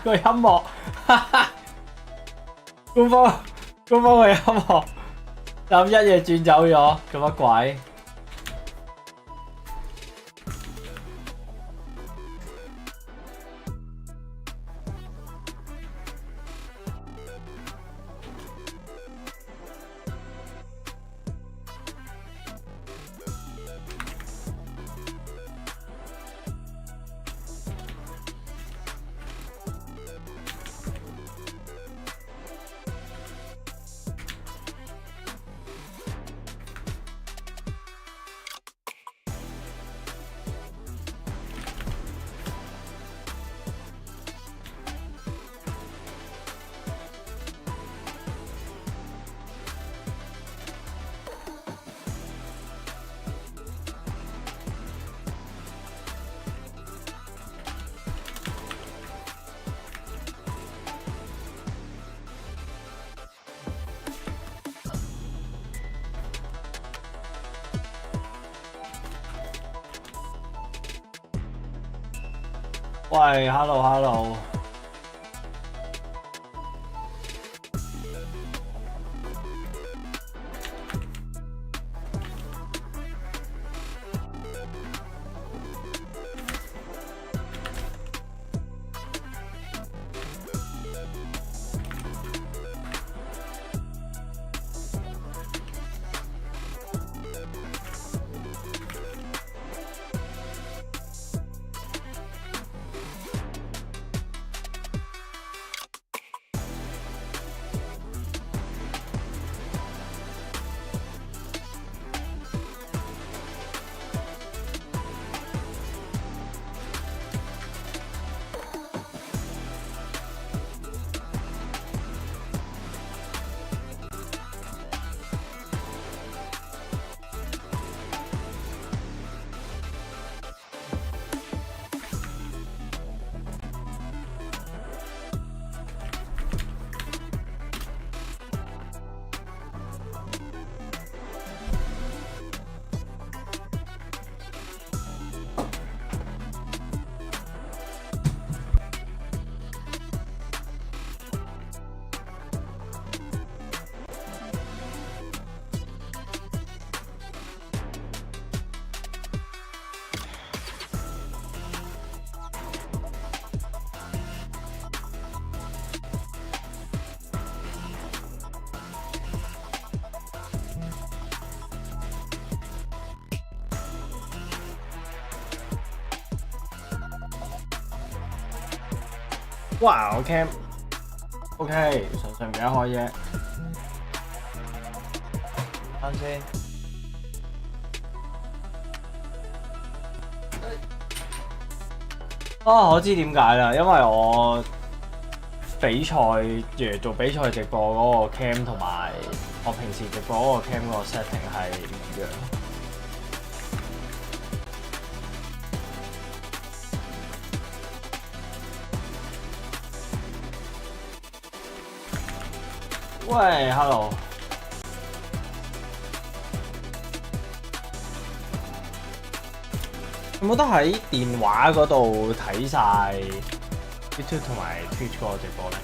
個音樂，官方個音樂，就一夜轉走咗，做乜鬼？喂 ，hello。哇，我 cam，OK， 純粹唔記得開啫。啱先。哦，我知點解啦，因為我比賽做比賽直播嗰個 cam 同埋我平時直播嗰個 cam 嗰個 setting 係唔一樣。喂 ，hello。有冇得喺電話嗰度睇晒 YouTube 同埋 Twitch 嗰個直播咧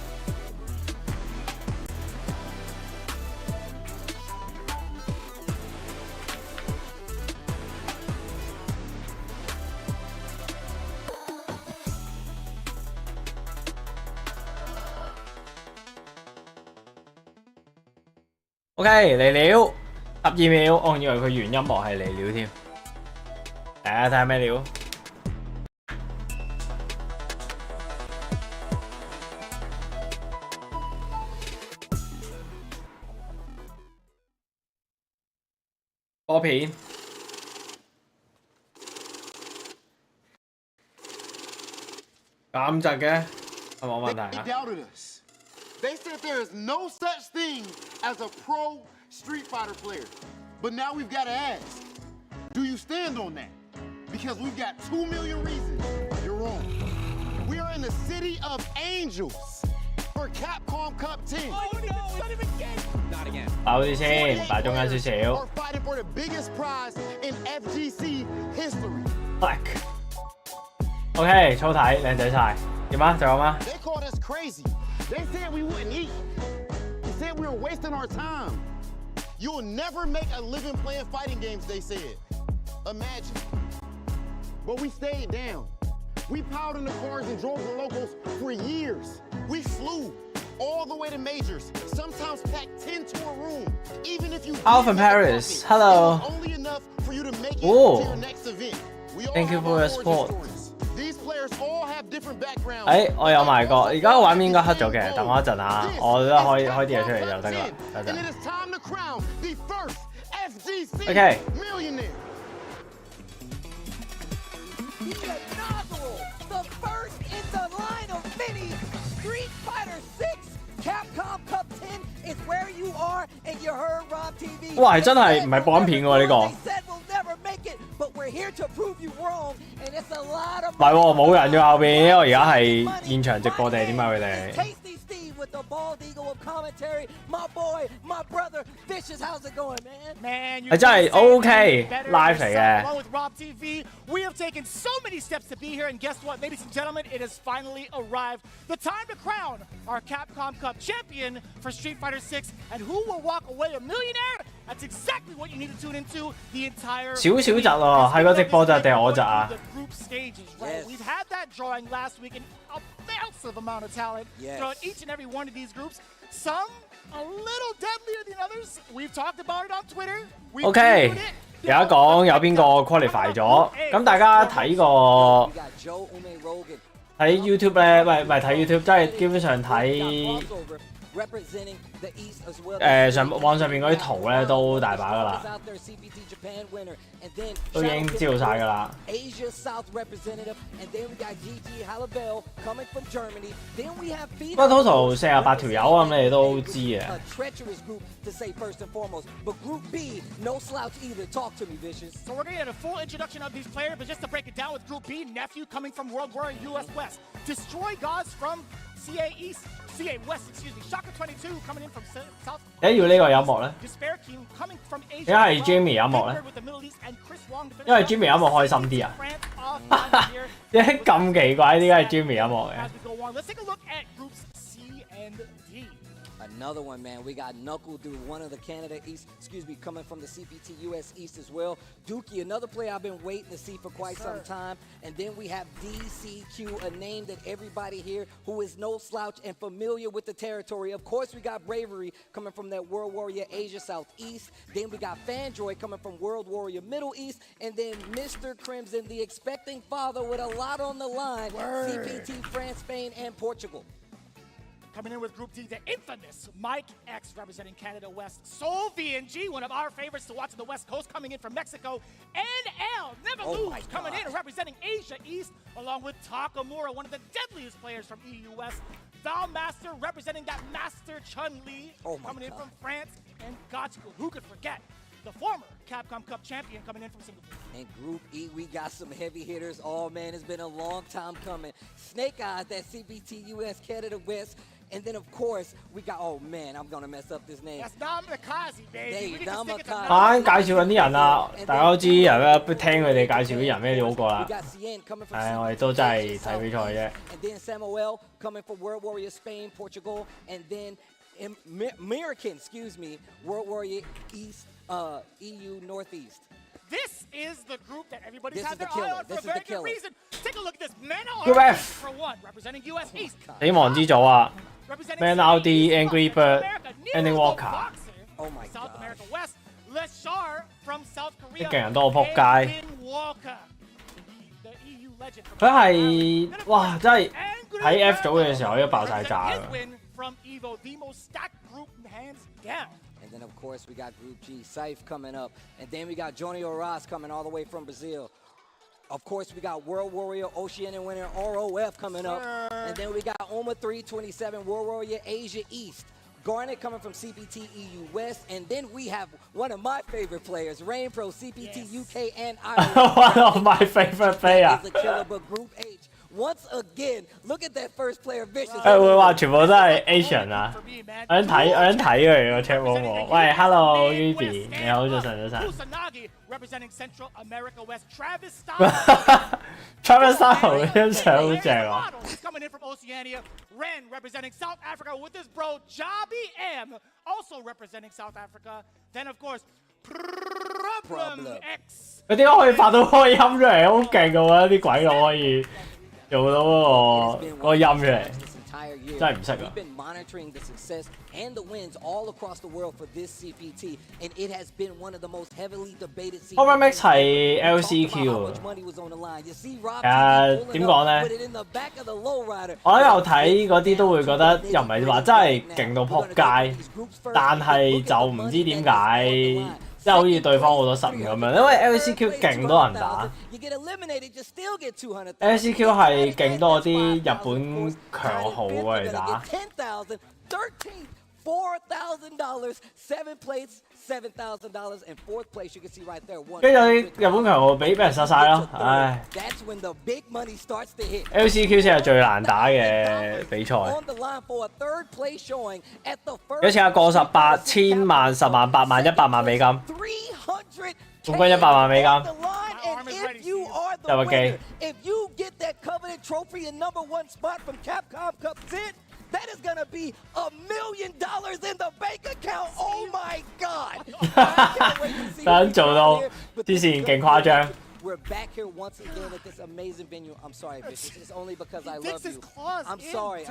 ？OK， 嚟了12秒，我以為佢原音樂係嚟了添。嚟啊，睇下咩料？波片。咁窒嘅，係冇問題啊。They said there is no such thing as a pro Street Fighter player. But now we've got to ask, do you stand on that? Because we've got 2 million reasons you're wrong. We are in the city of angels for Capcom Cup 10. Oh no, it's not even game. Not again. 爆啲先，擺中間少少。Are fighting for the biggest prize in FGC history. Black。OK， 粗睇，靚仔晒。點啊？仲有嗎？ They called us crazy. They said we wouldn't eat. They said we were wasting our time. You'll never make a living playing fighting games, they said. Imagine. But we stayed down. We piled in the cars and drove the locals for years. We flew all the way to majors, sometimes packed 10 to a room. Even if you Alpha Paris, hello. it was only enough for you to make it Ooh. to your next event. We all Thank you have for our your origin support. stories. These players all have different backgrounds. 我有埋個，而家個畫面應該黑咗嘅，等我一陣啊，我都開啲嘢出嚟就得㗎啦，等 And 陣 it。is time to crown the first FGC Okay. millionaire. The inaugural, the first in the line of many Street Fighter 6 Capcom Cup 10 is where you are, and you heard Rob TV. 哇，係真係唔係播緊片喎呢個。 They said we'll never make it, but we're here to prove you wrong, and it's a lot of 唔係喎，冇人嘅後邊，因為而家係現場直播定係點啊？佢哋 Tasty Steve with the bald eagle of commentary. My boy, my brother, Vicious, how's it going, man? Man,係真係 OK live 嚟嘅。 Along with Rob TV, we have taken so many steps to be here, and guess what, ladies and gentlemen, it has finally arrived. The time to crown our Capcom Cup champion for Street Fighter 6, and who will walk away a millionaire? That's exactly what you need to tune into the entire. 少少窒喎，係個直播窒定係我窒啊？ The group stages, right? Yes. We've had that drawing last week, and a massive amount of talent Yes. throughout each and every one of these groups. Some a little deadlier than others. We've talked about it on Twitter. We've OK， reviewed it. 而家講有邊個 qualify 咗，咁大家睇個 We got Joe Ume Rogan. 睇 YouTube 咧，唔係睇 YouTube，即係基本上睇 Representing the East as well. 網上面嗰啲圖咧都大把㗎啦， 都已經知道晒㗎啦。 Asia South representative, and then we got Gigi Halabel coming from Germany. Then we have 不過 total 48條友咁，你哋都知嘅。 a treacherous group to say first and foremost. But Group B, no slouch either. Talk to me, Vicious. So we're going to get a full introduction of these players, but just to break it down with Group B, Nephew coming from World Warrior US West, Destroy Gods from CA West, excuse me, Shocker 22 coming in from South. 要呢個音樂咧， Despair King coming from Asia. 點解係 Jimmy 音樂咧？ with the Middle East and Chris Wong to finish 因為 off. Jimmy 音樂開心啲啊！ France off here. 點解咁奇怪？點解係 Jimmy 音樂嘅？ As we go on, let's take a look at groups C and D. Another one, man. We got Knuckle Dude, one of the Canada East, coming from the CPT US East as well. Dookie, another player I've been waiting to see for quite some time. And then we have DCQ, a name that everybody here who is no slouch and familiar with the territory. Of course, we got Bravery coming from that World Warrior Asia Southeast. Then we got Fandroid coming from World Warrior Middle East. And then Mr. Crimson, the expecting father with a lot on the line. CPT, France, Spain, and Portugal. Coming in with Group D, the infamous Mike X representing Canada West. Soul VNG, one of our favorites to watch on the West Coast, coming in from Mexico. NL, Never Oh my Lose, coming in God. and representing Asia East, along with Takamura, one of the deadliest players from EU West. Valmaster representing that Master Chun-Li, Oh my coming in God. from France. And Gotchko, who could forget? The former Capcom Cup champion coming in from Singapore. In Group E, we got some heavy hitters. Oh, man, it's been a long time coming. Snake Eyes, that CPT US Canada West. And then, of course, we got, oh, man, I'm going to mess up this name. That's Namikaze, baby. Hey, We need to stick it to Namikaze. 啱介紹緊啲人啦，大家都知人咧，聽佢哋介紹啲人咩料好過 We 啦。 got Cien coming from 係，我哋都真係睇比賽啫。 And then Samuel coming from World Warrior Spain, Portugal. And then American, World Warrior East, EU Northeast. This is the group that everybody's This had is the their killer. eye on for This a is very the good killer. reason. Take a look at this. Man Group RD F. for one, representing US East. 死亡之組啊 Representing Man South RD, East Angry from Bird, America, Ending Nero the Walker. Boxer Oh my from South God. America West. Leshar from South Korea. 啲勁人都好仆街 Ending Walker, the EU legend from 佢 America. 係哇，真係 Angry 睇 F Bird 組嘅時候已經爆晒炸 representing 啦 his。win from Evo, the most stacked group hands down. And then, of course, we got Group G, Saif coming up. And then we got Johnny Oras coming all the way from Brazil. Of course, we got World Warrior Oceanian winner ROF coming up. And then we got Oma 327, World Warrior Asia East. Garnet coming from CPT EU West. And then we have one of my favorite players, Rain Pro, CPT Yes. UK and Ireland. One of my favorite player Is the killer, but Group H, once again. Look at that first player vicious. 會話全部都係 Asian 啊！我想睇佢個 chat room 喎。喂，Hello Ruby，你好，早晨。Representing Central America West, Travis Stein. Travis Stein 嗰張相好正啊！ Coming in from Oceania, Ren representing South Africa with his bro Jabi M, also representing South Africa. Then of course, Problem X. 佢點解可以發到嗰個音出嚟？好勁㗎喎！啲鬼佬可以做到嗰個音出嚟。真係唔識啊！ We've been monitoring the success and the wins all across the world for this CPT, and it has been one of the most heavily debated CPT. Problem X 係 LCQ。點講咧？我有睇嗰啲都會覺得又唔係話真係勁到撲街，但係就唔知點解。即係好似對方好多失誤咁樣，因為 LCQ 勁多人打 ，LCQ 係勁多啲日本強豪過嚟打。$4,000, 7 plates, $7,000, and fourth place you can see right there. 跟住啲日本強豪俾人殺晒咯，唉。That's when the big money starts to hit. LCQ 先係最難打嘅比賽。有次係過18千萬、10萬、8萬、100萬美金，總歸100萬美金。有個機。If you get that coveted trophy and #1 spot from Capcom Cup X, that is gonna be $1 million in the bank account. Oh my God! 等做到之前勁誇張。 We're back here once again at this amazing venue. I'm sorry, Vicious. It's only because I love you. I'm sorry.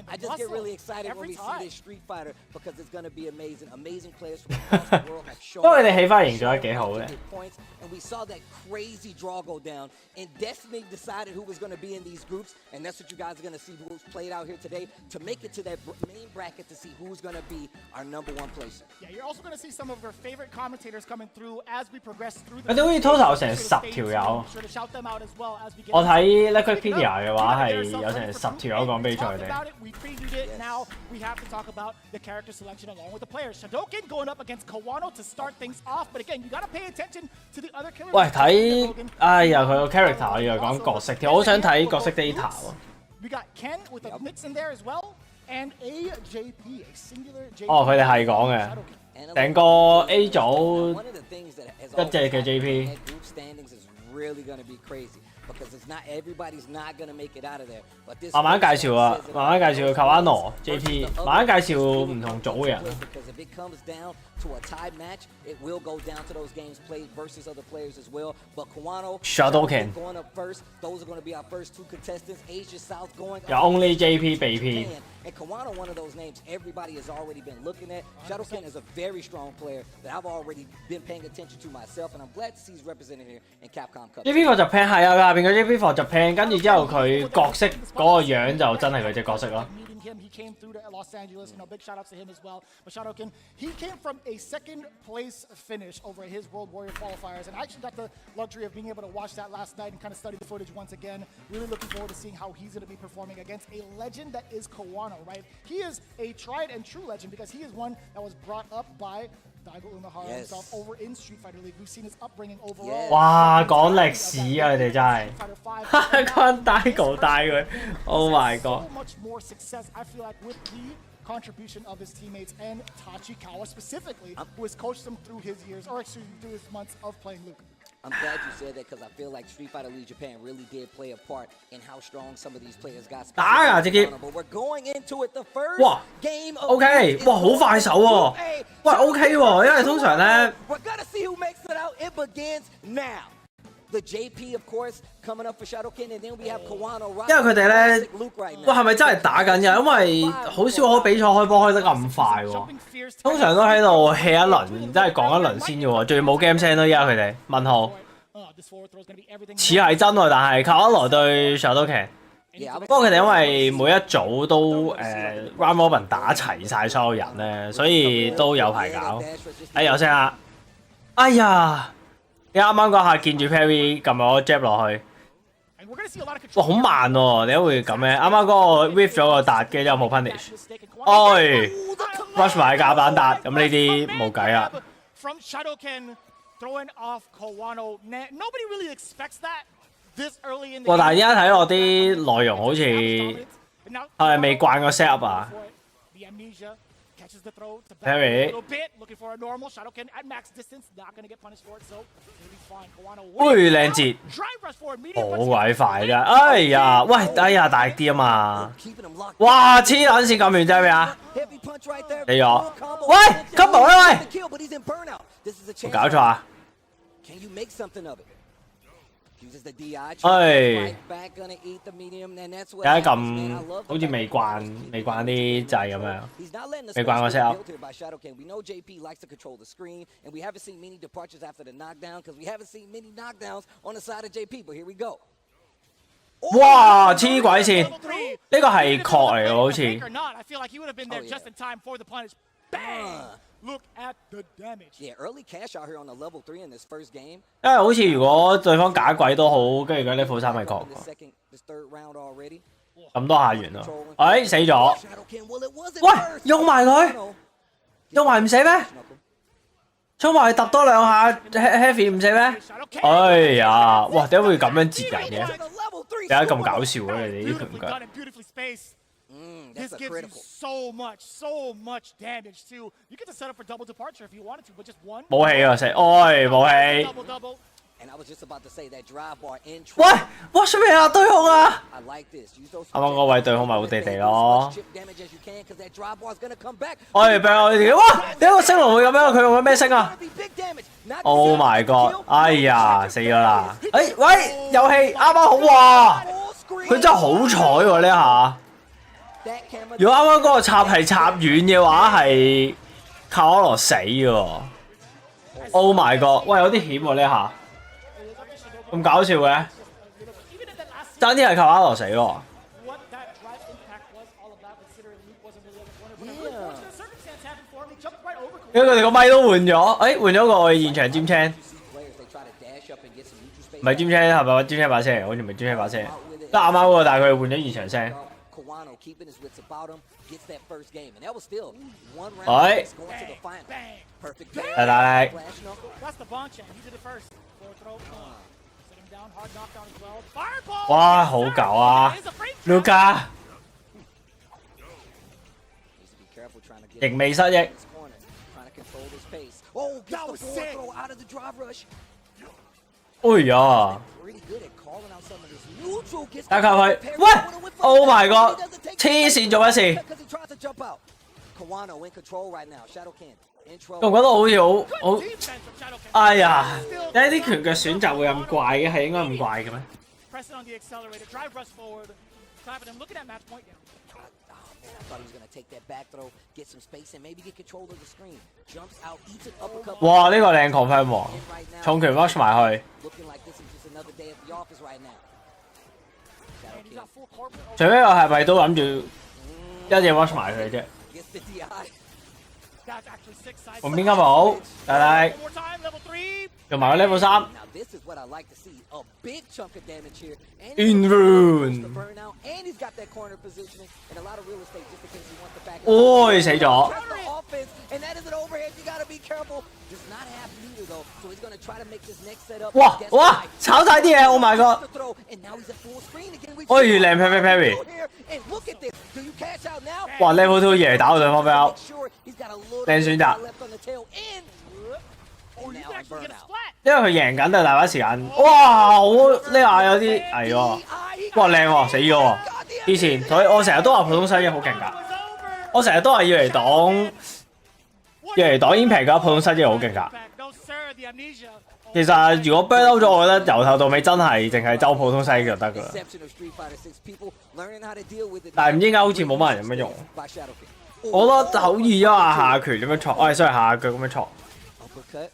I just get really excited when we see this Street Fighter because it's going to be amazing. Amazing players from across the world have shown. 不過佢哋氣氛營造得幾好嘅。 And we saw that crazy draw go down, and Destiny decided who was going to be in these groups, and that's what you guys are going to see who's played out here today to make it to that main bracket to see who's going to be our #1 placer. Yeah, you're also going to see some of our favorite commentators coming through as we progress through. 佢哋好似 total 成10條友。我睇 Wikipedia 嘅話係有成10條友講比賽嘅。 Now we have to talk about the character selection along with the players. Shadoken going up against Kawano to start things off, but again, you got to pay attention to the other killers. 喂，睇哎呀佢個 character 我以為講角色添，我好想睇角色 data 喎。 We got Ken with a mix in there as well, and a JP, a singular JP. 哦，佢哋係講嘅。 成個 A 組一隻嘅 JP。 Really gonna be crazy because it's not everybody's not gonna make it out of there. But this 慢慢介紹啊，慢慢介紹 Kawano JP， 慢慢介紹唔同組嘅人。 Because if it comes down to a tie match, it will go down to those games played versus other players as well. But Kawano Shadoken going up first. Those are going to be our first 2 contestants. Asia South going. 有 Only JP 被騙。 And Kawano, one of those names everybody has already been looking at. Shadoken is a very strong player that I've already been paying attention to myself, and I'm glad to see he's represented here in Capcom Cup. JP 課就 plan 係啊，下邊個 JP 課就 plan， 跟住之後佢角色嗰個樣就真係佢隻角色咯。 He came through to Los Angeles. Big shout outs to him as well. But Shadoken, he came from a 2nd place finish over his World Warrior qualifiers, and I actually got the luxury of being able to watch that last night and kind of study the footage once again. Really looking forward to seeing how he's going to be performing against a legend that is Kawano, right? He is a tried and true legend because he is one that was brought up by Daigo Umehara himself over in Street Fighter League. We've seen his upbringing overall. 哇，講歷史啊，佢哋真係關 Daigo 帶佢 ，Oh my God！ So much more success, I feel like, with the contribution of his teammates and Tachikawa specifically, who has coached him through his years, or excuse me, through his months of playing Luke. I'm glad you said that because I feel like Street Fighter League Japan really did play a part in how strong some of these players got. 打啊！直接。 But we're going into it the first 哇 game of，OK， 哇，好快手喎！喂 ，OK 喎，因為通常咧。 We're gonna see who makes it out. It begins now. The JP, of course, coming up for Shadoken, and then we have Kawano. 因為佢哋咧，哇，係咪真係打緊㗎？因為好少可比賽開波開得咁快喎。通常都喺度 hea 一輪，即係講一輪先嘅喎，仲要冇 game 聲咯。依家佢哋問號，似係真喎，但係靠一來對 Shadoken。不過佢哋因為每一組都round robin 打齊晒所有人咧，所以都有排搞。哎，有聲啦！哎呀！ 你啱啱嗰下見住 Perry 撳咗 jab 落去，哇好慢喎！點解會咁咧？啱啱嗰個 whiff 咗個達嘅之後冇 punish， 哎 rush 埋夾蛋達，咁呢啲冇計啦。 From Shadoken throwing off Kawano. Nobody really expects that. this early in the 哇！但係 game. 依家睇落啲內容好似係咪未慣個 set 啊 The amnesia catches the throw to back Perry. a little bit, looking for a normal. Shadowkin at max distance, not going to get punished for it, so he'll be fine. Kawano 喂，靚節， drive rush forward, medium 好 punch. 鬼快㗎！哎呀，喂，哎呀，大力啲啊嘛！ Keeping him locked. 哇，黐撚線咁遠啫咩啊？ Heavy punch right there. 死咗！ Combo. 喂，金毛啦喂！ Kill, but he's in burnout. This is a 冇 chance. 搞錯啊！ Can you make something of it? Uses the DI. 唉 Right back, gonna eat the medium, and that's what 而家 happens, man. I 咁 love 好似未慣啲掣咁樣。 He's not letting the May quang space kasi get ako. built here by Shadowkin. We know JP likes to control the screen, and we haven't seen many departures after the knockdown because we haven't seen many knockdowns on the side of JP. But here we go. 哇！黐鬼線， Level 3. 呢個係確嚟喎，好似。 Or not, I feel like he would have been there Oh, yeah. just in time for the punish. Bang! Look at the damage. Yeah, early cash out here on the level 3 in this first game. 因為好似如果對方假鬼都好，跟住佢 level 3咪確 This second, this third round already. 咁多下完咯。哎，死咗！ Shadowkin, well, it wasn't 喂 first.，用埋佢， No. 用埋唔死咩？衝埋揼多兩下 heavy 唔死咩？ Shadowkin. 哎呀，哇！點解會咁樣截人嘅？ The level 3. 點解咁搞笑嘅你哋啲拳 Beautifully 腳？ done and beautifully spaced. This That's a gives you critical. so much damage too. You get to set up for double departure if you wanted to, but just one. 冇氣啊！死，哎，冇氣。 Double. And I was just about to say that drive bar in 喂 trouble. ，watch 咩啊？對控啊！ I like this. Use those 啱啱嗰位對控咪好地地咯。 chip damage as you can because that drive bar is going to come back. 哎，俾我哋哇！點解個星龍會咁樣？佢用緊咩星啊 Gonna be big damage. Not ？Oh the my second god！ kill. 哎呀，死咗啦！哎，喂，有氣啱啱好哇！ Full screen. 佢真係好彩喎呢下。 That camera 如果啱啱嗰個插係插遠嘅話，係靠可羅死喎。Oh my god！喂，有啲險喎呢下，咁搞笑嘅， Even in that last 爭啲係靠可羅死喎。 what that drive impact was all about, considering Luke wasn't really on the corner. But a Yeah. unfortunate circumstance happened for him. He jumped right over. 因為佢哋個咪都換咗，誒換咗個現場尖青， players, they try to dash up and get some neutral space. 唔係尖青係咪？尖青把聲嚟，好似唔係尖青把聲，得啱啱喎，但係佢哋換咗現場聲。 Kawano keeping his wits about him, gets that first game, and that was still one round. Alright. Going to the final. Bang. Perfect. 大大力， Flash knuckle. That's the bonk chain. He did it first. Forward throw. Set him down. Hard knockdown as well. Fireball. 哇，好搞啊 It is a frame ，Luca Needs to be careful trying to get 仍未失憶， this corner, trying to control this pace. Oh, gets That the was forward sick. throw out of the drive rush. 哎呀， Pretty good at calling out some of this neutral. Gets 打球佢， Perry 喂 going with ，Oh my He god， doesn't take 黐線做乜事？ because he tries to jump out. Kawano in control right now. Shadowkin in 我 trouble. 覺得好似好， defense from Shadowkin. 哎呀，點解啲拳腳選擇會咁怪嘅？係應該咁怪嘅咩？ Pressing on the accelerator. Drive rush forward. Climbing him. Looking at match point now. Oh man, I thought he was gonna take that back throw, get some space, and maybe get control of the screen. Jumps out, eats an uppercut. 哇！呢個靚 confirm 喎， In right now. 重拳 rush 埋去， Looking like this is just another day at the office right now. And he's Shadowkin got full corporate. 除非我係咪都諗住一嘢 rush 埋佢啫？ gets the DI. That's actually 6 sides. 咁邊間冇？大大 One more time. Level 3. 用埋個 level 3。 Now this is what I like to see. A big chunk of damage here. And In he's rune. the burnout, and he's got that corner positioning and a lot of real estate just in case he wants to back. 哦，死咗！ That's the offense, and that is an overhead. You gotta be careful. Does not have meter though, so he's gonna try to make this next setup. 哇哇，炒晒啲嘢！Oh my god！ Throw, and now he's at full screen again. We 哎，靚 parry。 And look at this. Do you cash out now? 哇，level 2嘢打到對方 Make fail。 sure he's got a little 靚選擇 left on the tail end. Or And you now can a actually get a burnout. splat. 因為佢贏緊，但係大把時間。哇，好呢下有啲係喎。哇，靚喎，死咗喎！以前所以我成日都話普通西醫好勁㗎， It was over. 我成日都話要嚟擋，要嚟擋煙皮㗎，普通西醫好勁㗎。 Back. No sir. The amnesia. 其實如果 burn out 咗，我覺得由頭到尾真係淨係周普通西醫就得㗎啦。 Exception of Street Fighter 6 people learning how to deal with it. 但係唔知點解好似冇乜人咁樣用。 By Shadowkin. 我覺得好易啊，下拳咁樣挫，哎，sorry 下腳咁樣挫， Uppercut.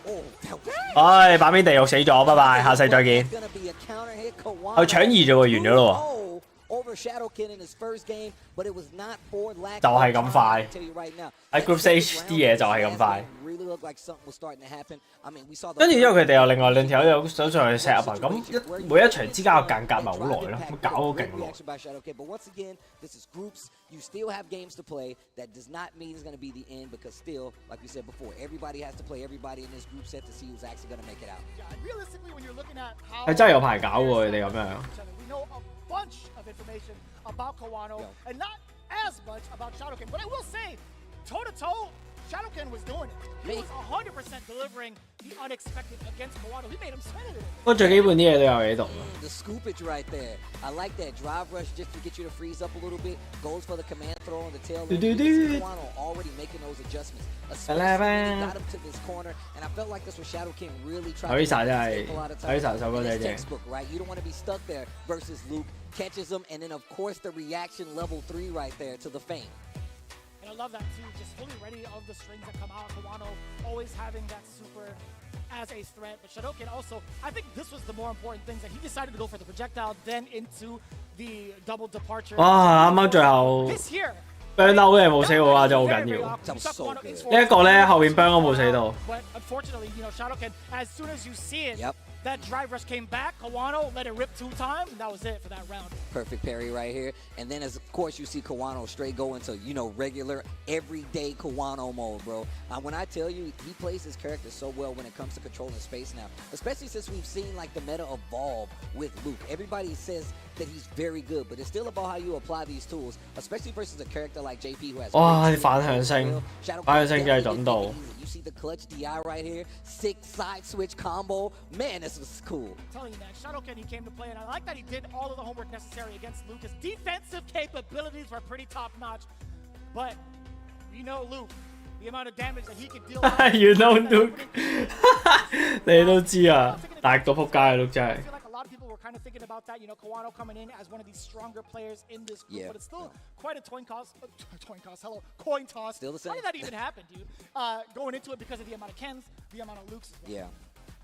Oh, that was 唉，版面地獄死咗，拜拜，下世再見。 gonna be a counter hit. Kawano. 佢搶二啫喎，完咗咯 Oh, over Shadowkin in his first game, but it was not for lack 就係 of 咁 trying. 快 I tell you right now, 喺 Group Stage 啲嘢就係咁快。 really looked like something was starting to happen. I mean, we saw the 跟住因為佢哋有另外兩條友想上去 set up 啊，咁每一場之間嘅間隔咪好耐咯，咁搞咗勁耐。 But once again, this is groups. You still have games to play. That does not mean it's going to be the end because still, like we said before, everybody has to play everybody in this group set to see who's actually going to make it out. Yeah, and realistically, when you're looking at how 係真係有排搞喎，佢哋咁樣。 we know a bunch of information about Kawano and not as much about Shadowkin. But I will say, toe to toe, Shadowkin was doing it. He was 100% delivering the unexpected against Kawano. He made him sweat a little bit. 不過最基本啲嘢都有喺度。 The scoopage right there. I like that drive rush just to get you to freeze up a little bit. Goes for the command throw on the tail. Kawano already making those adjustments. Especially when he got him to this corner. And I felt like this was Shadowkin really trying to take a lot of time. It's textbook, right? You don't want to be stuck there versus Luke catches him. And then, of course, the reaction level 3 right there to the feint. And I love that too, just fully ready of the strings that come out. Kawano always having that super as a threat. But Shadowkin also, I think this was the more important thing, that he decided to go for the projectile, then into the double departure. 哇！啱啱最後 This here. burn out 嘅冇死我啊，真係好緊要。呢一個咧後面 burn 都冇死到。 But unfortunately, you know, Shadowkin, as soon as you see it, Yep. that drive rush came back. Kawano let it rip 2 times, and that was it for that round. Perfect parry right here. And then, as of course, you see Kawano straight go into, you know, regular, everyday Kawano mode, bro. When I tell you, he plays his character so well when it comes to controlling space now, especially since we've seen, like, the meta evolve with Luke. Everybody says that he's very good, but it's still about how you apply these tools, especially versus a character like JP who has 哇！啲反向性，反向性真係準到。 You see the clutch DI right here, 6 side switch combo. Man, this was cool. I'm telling you, man, Shadowkin, he came to play, and I like that he did all of the homework necessary against Luke. His defensive capabilities were pretty top-notch, but you know Luke, the amount of damage that he could deal with. You know Luke 你都知啊，大到撲街啊 Luke 真係。 I feel like a lot of people were kind of thinking about that, you know, Kawano coming in as one of these stronger players in this group, Yeah. but it's still quite a coin toss. Still the same. How did that even happen, dude? Going into it because of the amount of Kens, the amount of Lukes as well. Yeah.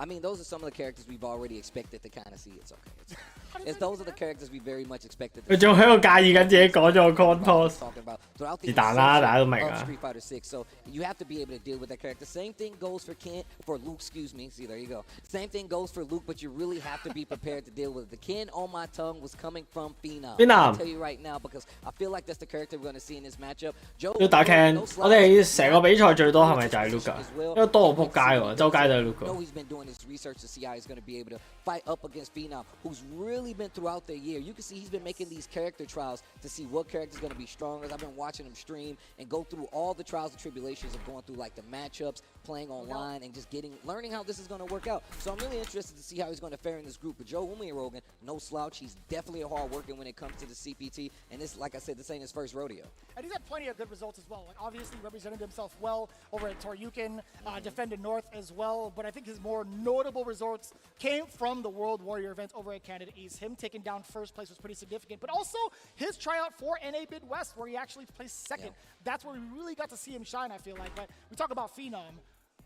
I mean, those are some of the characters we've already expected to kind of see. It's okay. Those are the characters we very much expected. 佢仲喺度介意緊自己講咗個 coin toss。 Talking about throughout the 是但啦，大家都明 of 啊。 Street Fighter 6, so you have to be able to deal with that character. Same thing goes for Luke. Excuse me. See, there you go. Same thing goes for Luke, but you really have to be prepared to deal with it. The Ken on my tongue was coming from Phenom. I'll tell you right now because I feel like that's the character we're going to see in this matchup. Joe, 要打 Ken， 我哋成個比賽最多係咪就係 Luke 啊？因為多到撲街喎，周街都係 Luke。 I know he's been doing his research to see how he's going to be able to fight up against Phenom, who's really been throughout the year. You can see he's been making these character trials to see what character is going to be stronger. I've been watching him stream and go through all the trials and tribulations of going through like the matchups, playing online, and just learning how this is going to work out. So I'm really interested to see how he's going to fare in this group. But Joe Rogan, no slouch. He's definitely a hard worker when it comes to the CPT. And this, like I said, this ain't his first rodeo. And he's had plenty of good results as well. Like obviously represented himself well over at Toryukin, defended North as well. But I think his more notable results came from the World Warrior event over at Canada East. Him taking down first place was pretty significant. But also his tryout for NA Midwest, where he actually placed second. Yeah. That's where we really got to see him shine, I feel like. But we talk about Phenom.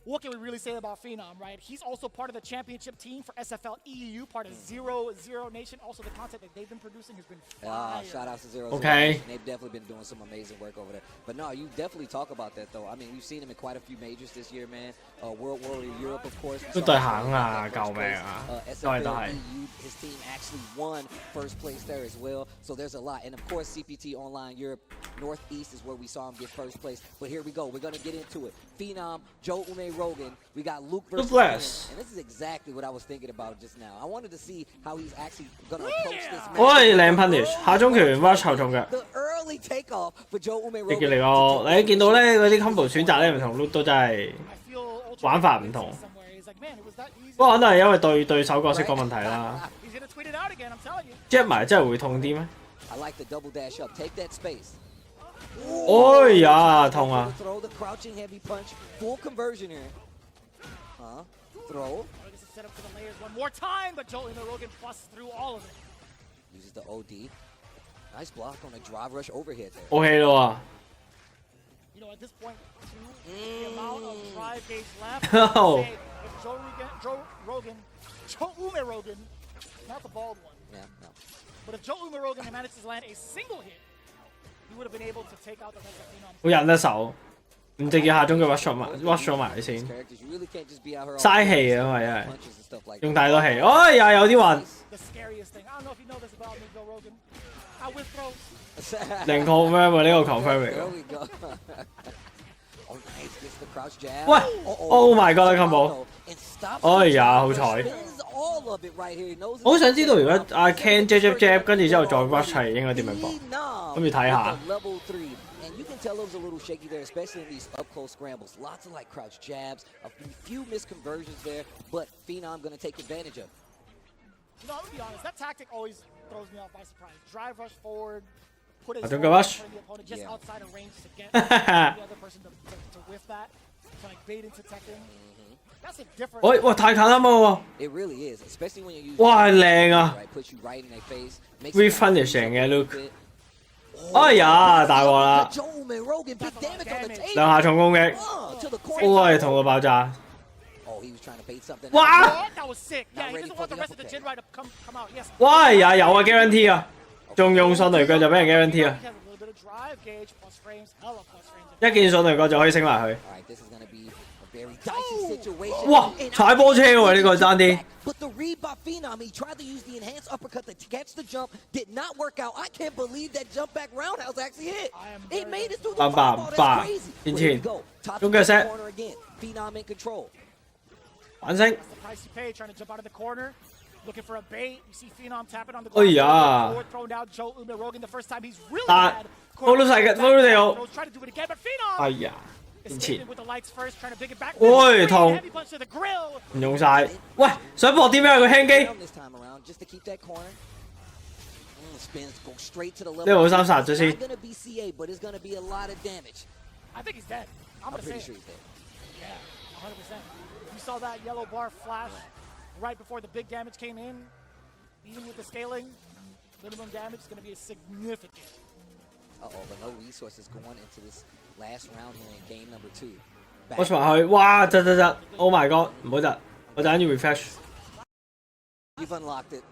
What can we really say about Phenom, right? He's also part of the championship team for SFL EEU, part of Zero Nation. Also, the content that they've been producing has been fire. Shout out to Zero Okay. Nation. They've definitely been doing some amazing work over there. But no, you definitely talk about that, though. I mean, we've seen him in quite a few majors this year, man. World Warrior Europe, of course. 都對行啊，救命啊！都係 SFL 都係。 EU, his team actually won first place there as well. So there's a lot. And of course, CPT Online Europe, Northeast is where we saw him get first place. But here we go. We're going to get into it. Phenom, Joe Rogan. We got Luke versus Ken. And this is exactly what I was thinking about just now. I wanted to see how he's actually going to approach this match. 喂，靚 punish，下中拳 rush 後重嘅。 The early takeoff for Joe 你 Rogan. 叫你個，你見到咧嗰啲 combo 選擇咧唔同 Luke 都真係 I feel ultra 玩法唔同。 somewhere. He's like, man, it was that easy. 不過可能係因為對手角色個問題啦。 He's gonna tweet it out again, I'm telling you. Jab 埋真係會痛啲咩？ I like the double dash up. Take that space. 哎呀，痛啊！ Throw the crouching heavy punch. Full conversion here. Throw. I guess it's set up for the layers one more time, but Joe Rogan busts through all of it. Uses the OD. Nice block on a drive rush overhead there. OK 咯啊！ You know, at this point, too, the amount of drive gauge left. Oh. Say, if Joe Rogan, not the bald one. Yeah, no. But if Joe Umarogan manages to land a single hit, he would have been able to take out the rest of Phenom. 好忍得手，唔直接下中佢 rush 埋先，嘥氣啊，因為真係用太多氣。哎呀，有啲暈。The scariest thing. I don't know if you know this about me, Joe Rogan. I whip throws. 零 confirm 喎，呢個 confirm 嚟㗎。喂 ，Oh my god！ combo。哎呀，好彩。我好想知道如果阿 Ken jab 跟住之後再 rush 係應該點樣搏？咁要睇下。You can tell it was a little shaky there, especially in these up-close scrambles. Lots of like crouch jabs, a few misconversions there, but Phenom going to take advantage of. You know, I'm going to be honest, that tactic always throws me off by surprise. Drive rush forward, put his I don't go rush. the opponent just outside of range to get the other person to whiff that, to like bait into Tekken. That's a different... 喂，太近啦嘛 It really is, especially when you use... 哇，靚啊 right, puts you right in their face.！refinishing 嘅 look。哎呀，大鑊啦！兩下重攻擊，喂，同到爆炸！哇！喂呀，有啊 guarantee 啊，仲用迅雷腳就俾人 guarantee 啊！一見迅雷腳就可以升埋去。哇！踩波車喎呢個爭啲。But the read by Phenom, he tried to use the enhanced uppercut to catch the jump, did not work out. I can't believe that jump back roundhouse actually hit. It made it through the fireball. That's crazy. Where you go? Top of the corner again. Phenom in control. 反升。 Price you pay, trying to jump out of the corner, looking for a bait. You see Phenom tapping on the ground. 哎呀！ Throw down Joe Umarogan the first time he's really 但 bad. 我都係嘅，我都有。 Try to do it again, but Phenom. 哎呀！ Escaping with the lights first, trying to pick it back. 喂，痛！ Heavy punch to the grill. 唔用晒。喂，想搏啲咩？佢輕機。呢個好三殺咗先。I think he's dead. I'm pretty sure he's dead. Yeah, 100%. You saw that yellow bar flash right before the big damage came in. Even with the scaling, minimum damage is going to be significant. Uh-oh, but no resources going into this last round here in game number 2. 我埋去，哇！窒 ！Oh my god！ 唔好窒，我等緊要 refresh。 You've unlocked it.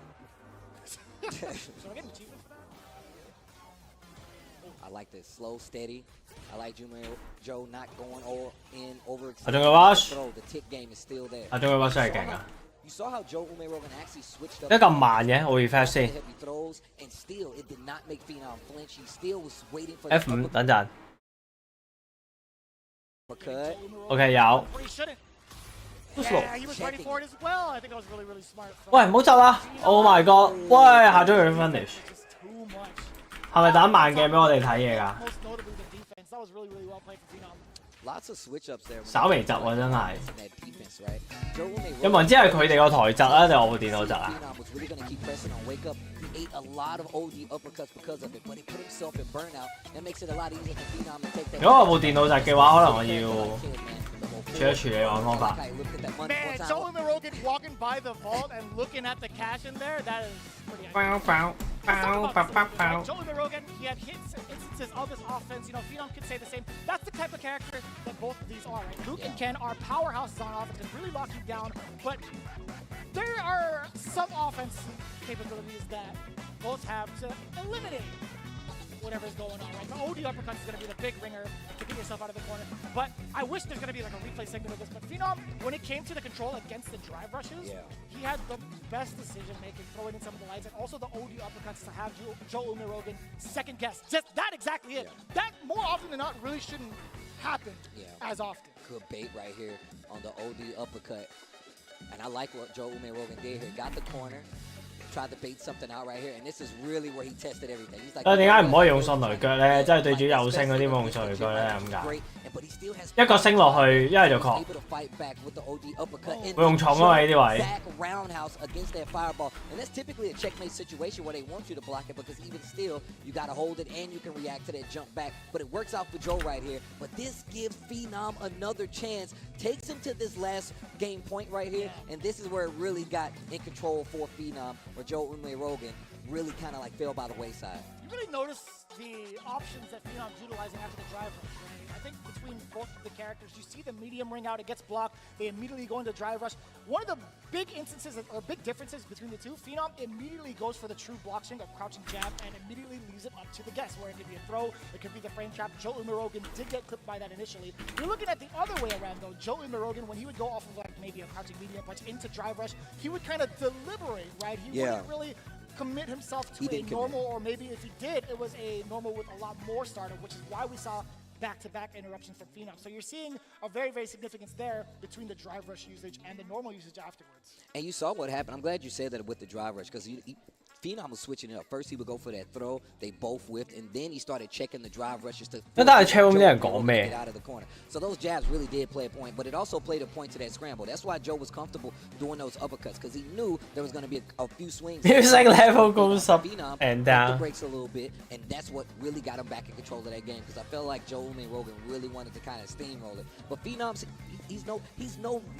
I like this slow, steady. I like Joe not going all in over. 我仲有 rush。 The tick game is still there. 我仲有 rush 係勁啊！ You saw how Joe Umarogan actually switched up. 點解咁慢嘅？我 refresh 先。 Throws and still it did not make Phenom flinch. He still was waiting for F5 等陣。 OK 有。 Yeah, he was ready for it as well. I think I was really, really smart. 喂，唔好窒啊 ！Oh my god！ 喂，下咗佢 finish。係咪打慢鏡俾我哋睇嘢㗎？ Lots of switch ups there. 稍微窒喎，真係。有冇人知係佢哋個台窒啊，定係我部電腦窒啊？ Ate a lot of OD uppercuts because of it, but he put himself in burnout. That makes it a lot easier for Phenom to take that. 如果我部電腦窒嘅話，可能我要處理我方法。 Man, Joe Umarogan walking by the vault and looking at the cash in there, that is pretty Joe Umarogan, he had instances of his offense. You know, Phenom could say the same. That's the type of character that both of these are, right? Luke and Ken are powerhouses on offense, can really lock you down, but there are some offense capabilities that both have to eliminate whatever's going on, right? The OD uppercut is going to be the big ringer to get yourself out of the corner. But I wish there's going to be like a replay segment of this. But Phenom, when it came to the control against the drive rushes, he had the best decision making, throwing in some of the lights, and also the OD uppercuts to have Joe Umarogan second guess. Just that exactly it. That more often than not really shouldn't happen as often. Good bait right here on the OD uppercut. And I like what Joe Umarogan did here. Got the corner. Tried to bait something out right here, and this is really where he tested everything. He's like, 點解唔可以用迅雷腳咧？即係對住右星嗰啲冇用迅雷腳咧咁解？一個升落去，一係就確。會用重啊嘛呢啲位。roundhouse against that fireball, and that's typically a checkmate situation where they want you to block it because even still, you got to hold it and you can react to that jump back. But it works out for Joe right here. But this gives Phenom another chance, takes him to this last game point right here, and this is where it really got in control for Phenom, where Joe Umarogan really kind of like fell by the wayside. You really notice the options that Phenom's utilizing after the drive rush, right? I think between both of the characters, you see the medium ring out, it gets blocked, they immediately go into drive rush. One of the big instances or big differences between the two, Phenom immediately goes for the true block string of crouching jab and immediately leaves it up to the guess, where it could be a throw, it could be the frame trap. Joe Umirogan did get clipped by that initially. You're looking at the other way around though. Joe Umirogan, when he would go off of like maybe a crouching medium punch into drive rush, he would kind of deliberate, right? He wouldn't really commit himself to a normal, or maybe if he did, it was a normal with a lot more startup, which is why we saw back-to-back interruptions from Phenom. So you're seeing a very, very significance there between the drive rush usage and the normal usage afterwards. And you saw what happened. I'm glad you said that with the drive rush, because Phenom was switching it up. First, he would go for that throw. They both whiffed, and then he started checking the drive rushes to get out of the corner. So those jabs really did play a point, but it also played a point to that scramble. That's why Joe was comfortable doing those uppercuts, because he knew there was going to be a few swings. Music level goes up Phenom and down. The brakes a little bit, and that's what really got him back in control of that game, because I felt like Joe Umirogan really wanted to kind of steamroll it. But Phenom's he's no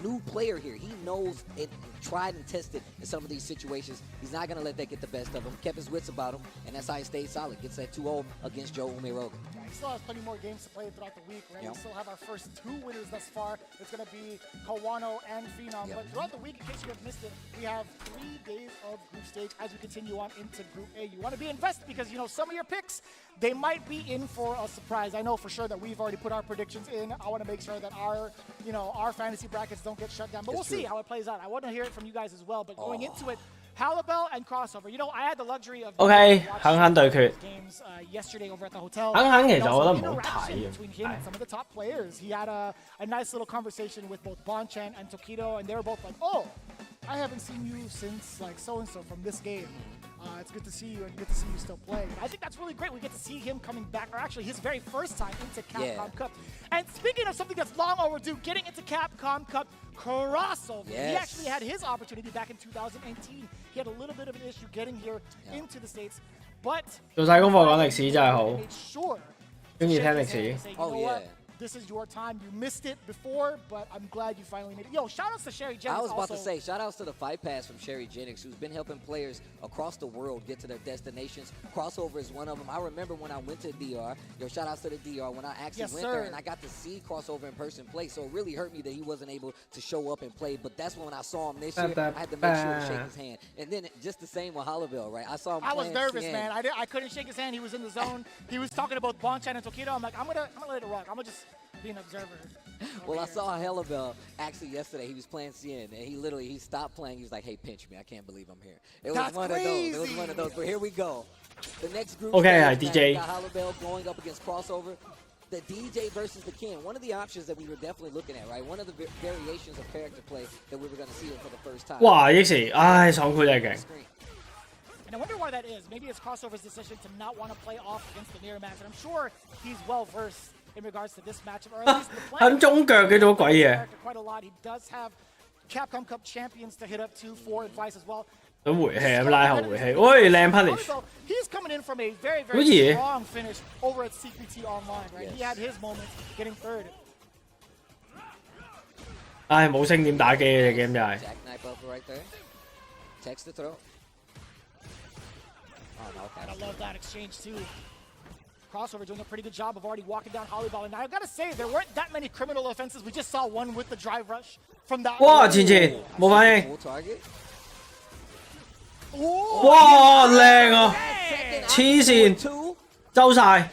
new player here. He knows it, tried and tested in some of these situations. He's not going to let that get the best of him. Kept his wits about him, and that's how he stayed solid. Gets that 2-0 against Joe Umirogan. Yeah, he still has plenty more games to play throughout the week, right? We still have our first 2 winners thus far. It's going to be Kawano and Phenom. But throughout the week, in case you have missed it, we have 3 days of group stage as we continue on into Group A. You want to be invested because, you know, some of your picks, they might be in for a surprise. I know for sure that we've already put our predictions in. I want to make sure that our, you know, our fantasy brackets don't get shut down. But we'll see how it plays out. I want to hear it from you guys as well. But going into it, Halibel and crossover. You know, I had the luxury of games yesterday over at the hotel. Between him and some of the top players. He had a nice little conversation with both Bonchan and Tokido, and they were both like, "Oh, I haven't seen you since like so-and-so from this game. It's good to see you and good to see you still playing." And I think that's really great. We get to see him coming back, or actually his very first time into Capcom Cup. And speaking of something that's long overdue, getting into Capcom Cup crossover. He actually had his opportunity back in 2018. He had a little bit of an issue getting here into the States, but做晒功課講歷史真係好， made sure 中意聽歷史。 This is your time. You missed it before, but I'm glad you finally made it. Yo, shout outs to Sherry Jennings. I was about to say, shout outs to the Fight Pass from Sherry Jennings, who's been helping players across the world get to their destinations. Crossover is one of them. I remember when I went to DR, yo, shout outs to the DR, when I actually went there and I got to see Crossover in person play. So it really hurt me that he wasn't able to show up and play. But that's when I saw him this year. I had to make sure to shake his hand. And then just the same with Halibel, right? I saw him. I was nervous, man. I couldn't shake his hand. He was in the zone. He was talking about Bonchan and Tokido. I'm like, I'm gonna let it rock. I'm gonna just be an observer. Well, I saw Halibel actually yesterday. He was playing CN, and he stopped playing. He was like, "Hey, pinch me! I can't believe I'm here." It was one of those. It was one of those. But here we go. The next group. DJ. Got Halibel going up against Crossover. The DJ versus the King. One of the options that we were definitely looking at, right? One of the variations of character play that we were going to see for the first time. 哇！益時，唉，爽酷真係勁。 And I wonder why that is. Maybe it's Crossover's decision to not want to play off against the mirror match. And I'm sure he's well versed in regards to this matchup, or at least the plan. 喺中腳嘅做鬼嘢。 Quite a lot. He does have Capcom Cup champions to hit up 2, 4, and vice as well. 咁回氣咁拉後回氣，喂靚 punish。 He's coming in from a very, very strong finish over at CPT Online, right? He had his moments getting third. 唉，冇星點打機嘅隻 game 真係。 Jackknife up right there. Text the throw. Oh, no, okay. I love that exchange too. Crossover doing a pretty good job of already walking down Halibel. And now I've got to say, there weren't that many criminal offenses. We just saw one with the drive rush from that. 哇！前冇反應。 Ooh, 哇！靚啊！黐線，周晒。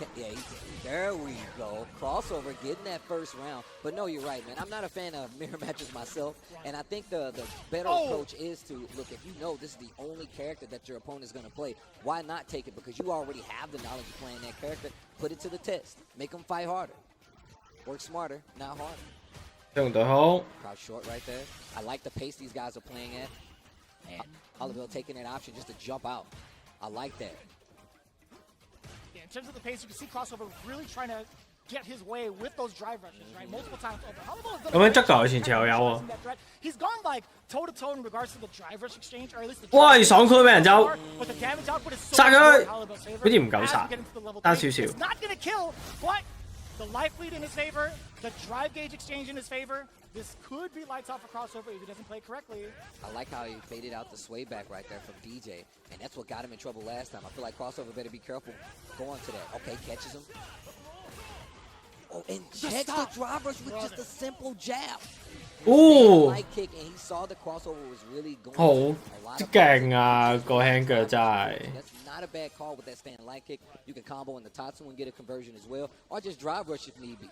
There we go. Crossover getting that first round. But no, you're right, man. I'm not a fan of mirror matches myself. And I think the better approach is to, look, if you know this is the only character that your opponent is going to play, why not take it? Because you already have the knowledge of playing that character. Put it to the test. Make them fight harder. Work smarter, not harder. 相對好。 Crowd short right there. I like the pace these guys are playing at. And Halibel taking that option just to jump out. I like that. Yeah, in terms of the pace, you can see Crossover really trying to get his way with those drive rushes, right? Multiple times over. 咁樣側球前前後有喎。 He's gone like toe to toe in regards to the drive rush exchange, or at least the. 哇！爽酷俾人走。 But the damage output is so 殺佢！ Halibel's favor. 好似唔夠殺，爭少少。It's not gonna kill, but The life lead in his favor, the drive gauge exchange in his favor. This could be lights off a crossover if he doesn't play correctly. I like how he faded out the sway back right there from DJ, and that's what got him in trouble last time. I feel like crossover better be careful going to that. Okay, catches him. Oh, and checks the drive rush with just a simple jab. Light kick, and he saw the crossover was really going. 好勁啊！個輕腳真係。 That's not a bad call with that stand light kick. You can combo in the Tatsu and get a conversion as well, or just drive rush if need be.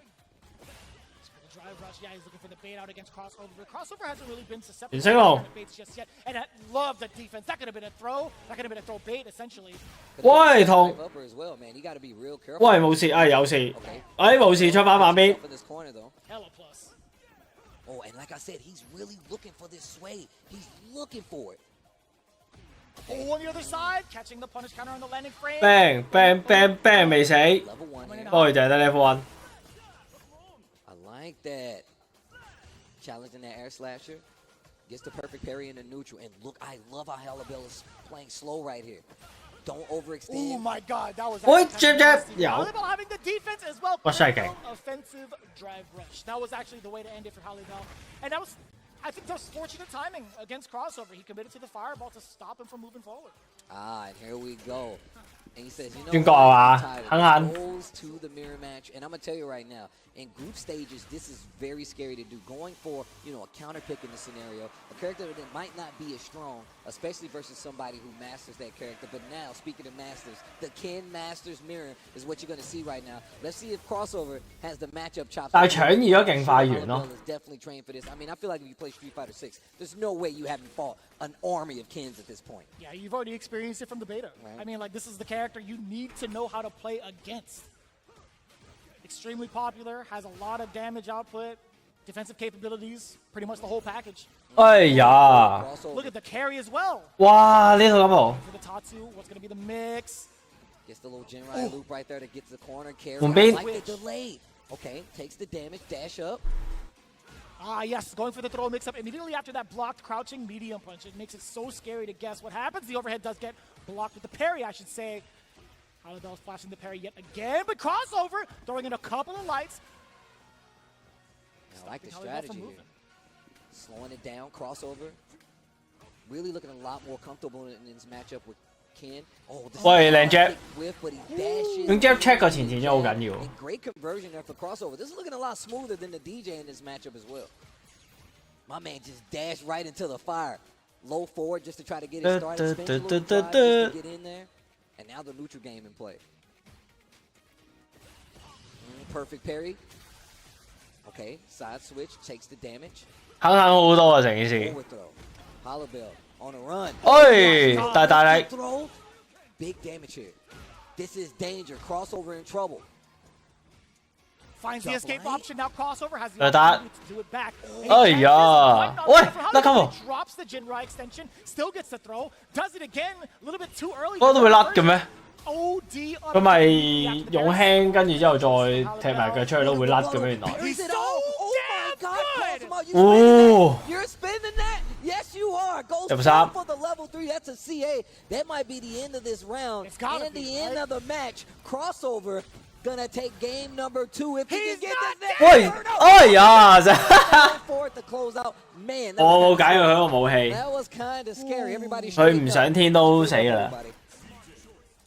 Drive rush, yeah, he's looking for the bait out against crossover. Crossover hasn't really been susceptible 唔識喎。 to baits just yet, and I love the defense. That could have been a throw. That could have been a throw bait, essentially. 喂，同 Upper as well, man. You got to be real careful. 喂冇事，有事，冇事，出翻反邊。 In this corner though. Hella plus. Oh, and like I said, he's really looking for this sway. He's looking for it. Oh, on the other side, catching the punish counter on the landing frame. bang bang bang bang 未死， Level 1 here. 不過就係得 level 1。 I like that. Challenging that air slasher. Gets the perfect parry in the neutral. And look, I love how Halibel is playing slow right here. Don't overextend. Oh my god, that was Oi, actually jab, fantastic. yo. Halibel having the defense as well. What's that game? Offensive drive rush. That was actually the way to end it for Halibel. And that was, I think, that's fortunate timing against crossover. He committed to the fireball to stop him from moving forward. Ah, and here we go. And he says, you know, 轉角啊嘛， I'm 肯 tired. 肯。 Goes to the mirror match, and I'm gonna tell you right now, in group stages, this is very scary to do. Going for, you know, a counter pick in this scenario, a character that might not be as strong, especially versus somebody who masters that character. But now, speaking of masters, the Ken Masters mirror is what you're gonna see right now. Let's see if crossover has the matchup chops. 但係搶二咗勁快完咯。 Is definitely trained for this. I mean, I feel like if you play Street Fighter 6, there's no way you haven't fought an army of Kens at this point. Yeah, you've already experienced it from the beta. Right. I mean, like, this is the character you need to know how to play against. Extremely popular, has a lot of damage output, defensive capabilities, pretty much the whole package. 哎呀， Crossover. Look at the carry as well. 哇！呢套咁好， For the Tatsu, what's going to be the mix? Gets the little Jinrai loop right there to get to the corner. Carry. One beat. I like the delay. Okay, takes the damage, dash up. Ah, yes, going for the throw mix-up. Immediately after that blocked crouching medium punch, it makes it so scary to guess what happens. The overhead does get blocked with the parry, I should say. Halibel's flashing the parry yet again, but crossover, throwing in a couple of lights. I like the Stopping Halibel strategy from here. moving. Slowing it down, crossover. Really looking a lot more comfortable in this matchup with Ken. Oh, this Wait, is a Len Jab. big whiff, but he dashes. 用 jab check 個前前真係好緊要。 And great conversion there for crossover. This is looking a lot smoother than the DJ in this matchup as well. My man just dashed right into the fire. Low forward just to try to get it started. Spins a little drive just to get in there. And now the neutral game in play. Perfect parry. Okay, side switch, takes the damage. 肯肯好多啊成件事。 Overthrow. Halibel on a run. 哎，大大力， Throw. Big damage here. This is danger. Crossover in trouble. Finds the Jump escape light. option. Now crossover has the That- opportunity to do it back. And Oh, he catches yeah. it. Not Oi, good for Halibel. that come on. He drops the Jinrai extension, still gets the throw, does it again, a little bit too early. 嗰個都會甩嘅咩？ OD 佢咪用輕，跟住之後再踢埋腳出去都會甩嘅咩？原來。 He's so Oh my damn God, good. Cosmo, you spinning Oh. that? You're spinning that? Yes, you are. Goes Level down up. for the level 3. That's a CA. That might be the end of this round. It's gotta and be, the end right? of the match. Crossover gonna take game number 2 if he He's can get not this喂，哎呀！真 for it to close out. Man, 我冇解佢嗰個武器， that was kind of scary. Everybody 佢唔上天都死㗎啦。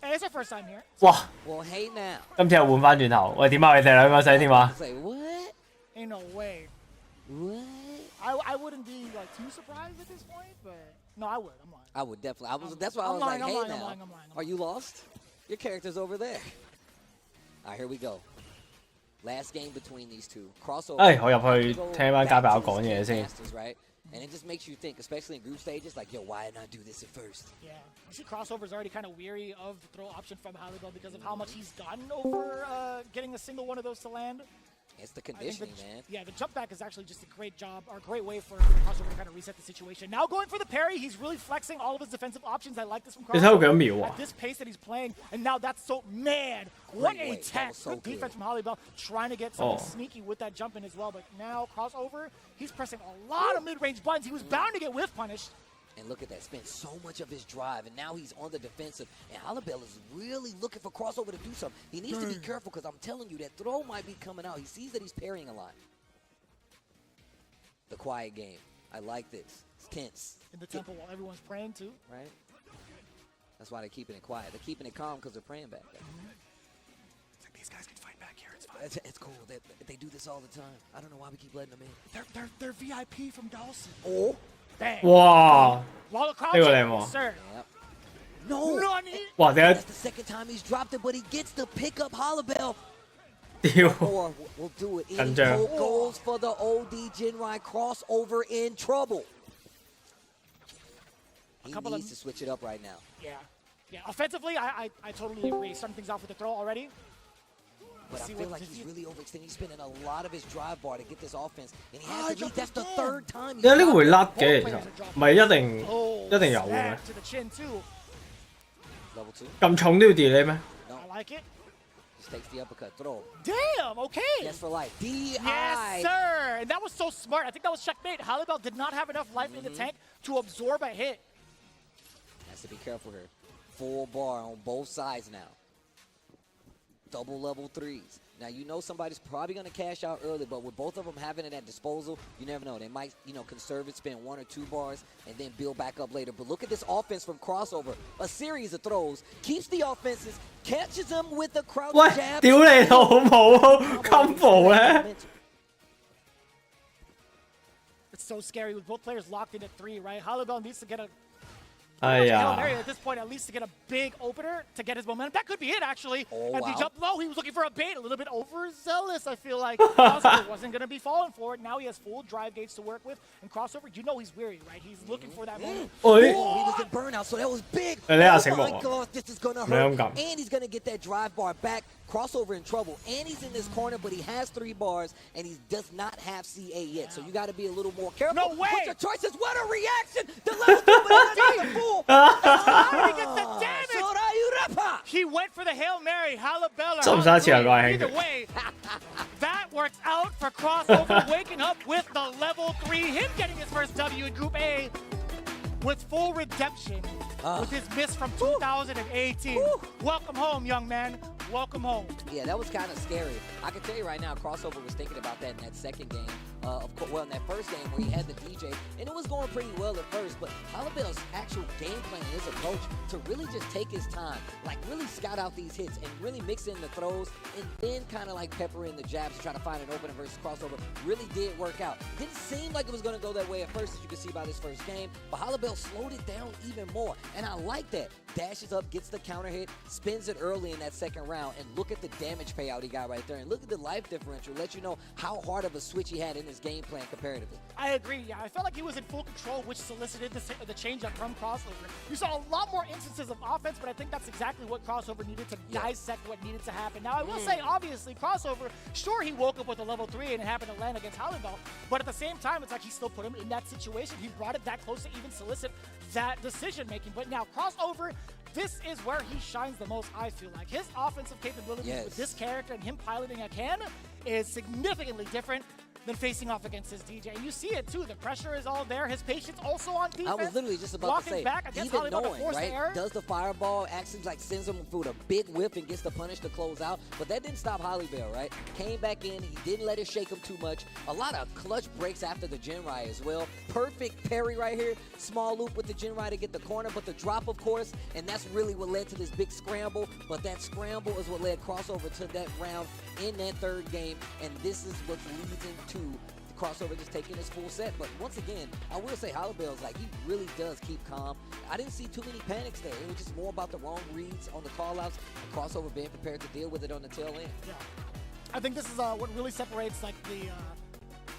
Hey, it's our first time here. 哇！ Well, hey now. 今次又換翻轉頭，喂點啊？你哋兩個想點啊？ Say what? Ain't no way. What? I wouldn't be like too surprised at this point, but no, I would. I'm lying. I would definitely. That's why I I'm was lying, like, I'm hey lying, I'm now. lying, I'm lying, I'm Are you lost? Your character's over there. All right, here we go. Last game between these two. Crossover. 哎，我入去 Go 聽翻 back 加比 to 我 the 講嘢 King 先。 Masters, right? And it just makes you think, especially in group stages, like, yo, why did I not do this at first? Yeah, you see crossover's already kind of weary of the throw option from Halibel because of how much he's gotten over getting a single one of those to land. It's the I think conditioning, man. Yeah, the jump back is actually just a great job, or a great way for crossover to kind of reset the situation. Now going for the parry, he's really flexing all of his defensive options. I like this from 你睇佢幾 crossover 秒啊 at？ this pace that he's playing, and now that's so man. What Great a weight. That tech! was so Good defense good. from Halibel, trying to get something Oh. sneaky with that jump in as well. But now crossover, he's pressing a lot of mid-range buttons. He was bound to get whiff punished. And look at that, spent so much of his drive, and now he's on the defensive. And Halibel is really looking for crossover to do something. He needs to be careful because I'm telling you, that throw might be coming out. He sees that he's parrying a lot. The quiet game. I like this. It's tense. In the temple while everyone's praying too. Right? That's why they're keeping it quiet. They're keeping it calm because they're praying back there. It's like, these guys can fight back here. It's fine. It's cool. They do this all the time. I don't know why we keep letting them in. They're VIP from Dawson. Oh. Bang. Wow. While the crowd 呢個靚 chanting, 喎 sir. Yep. No. Nani? 哇！點 That's the second time he's dropped it, but he gets to pick up Halibel. 解屌？ Or we'll do it. Any 緊張 poke goals for the OD Jinrai crossover in trouble. He couple needs of- to switch it up right now. Yeah. Yeah. Offensively, I totally agree. Starting things off with the throw already. But I See feel what- like he's really overextending. He's spending a lot of his drive bar to get this offense, and he has to lead. That's the third time. 因為呢個會甩 dropped 嘅，其實唔係一定 Oh, 一定有嘅咩？ snap to the chin too. it. Level 2. 咁重都要 delay 咩？ I like it. Just takes the uppercut. Throw. Damn. Okay. Yes for life. DI. Yes, sir. And that was so smart. I think that was checkmate. Halibel did not have enough life in the tank to absorb a hit. Has to be careful here. Full bar on both sides now. Double level 3s. Now, you know somebody's probably going to cash out early, but with both of them having it at disposal, you never know. They might, conserve it, spend 1 or 2 bars, and then build back up later. But look at this offense from crossover. A series of throws. Keeps the offenses, catches them with the crowd 喂！ jab. 屌你老母 combo 咧！ It's so scary with both players locked in at 3, right? Halibel needs to get a Eh Hail Mary yeah. at this point, at least to get a big opener to get his momentum. That could be it, actually. Oh, As he wow. jumped low, he was looking for a bait, a little bit overzealous, I feel like. Crossover wasn't going to be falling for it. Now he has full drive gauge to work with. And Crossover, you know he's weary, right? He's looking for that moment. 喂 Oh, he was in burnout, so that was big. Hey, let Oh us think my about gosh, this is gonna Let hurt. him go. And he's gonna get that drive bar back. Crossover in trouble, and he's in this corner, but he has 3 bars, and he does not have CA yet. So you got to be a little more careful. No way! What's your choices? What a reaction! The level 2, but he's not a fool. How did he get the damage? Sorayurapa. He went for the Hail Mary. Halibel. Some such a guy, Either Hank. way, that works out for Crossover, waking up with the level 3. Him getting his first W in Group A with full redemption with his miss from 2018. Welcome home, young man. Welcome home. Yeah, that was kind of scary. I can tell you right now, Crossover was thinking about that in that second game. In that first game where he had the DJ, and it was going pretty well at first, but Halibel's actual game plan, his approach to really just take his time, like really scout out these hits and really mix in the throws and then kind of like pepper in the jabs to try to find an opener versus Crossover really did work out. Didn't seem like it was going to go that way at first, as you can see by this first game, but Halibel slowed it down even more, and I like that. Dashes up, gets the counter hit, spins it early in that second round, and look at the damage payout he got right there, and look at the life differential, let you know how hard of a switch he had in his game plan comparatively. I agree. Yeah, I felt like he was in full control, which solicited the change up from Crossover. You saw a lot more instances of offense, but I think that's exactly what Crossover needed to dissect what needed to happen. Now, I will say, obviously, Crossover, sure, he woke up with a level 3 and it happened to land against Halibel, but at the same time, it's like he still put him in that situation. He brought it that close to even solicit that decision-making. But now, Crossover, this is where he shines the most, I feel like. His offensive capabilities with this character and him piloting a can is significantly different than facing off against his DJ. And you see it too. The pressure is all there. His patience also on defense. I was literally just about blocking to say, back against even Halibel to knowing, force the right, error. does the fireball actually like sends him through a big whip and gets the punish to close out, but that didn't stop Halibel, right? Came back in, he didn't let it shake him too much. A lot of clutch breaks after the Jinrai as well. Perfect parry right here. Small loop with the Jinrai to get the corner, but the drop, of course, and that's really what led to this big scramble, but that scramble is what led Crossover to that round in that third game, and this is what's leading to Crossover just taking his full set. But once again, I will say Halibel's like, he really does keep calm. I didn't see too many panics there. It was just more about the wrong reads on the call-outs and Crossover being prepared to deal with it on the tail end. Yeah. I think this is what really separates like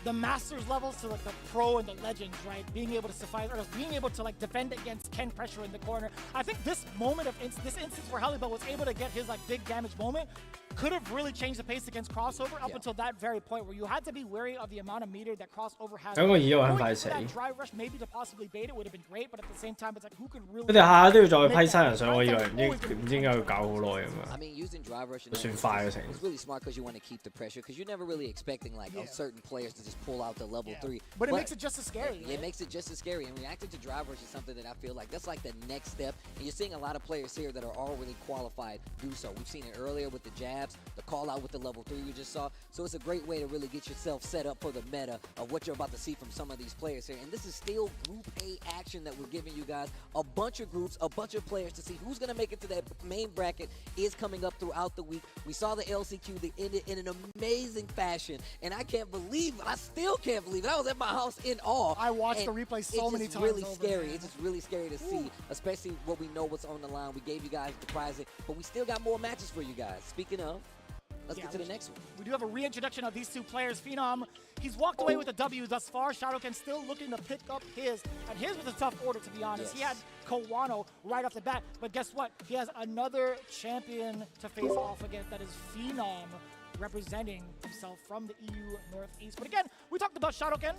the masters levels to like the pro and the legends, right? Being able to suffice, or being able to like defend against Ken pressure in the corner. I think this moment of this instance where Halibel was able to get his like big damage moment could have really changed the pace against crossover up until that very point where you had to be wary of the amount of meter that crossover had. 香港已經好快死。 That drive rush maybe to possibly bait it would have been great, but at the same time it's like who could really 佢哋下下都要再批新人上，我以為唔知點解要搞好耐咁樣。 I mean, using drive rush 都算快嘅成。 It's really smart because you want to keep the pressure because you're never really expecting like certain players to just pull out the level 3. But it makes it just as scary. It makes it just as scary. And reacting to drive rush is something that I feel like that's like the next step. And you're seeing a lot of players here that are already qualified do so. We've seen it earlier with the jabs, the call out with the level 3 we just saw. So it's a great way to really get yourself set up for the meta of what you're about to see from some of these players here. And this is still Group A action that we're giving you guys. A bunch of groups, a bunch of players to see who's going to make it to that main bracket is coming up throughout the week. We saw the LCQ that ended in an amazing fashion. And I still can't believe it. I was at my house in awe. I watched the replay so many times. It's really scary. It's just really scary to see, especially what we know what's on the line. We gave you guys the prizing, but we still got more matches for you guys. Speaking of, let's get to the next one. We do have a reintroduction of these two players. Phenom, he's walked away with a W thus far. Shadowken still looking to pick up his. And his was a tough order, to be honest. Yes. He had Kowano right off the bat. But guess what? He has another champion to face off against. That is Phenom, representing himself from the EU Northeast. But again, we talked about Shadowken.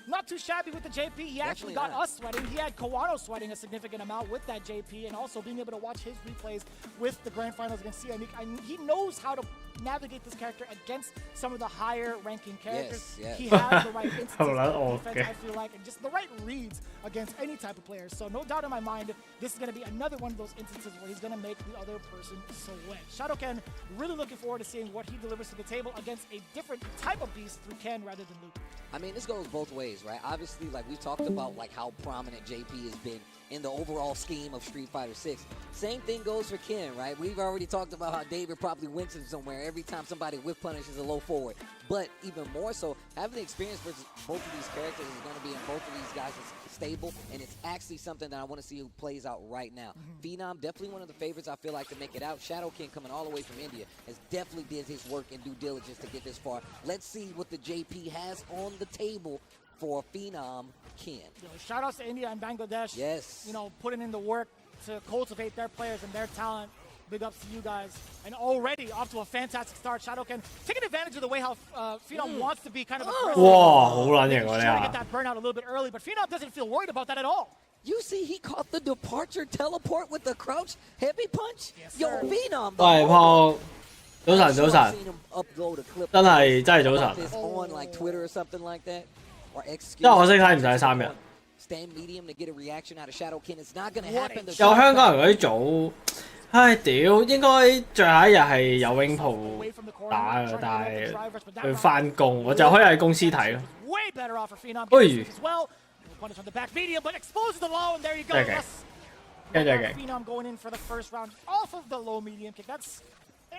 Not too shabby with the JP. He actually got us sweating. He had Kowano sweating a significant amount with that JP, and also being able to watch his replays with the grand finals against Cia. He knows how to navigate this character against some of the higher ranking characters. Yes, yes. He has the right instances of defense, I feel like, and just the right reads against any type of player. So no doubt in my mind, this is going to be another one of those instances where he's going to make the other person sweat. Shadowken, really looking forward to seeing what he delivers to the table against a different type of beast through Ken rather than Luke. I mean, this goes both ways, right? Obviously, like we talked about, like how prominent JP has been in the overall scheme of Street Fighter 6. Same thing goes for Ken, right? We've already talked about how David probably wins him somewhere every time somebody whip punishes a low forward. But even more so, having the experience versus both of these characters is going to be in both of these guys' stable, and it's actually something that I want to see who plays out right now. Phenom, definitely one of the favorites I feel like to make it out. Shadowken, coming all the way from India, has definitely did his work and due diligence to get this far. Let's see what the JP has on the table for Phenom Ken. Shout outs to India and Bangladesh. Yes. You know, putting in the work to cultivate their players and their talent. Big ups to you guys. And already off to a fantastic start. Shadowken taking advantage of the way how Phenom wants to be kind of aggressive. 哇，好撚型喎！ Trying to 呢 get that burnout a little bit early, but Phenom doesn't feel worried about that at all. You see, he caught the departure teleport with the crouch heavy punch. Yes, Yo, sir. Phenom. 喂，炮，早晨，早 I've 晨， seen him upload a clip 真係早 about 晨。 this on like Twitter or something like that. Or 因為我識睇唔使3日。 Stand medium to get a reaction out of Shadowken. It's not going to happen. 有香港人嗰啲組，唉屌，應該最後一日係有 wing 鋪打嘅，但係佢翻工，我就可以喺公司睇咯。 Way better off for Phenom Oi. as well. Punish on the back medium, but exposes the low, and there you go. Okay. Okay. Phenom going in for the first round off of the low medium kick.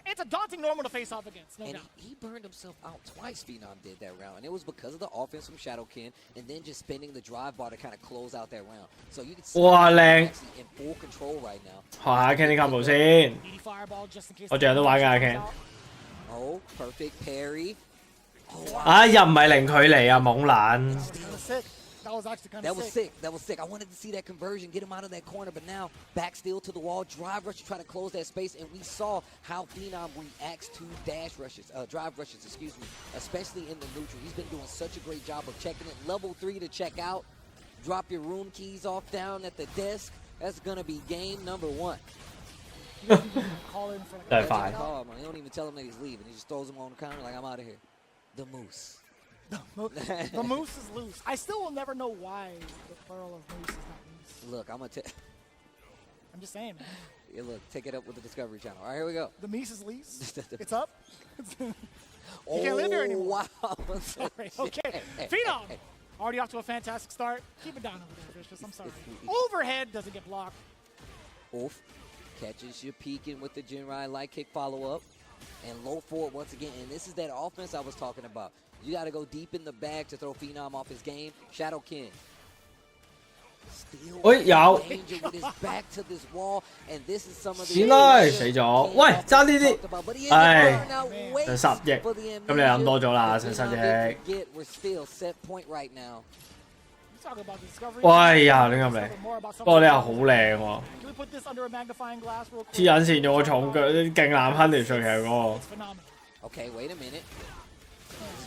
It's a daunting normal to face off against, no And doubt. he burned himself out twice, Phenom did that round. And it was because of the offense from Shadowken and then just spinning the drive bar to kind of close out that round. So you can see Wow, he's Lang. actually in full control right now. 學下 Candy Cup 先， Needy fireball just in case. 我成日都玩㗎 Ken。 Oh, perfect parry. Oh, wow. 啊，又唔係零距離啊，懵撚。 Kinda sick. That was actually kind That of was sick. That was sick. I wanted to see that conversion, get him out of that corner, but now back still to the wall. Drive rush to try to close that space, and we saw how Phenom reacts to drive rushes, excuse me, especially in the neutral. He's been doing such a great job of checking it. Level 3 to check out. Drop your room keys off down at the desk. That's gonna be game number 1. Call in for like That's a fine. Call, man. He don't even tell him that he's leaving. He just throws him on the counter like, I'm out of here. The Moose. The moose is loose. I still will never know why the plural of moose is not loose. Look, I'm gonna I'm just saying, man. yeah, look, take it up with the Discovery Channel. All right, here we go. The meese is loose. It's up. You can't live here anymore. Wow. Sorry. Okay. Phenom. Already off to a fantastic start. Keep it down over there, Vicious. I'm sorry. Overhead doesn't get blocked. Oof. Catches you peeking with the Jinrai light kick follow-up. And low forward once again. And this is that offense I was talking about. You got to go deep in the bag to throw Phenom off his game. Shadowken. Still 喂，有 danger with his back to this wall. And this is some of the 死啦，死咗。喂，爭呢啲， But he is 唉 burn out 就 waste 10億， for the 咁你諗多咗啦，amnesia. 成10 Phenom 億 didn't。forget we're still set point right now. 哇呀，亂咁嚟，不過呢下好靚喎，黐撚線咗個重腳，勁難噴條水球嗰個。Okay, wait a minute.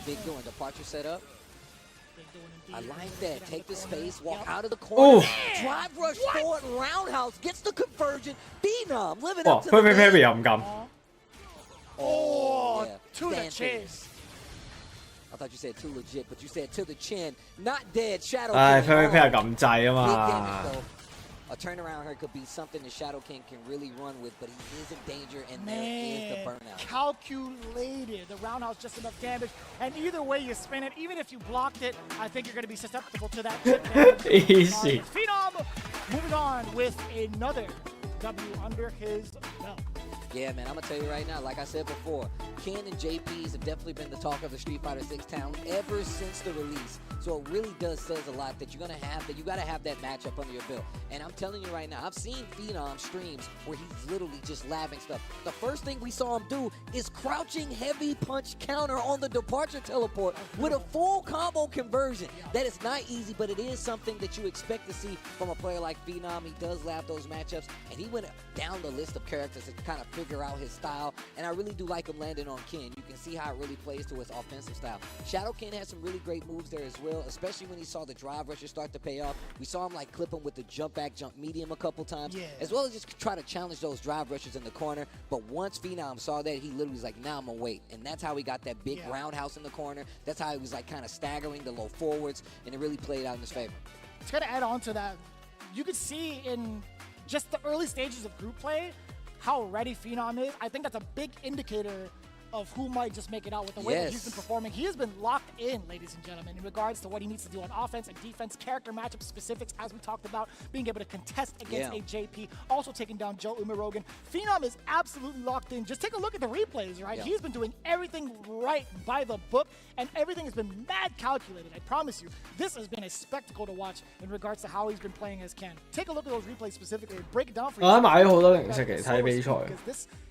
Big doing departure setup. I like that. Take the space, walk out of the corner. Drive rush forward, roundhouse, gets the conversion. Phenom living up to the Perry 又唔撳。Oh, to the chin. I thought you said too legit, but you said to the chin. Not dead. Shadow King. 唉 ，Perry 係撳掣啊嘛。A turnaround here could be something the Shadow King can really run with, but he is in danger, and there is the burnout. Calculated. The roundhouse just enough damage, and either way you spin it, even if you blocked it, I think you're going to be susceptible to that chip damage. Easy. Phenom moving on with another W under his belt. Yeah, man, I'm going to tell you right now, like I said before, Ken and JPs have definitely been the talk of the Street Fighter 6 town ever since the release. So it really does says a lot that you're going to have that. You got to have that matchup under your belt. And I'm telling you right now, I've seen Phenom streams where he's literally just laughing stuff. The first thing we saw him do is crouching heavy punch counter on the departure teleport with a full combo conversion. That is not easy, but it is something that you expect to see from a player like Phenom. He does laugh those matchups, and he went down the list of characters to kind of figure out his style, and I really do like him landing on Ken. You can see how it really plays to his offensive style. Shadow Ken had some really great moves there as well, especially when he saw the drive rushes start to pay off. We saw him like clip him with the jump back, jump medium a couple times, as well as just try to challenge those drive rushes in the corner. But once Phenom saw that, he literally was like, now I'm gonna wait. And that's how he got that big roundhouse in the corner. That's how he was like kind of staggering the low forwards, and it really played out in his favor. To kind of add on to that, you could see in just the early stages of group play how ready Phenom is. I think that's a big indicator of who might just make it out with the way that he's been performing. He has been locked in, ladies and gentlemen, in regards to what he needs to do on offense and defense, character matchup specifics, as we talked about, being able to contest against a JP, also taking down Joe Umarogan. Phenom is absolutely locked in. Just take a look at the replays, right? He's been doing everything right by the book, and everything has been mad calculated. I promise you, this has been a spectacle to watch in regards to how he's been playing as Ken. Take a look at those replays specifically and break it down for you. 我買咗好多零食嚟睇比賽。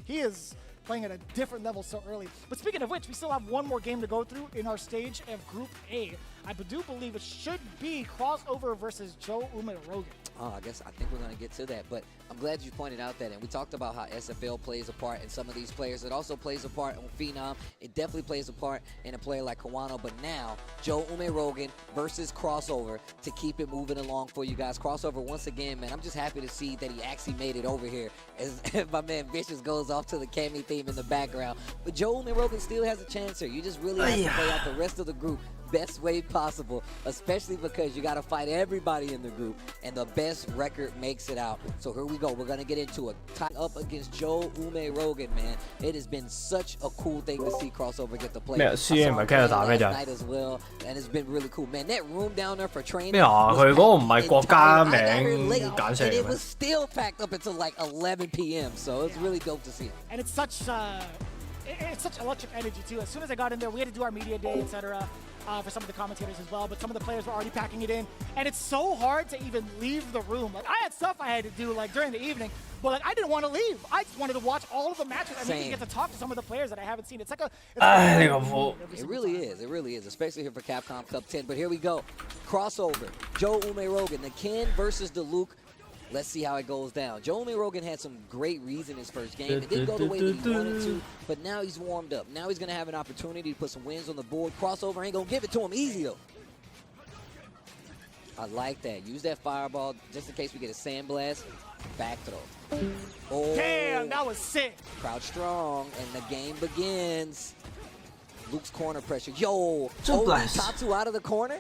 He is playing at a different level so early. But speaking of which, we still have one more game to go through in our stage of Group A. I do believe it should be crossover versus Joe Umarogan. Oh, I think we're going to get to that, but I'm glad you pointed out that, and we talked about how SFL plays a part in some of these players. It also plays a part on Phenom. It definitely plays a part in a player like Kawano, but now Joe Umarogan versus crossover to keep it moving along for you guys. Crossover, once again, man, I'm just happy to see that he actually made it over here as my man Vicious goes off to the Cammy theme in the background. But Joe Umarogan still has a chance here. You just really have to play out the rest of the group best way possible, especially because you got to fight everybody in the group, and the best record makes it out. So here we go. We're going to get into a tie up against Joe Umarogan, man. It has been such a cool thing to see crossover get the play. I saw him play last night as well, and it's been really cool. Man, that room down there for training. 咩啊？佢嗰個唔係國家名簡寫 and it was still packed up until like 11 p.m. So it's really dope to see. And it's such electric energy too. As soon as I got in there, we had to do our media day, etc. For some of the commentators as well, but some of the players were already packing it in, and it's so hard to even leave the room. Like, I had stuff I had to do like during the evening, but like I didn't want to leave. I just wanted to watch all of the matches and even get to talk to some of the players that I haven't seen. It's like it really is, especially here for Capcom Cup 10. But here we go, crossover. Joe Umarogan, the Ken versus the Luke. Let's see how it goes down. Joe Umarogan had some great reads in his first game. It didn't go the way that he wanted to, but now he's warmed up. Now he's going to have an opportunity to put some wins on the board. Crossover ain't going to give it to him easy, though. I like that. Use that fireball just in case we get a sandblast. Back throw. Oh, damn, that was sick. Crouch strong, and the game begins. Luke's corner pressure. Yo, Tatsu out of the corner.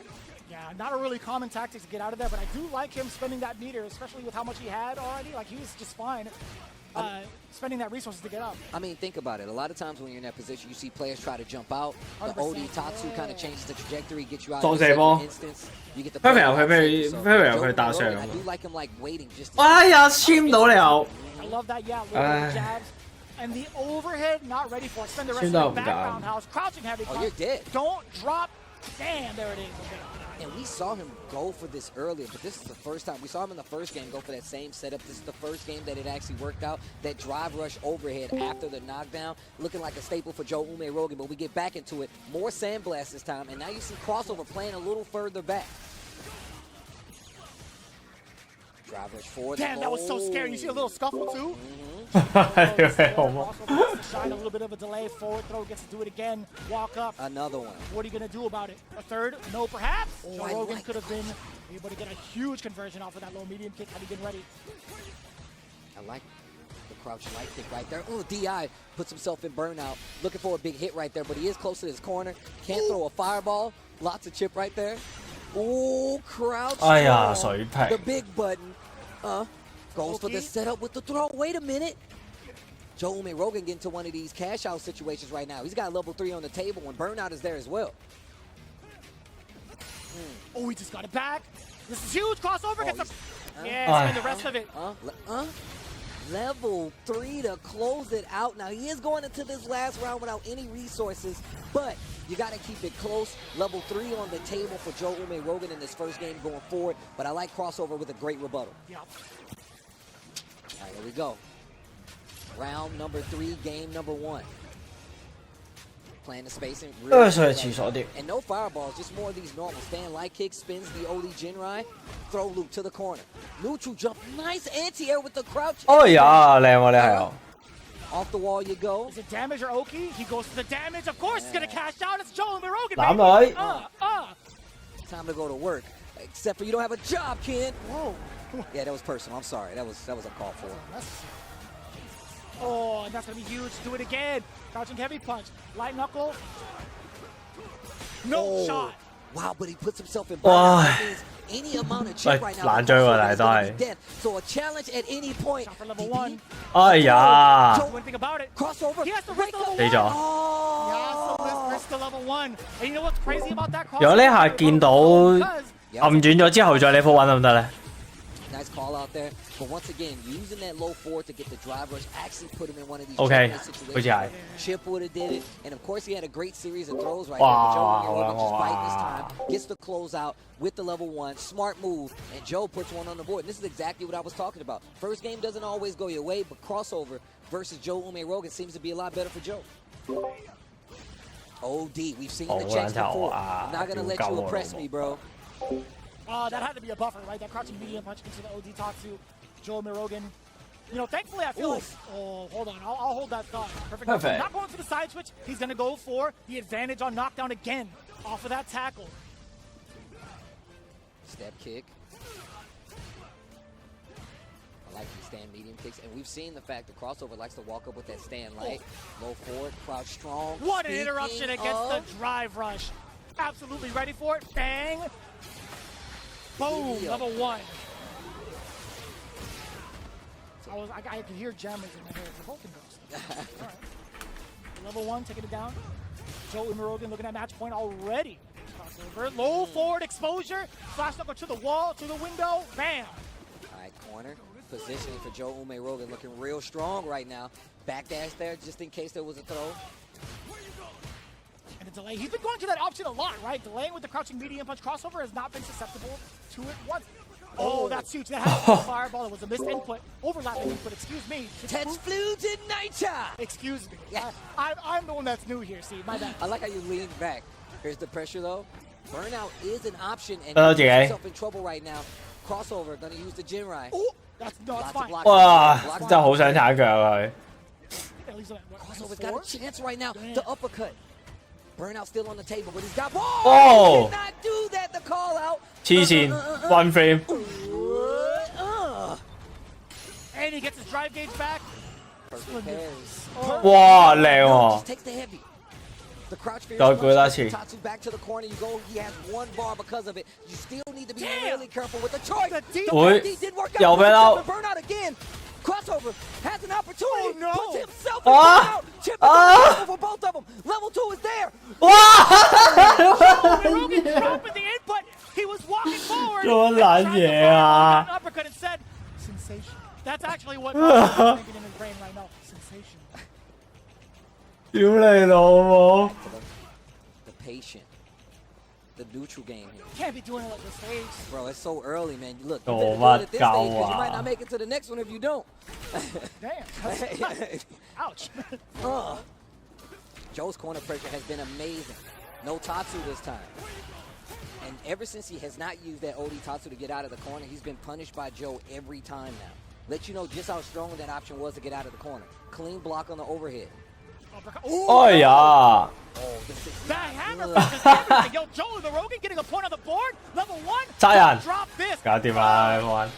Yeah, not a really common tactic to get out of there, but I do like him spending that meter, especially with how much he had already. Like, he was just fine spending that resources to get up. I mean, think about it. A lot of times when you're in that position, you see players try to jump out. The OD Tatsu kind of changes the trajectory, gets you out of the instance. You get the play. I do like him, like, waiting just to... I love that, jabs. And the overhead, not ready for it. Spend the rest of the background house. Crouching heavy. Oh, you're dead. Don't drop. Damn, there it is. Okay. And we saw him go for this earlier, but this is the first time. We saw him in the first game go for that same setup. This is the first game that it actually worked out. That drive rush overhead after the knockdown, looking like a staple for Joe Umarogan. But we get back into it. More sandblast this time, and now you see crossover playing a little further back. Drive rush forward. Damn, that was so scary. You see a little scuffle too? Shine a little bit of a delay. Forward throw, gets to do it again. Walk up. Another one. What are you going to do about it? A third? No, perhaps? Oh, Joe I Rogan like could have been able to get a huge conversion off of that low medium kick had he been ready. I like the crouch light kick right there. Oh, DI puts himself in burnout. Looking for a big hit right there, but he is close to his corner. Can't throw a fireball. Lots of chip right there. Oh, crouch. The big button. Goes for the setup with the throw. Wait a minute. Joe Rogan getting to one of these cash out situations right now. He's got level 3 on the table and burnout is there as well. Oh, he just got it back. This is huge. Crossover. Gets yeah, and the rest of it. Level 3 to close it out. Now, he is going into this last round without any resources, but you got to keep it close. Level 3 on the table for Joe Rogan in this first game going forward, but I like crossover with a great rebuttal. Yep. All right, here we go. Round number 3, game number 1. Playing the spacing. Really and no fireballs, just more of these normal. Stand light kick, spins the OD Jinrai, throw loop to the corner. Neutral jump, nice anti-air with the crouch. Oh yeah, 靚喎你係。 Off the wall you go. Is it damage or Oki? He goes for the damage. Of course, he's going to cash out. It's Joe Rogan. Time to go to work. Except for you don't have a job, kid. Whoa. Yeah, that was personal. I'm sorry. That was a call for it. Oh, and that's going to be huge. Do it again. Crouching heavy punch. Light knuckle. No shot. Wow, but he puts himself in burnout. That means any amount of chip right now. Death. So a challenge at any point. Shot for level 1.哎呀！ One thing about it. Crossover. He has to risk the level 1. 死咗。 He has to risk the level 1. And you know what's crazy about that crossover? 如果呢下見到暗轉咗之後再level 1得唔得咧？ Nice call out there. But once again, using that low forward to get the drive rush actually put him in one of these situations. Chip would have did it. And of course, he had a great series of throws right there. But Joe Rogan just fighting this time. Gets the close out with the level 1. Smart move. And Joe puts one on the board. And this is exactly what I was talking about. First game doesn't always go your way, but crossover versus Joe Rogan seems to be a lot better for Joe. OD. We've seen the checks before. I'm not going to let you oppress me, bro. That had to be a buffer, right? That crouching medium punch into the OD Tatsu. Joe Rogan. You know, thankfully I feel like... Oh, hold on. I'll hold that thought. Perfect. Not going for the side switch. He's going to go for the advantage on knockdown again off of that tackle. Step kick. I like these stand medium kicks. And we've seen the fact that crossover likes to walk up with that stand light. Low forward, crouch strong. What an interruption against the drive rush. Absolutely ready for it. Bang. Boom, level 1. I could hear jammers in my head. It's a Vulcan Ghost. All right. Level 1, taking it down. Joe Rogan looking at match point already. Crossover, low forward exposure. Flash knuckle to the wall, to the window. Bam. All right, corner. Positioning for Joe Rogan looking real strong right now. Backdash there just in case there was a throw. And a delay. He's been going to that option a lot, right? Delaying with the crouching medium punch. Crossover has not been susceptible to it once. Oh, that's huge. That has a fireball. It was a missed input. Overlapping input, excuse me. Touch flew to nature. Excuse me. Yeah. I'm the one that's new here, see. My bad. I like how you lean back. Here's the pressure, though. Burnout is an option, and he's himself in trouble right now. Crossover, gonna use the Jinrai. Oh, that's fine. 哇！真係好想踩腳啊佢。 Crossover's got a chance right now. The uppercut. Burnout still on the table, but he's got. Oh! Did not do that. The call out. 黐線 ，one frame。 And he gets his drive gauge back. Perfect pairs. 哇，靚喎！ Just takes the heavy. The crouch fear. 再舉多次。 Tatsu back to the corner. You go. He has 1 bar because of it. You still need to be really careful with the choice. The did work out. 又俾嬲。 Burnout again. Crossover has an opportunity. Puts himself in burnout. Chip for both of them. Level 2 is there. Rogan dropping the input. He was walking forward. 做乜撚嘢啊？ Uppercut and said, sensation. That's actually what Rogan is thinking in his brain right now. Sensation. 屌你老母！ The patient. The neutral game here. Can't be doing it like this stage. Bro, it's so early, man. Look, you Oh, better do it at this my stage because you God. might not make it to the next one if you don't. Damn. Ouch. Joe's corner pressure has been amazing. No Tatsu this time. And ever since he has not used that OD Tatsu to get out of the corner, he's been punished by Joe every time now. Let you know just how strong that option was to get out of the corner. Clean block on the overhead. Oh yeah. Oh, That hammer fist is everything. Yo, Joe the Rogan getting a point on the board. Level 1. Zion. Drop this. 搞掂啦，everyone。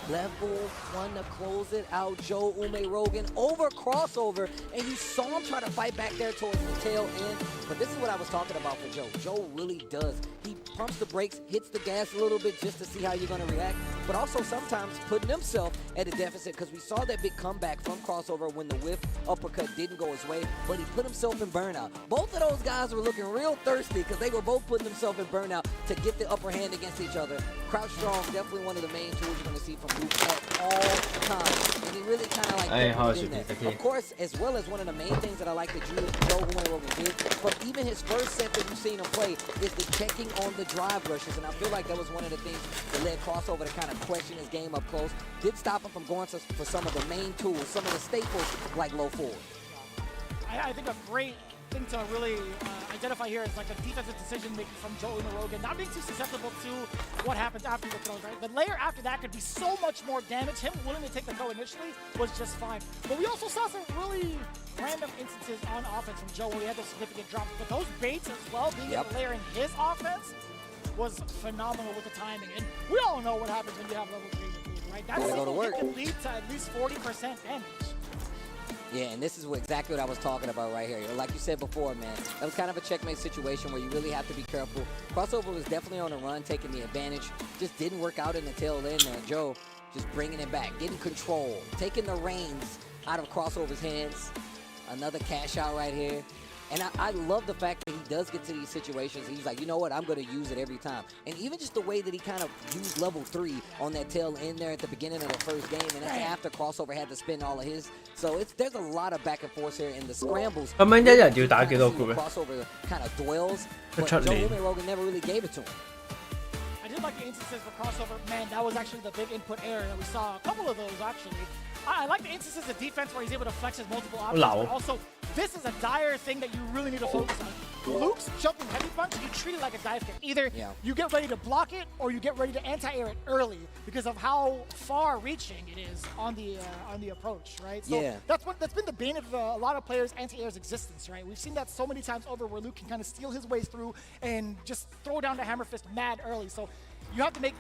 Level 1 to close it out. Joe Ume Rogan over crossover, and you saw him try to fight back there towards the tail end. But this is what I was talking about for Joe. Joe really does. He pumps the brakes, hits the gas a little bit just to see how you're going to react, but also sometimes putting himself at a deficit, because we saw that big comeback from crossover when the whiff uppercut didn't go his way, but he put himself in burnout. Both of those guys were looking real thirsty because they were both putting themselves in burnout to get the upper hand against each other. Crouch strong, definitely one of the main tools you're going to see from Luke at all times, and he really kind of like put it in there. Of course, as well as one of the main things that I like that Joe Ume Rogan did, but even his first set that you've seen him play is the checking on the drive rushes, and I feel like that was one of the things that led crossover to kind of question his game up close. Did stop him from going for some of the main tools, some of the staples like low forward. I think a great thing to really identify here is like a defensive decision making from Joe Ume Rogan, not being too susceptible to what happens after the throws, right? The layer after that could be so much more damage. Him willing to take the throw initially was just fine. But we also saw some really random instances on offense from Joe where he had those significant drops. But those baits as well, being able to layer in his offense, was phenomenal with the timing. And we all know what happens when you have level 3 with lead, right? That single hit can lead to at least 40% damage. Yeah, and this is exactly what I was talking about right here. Like you said before, man, that was kind of a checkmate situation where you really have to be careful. Crossover was definitely on the run, taking the advantage. Just didn't work out in the tail end there. Joe just bringing it back, getting control, taking the reins out of Crossover's hands. Another cash out right here. And I love the fact that he does get to these situations. He's like, you know what, I'm going to use it every time. And even just the way that he kind of used level 3 on that tail end there at the beginning of the first game. And that's after Crossover had to spend all of his. So there's a lot of back and forth here in the scrambles. 咁樣一日要打幾多 group 咧？ Crossover kind of dwells, but 出 Joe 年 Ume Rogan never really gave it to him. I did like the instances for crossover. Man, that was actually the big input error that we saw. A couple of those, actually. I like the instances of defense where he's able to flex his multiple options. But also, this is a dire thing that you really need to focus on. Luke's jumping heavy punch, you treat it like a dive kick. Either you get ready to block it or you get ready to anti-air it early because of how far-reaching it is on the approach, right? So that's been the bane of a lot of players' anti-air's existence, right? We've seen that so many times over where Luke can kind of steal his ways through and just throw down the hammer fist mad early. So you have to make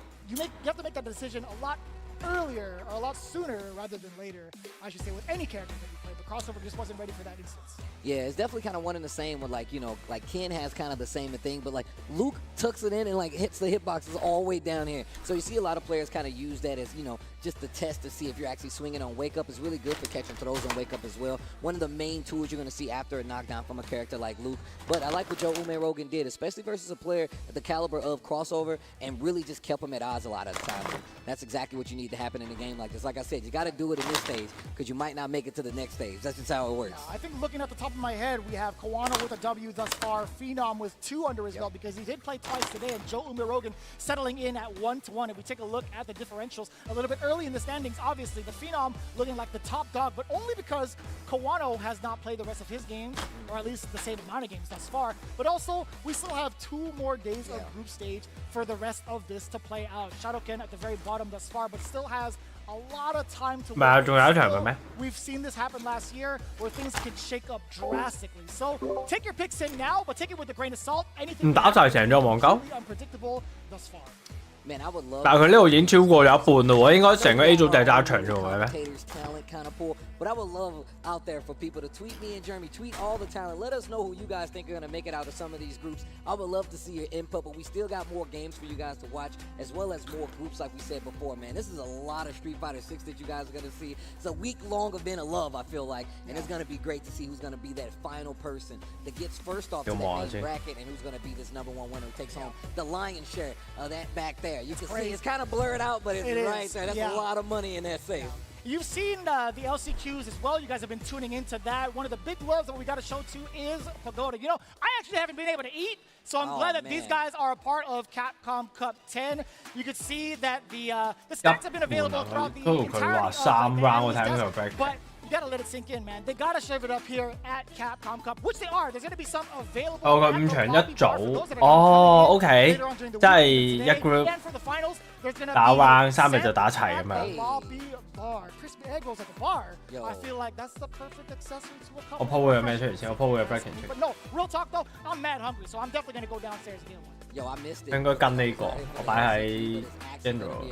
that decision a lot earlier or a lot sooner rather than later, I should say, with any character that you play. But crossover just wasn't ready for that instance. Yeah, it's definitely kind of one and the same with, like, you know, like Ken has kind of the same thing, but like Luke tucks it in and like hits the hitboxes all the way down here. So you see a lot of players kind of use that as, you know, just the test to see if you're actually swinging on wake up. Is really good for catching throws on wake up as well. One of the main tools you're going to see after a knockdown from a character like Luke. But I like what Joe Ume Rogan did, especially versus a player at the caliber of crossover, and really just kept him at odds a lot of the time. So that's exactly what you need to happen in a game like this. Like I said, you got to do it in this stage because you might not make it to the next stage. That's just how it works. I think looking at the top of my head, we have Kawano with a W thus far, Phenom with 2 under his belt because he did play twice today, and Joe Ume Rogan settling in at 1-1. If we take a look at the differentials a little bit early in the standings, obviously the Phenom looking like the top dog, but only because Kawano has not played the rest of his games, or at least the same amount of games thus far. But also, we still have 2 more days of group stage for the rest of this to play out. Shadowken at the very bottom thus far, but still has a lot of time to work. We've seen this happen last year where things can shake up drastically. So take your picks in now, but take it with a grain of salt. Anything unpredictable thus far. Man, I would love 但係佢呢度已經超過咗一半咯喎，應該成個 A 組第一場啫喎，係咩？ But I would love out there for people to tweet me and Jeremy, tweet all the talent. Let us know who you guys think are going to make it out of some of these groups. I would love to see your input, but we still got more games for you guys to watch, as well as more groups like we said before, man. This is a lot of Street Fighter 6 that you guys are going to see. It's a week-long event of love, I feel like, and it's going to be great to see who's going to be that final person that gets first off to the main bracket and who's going to be this #1 winner who takes home the lion's share of that back there. You can see it's kind of blurred out, but it's right there. That's a lot of money in that safe. You've seen the LCQs as well. You guys have been tuning into that. One of the big loves that we got to show to is Pagoda. You know, I actually haven't been able to eat, so I'm glad that these guys are a part of Capcom Cup 10. You could see that the stats have been available throughout the entirety of the but gotta let it sink in, man. They gotta shove it up here at Capcom Cup, which they are. There's gonna be some available. 哦，佢5場1組。哦，OK，即係一 group 打 round 3日就打齊咁樣。我 po 會有咩出嚟先？我 po 會有 breaking 出嚟。No, real talk though, I'm mad hungry, so I'm definitely gonna go downstairs and get one. Yo, I missed it. 應該跟呢個，我擺喺 general。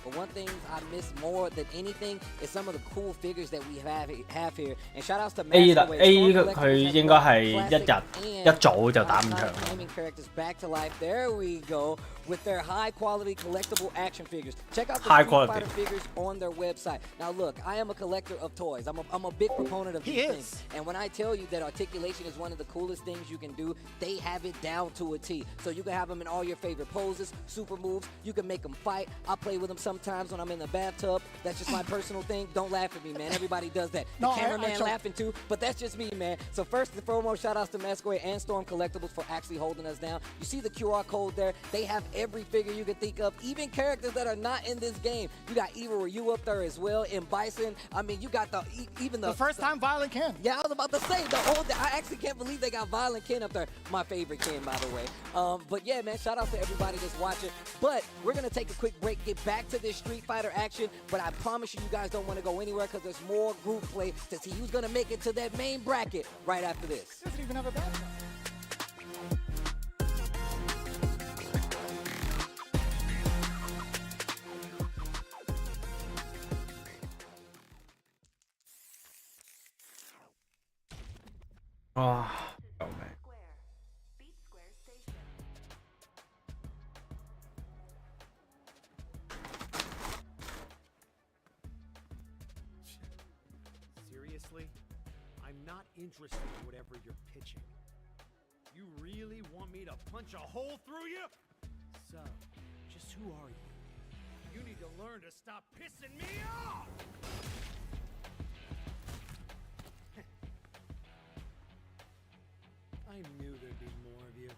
But one thing I miss more than anything is some of the cool figures that we have here. And shout outs to A 佢應該係一日一早就打5場。Gaming characters back to life. There we go. With their high quality collectible action figures. Check out the Street Fighter figures on their website. Now look, I am a collector of toys. I'm a big proponent of these things. And when I tell you that articulation is one of the coolest things you can do, they have it down to a T. So you can have them in all your favorite poses, super moves. You can make them fight. I play with them sometimes when I'm in the bathtub. That's just my personal thing. Don't laugh at me, man. Everybody does that. The cameraman laughing too, but that's just me, man. So first and foremost, shout outs to Masquerade and Storm Collectibles for actually holding us down. You see the QR code there? They have every figure you can think of, even characters that are not in this game. You got Evil Ryu up there as well, in Bison. I mean, you got the first time Violent Ken. Yeah, I was about to say I actually can't believe they got Violent Ken up there. My favorite Ken, by the way. But yeah, man, shout out to everybody that's watching. But we're gonna take a quick break, get back to this Street Fighter action. But I promise you guys don't want to go anywhere because there's more group play to see who's gonna make it to that main bracket right after this. Doesn't even have a bad one. Oh, man. Seriously? I'm not interested in whatever you're pitching. You really want me to punch a hole through you? So, just who are you? You need to learn to stop pissing me off! I knew there'd be more of you.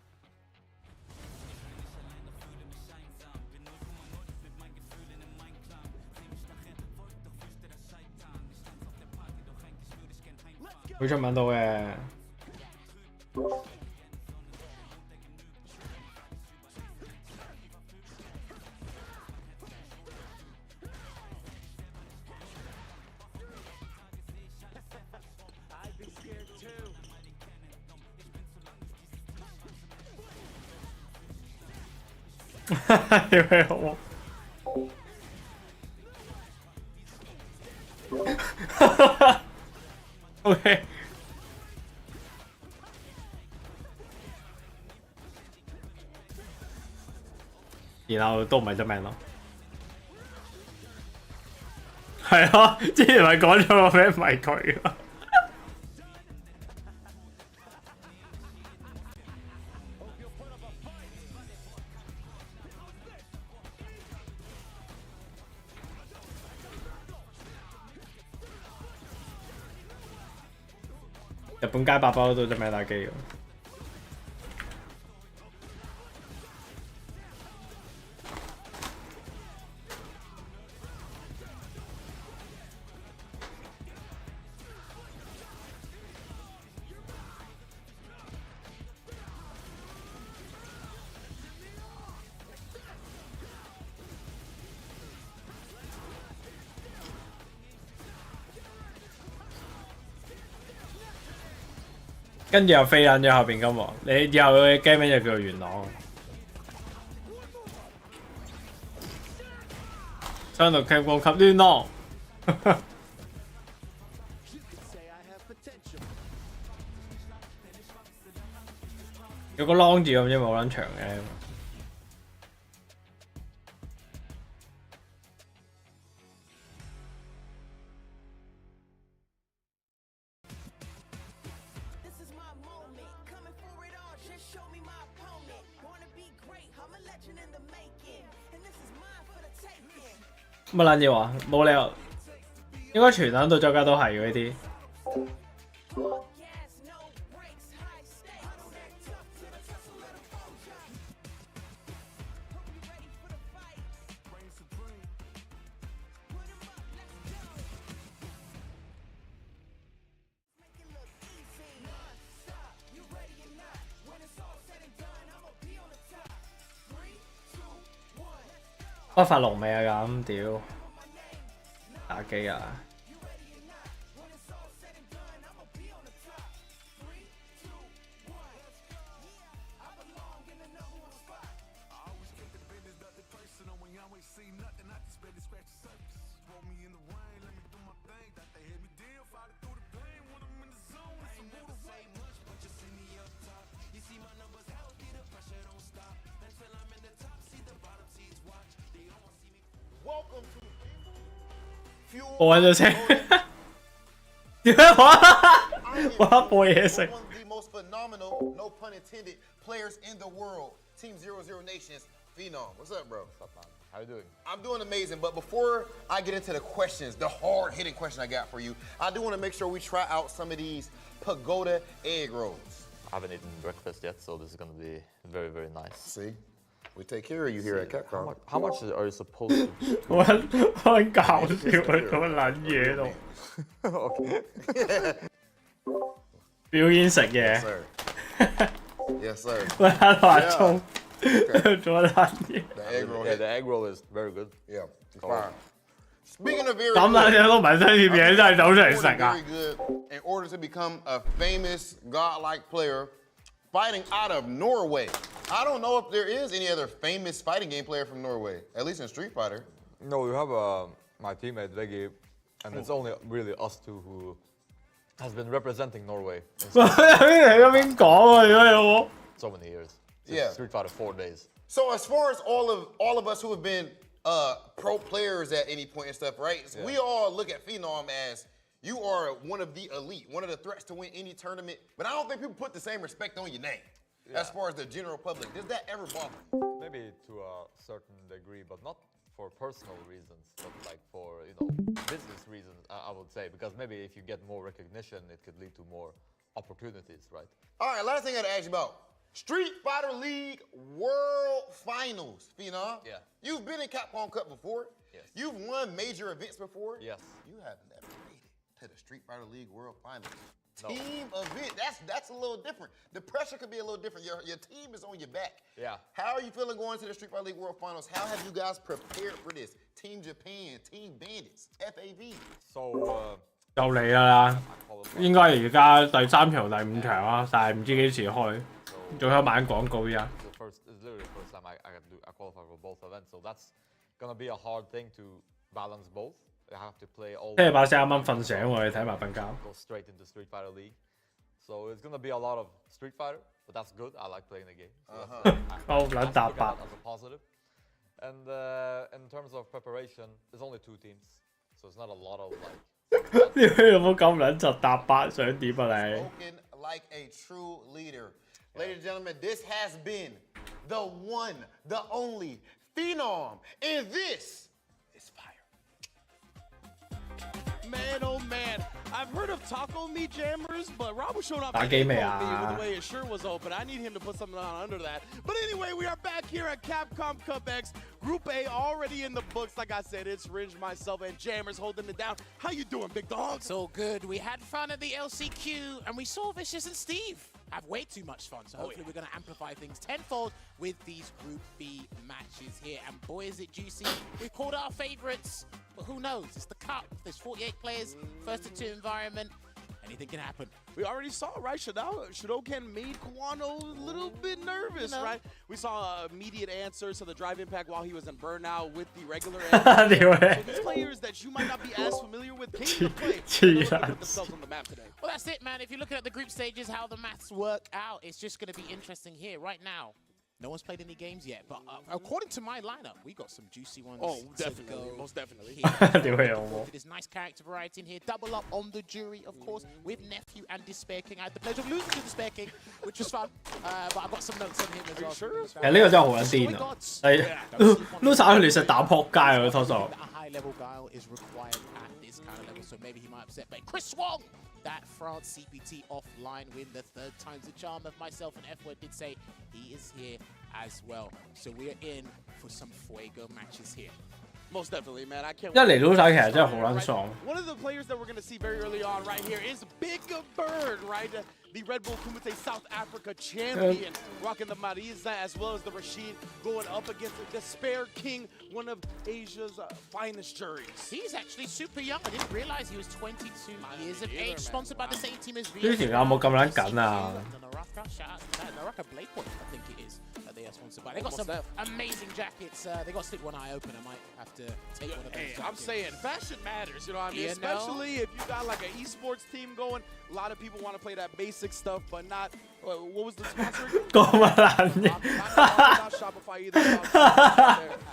Hữu trong bản đồ à. OK， 然後都唔係真名咯，係咯，之前咪講咗個名唔係佢咯。日本街8包都真名打機㗎。跟住又飛撚咗後邊金王，你以後嘅 game 名就叫做元朗。雙獨 Capcom Cup 亂浪。有個 long 字咁啫，冇撚長嘅。乜撚嘢話？冇理由，應該全撚到周街都係嘅呢啲。不發龍尾啊咁屌，打機啊！我揾咗車，點解我播嘢食？ One of the most phenomenal, no pun intended, players in the world. Team 00 Nations, Phenom. What's up, bro? What's up, man? How you doing? I'm doing amazing, but before I get into the questions, the hard-hitting question I got for you, I do want to make sure we try out some of these pagoda egg rolls. I haven't eaten breakfast yet, so this is gonna be very, very nice. See? We take care of you here at Capcom. How much are you supposed to? 我揾搞笑佢咁撚嘢度， Okay. 表演食嘢， Sir. Yes, sir. 喂喺度話粗，做乜撚嘢？ The egg roll. Yeah, the egg roll is very good. Yeah, it's fine. Speaking of very 咁撚 good, 嘢都唔係商業嘢，真係走出嚟食啊 very！ good. In order to become a famous godlike player, fighting out of Norway. I don't know if there is any other famous fighting game player from Norway, at least in Street Fighter. No, we have my teammate Veggie, and it's only really us two who has been representing Norway in 你喺邊講啊？如果有 so many years. Yeah. Street Fighter 4 days. So as far as all of us who have been pro players at any point and stuff, right? So we all look at Phenom as you are one of the elite, one of the threats to win any tournament. But I don't think people put the same respect on your name as far as the general public. Does that ever bother you? Maybe to a certain degree, but not for personal reasons, but like for, you know, business reasons, I would say. Because maybe if you get more recognition, it could lead to more opportunities, right? All right, last thing I got to ask you about. Street Fighter League World Finals, Phenom. Yeah. You've been in Capcom Cup before. Yes. You've won major events before. Yes. You have never made it to the Street Fighter League World Finals. No. Team event, that's a little different. The pressure could be a little different. Your team is on your back. Yeah. How are you feeling going to the Street Fighter League World Finals? How have you guys prepared for this? Team Japan, Team Bandits, FAV. So, 就嚟啦， I qualified. 應該而家第3場、第5場啦，但係唔知幾時開，仲有買廣告呀。 It's literally the first time I qualify for both events, so that's gonna be a hard thing to balance both. I have to play all. 聽日把聲啱啱瞓醒喎，你睇埋瞓覺。 Go straight into Street Fighter League, so it's gonna be a lot of Street Fighter, but that's good. I like playing the game. So Oh, I that's have to look at bad. that as a positive. And in terms of preparation, there's only 2 teams, so it's not a lot of like. 你有冇咁撚就搭8想點啊你？ Spoken like a true leader. Ladies and gentlemen, this has been the one, the only Phenom, and this is fire. Man, oh man, I've heard of taco meat jammers, but Rob was showing off That that game, info yeah. with the way his shirt was open. I need him to put something on under that. But anyway, we are back here at Capcom Cup X. Group A already in the books. Like I said, it's Ringe, myself, and Jammers holding it down. How you doing, big dog? It's all good. We had fun at the LCQ, and we saw Vicious and Steve have way too much fun. So hopefully we're going to amplify things tenfold with these Group B matches here. And boy, is it juicy. We've called our favorites, but who knows? It's the Cup. There's 48 players, first to 2 environment. Anything can happen. We already saw, right? Shadokan made Kwano a little bit nervous, right? We saw an immediate answer to the drive impact while he was in burnout with the regular answer. 屌 So 你！ these players that you might not be as familiar with came to play. Jeez. They're looking to put themselves on the map today. Well, that's it, man. If you're looking at the group stages, how the maths work out, it's just going to be interesting here right now. No one's played any games yet, but according to my lineup, we got some juicy ones. Oh, to definitely, go most definitely. here. 屌你老母！ There's nice character variety in here. Double up on the jury, of course, with Nephew and Despair King. I had the pleasure of losing to Despair King, which was fun, but I got some notes on him as well. sure? 其實呢個真係好撚癲啊！係撈晒佢哋實打撲街啊！佢拖手。 A high level guile is required at this kind of level, so maybe he might upset. But Chris Swan, that France CPT offline win, the 3rd time's the charm of myself and F-Word did say he is here as well. So we are in for some Fuego matches here. Most definitely, man. I can't 一嚟撈晒其實真係好撚爽。 One of the players that we're going to see very early on right here is Big Bird, right? the Red Bull Kumite South Africa champion, rocking the Marisa as well as the Rashid, going up against the Despair King, one of Asia's finest juries. He's actually super young. I didn't realize he was 22 years of age. Sponsored by the same team as呢條有冇咁撚緊啊？ Naraka Blade Point, I think it is. They are sponsored by. They got some amazing jackets. They got to stick one eye open. I might have to take one of those. Hey, I'm saying fashion matters, you know what I mean? Especially if you got like an esports team going. A lot of people want to play that basic stuff, but not. What was the sponsor? Not Shopify either.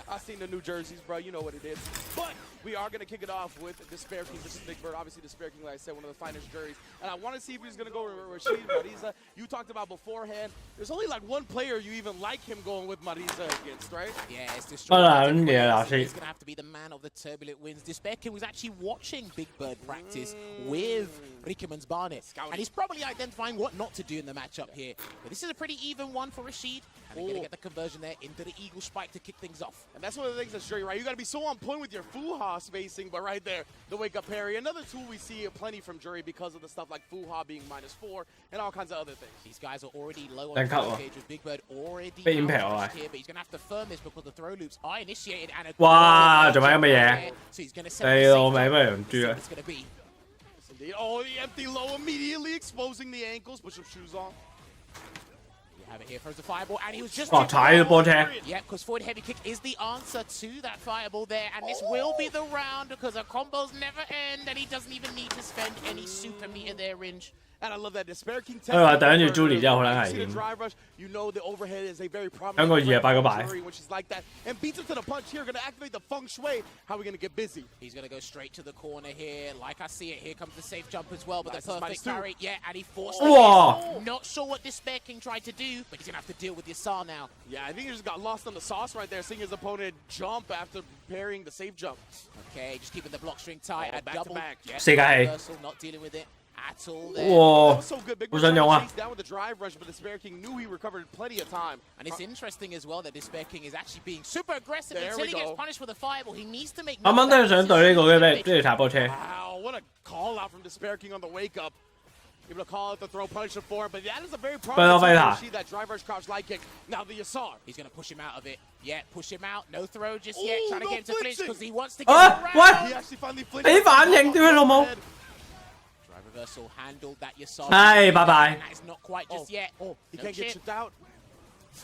I've seen the new jerseys, bro. You know what it is. But we are going to kick it off with Despair King versus Big Bird. Obviously, Despair King, like I said, one of the finest juries. And I want to see if he's going to go with Rashid Marisa. You talked about beforehand. There's only like one player you even like him going with Marisa against, right? Yeah, it's Destroyer. He's going to have to be the man of the turbulent winds. Despair King was actually watching Big Bird practice with Rickerman's Barnet. And he's probably identifying what not to do in the matchup here. But this is a pretty even one for Rashid. And they're going to get the conversion there into the Eagle Spike to kick things off. And that's one of the things that's true, right? You got to be so on point with your Fuha spacing, but right there, the wake-up parry. Another tool we see plenty from Jury because of the stuff like Fuha being -4 and all kinds of other things. These guys are already low on the gauge with Big Bird already here, but he's going to have to firm this because the throw loops are initiated. And wow, 做咩咁嘅嘢？ So he's going to 你老味咩唔知啊？ it's going to be. Indeed. Oh, the empty low immediately exposing the ankles. Put some shoes on. Have it here, throws the fireball, and he was just... Yeah, because forward heavy kick is the answer to that fireball there, and this will be the round because our combos never end, and he doesn't even need to spend any super meter there, Ringe. And I love that Despair King 等住 Julie 之後好撚危 the 險。 drive rush, you know the overhead is a very 香 prominent 港2拜嗰擺。 which is like that, and beats him to the punch here, going to activate the feng shui. How are we going to get busy? He's going to go straight to the corner here. Like I see it, here comes the safe jump as well, but Nice, the perfect parry. Yeah, and he forced Whoa. it. Not sure what Despair King tried to do, but he's going to have to deal with Yasar now. Yeah, I think he just got lost on the sauce right there, seeing his opponent jump after parrying the safe jump. Okay, just keeping the block string tight. Back to back. Yeah, 世界氣。 reversal, not dealing with it at all there. 哇 That was so good. Big Bird 好想用啊 chased down with the drive rush, but the Despair King knew he recovered plenty of time. And it's interesting as well that Despair King is actually being super aggressive There until we he gets go. punished for the fireball. He needs to make... 啱啱都係想對呢個嘅咩？即係踩波車。 Wow, what a call out from Despair King on the wake up. Able to call out the throw, punish it for it, but that is a very promising see that drive rush crouch light kick. Now the Yasar. He's going to push him out of it. Yeah, push him out. No throw just yet. Trying to no get him to flinch flinching. because he wants to get Ah, around. what? He actually finally flinched. 俾反應點樣老母？ Drive reversal handled that Yasar. 係，拜拜。 That is not quite just yet. Oh, he No can't get chip. chipped out.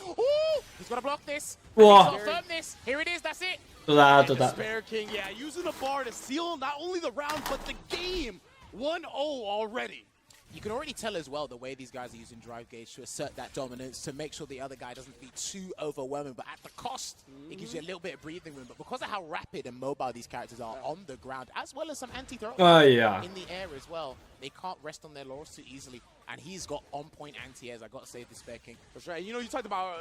Ooh, he's got to block this. Whoa. He's got to firm this. Here it is. That's it. 做得做得。 Despair King, yeah, using the bar to seal not only the round, but the game. 1-0 already. You can already tell as well the way these guys are using drive gauge to assert that dominance, to make sure the other guy doesn't be too overwhelming. But at the cost, it gives you a little bit of breathing room. But because of how rapid and mobile these characters are on the ground, as well as some anti-throw 哎呀！ in the air as well, they can't rest on their laurels too easily. And he's got on-point anti-airs. I got to say, Despair King. That's right. You know, you talked about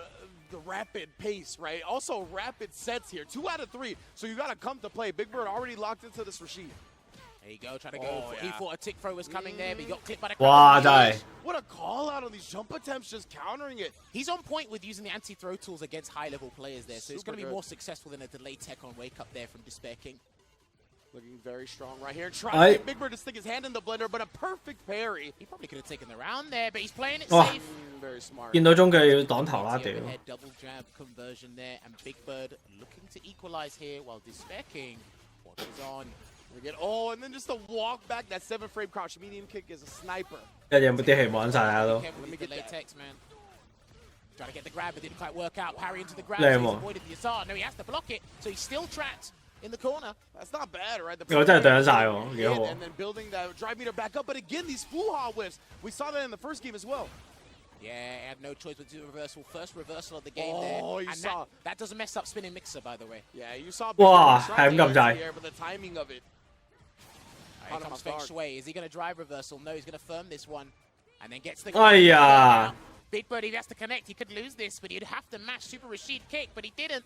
the rapid pace, right? Also, rapid sets here. 2 out of 3. So you got to come to play. Big Bird already locked into this Rashid. There you go, trying to go. Oh, He yeah. thought a tick throw was coming there, but he got clipped by the Wow, crowd. die. What a call out on these jump attempts, just countering it. He's on point with using the anti-throw tools against high-level players there, so it's Super going to be good. more successful than a delay tech on wake up there from Despair King. Looking very strong right here. Trying to get Big Bird to stick his hand in the blender, but a perfect parry. He probably could have taken the round there, but he's playing it Oh. safe. Very smart. 見到中腳要擋頭啦，屌！ Overhead double jab conversion there, and Big Bird looking to equalize here while Despair King watches on. We get, and then just a walk back. That 7-frame crouch medium kick is a sniper. 一嘢冇啲氣冇撚晒啦都。 Careful with the latex, man. Trying to get the grab, but didn't quite work out. Parry into the grab, Yeah, so he's more. avoided the Yasar. No, he has to block it, so he's still trapped in the corner. That's not bad, right? The 我真係對得晒喎，幾好喎 and。then building that drive meter back up. But again, these Fuha whiffs. We saw that in the first game as well. Yeah, had no choice but to do reversal. First reversal of the game Oh, there. you And saw. that doesn't mess up spinning mixer, by the way. Yeah, you saw. Wow, Big Bird try to I'm get gonna into the air, but the timing of it. Here Caught him comes off Feng guard. Shui. Is he going to drive reversal? No, he's going to firm this one. And then gets the...哎呀！ Big Bird, if he has to connect, he could lose this, but he'd have to mash Super Rashid kick, but he didn't.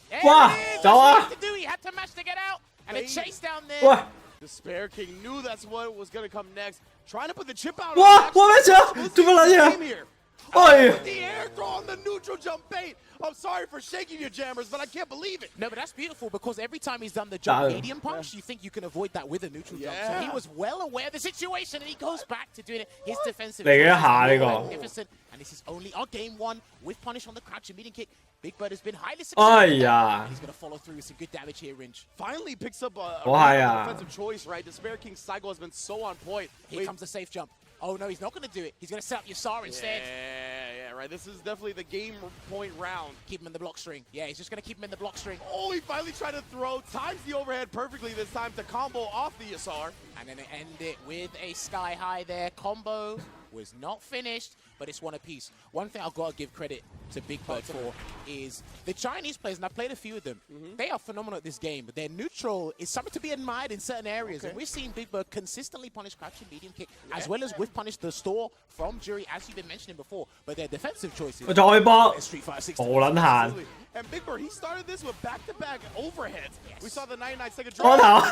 There Wow, it is.走啊 That's what he had to do. He had to mash to get out. And a chase down there. 喂！ Despair King knew that's what was going to come next. Trying to put the chip out. 哇！on him. 我咩事啊？ This 做乜撚 is the嘢 game here. 哎 The air throw on the neutral jump bait. I'm sorry for shaking your jammers, but I can't believe it. No, but that's beautiful because every time he's done the jump Damn. medium punch, you think you can avoid that with a neutral jump. So Yeah. he was well aware of the situation and he goes back to doing it. His defensive嚟一下呢個 magnificent. And this is only on game 1 with punish on the crouch and medium kick. Big Bird has been highly 哎 successful. 呀 He's going to follow through with some good damage here, Ringe. Finally picks up a Why, really defensive choice, right? Despair King's cycle has been so on point. Here comes the safe jump. Oh no, he's not going to do it. He's going to set up Yasar instead. Yeah, right. This is definitely the game point round. Keep him in the block string. Yeah, he's just going to keep him in the block string. Oh, he finally tried to throw. Times the overhead perfectly this time to combo off the Yasar. And then end it with a sky high there. Combo was not finished, but it's one apiece. One thing I've got to give credit to Big Bird for is the Chinese players, and I've played a few of them, they are phenomenal at this game, but their neutral is something to be admired in certain areas. And we've seen Big Bird consistently punish crouching medium kick, as well as with punish the store from Jury, as you've been mentioning before. But their defensive choices, 我再波 Street Fighter 6. 好撚閒 Absolutely. And Big Bird, he started this with back-to-back overheads. Yes. We saw the 99-second 波 drop. 頭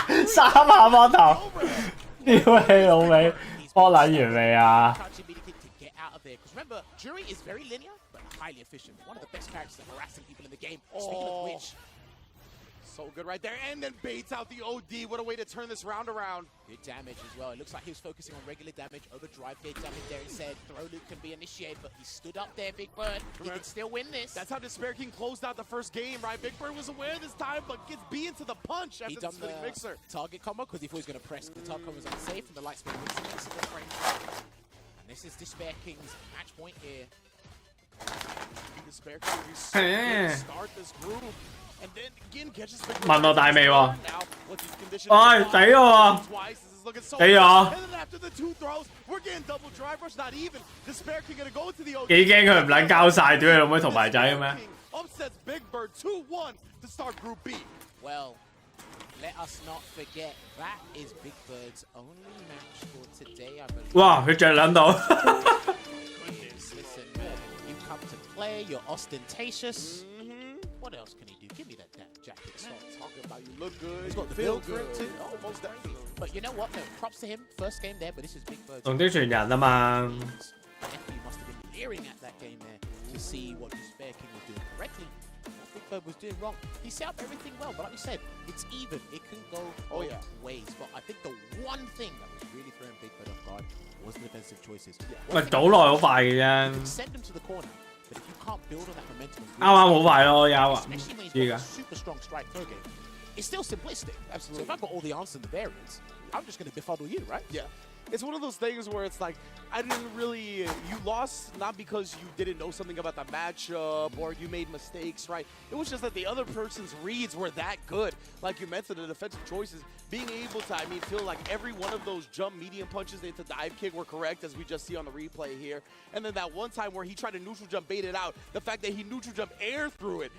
3下波頭 Overhead. 屌你老味波撚完未啊 Crouching medium kick to get out of there. Because remember, Jury is very linear, but highly efficient. One of the best characters at harassing people in the game. Speaking of which, So good right there. And then baits out the OD. What a way to turn this round around. good damage as well. It looks like he was focusing on regular damage, overdrive gate damage there instead. Throw loop can be initiated, but he stood up there, Big Bird. He can still win this. That's how Despair King closed out the first game, right? Big Bird was aware this time, but gets B into the punch he after the done spinning the mixer. target combo because he thought he was going to press. The target combo was unsafe, and the light spin wins the single frame. And this is Despair King's match point here. Despair King, you start this groove. And then again catches Big Bird. 問我大未喎 Now, once he's conditioned 唉 to 死我喎 twice, this is looking so 死我 And then after the 2 throws, we're getting double drive rush, not even. Despair King gonna go to the OD. 幾驚佢唔撚交晒屌你老妹同埋仔嘅咩 King upsets Big Bird 2-1 to start Group B. Well, let us not forget that is Big Bird's only match for today, I believe. 哇佢着撚到 Goodness, listen, you come to play, you're ostentatious. What else can he do? Give me that jacket. Man, talking about you look good. He's got the feel build for it good. too. Oh, most definitely. But you know what? No, props to him. First game there, but this is Big Bird's. 同啲傳人啊嘛 Definitely must have been leering at that game there to see what Despair King was doing correctly, what Big Bird was doing wrong. He set up everything well, but like you said, it's even. It can go both ways. But I think the one thing that was really throwing Big Bird off guard was the defensive choices. 喂倒耐好快嘅啫 Send him to the corner, but if you can't build on that momentum, 啱啱好快咯有啊 especially when he's 知 got 㗎 a super strong strike throw game, it's still simplistic. Absolutely. So if I've got all the answers and the variants, I'm just going to befuddle you, right? Yeah. It's one of those things where it's like, I didn't really, you lost not because you didn't know something about the matchup or you made mistakes, right? It was just that the other person's reads were that good. Like you mentioned, the defensive choices, being able to, feel like every one of those jump medium punches into dive kick were correct, as we just see on the replay here. And then that one time where he tried to neutral jump bait it out, the fact that he neutral jump air through it,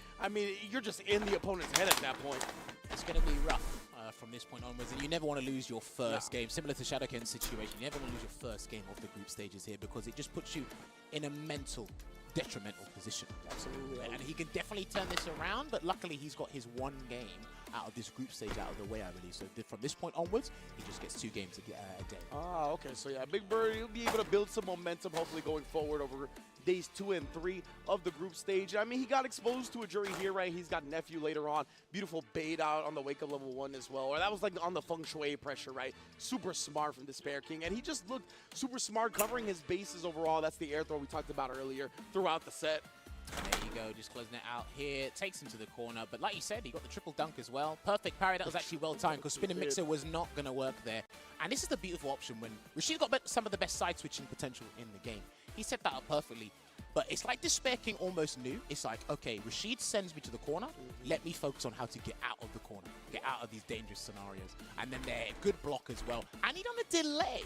you're just in the opponent's head at that point. It's going to be rough from this point onwards, and you never want to lose your first game. Similar to Shadowken's situation, you never want to lose your first game of the group stages here because it just puts you in a mental, detrimental position. Absolutely. And he can definitely turn this around, but luckily he's got his one game out of this group stage out of the way, I believe. So from this point onwards, he just gets 2 games a day. Ah, okay. So yeah, Big Bird, he'll be able to build some momentum, hopefully going forward over days 2 and 3 of the group stage. He got exposed to a jury here, right? He's got Nephew later on. Beautiful bait out on the wake up level 1 as well. Or that was like on the feng shui pressure, right? Super smart from Despair King. And he just looked super smart covering his bases overall. That's the air throw we talked about earlier throughout the set. There you go, just closing it out here. Takes him to the corner, but like you said, he got the triple dunk as well. Perfect parry, that was actually well timed because spinning mixer was not going to work there. And this is the beautiful option when Rashid's got some of the best side switching potential in the game. He set that up perfectly. But it's like Despair King almost knew. It's like, okay, Rashid sends me to the corner. Let me focus on how to get out of the corner, get out of these dangerous scenarios. And then there, good block as well. And he done a delay.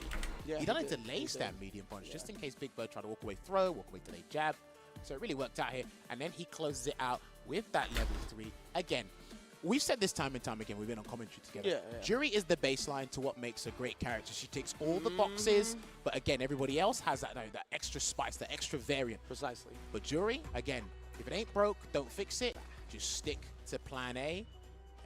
Yeah, he done a delay stand medium punch just in case Big Bird tried to walk away throw, walk away delay jab. So it really worked out here. And then he closes it out with that level 3. Again, we've said this time and time again. We've been on commentary together. Yeah. Jury is the baseline to what makes a great character. She ticks all the boxes. But again, everybody else has that extra spice, that extra variant. Precisely. But Jury, again, if it ain't broke, don't fix it. Just stick to plan A.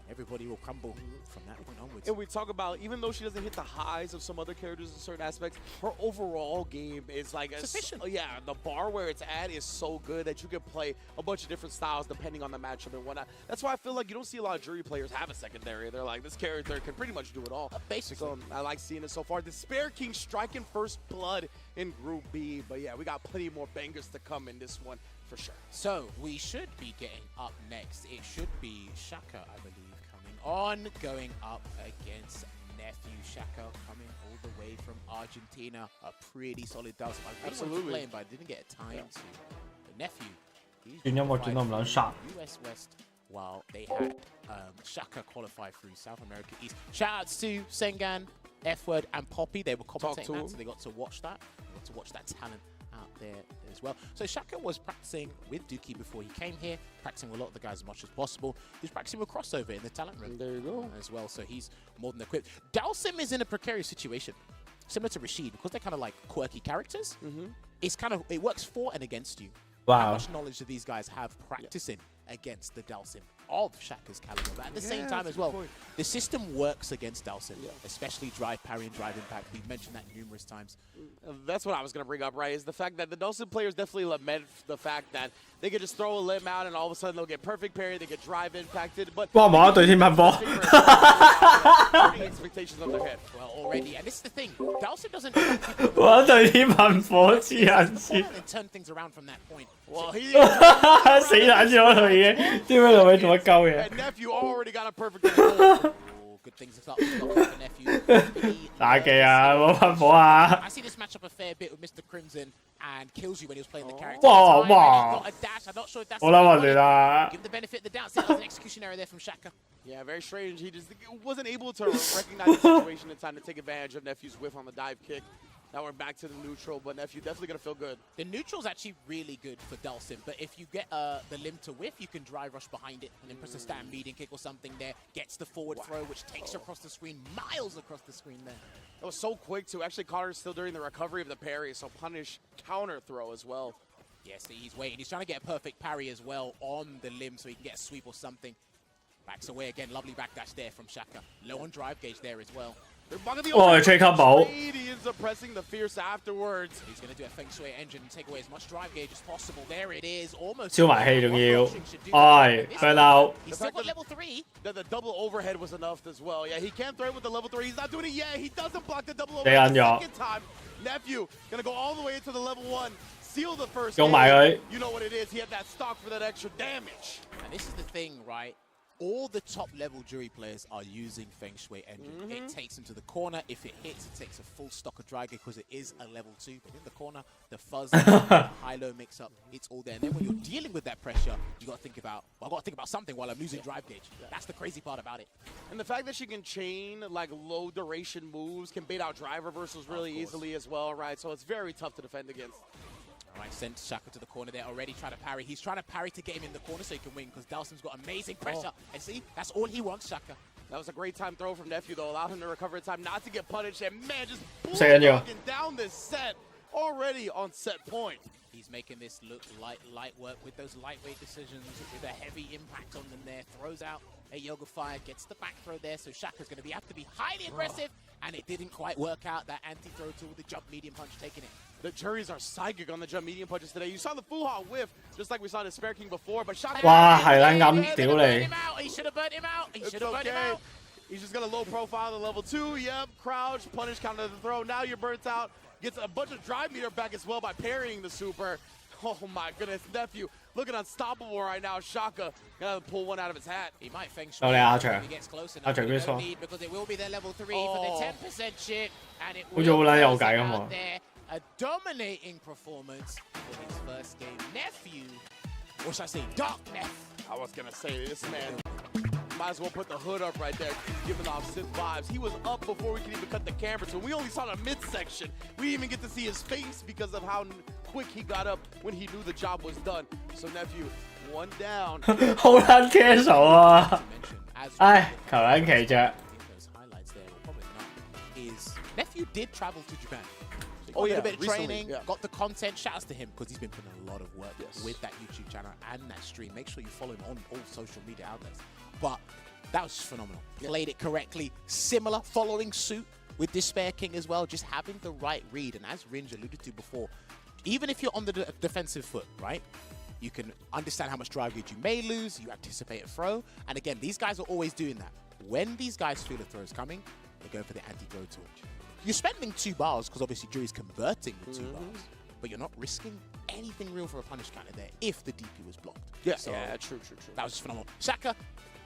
And everybody will crumble from that point onwards. And we talk about, even though she doesn't hit the highs of some other characters in certain aspects, her overall game is like Sufficient. Yeah, the bar where it's at is so good that you can play a bunch of different styles depending on the matchup and whatnot. That's why I feel like you don't see a lot of jury players have a secondary. They're like, this character can pretty much do it all. Basically. So I like seeing it so far. The Spare King striking first blood in Group B. But yeah, we got plenty more bangers to come in this one for sure. So we should be getting up next. It should be Shaka, I believe, coming on, going up against Nephew. Shaka coming all the way from Argentina. A pretty solid Dals. I really wanted to play him, but I didn't get time to. The Nephew, he's轉音樂轉到唔撚殺。 US West, while they had Shaka qualify through South America East. Shout outs to Sengan, F Word, and Poppy. They were commentating that, so they got to watch that. They got to watch that talent out there as well. So Shaka was practicing with Dookie before he came here, practicing with a lot of the guys as much as possible. He's practicing with crossover in the talent room. There you go. As well, so he's more than equipped. Dalsim is in a precarious situation, similar to Rashid, because they're kind of like quirky characters. It's kind of, it works for and against you. How Wow. much knowledge do these guys have practicing against the Dalsim of Shaka's caliber? But at the same time as well, the system works against Dalsim, especially drive parry and drive impact. We've mentioned that numerous times. That's what I was going to bring up, right, is the fact that the Dawson players definitely lament the fact that they could just throw a limb out and all of a sudden they'll get perfect parry, they get drive impacted, but 哇！望一隊添噴火。 expectations on their head. Well, already, and this is the thing, Dalsim doesn't 望一隊添噴火黐人線， and turn things around from that point. Well, he 死撚咗佢已經，點解同佢做乜鳩嘢？ and Nephew already got a perfect goal. Oh, good things to start with the Nephew. 打機啊！冇噴火啊！ I see this matchup a fair bit with Mr. Crimson and kills you when he was playing the character. Wow, Time, wow. and he got a dash. I'm not sure if that's 好啦，混亂啦！ Give the benefit of the doubt. See, that was an execution error there from Shaka. Yeah, very strange. He just wasn't able to recognize the situation in time to take advantage of Nephew's whiff on the dive kick. Now we're back to the neutral, but Nephew definitely going to feel good. The neutral's actually really good for Dalsim, but if you get the limb to whiff, you can drive rush behind it and then press a stand median kick or something there. Gets the forward throw, which takes her across the screen, miles across the screen there. That was so quick, too. Actually caught her still during the recovery of the parry, so punish counter throw as well. Yes, he's waiting. He's trying to get a perfect parry as well on the limb so he can get a sweep or something. Backs away again. Lovely backdash there from Shaka. Low on drive gauge there as well. 哇！吹級寶， He ends up pressing the fierce afterwards. He's going to do a Feng Shui engine and take away as much drive gauge as possible. There it is. Almost. 燒埋氣仲要，唉 burn out。 He's still got level 3. That the double overhead was enough as well. Yeah, he can't thread with the level 3. He's not doing it yet. He doesn't block the double They overhead the are second time. Nephew going to go all the way into the level 1. Seal the first 用埋 game. 佢。 You know what it is. He had that stock for that extra damage. And this is the thing, right? All the top level jury players are using Feng Shui engine. It takes them to the corner. If it hits, it takes a full stock of drag because it is a level 2. But in the corner, the fuzz, the high-low mix-up, it's all there. And then when you're dealing with that pressure, you got to think about, well, I've got to think about something while I'm losing drive gauge. That's the crazy part about it. And the fact that she can chain like low duration moves, can bait out drive reversals really easily as well, right? So it's very tough to defend against. All right, sent Shaka to the corner there already, trying to parry. He's trying to parry to get him in the corner so he can win because Dalsim's got amazing pressure. And see, that's all he wants, Shaka. That was a great time throw from Nephew, though. Allowed him to recover in time, not to get punished. And man, just Second year. bulldogging down this set already on set point. He's making this look light work with those lightweight decisions, with a heavy impact on them there. Throws out a Yoga Fire, gets the back throw there. So Shaka's going to have to be highly aggressive. And it didn't quite work out. That anti-throw tool, the jump medium punch taking it. The juries are psychic on the jump medium punches today. You saw the Fuha whiff, just like we saw the Spare King before, but Shaka... 哇！係啦咁，屌你！ He should have burnt him out. He It's should have burnt him okay. out. He's just going to low profile the level 2. Yep, crouch, punish, counter the throw. Now you're burnt out. Gets a bunch of drive meter back as well by parrying the super. Oh my goodness, Nephew looking unstoppable right now. Shaka gonna pull one out of his hat. He might Feng Shui 到你阿長， if he gets close 阿 enough. 長 But 幾 you 錯 don't？ need because it will be their level 3 for the 10% shit. And it 好似好 will 撚有 close 計 it 咁 out 喎。 there. A dominating performance for his first game. Nephew, or should I say Dark Neph. I was gonna say, this man might as well put the hood up right there. He's giving off Sith vibes. He was up before we could even cut the camera to him. We only saw the midsection. We didn't even get to see his face because of how quick he got up when he knew the job was done. So Nephew, one down. 好撚 casual 啊！ As 唉，求撚其着。 those highlights there, well, probably not, is Nephew did travel to Japan. So he got Oh, a yeah, little bit of recently, training, yeah. got the content. Shouts to him because he's been putting a lot of work Yes. with that YouTube channel and that stream. Make sure you follow him on all social media outlets. But That was phenomenal. Played it correctly. Similar, following suit with Despair King as well, just having the right read. And as Ringe alluded to before, even if you're on the defensive foot, right? You can understand how much drive gauge you may lose, you anticipate a throw. And again, these guys are always doing that. When these guys feel a throw is coming, they go for the anti-throw torch. You're spending 2 bars because obviously Jury's converting with 2 bars, but you're not risking anything real for a punish counter there if the DP was blocked. Yeah, so true. That was phenomenal. Shaka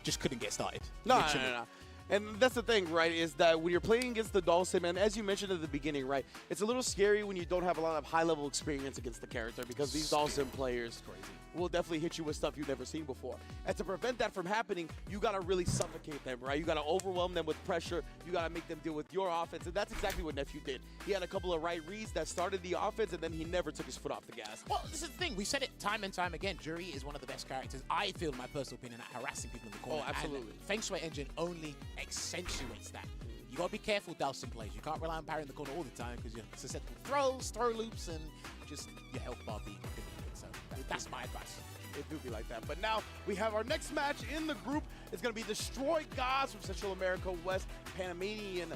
just couldn't get started. No. And that's the thing, right, is that when you're playing against the Dhalsim, and as you mentioned at the beginning, right, it's a little scary when you don't have a lot of high-level experience against the character because these Dhalsim players will definitely hit you with stuff you've never seen before. And to prevent that from happening, you got to really suffocate them, right? You got to overwhelm them with pressure. You got to make them deal with your offense, and that's exactly what Nephew did. He had a couple of right reads that started the offense, and then he never took his foot off the gas. Well, this is the thing. We said it time and time again. Jury is one of the best characters, I feel, in my personal opinion, at harassing people in the corner. Oh, absolutely. And Feng Shui Engine only accentuates that. You got to be careful Dhalsim plays. You can't rely on parrying the corner all the time because you're susceptible to throws, throw loops, and just your health bar being depleted. So that's my advice. It do be like that. But now we have our next match in the group. It's going to be Destroy Gods from Central America West, Panamanian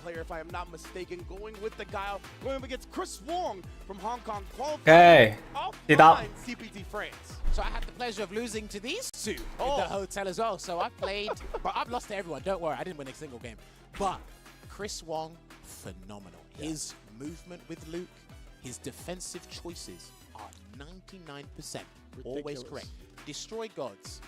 player, if I am not mistaken, going with the Guile, going up against Chris Wong from Hong Kong, qualifying offline CPT France. So I had the pleasure of losing to these two in the hotel as well. So I played, but I've lost to everyone. Don't worry, I didn't win a single game. But Chris Wong, phenomenal. His movement with Luke, his defensive choices are 99% always correct. Destroy Gods.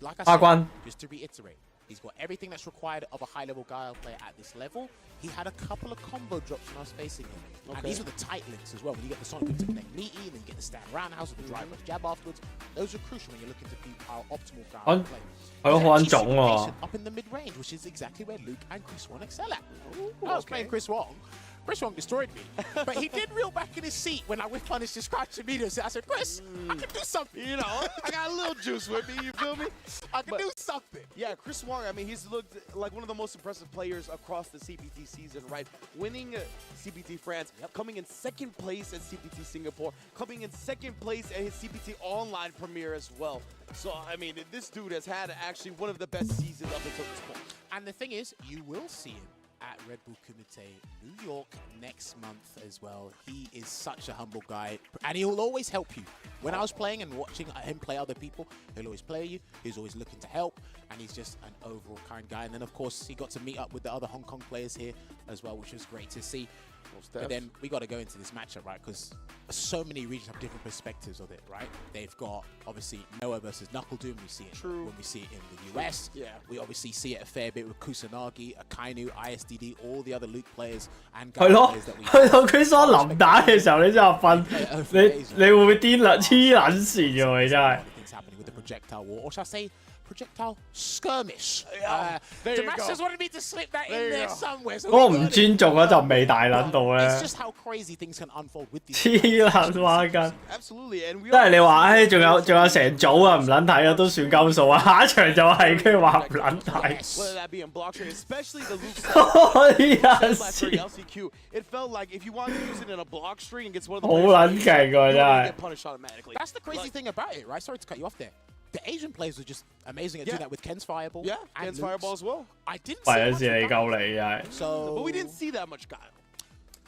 Like I said, just to reiterate, he's got everything that's required of a high-level Guile player at this level. He had a couple of combo drops when I was facing him. And these are the tight links as well. When you get the Sonic Boom to connect meaty, and then you get the stand roundhouse with the drive rush jab afterwards. Those are crucial when you're looking to be our optimal Guile player. Up in the mid-range, which is exactly where Luke and Chris Wong excel at. I was playing Chris Wong. Chris Wong destroyed me. But he did reel back in his seat when I whiff punished his scratch immediately. I said, Chris, I can do something. You know, I got a little juice with me, you feel me? I can do something. Yeah, Chris Wong, I mean, he's looked like one of the most impressive players across the CPT season, right? Winning CPT France, coming in 2nd place at CPT Singapore, coming in 2nd place at his CPT online premiere as well. So, I mean, this dude has had actually one of the best seasons up until this point. And the thing is, you will see him at Red Bull Kumite, New York next month as well. He is such a humble guy, and he will always help you. When I was playing and watching him play other people, he'll always play you. He's always looking to help, and he's just an overall kind guy. And then, of course, he got to meet up with the other Hong Kong players here as well, which was great to see. But then we got to go into this matchup, right? Because so many regions have different perspectives of it, right? They've got, obviously, Noah versus Knuckle Doom. We see it when we see it in the US. Yeah. We obviously see it a fair bit with Kusanagi, Akainu, ISDD, all the other Luke players and Guile players that we have. 去到Chris Wong 臨打嘅時候，你真係瞓，你會唔會癲啦？黐撚線㗎你真係。Things happening with the projectile war, or shall I say, projectile skirmish. Damascus wanted me to slip that in there somewhere. So 嗰個唔尊重嗰陣味大撚到 It's 咧， just how crazy things can unfold with these. 黐撚孖筋。 Absolutely, and we 即係你話，唉，仲有成組啊，唔撚睇啊，都算鳩數啊！下一場就係跟住話唔撚睇。 whether that be in block trade, especially the Luke 黐撚 for 線， LCQ, it felt like if you wanted to use it in a block string against one of the 好 players, 撚勁㗎真 you 係 get。punished automatically. That's the crazy thing about it, right? Sorry to cut you off there. The Asian players were just amazing at doing that with Ken's Fireball. Yeah, and against Luke's. Fireball as well. I didn't 弊 see 咗 much 事你 of that. 鳩你真係。 So, But we didn't see that much Guile.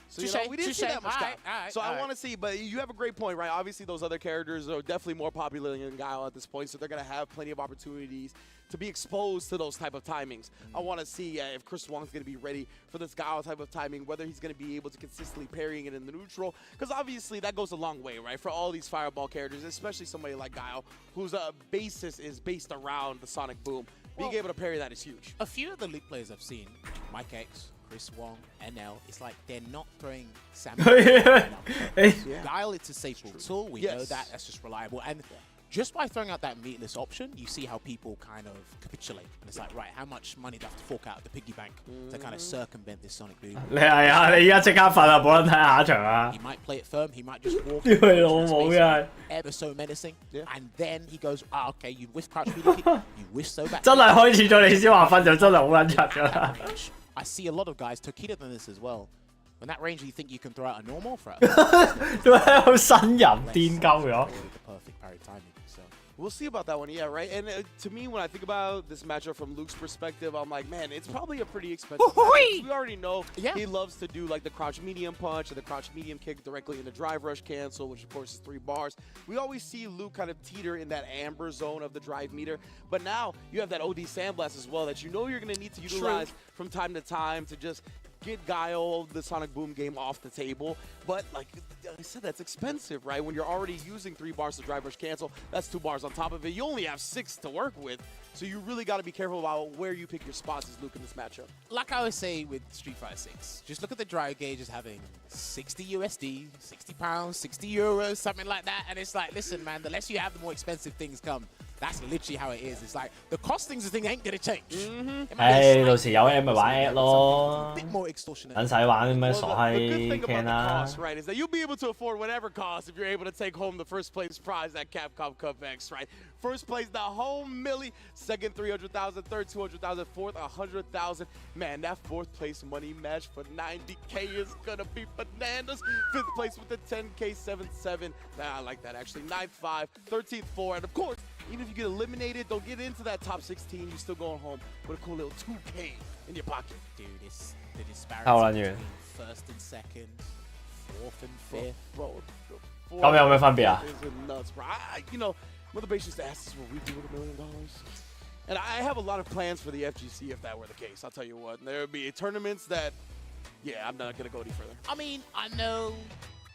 So, you Touche, know, we didn't see touche. that much Guile. Alright, So I alright. want to see, but you have a great point, right? Obviously, those other characters are definitely more popular than Guile at this point, so they're going to have plenty of opportunities to be exposed to those type of timings. I want to see if Chris Wong's going to be ready for this Guile type of timing, whether he's going to be able to consistently parrying it in the neutral, because obviously that goes a long way, right? For all these Fireball characters, especially somebody like Guile, whose basis is based around the Sonic Boom. Being able to parry that is huge. a few of the Luke players I've seen, Mike X, Chris Wong, NL, it's like they're not throwing Samuel. Guile, it's a safe tool. We know that. That's just reliable. And just by throwing out that meatless option, you see how people kind of capitulate. And it's like, right, how much money do I have to fork out of the piggy bank to kind of circumvent this Sonic Boom? 你係啊！你而家即刻瞓啊！冇人睇下一場啊！ He might play it firm. He might just walk. 屌你老母嘅！ Ever so menacing. And then he goes, okay, you whiff crouch meaty kick. You whiff so back. 真係開始咗你先話瞓就真係好撚柒㗎啦！ I see a lot of guys, Tokita than this as well. When that range, you think you can throw out a normal throw. 點解好呻人癲鳩咗？ The perfect parry timing. So We'll see about that one, yeah, right? And to me, when I think about this matchup from Luke's perspective, I'm like, man, it's probably a pretty expensive matchup. We already know he loves to do like the crouch medium punch and the crouch medium kick directly into drive rush cancel, which of course is 3 bars. We always see Luke kind of teeter in that amber zone of the drive meter, but now you have that OD Sandblast as well that you know you're going to need to utilize from time to time to just get Guile, the Sonic Boom game, off the table. But like I said, that's expensive, right? When you're already using 3 bars to drive rush cancel, that's 2 bars on top of it. You only have 6 to work with. So you really got to be careful about where you pick your spots as Luke in this matchup. Like I always say with Street Fighter 6, just look at the drive gauge as having 60 USD, 60 pounds, 60 euros, something like that. And it's like, listen, man, the less you have, the more expensive things come. That's literally how it is. It's like the costings of the thing ain't gonna change. 到時有 M 咪玩 at 咯， bit more extortionate. 等使玩咩傻 The good 閪 thing about 傾 the 啦 cost, right, is that you'll be able to afford whatever cost if you're able to take home the first place prize at Capcom Cup X, right? First place, the whole milli. Second, 300,000. Third, 200,000. Fourth, 100,000. Man, that 4th place money match for 90K is gonna be bananas. 5th place with the 10K 7-7. I like that actually. 9th 5, 13th 4, and of course, even if you get eliminated, don't get into that top 16, you're still going home with a cool little 2K in your pocket. Dude, it's the disparity 好撚遠。 between 1st and 2nd, 4th and 5th. Bro, 咁有咩分別啊？ is nuts, bro. You know, Mother Base used to ask us what we do with $1 million. And I have a lot of plans for the FGC if that were the case. I'll tell you what. There would be tournaments that, yeah, I'm not going to go any further. I mean, I know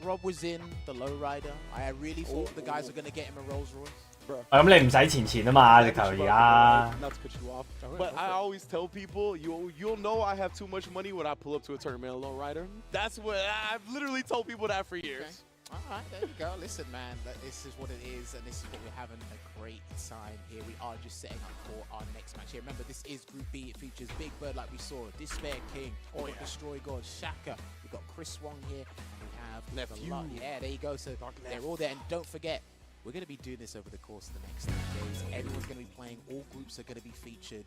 Rob was in the lowrider. I really thought the guys were going to get him a Rolls Royce. 咁你唔使錢啊嘛，直頭而家。 Not to cut you off, but I always tell people, you'll know I have too much money when I pull up to a tournament alone, rider. That's what I've literally told people that for years. Okay. All right, there you go. Listen, man, this is what it is, and this is what we're having a great time here. We are just setting up for our next match here. Remember, this is Group B. It features Big Bird, like we saw, Despair King, Destroy God, Shaka. We've got Chris Wong here, and we have Nephew. Yeah, there you go. So they're all there, and don't forget, we're going to be doing this over the course of the next 3 days. Everyone's going to be playing. All groups are going to be featured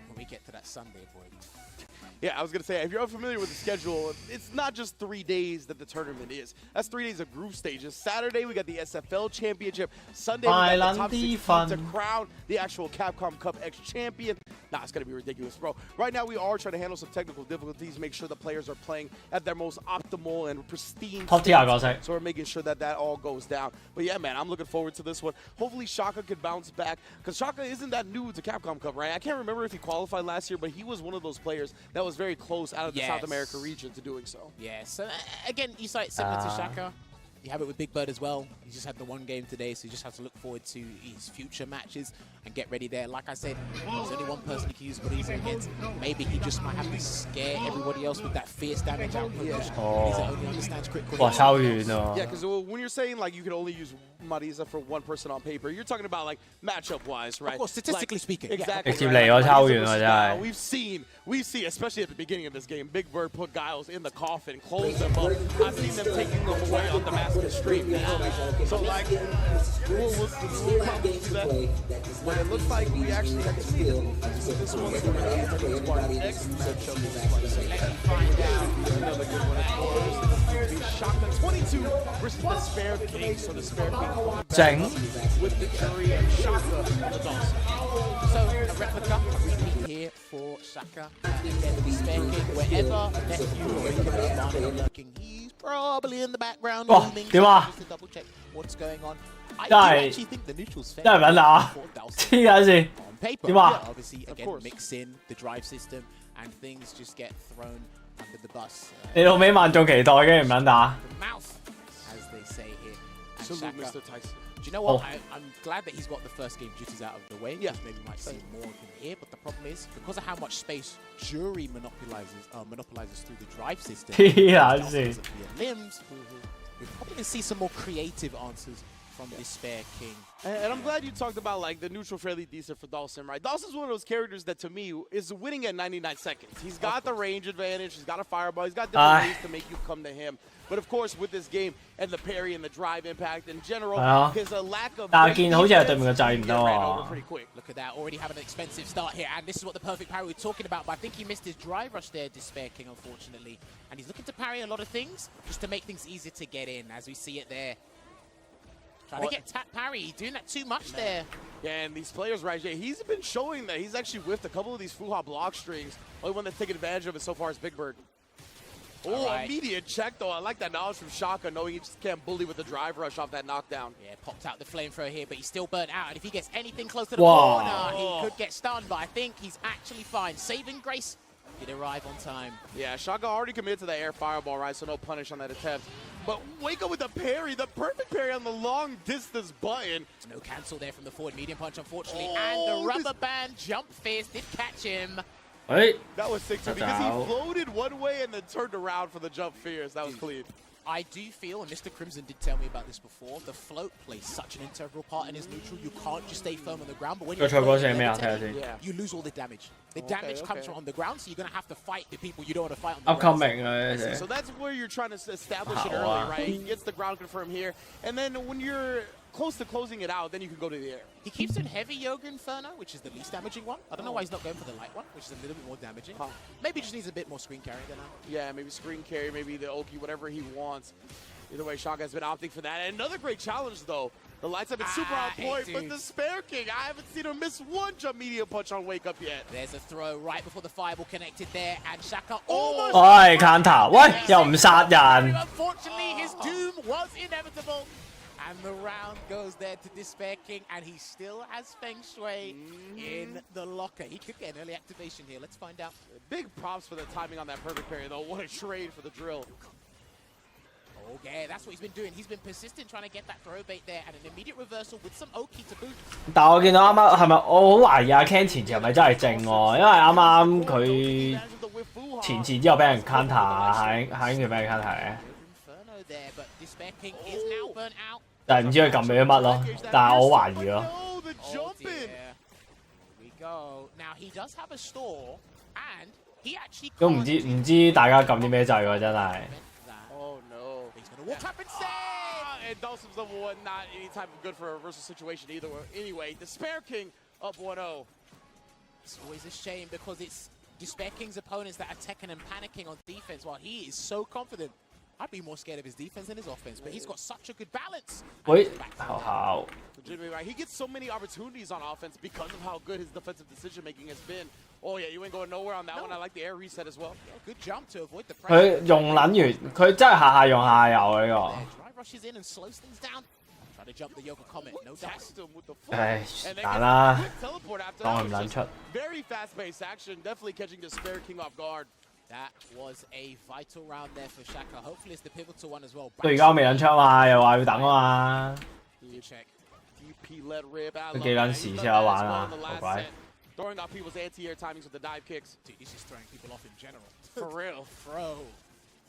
when we get to that Sunday, boy. Yeah, I was going to say, if you're unfamiliar with the schedule, it's not just 3 days that the tournament is. That's 3 days of group stages. Saturday, we got the SFL Championship. Sunday, we got the top 16 to crown the actual Capcom Cup X champion. Nah, it's going to be ridiculous, bro. Right now, we are trying to handle some technical difficulties, make sure the players are playing at their most optimal and pristine states. So we're making sure that that all goes down. But yeah, man, I'm looking forward to this one. Hopefully, Shaka can bounce back, because Shaka isn't that new to Capcom Cup, right? I can't remember if he qualified last year, but he was one of those players that was very close out of the South America region to doing so. Yeah, so again, you saw it similar to Shaka. You have it with Big Bird as well. He just had the 1 game today, so you just have to look forward to his future matches and get ready there. Like I said, there's only one person he can use Buddhism against. Maybe he just might have to scare everybody else with that fierce damage output. He only understands critical damage. 超遠啊！ Yeah, because when you're saying like you can only use Marisa for 1 person on paper, you're talking about like matchup-wise, right? Of course, statistically speaking. Exactly. 直接嚟我超遠啊！真係。 We see, especially at the beginning of this game, Big Bird put Giles in the coffin, close them up. I've seen them taking them away on Damascus Street. So like, we'll probably see that. But it looks like we actually have to see this one. X matchup. Let me find out. Another good one, of course. Shaka 22 versus the Spare King. So the Spare King going back with the Jury and Shaka the Dawson. So a replica, a repeat here for Shaka. Again, the Spare King, wherever Nephew or Ricky are lurking, he's probably in the background. 哇，點啊？ Just to double check what's going on. I 真 do 係 actually think the neutral's fair. 真係唔撚打， for Dawson. 黐緊線。 On paper, 點啊？ yeah, obviously, again, mix in the drive system and things just get thrown under the bus. 你老味萬眾期待嘅唔撚打。 The mouth, as they say here. And Salute Shaka, Mr. Tyson. do you know what? I'm glad that he's got the first game duties out of the way. Yeah. Maybe we might see more of him here. But the problem is, because of how much space Jury monopolizes through the drive system, Yeah, I Dawson see. doesn't feel limbs, we're probably going to see some more creative answers from Despair King. And I'm glad you talked about like the neutral fairly decent for Dawson, right? Dawson's one of those characters that to me is winning at 99 seconds. He's got the range advantage, he's got a fireball, he's got different ways to make you come to him. But of course, with this game and the parry and the drive impact in general, his lack of見好似係對面個掣唔得喎。 pretty quick. Look at that, already having an expensive start here, and this is what the perfect parry we're talking about, but I think he missed his drive rush there, Despair King, unfortunately. And he's looking to parry a lot of things, just to make things easier to get in, as we see it there. Trying to get tap parry, doing that too much there. Yeah, and these players, right, Jay, he's been showing that he's actually whiffed a couple of these Fuha block strings. Only one that's taken advantage of it so far is Big Bird. Oh, right. Immediate check, though. I like that knowledge from Shaka, knowing he just can't bully with the drive rush off that knockdown. Yeah, popped out the flamethrower here, but he's still burnt out. And if he gets anything close to the Wow. corner, he could get stunned. But I think he's actually fine. Saving grace did arrive on time. Yeah, Shaka already committed to the air fireball, right, so no punish on that attempt. But wake up with the parry, the perfect parry on the long distance button. No cancel there from the forward medium punch, unfortunately. Oh, and the rubber band jump fist did catch him. 誒 That was sick too, because he floated one way and then turned around for the jump fierce. That was clean. I do feel, and Mr. Crimson did tell me about this before, the float plays such an integral part in his neutral. You can't just stay firm on the ground, but when you're floating, Yeah. you lose all the damage. The Okay, damage comes okay. from on the ground, so you're going to have to fight the people you don't want to fight on the ground. upcoming 啊 So that's where you're trying to establish it Wow. early, right? He gets the ground confirm here, and then when you're close to closing it out, then you can go to the air. He keeps in heavy Yoga Inferno, which is the least damaging one. I don't know why he's not going for the light one, which is a little bit more damaging. Huh. Maybe he just needs a bit more screen carry than that. Yeah, maybe screen carry, maybe the Oki, whatever he wants. Either way, Shaka has been opting for that. And another great challenge, though. The lights have been super on point, but dude. the Spare King, I haven't seen him miss one jump medium punch on Wake Up yet. There's a throw right before the fireball connected there, and Shaka almost... 喂 counter，喂又唔殺人， Unfortunately, his doom was inevitable. And the round goes there to Despair King, and he still has Feng Shui in the locker. He could get an early activation here. Let's find out. Big props for the timing on that perfect parry, though. What a trade for the drill. Oh, yeah, that's what he's been doing. He's been persistent trying to get that throw bait there, and an immediate reversal with some Oki to boot. 但係我見到啱啱係咪我好懷疑阿 Ken 前前係咪真係正喎？因為啱啱佢 Advantage of the whiff Fuha. 前前之後俾人 counter，下應該俾人 counter 嘅， Inferno there, but Despair King is now burnt out. 但係唔知佢撳咗啲乜咯，但係我好懷疑咯。 No, the Oh, jump in. dear. Here we go. Now, he does have a store, and he actually 都唔知大家撳啲咩掣喎，真係。 Oh, no. He's going to walk up instead. And Dawson's level 1, not any type of good for a reversal situation either. Anyway, the Spare King up 1-0. It's always a shame because it's Despair King's opponents that are teching and panicking on defense while he is so confident. I'd be more scared of his defense than his offense, but he's got such a good balance. 喂，好好， Legitimately right. He gets so many opportunities on offense because of how good his defensive decision making has been. Oh yeah, you ain't going nowhere on that one. I like the air reset as well. Good jump to avoid the pressure. 佢用撚完，佢真係下用下游啊呢 There, drive rushes in and slows things down. Try to jump the Yoga Comet. No dice. Taxed him with the 個。foot. 唉 And then 難 gets 啦 a，quick teleport after 當 that. 佢唔 was 撚 just 出。 Very fast-paced action. Definitely catching the Spare King off guard. That was a vital round there for Shaka. Hopefully it's the pivotal one as well. 到而家我未撚出嘛，又話要等啊嘛。 Good check. DP let rip. I 都 love 幾 that. 撚 He's 時 done 先有 that 玩 as well 啊 in the ， last 好鬼 set. Throwing off people's anti-air timings with the dive kicks. Dude, he's just throwing people off in general. For real. Throw.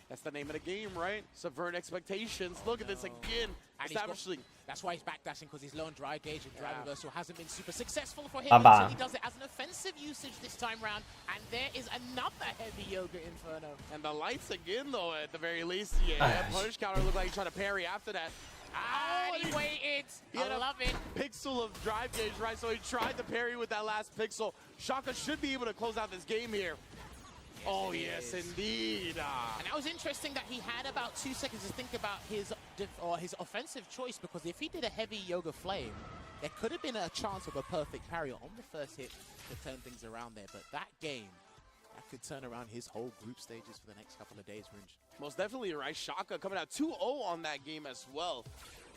That's the name of the game, right? Subvert expectations. Look at this again. And he's got- Establishing. That's why he's backdashing, because his low on dry gauge and dry Yeah. reversal hasn't been super successful for him. Baba. So he does it as an offensive usage this time round. And there is another heavy Yoga Inferno. And the lights again, though, at the very least. Yeah, Ay. punish counter looked like he's trying to parry after that. And he waited. He had I a love it. Pixel of drive gauge, right? So he tried to parry with that last pixel. Shaka should be able to close out this game here. Oh, he yes, is. indeed. And that was interesting that he had about 2 seconds to think about his offensive choice, because if he did a heavy Yoga Flame, there could have been a chance of a perfect parry on the first hit to turn things around there. But that game, that could turn around his whole group stages for the next couple of days, Ringe. Most definitely, right? Shaka coming out 2-0 on that game as well.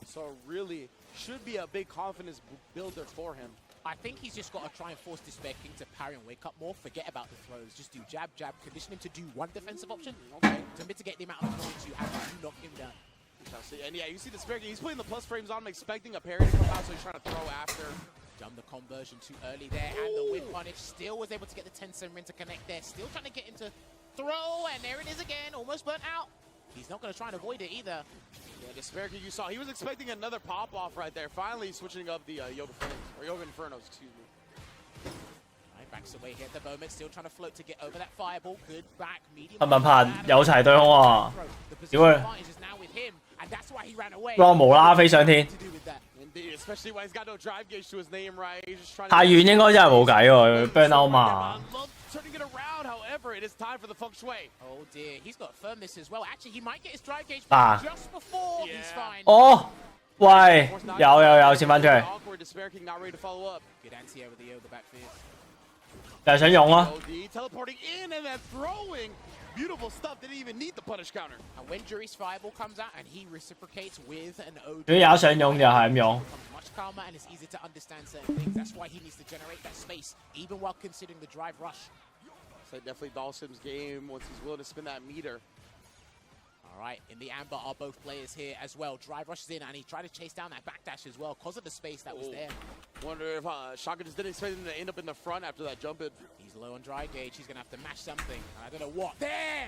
So really should be a big confidence builder for him. I think he's just got to try and force Despair King to parry and wake up more. Forget about the throws. Just do jab, jab. Condition him to do one defensive option. Okay. To mitigate the amount of points you have to knock him down. And yeah, you see the Spare King. He's putting the plus frames on him, expecting a parry to come out, so he's trying to throw after. Done the conversion too early there. And the whip punish still was able to get the 10 ring to connect there. Still trying to get him to throw. And there it is again. Almost burnt out. He's not going to try and avoid it either. Yeah, the Spare King you saw, he was expecting another pop-off right there. Finally switching up the Yoga Flames, or Yoga Infernos, excuse me. Right, backs away here at the moment. Still trying to float to get over that fireball. Good back, medium. 噴噴噴，有齊對空喎， The 屌 position 佢 advantage is now with him. And that's why he ran away. ，Ron 無啦啦飛上天， To do with that. Indeed, especially when he's got no drive gauge to his name, right? He's just trying to... 太遠應該真係冇計喎，佢 burn out 嘛。 Love turning it around, however, it is time for the feng shui. Oh dear, he's got firmness as well. Actually, he might get his drive gauge Ah. just before he's Yeah. fine. 哦，喂，有切翻出嚟， Awkward, Despair King not ready to follow up. Good anti over the backfield. 又係想用啊！ OD teleporting in and then throwing. Beautiful stuff. Didn't even need the punish counter. And when Jury's fireball comes out and he reciprocates with an OD, 佢有想用就係咁用。 becomes much calmer and it's easier to understand certain things. That's why he needs to generate that space, even while considering the drive rush. So definitely Dawson's game once he's willing to spin that meter. All right, in the amber are both players here as well. Drive rushes in and he tried to chase down that backdash as well because of the space that was there. Wonder if Shaka just didn't expect him to end up in the front after that jump in. He's low on dry gauge. He's going to have to mash something. I don't know what. There!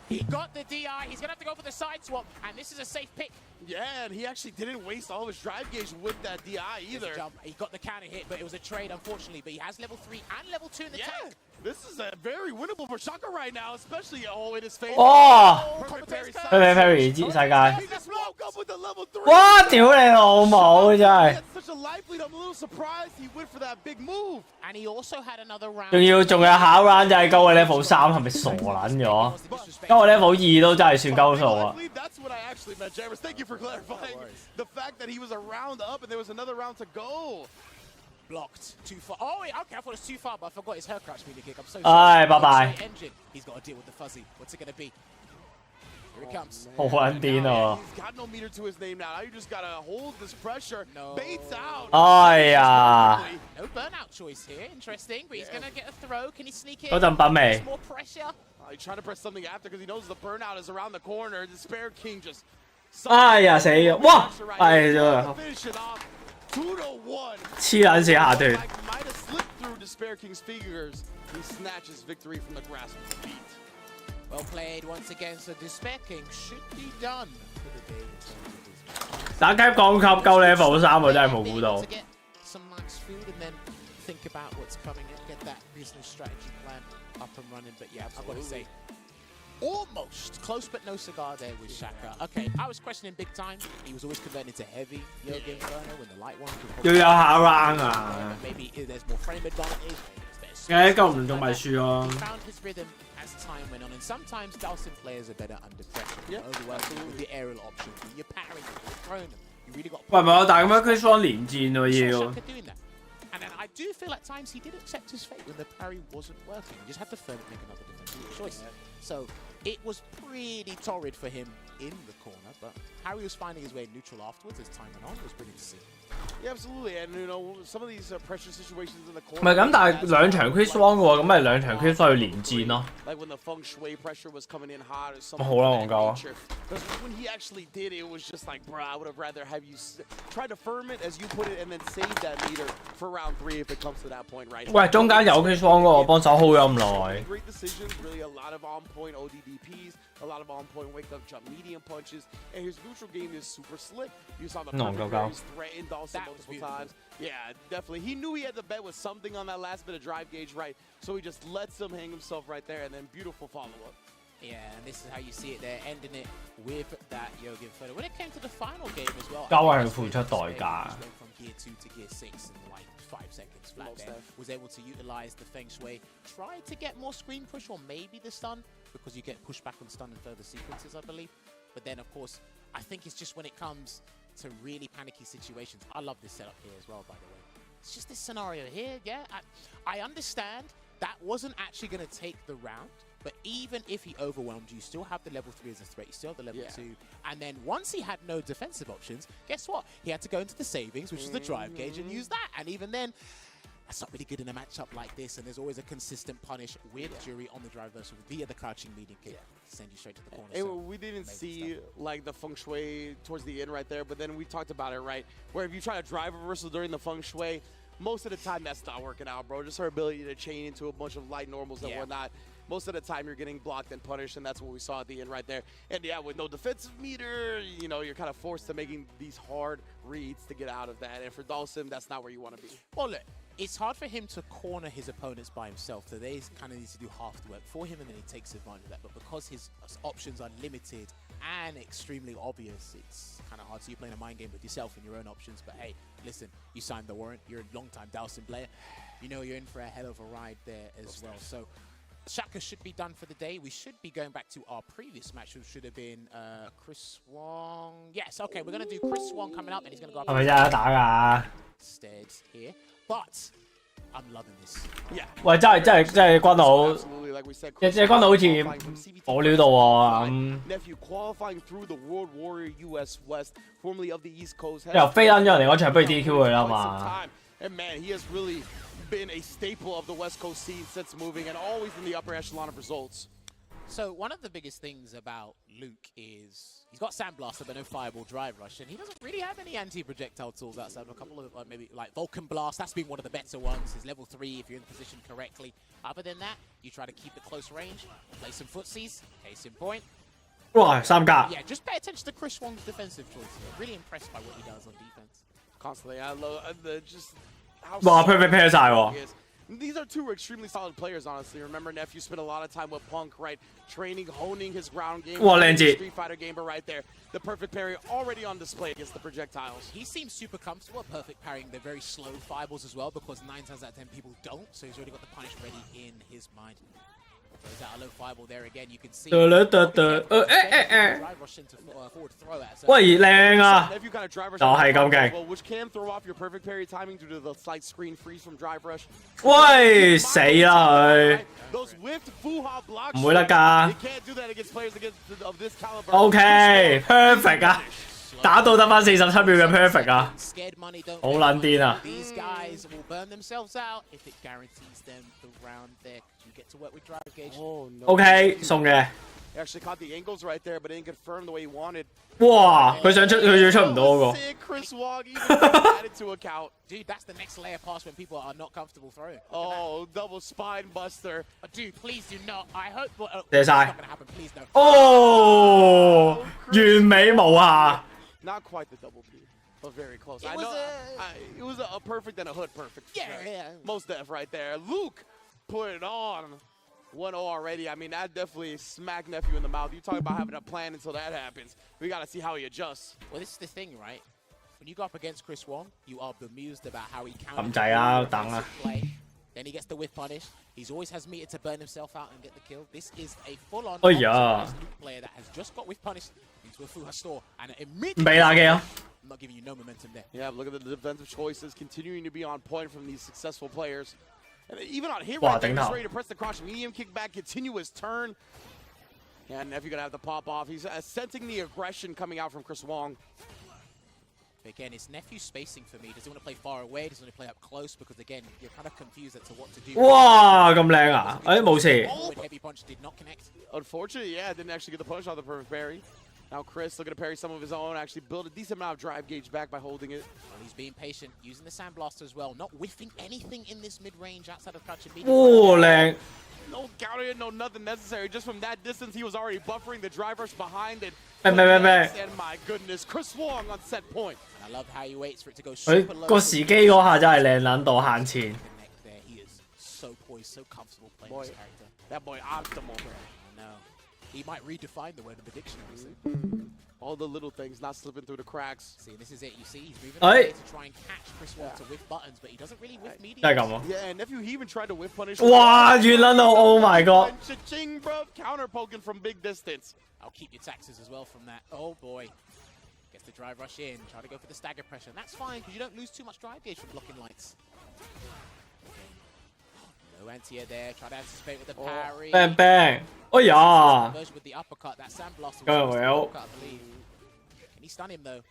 He got the DI. He's going to have to go for the side swap. And this is a safe pick. Yeah, and he actually didn't waste all of his drive gauge with that DI either. Jump. He got the counter hit, but it was a trade, unfortunately. But he has level 3 and level 2 in the tank. This is a very winnable for Shaka right now, especially in his face. 哇！ Perfect parry 佢俾 Perry 知世界。 He just woke up with the level 3. 哇！屌你老母真 He 係， had such a life lead. I'm a little surprised he went for that big move. And he also had another round. 仲有考 round 就係高嘅 level 3，係咪傻撚咗？高嘅 level 2都真係算鳩數啊！ I believe that's what I actually meant, Jammers. Thank you for clarifying the fact that he was a round up and there was another round to go. Blocked too far. Oh, wait, okay, I thought it was too far, but I forgot his hair crouch meter kick. I'm so sorry. 唉，拜拜。 Engine. He's got to deal with the fuzzy. What's it going to be? Here it comes. 好撚癲啊！ He's got no meter to his name now. Now you just gotta hold this pressure. No. Baits out. 哎呀！ No burnout choice here. Interesting, but he's going to get a throw. Can he sneak in? 嗰陣品味 More pressure. He's trying to press something after because he knows the burnout is around the corner. The Despair King just. 哎呀死咗！哇！係 Finish it off. 2-1. 黐撚線下段。 Might have slipped through Despair King's fingers. He snatches victory from the grasp of defeat. Well played once again. So Despair King should be done for the day. 打 Capcom Cup 高 level 3我真係冇估到。 To get some nice food and then think about what's coming and get that business strategy plan up and running. But yeah, I've got to say, almost close but no cigar there with Shaka. Okay, I was questioning big time. He was always converting to heavy Yoga Inferno when the light one could 要有考 round 啊！ maybe there's more frame advantage. Maybe 夠唔中咪輸咯。 He found his rhythm as time went on, and sometimes Dawson players are better under pressure. Yeah, overwhelmed with the aerial options. When you're parrying, you're throwing them. You really got. 喂，唔係我但係咁樣 Chris Won 連戰喎要。 Shaka doing that. And then I do feel at times he did accept his fate when the parry wasn't working. He just had to firm it, make another defensive choice. So it was pretty torrid for him in the corner, but Harry was finding his way neutral afterwards as time went on. It was brilliant to see. Yeah, absolutely. And you know, some of these pressure situations in the corner. 唔係咁，但係兩場 Chris Won 嘅喎，咁咪兩場 Chris Won 要連戰咯。 Like when the feng shui pressure was coming in hot or something. 好啦，戇鳩啊！ Because when he actually did, it was just like, bruh, I would have rather have you try to firm it, as you put it, and then save that meter for round 3 if it comes to that point, right? 喂，中間有 Chris Won 嗰個幫手 hold 咗咁耐。 Great decisions, really a lot of on-point ODDPs, a lot of on-point wake-up jump medium punches, and his neutral game is super slick. You saw the No, perfect go. parries threaten Dawson multiple times. Yeah, definitely. He knew he had to bet with something on that last bit of drive gauge, right? So he just lets him hang himself right there, and then beautiful follow-up. Yeah, and this is how you see it there, ending it with that Yoga Inferno. When it came to the final game as well, 交係付出代價。 went from gear 2 to gear 6 in like 5 seconds flat there. Was able to utilize the Feng Shui, tried to get more screen push or maybe the stun, because you get pushed back on stun in further sequences, I believe. But then, of course, I think it's just when it comes to really panicky situations. I love this setup here as well, by the way. It's just this scenario here, yeah. I understand that wasn't actually going to take the round, but even if he overwhelmed you, still have the level 3 as a threat, you still have the level 2. And then once he had no defensive options, guess what? He had to go into the savings, which is the drive gauge, and use that. And even then, that's not really good in a matchup like this, and there's always a consistent punish with Jury on the drive versus via the crouching medium kick to send you straight to the corner. And So we didn't amazing see stuff. like the feng shui towards the end right there, but then we talked about it, right? Where if you try to drive reversal during the feng shui, most of the time that's not working out, bro. Just her ability to chain into a bunch of light normals and whatnot. Most of the time you're getting blocked and punished, and that's what we saw at the end right there. And yeah, with no defensive meter, you know, you're kind of forced to making these hard reads to get out of that. And for Dawson, that's not where you want to be. Well, look, it's hard for him to corner his opponents by himself. So they kind of need to do half the work for him, and then he takes advantage of that. But because his options are limited and extremely obvious, it's kind of hard. So you're playing a mind game with yourself and your own options. But hey, listen, you signed the warrant. You're a long-time Dawson player. You know you're in for a hell of a ride there as well. So Shaka should be done for the day. We should be going back to our previous match, which should have been Chris Wong. Yes, okay, we're going to do Chris Wong coming up, and he's going to go up 係咪真係有得打㗎？ instead here. But I'm loving this. Yeah. 喂，真係軍佬， Absolutely, like we said, 隻軍佬好似冇料到喎咁。 Nephew qualifying through the World Warrior US West, formerly of the East Coast. 又飛撚咗人哋嗰場，不如 DQ 佢啦嘛。 And man, he has really been a staple of the West Coast scene since moving and always in the upper echelon of results. So one of the biggest things about Luke is he's got Sandblaster but no Fireball Drive Rush, and he doesn't really have any anti-projectile tools outside of a couple of maybe like Vulcan Blast. That's been one of the better ones. His level 3 if you're in the position correctly. Other than that, you try to keep it close range, play some footsies, case in point. 哇，3格！ Yeah, just pay attention to Chris Wong's defensive choices. I'm really impressed by what he does on defense. Constantly, I love just how 哇，perfect pair 晒喎。 he is. These are two extremely solid players, honestly. Remember, Nephew spent a lot of time with Punk, right? Training, honing his ground game. Wow, Lenji. Street Fighter game, but right there, the perfect parry already on display against the projectiles. He seems super comfortable at perfect parrying the very slow fireballs as well, because 9 times out of 10 people don't, so he's already got the punish ready in his mind. Throws out a low fireball there again, you can see. Drive rush into forward throw at. 喂，靚啊！ Nephew kind of drive rush 就係咁勁。 well, which can throw off your perfect parry timing due to the slight screen freeze from drive rush. 喂，死啦佢！ Those whiffed Fuha blocks. 唔會得㗎。 They can't do that against players of this caliber. OK，perfect 啊！打到得翻47秒嘅 perfect 啊！ Scared money don't 好撚癲啊！ These guys will burn themselves out if it guarantees them the round there. You get to work with drive gauge. Oh, no. OK，送嘅。 Actually caught the angles right there, but didn't confirm the way he wanted. 哇！佢想出，佢要出唔到嗰個。 Sick Chris Wong even that into account. Dude, that's the next layer pass when people are not comfortable throwing. Oh, double spine buster. Dude, please do not. I hope. There's it's I. not gonna happen. Please no. 哦，完美無瑕。 Not quite the double B, but very close. It was a perfect and a hood perfect. Yeah, yeah. Most def right there. Luke put it on. 1-0 already. I mean, that definitely smacked Nephew in the mouth. You talk about having a plan until that happens. We got to see how he adjusts. Well, this is the thing, right? When you go up against Chris Wong, you are bemused about how he 咁 counted 滯啊，等啊！ play. Then he gets the whiff punish. He always has meter to burn himself out and get the kill. This is a full-on Oh, yeah. Luke player that has just got whiff punish into a Fuha store and 唔 immediately. 俾打機啊！ I'm not giving you no momentum there. Yeah, look at the defensive choices continuing to be on point from these successful players. And even on hit Wow, right there, dang he's that. ready to press the crouch medium kick back, continue his turn. Yeah, Nephew gonna have to pop off. He's sensing the aggression coming out from Chris Wong. Again, it's Nephew spacing for me. Does he want to play far away? Does he want to play up close? Because again, you're kind of confused as to what to do. 哇，咁靚啊！誒冇事。 Forward heavy punch did not connect. Unfortunately, yeah, didn't actually get the punch on the perfect parry. Now Chris looking to parry some of his own, actually build a decent amount of drive gauge back by holding it. Well, he's being patient, using the Sandblaster as well, not whiffing anything in this mid-range outside of crouch and medium. 哇，靚！ No counter, no nothing necessary. Just from that distance, he was already buffering the drive rush behind it. Bang, bang, bang, bang. And my goodness, Chris Wong on set point. And I love how he waits for it to go 佢 super low. 個時機嗰下真係靚撚到慳錢。 Connect there. He is so poised, so comfortable playing Boy, this character. that boy optimal. I know. He might redefine the word in the dictionary soon. All the little things not slipping through the cracks. See, this is it. You see, he's moving Aye. away to try and catch Chris Wong to whiff buttons, but he doesn't really whiff medium. 真係咁啊！ Yeah, and Nephew, he even tried to whip punish. 哇，遠撚到 Oh my God！ Cha-ching, bro. Counter poking from big distance. I'll keep your taxes as well from that. Oh boy. Gets the drive rush in, try to go for the stagger pressure. And that's fine, because you don't lose too much drive gauge from blocking lights. No anti-air there, try to anticipate with the parry. bang bang！哎呀！ Version with the uppercut, that Sandblaster Going was the well. uppercut, I believe. Can he stun him though?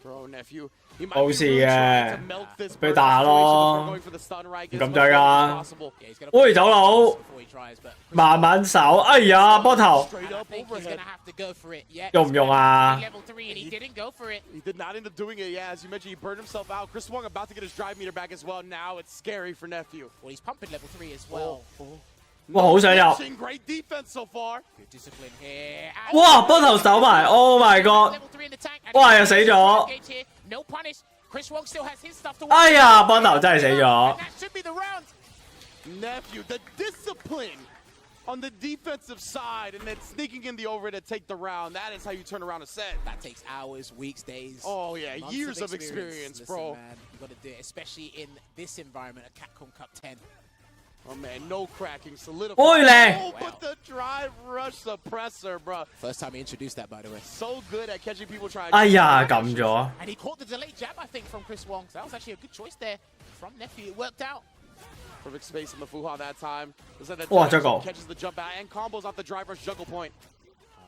Bro, Nephew. He might 冇 be 事 really 嘅 trying to melt this 俾 burst 打 situation 咯 before going for the stun right. 唔 Get 咁 as 滯 much damage 㗎 as possible. Yeah, he's gonna 喂，走佬！ before he tries, but 慢慢手，哎呀，波頭 Straight I up think he's overhead. gonna have to go for it. Yeah, 用唔用啊？ level 3 and he didn't go for it. He did not end up doing it. Yeah, as you mentioned, he burned himself out. Chris Wong about to get his drive meter back as well. Now it's scary for Nephew. Well, he's pumping level 3 as well. 哇，好想入！ Pitching, great defense so far. Good discipline here. 哇，波頭守埋，Oh my God！ Level 3 in the tank. and 哇，又死咗！ Gauge here. No punish. Chris Wong still has his stuff to work 哎呀， with. 波頭真係死咗 And。that should be the round. Nephew, the discipline on the defensive side and then sneaking in the over to take the round. That is how you turn around a set. That takes hours, weeks, days. Oh, yeah, months years of experience, Listen, bro. Man, you got to do it, especially in this environment at Capcom Cup 10. Oh man, no cracking, solidified. Oh, but the drive rush suppressor, bro. First time he introduced that, by the way. So good at catching people trying. 哎呀，撳咗。 And he caught the delayed jab, I think, from Chris Wong. So that was actually a good choice there from Nephew. It worked out. Perfect space in the Fuha that time. Wow, juggle. Catches the jump out and combos off the drive rush juggle point.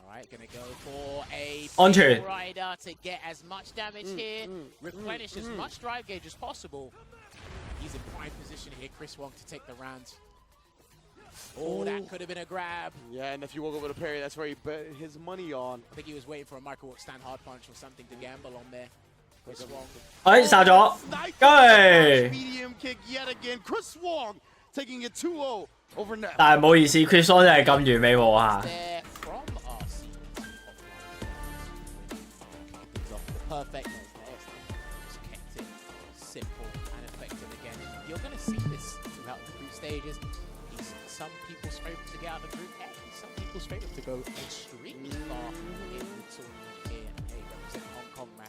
All right, gonna go for a Onto. rider to get as much damage here, replenish as much drive gauge as possible. He's in prime position here, Chris Wong, to take the round. Oh, that could have been a grab. Yeah, and if you woke up with a parry, that's where he bet his money on. I think he was waiting for a micro walk stand hard punch or something to gamble on there. Chris Wong. 哎，殺咗，雞！ Medium kick yet again. Chris Wong taking it 2-0 over net. 但係唔好意思 ，Chris Wong 真係咁完美冇嚇。 There from RC. Perfect. Just kept it simple and effective again. You're going to see this throughout the group stages. He's some people's favorite to get out of the group A, some people's favorite to go extremely far in the tournament here. Hey, represent Hong Kong, man.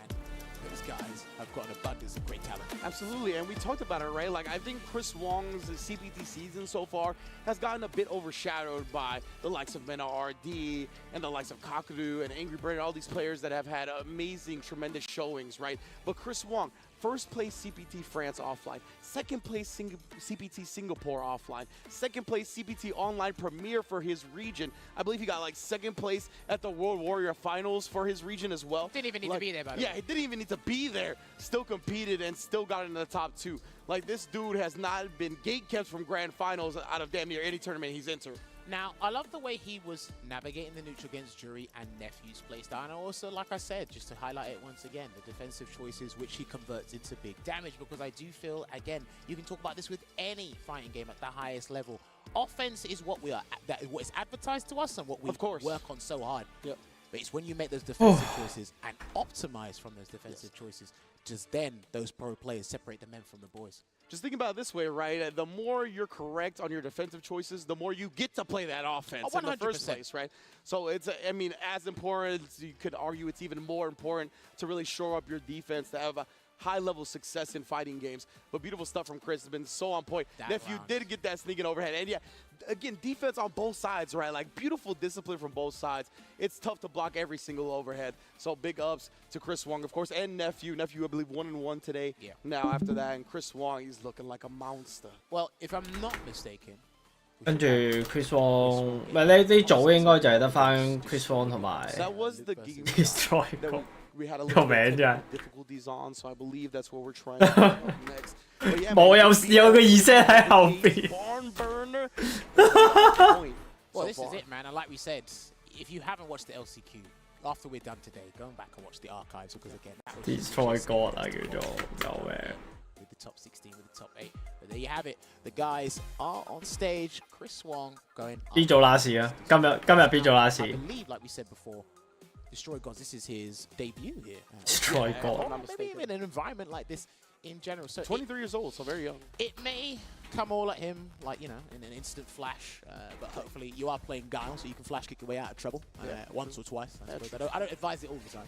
These guys have got an abundance of great talent. Absolutely, and we talked about it, right? Like, I think Chris Wong's CPT season so far has gotten a bit overshadowed by the likes of Mena RD and the likes of Kakadu and Angry Bird and all these players that have had amazing, tremendous showings, right? But Chris Wong, first place CPT France offline, second place CPT Singapore offline, second place CPT online premier for his region. I believe he got like second place at the World Warrior Finals for his region as well. Didn't even need to be there, by the way. Yeah, he didn't even need to be there. Still competed and still got into the top 2. Like, this dude has not been gate-kept from grand finals out of damn near any tournament he's entered. Now, I love the way he was navigating the neutral against Jury and Nephew's playstyle. And also, like I said, just to highlight it once again, the defensive choices which he converts into big damage. Because I do feel, again, you can talk about this with any fighting game at the highest level. Offense is what we are, that is what is advertised to us and what we work on so hard. Yep. But it's when you make those defensive choices and optimize from those defensive choices, just then those pro players separate the men from the boys. Just think about it this way, right? The more you're correct on your defensive choices, the more you get to play that offense in the first place, right? So it's, I mean, as important, you could argue it's even more important to really shore up your defense, to have a high-level success in fighting games. But beautiful stuff from Chris has been so on point. Nephew did get that sneaking overhead. And yeah, again, defense on both sides, right? Like, beautiful discipline from both sides. It's tough to block every single overhead. So big ups to Chris Wong, of course, and Nephew. Nephew, I believe, 1-1 today. Yeah. Now after that, and Chris Wong, he's looking like a monster. Well, if I'm not mistaken, 跟住 Chris Wong，唔係呢組應該就係得翻 Chris Wong 同埋 That was the game Destroy that we had a 個 little 名 bit 啫 of。difficulties on, so I believe that's what we're trying to do next. But yeah, 冇 man, 有個意識喺後邊。 Barn burner. Well, this is it, man. And like we said, if you haven't watched the LCQ, after we're done today, go back and watch the archives because, again, that was Destroy God 啊叫做救命。 with the top 16, with the top 8. But there you have it. The guys are on stage. Chris Wong going B 組 last 啊，今日 B 組 I last。 believe, like we said before, Destroy Gods, this is his debut here. Destroy Or God。 maybe even an environment like this in general. So 23 years old, so very young. it may come all at him, like, you know, in an instant flash. But hopefully you are playing Guile, so you can flash kick your way out of trouble once or twice. I suppose. I don't advise it all the time.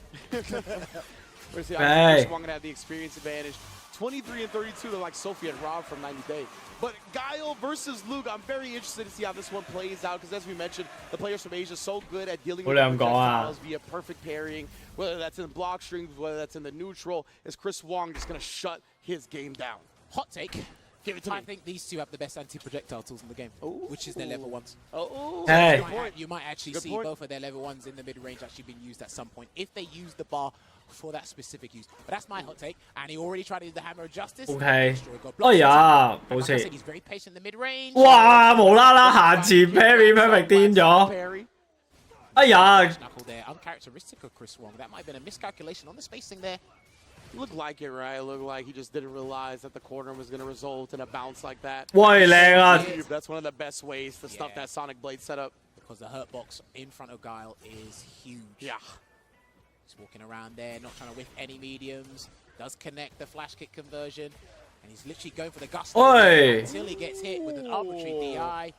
We're see, I think Chris Wong gonna have the experience advantage. 23 and 32, they're like Sophie and Rob from 90 Day. But Guile versus Luke, I'm very interested to see how this one plays out because, as we mentioned, the players from Asia are so good at dealing with projectiles via perfect parrying, whether that's in block strings, whether that's in the neutral. Is Chris Wong just gonna shut his game down? Hot take. Give it to me. I think these two have the best anti-projectile tools in the game, which is their level 1s. Oh, Hey. You might actually see both of their level 1s in the mid-range actually being used at some point if they use the bar for that specific use. But that's my hot take. And he already tried to use the Hammer of Justice. OK。 Destroy God 哎 blocks. 呀， And 冇 like I 事 said,。he's very patient in the mid-range. 哇！無啦啦行前 parry perfect 癲咗。 parry. 哎呀！ Knuckle there, uncharacteristic of Chris Wong. That might have been a miscalculation on the spacing there. Looked like it, right? Looked like he just didn't realize that the corner was going to result in a bounce like that. 喂靚啊！ That's one of the best ways to stop that Sonic Blade setup. Because the hurt box in front of Guile is huge. Yeah. He's walking around there, not trying to whiff any mediums. Does connect the flash kick conversion. And he's literally going for the gusto Oi. until he gets hit with an arbitrary DI.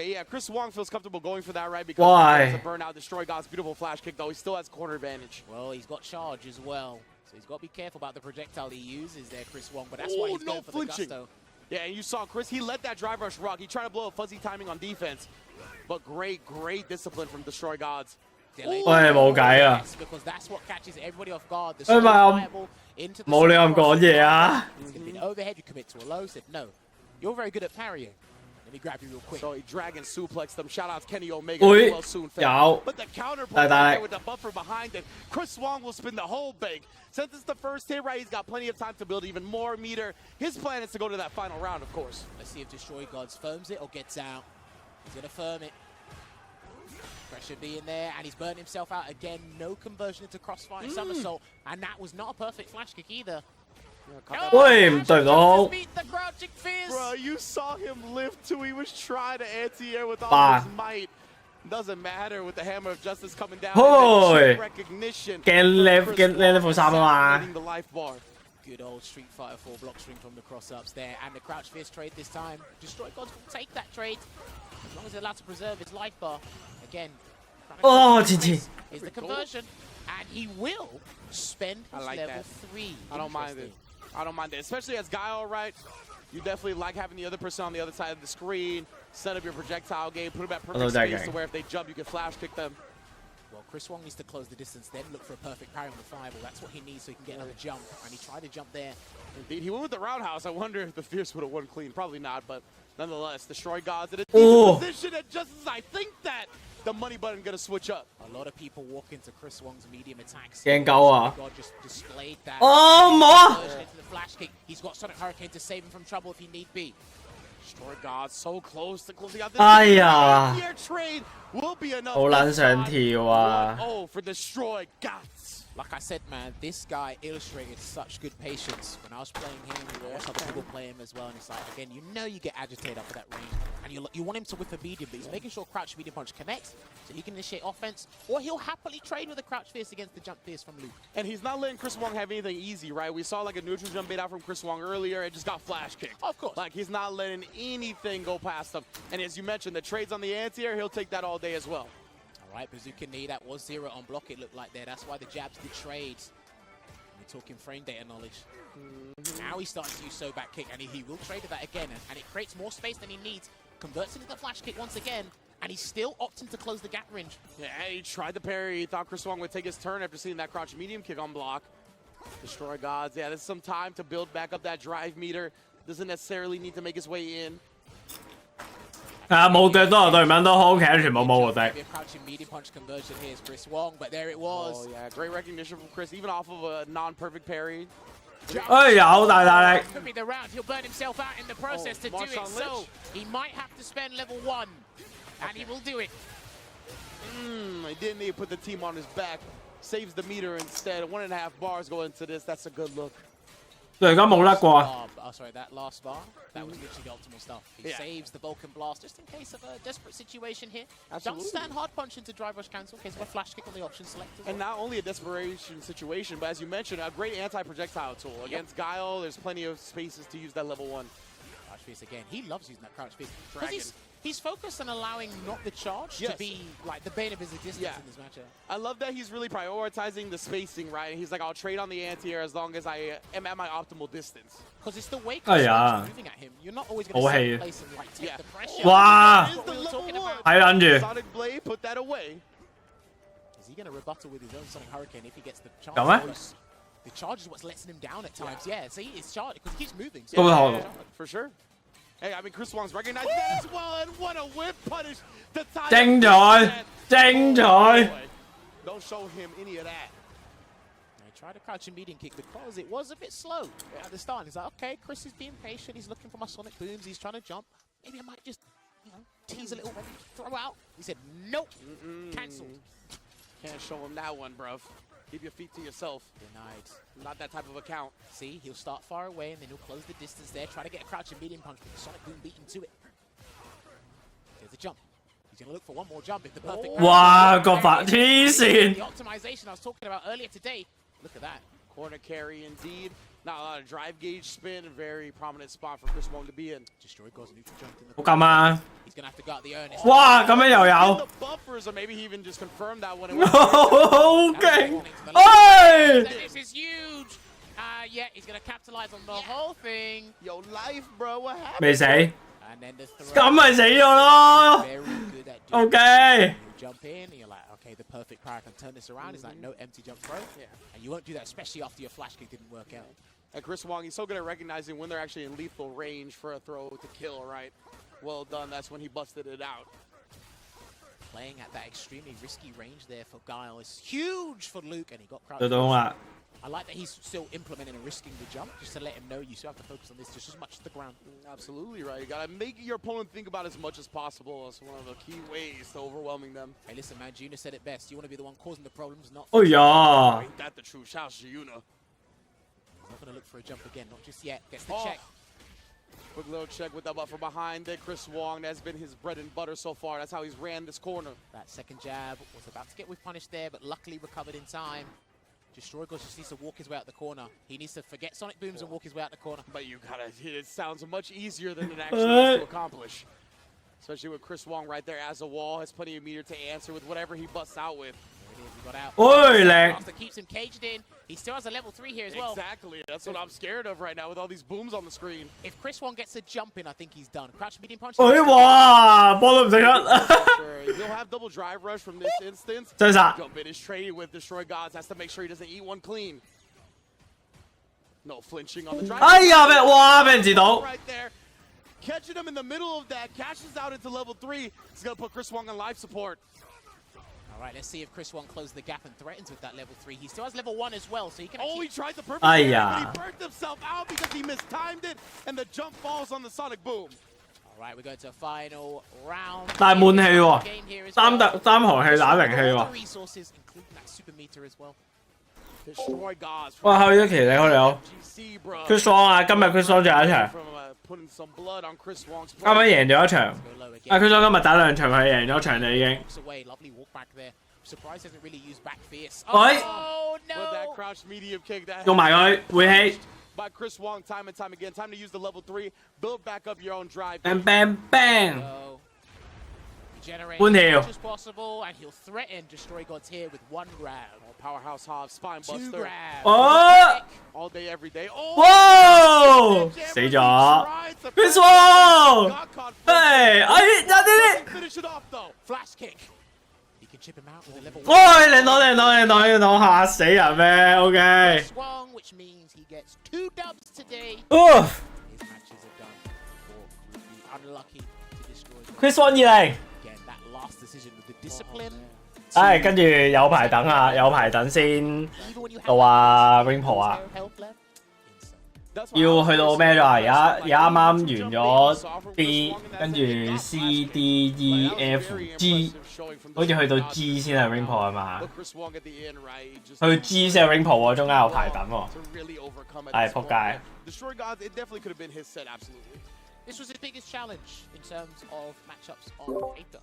Yeah, Chris Wong feels comfortable going for that, right? Because Why? he has a burnout, Destroy God's beautiful flash kick, though. He still has corner advantage. Well, he's got charge as well. So he's got to be careful about the projectile he uses there, Chris Wong. But that's why he's no going for flinching. the gusto. Yeah, and you saw Chris, he let that drive rush rock. He tried to blow up fuzzy timing on defense. But great discipline from Destroy Gods. 喂，冇計啊！ Because that's what catches everybody off guard. The 喂，咪 viable into the 冇你咁講嘢啊！ It's going to be an overhead. You commit to a low. Said no. You're very good at parrying. Let me grab you real quick. So he dragon suplexed them. Shout out to Kenny Omega. 會 Well soon 有 But the counter play 但 right 係 there with the buffer behind it. Chris Swan will spin the whole bank. Since it's the first hit, right, he's got plenty of time to build even more meter. His plan is to go to that final round, of course. Let's see if Destroy Gods firms it or gets out. He's going to firm it. Pressure being there, and he's burning himself out again. No conversion into crossfire somersault, and that was not a perfect flash kick either. Wait, don't. Beat the crouching fierce. Bro, you saw him lift too. He was trying to anti-air with all Bah. his might. Doesn't matter with the hammer of justice coming down. Oi. Recognition. 驚 level 3啊嘛！ The life bar. Good old Street Fighter 4 block string from the cross-ups there, and the crouch fierce trade this time. Destroy Gods will take that trade as long as they're allowed to preserve his life bar. Again, Oh, GG. is the conversion, and he will spend I his like level that. 3. I don't mind it. I don't mind it. Especially as Guile, right? You definitely like having the other person on the other side of the screen. Set up your projectile game. Put them at perfect that space guy. to where if they jump, you can flash kick them. Well, Chris Wong needs to close the distance, then look for a perfect parry on the fireball. That's what he needs so he can get another jump, and he tried to jump there. Indeed, he went with the roundhouse. I wonder if the Fierce would have won clean. Probably not, but nonetheless, Destroy Gods in a Oh. decent position, and just as I think that, the money button gonna switch up. A lot of people walk into Chris Wong's medium attacks. Gang Gao ah. God just displayed that. Oh, more. Conversion into the flash kick. He's got Sonic Hurricane to save him from trouble if he need be. Destroy Gods so close to closing out this. 哎呀 Here trade will be enough. 好撚想跳啊！ Oh, for Destroy Gods. Like I said, man, this guy illustrated such good patience. When I was playing him, I watched other people play him as well, and it's like, again, you know you get agitated up at that range, and you want him to whip a medium, but he's making sure crouch medium punch connects, so he can initiate offense, or he'll happily trade with a crouch fierce against the jump fierce from Luke. And he's not letting Chris Wong have anything easy, right? We saw like a neutral jump bait out from Chris Wong earlier. It just got flash kicked. Of course. Like he's not letting anything go past him. And as you mentioned, the trades on the anti-air, he'll take that all day as well. All right, Bazooka knee, that was 0 on block, it looked like there. That's why the jabs did trade. We're talking frame data knowledge. Now he's starting to use so back kick, and he will trade with that again, and it creates more space than he needs. Converts into the flash kick once again, and he's still opting to close the gap range. Yeah, he tried to parry. He thought Chris Wong would take his turn after seeing that crouch medium kick on block. Destroy Gods. Yeah, there's some time to build back up that drive meter. Doesn't necessarily need to make his way in. 啊冇腳多對面都好，其他全部冇喎， Maybe a crouching medium punch conversion here is Chris Wong, but there it was. Oh, yeah, great recognition from Chris, even off of a non-perfect parry. 哎有大大力， Could be the round. He'll burn himself out in the process to do it, Marshawn so Lynch. he might have to spend level 1, and he will do it. He didn't need to put the team on his back. Saves the meter instead. 1.5 bars go into this. That's a good look. 佢而家冇甩過啊！ Oh, sorry, that last bar, that was literally the optimal stuff. He Yeah. saves the Vulcan Blast just in case of a desperate situation here. Absolutely. Don't stand hard punch into drive rush cancel in case of a flash kick on the option select as And well. not only a desperation situation, but as you mentioned, a great anti-projectile tool. Against Guile, there's plenty of spaces to use that level 1. Crouch fierce again. He loves using that crouch fierce. 'Cause Dragon. He's focused on allowing not the charge Yes. to be like the bane of his existence Yeah. in this matchup. I love that he's really prioritizing the spacing, right? He's like, I'll trade on the anti-air as long as I am at my optimal distance. Because it's the way Oh, Chris yeah. is moving at him. You're not always going Oh, to hey. set place and like take Yeah. the pressure. Wow. That's what we were talking about. 睇撚住 Sonic Blade, put that away. Is he going to rebuttal with his own Sonic Hurricane if he gets the charge? Come on. The charge is what's letting him down at times. Yeah, see, it's charge because he keeps moving. So Go ahead. For sure. Hey, I mean, Chris Wong's recognizing that as well, and what a whip punish to tie 精 up 彩 that. 精 Oh, 彩！ boy. Don't show him any of that. He tried to crouch and medium kick because it was a bit slow at the start. He's like, okay, Chris is being patient. He's looking for my Sonic booms. He's trying to jump. Maybe I might just, tease a little, throw out. He said, nope, cancelled. Can't show him that one, bruv. Keep your feet to yourself. Denied. Not that type of account. See, he'll start far away and then he'll close the distance there. Try to get a crouch and medium punch, but the Sonic boom beat him to it. There's a jump. He's going to look for one more jump if the perfect... 哇個法黐線 The！ optimization I was talking about earlier today. Look at that. Corner carry indeed. Not a lot of drive gauge spin. A very prominent spot for Chris Wong to be in. Destroy goes neutral jump in the 好撳啊！ He's going to have to go out the earnest. 哇咁樣又有 The buffers, or maybe he even just confirmed that one. 好勁！哎！ This is huge. Yeah, he's gonna capitalize on the whole thing. Yo, life, bro, what happened? 未死， And then the throw. 咁咪死咗咯。 Very good at doing OK， You jump in, and you're like, okay, the perfect power can turn this around. It's like no empty jump throw. Yeah. And you won't do that, especially after your flash kick didn't work out. And Chris Wong, he's so good at recognizing when they're actually in lethal range for a throw to kill, right? Well done. That's when he busted it out. Playing at that extremely risky range there for Guile is huge for Luke, and he got crouched. 到到啦。 I like that he's still implementing and risking the jump, just to let him know you still have to focus on this just as much as the ground. Absolutely right. You gotta make your opponent think about as much as possible. It's one of the key ways to overwhelming them. Hey, listen, man, Juna said it best. You want to be the one causing the problems, not. 哎呀， Ain't that the truth? Shout out to Yuna. He's not going to look for a jump again, not just yet. Gets the Oh. check. Quick little check with that buffer behind it. Chris Wong, that's been his bread and butter so far. That's how he's ran this corner. That second jab was about to get with punish there, but luckily recovered in time. Destroy Gods just needs to walk his way out the corner. He needs to forget Sonic Booms and walk his way out the corner. But you gotta, it sounds much easier than it actually is to accomplish. Especially with Chris Wong right there as a wall, has plenty of meter to answer with whatever he busts out with. There it is, he got out. Oi, lad. Master keeps him caged in. He still has a level 3 here as well. Exactly, that's what I'm scared of right now with all these booms on the screen. If Chris Wong gets a jump in, I think he's done. Crouch medium punch. 哎哇，波都唔使得， Sure, he'll have double drive rush from this instance. 真殺！ Jump in is traded with Destroy Gods, has to make sure he doesn't eat one clean. No flinching on the drive. 哎呀，俾哇俾人截到， Right there. Catching him in the middle of that, cashes out into level 3. He's gonna put Chris Wong on life support. All right, let's see if Chris Wong closes the gap and threatens with that level 3. He still has level 1 as well, so he can Oh, actually... he tried the perfect Ay, parry, ya. but he burnt himself out because he mistimed it, and the jump falls on the Sonic Boom. All right, we're going to final round. 大悶氣喎 Game here as 三 well. 三行氣打零氣 All 喎 the。resources, including that super meter as well. Destroy Gods. 哇，後一期你好你好 GC, bro. ，Chris Wong 啊，今日 Chris Wong 最後一場， From putting some blood on Chris Wong's 啱啱贏咗一場。 Go low 啊 again. ，Chris Wong 今日打兩場，佢贏咗場啦已經。 Walks away, lovely walk back there. Surprised he hasn't really used back fierce. Oi. Oh, With that no! crouch medium kick that 用埋佢回氣 by Chris Wong time and time again. Time to use the level 3. Build back up your own drive. ，bang bang bang， So, regenerate One as heal. much as possible, and he'll threaten Destroy Gods here with 1 grab. Powerhouse Hobbs, spine 2 buster. grabs. 哦， All day, every day. Oh! 哇，死咗 ，Chris Wong， Got caught 係，哎，有啲啲， finish it off though. Flash kick. He can chip him out with a level 1. 喂，你攞，嚇死人咩？OK， Swung, which means he gets 2 dubs today. 哦 His matches are done for Group B. Unlucky to destroy them. ，Chris Wong 2-0， Again, that last decision with the discipline. 唉，跟住有排等啊，有排等先 Even when you have 到啊 Ringpo 啊， health left, insane. That's why 要去到咩咗啊？而家 I 啱啱完 jump 咗 in, offer B， Chris Wong, and 跟 that's it. 住 C D E Like, that was F very G， impressive showing from 好似去到 Destroy G Gods. 先係 Ringpo 啊嘛， But Chris Wong at the end, right, he just 去 G 先係 Ringpo 喎，中間有排等喎。 to really overcome at 唉， this 仆 point. 街！ Destroy Gods, it definitely could have been his set, absolutely. This was his biggest challenge in terms of matchups on Aether.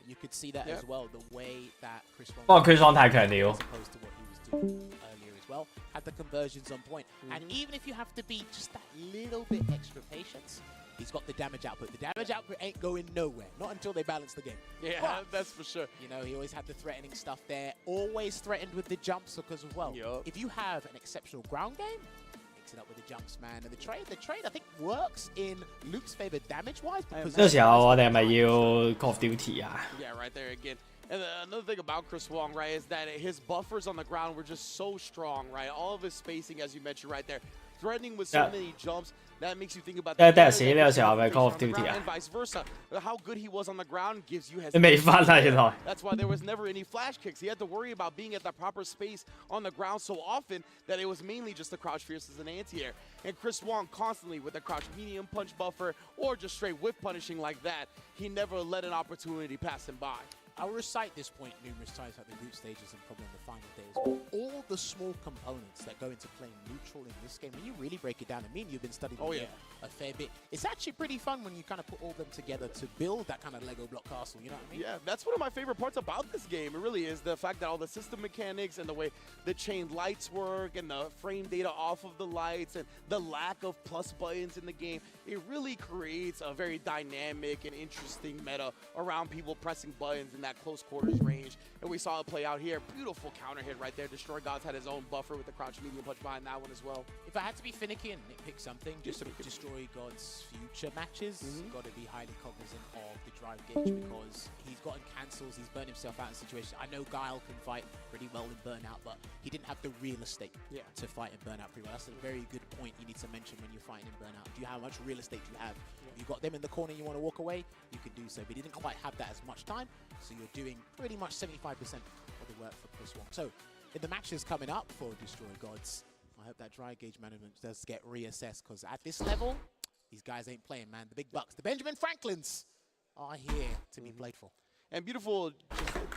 You could see that as well, the way that Chris Wong 不過 Chris Wong 太強了 as。opposed to what he was doing earlier as well, had the conversions on point. And even if you have to be just that little bit extra patience, he's got the damage output. The damage output ain't going nowhere, not until they balance the game. Yeah, But, that's for sure. you know, he always had the threatening stuff there, always threatened with the jumps because as well, Yup. if you have an exceptional ground game, mix it up with the jumps, man. And the trade I think works in Luke's favor damage-wise. because 呢個時候我哋係咪要 Call of Duty 啊？ Yeah, right there again. And another thing about Chris Wong, right, is that his buffers on the ground were just so strong, right? All of his spacing, as you mentioned right there, threatening with so Yeah. many jumps. That makes you think about Yeah, the that's area it. that That's Chris how Wong I Call of faces on the Duty, ground yeah. and vice versa. How good he was on the ground gives you 你未翻啦原來。 That's why there was never any flash kicks. He had to worry about being at the proper space on the ground so often that it was mainly just the crouch fierces and anti-air. And Chris Wong constantly with the crouch medium punch buffer or just straight whip punishing like that. He never let an opportunity pass him by. I'll recite this point numerous times at the group stages and probably on the final day as well. All the small components that go into playing neutral in this game, when you really break it down, I mean, you've been studying Oh, the yeah. game a fair bit. It's actually pretty fun when you kind of put all them together to build that kind of Lego block castle, you know what I mean? Yeah, that's one of my favorite parts about this game. It really is the fact that all the system mechanics and the way the chain lights work and the frame data off of the lights and the lack of plus buttons in the game, it really creates a very dynamic and interesting meta around people pressing buttons in that close quarters range. And we saw it play out here. Beautiful counter hit right there. Destroy Gods had his own buffer with the crouch medium punch behind that one as well. If I had to be finicky and nitpick something, just to Destroy God's future matches, got to be highly cognizant of the drive gauge because he's gotten cancels, he's burnt himself out in situations. I know Guile can fight pretty well in Burnout, but he didn't have the real estate to fight in Burnout pretty well. That's a very good point you need to mention when you're fighting in Burnout. Do you how much real estate do you have? If you got them in the corner and you want to walk away, you can do so. But he didn't quite have that as much time, so you're doing pretty much 75% of the work for Chris Wong. So in the matches coming up for Destroy Gods, I hope that dry gauge management does get reassessed because at this level, these guys ain't playing, man. The big bucks, the Benjamin Franklins are here to be played for. And beautiful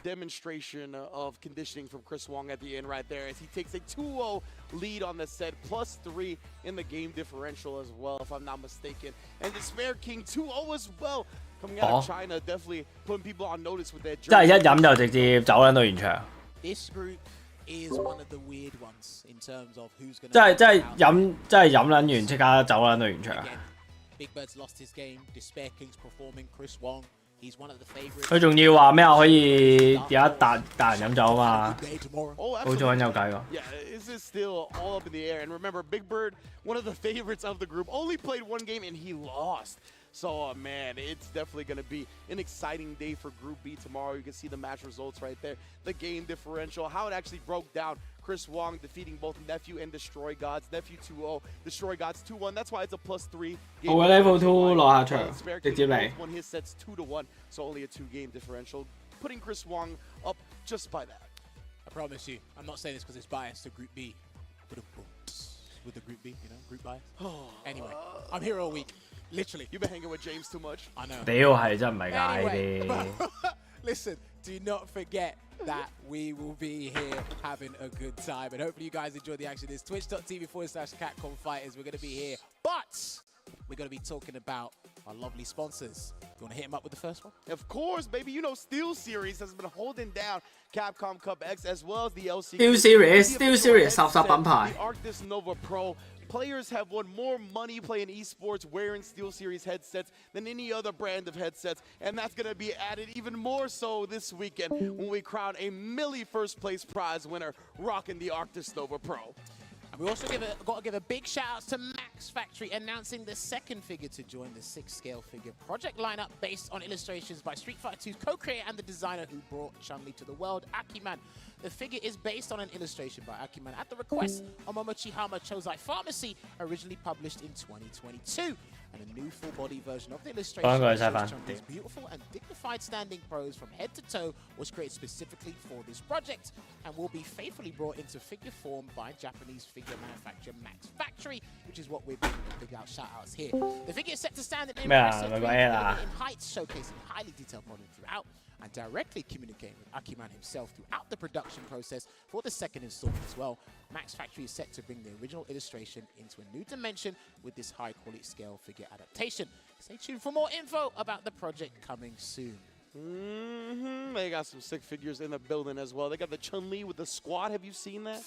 demonstration of conditioning from Chris Wong at the end right there as he takes a 2-0 lead on the set, +3 in the game differential as well, if I'm not mistaken. And Despair King 2-0 as well, coming out of China, definitely putting people on notice with that 即係一飲就直接走撚到現場。 This group is one of the weird ones in terms of who's going to... 即係飲撚完即刻走撚到現場。 Big Bird's lost his game. Despair King's performing. Chris Wong, he's one of the favorites. 佢仲要話咩啊？可以有一笪大人飲酒啊嘛。Oh, 好似揾有計喎。 Yeah, this is still all up in the air. And remember, Big Bird, one of the favorites of the group, only played one game and he lost. So, man, it's definitely going to be an exciting day for Group B tomorrow. You can see the match results right there, the game differential, how it actually broke down. Chris Wong defeating both Nephew and Destroy Gods. Nephew 2-0, Destroy Gods 2-1. That's why it's a +3. 好嘅 level 2落下場，直接嚟。 Won his sets 2-1, so only a 2-game differential, putting Chris Wong up just by that. I promise you, I'm not saying this because it's biased to Group B. With the Group B, you know, group bias. Anyway, I'm here all week. Literally. You've been hanging with James too much. I know. 屌係真唔係㗎 Anyway, listen, do not forget that we will be here having a good time. And hopefully you guys enjoy the action. It's twitch.tv/Capcom Fighters. We're going to be here. But we're going to be talking about our lovely sponsors. You want to hit them up with the first one? Of course, baby. You know, Steel Series has been holding down Capcom Cup X as well as the LC. Steel Series 垃圾品牌。 The Arctis Nova Pro. Players have won more money playing esports wearing Steel Series headsets than any other brand of headsets, and that's going to be added even more so this weekend when we crown a Millie first place prize winner rocking the Arctis Nova Pro. And we also got to give a big shout out to Max Factory announcing the second figure to join the 6-scale figure project lineup based on illustrations by Street Fighter 2's co-creator and the designer who brought Chun-Li to the world, Akiman. The figure is based on an illustration by Akiman at the request of Momochihama Chozai Pharmacy, originally published in 2022. And a new full-body version of the illustration shows Chun-Li's beautiful and dignified standing pose from head to toe was created specifically for this project and will be faithfully brought into figure form by Japanese figure manufacturer Max Factory, which is what we're doing the big shout-outs here. The figure is set to stand at an impressive in heights, showcasing highly detailed modeling throughout, and directly communicating with Akiman himself throughout the production process for the second installment as well. Max Factory is set to bring the original illustration into a new dimension with this high-quality scale figure adaptation. Stay tuned for more info about the project coming soon. They got some sick figures in the building as well. They got the Chun-Li with the squad. Have you seen that?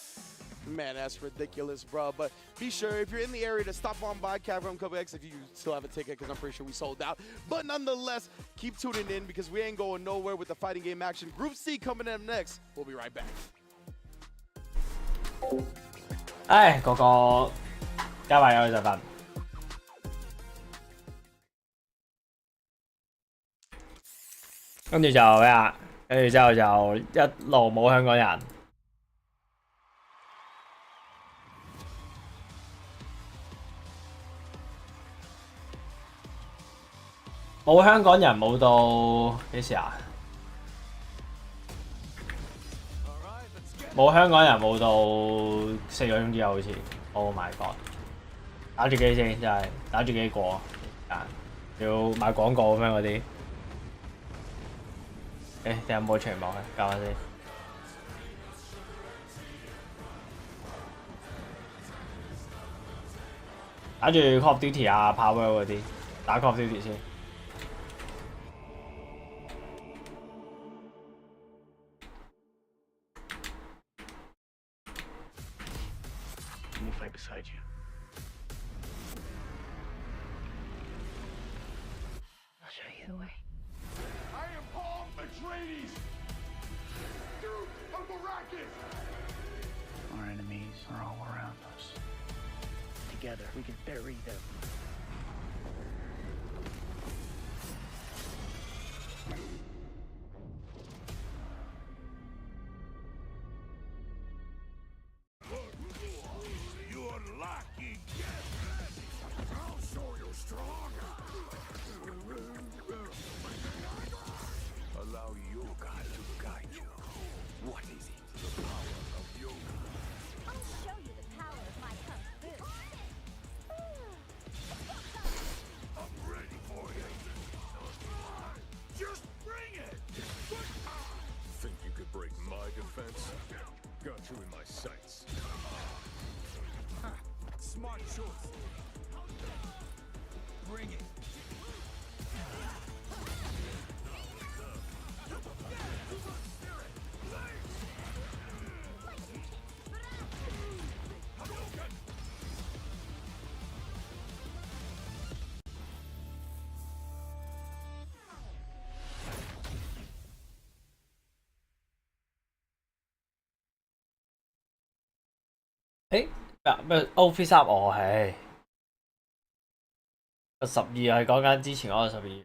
Man, that's ridiculous, bro. But be sure, if you're in the area, to stop on by Capcom Cup X if you still have a ticket, because I'm pretty sure we sold out. But nonetheless, keep tuning in because we ain't going nowhere with the fighting game action. Group C coming up next. We'll be right back. 唉，個個加埋有就瞓。跟住就咩啊？跟住之後就一路冇香港人。冇香港人冇到幾時啊？冇香港人冇到4個鐘之後好似。Oh my god！ 打住機先，真係打住機過啊！要買廣告咁樣嗰啲。誒，有冇全網嘅？教下先。打住 Call of Duty 啊、Power 嗰啲，打 Call of Duty 先。Move right beside you. I'll show you the way. I am Paul Atreides, Duke of Arrakis. are all around us. Together, we can bury them. You're lucky. I'll show you stronger. Allow yoga to guide you. What is it? The power of yoga. I'll show you the power of my kung fu. I'm ready for you. Just bring it. Think you could break my defense? Got you in my sights. Smart choice. Bring it.咩 Office Up 我係個12係講緊之前嗰個12。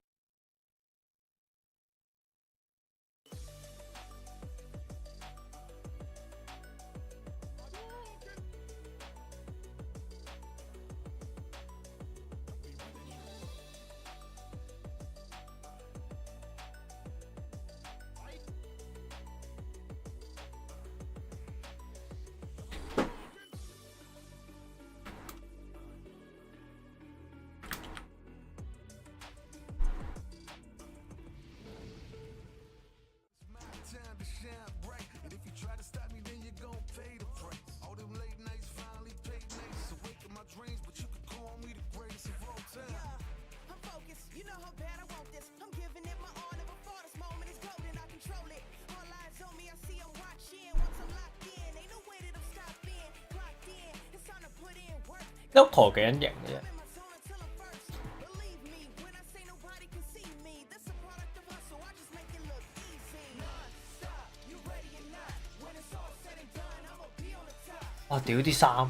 Time to shine bright, and if you try to stop me, then you're gonna pay the price. All them late nights finally paid nights. Awaken my dreams, but you could call me the greatest of all time. Yeah, I'm focused. You know how bad I want this. I'm giving it my all. Never thought this moment is golden. I control it. All eyes on me. I see I'm watching. Once I'm locked in, ain't no way that I'm stopping. Clocked in. It's time to put in work. 都陀幾人型嘅啫。 I'm in my zone until I'm first. Believe me when I say nobody can see me. This a product of hustle. I just make it look easy. Non-stop. You ready or not? When it's all said and done, I'ma be on the top. 哇！屌啲衫，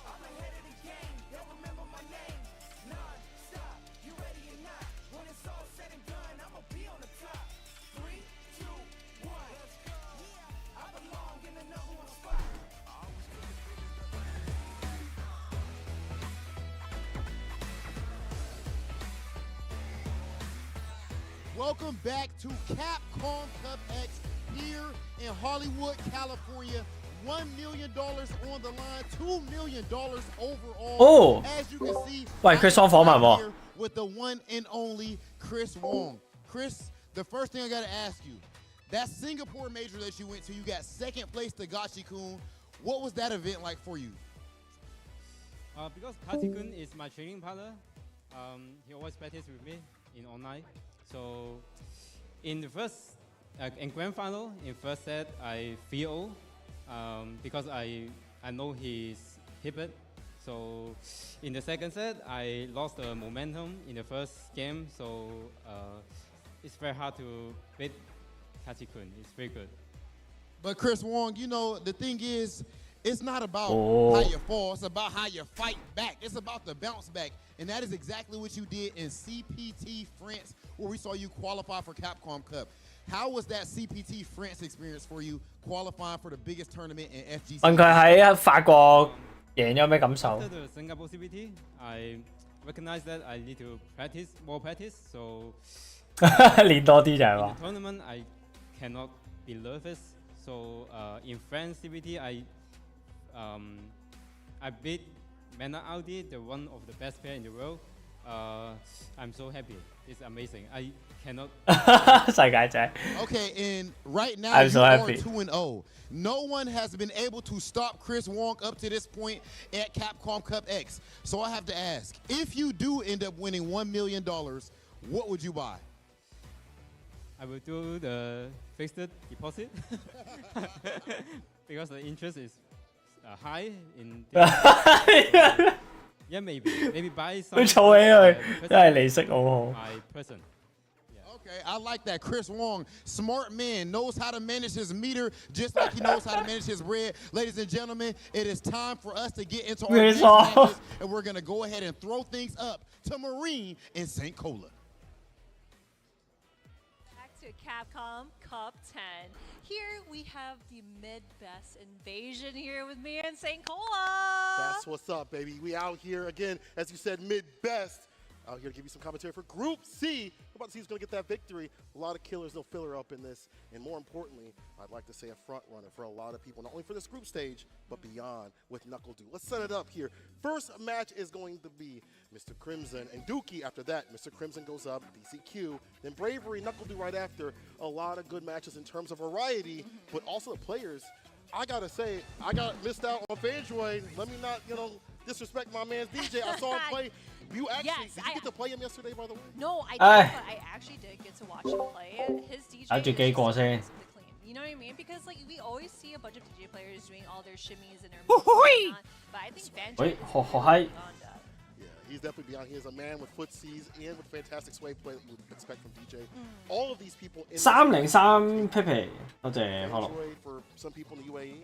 I'm ahead of the game. They'll remember my name. Non-stop. You ready or not? When it's all said and done, I'ma be on the top. 3, 2, 1. Let's go. Yeah, I belong in the number one spot. Welcome back to Capcom Cup X here in Hollywood, California. $1 million on the line, $2 million overall. Oh. As you can see, Wait, Chris Wong訪問喎 here with the one and only Chris Wong. Chris, the first thing I gotta ask you, that Singapore major that you went to, you got second place to Gachi-kun. What was that event like for you? Because Kati-kun is my training partner, he always practice with me in online. So in the first, in grand final, in first set, I 3-0 because I know he's hit. So in the second set, I lost the momentum in the first game. So it's very hard to beat Kati-kun. It's very good. But Chris Wong, you know, the thing is, it's not about Oh. how you fall, it's about how you fight back. It's about the bounce back. And that is exactly what you did in CPT France, where we saw you qualify for Capcom Cup. How was that CPT France experience for you, qualifying for the biggest tournament in FGC? 問佢喺法國贏有咩感受？ After the Singapore CPT, I recognize that I need to practice more practice. So 練多啲就係 in 話 the。tournament, I cannot be nervous. So in France CPT, I beat Mana Audi, the one of the best player in the world. I'm so happy. It's amazing. I cannot. 世界仔。 Okay, and right now I'm you so are happy. 2-0. No one has been able to stop Chris Wong up to this point at Capcom Cup X. So I have to ask, if you do end up winning $1 million, what would you buy? I will do the fixed deposit because the interest is high in. Yeah, maybe buy some. 佢儲起佢，真係利息好好。 My person. Okay, I like that. Chris Wong, smart man, knows how to manage his meter just like he knows how to manage his bread. Ladies and gentlemen, it is time for us to get into our next matches, and we're going to go ahead and throw things up to Marine in St. Cola. Back to Capcom Cup 10. Here we have the mid-best invasion here with me in St. Cola. That's what's up, baby. We out here again, as you said, mid-best. Out here to give you some commentary for Group C. We're about to see who's going to get that victory. A lot of killers, no filler up in this. And more importantly, I'd like to say a front runner for a lot of people, not only for this group stage, but beyond with Knuckle Dew. Let's set it up here. First match is going to be Mr. Crimson and Dookie. After that, Mr. Crimson goes up, DCQ. Then Bravery, Knuckle Dew right after. A lot of good matches in terms of variety, but also the players. I got to say, I got missed out on Fanjoy. Let me not, disrespect my man's DJ. I saw him play. You actually, did you get to play him yesterday, by the way? No, I didn't, but I actually did get to watch him play. His DJ is clean. You know what I mean? Because we always see a bunch of DJ players doing all their shimmies and their moves and whatnot, but I think Banjo is beyond that. Yeah, he's definitely beyond. He is a man with footsies and with fantastic sway play that we would expect from DJ. All of these people in 303 Pepe， 多謝 follow。 for some people in the UAE,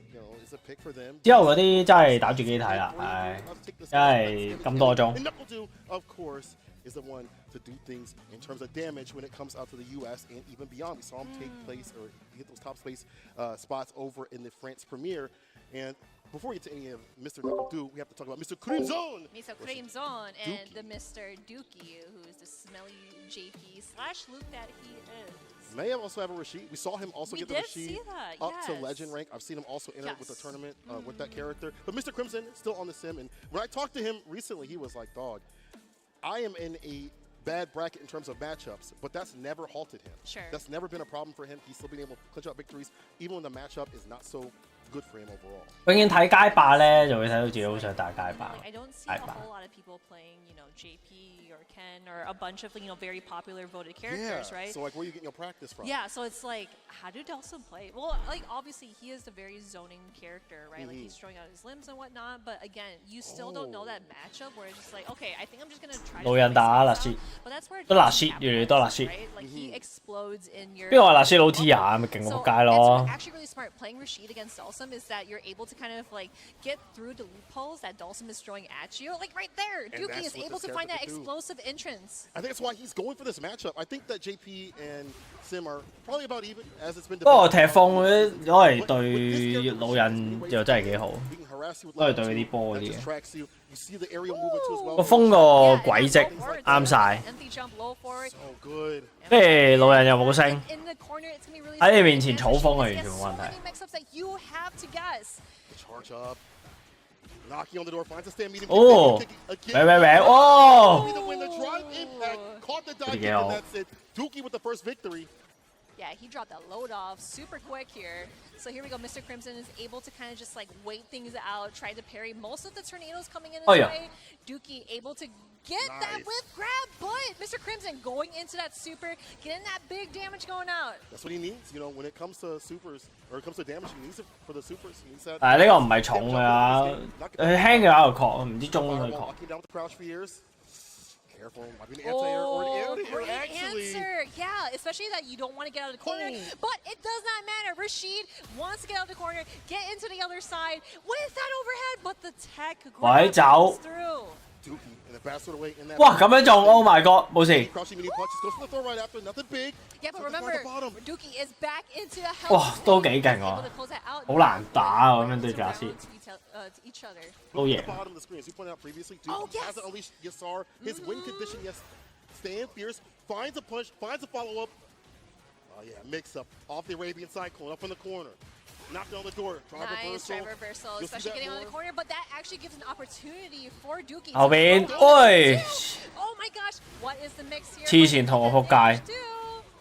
is a pick for them. 之後嗰啲真係打住機睇啦，唉，真係咁多鐘。 And Knuckle Dew, of course, is the one to do things in terms of damage when it comes out to the U.S. and even beyond. We saw him take place or get those top space spots over in the France premiere. And before we get to any of Mr. Knuckle Dew, we have to talk about Mr. Crimson. Mr. Crimson and the Mr. Dookie, who is the smelly JP/Luke that he is. May also have a Rashid. We saw him also get the Rashid up to yes. legend rank. I've seen him also enter with the tournament with that character. But Mr. Crimson still on the sim. And when I talked to him recently, he was like, dog, I am in a bad bracket in terms of matchups, but that's never halted him. Sure. That's never been a problem for him. He's still been able to clinch out victories, even when the matchup is not so good for him overall. 永遠睇街霸咧，就會睇到自己好想打街霸。 I don't see a whole lot of people playing, JP or Ken or a bunch of, very popular voted characters, right? So, where are you getting your practice from? Yeah, so it's like, how do Delson play? Well, obviously, he is a very zoning character, right? Like, he's throwing out his limbs and whatnot, but again, you still don't know that matchup where it's just like, okay, I think I'm just going to try to 路人打勒切， but that's where 都勒切，越嚟越多勒切。 right? Like, he explodes in your... 邊個話勒切老 T 啊？咪勁過仆街咯。 It's actually really smart. Playing Rashid against Dulcim is that you're able to kind of get through the loopholes that Dulcim is throwing at you. Like right there, Dookie is able to find that explosive entrance. I think that's why he's going for this matchup. I think that JP and Sim are probably about even as it's been. 不過踢風嗰啲攞嚟對老人又真係幾好，攞嚟對啲波嗰啲嘅。個風個軌跡啱晒，即係老人又冇聲，喺你面前草風係完全冇問題。 Charge up. Knocking on the door, finds a stand medium. Oh! Wait. Oh! Caught the dive kick, and that's it. Dookie with the first victory. Yeah, he dropped that load off super quick here. So here we go. Mr. Crimson is able to kind of just wait things out, try to parry most of the tornadoes coming in his way. Dookie able to get that whip grab, but Mr. Crimson going into that super, getting that big damage going out. That's what he needs, when it comes to supers, or it comes to damage, he needs it for the supers. He needs that. 但係呢個唔係重㗎，佢輕嘅有個確，唔知中佢確。 Down with the crouch for years. Careful, might be an anti-air or an air great actually. Answer. Yeah, especially that you don't want to get out of the corner. But it does not matter. Rashid wants to get out of the corner, get into the other side with that overhead, but the tech goes through. Dookie in the bastard away in that. 哇，咁樣中 ，Oh my God，冇事。 Crouching mini punches, goes for the throw right after, nothing big. Yeah, but remember, Dookie is back into the health. 哇，都幾勁喎，好難打啊，咁樣對住阿斯。 都贏。 Bottom of the screen, as you pointed out previously, Dookie hasn't unleashed Yasar. His win condition, yes, stand fierce, finds a punch, finds a follow-up. Oh yeah, mix-up off the Arabian Cyclone, up in the corner. Knocked on the door, nice drive reversal, especially getting on the corner, but that actually gives an opportunity for Dookie. 後邊，喂！ Oh my gosh, what is the mix here? 黐線同我仆街。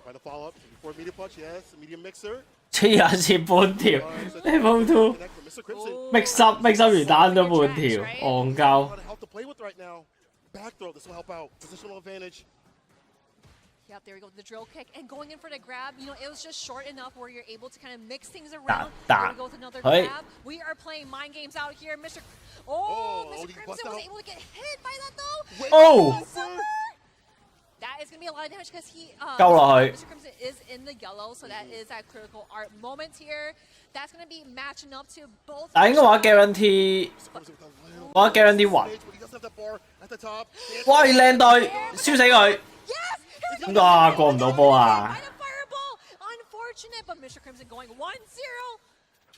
Try to follow up before medium punch, yes, medium mixer. 黐人線半條 ，level 2 mix up 完打咗半條，戇鳩。 Help to play with right now. Back throw, this will help out. Positional advantage. Yep, there we go. The drill kick and going in for the grab. It was just short enough where you're able to kind of mix things around. There we go with another grab. We are playing mind games out here. Mr. Crimson was able to get hit by that though. Oh! That is going to be be a lot of damage because he. 鳩落去。 Mr. Crimson is in the yellow, so that is that critical art moment here. That's gonna be matching up to both. 但應該話 guarantee，我 guarantee 暈。哇！靚隊，燒死佢！哇！過唔到波啊！ Unfortunate, but Mr. Crimson going 1-0.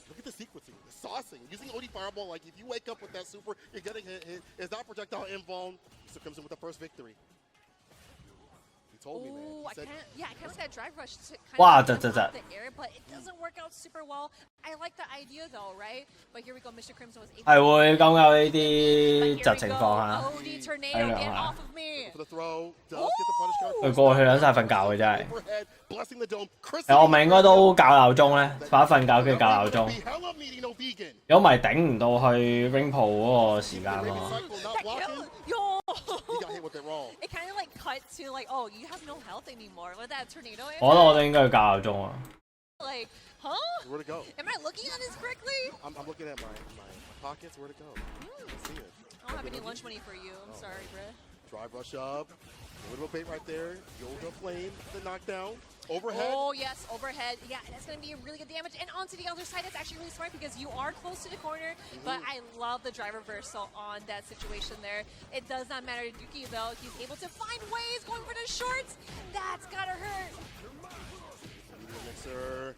Look at the sequencing, the saucing, using OD Fireball. Like if you wake up with that super, you're getting hit. Is that projectile invuln? Mr. Crimson with the first victory. He told me, man. He said, I kind of said drive rush to kind Wow, of that's the air, but it doesn't work out super well. I like the idea though, right? But here we go, Mr. Crimson was able. 係會咁有呢啲疾情況下， OD tornado, 體諒 get 下 off。of me. for the throw, does get the punish counter. 佢過去兩晒瞓覺嘅真係。 Overhead, blessing the dome. 其實我咪應該都校鬧鐘咧，快啲瞓覺跟住校鬧鐘。 Be hella meaty, no vegan. 如果唔係頂唔到去 ring 鋪嗰個時間喎。 Not blocking. Yo. He got hit with it wrong. It kind of like cut to like, oh, you have no health anymore with that tornado. 我覺得我哋應該要校鬧鐘啊。 Like, huh? Where to go? Am I looking at this correctly? I'm looking at my pockets. Where to go? I see it. I don't have any lunch money for you. I'm sorry, bruh. Drive rush up. A little bait right there. Yoga flame. The knockdown. Overhead. Oh, yes, overhead. Yeah, that's going to be really good damage. And onto the other side, it's actually really smart because you are close to the corner. But I love the drive reversal on that situation there. It does not matter to Dookie, though. He's able to find ways going for the shorts. That's got to hurt. Mixer.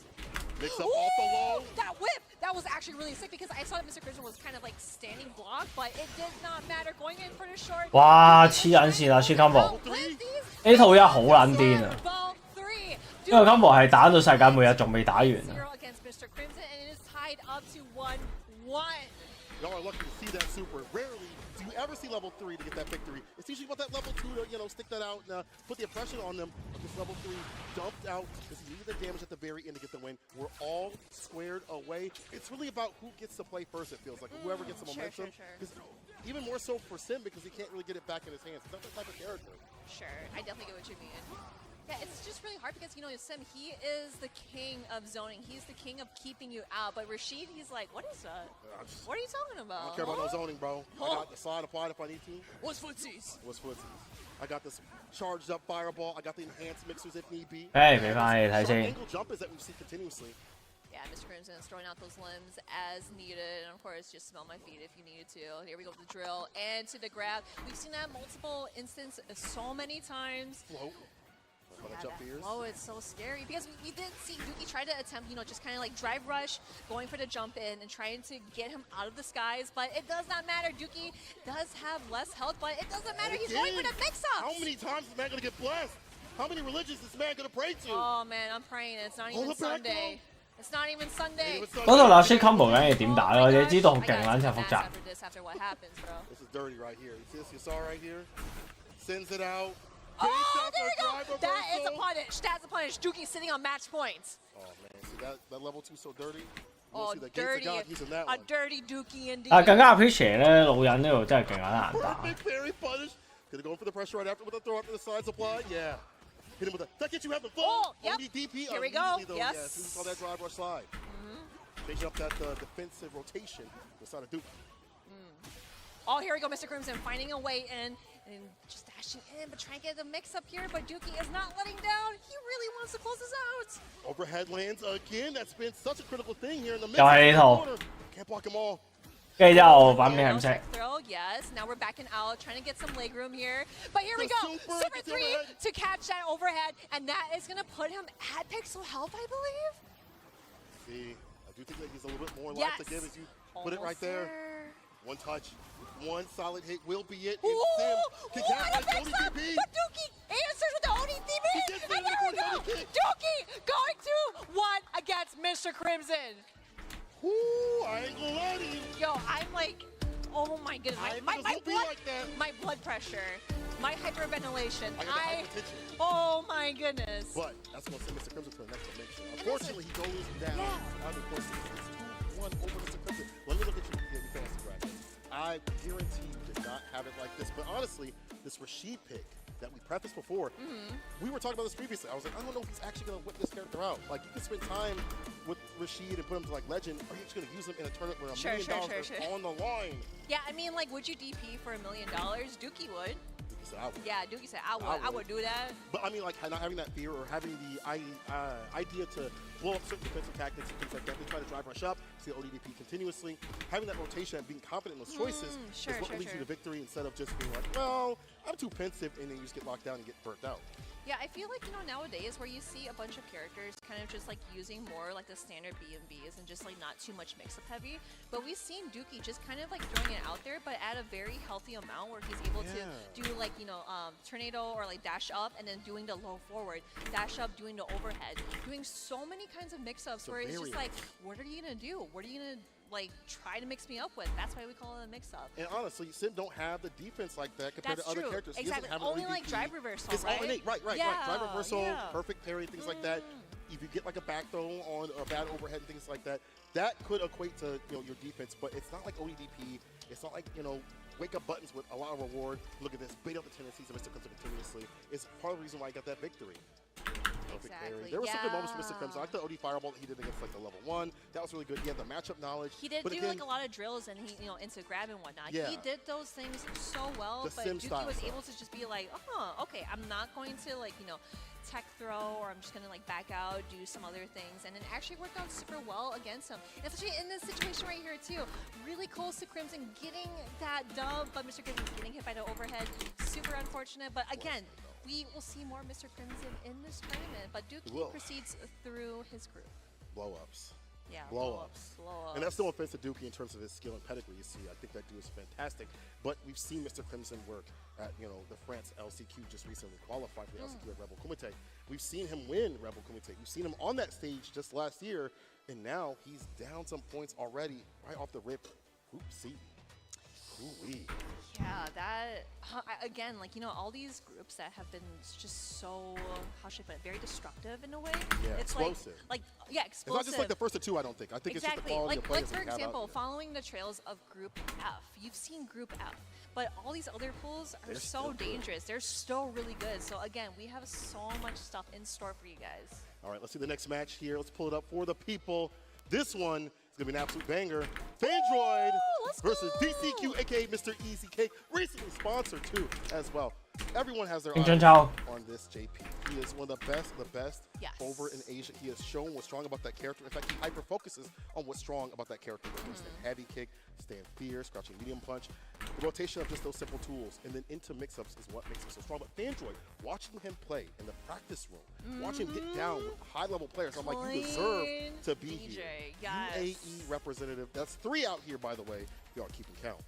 Mix up off the low. That whip! That was actually really sick because I saw that Mr. Crimson was kind of like standing block, but it did not matter going in for the short. 哇！黐撚線啊 ，Shit combo！ 呢套一好撚癲啊！呢個 combo 係打到世界末日仲未打完啊！ Against Mr. Crimson, and it is tied up to 1-1. Y'all are lucky to see that super. Rarely do you ever see level 3 to get that victory. It's usually about that level 2 to, stick that out and put the oppression on them. But this level 3 dumped out because he needed the damage at the very end to get the win. We're all squared away. It's really about who gets to play first, it feels like. Whoever gets the momentum. Sure. Even more so for Sim because he can't really get it back in his hands. He's not that type of character. Sure, I definitely get what you mean. Yeah, it's just really hard because, Sim, he is the king of zoning. He's the king of keeping you out. But Rashid, he's like, what is that? What are you talking I about? don't care about no zoning, bro. I got the slide applied if I need to. What's footsies? What's footsies? I got this charged up fireball. I got the enhanced mixers if need be. 誒，俾翻你睇 Short 先。 angle jump is that we see continuously. Yeah, Mr. Crimson is throwing out those limbs as needed. And, of course, just smell my feet if you needed to. Here we go with the drill and to the grab. We've seen that multiple instances so many times. Float. Oh, it's so scary because we did see Dookie try to attempt, just kind of like drive rush, going for the jump in and trying to get him out of the skies. But it does not matter. Dookie does have less health, but it doesn't matter. He's going for the mix-ups. How many times is man going to get blessed? How many religions is this man going to pray to? Oh, man, I'm praying. It's not even Sunday. It's not even Sunday. 嗰度立 Shit combo 梗係點打咯？你知道好勁撚就複雜。 After what happens, bro. This is dirty right here. You see this? You saw right here? Sends it out. Oh, there we go. That is a punish. That's a punish. Dookie sitting on match points. Oh, man. See that level 2 so dirty? Oh, see the dirty. gates of God using that A one. dirty Dookie indeed. 但係更加 appreciate 咧，老人呢度真係勁撚難打。 Perfect parry punish. Could have gone for the pressure right after with a throw after the side supply. Yeah. Hit him with a. That gets you having fun. Oh, yep. DP. Here we go. Though, Yes. Yeah, we saw that drive rush slide. Changing up that defensive rotation inside of Duke. Oh, here we go, Mr. Crimson finding a way in and just dashing in, but trying to get the mix up here. But Dookie is not letting down. He really wants to close this out. Overhead lands again. That's been such a critical thing here in the mid. 又係呢套。 Can't block them all. 跟住之後反面係唔識。 Throw, yes. Now we're backing out, trying to get some leg room here. But here we go. Super 3 to catch that overhead, and that is going to put him at pixel health, I believe. See, I do think that he's a little bit more life to give as you put it right there. One touch, one solid hit will be it. And Sim can capitalize the ODTP. But Dookie answers with the ODTP. And there we go. Dookie going to 1 against Mr. Crimson. Ooh, I ain't gonna lie to you. Yo, I'm like, oh my goodness. My blood pressure, my hyperventilation. I got the hypertension. Oh my goodness. But that's gonna send Mr. Crimson to the next dimension. Unfortunately, he goes down. Of course, it's 2-1 over Mr. Crimson. Let me look at your fantasy bracket. I guarantee you did not have it like this. But honestly, this Rashid pick that we prefaced before, we were talking about this previously. I was like, I don't know if he's actually going to whip this character out. Like, you can spend time with Rashid and put him to, like, legend, or you're just going to use him in a tournament where $1 million is on the line. Yeah, I mean, like, would you DP for $1 million? Dookie would. said, I would. Yeah, Dookie said, I would do that. But I mean, like, not having that fear or having the idea to blow up certain defensive tactics and things like that. They try to drive rush up, see the ODDP continuously. Having that rotation and being confident in those choices is what leads you to victory instead of just being like, well, I'm too pensive, and then you just get locked down and get burnt out. Yeah, I feel like, nowadays where you see a bunch of characters kind of just like using more like the standard B&Bs and just like not too much mix-up heavy. But we've seen Dookie just kind of like throwing it out there, but at a very healthy amount where he's able to do like, tornado or like dash up and then doing the low forward, dash up, doing the overhead, doing so many kinds of mix-ups where it's just like, what are you going to do? What are you going to like try to mix me up with? That's why we call it a mix-up. And honestly, Sim don't have the defense like that compared to other characters. Exactly. He doesn't have Only an like drive reversal, it's right? all innate. Right. Yeah, Drive reversal, perfect parry, things like that. If you get like a back throw on a bad overhead and things like that, that could equate to your defense. But it's not like ODDP. It's not like wake up buttons with a lot of reward. Look at this, bait out the tendencies of Mr. Crimson continuously. It's part of the reason why I got that victory. Exactly. There were some good moments for Mr. Crimson. I like the OD Fireball that he did against like the level 1. That was really good. He had the matchup knowledge. He did but do again, like a lot of drills and he, into grab and whatnot. Yeah. He did those things so well, The but Sim Dookie style was stuff. able to just be like, okay, I'm not going to like, tech throw or I'm just going to like back out, do some other things. And it actually worked out super well against him. And especially in this situation right here too. Really close to Crimson getting that dub, but Mr. Crimson getting hit by the overhead. Super unfortunate. But again, we will see more Mr. Crimson in this tournament, but Dookie proceeds through his group. Blow-ups. Yeah, blow-ups. And that's no offense to Dookie in terms of his skill and pedigree. You see, I think that dude is fantastic. But we've seen Mr. Crimson work at, the France LCQ, just recently qualified for the LCQ at Rebel Kumite. We've seen him win Rebel Kumite. We've seen him on that stage just last year, and now he's down some points already right off the rip. Group C. Ooh-wee. Yeah, that, again, like, all these groups that have been just so, how should I put it, very destructive in a way. Yeah, it's explosive. Yeah, explosive. It's not just like the first two, I don't think. I think it's just the quality of players for that we have example, out there. following the trails of Group F, you've seen Group F, but all these other pools are so dangerous. They're still really good. So again, we have so much stuff in store for you guys. All right, let's see the next match here. Let's pull it up for the people. This one is going to be an absolute banger. Fandroid versus DCQ, a.k.a. Mr. Easy Cake. Recently sponsored, too, as well. Everyone has their eye on this JP. He is one of the best over in Asia. He has shown what's strong about that character. In fact, he hyper-focuses on what's strong about that character. Stand heavy kick, stand fierce, crouching medium punch. The rotation of just those simple tools and then into mix-ups is what makes him so strong. But Fandroid, watching him play in the practice room, watching him get down with high-level players, I'm like, you deserve to be here. UAE representative. That's 3 out here, by the way, if you are keeping count.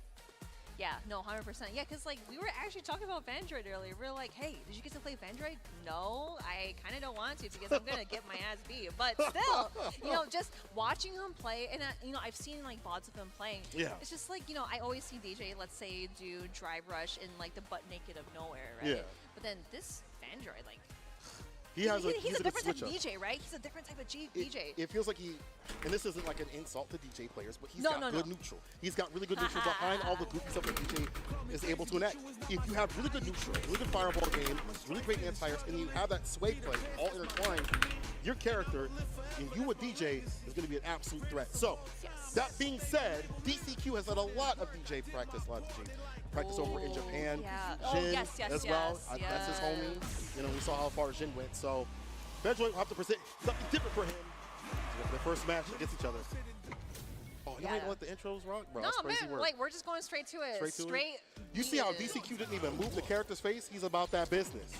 Yeah, no, 100%. Yeah, because like we were actually talking about Fandroid earlier. We were like, hey, did you get to play Fandroid? No, I kind of don't want to because I'm gonna get my ass beat. But still, just watching him play, and I've seen like VODs of him playing. Yeah. It's just like I always see DJ, let's say, do drive rush in like the butt naked of nowhere, right? Yeah. But then this Fandroid, like. He's a different type of DJ, right? He's a different type of DJ. It feels like and this isn't like an insult to DJ players, but he's got good neutral. He's got really good neutral behind all the goofy stuff that DJ is able to enact. If you have really good neutral, really good fireball game, really great anti-airs, and you have that sway play all intertwined, your character and you with DJ is going to be an absolute threat. So, that being said, DCQ has had a lot of DJ practice, practice over in Japan. Jin as well. That's his homie. We saw how far Jin went. So, Fandroid will have to present something different for him. The first match against each other. Oh, you don't even let the intros rock? Bro, that's crazy work. Like, we're just going straight to it. Straight. You see how DCQ didn't even move the character's face? He's about that business.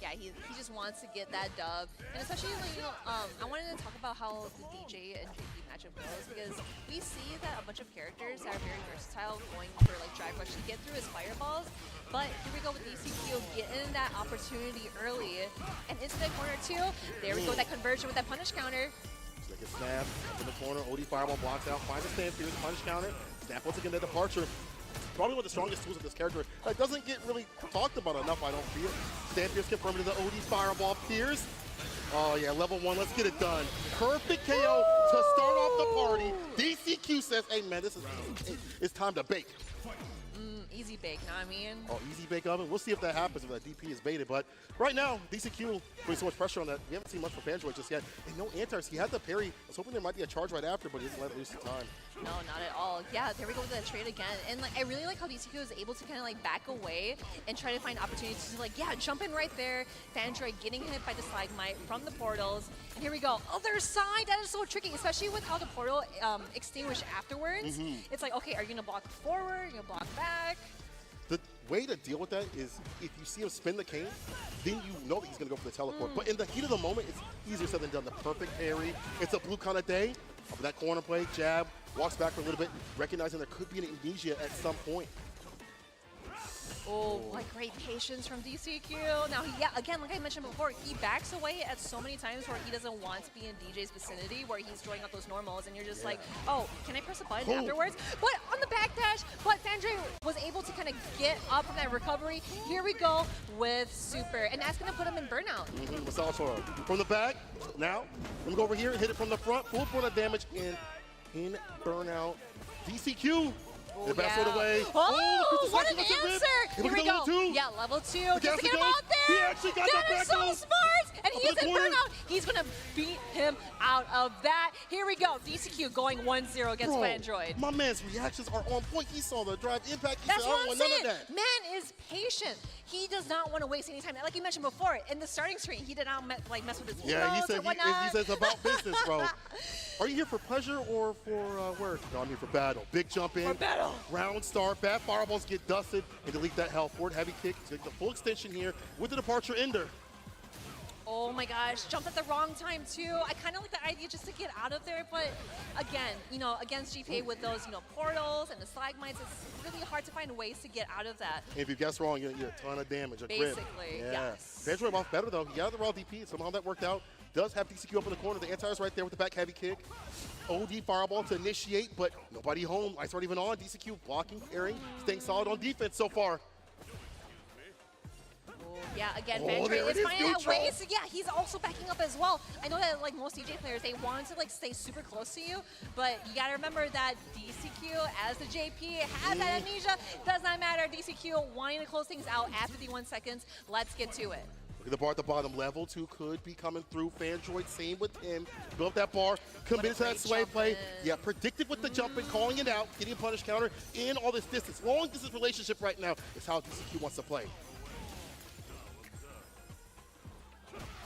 Yeah, he just wants to get that dub. And especially, I wanted to talk about how the DJ and JP matchup goes because we see that a bunch of characters that are very versatile going for like drive rush to get through his fireballs. But here we go with DCQ getting that opportunity early. And into the corner too. There we go, that conversion with that punish counter. They get snapped up in the corner. OD Fireball blocks out. Finds a stand fierce punish counter. Snap once again that departure. Probably one of the strongest tools of this character that doesn't get really talked about enough, I don't feel. Stand fierce confirmed to the OD Fireball Pierce. Oh yeah, level 1, let's get it done. Perfect KO to start off the party. DCQ says, hey man, it's time to bake. Easy bake, know what I mean? Oh, easy bake oven. We'll see if that happens if that DP is baited. But right now, DCQ putting so much pressure on that. We haven't seen much from Fanjoy just yet. And no anti-airs. He had the parry. I was hoping there might be a charge right after, but he didn't let it lose the time. No, not at all. Yeah, there we go with the trade again. And like, I really like how DCQ is able to kind of like back away and try to find opportunities to like, yeah, jump in right there. Fandroid getting hit by the Slagmite from the portals. And here we go. Other side, that is so tricky, especially with how the portal extinguished afterwards. It's like, okay, are you gonna block forward? Are you gonna block back? The way to deal with that is if you see him spin the cane, then you know that he's going to go for the teleport. But in the heat of the moment, it's easier said than done. The perfect parry. It's a blue kind of day. Up that corner play, jab, walks back for a little bit, recognizing there could be an amnesia at some point. Oh, like great patience from DCQ. Now, yeah, again, like I mentioned before, he backs away at so many times where he doesn't want to be in DJ's vicinity, where he's throwing out those normals, and you're just like, oh, can I press a button afterwards? But on the backdash, but Fandre was able to kind of get up from that recovery. Here we go with Super, and that's going to put him in burnout. Massage Toro. From the back, now, let me go over here and hit it from the front. Full point of damage in burnout. DCQ. Oh, the back foot away. Oh, what an answer! Here we go. Yeah, level 2. Just to get him out there. He actually got that the is so smart. And he is in corner. burnout. He's going to beat him out of that. Here we go. DCQ going 1-0 against Fandroid. My man's reactions are on point. He saw the drive impact. He That's said, what I I'm don't want saying. none of that. Man is patient. He does not want to waste any time. Like you mentioned before, in the starting screen, he did not mess with his Yeah, he emotes said or whatnot. he says about business, bro. Are you here for pleasure or for work? No, I'm here for battle. Big jump in. For battle. Round start. Bad fireballs get dusted and delete that health. Forward heavy kick. Take the full extension here with the departure ender. Oh my gosh, jumped at the wrong time too. I kind of like the idea just to get out of there, but again, you know, against GPA with those, you know, portals and the Slagmites, it's really hard to find ways to get out of that. And if you guess wrong, you get a ton of damage. A Basically, grip. yes. Fandroid off better though. He got the raw DP. Somehow that worked out. Does have DCQ up in the corner. The anti-air's right there with the back heavy kick. OD fireball to initiate, but nobody home. Lights aren't even on. DCQ blocking, airing, staying solid on defense so far. Yeah, again, Oh, Fandre there it is is, finding out neutral. ways. Yeah, he's also backing up as well. I know that like most DJ players, they want to like stay super close to you, but you gotta remember that DCQ as the JP has that amnesia. Does not matter. DCQ wanting to close things out after the 1 seconds. Let's get to it. Look at the bar at the bottom. Level 2 could be coming through. Fandroid, same with him. Built that bar, committed to that sway play. Yeah, predicted with the jumping, calling it out, getting a punish counter in all this distance. Long distance relationship right now is how DCQ wants to play.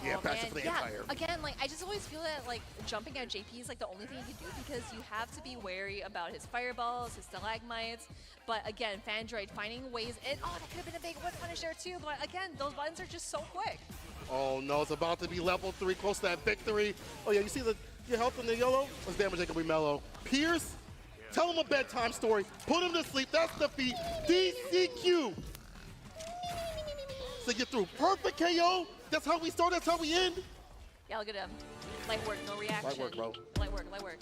Yeah, Oh, passive man. for the Yeah, anti-air. again, like I just always feel that like jumping at JP is like the only thing you can do because you have to be wary about his fireballs, his stalagmites. But again, Fandroid finding ways in. Oh, that could have been a big whip punish there too. But again, those buttons are just so quick. Oh no, it's about to be level 3, close to that victory. Oh yeah, you see your health in the yellow? What's damage that can be mellow? Pierce, tell him a bedtime story. Put him to sleep. That's defeat. DCQ. So get through. Perfect KO. That's how we start. That's how we end. Yeah, look at him. Light work, no reaction. Light work, bro. Light work, light work.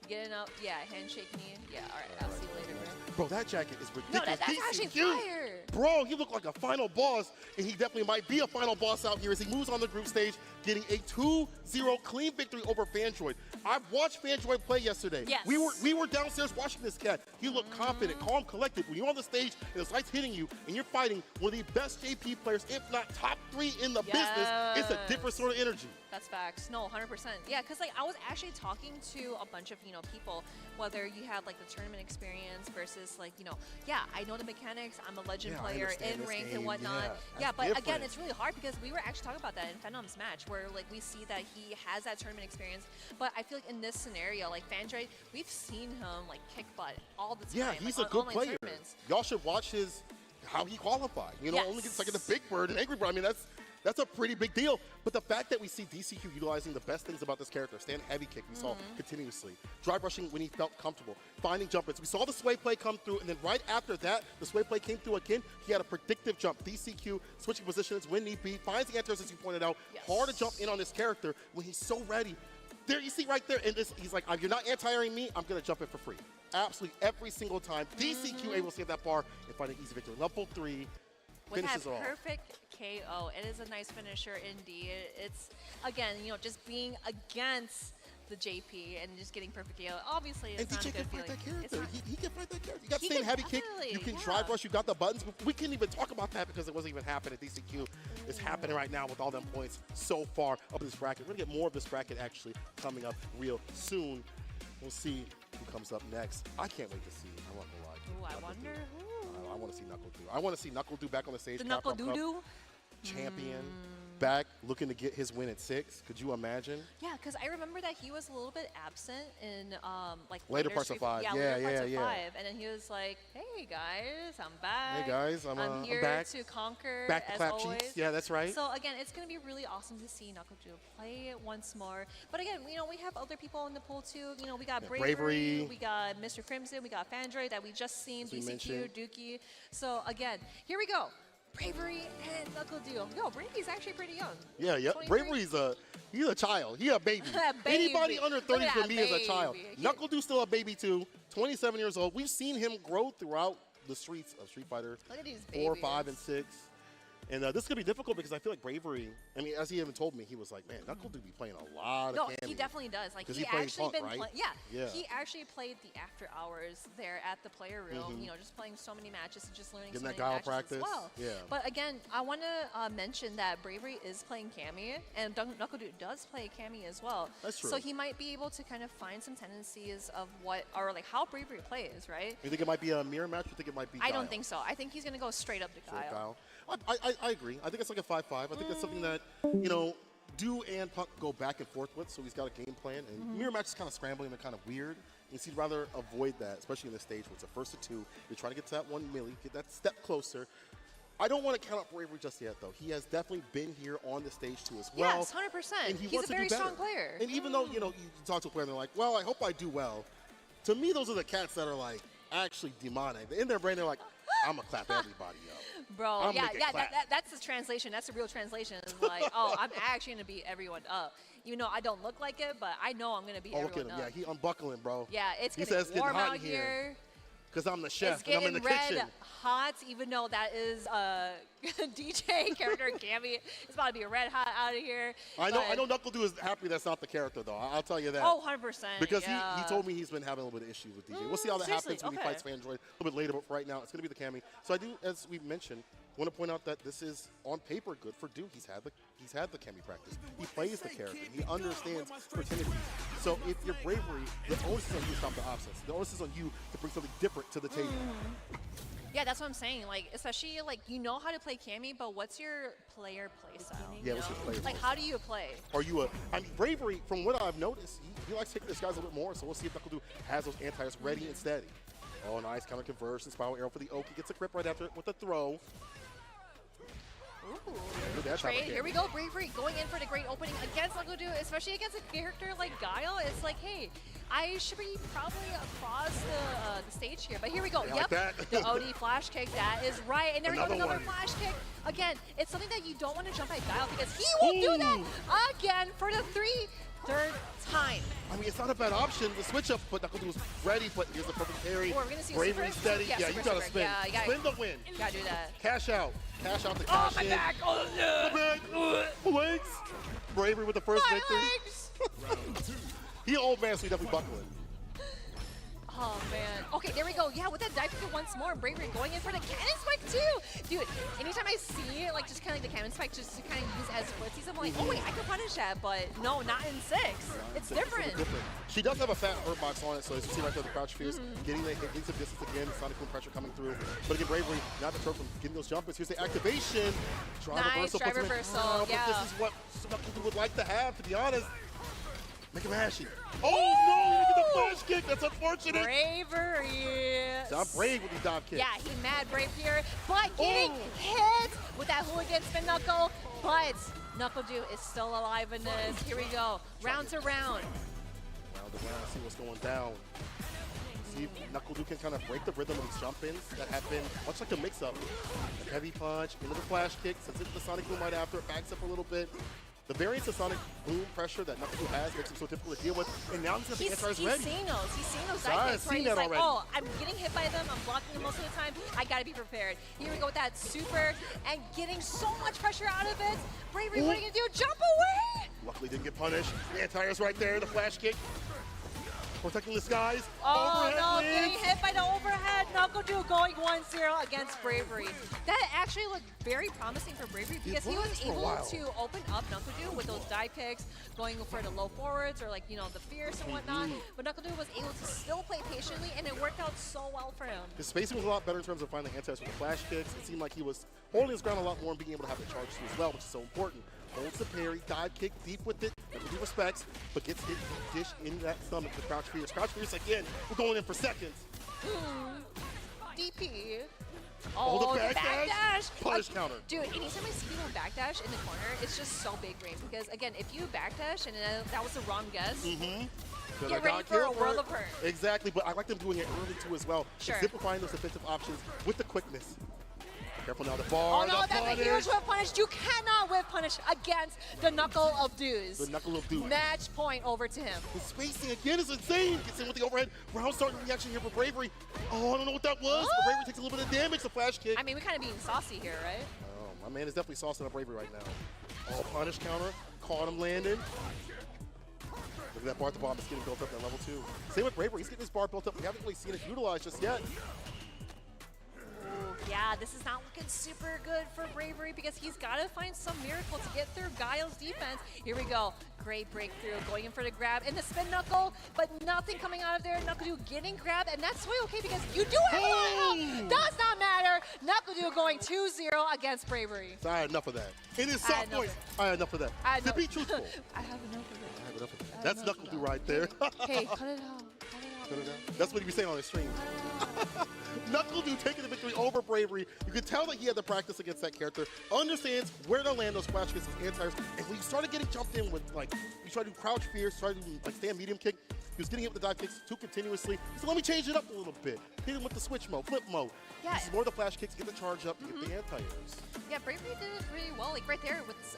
Getting up, yeah, handshake me. Yeah, all right, I'll see you later, bro. Bro, that jacket is No, ridiculous. that's actually DCQ. fire. Bro, he looked like a final boss, and he definitely might be a final boss out here as he moves on the group stage, getting a 2-0 clean victory over Fandroid. I watched Fandroid play yesterday. Yes. We were downstairs watching this cat. He looked confident, calm, collected. When you're on the stage and the light's hitting you, and you're fighting one of the best JP players, if not top 3 in the business, it's a different sort of energy. That's facts. No, 100%. Yeah, because like I was actually talking to a bunch of, you know, people, whether you have like the tournament experience versus like, you know, yeah, I know the mechanics. I'm a legend Yeah, I player understand in this ranked game. and whatnot. Yeah, Yeah, that's but again, different. it's really hard because we were actually talking about that in Phenom's match where like we see that he has that tournament experience. But I feel like in this scenario, like Fandroid, we've seen him like kick butt all the time. Yeah, he's like, a good online player. tournaments. Y'all should watch how he qualified. You know, only gets like the Big Bird and Angry Bird. I mean, that's a pretty big deal. But the fact that we see DCQ utilizing the best things about this character, stand heavy kick, we saw continuously. Drive rushing when he felt comfortable. Finding jumpers. We saw the sway play come through, and then right after that, the sway play came through again. He had a predictive jump. DCQ, switching positions when need be, finds the answers, as you pointed out. Hard to jump in on this character when he's so ready. There, you see right there, and he's like, you're not anti-airing me, I'm going to jump in for free. Absolutely every single time. DCQ able to save that bar and find an easy victory. Level 3. With that Finishes it off. perfect KO, it is a nice finisher indeed. It's, again, you know, just being against the JP and just getting perfect KO. Obviously, And it's not a DJ good can fight feeling. that character. It's not- He can fight that character. You got He stand can heavy kick. definitely, You can yeah. drive rush. You got the buttons. We can't even talk about that because it wasn't even happening at DCQ. It's happening right now with all them points so far up in this bracket. We're going to get more of this bracket actually coming up real soon. We'll see who comes up next. I can't wait to see. I won't lie. Ooh, I wonder who. I want to see Knuckle Do. I want to see Knuckle Do back on the stage. The Knuckle Capcom Cup Doo-Doo? champion. Back looking to get his win at 6. Could you imagine? Yeah, because I remember that he was a little bit absent in like Later parts of Street- 5. Yeah, Yeah, later parts of yeah. 5, and then he was like, "Hey guys, I'm back. Hey guys, I'm here back. to conquer Back to as clap always." cheeks. Yeah, that's right. So again, it's gonna be really awesome to see Knuckle Duo play it once more. But again, you know, we have other people in the pool too. You know, we got Yeah, Bravery, Bravery. we got Mr. Crimson, we got Fandroid that we just seen, As we DCQ, mentioned. Dookie. So again, here we go. Bravery and Knuckle Duo. Yo, Bravery's actually pretty young. Yeah. 23? Bravery's he's a child. He's a baby. Baby. Anybody under Look 30 at for that me is a child. baby. Knuckle Do's still a baby too. 27 years old. We've seen him grow throughout the streets of Street Fighter Look at these 4, babies. 5, and 6. And this could be difficult because I feel like Bravery, I mean, as he even told me, he was like, man, Knuckle Do be playing a lot No, of he candy. definitely does. Like 'Cause he he played actually Punk, been right? playing. Yeah. He actually played the after hours there at the player room. Mhm. You know, just playing so many matches and just learning Getting so that many guile matches practice. as well. Yeah. But again, I want to mention that Bravery is playing Cammy, and Knuckle Dude does play Cammy as well. That's true. So he might be able to kind of find some tendencies of what, or like how Bravery plays, right? You think it might be a mirror match? Or you think it might be I don't Guile? think so. I think he's gonna go straight up to Straight Guile. I agree. I think it's like a 5-5. I think that's something that, you know, Do and Punk go back and forth with, so he's got a game plan. And mirror match is kind of scrambling and kind of weird. And so he'd rather avoid that, especially in this stage where it's a first to 2. You're trying to get to that 1 milli, get that step closer. I don't want to count out Bravery just yet, though. He has definitely been here on the stage, too, as well. Yes, 100%. And he He's wants a to very do better. strong player. And even though, you know, you talk to a player and they're like, well, I hope I do well. To me, those are the cats that are, like, actually demonic. In their brain, they're like, I'm going to clap everybody up. Bro, I'm yeah, gonna get yeah, clapped. that's the translation. That's the real translation. It's like, oh, I'm actually gonna beat everyone up. Even though I don't look like it, but I know I'm gonna beat Oh, look everyone at him. up. Yeah, he unbuckling, bro. Yeah, it's He getting says it's getting warm hot out in here. Because I'm the It's chef and getting I'm in the red kitchen. hot, even though that is DJ character Cammy. It's about to be red hot out of here. I know but- Knuckle Do is happy that's not the character, though. I'll tell you that. Oh, 100%. Because yeah. he told me he's been having a little bit of issues with DJ. We'll see how that seriously? happens when he Okay. fights Fandroid a little bit later, but for right now, it's going to be the Cammy. So I do, as we mentioned, want to point out that this is on paper good for Duke. He's had the Cammy practice. He plays the character. He understands fertility. So if you're Bravery, the onus is on you to stop the opposites. The onus is on you to bring something different to the table. Yeah, that's what I'm saying. Like, especially like you know how to play Cammy, but what's your player play style? Yeah, you what's your know? player Like, play how do you play? Are you I mean, Bravery, from what I've noticed, he likes taking this guys a little bit more, so we'll see if Knuckle Do has those anti-airs ready and steady. Oh, nice counter conversion, spiral arrow for the Oki, gets a grip right after it with a throw. Ooh. Look at that Trade. type of Here we go, Bravery going in for the great opening against Knuckle Do, especially against a character like Guile. It's like, hey, I should be probably across the stage here, but here we go. Yeah, Yep, like that. the OD flash kick, that is right. And there we go, Another another one. flash kick. Again, it's something that you don't want to jump at Guile because he will do that again for the third time. I mean, it's not a bad option, the switch up, but Knuckle Do was ready, but here's the perfect parry. Oh, we're gonna see Bravery super? steady. Yeah, Yeah, super, you gotta super. spin. Yeah, you gotta- Spin the win. You gotta do that. Cash out. Cash out the Oh, cash my in. back. Oh, yeah. The back. Legs. Bravery with the first My victory. legs. He an old man, so he definitely buckling. Oh, man. Okay, there we go. Yeah, with that dive kick once more, Bravery going in for the cannon spike, too. Dude, anytime I see it, like, just kind of like the cannon spike just to kind of use as footsies, I'm like, oh, wait, I can punish that, but no, not in 6. It's different. She does have a fat hurt box on it, so as you see right there, the crouch fears, getting some distance again, Sonic Boom pressure coming through. But again, Bravery not deterred from getting those jumpers. Here's the activation. Drive Nice, reversal. drive puts him in. reversal, But yeah. this is what Knuckle Do would like to have, to be honest. Make him ashy. Oh, no, he did the flash kick. That's unfortunate. Bravery. So I'm brave with these dive kicks. Yeah, he mad brave here, but getting hit with that hooligan spin knuckle, but Knuckle Do is still alive in this. Here we go, round to round. Round to round, see what's going down. See if Knuckle Do can kind of break the rhythm of these jump-ins that have been much like a mix-up. A heavy punch, into the flash kick, sends it to the Sonic Boom right after, it backs up a little bit. The variance of Sonic Boom pressure that Knuckle Do has makes him so difficult to deal with, and now he's got the anti-airs ready. He's seen those So I've dive kicks where seen he's that like, already. oh, I'm getting hit by them, I'm blocking them most of the time, I gotta be prepared. Here we go with that super, and getting so much pressure out of it. Bravery, what are you gonna do? Jump away! Luckily didn't get punished. The anti-air's right there, the flash kick. Protecting the skies. Oh Overhead no, lands. getting hit by the overhead. Knuckle going 1-0 against Bravery. That actually looked very promising for Bravery because he was for a able while. to open up Knuckle with those dive kicks, going for the low forwards or like, you know, the fierce and whatnot. But Knuckle was able to still play patiently and it worked out so well for him. His spacing was a lot better in terms of finding anti-airs with the flash kicks. It seemed like he was holding his ground a lot more and being able to have the charge too as well, which is so important. Holds the parry, dive kick, deep with it, he respects, but gets hit dish in that stomach with Crouch Fierce. Crouch Fierce again, we're going in for seconds. DP. Oh, the backdash. backdash. Punish counter. Dude, anytime I see him backdash in the corner, it's just so big brain because, again, if you backdash and that was the wrong guess, get ready for a world of hurt. Exactly, but I like them doing it early too as well. Sure. Simplifying those defensive options with the quickness. Careful now, the bar, Oh no, the that's punish. a huge whip punish. You cannot whip punish against the Knuckle of Dews. The Knuckle of Dews. Match point over to him. The spacing again is insane. Gets in with the overhead. Round starting reaction here for Bravery. Oh, I don't know what that was. But Bravery takes a little bit of damage. The flash kick. I mean, we kind of being saucy here, right? Oh, my man is definitely saucing up Bravery right now. Oh, punish counter. Caught him landing. Look at that bar at the bottom. It's getting built up at level 2. Same with Bravery. He's getting his bar built up. We haven't really seen it utilized just yet. Yeah, this is not looking super good for Bravery because he's got to find some miracle to get through Guile's defense. Here we go. Great breakthrough, going in for the grab and the spin Knuckle, but nothing coming out of there. Knuckle getting grabbed, and that's totally okay because you do have a lot of health. Does not matter. Knuckle going 2-0 against Bravery. So I had enough of that. It is soft points. I had enough of that. To be truthful. I have enough of it. I have enough of that. That's Knuckle right there. Hey, cut it out. Cut it out. That's what he be saying on his stream. Knuckle taking the victory over Bravery. You can tell that he had the practice against that character, understands where to land those flash kicks with anti-airs, and when he started getting jumped in with, like, he tried to do crouch fierce, tried to do, like, stand medium kick, he was getting hit with the dive kicks too continuously. So let me change it up a little bit. Hit him with the switch mode, flip mode. Yeah. This is more of the flash kicks, get the charge up, get the anti-airs. Yeah, Bravery did it really well, like right there with this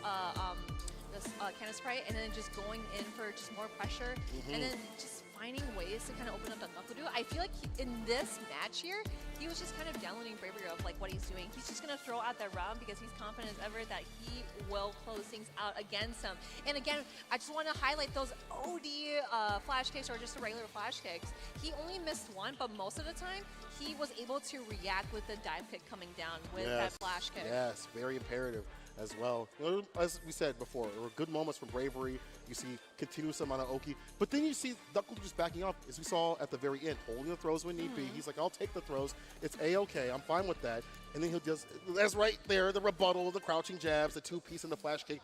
Cannon Sprite, and then just going in for just more pressure, and then just finding ways to kind of open up that Knuckle. I feel like in this match here, he was just kind of downloading Bravery of like what he's doing. He's just going to throw out that round because he's confident as ever that he will close things out against him. And again, I just want to highlight those OD flash kicks or just the regular flash kicks. He only missed one, but most of the time, he was able to react with the dive kick coming down with that flash kick. Yes, very imperative as well. You know, as we said before, there were good moments from Bravery. You see continuous amount of Oki, but then you see Knuckle just backing up, as we saw at the very end, holding the throws when need be. He's like, I'll take the throws. It's A-okay. I'm fine with that. And then he'll just, that's right there, the rebuttal, the crouching jabs, the two-piece and the flash kick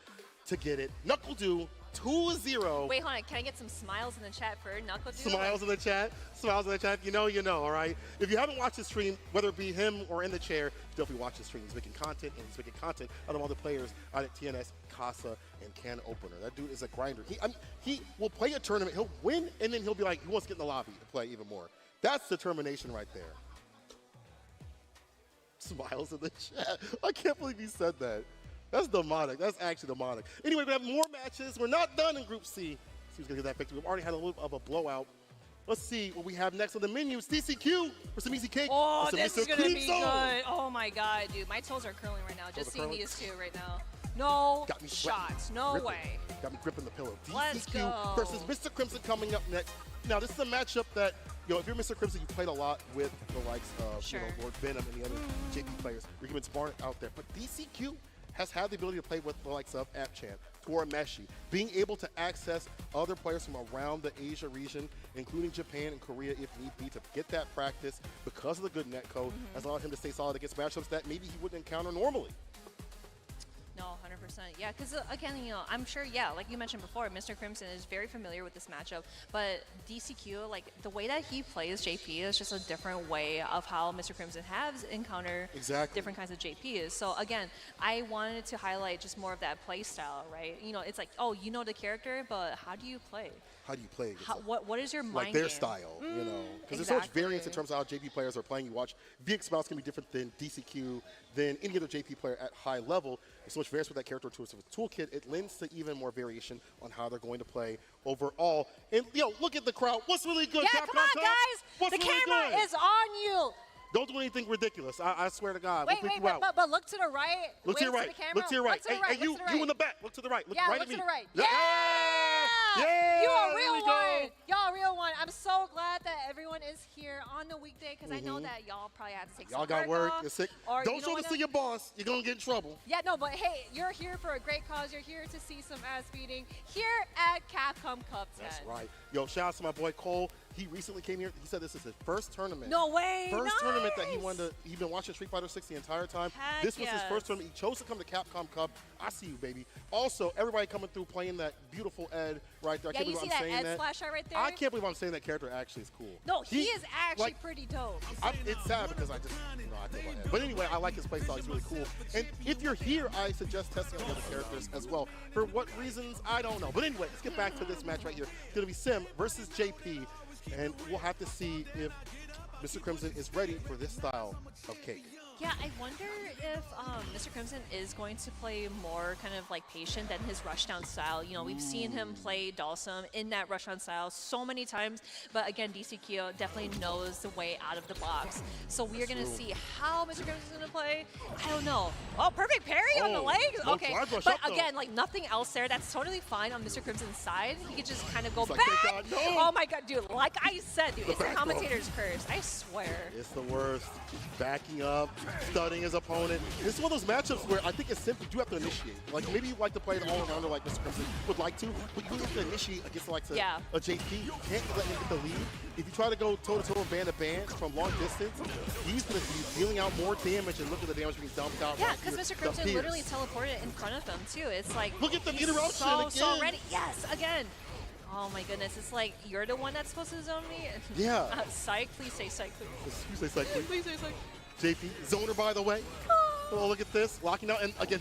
to get it. Knuckle 2-0. Wait, hold on. Can I get some smiles in the chat for Knuckle? Smiles in the chat. Smiles in the chat. You know, all right? If you haven't watched his stream, whether it be him or in the chair, definitely watch his stream. He's making content, and he's making content out of all the players out at TNS, Casa, and Can Opener. That dude is a grinder. He will play a tournament, he'll win, and then he'll be like, he wants to get in the lobby to play even more. That's determination right there. Smiles in the chat. I can't believe he said that. That's demonic. That's actually demonic. Anyway, we have more matches. We're not done in Group C. See who's going to get that victory. We've already had a little of a blowout. Let's see what we have next on the menu. It's DCQ for some easy cake. Oh, this is going to be good. Oh, my God, dude. My toes are curling right now. Just seeing these two right now. No shots. No way. Got me gripping the pillow. Let's go. DCQ versus Mr. Crimson coming up next. Now, this is a matchup that, you know, if you're Mr. Crimson, you played a lot with the likes of you know, Lord Venom and the other JP players. You're getting smart out there. But DCQ has had the ability to play with the likes of Appchan, Torimeshi, being able to access other players from around the Asia region, including Japan and Korea if need be, to get that practice because of the good netcode, has allowed him to stay solid against matchups that maybe he wouldn't encounter normally. No, 100%. Yeah, because again, you know, I'm sure, yeah, like you mentioned before, Mr. Crimson is very familiar with this matchup, but DCQ, like the way that he plays JP is just a different way of how Mr. Crimson has encountered different kinds of JPs. So again, I wanted to highlight just more of that play style, right? You know, it's like, oh, you know the character, but how do you play? How do you play? What is your mind like their game? style, you know? Because there's so much variance in terms of how JP players are playing. You watch VX Mouse can be different than DCQ, than any other JP player at high level. There's so much variance with that character tool. So with Toolkit, it lends to even more variation on how they're going to play overall. And, yo, look at the crowd. What's really good? Yeah, come on, guys. What's the really camera good? is on you. Don't do anything ridiculous. I swear to God. Wait, we'll wait, pick you out. but look to the right. Look to your right. The camera. Look to your right. Look to the right. Hey, you, look to the right. you in the back. Look to the right. Look Yeah, right look at me. to the right. Yeah. Yeah. You a There real we go. one. Y'all a real one. I'm so glad that everyone is here on the weekday because I know that y'all probably have to take Y'all some got work. off, You're sick. or Don't you show this to your boss. You're going to get in trouble. Yeah, no, but hey, you're here for a great cause. You're here to see some ass beating here at Capcom Cup 10. That's right. Yo, shout out to my boy Cole. He recently came here. He said this is his first tournament. No way. First nice. tournament that he wanted to. He's been watching Street Fighter 6 the entire time. Heck This was his yes. first tournament. He chose to come to Capcom Cup. I see you, baby. Also, everybody coming through playing that beautiful Ed right there. I Yeah, can't you believe see I'm that saying Ed that. splash out right there? I can't believe I'm saying that character actually is cool. No, he is actually like, pretty dope. It's sad because I just, I feel about Ed. But anyway, I like his playstyle. He's really cool. And if you're here, I suggest testing out the other characters as well. For what reasons, I don't know. But anyway, let's get back to this match right here. It's going to be Sim versus JP. And we'll have to see if Mr. Crimson is ready for this style of cake. Yeah, I wonder if Mr. Crimson is going to play more kind of like patient than his rushdown style. You know, we've seen him play Dalsum in that rushdown style so many times, but again, DCQ definitely knows the way out of the box. So we are going to see how Mr. Crimson is going to play. I don't know. Oh, perfect parry on the legs? no Okay, drive rush but up, though. again, like nothing else there. That's totally fine on Mr. Crimson's side. He could just kind of go It's like, back. thank God, no. Oh my God, dude, like I said, dude, The it's a back throw. commentator's curse. I swear. It's the worst. Backing up, studying his opponent. This is one of those matchups where I think it's simple. You do have to initiate. Like maybe you like to play an all-arounder like Mr. Crimson would like to, but you have to initiate against like a JP. You can't let him get the lead. If you try to go toe-to-toe, band-to-band from long distance, he's going to be dealing out more damage, and look at the damage being dumped out. Yeah, right because here. Mr. The Crimson Pierce. literally teleported in front of him too. It's like Look at the he's interruption so again. ready. Yes, again. Oh my goodness, it's like you're the one that's supposed to zone me. Yeah. Psych, please say psych, please. You say psych, please. Please say psych. JP, zoner by the way. Oh, look at this, locking down, and again,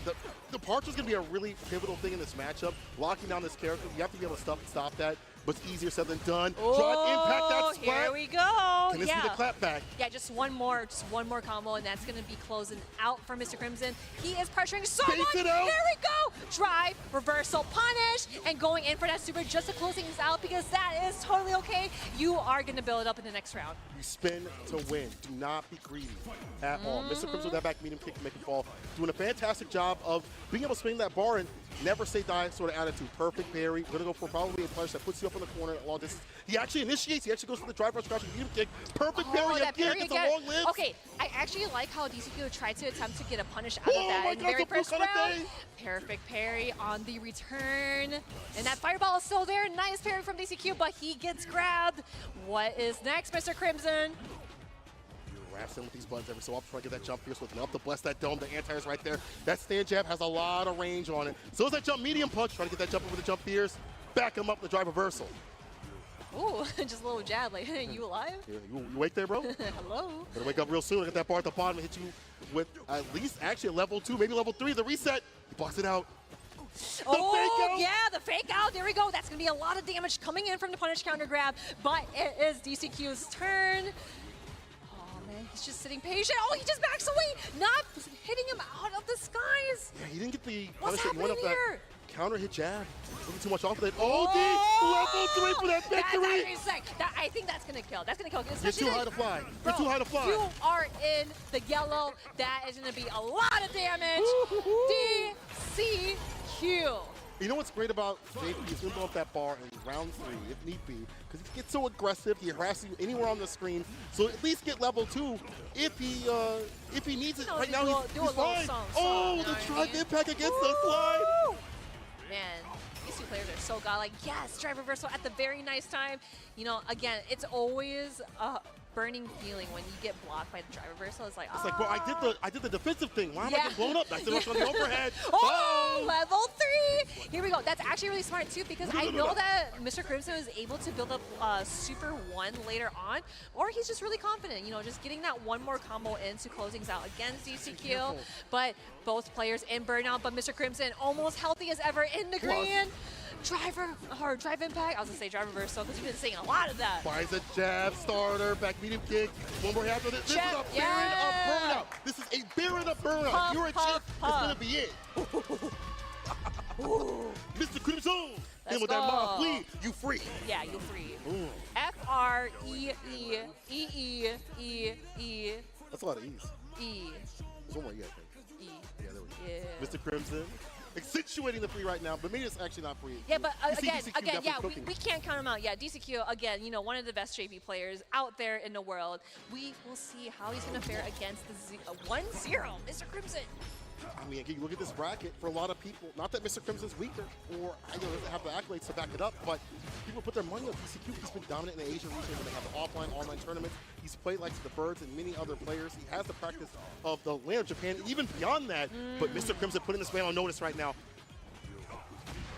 the parch is going to be a really pivotal thing in this matchup. Locking down this character, you have to be able to stop that, but it's easier said than done. Oh, Drive impact, that splat. here we go. Can this be the clap back? Yeah, just one more combo, and that's going to be closing out for Mr. Crimson. He is pressuring so Base much. it out. There we go. Drive, reversal, punish, and going in for that super just to close things out because that is totally okay. You are going to build it up in the next round. You spin to win. Do not be greedy at all. Mr. Crimson with that back medium kick to make him fall. Doing a fantastic job of being able to swing that bar and never say die sort of attitude. Perfect parry. Going to go for probably a punch that puts you up in the corner at long distance. He actually initiates. He actually goes for the drive rush, crouching medium kick. Perfect parry that again. parry It's again. a long live. Okay, I actually like how DCQ tried to attempt to get a punish out of Oh that my in the God, very the first full round. karate. Perfect parry on the return. And that fireball is still there. Nice parry from DCQ, but he gets grabbed. What is next, Mr. Crimson? Wraps in with these buttons every so often trying to get that jump fierce looking up to bless that dome. The anti-air's right there. That stand jab has a lot of range on it. So is that jump medium punch. Trying to get that jump over the jump fierce. Back him up with the drive reversal. Ooh, just a little jab. Like, you alive? Yeah, you wake there, bro? Hello? Better wake up real soon. Get that bar at the bottom and hit you with at least actually a level 2, maybe level 3. The reset. He blocks it out. Oh, yeah, the fake out. There we go. That's going to be a lot of damage coming in from the punish counter grab, but it is DCQ's turn. Oh, man, he's just sitting patient. Oh, he just backs away, not hitting him out of the skies. Yeah, he didn't get the What's punish that he went up happening that here? counter hit jab. Looking too much off of it. Oh, the level 3 for that victory. That's actually sick. I think that's going to kill. That's going to kill. You're Especially too high to fly. Bro, You're too high to fly. You are in the yellow. That is going to be a lot of damage. DCQ. You know what's great about JP? He's going to blow up that bar in round 3, if need be, because he gets so aggressive, he harasses you anywhere on the screen. So at least get level 2 if he needs it. No, right do now, a he's little fine. song, Oh, you know the what I drive mean? impact against the slide. Man, these two players are so godlike. Yes, drive reversal at the very nice time. You know, again, it's always a burning feeling when you get blocked by the drive reversal. It's like, It's like, bro, I did the defensive thing. Why am I Yeah. getting blown up? I said rush on the overhead. Oh, level 3. Here we go. That's actually really smart too because I know that Mr. Crimson is able to build up Super 1 later on, or he's just really confident, you know, just getting that one more combo into closings out against DCQ. But both players in burnout, but Mr. Crimson almost healthy as ever in the green. Drive impact. I was gonna say drive reversal because you've been saying a lot of that. Buys a jab, starter, back medium kick. One more half of it. This is a Baron of burnout. This is a Baron of burnout. Puff, If you're a puff, champ, puff. it's gonna be it. Mr. Crimson. Let's Then with that go. mob flee, you free. Yeah, you're free. Ooh. F-R-E-E-E-E-E-E. That's a lot of E's. E. There's one more E, I think. E. Yeah, there we go. Yeah. Mr. Crimson accentuating the free right now, but maybe it's actually not free. Yeah, but You see again, DCQ definitely yeah, cooking. we can't count him out. Yeah, DCQ, again, you know, one of the best JV players out there in the world. We will see how he's going to fare against the 1-0, Mr. Crimson. I mean, again, you look at this bracket, for a lot of people, not that Mr. Crimson's weaker or doesn't have the accolades to back it up, but people put their money on DCQ. He's been dominant in the Asian region when they have the offline, online tournaments. He's played like the Birds and many other players. He has the practice of the land of Japan, even beyond that. But Mr. Crimson putting this man on notice right now.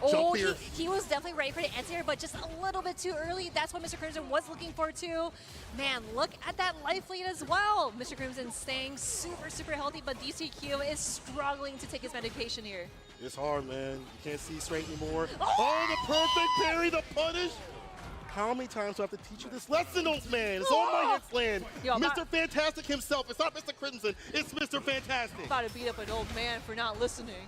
Oh, he was definitely ready for the anti-air, but just a little bit too early. That's what Mr. Crimson was looking for too. Man, look at that life lead as well. Mr. Crimson staying super, super healthy, but DCQ is struggling to take his medication here. It's hard, man. You can't see straight anymore. Oh, the perfect parry, the punish. How many times do I have to teach you this lesson, old man? It's on my hits land. Yo, Mr. Fantastic himself. It's not Mr. Crimson. It's Mr. Fantastic. About to beat up an old man for not listening.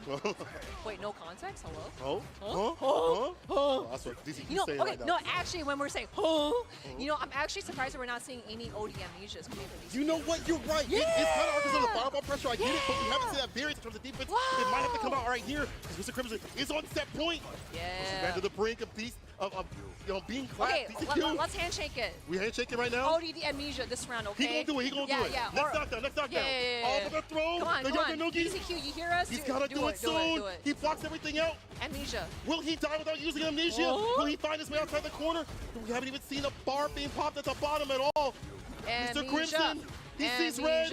Wait, no context? Hello? Oh, that's what DCQ You know, saying okay, right now. no, actually, when we're saying, you know, I'm actually surprised that we're not seeing any OD amnesias coming from DCQ. You know what? You're right. Yeah. It's kind of hard because of the fireball pressure. I get it, but we haven't seen that variance in terms of defense. It might have to come out right here because Mr. Crimson is on set point. Yeah. Back to the brink of being clapped. Okay, DCQ. let's handshake it. We handshake it right now? ODD amnesia this round, okay? He gonna do it. He gonna do it. Yeah. Next knockdown. Next knockdown. Yeah. All for the throw. Come on, the come on. Yogi Noogie. DCQ, you hear us? He's gotta do it soon. Do it. He blocks everything out. Amnesia. Will he die without using amnesia? Will he find his way outside the corner? We haven't even seen a bar being popped at the bottom at all. Amnesia. Mr. Crimson, he sees red.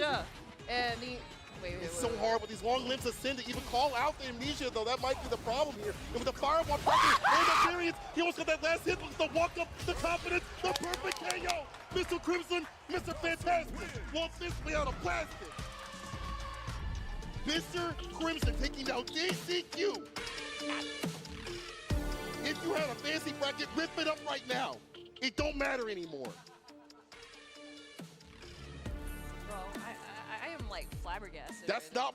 Wait. It's so hard with these long limbs of Sin to even call out the amnesia, though. That might be the problem here. And with the fireball pressure and the variance, he almost got that last hit with the walk up, the confidence, the perfect KO. Mr. Crimson, Mr. Fantastic, wants this way out of plastic. Mr. Crimson taking down DCQ. If you had a fancy bracket, rip it up right now. It don't matter anymore. Bro, I am like flabbergasted. That's not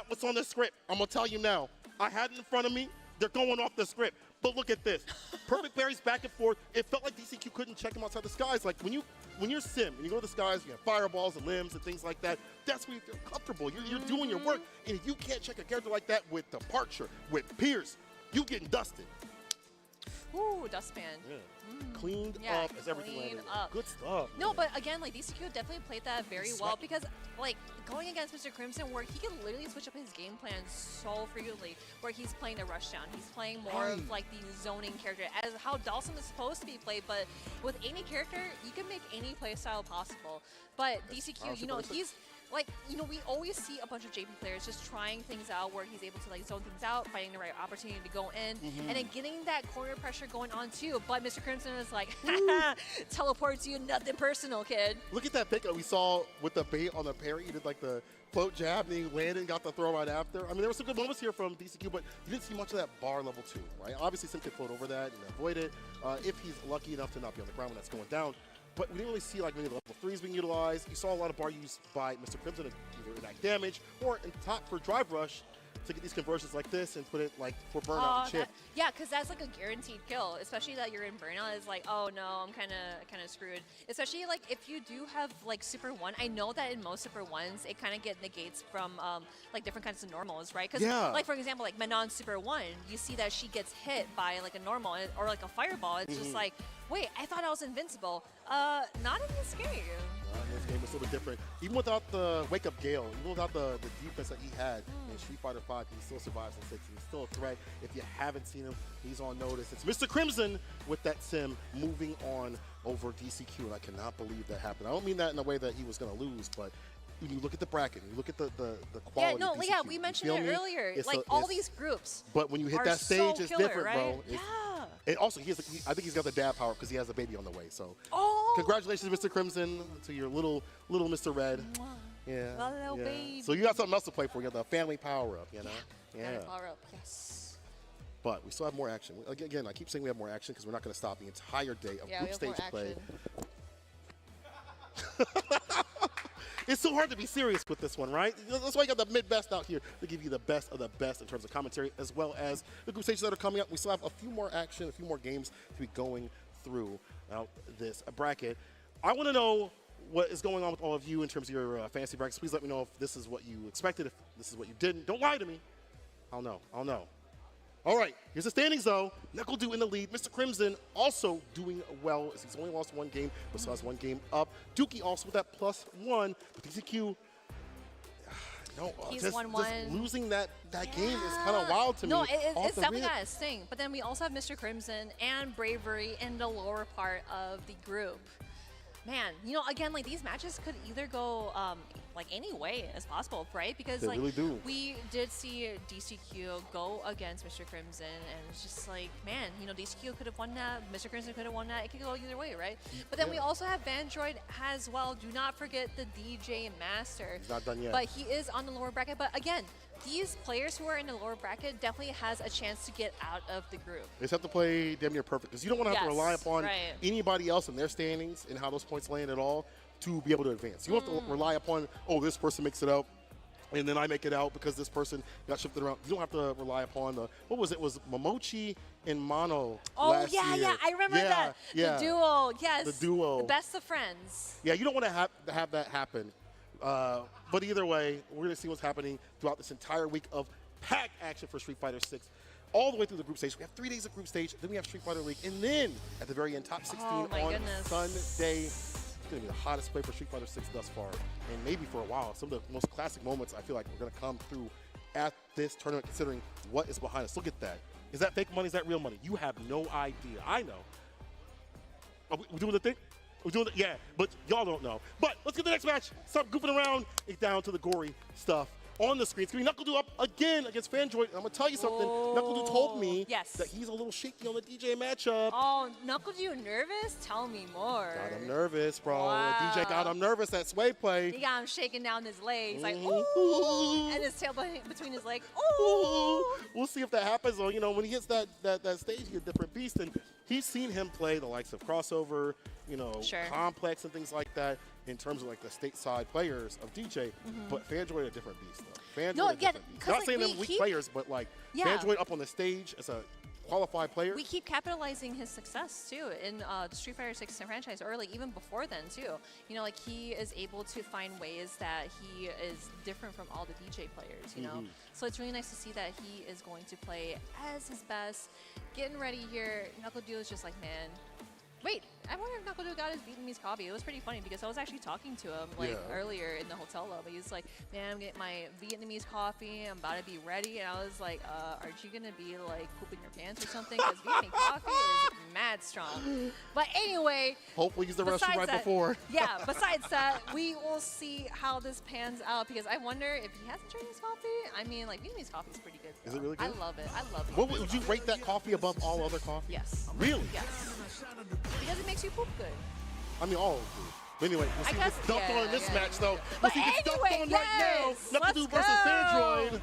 what's on the script. I'm gonna tell you now. I had it in front of me. They're going off the script. But look at this. Perfect parries back and forth. It felt like DCQ couldn't check him outside the skies. Like when you're Sim and you go to the skies, you have fireballs and limbs and things like that. That's where you feel comfortable. You're doing your work. And if you can't check a character like that with Departure, with Pierce, you getting dusted. Ooh, dustpan. Yeah. Cleaned up as everything landed. Good stuff. No, but again, like DCQ definitely played that very well because, like, going against Mr. Crimson, where he can literally switch up his game plan so frequently, where he's playing the rush down, he's playing more of like the zoning character, as how Dawson is supposed to be played. But with any character, you can make any play style possible. But DCQ, you know, he's like, you know, we always see a bunch of JP players just trying things out where he's able to like zone things out, finding the right opportunity to go in, and then getting that corner pressure going on too. But Mr. Crimson is like, teleport to you, nothing personal, kid. Look at that pick we saw with the bait on the parry. He did like the float jab, and he landed and got the throw right after. I mean, there were some good moments here from DCQ, but you didn't see much of that bar level 2, right? Obviously, Sim could float over that and avoid it if he's lucky enough to not be on the ground when that's going down. But we didn't really see like many of the level 3s being utilized. You saw a lot of bar used by Mr. Crimson to either enact damage or in top for drive rush to get these conversions like this and put it like for burnout and chip. Yeah, because that's like a guaranteed kill, especially that you're in burnout. Is like, oh no, I'm kind of screwed. Especially like if you do have like Super 1. I know that in most Super 1s, it kind of get negates from like different kinds of normals, right? Because like for example, like Manon Super 1, you see that she gets hit by like a normal or like a fireball. It's just like, wait, I thought I was invincible. Not in this game. This game was a little bit different. Even without the Wake Up Gale, even without the defense that he had in Street Fighter V, he still survives in 6. He's still a threat. If you haven't seen him, he's on notice. It's Mr. Crimson with that Sim moving on over DCQ, and I cannot believe that happened. I don't mean that in a way that he was going to lose, but when you look at the bracket, you look at the quality. Yeah, no, of DCQ, yeah, we mentioned it earlier. Like all these groups. But when you hit that stage, it's different, bro. Yeah. And also, I think he's got the dab power because he has a baby on the way. So, congratulations, Mr. Crimson, to your little Mr. Red. Yeah. Little baby. So you got something else to play for. You got the family power up, you know? Yeah. Power up, yes. But we still have more action. Again, I keep saying we have more action because we're not going to stop the entire day of group stage play. It's so hard to be serious with this one, right? That's why you got the mid-best out here to give you the best of the best in terms of commentary, as well as the group stages that are coming up. We still have a few more action, a few more games to be going through out this bracket. I want to know what is going on with all of you in terms of your fantasy brackets. Please let me know if this is what you expected, if this is what you didn't. Don't lie to me. I'll know. All right, here's the standings, though. NuckleDu in the lead. Mr. Crimson also doing well, as he's only lost one game, but still has one game up. Dookie also with that +1, but DCQ, He's just 1-1. just losing that game is kind of wild to me. No, it's definitely got a sting. But then we also have Mr. Crimson and Bravery in the lower part of the group. Man, you know, again, like these matches could either go like any way as possible, right? Because They like really do. we did see DCQ go against Mr. Crimson, and it's just like, man, you know, DCQ could have won that, Mr. Crimson could have won that. It could go either way, right? But then we also have Vandroid as well. Do not forget the DJ Master. He's not done yet. But he is on the lower bracket. But again, these players who are in the lower bracket definitely has a chance to get out of the group. They just have to play damn near perfect because you don't want to have to rely upon right. anybody else in their standings and how those points land at all to be able to advance. You don't have to rely upon, oh, this person makes it out and then I make it out because this person got shifted around. You don't have to rely upon the, what was it? Was Momochi and Mono last year. Yeah, I remember that. Yeah. The duo, yes. The duo. The best of friends. Yeah, you don't want to have that happen. But either way, we're going to see what's happening throughout this entire week of packed action for Street Fighter 6. All the way through the group stage. We have 3 days of group stage, then we have Street Fighter League, and then at the very end, top 16 on Sunday. It's going to be the hottest play for Street Fighter 6 thus far, and maybe for a while. Some of the most classic moments I feel like we're going to come through at this tournament, considering what is behind us. Look at that. Is that fake money? Is that real money? You have no idea. I know. Are we doing the thing? We're doing it, yeah, but y'all don't know. But let's get the next match. Stop goofing around. It's down to the gory stuff on the screen. It's going to be NuckleDu up again against Fandroid. I'm going to tell you something. NuckleDu told me that he's a little shaky on the DJ matchup. Oh, NuckleDu nervous? Tell me more. Got him nervous, bro. Wow. The DJ got him nervous. That sway play. He got him shaking down his legs, like, ooh, and his tail between his legs, ooh. We'll see if that happens. Or, you know, when he hits that stage, he's a different beast. And he's seen him play the likes of Crossover, you know, Complex and things like that in terms of like the stateside players of DJ. But Fandroid a different beast, though. Fandroid a different beast. Not saying them weak players, but like Fandroid up on the stage as a qualified player. We keep capitalizing his success too in the Street Fighter 6 franchise early, even before then too. You know, like he is able to find ways that he is different from all the DJ players, you know. So it's really nice to see that he is going to play as his best. Getting ready here, NuckleDu is just like, man. Wait, I wonder if NuckleDu got his Vietnamese coffee. It was pretty funny because I was actually talking to him like earlier in the hotel lobby. He's like, man, I'm getting my Vietnamese coffee. I'm about to be ready. And I was like, aren't you going to be like pooping your pants or something? Because Vietnamese coffee is mad strong. But anyway. Hopefully he's the restroom right before. Yeah, besides that, we will see how this pans out because I wonder if he hasn't tried his coffee. I mean, like Vietnamese coffee is pretty good. Is it really good? I love it. I love it. What would you rate that coffee above all other coffee? Yes. Really? Yes. Because it makes you poop good. I mean, all of them. But anyway, we'll see what's dumped on in this match, though. But Let's see what's dumped on right now. NuckleDu versus Fandroid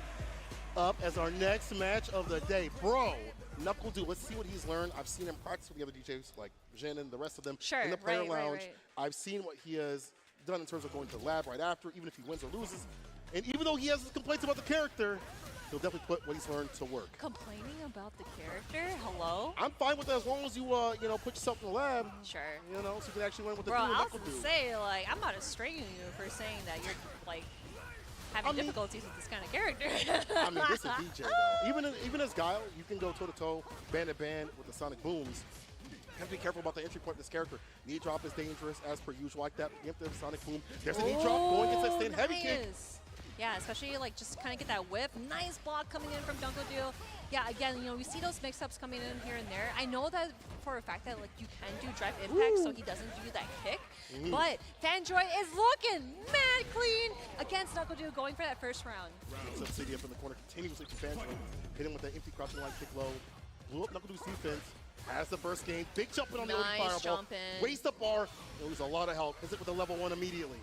up as our next match of the day. Bro, NuckleDu, let's see what he's learned. I've seen him practice with the other DJs, like Jin and the rest of them in the player lounge. I've seen what he has done in terms of going to the lab right after, even if he wins or loses. And even though he has his complaints about the character, he'll definitely put what he's learned to work. Complaining about the character? Hello? I'm fine with that as long as you, you know, put yourself in the lab. Sure. You know, so you can actually learn what to Bro, do with I was NuckleDu. gonna say, like, I'm not stringing you for saying that you're, like, having difficulties with this kind of character. I mean, this is DJ, though. Even as Guile, you can go toe-to-toe, band-to-band with the Sonic Booms. You have to be careful about the entry point of this character. Knee drop is dangerous, as per usual, like that. You have to have Sonic Boom. There's a knee drop going against that stand heavy kick. Yeah, especially like just kind of get that whip. Nice block coming in from NuckleDu. Yeah, again, you know, we see those mix-ups coming in here and there. I know that for a fact that like you can do drive impact, so he doesn't do that kick. But Fandroid is looking mad clean against NuckleDu, going for that first round. Up City up in the corner continuously to Fandroid. Hit him with that empty crouching line kick low. Blew up NuckleDu's defense. Has the burst game. Big jumping on the OD fireball. Waste the bar. Lose a lot of health. Hits it with a level 1 immediately.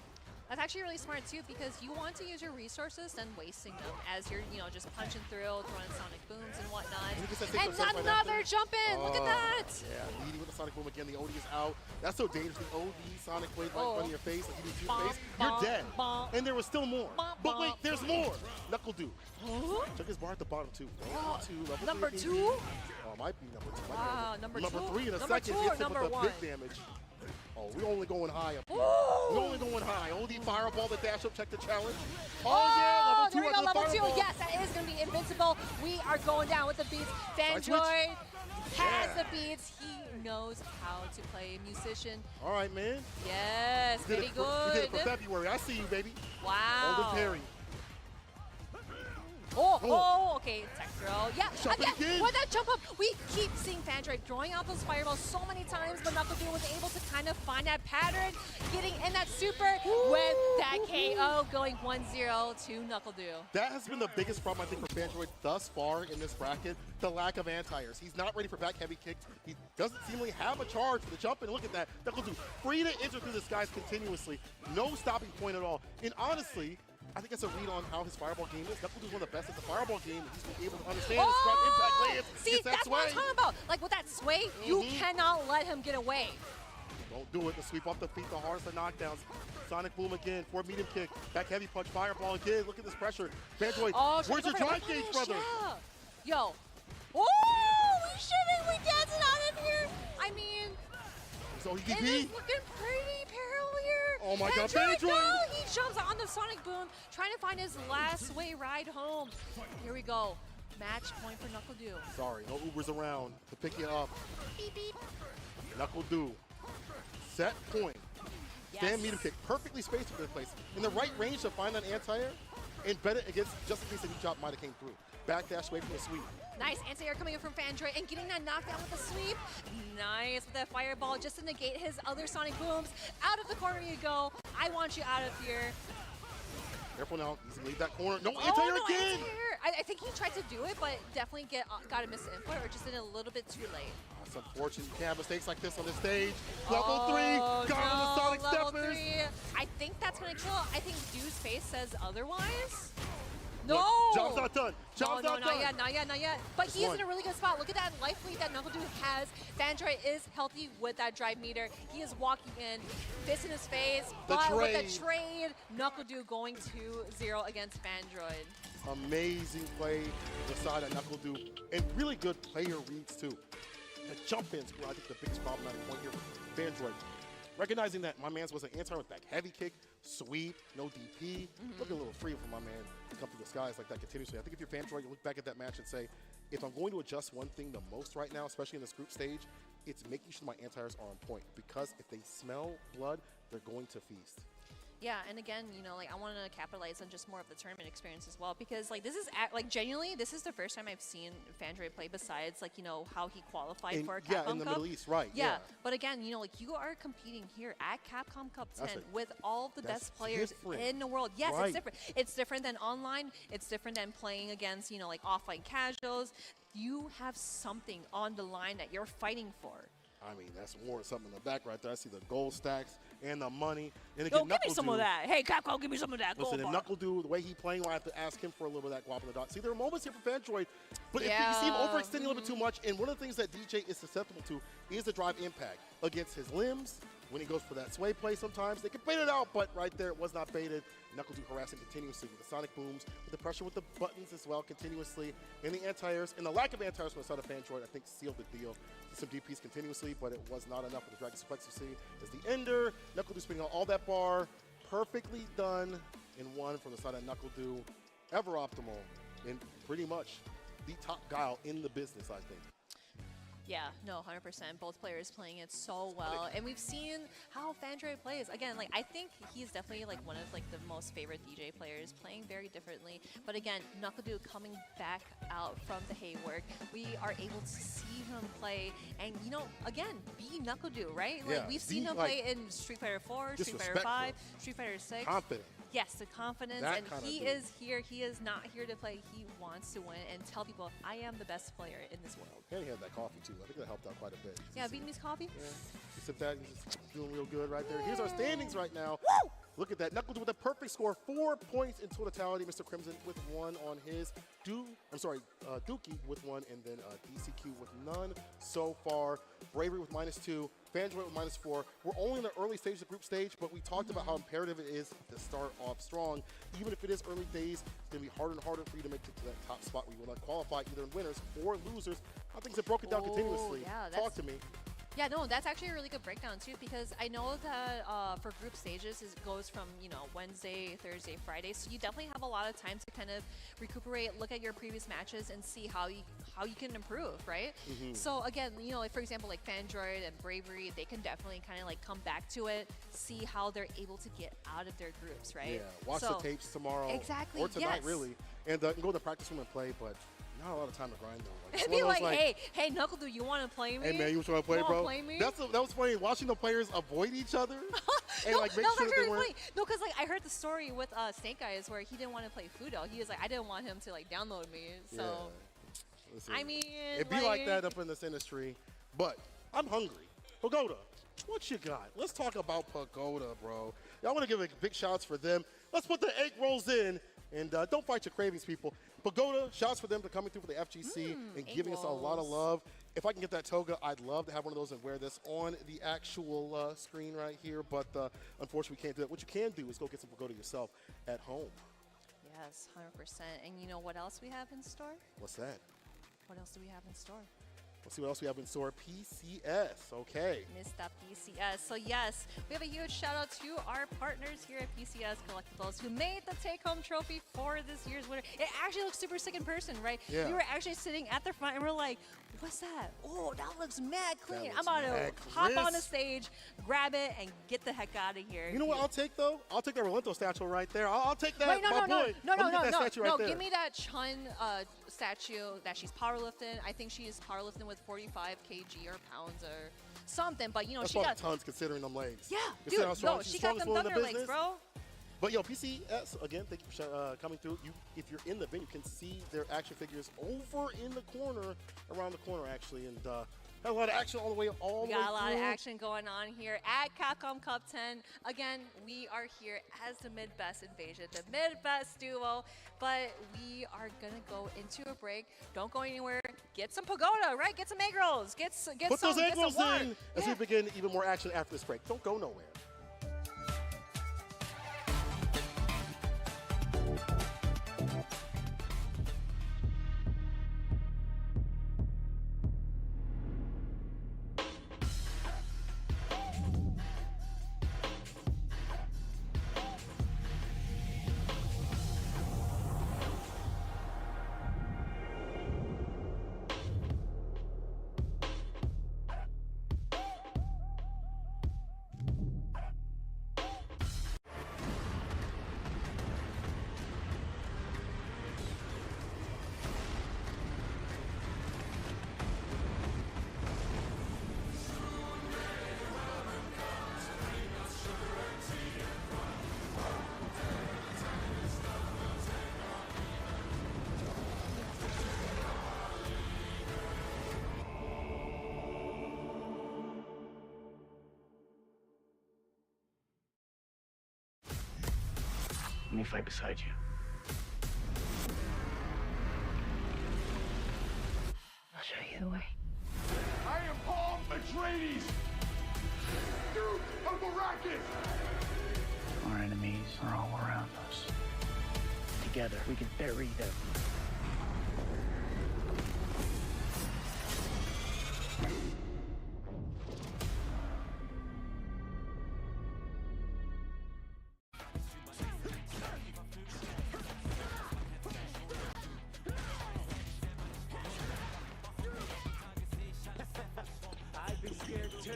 That's actually really smart too, because you want to use your resources than wasting them as you're, you know, just punching through, throwing Sonic Booms and whatnot. And another jump in! Look at that! Yeah, leading with the Sonic Boom again. The OD is out. That's so dangerous. The OD Sonic Wave right in front of your face, like you do to your face. You're dead. And there was still more. But wait, there's more. NuckleDu. Check his bar at the bottom too. Number 2? Oh, might be number 2. Wow, number 2. Number 3 in a second. Hits him with the big damage. Oh, we're only going high up here. Ooh. We're only going high. Only fireball, the dash up, check the challenge. Oh, yeah, there we go, level 2. Fireball. Yes, that is going to be invincible. We are going down with the beats. Fandroid has the beats. He knows how to play musician. All right, man. Yes, very good. You did it for February. I see you, baby. Wow. Golden parry. Oh, okay, tech throw. Yeah, again. With that jump up, we keep seeing Fandroid throwing out those fireballs so many times, but NuckleDu was able to kind of find that pattern, getting in that super with that KO, going 1-0 to NuckleDu. That has been the biggest problem, I think, for Fandroid thus far in this bracket, the lack of anti-airs. He's not ready for back heavy kicks. He doesn't seemingly have a charge for the jump, and look at that. NuckleDu free to enter through the skies continuously. No stopping point at all. And honestly, I think that's a read on how his fireball game is. NuckleDu's one of the best at the fireball game, and he's been able to understand his front impact lands. See, that's what I'm talking about. Like with that sway, you cannot let him get away. Don't do it. The sweep off the feet, the hardest of knockdowns. Sonic boom again, forward medium kick, back heavy punch, fireball again. Look at this pressure. Fandroid, where's your drive gauge, brother? Yeah. Yo. Oh, we shouldn't. We dancing out in here. I mean, so it is looking pretty parallel here. Oh my God, Fandroid! Fandroid! No, he jumps on the Sonic Boom, trying to find his last way ride home. Here we go. Match point for NuckleDu. Sorry, no Ubers around to pick you up. Beep, beep. NuckleDu. Set point. Yes. Stand medium kick. Perfectly spaced for this place. In the right range to find that anti-air and bet it against just in case the knee chop might have came through. Backdash away from the sweep. Nice anti-air coming in from Fandroid and getting that knockdown with the sweep. Nice with that fireball just to negate his other Sonic Booms. Out of the corner you go. I want you out of here. Careful now. He's gonna leave that corner. No anti-air again. I think he tried to do it, but definitely got a misinput or just did it a little bit too late. It's unfortunate you can't have mistakes like this on this stage. Level 3, got on the Sonic Steppers. 3. I think that's gonna kill. I think Du's face says otherwise. No! Look, job's not done. Job's not done. Not yet. But he's in a really good spot. Look at that life lead that NuckleDu has. Fandroid is healthy with that drive meter. He is walking in, fist in his face, but with the trade, NuckleDu going 2-0 against Fandroid. Amazing play the side of NuckleDu, and really good player reads too. The jump ins were, I think, the biggest problematic point here for Fandroid. Recognizing that my man's was an anti with back heavy kick, sweep, no DP. Looking a little free for my man to come through the skies like that continuously. I think if you're Fandroid, you look back at that match and say, if I'm going to adjust one thing the most right now, especially in this group stage, it's making sure my anti-airs are on point. Because if they smell blood, they're going to feast. Yeah, and again, you know, like I want to capitalize on just more of the tournament experience as well, because like this is like genuinely, this is the first time I've seen Fandroid play besides like, you know, how he qualified for a Capcom Cup. In the Middle East, right? Yeah, but again, you know, like you are competing here at Capcom Cup 10 with all of the best players in the world. Yes, it's different. It's different than online. It's different than playing against, you know, like offline casuals. You have something on the line that you're fighting for. I mean, that's more something in the back right there. I see the gold stacks and the money. And again, give me some of that. Hey, Capcom, give me some of that. Listen, if NuckleDu, the way he playing, I have to ask him for a little bit of that guap in the dot. See, there are moments here for Fandroid, but if you see him overextending a little bit too much, and one of the things that DJ is susceptible to is the drive impact against his limbs. When he goes for that sway play sometimes, they can bait it out, but right there it was not baited. NuckleDu harassing continuously with the Sonic Booms, with the pressure with the buttons as well continuously, and the anti-airs, and the lack of anti-airs from the side of Fandroid, I think, sealed the deal. Some DPs continuously, but it was not enough with the Dragon Suplex you see. As the ender, NuckleDu spinning out all that bar, perfectly done in one from the side of NuckleDu. Ever optimal, and pretty much the top guy in the business, I think. Yeah, no, 100%. Both players playing it so well, and we've seen how Fandroid plays. Again, like I think he's definitely like one of like the most favorite DJ players, playing very differently. But again, NuckleDu coming back out from the haywork, we are able to see him play, and you know, again, be NuckleDu, right? Like we've seen him play in Street Fighter 4, Street Fighter 5, Street Fighter 6. Confident. Yes, the confidence, and he is here. He is not here to play. He wants to win and tell people, I am the best player in this world. And he had that coffee too. I think that helped out quite a bit. Yeah, Vietnamese coffee. Yeah, you sip that, he's just doing real good right there. Here's our standings right now. Woo! Look at that. NuckleDu with a perfect score, 4 points in totality. Mr. Crimson with 1 on his. Dookie with 1, and then DCQ with none so far. Bravery with -2. Fandroid with -4. We're only in the early stage of the group stage, but we talked about how imperative it is to start off strong. Even if it is early days, it's going to be harder and harder for you to make it to that top spot where you will not qualify either in winners or losers. How things have broken down continuously. Yeah, Talk to me. Yeah, no, that's actually a really good breakdown too, because I know that for group stages it goes from, you know, Wednesday, Thursday, Friday, so you definitely have a lot of time to kind of recuperate, look at your previous matches, and see how you can improve, right? So again, you know, like for example, like Fandroid and Bravery, they can definitely kind of like come back to it, see how they're able to get out of their groups, right? Yeah, watch the tapes tomorrow. Exactly. Or tonight, yes. really, and go to the practice room and play, but. Not a lot of time to grind though. Like, It'd be like, hey, Knuckle, do you want to play me? Hey man, you want to play, bro? Play me? That was funny watching the players avoid each other and no, like make no, sure that's they really weren't. funny. No, because like I heard the story with Snake Eyes where he didn't want to play Fudo. He was like, I didn't want him to like download me. So, yeah. Listen, I mean, it'd be like that up in this industry. But I'm hungry. Pagoda, what you got? Let's talk about Pagoda, bro. Y'all want to give a big shout-outs for them. Let's put the egg rolls in. And don't fight your cravings, people. Pagoda, shouts for them for coming through for the FGC and giving us a lot of love. If I can get that toga, I'd love to have one of those and wear this on the actual screen right here. But unfortunately, we can't do it. What you can do is go get some Pagoda yourself at home. Yes, 100%. And you know what else we have in store? What's that? What else do we have in store? Let's see what else we have in store. PCS, okay. Mr. PCS. So yes, we have a huge shout out to our partners here at PCS Collectibles who made the take-home trophy for this year's winner. It actually looks super sick in person, right? Yeah. We were actually sitting at the front and we're like, what's that? Oh, that looks mad clean. That I'm looks about to mad hop on the crisp. stage, grab it, and get the heck out of here. You know what I'll take, though? I'll take that Rolento statue right there. I'll take that, Wait, no, my no, boy. no, Let no, me no, get that no, statue right no. there. Give me that Chun statue that she's powerlifting. I think she is powerlifting with 45 kg or pounds or something. But you know, That's she got tons considering them legs. Yeah, Considering dude. how strong No, she's she got them strongest woman in thunder the legs, business. bro. But yo, PCS, again, thank you for coming through. If you're in the venue, you can see their action figures over in the corner, around the corner actually, and had a lot of action all the way We through. got a lot of action going on here at Capcom Cup 10. Again, we are here as the Mid-Best Invasion, the Mid-Best duo, but we are gonna go into a break. Don't go anywhere. Get some Pagoda, right? Get some egg rolls. Get Put some, those egg get some rolls water. in as we begin even more action after this break. Don't go nowhere. Let me fight beside you. I'll show you the way. I am Paul Atreides, Duke of Arrakis. Our enemies are all around us. Together, we can bury them. I'd be scared too.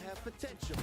have potential.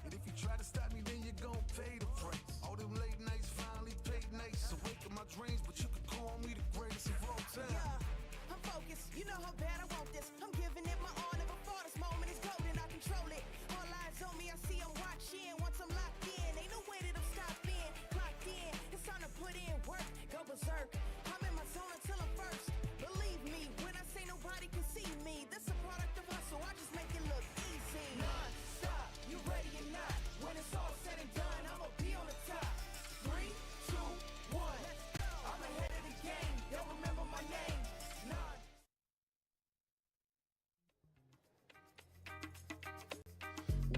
And if you try to stop me, then you're gonna pay the price. All them late nights finally paid nice. Awake in my dreams, but you could call me the greatest of all time. Yeah, I'm focused. You know how bad I want this. I'm giving it my all. Never thought this moment is golden. I control it. All eyes on me. I see I'm watching. Once I'm locked in, ain't no way that I'm stopping. Clocked in. It's time to put in work. Go berserk. I'm in my zone until I'm first. Believe me when I say nobody can see me. This a product of hustle. I just make it look easy. Non-stop. You ready or not? When it's all said and done, I'ma be on the top. 3, 2, 1. I'm ahead of the game. Don't remember my name.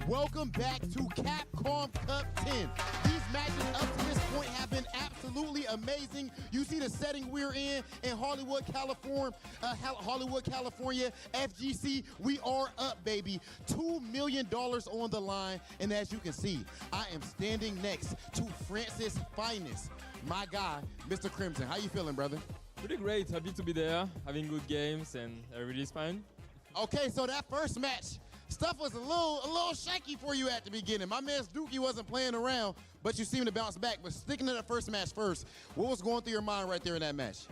Welcome back to Capcom Cup 10. These matches up to this point have been absolutely amazing. You see the setting we're in Hollywood, California, FGC. We are up, baby. $2 million on the line. And as you can see, I am standing next to France's finest, my guy, Mr. Crimson. How you feeling, brother? Pretty great. Happy to be there, having good games, and everybody's fine. Okay, so that first match, stuff was a little shaky for you at the beginning. My man Dookie wasn't playing around, but you seemed to bounce back. But sticking to the first match first, what was going through your mind right there in that match?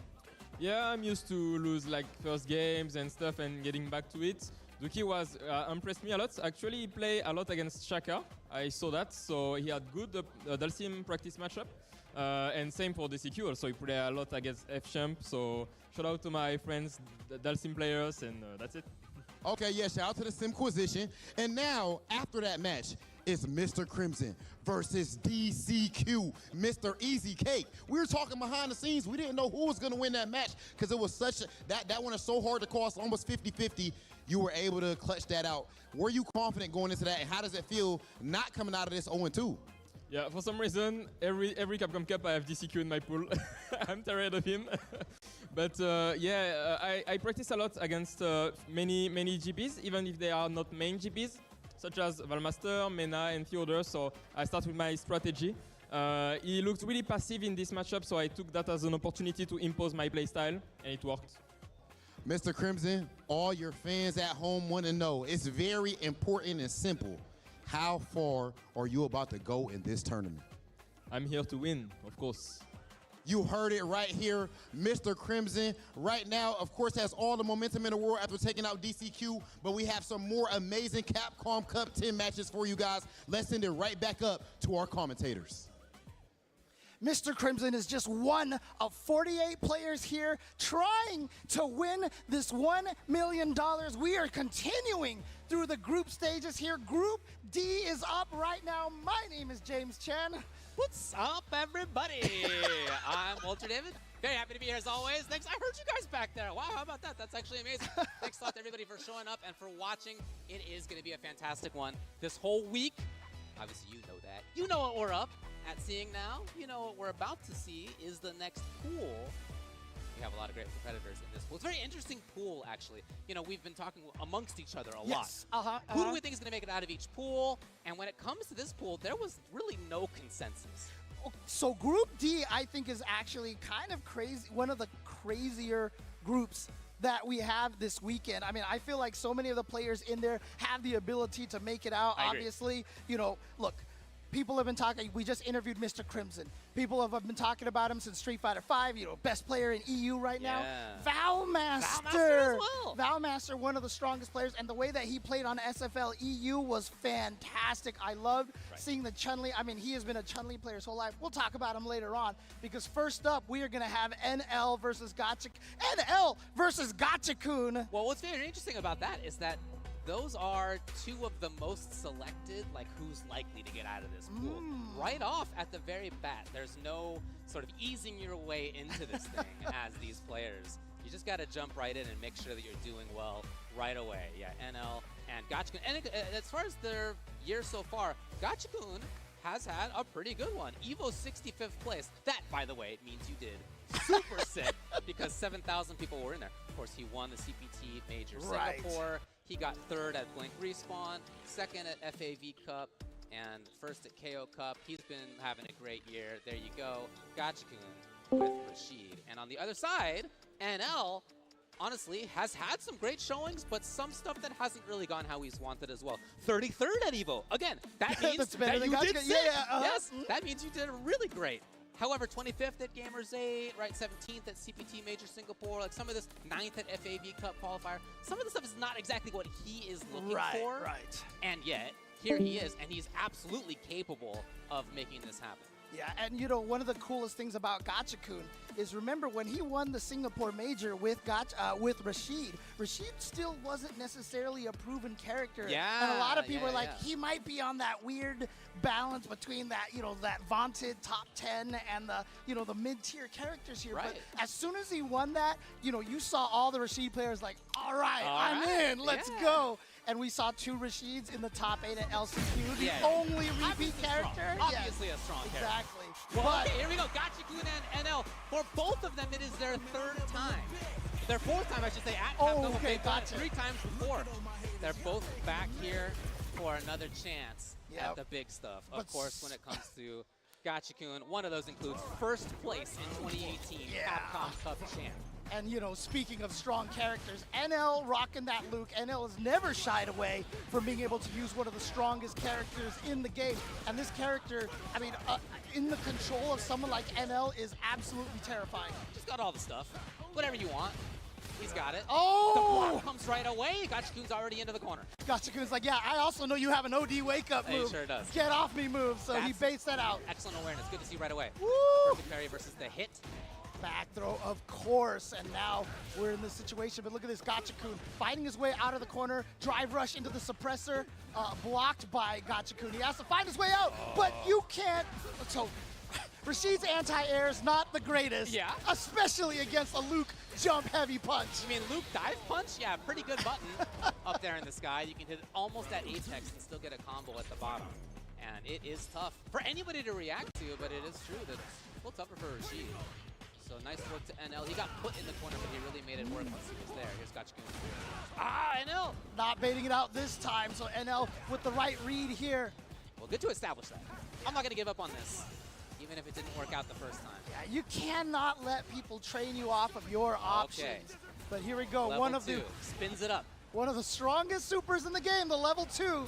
Yeah, I'm used to lose like first games and stuff and getting back to it. Dookie was impressed me a lot. Actually, he played a lot against Shaka. I saw that, so he had good Dalsim practice matchup. And same for DCQ also, he played a lot against F-Champ. So shout out to my friends, the Dalsim players, and that's it. Okay, yeah, shout out to the Simquisition. And now, after that match, it's Mr. Crimson versus DCQ, Mr. Easy Cake. We were talking behind the scenes. We didn't know who was going to win that match because it was such a, that one is so hard to call. It's almost 50-50. You were able to clutch that out. Were you confident going into that, and how does it feel not coming out of this 0-2? Yeah, for some reason, every Capcom Cup I have DCQ in my pool. I'm tired of him. But I practice a lot against many GPs, even if they are not main GPs, such as Valmaster, Mena, and Theodore. So I start with my strategy. He looked really passive in this matchup, so I took that as an opportunity to impose my playstyle, and it worked. Mr. Crimson, all your fans at home want to know, it's very important and simple. How far are you about to go in this tournament? I'm here to win, of course. You heard it right here. Mr. Crimson right now, of course, has all the momentum in the world after taking out DCQ, but we have some more amazing Capcom Cup 10 matches for you guys. Let's send it right back up to our commentators. Mr. Crimson is just one of 48 players here trying to win this $1 million. We are continuing through the group stages here. Group D is up right now. My name is James Chen. What's up, everybody? I'm Walter David. Very happy to be here as always. Thanks. I heard you guys back there. Wow, how about that? That's actually amazing. Thanks a lot to everybody for showing up and for watching. It is going to be a fantastic one. This whole week, obviously you know that. You know what we're up at seeing now. You know what we're about to see is the next pool. We have a lot of great competitors in this pool. It's a very interesting pool, actually. You know, we've been talking amongst each other a lot. Who do we think is going to make it out of each pool? And when it comes to this pool, there was really no consensus. So Group D, I think, is actually kind of crazy, one of the crazier groups that we have this weekend. I mean, I feel like so many of the players in there have the ability to make it out. Obviously, you know, look, people have been talking, we just interviewed Mr. Crimson. People have been talking about him since Street Fighter V, you know, best player in EU right now. Valmaster! Valmaster, one of the strongest players, and the way that he played on SFL EU was fantastic. I loved seeing the Chun-Li. I mean, he has been a Chun-Li player his whole life. We'll talk about him later on, because first up, we are going to have NL versus Gotcha-kun. Well, what's very interesting about that is that those are two of the most selected, like who's likely to get out of this pool. Right off at the very bat, there's no sort of easing your way into this thing as these players. You just got to jump right in and make sure that you're doing well right away. Yeah, NL and Gotcha-kun. And as far as their year so far, Gotcha-kun has had a pretty good one. Evo 65th place. That, by the way, means you did super sick because 7,000 people were in there. Of course, he won the CPT Major Singapore. He got 3rd at Blink Respawn, 2nd at FAV Cup, and 1st at KO Cup. He's been having a great year. There you go. Gachikun with Rashid. And on the other side, NL, honestly, has had some great showings, but some stuff that hasn't really gone how he's wanted as well. 33rd at EVO. Again, that means That's better that than you did Gachikun. sick. Yeah, Yes, that means you did really great. However, 25th at Gamers 8, right, 17th at CPT Major Singapore, like some of this 9th at FAV Cup qualifier, some of the stuff is not exactly what he is looking for. Right. And yet, here he is, and he's absolutely capable of making this happen. Yeah, and you know, one of the coolest things about Gachikun is, remember when he won the Singapore Major with Rashid, Rashid still wasn't necessarily a proven character. Yeah, and a lot of people yeah, are like, yeah. he might be on that weird balance between that, you know, that vaunted top 10 and the, you know, the mid-tier characters here. Right. But as soon as he won that, you know, you saw all the Rashid players like, all right, I'm in, let's go. And we saw 2 Rashids in the top 8 at LCQ, the only repeat character. Obviously a strong character. Exactly. Well, But okay, here we go. Gachikun and NL. For both of them, it is their 3rd time. Their 4th time, I should say, at Capcom Cup. They've done it 3 times before. They're both back here for another chance at the big stuff. Of course, when it comes to Gachikun, one of those includes 1st place in 2018 Capcom Cup champ. And, you know, speaking of strong characters, NL rocking that Luke. NL has never shied away from being able to use one of the strongest characters in the game. And this character, I mean, in the control of someone like NL is absolutely terrifying. Just got all the stuff. Whatever you want. He's got it. Oh! The block comes right away. Gachikun's already into the corner. Gachikun's like, yeah, I also know you have an OD wake-up move. He sure does. Get off me move, so he baits that out. Excellent awareness. Good to see right away. Woo! Perfect parry versus the hit. Back throw, of course, and now we're in this situation, but look at this, Gachikun fighting his way out of the corner, drive rush into the suppressor, blocked by Gachikun. He has to find his way out, but you can't. So Rashid's anti-air is not the greatest, especially against a Luke jump heavy punch. You mean Luke dive punch? Yeah, pretty good button up there in the sky. You can hit it almost at apex and still get a combo at the bottom. And it is tough for anybody to react to, but it is true that it's a little tougher for Rashid. So nice work to NL. He got put in the corner, but he really made it work once he was there. Here's Gachikun. NL! Not baiting it out this time, so NL with the right read here. Well, good to establish that. I'm not going to give up on this, even if it didn't work out the first time. Yeah, you cannot let people train you off of your options. But here we go. Level 2. Spins it up. One of the strongest supers in the game, the level 2. Oh,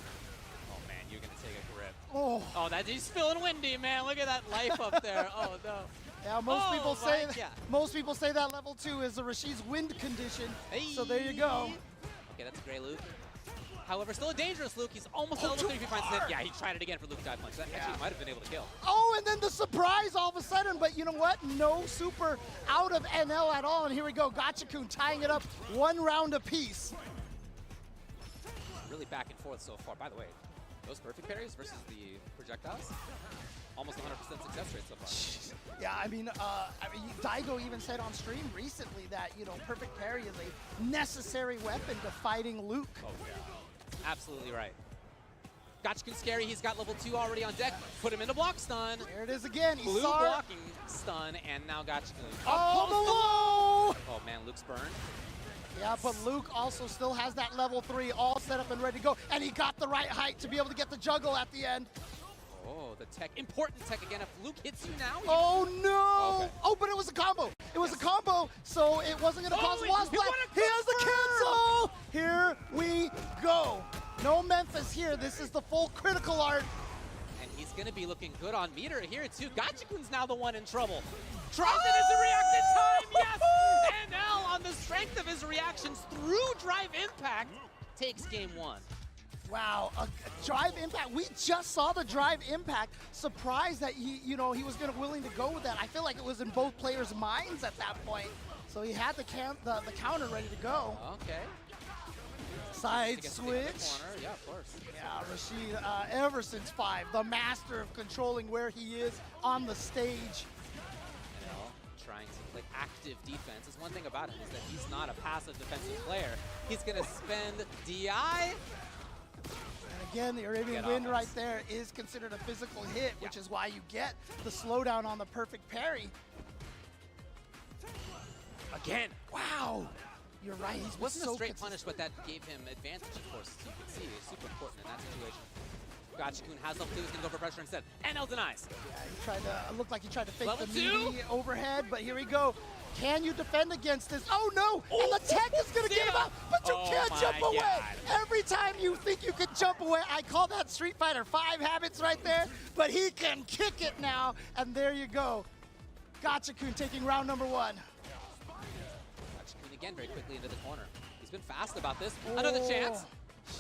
man, you're going to take a grip. Oh, he's feeling windy, man. Look at that life up there. Oh, no. Yeah, most people say that level 2 is the Rashid's wind condition. So there you go. Okay, that's a great Luke. However, still a dangerous Luke. He's almost at level 3 if he finds it. Yeah, he tried it again for Luke dive punch. That actually might have been able to kill. Oh, and then the surprise all of a sudden, but you know what? No super out of NL at all. And here we go, Gachikun tying it up 1 round apiece. Really back and forth so far. By the way, those perfect parries versus the projectiles, almost 100% success rate so far. Yeah, I mean, Daigo even said on stream recently that, you know, perfect parry is a necessary weapon to fighting Luke. Oh, yeah. Absolutely right. Gachikun's scary. He's got level 2 already on deck. Put him into block stun. There it is again. Blue blocking stun, and now Gachikun. Oh, oh, man, Luke's burned. Yeah, but Luke also still has that level 3 all set up and ready to go. And he got the right height to be able to get the juggle at the end. Oh, the tech, important tech again. If Luke hits you now, oh no! Okay. Oh, but it was a combo. It was a combo, so it wasn't gonna cause loss. He has the cancel. Here we go. No Memphis here. This is the full critical art. And he's gonna be looking good on meter here too. Gachikun's now the one in trouble. Tries it as a react in time. Yes. NL on the strength of his reactions through drive impact takes game 1. Wow, a drive impact. We just saw the drive impact. Surprised that he was willing to go with that. I feel like it was in both players' minds at that point. So he had the counter ready to go. Okay. Side switch. Yeah, of course. Yeah, Rashid, ever since 5, the master of controlling where he is on the stage. Trying to play active defense. Is one thing about him is that he's not a passive defensive player. He's gonna spend DI. And again, the Arabian Wind right there is considered a physical hit, which is why you get the slowdown on the perfect parry. Again. Wow. You're right. He's It wasn't so a straight consistent. punish, but that gave him advantage, of course, as you can see. It's super important in that situation. Gachikun has level 2, he's going to go for pressure instead. NL denies. Yeah, he tried to, looked like he tried to fake Level the 2? meaty overhead, but here we go. Can you defend against this? Oh no! And the tech is gonna give up, but you can't jump away. Every time you think you can jump away, I call that Street Fighter 5 habits right there, but he can kick it now, and there you go. Gachikun taking round number 1. Gachikun again very quickly into the corner. He's been fast about this. Another chance.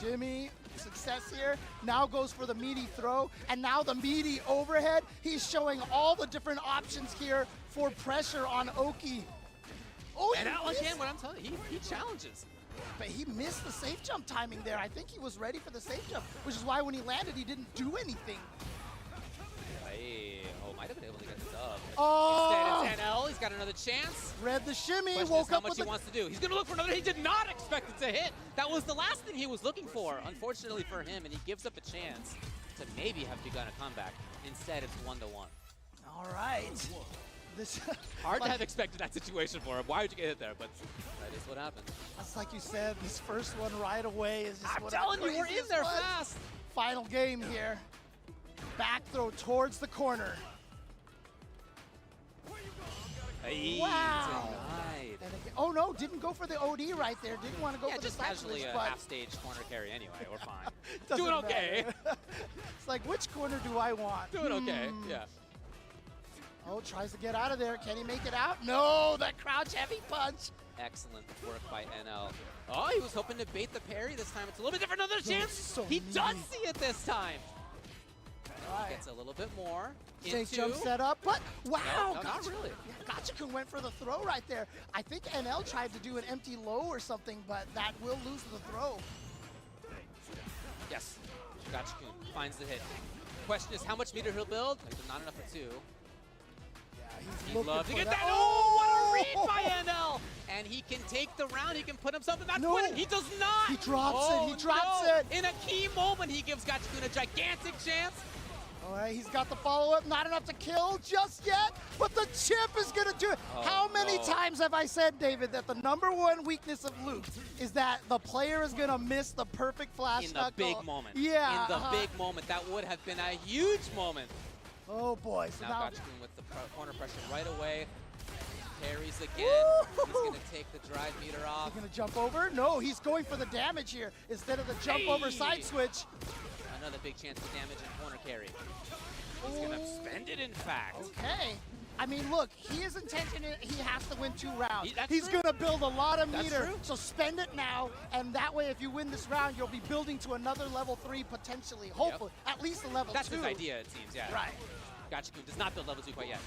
Shimmy, success here. Now goes for the meaty throw, and now the meaty overhead. He's showing all the different options here for pressure on Oki. Oh, And now again, what I'm telling you, he challenges. But he missed the safe jump timing there. I think he was ready for the safe jump, which is why when he landed, he didn't do anything. Hey, might have been able to get the dub. Oh! Instead, it's NL. He's got another chance. Read the shimmy, Question woke is how up much with he the... wants to do. He's going to look for another. He did not expect it to hit. That was the last thing he was looking for, unfortunately for him, and he gives up a chance to maybe have begun a comeback. Instead, it's 1-1. All right. This Hard to have expected that situation for him. Why would you get hit there? But that is what happened. That's like you said, this first one right away is just I'm one telling of the you, we're in craziest there ones. fast. Final game here. Back throw towards the corner. Hey, Wow. denied. And again, oh no, didn't go for the OD right there. Didn't want to go Yeah, for the just side casually switch, a but half-stage corner carry anyway. We're fine. doesn't Doing okay. matter. It's like, which corner do I want? Doing okay, yeah. Oh, tries to get out of there. Can he make it out? No, that crouch heavy punch. Excellent work by NL. Oh, he was hoping to bait the parry this time. It's a little bit different. Another chance. so He meaty. does see it this time. Right. He gets a little bit more. Safe jump set up, but wow, No, not really. Yeah, Gachikun went for the throw right there. I think NL tried to do an empty low or something, but that will lose the throw. Yes. Gachikun finds the hit. Question is how much meter he'll build? Not enough for 2. He'd love to get that. Oh, what a read by NL! And he can take the round. He can put himself in that win. He does not. He drops it. He drops no. it. In a key moment, he gives Gachikun a gigantic chance. All right, he's got the follow-up. Not enough to kill just yet, but the chip is going to do it. Oh, How many no. times have I said, David, that the #1 weakness of Luke is that the player is going to miss the perfect flash In the knuckle? big moment. Yeah. In the big moment. That would have been a huge moment. Oh, boy. So Now now Gachikun with the corner pressure right away. Parries again. Woo! He's going to take the drive meter off. he's going to jump over. No, he's going for the damage here instead of the jump over side switch. Another big chance for damage and corner carry. He's going to spend it, in fact. Okay. I mean, look, his intention is he has to win 2 rounds. That's He's true. going to build a lot of That's meter. true. So spend it now, and that way, if you win this round, you'll be building to another level 3 potentially, hopefully, at least a level 2. That's his idea, it seems, yeah. Right. Gachikun does not build level 2 quite yet.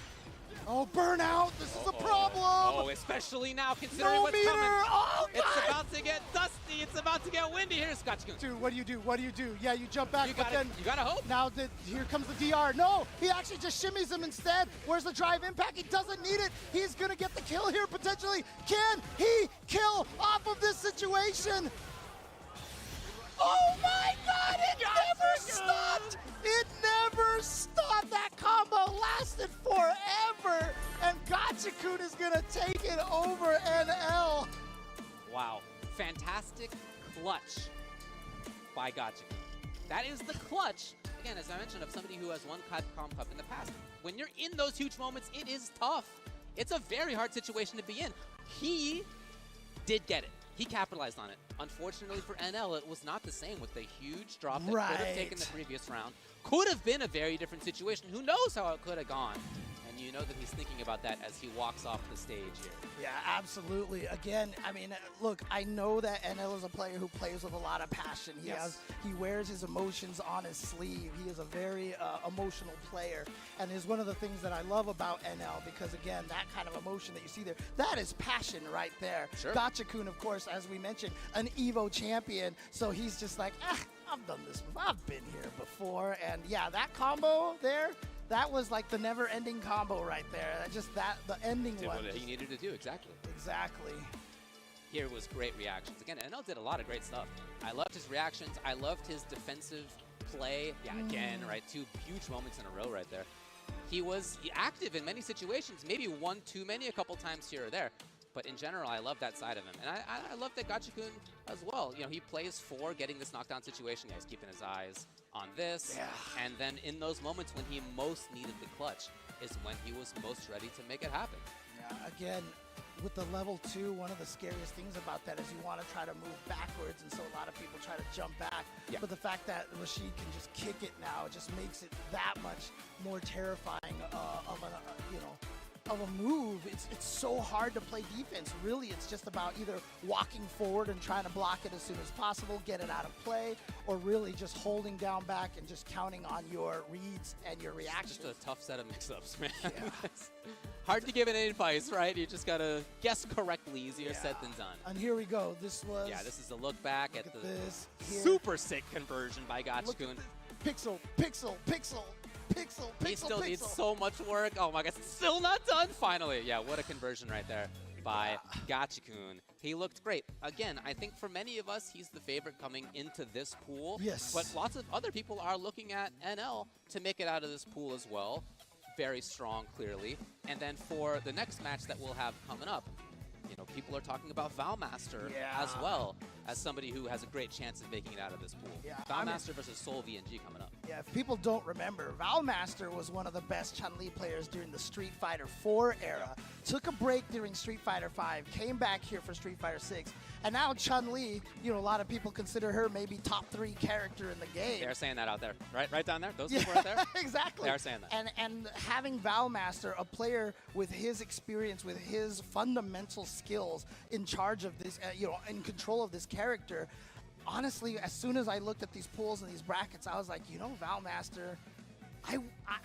Oh, burnout. This is a problem. Oh, especially now, considering No what's meter. coming. Oh, It's God. about to get dusty. It's about to get windy. Here's Gachikun. Dude, what do you do? What do you do? Yeah, you jump back, You but gotta- then you gotta hope. Now here comes the DR. No, he actually just shimmies him instead. Where's the drive impact? He doesn't need it. He's gonna get the kill here potentially. Can he kill off of this situation? Oh my God! It never stopped. It never stopped. That combo lasted forever, and Gachikun is gonna take it over NL. Wow. Fantastic clutch by Gachikun. That is the clutch, again, as I mentioned, of somebody who has won Capcom Cup in the past. When you're in those huge moments, it is tough. It's a very hard situation to be in. He did get it. He capitalized on it. Unfortunately for NL, it was not the same with the huge drop that could have taken the previous round. Could have been a very different situation. Who knows how it could have gone? And you know that he's thinking about that as he walks off the stage here. Yeah, absolutely. Again, I mean, look, I know that NL is a player who plays with a lot of passion. He wears his emotions on his sleeve. He is a very emotional player, and is one of the things that I love about NL because, again, that kind of emotion that you see there, that is passion right there. Sure. Gachikun, of course, as we mentioned, an EVO champion, so he's just like, I've done this before. I've been here before, and yeah, that combo there, that was like the never-ending combo right there. The ending Did one. what he needed to do, exactly. Exactly. Here was great reactions. Again, NL did a lot of great stuff. I loved his reactions. I loved his defensive play. Yeah, again, right? 2 huge moments in a row right there. He was active in many situations, maybe one too many a couple times here or there. But in general, I love that side of him. And I love that Gachikun as well. You know, he plays for getting this knockdown situation. Yeah, he's keeping his eyes on this. Yeah. And then in those moments when he most needed the clutch is when he was most ready to make it happen. Yeah, again, with the level 2, one of the scariest things about that is you want to try to move backwards, and so a lot of people try to jump back. Yeah. But the fact that Rashid can just kick it now just makes it that much more terrifying of a move. It's so hard to play defense. Really, it's just about either walking forward and trying to block it as soon as possible, get it out of play, or really just holding down back and just counting on your reads and your reactions. Just a tough set of mix-ups, man. Yeah. Hard to give any advice, right? You just gotta guess correctly. Easier said than done. And here we go. This was. Yeah, this is a look back at the this here. super sick conversion by Gachikun. Pixel, pixel, pixel, pixel, pixel, He still pixel. needs so much work. Oh my gosh, it's still not done. Finally, yeah, what a conversion right there by Gachikun. He looked great. Again, I think for many of us, he's the favorite coming into this pool. Yes. But lots of other people are looking at NL to make it out of this pool as well. Very strong, clearly. And then for the next match that we'll have coming up, you know, people are talking about Valmaster as well as somebody who has a great chance of making it out of this pool. Yeah, Valmaster versus Soul VNG coming up. Yeah, if people don't remember, Valmaster was one of the best Chun-Li players during the Street Fighter 4 era. Took a break during Street Fighter 5, came back here for Street Fighter 6, and now Chun-Li, you know, a lot of people consider her maybe top 3 character in the game. They're saying that out there, right? Right down there? Those people right there? Exactly. They are saying that. And having Valmaster, a player with his experience, with his fundamental skills in charge of this, you know, in control of this character, honestly, as soon as I looked at these pools and these brackets, I was like, you know, Valmaster,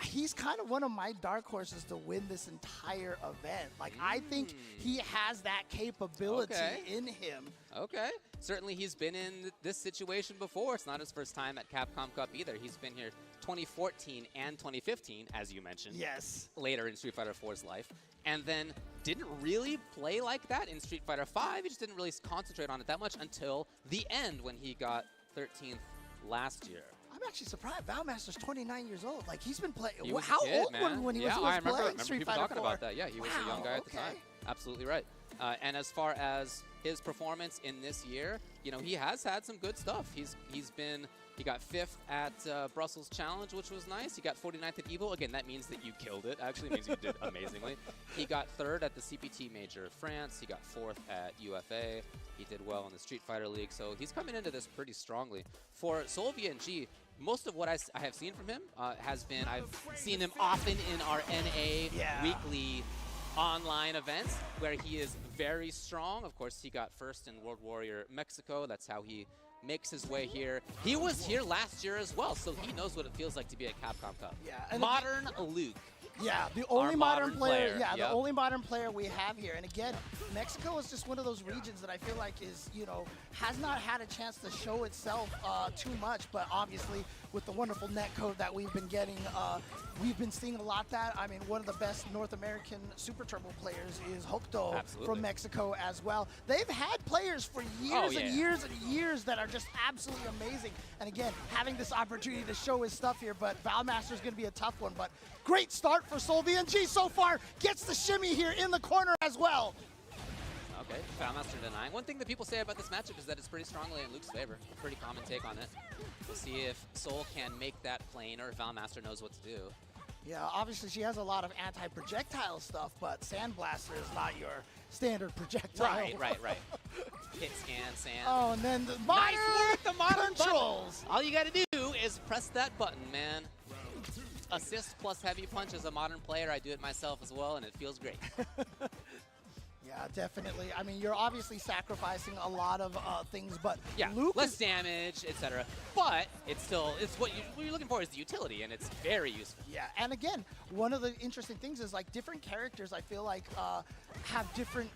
he's kind of one of my dark horses to win this entire event. Like, I think he has that capability in him. Okay. Certainly he's been in this situation before. It's not his first time at Capcom Cup either. He's been here 2014 and 2015, as you mentioned. Yes. Later in Street Fighter 4's life. And then didn't really play like that in Street Fighter 5. He just didn't really concentrate on it that much until the end when he got 13th last year. I'm actually surprised. Valmaster's 29 years old. Like, he's been playing. He was How a kid, old man. when he was I remember playing Street people Fighter talking 4? about that. Yeah, he was a young guy at the time. Absolutely right. And as far as his performance in this year, you know, he has had some good stuff. He got 5th at Brussels Challenge, which was nice. He got 49th at EVO. Again, that means that you killed it. Actually, it means you did amazingly. He got 3rd at the CPT Major of France. He got 4th at UFA. He did well in the Street Fighter League. So he's coming into this pretty strongly. For Soul VNG, most of what I have seen from him has been, I've seen him often in our NA weekly online events where he is very strong. Of course, he got 1st in World Warrior Mexico. That's how he makes his way here. He was here last year as well, so he knows what it feels like to be at Capcom Cup. Yeah, Modern Luke. Yeah, the only modern player. Yeah, Yep. the only modern player we have here. And again, Mexico is just one of those regions that I feel like is, you know, has not had a chance to show itself too much. But obviously, with the wonderful netcode that we've been getting, we've been seeing a lot that. I mean, one of the best North American Super Turbo players is Hokuto from Mexico as well. They've had players for years and years and years that are just absolutely amazing. And again, having this opportunity to show his stuff here, but Valmaster's going to be a tough one. But great start for Soul VNG so far. Gets the shimmy here in the corner as well. Okay, Valmaster denying. One thing that people say about this matchup is that it's pretty strongly in Luke's favor. A pretty common take on it. We'll see if Soul can make that plain or if Valmaster knows what to do. Yeah, obviously she has a lot of anti-projectile stuff, but Sandblaster is not your standard projectile. Right. Hit, scan, sand. Oh, and then the modern nice work, the modern controls. Button. All you gotta do is press that button, man. Assist plus heavy punch as a modern player. I do it myself as well, and it feels great. Yeah, definitely. I mean, you're obviously sacrificing a lot of things, but yeah, Luke less damage, etc. But it's what you're looking for is the utility, and it's very useful. Yeah, and again, one of the interesting things is like different characters, I feel like, have different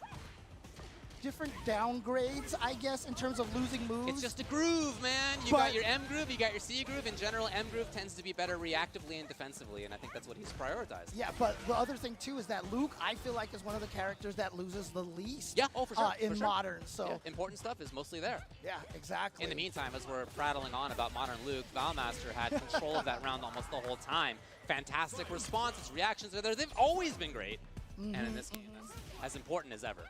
downgrades, I guess, in terms of losing moves. It's just a groove, man. You got your M groove, you got your C groove. In general, M groove tends to be better reactively and defensively, and I think that's what he's prioritized. Yeah, but the other thing, too, is that Luke, I feel like, is one of the characters that loses the least for sure, in Modern. So yeah, important stuff is mostly there. Yeah, exactly. In the meantime, as we're prattling on about Modern Luke, Valmaster had control of that round almost the whole time. Fantastic response. His reactions are there. They've always been great. And in this game, that's as important as ever.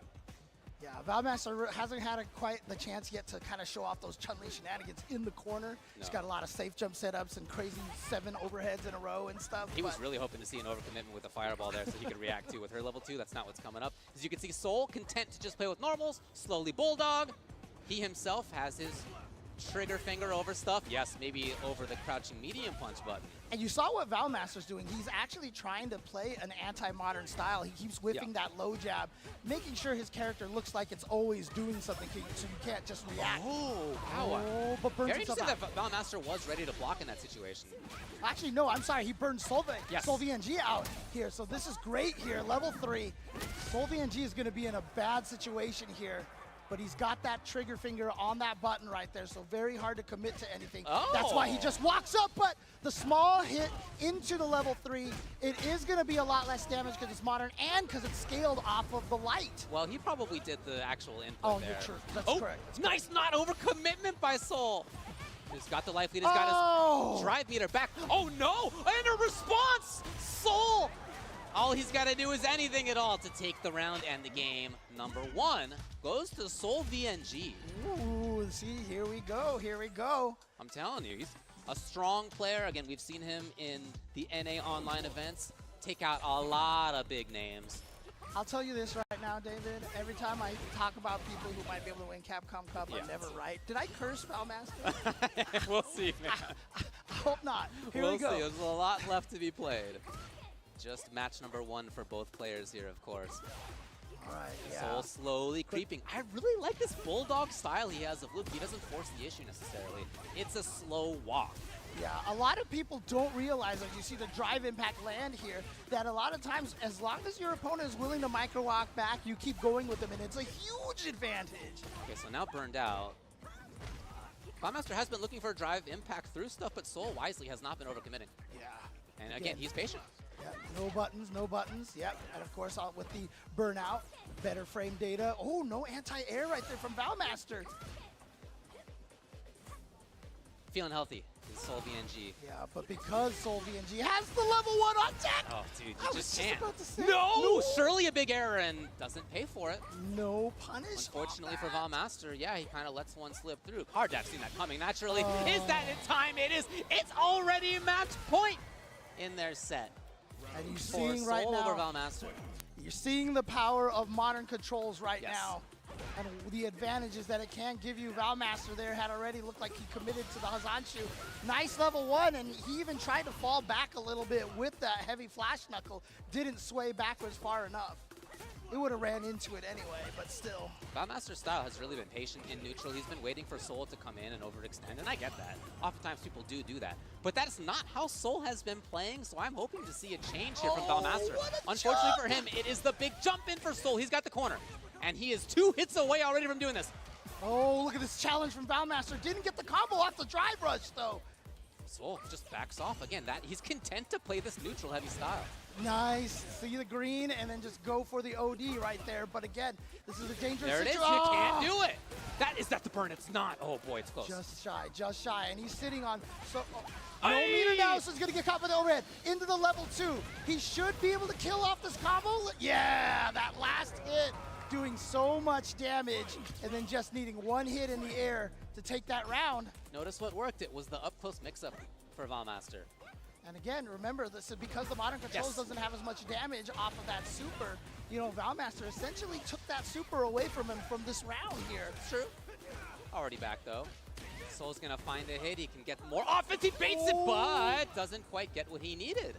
Yeah, Valmaster hasn't had quite the chance yet to kind of show off those Chun-Li shenanigans in the corner. He's got a lot of safe jump setups and crazy 7 overheads in a row and stuff. He was really hoping to see an overcommitment with the fireball there so he could react to with her level 2. That's not what's coming up. As you can see, Soul content to just play with normals, slowly Bulldog. He himself has his trigger finger over stuff. Yes, maybe over the crouching medium punch button. And you saw what Valmaster's doing. He's actually trying to play an anti-modern style. He keeps whipping that low jab, making sure his character looks like it's always doing something so you can't just react. Oh, but burns very himself interesting out. that Valmaster was ready to block in that situation. Actually, no, I'm sorry. He burned Yes. SolVNG out here. So this is great here. Level 3. SolVNG is going to be in a bad situation here. But he's got that trigger finger on that button right there, so very hard to commit to anything. That's why he just walks up, but the small hit into the level 3, it is going to be a lot less damage because it's modern and because it's scaled off of the light. Well, he probably did the actual input there. That's correct. Nice not over commitment by Soul. He's got the life lead, he's got his drive meter back. Oh no, and a response! Soul! All he's got to do is anything at all to take the round and the game. Number 1 goes to SolVNG. Ooh, see, here we go. I'm telling you, he's a strong player. Again, we've seen him in the NA online events take out a lot of big names. I'll tell you this right now, David. Every time I talk about people who might be able to win Capcom Cup, I'm never right. Did I curse Valmaster? We'll see, man. I hope not. Here we go. See. There's a lot left to be played. Just match number 1 for both players here, of course. All right, Soul slowly creeping. I really like this Bulldog style he has of loop. He doesn't force the issue necessarily. It's a slow walk. Yeah, a lot of people don't realize, as you see the drive impact land here, that a lot of times, as long as your opponent is willing to micro walk back, you keep going with them, and it's a huge advantage. Okay, so now burned out. Valmaster has been looking for a drive impact through stuff, but Soul wisely has not been overcommitting. Yeah. And again, he's patient. Yeah, no buttons, yep. And of course, with the burnout, better frame data. Oh, no anti-air right there from Valmaster. Feeling healthy is SolVNG. Yeah, but because SolVNG has the level 1 on deck. Oh, dude, you I just was can't. about to say, No! Surely a big error and doesn't pay for it. No punish. Unfortunately for Valmaster, yeah, he kind of lets one slip through. Hard to have seen that coming naturally. Is that in time? It is. It's already match point in their set. And you're seeing Soul right now, over Valmaster. You're seeing the power of modern controls right now. And the advantages that it can give you. Valmaster there had already looked like he committed to the Hazanshu. Nice level 1, and he even tried to fall back a little bit with that heavy flash knuckle. Didn't sway backwards far enough. It would have ran into it anyway, but still. Valmaster's style has really been patient in neutral. He's been waiting for Soul to come in and overextend, and I get that. Oftentimes people do that. But that's not how Soul has been playing, so I'm hoping to see a change here from Valmaster. Unfortunately for him, it is the big jump in for Soul. He's got the corner, and he is 2 hits away already from doing this. Oh, look at this challenge from Valmaster. Didn't get the combo off the drive rush, though. Soul just backs off. Again, he's content to play this neutral heavy style. Nice. See the green and then just go for the OD right there. But again, this is a dangerous There it is. situation. You can't do it. Is that the burn? It's not. Oh boy, it's close. Just shy. And he's sitting on no meter now, so he's gonna get caught by the overhead. Into the level 2. He should be able to kill off this combo. Yeah, that last hit doing so much damage and then just needing 1 hit in the air to take that round. Notice what worked. It was the up close mix-up for Valmaster. And again, remember, this is because the modern controls doesn't have as much damage off of that super. You know, Valmaster essentially took that super away from him from this round here. It's true. Already back though. Soul's gonna find a hit. He can get more offense. He baits it, but doesn't quite get what he needed.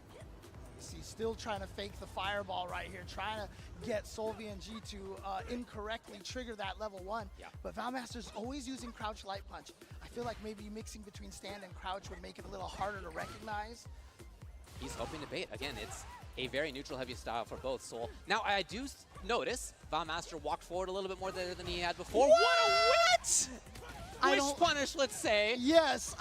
He's still trying to fake the fireball right here, trying to get SolVNG to incorrectly trigger that level 1. Yeah. But Valmaster's always using crouch light punch. I feel like maybe mixing between stand and crouch would make it a little harder to recognize. He's hoping to bait. Again, it's a very neutral heavy style for both Soul. Now, I do notice Valmaster walked forward a little bit more there than he had before. What a wit! Wish punish, let's say. Yes,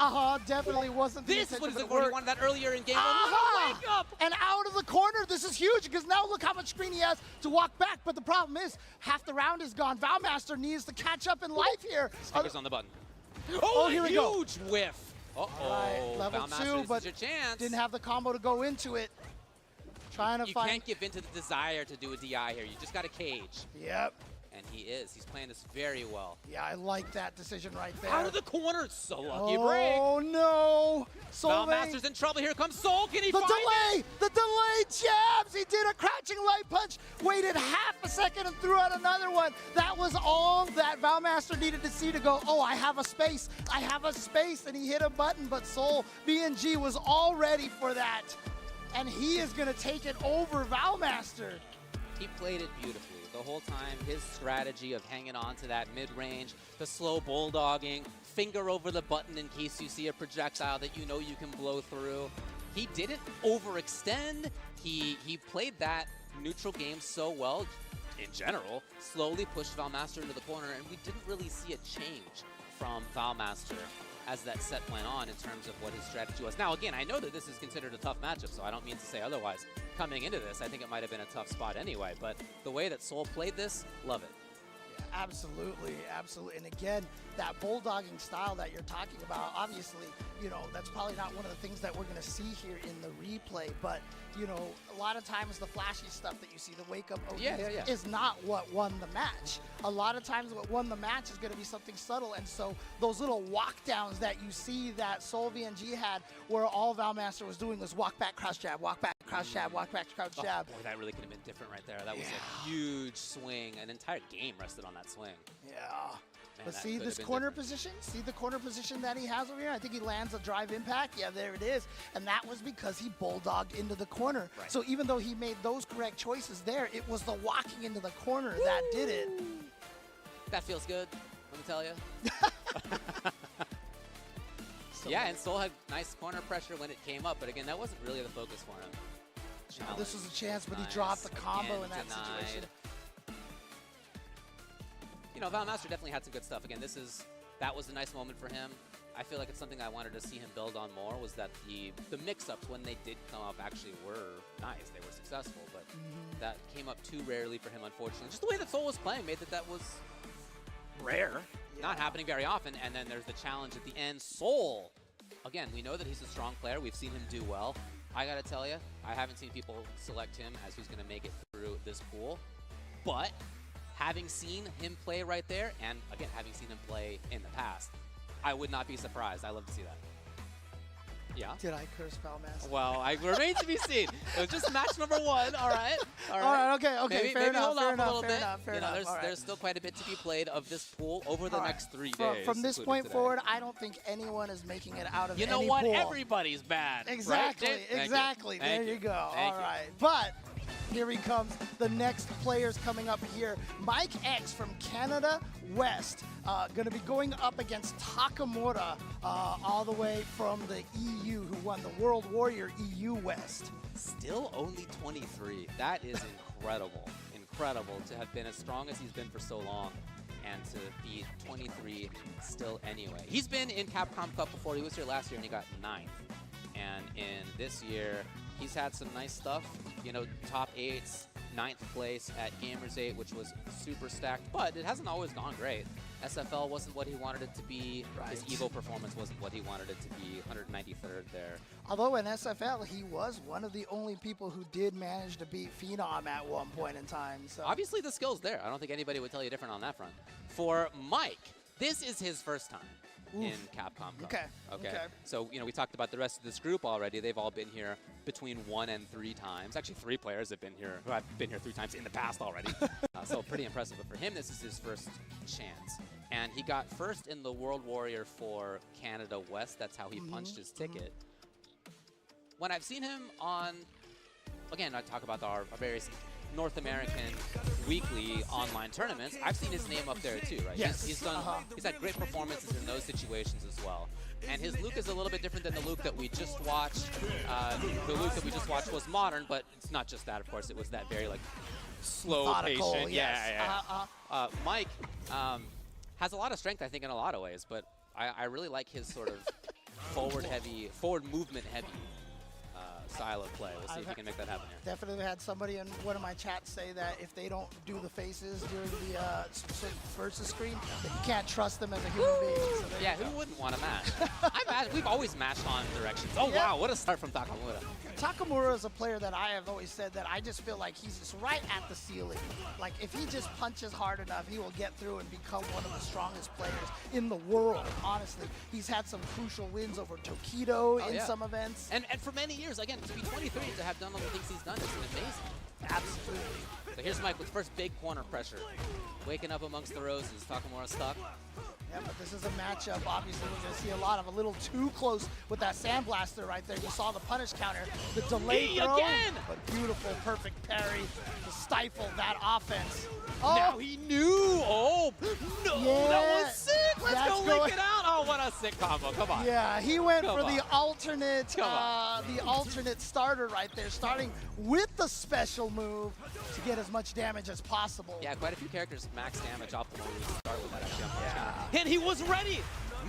definitely wasn't the This intention, was but where it he wanted that earlier in game. Wake up! And out of the corner, this is huge because now look how much screen he has to walk back. But the problem is, half the round is gone. Valmaster needs to catch up in life here. Focus on the button. Oh, here we go. Huge whiff. All right, level Valmaster, 2, but your chance. didn't have the combo to go into it. Trying to You find. can't give in to the desire to do a DI here. You just got to cage. Yep. And he is. He's playing this very well. Yeah, I like that decision right there. Out of the corner. So lucky break. Oh, no. Valmaster's in trouble. Here comes Soul. Can he the find delay! it? The delay jabs! He did a crouching light punch, waited half a second and threw out another one. That was all that Valmaster needed to see to go, oh, I have a space. I have a space. And he hit a button, but Soul BNG was all ready for that. And he is going to take it over Valmaster. He played it beautifully. The whole time, his strategy of hanging on to that mid-range, the slow bulldogging, finger over the button in case you see a projectile that you know you can blow through. He didn't overextend. He played that neutral game so well, in general, slowly pushed Valmaster into the corner, and we didn't really see a change from Valmaster as that set went on in terms of what his strategy was. Now, again, I know that this is considered a tough matchup, so I don't mean to say otherwise. Coming into this, I think it might have been a tough spot anyway, but the way that Soul played this, love it. Yeah, absolutely, absolutely. And again, that bulldogging style that you're talking about, obviously, you know, that's probably not one of the things that we're going to see here in the replay, but, you know, a lot of times the flashy stuff that you see, the wake-up ODs, is not what won the match. A lot of times what won the match is going to be something subtle, and so those little walk-downs that you see that Soul VNG had, where all Valmaster was doing was walk back, crouch jab, walk back, crouch jab, walk back, crouch jab. Boy, that really could have been different right there. That was a huge swing. An entire game rested on that swing. Yeah. Man, But that see could this have been corner different. position? See the corner position that he has over here? I think he lands a drive impact. Yeah, there it is. And that was because he bulldogged into the corner. Right. So even though he made those correct choices there, it was the walking into the corner that did it. That feels good, let me tell you. Yeah, and Soul had nice corner pressure when it came up, but again, that wasn't really the focus for him. This was a chance, but Nice. he dropped the combo Again, in that denied. situation. You know, Valmaster definitely had some good stuff. Again, that was a nice moment for him. I feel like it's something I wanted to see him build on more, was that the mix-ups, when they did come up, actually were nice. They were successful, but that came up too rarely for him, unfortunately. Just the way that Soul was playing made that was rare. Not happening very often. And then there's the challenge at the end. Soul, again, we know that he's a strong player. We've seen him do well. I gotta tell you, I haven't seen people select him as who's gonna make it through this pool. But having seen him play right there, and again, having seen him play in the past, I would not be surprised. I love to see that. Yeah? Did I curse Valmaster? Well, I remain to be seen. It was just match number one. All right. All right, okay, Maybe, fair maybe enough, hold fair off enough, a little fair bit. enough, fair You know, enough. All right. there's still quite a bit to be played of this pool over the All right. next 3 days. From this including point today. forward, I don't think anyone is making it out of You any know what? pool. Everybody's bad. Exactly, right? Thank exactly. you. Thank There you go. Thank All you. right. But here he comes. The next players coming up here. Mike X from Canada West. Going to be going up against Takamura all the way from the EU, who won the World Warrior EU West. Still only 23. That is incredible. Incredible to have been as strong as he's been for so long and to be 23 still anyway. He's been in Capcom Cup before. He was here last year and he got 9th. And in this year, he's had some nice stuff. You know, top 8s, 9th place at Gamers 8, which was super stacked, but it hasn't always gone great. SFL wasn't what he wanted it to be. His Evo performance wasn't what he wanted it to be. 193rd there. Although in SFL, he was one of the only people who did manage to beat Phenom at one point in time. So Obviously, the skill's there. I don't think anybody would tell you different on that front. For Mike, this is his first time in Capcom Cup. Okay. So, you know, we talked about the rest of this group already. They've all been here between 1 and 3 times. Actually, 3 players have been here who have been here 3 times in the past already. So pretty impressive. But for him, this is his first chance. And he got first in the World Warrior for Canada West. That's how he punched his ticket. When I've seen him on, again, I talk about our various North American weekly online tournaments, I've seen his name up there too, right? Yes. He's had great performances in those situations as well. And his Luke is a little bit different than the Luke that we just watched. The Luke that we just watched was modern, but it's not just that, of course. It was that very, like, slow, Methodical, patient. yes. Yeah. Mike has a lot of strength, I think, in a lot of ways, but I really like his sort of forward movement heavy style of play. We'll see if he can make that happen here. Definitely had somebody in one of my chats say that if they don't do the faces during the versus screen, that you can't trust them as a human being. So Yeah, who wouldn't want to match? We've always matched on directions. Oh, wow, what a start from Takamura. Takamura is a player that I have always said that I just feel like he's just right at the ceiling. Like, if he just punches hard enough, he will get through and become one of the strongest players in the world, honestly. He's had some crucial wins over Tokido in some events. And for many years, again, to be 23 to have done all the things he's done is amazing. Absolutely. So here's Mike with first big corner pressure. Waking up amongst the roses. Takamura stuck. Yeah, but this is a matchup. Obviously, we're going to see a lot of a little too close with that Sandblaster right there. You saw the punish counter, the delay throw, again! but beautiful, perfect parry to stifle that offense. Oh, now he knew. Oh, no, yeah, that was sick. Let's go link it out. Oh, what a sick combo. Come on. Yeah, he went for the alternate starter right there, starting with the special move to get as much damage as possible. Yeah, quite a few characters max damage optimally to start with that actually. And he was ready.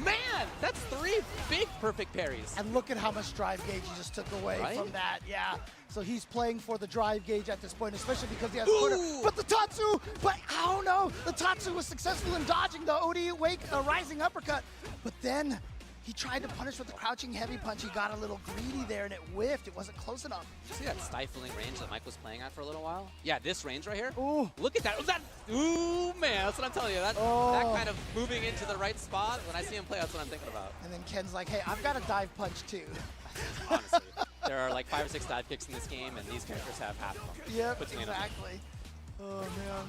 Man, that's 3 big perfect parries. And look at how much drive gauge he just took away from that. Yeah. So he's playing for the drive gauge at this point, especially because he has quarter. But the Tatsu, but I don't know. The Tatsu was successful in dodging the OD rising uppercut. But then he tried to punish with the crouching heavy punch. He got a little greedy there and it whiffed. It wasn't close enough. Did you see that stifling range that Mike was playing at for a little while? Yeah, this range right here. Ooh. Look at that. Ooh, man, that's what I'm telling you. That kind of moving into the right spot, when I see him play, that's what I'm thinking about. And then Ken's like, hey, I've got a dive punch too. Honestly, there are like 5 or 6 dive kicks in this game, and these characters have half of them. Yep, exactly. Oh, man.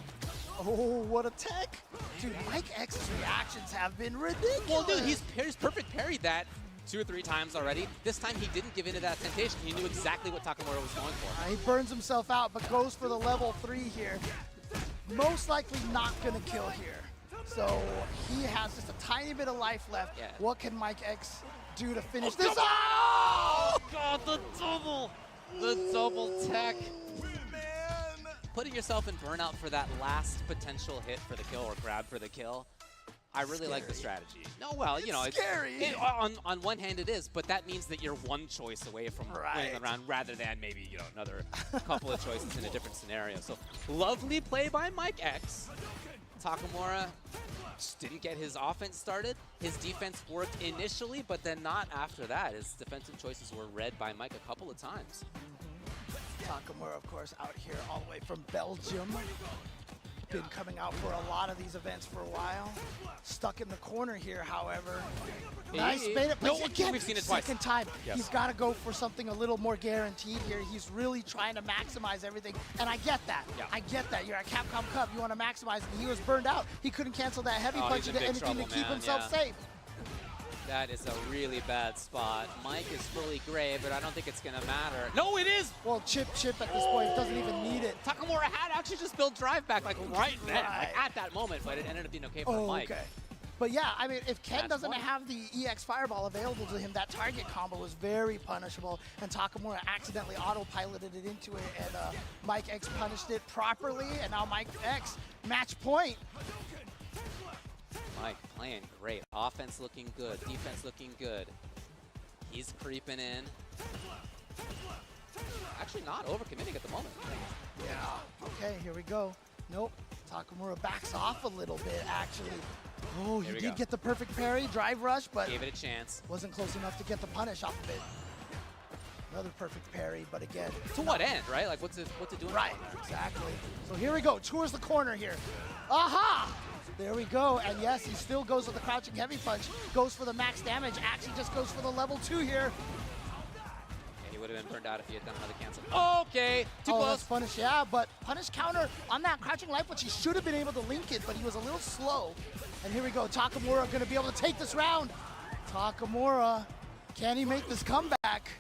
Oh, what a tech. Dude, Mike X's reactions have been ridiculous. Well, dude, he's perfect parried that 2 or 3 times already. This time he didn't give in to that temptation. He knew exactly what Takamura was going for. He burns himself out, but goes for the level 3 here. Most likely not going to kill here. So he has just a tiny bit of life left. Yeah. What can Mike X do to finish this? Oh, God, the double tech. Putting yourself in burnout for that last potential hit for the kill or grab for the kill. I really like the strategy. No, well, you know, scary. On one hand it is, but that means that you're one choice away from winning the round rather than maybe, you know, another couple of choices in a different scenario. So lovely play by Mike X. Takamura just didn't get his offense started. His defense worked initially, but then not after that. His defensive choices were read by Mike a couple of times. Takamura, of course, out here all the way from Belgium. Been coming out for a lot of these events for a while. Stuck in the corner here, however. Nice bait. But again, we've seen it twice. Second time. Yes. He's got to go for something a little more guaranteed here. He's really trying to maximize everything. And I get that. Yeah. I get that. You're at Capcom Cup. You want to maximize. And he was burned out. He couldn't cancel that heavy punch into anything to keep himself safe. That is a really bad spot. Mike is fully gray, but I don't think it's going to matter. No, it is! Well, Chip at this point doesn't even need it. Takamura had actually just built drive back like right then, like at that moment, but it ended up being okay for Mike. Okay. But yeah, I mean, if Ken doesn't have the EX Fireball available to him, that target combo was very punishable, and Takamura accidentally autopiloted it into it, and Mike X punished it properly, and now Mike X match point. Mike playing great. Offense looking good. Defense looking good. He's creeping in. Actually not overcommitting at the moment. Yeah. Okay, here we go. Nope. Takamura backs off a little bit, actually. Oh, he did get the perfect parry, drive rush, but gave it a chance. Wasn't close enough to get the punish off of it. Another perfect parry, but again. To what end, right? Like, what's it doing? Right, exactly. So here we go. Tours the corner here. Aha! There we go, and yes, he still goes with the crouching heavy punch, goes for the max damage, actually just goes for the level 2 here. And he would have been burned out if he had done another cancel. Okay, too close. That's punish, yeah, but punish counter on that crouching life punch, he should have been able to link it, but he was a little slow. And here we go, Takamura gonna be able to take this round. Takamura, can he make this comeback?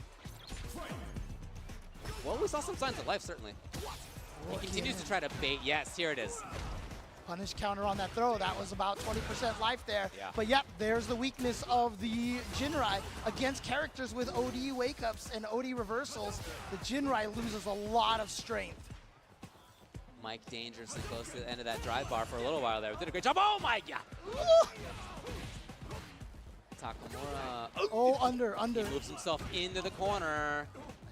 Well, we saw some signs of life, certainly. He continues to try to bait. Yes, here it is. Punish counter on that throw. That was about 20% life there. Yeah. But yep, there's the weakness of the Jinrai against characters with OD wake-ups and OD reversals. The Jinrai loses a lot of strength. Mike dangerously close to the end of that drive bar for a little while there. Did a great job. Oh my God! Takamura. Oh, under. He moves himself into the corner.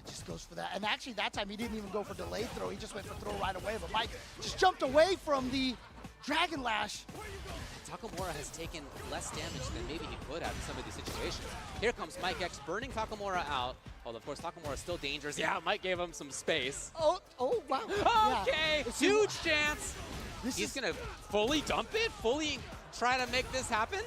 just goes for that. And actually, that time he didn't even go for delayed throw. He just went for throw right away. But Mike just jumped away from the Dragon Lash. Takamura has taken less damage than maybe he could have in some of these situations. Here comes Mike X burning Takamura out. Although, of course, Takamura is still dangerous. Yeah, Mike gave him some space. Oh, wow. Okay, Yeah. huge chance. He's going to fully dump it? Fully try to make this happen?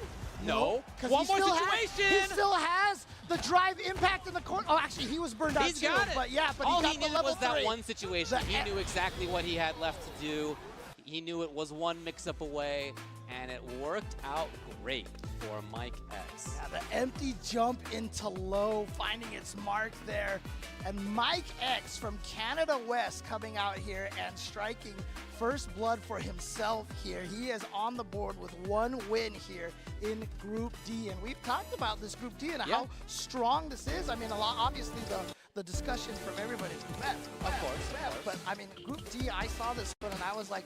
No. One more situation. He still has the drive impact in the corner. Oh, actually, he was burned out He's too. got it. But yeah, but all he got he the needed level was that 3. one situation. He knew exactly what he had left to do. He knew it was one mix-up away, and it worked out great for Mike X. Yeah, the empty jump into low, finding its mark there. And Mike X from Canada West coming out here and striking first blood for himself here. He is on the board with 1 win here in Group D. And we've talked about this Group D and how strong this is. I mean, obviously the discussion from everybody is Bev. Of course. But I mean, Group D, I saw this one and I was like,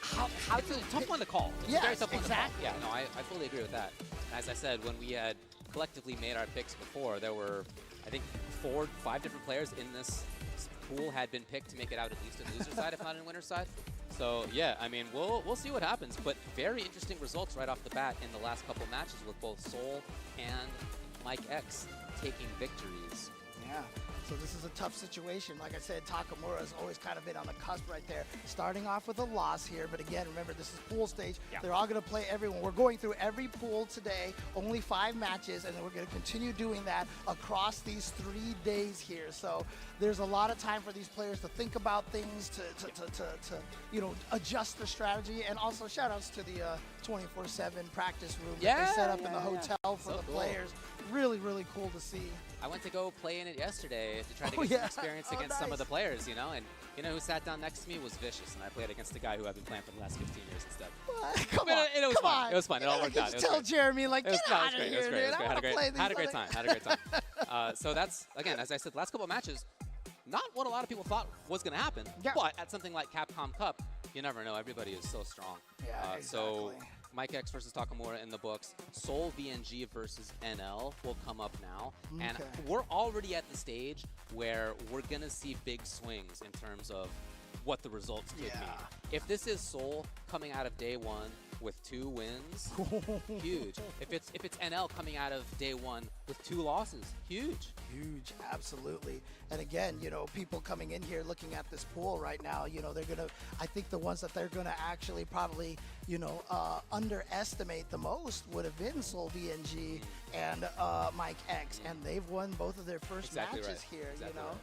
how It's a tough one to call. It's Yes, a very tough one exactly. to call. Yeah, no, I fully agree with that. As I said, when we had collectively made our picks before, there were, I think, 4, 5 different players in this pool had been picked to make it out at least in loser side, if not in winner side. So yeah, I mean, we'll see what happens. But very interesting results right off the bat in the last couple matches with both Soul and Mike X taking victories. Yeah, so this is a tough situation. Like I said, Takamura has always kind of been on the cusp right there. Starting off with a loss here, but again, remember, this is pool stage. They're all going to play everyone. We're going through every pool today, only 5 matches, and then we're going to continue doing that across these 3 days here. So there's a lot of time for these players to think about things, to you know, adjust their strategy, and also shout-outs to the 24/7 practice room that they set up in the hotel for the players. Really, really cool to see. I went to go play in it yesterday to try to get some experience against some of the players, you know, and you know who sat down next to me was Vicious, and I played against a guy who I've been playing for the last 15 years instead. Come on, it was fun. It was fun. It all worked out. Just tell Jeremy, like, get out of here, dude. I want to play these. Had a great time. So that's, again, as I said, the last couple of matches, not what a lot of people thought was going to happen, but at something like Capcom Cup, you never know. Everybody is so strong. Yeah, exactly. So Mike X versus Takamura in the books. Soul VNG versus NL will come up now. And we're already at the stage where we're going to see big swings in terms of what the results could mean. If this is Soul coming out of day 1 with 2 wins, huge. If it's NL coming out of day 1 with 2 losses, huge. Huge, absolutely. And again, you know, people coming in here looking at this pool right now, you know, they're going to, I think the ones that they're going to actually probably, you know, underestimate the most would have been Soul VNG and Mike X. And they've won both of their first matches here, you know.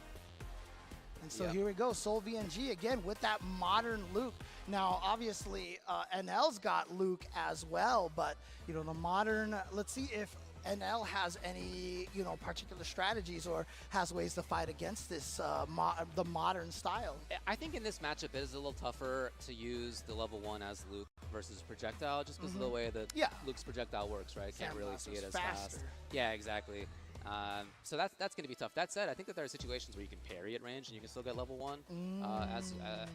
And so here we go, Soul VNG again with that modern Luke. Now, obviously, NL's got Luke as well, but, you know, the modern, let's see if NL has any, you know, particular strategies or has ways to fight against this, the modern style. I think in this matchup it is a little tougher to use the level 1 as Luke versus projectile just because of the way that Luke's projectile works, right? Can't really see it as fast. Yeah, exactly. So that's going to be tough. That said, I think that there are situations where you can parry at range and you can still get level 1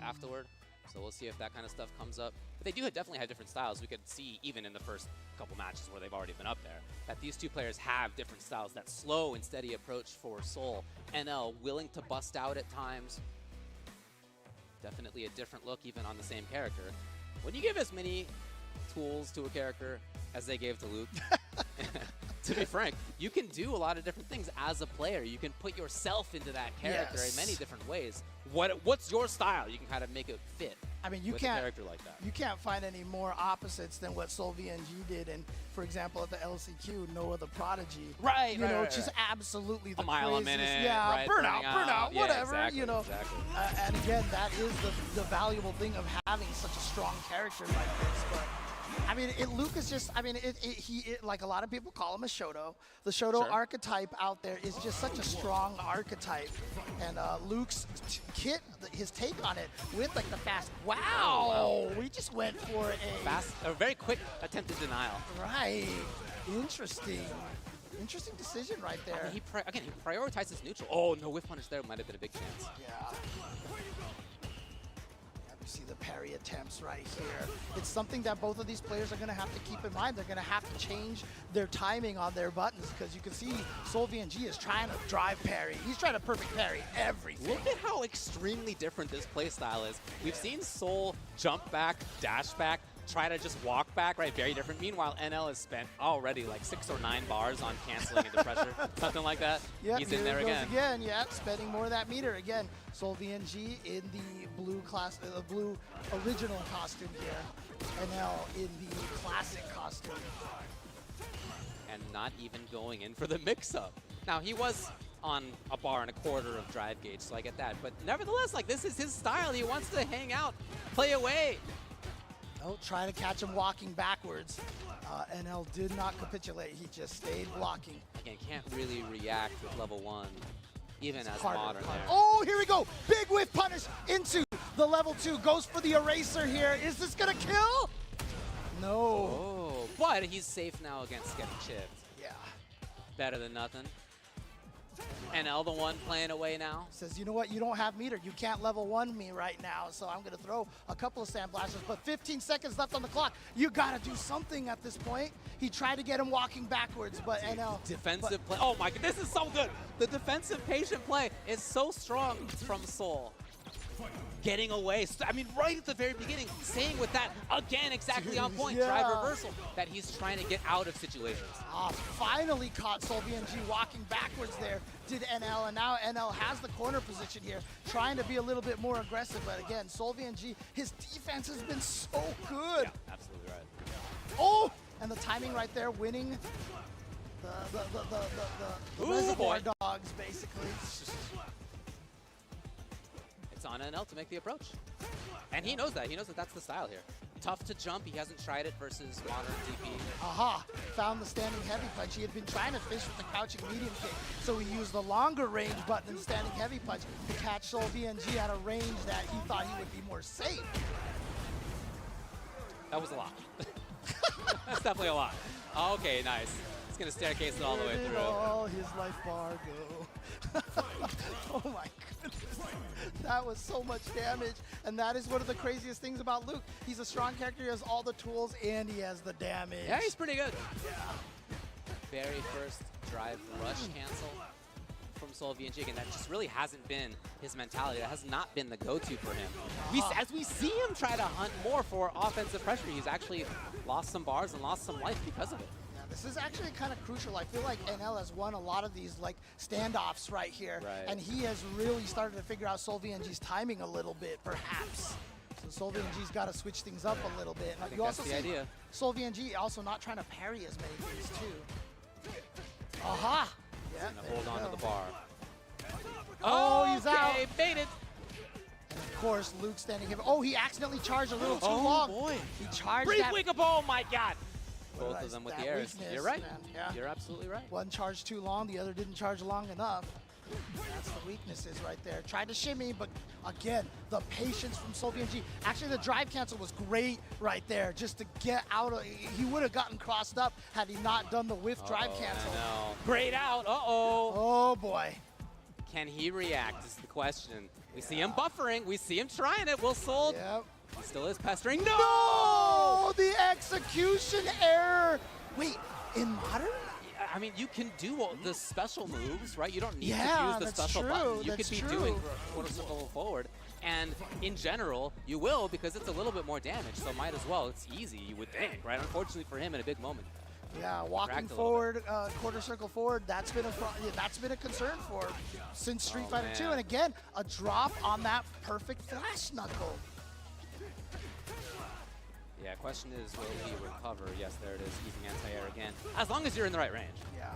afterward. So we'll see if that kind of stuff comes up. But they do definitely have different styles. We could see even in the first couple matches where they've already been up there that these two players have different styles. That slow and steady approach for Soul. NL willing to bust out at times. Definitely a different look even on the same character. When you give as many tools to a character as they gave to Luke, to be frank, you can do a lot of different things as a player. You can put yourself into that character in many different ways. What's your style? You can kind of make it fit. I mean, you with can't a character like that. You can't find any more opposites than what Soul VNG did. And for example, at the LCQ, Noah the Prodigy, right? You know, just absolutely the a mile craziest, a minute, yeah, burnout, whatever. Exactly, you know, exactly. And again, that is the valuable thing of having such a strong character like this. But I mean, Luke is just, I mean, he like a lot of people call him a Shoto. The Shoto archetype out there is just such a strong archetype. And Luke's kit, his take on it with like the fast, wow. We just went for a very quick attempted denial. Right, interesting. Interesting decision right there. I mean, he prioritizes neutral. Oh, no whiff punish there might have been a big chance. Yeah. You see the parry attempts right here. It's something that both of these players are going to have to keep in mind. They're going to have to change their timing on their buttons because you can see SoulVNG is trying to drive parry. He's trying to perfect parry everything. Look at how extremely different this playstyle is. We've seen Soul jump back, dash back, try to just walk back, right? Very different. Meanwhile, NL has spent already like 6 or 9 bars on canceling into pressure, something like that. Yep, He's in there he goes again. Yeah, spending more of that meter again. SoulVNG in the blue blue original costume here. NL in the classic costume. And not even going in for the mix-up. Now, he was on a bar and a quarter of drive gauge, so I get that. But nevertheless, like, this is his style. He wants to hang out, play away. Oh, trying to catch him walking backwards. NL did not capitulate. He just stayed blocking. Again, can't really react with level 1, even as Harder. modern there. Oh, here we go. Big whiff punish into the level 2. Goes for the eraser here. Is this going to kill? No. Oh, but he's safe now against getting chipped. Yeah. Better than nothing. NL the one playing away now. Says, you know what, you don't have meter. You can't level 1 me right now, so I'm going to throw a couple of sand blasters, but 15 seconds left on the clock. You got to do something at this point. He tried to get him walking backwards, but NL. Defensive play. Oh my god, this is so good. The defensive patient play is so strong from Soul. Getting away. I mean, right at the very beginning, saying with that, again, exactly on point, Yeah. drive reversal, that he's trying to get out of situations. Finally caught SoulVNG walking backwards there, did NL, and now NL has the corner position here, trying to be a little bit more aggressive, but again, SoulVNG, his defense has been so good. Yeah, absolutely right. Oh, and the timing right there, winning the reservoir dogs, basically. It's on NL to make the approach. And he knows that. He knows that that's the style here. Tough to jump. He hasn't tried it versus modern DP. Aha! Found the standing heavy punch. He had been trying to fish with the crouching medium kick, so he used the longer range button in the standing heavy punch to catch SoulVNG at a range that he thought he would be more safe. That was a lot. That's definitely a lot. Okay, nice. He's going to staircase it all the way through. All his life bar go. Oh my goodness. That was so much damage. And that is one of the craziest things about Luke. He's a strong character, he has all the tools, and he has the damage. Yeah, he's pretty good. Yeah. Very first drive rush cancel from SoulVNG, and that just really hasn't been his mentality. That has not been the go-to for him. As we see him try to hunt more for offensive pressure, he's actually lost some bars and lost some life because of it. This is actually kind of crucial. I feel like NL has won a lot of these like standoffs right here, and he has really started to figure out SoulVNG's timing a little bit, perhaps. So SoulVNG's got to switch things up a little bit. I think you that's also the see idea. SoulVNG also not trying to parry as many things too. Aha! Yeah, Hold on to the bar. Oh, he's out. Okay, baited. And of course, Luke standing here. Oh, he accidentally charged a little too Oh, long. boy. He charged Brief that. wake up, oh my god. What Both of them with that the airs. weakness, You're right. man. Yeah. You're absolutely right. One charged too long, the other didn't charge long enough. That's the weaknesses right there. Tried to shimmy, but again, the patience from SoulVNG. Actually, the drive cancel was great right there, just to get out of. He would have gotten crossed up had he not done the whiff drive cancel. No. Great out. Uh-oh. Oh, boy. Can he react is the question. We see him buffering. We see him trying it. Will Soul he still is pestering. No! No! The execution error. Wait, in modern? I mean, you can do all the special moves, right? You don't need to Yeah, use the that's special true, button. You that's could be true. doing quarter circle forward. And in general, you will because it's a little bit more damage, so might as well. It's easy, you would think, right? Unfortunately for him in a big moment. Yeah, walking Cracked a little forward, quarter circle forward, that's been a concern for since Street Fighter 2. man. And again, a drop on that perfect flash knuckle. Yeah, question is, will he recover? Yes, there it is, using anti-air again. As long as you're in the right range. Yeah,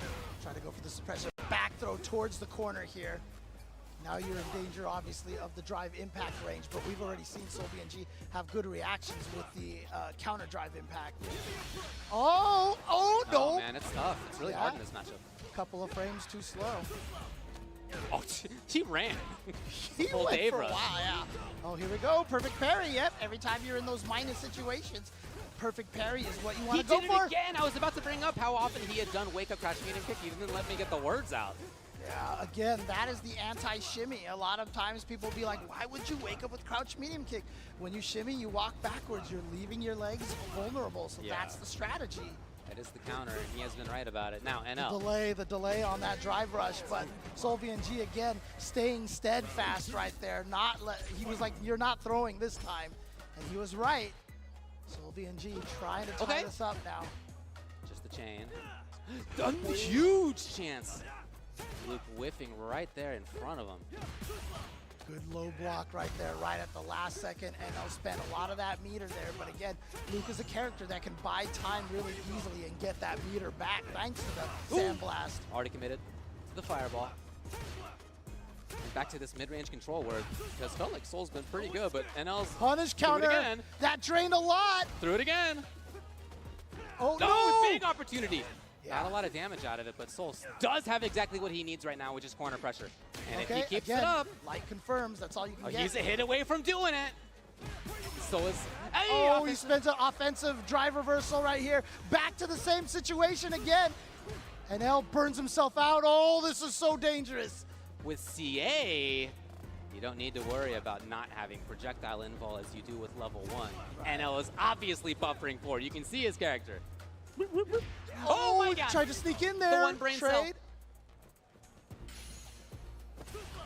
try to go for the suppressor. Back throw towards the corner here. Now you're in danger, obviously, of the drive impact range, but we've already seen SoulVNG have good reactions with the counter drive impact. Oh, no! Oh man, it's tough. It's really hard in this matchup. Couple of frames too slow. Oh, he ran. He Full went Dave for a rush. while, yeah. Oh, here we go. Perfect parry. Yep. Every time you're in those minus situations, perfect parry is what you want He to go did for. it again. I was about to bring up how often he had done wake up crash medium kick. He didn't let me get the words out. Yeah, again, that is the anti-shimmy. A lot of times people be like, why would you wake up with crouch medium kick? When you shimmy, you walk backwards. You're leaving your legs vulnerable, so that's the strategy. That is the counter, and he has been right about it. Now, NL. The delay on that drive rush, but SolVNG again staying steadfast right there. He was like, you're not throwing this time, and he was right. SolVNG trying to tie this up now. Just the chain. Huge chance. Luke whiffing right there in front of him. Good low block right there, right at the last second, and they'll spend a lot of that meter there. But again, Luke is a character that can buy time really easily and get that meter back thanks to the Sandblast. Already committed to the fireball. And back to this mid-range control where it has felt like Soul's been pretty good, but NL's punish counter. Again. That drained a lot. Threw it again. Oh no! Big opportunity. Not a lot of damage out of it, but Soul does have exactly what he needs right now, which is corner pressure. And if he keeps it up, light confirms. That's all you can get. He's a hit away from doing it. So is he spends an offensive drive reversal right here. Back to the same situation again. And L burns himself out. Oh, this is so dangerous. With CA, you don't need to worry about not having projectile invul as you do with level 1. Right. NL is obviously buffering for it. You can see his character. Oh my god! Tried to sneak in there. The one brain cell.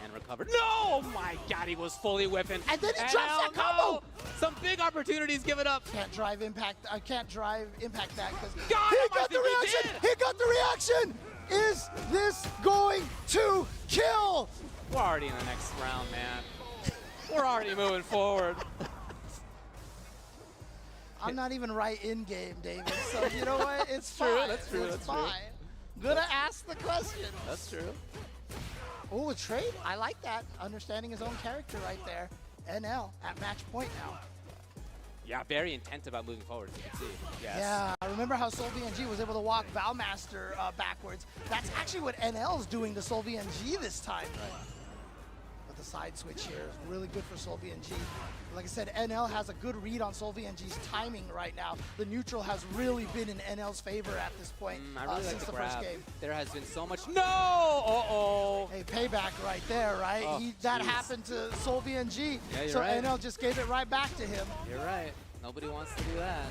And recovered. No! Oh my god, he was fully whipping. And then he drops that combo! Some big opportunities given up. Can't drive impact. I can't drive impact that because he got the reaction! He got the reaction! Is this going to kill? We're already in the next round, man. We're already moving forward. I'm not even right in game, David. So you know what? It's true. Fine. That's true. It's That's fine. true. Gonna ask the question. That's true. Oh, a trade. I like that. Understanding his own character right there. NL at match point now. Yeah, very intent about moving forward, as you can see. Yes. Yeah, I remember how SolVNG was able to walk Valmaster backwards. That's actually what NL's doing to SolVNG this time. Right. But the side switch here is really good for SolVNG. Like I said, NL has a good read on SolVNG's timing right now. The neutral has really been in NL's favor at this point I really since like the grab. first game. There has been so much. No! Uh-oh. Hey, payback right there, right? Oh, that happened to SolVNG. Yeah, so right. NL just gave it right back to him. You're right. Nobody wants to do that.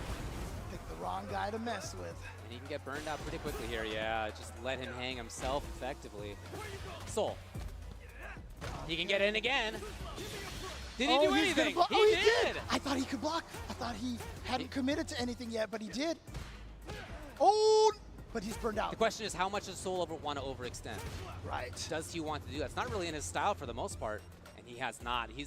Pick the wrong guy to mess with. And he can get burned out pretty quickly here. Yeah, just let him hang himself effectively. Soul. He can get in again. Did he do anything? He did! I thought he could block. I thought he hadn't committed to anything yet, but he did. Oh, but he's burned out. The question is, how much does Soul want to overextend? Right. Does he want to do that? It's not really in his style for the most part, and he has not. He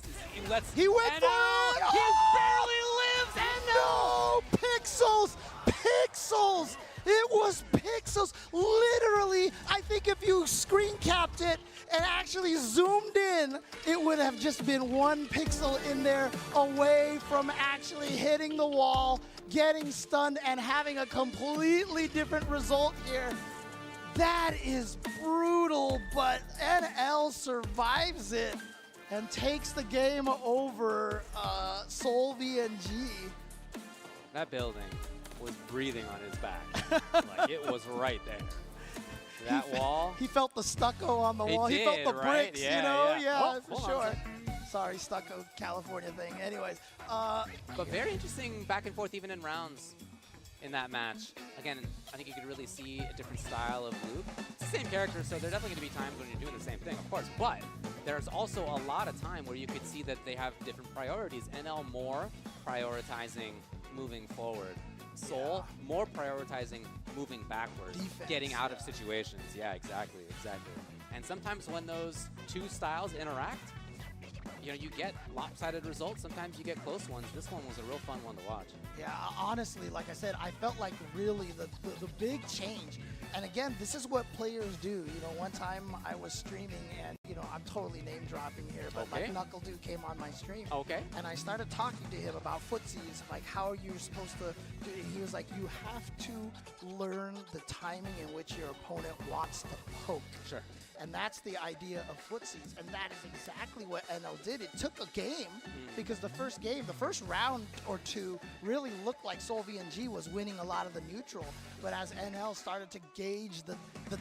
lets. He went for it! He barely lives! And no! Pixels! Pixels! It was pixels. Literally, I think if you screen capped it and actually zoomed in, it would have just been one pixel in there away from actually hitting the wall, getting stunned, and having a completely different result here. That is brutal, but NL survives it and takes the game over SolVNG. That building was breathing on his back. Like, it was right there. That wall. He felt the stucco on the wall. He felt the bricks, yeah, you know? Yeah, for sure. Sorry, stucco California thing. Anyways. But very interesting back and forth even in rounds in that match. Again, I think you could really see a different style of Luke. It's the same character, so there are definitely going to be times when you're doing the same thing, of course. But there's also a lot of time where you could see that they have different priorities. NL more prioritizing moving forward. Soul more prioritizing moving backwards, defense, getting out of situations. Yeah, exactly. And sometimes when those two styles interact, you know, you get lopsided results. Sometimes you get close ones. This one was a real fun one to watch. Yeah, honestly, like I said, I felt like really the big change. And again, this is what players do. You know, one time I was streaming and, you know, I'm totally name dropping here, but like Knuckle Dude came on my stream. Okay. And I started talking to him about footsies, like how you're supposed to do it. He was like, you have to learn the timing in which your opponent wants to poke. Sure. And that's the idea of footsies, and that is exactly what NL did. It took a game, because the first round or two really looked like Seoul VNG was winning a lot of the neutral, but as NL started to gauge the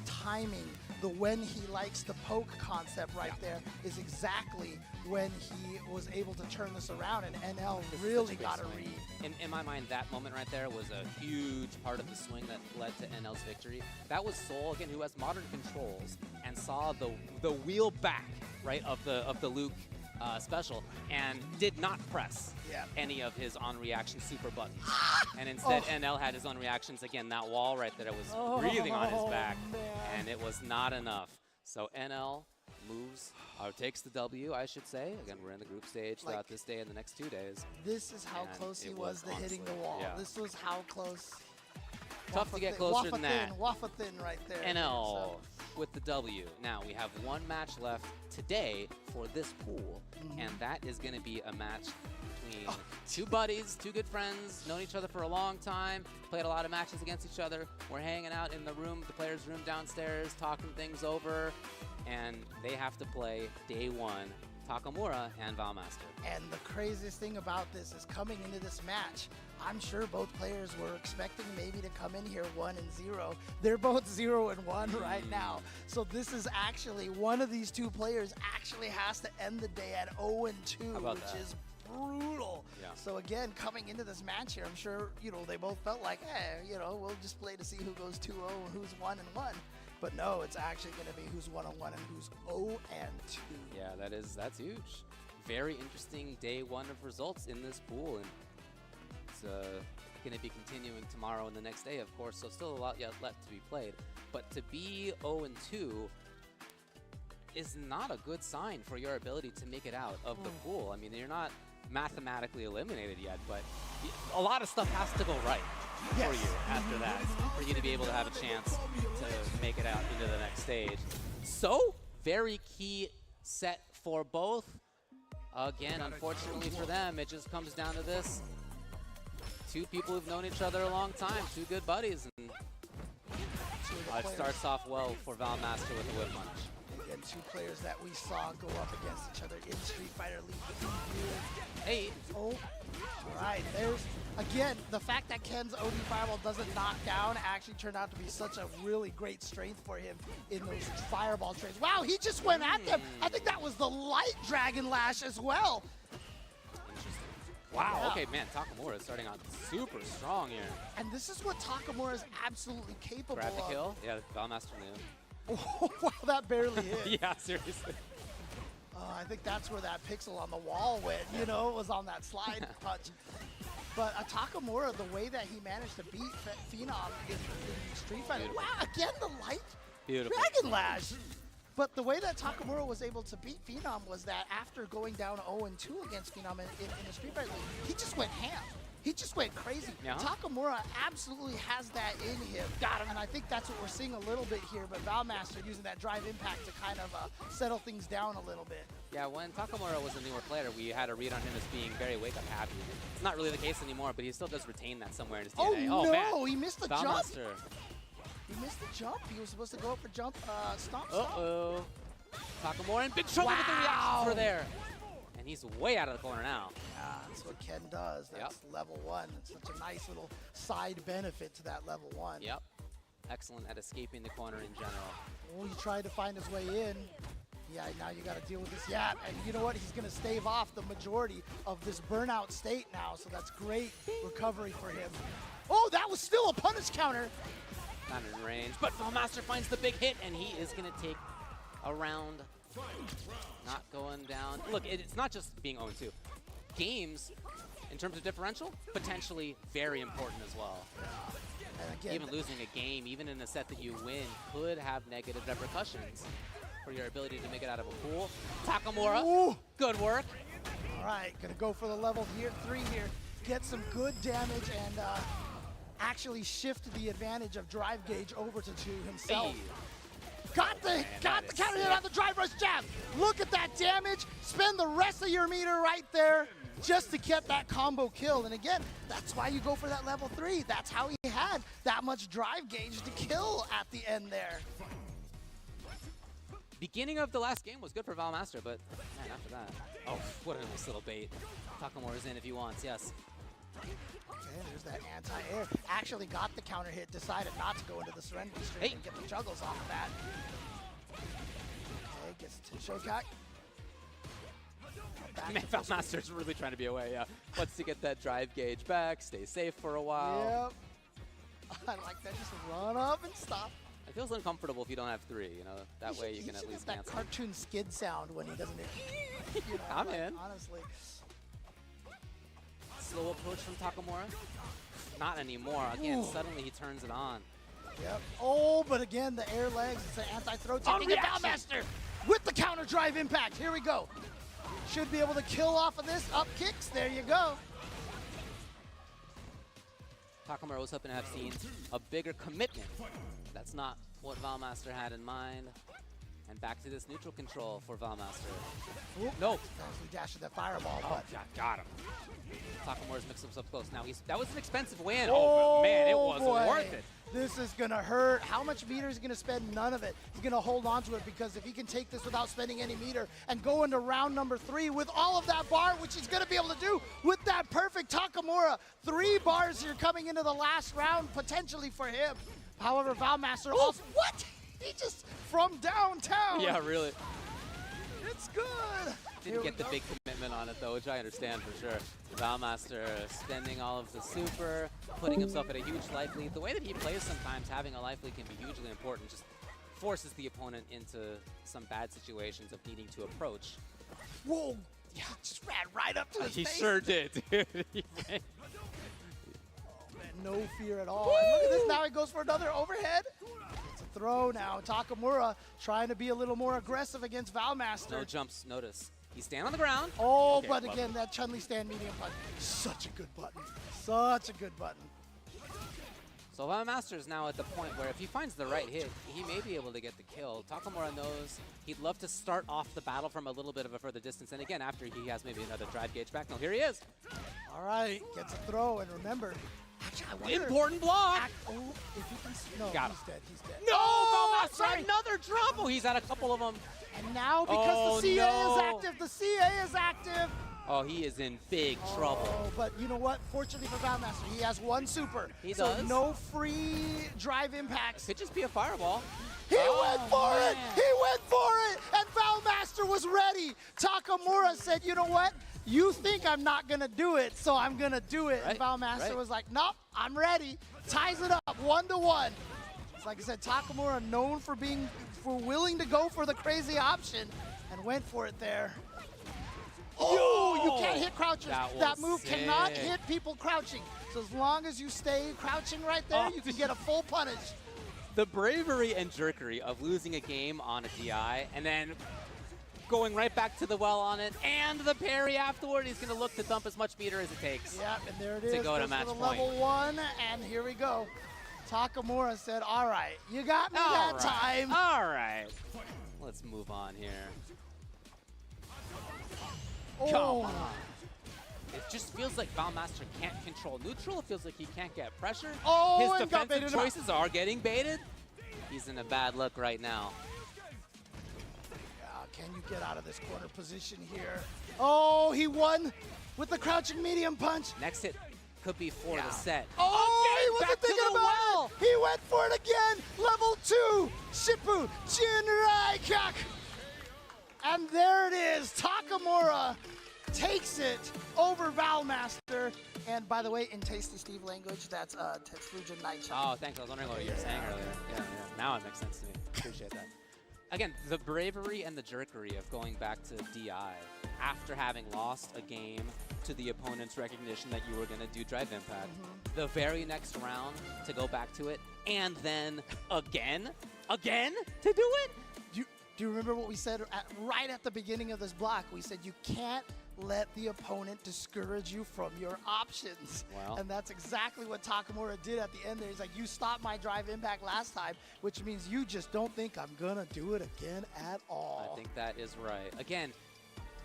timing, the when he likes to poke concept right there is exactly when he was able to turn this around, and NL really got a read. In my mind, that moment right there was a huge part of the swing that led to NL's victory. That was Seoul, again, who has modern controls, and saw the wheel back, right, of the Luke special, and did not press any of his on-reaction super buttons. And instead, NL had his on-reactions. Again, that wall right there was breathing on his back, and it was not enough. So NL moves, or takes the W, I should say. Again, we're in the group stage throughout this day and the next 2 days. This is how close he was to hitting the wall. Yeah. This was how close. Tough to get closer than that. Waffle thin right there. NL with the W. Now, we have one match left today for this pool, and that is going to be a match between two buddies, two good friends, known each other for a long time, played a lot of matches against each other. We're hanging out in the room, the players' room downstairs, talking things over, and they have to play day one, Takamura and Valmaster. And the craziest thing about this is coming into this match, I'm sure both players were expecting maybe to come in here 1-0. They're both 0-1 right now. So this is actually, one of these two players actually has to end the day at 0-2, which is brutal. Yeah. So again, coming into this match here, I'm sure, they both felt like, hey, we'll just play to see who goes 2-0 and who's 1-1. But no, it's actually going to be who's 1-1 and who's 0-2. Yeah, that's huge. Very interesting day one of results in this pool, and it's going to be continuing tomorrow and the next day, of course. So still a lot yet left to be played. But to be 0-2 is not a good sign for your ability to make it out of the pool. I mean, you're not mathematically eliminated yet, but a lot of stuff has to go right for you after that, for you to be able to have a chance to make it out into the next stage. So, very key set for both. Again, unfortunately for them, it just comes down to this. Two people who've known each other a long time, two good buddies, and it starts off well for Valmaster with a whip punch. Again, two players that we saw go up against each other in Street Fighter League. Hey. Oh, all right. There's, again, the fact that Ken's OD Fireball doesn't knock down actually turned out to be such a really great strength for him in those Fireball trades. Wow, he just went at them. I think that was the light Dragon Lash as well. Wow, okay, man, Takamura is starting out super strong here. And this is what Takamura is absolutely capable Grab the of. kill. Yeah, Valmaster knew. Oh, wow, that barely hit. Yeah, seriously. I think that's where that pixel on the wall went, it was on that slide punch. But Takamura, the way that he managed to beat Phenom in Street Fighter, wow, again, the light Dragon Lash. But the way that Takamura was able to beat Phenom was that after going down 0-2 against Phenom in the Street Fighter League, he just went ham. He just went crazy. Yeah. Takamura absolutely has that in him. Got him. And I think that's what we're seeing a little bit here, but Valmaster using that drive impact to kind of settle things down a little bit. Yeah, when Takamura was a newer player, we had a read on him as being very wake-up happy. It's not really the case anymore, but he still does retain that somewhere in his DNA. Oh, no, man. He missed the Valmaster. jump. He missed the jump. He was supposed to go up for jump. Stomp. Uh-oh. Takamura in big trouble with the reactions for there. And he's way out of the corner now. Yeah, that's what Ken does. That's level 1. It's such a nice little side benefit to that level 1. Yep. Excellent at escaping the corner in general. Oh, he tried to find his way in. Yeah, now you got to deal with this. Yeah, and you know what? He's going to stave off the majority of this burnout state now, so that's great recovery for him. Oh, that was still a punish counter. Not in range, but Valmaster finds the big hit, and he is going to take a round. Not going down. Look, it's not just being 0-2. Games, in terms of differential, potentially very important as well. Again, even losing a game, even in a set that you win, could have negative repercussions for your ability to make it out of a pool. Takamura, good work. All right, gonna go for the level 3 here. Get some good damage and actually shift the advantage of drive gauge over to himself. Hey. Got the counter hit on the drive rush jab. Look at that damage. Spend the rest of your meter right there just to get that combo kill. And again, that's why you go for that level 3. That's how he had that much drive gauge to kill at the end there. beginning of the last game was good for Valmaster, but man, after that, oh, what a nice little bait. Takamura's in if he wants, yes. Okay, there's that anti-air. Actually got the counter hit, decided not to go into the Serenity Stream and get the juggles off of that. Okay, gets to Shokai. Man, Valmaster's really trying to be away, yeah. Wants to get that drive gauge back, stay safe for a while. Yep. I like that, just run up and stop. It feels uncomfortable if you don't have 3, you know, that way you can at least that cancel. cartoon skid sound when he doesn't you know, I'm like, in. Honestly. Slow approach from Takamura. Not anymore. Again, Ooh. suddenly he turns it on. Yep. Oh, but again, the air legs, it's an anti-throw technique. Valmaster with the counter drive impact. Here we go. Should be able to kill off of this. Up kicks. There you go. Takamura was hoping to have seen a bigger commitment. That's not what Valmaster had in mind. And back to this neutral control for Valmaster. Nope. He dashed that fireball, but got him. Takamura's mixed us up close. Now that was an expensive win. Oh, man, it wasn't worth it. This is gonna hurt. How much meter is he gonna spend? None of it. He's gonna hold on to it because if he can take this without spending any meter and go into round number 3 with all of that bar, which he's gonna be able to do with that perfect Takamura. 3 bars here coming into the last round potentially for him. However, Valmaster also, what? He just from downtown. Yeah, really. It's good. Didn't get the big commitment on it though, which I understand for sure. Valmaster spending all of the super, putting himself at a huge life lead. The way that he plays sometimes, having a life lead can be hugely important. Just forces the opponent into some bad situations of needing to approach. Whoa! Yeah, just ran right up to his He face. sure did, dude. He ran. No fear at all. And look at this, now he goes for another overhead. It's a throw now. Takamura trying to be a little more aggressive against Valmaster. No jumps, notice. He's standing on the ground. Oh, Okay, but love again, it. that Chun-Li stand medium button. Such a good button. Such a good button. So Valmaster is now at the point where if he finds the right hit, he may be able to get the kill. Takamura knows he'd love to start off the battle from a little bit of a further distance. And again, after he has maybe another drive gauge back. No, here he is. All right, gets a throw, and remember, actually, I wonder, Important block. oh, if he can, no, Got him. he's dead, he's dead. No, Oh, Valmaster, sorry. another drop. Oh, he's had a couple of them. And now because the CA is active, the CA is active. Oh, he is in big trouble. Oh, but you know what? Fortunately for Valmaster, he has 1 super. He so does. no free drive impacts. Could just be a fireball. He went for it! He went for it! And Valmaster was ready! Takamura said, you know what? You think I'm not gonna do it, so I'm gonna do it. Right, And Valmaster right. was like, nope, I'm ready. Ties it up, 1-1. It's like I said, Takamura known for being willing to go for the crazy option and went for it there. Oh, you can't hit crouchers. That was move cannot sick. hit people crouching. So as long as you stay crouching right there, you can get a full punish. The bravery and jerkery of losing a game on a DI and then going right back to the well on it and the parry afterward. He's going to look to dump as much meter as it takes. Yep, and there it is. To go to Goes match for the point. level 1, and here we go. Takamura said, all right, you got me that time. All right. Let's move on here. Come Oh. on. It just feels like Valmaster can't control neutral. It feels like he can't get pressure. Oh, His and got defensive baited up. choices are getting baited. He's in a bad look right now. Can you get out of this corner position here? Oh, he won with the crouching medium punch. Next hit could be for the set. Oh, he back wasn't to thinking the about well. it. He went for it again. Level 2, Shippu Jinraikak. And there it is. Takamura takes it over Valmaster. And by the way, in Tasty Steve language, that's Tetsuja Naicha. Oh, thanks. I was wondering what you were saying earlier. Yeah. Now it makes sense to me. Appreciate that. Again, the bravery and the jerkery of going back to DI after having lost a game to the opponent's recognition that you were going to do drive impact. The very next round to go back to it, and then again to do it. Do you remember what we said right at the beginning of this block? We said you can't let the opponent discourage you from your options. Well. And that's exactly what Takamura did at the end there. He's like, you stopped my drive impact last time, which means you just don't think I'm going to do it again at all. I think that is right. Again,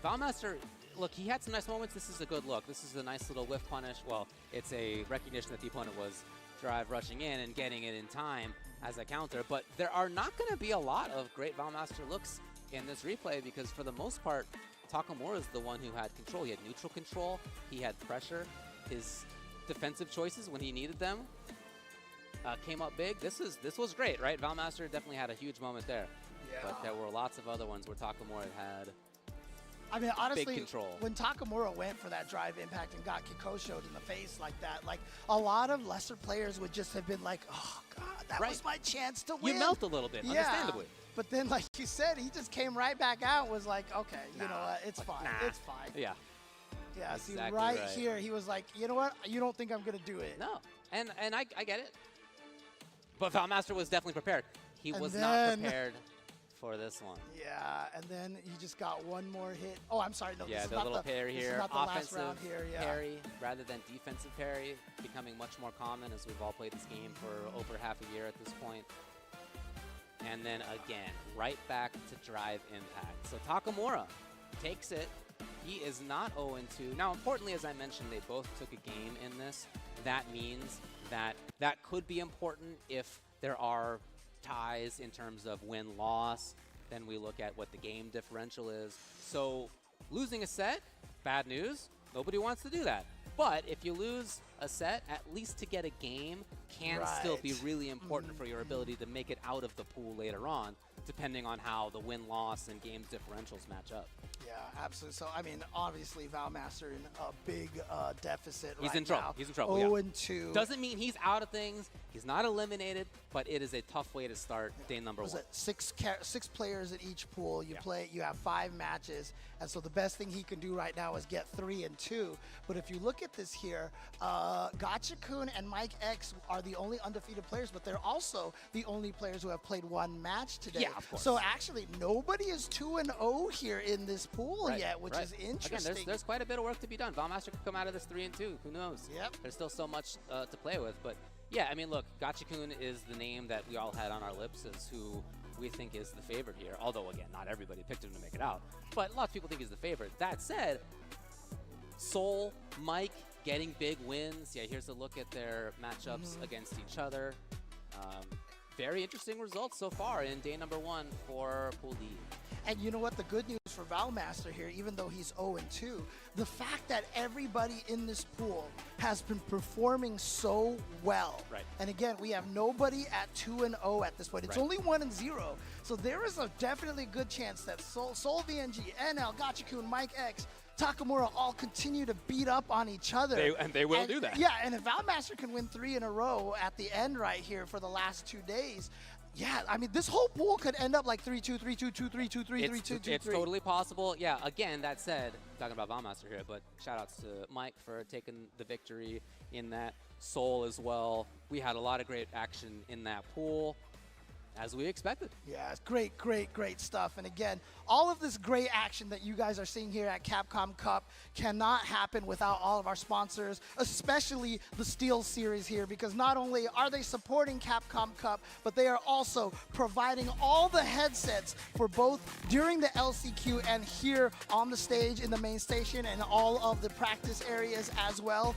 Valmaster, look, he had some nice moments. This is a good look. This is a nice little whiff punish. Well, it's a recognition that the opponent was drive rushing in and getting it in time as a counter, but there are not going to be a lot of great Valmaster looks in this replay because for the most part, Takamura is the one who had control. He had neutral control. He had pressure. His defensive choices when he needed them came up big. This was great, right? Valmaster definitely had a huge moment there. Yeah. But there were lots of other ones where Takamura had I mean, honestly, big control. When Takamura went for that drive impact and got Kikosho'd in the face like that, like a lot of lesser players would just have been like, oh, God, that was my chance to win. You melt a little bit, yeah. understandably. But then, like you said, he just came right back out and was like, okay, you know what, it's fine, it's fine. Yeah. Yeah, Exactly see, right here, he was like, you know what, you don't think I'm going to do it. No, and I get it. But Valmaster was definitely prepared. He And was then- not prepared for this one. Yeah, and then he just got one more hit. Oh, I'm sorry, no, Yeah, this is the not little the, parry this here, is not the last offensive round here, yeah. parry rather than defensive parry, becoming much more common as we've all played this game for over half a year at this point. And then again, right back to drive impact. So Takamura takes it. He is not 0-2. Now, importantly, as I mentioned, they both took a game in this. That means that that could be important if there are ties in terms of win-loss. Then we look at what the game differential is. So losing a set, bad news. Nobody wants to do that. But if you lose a set, at least to get a game can still be really important for your ability to make it out of the pool later on, depending on how the win-loss and game differentials match up. Yeah, absolutely. So, I mean, obviously, Valmaster in a big deficit He's right in trouble. now. He's in trouble. 0-2. Doesn't mean he's out of things. He's not eliminated, but it is a tough way to start day number Was one. it six players in each pool? You play. You have 5 matches, and so the best thing he can do right now is get 3-2. But if you look at this here, Gotcha-kun and Mike X are the only undefeated players, but they're also the only players who have played 1 match today. Yeah, of course. So actually, nobody is 2-0 here in this pool yet, which is interesting. Again, there's quite a bit of work to be done. Valmaster could come out of this 3-2. Who knows? Yep. There's still so much to play with, but yeah, I mean, look, Gotcha-kun is the name that we all had on our lips as who we think is the favorite here. Although, again, not everybody picked him to make it out, but lots of people think he's the favorite. That said, Soul, Mike getting big wins. Yeah, here's a look at their matchups against each other. Very interesting results so far in day number 1 for Pool D. And you know what? The good news for Valmaster here, even though he's 0-2, the fact that everybody in this pool has been performing so well. Right. And again, we have nobody at 2-0 at this point. It's only 1-0. So there is a definitely good chance that Soul VNG, NL, Gotcha-kun, Mike X, Takamura all continue to beat up on each other. They will do that. Yeah, and if Valmaster can win 3 in a row at the end right here for the last 2 days, yeah, I mean, this whole pool could end up like 3-2, 3-2, 2-3, 2-3, 3-2, 2-3. It's totally possible. Yeah, again, that said, talking about Valmaster here, but shout-outs to Mike for taking the victory in that. Soul as well. We had a lot of great action in that pool, as we expected. Yeah, it's great, great, great stuff. And again, all of this great action that you guys are seeing here at Capcom Cup cannot happen without all of our sponsors, especially the Steel Series here, because not only are they supporting Capcom Cup, but they are also providing all the headsets for both during the LCQ and here on the stage in the main station and all of the practice areas as well.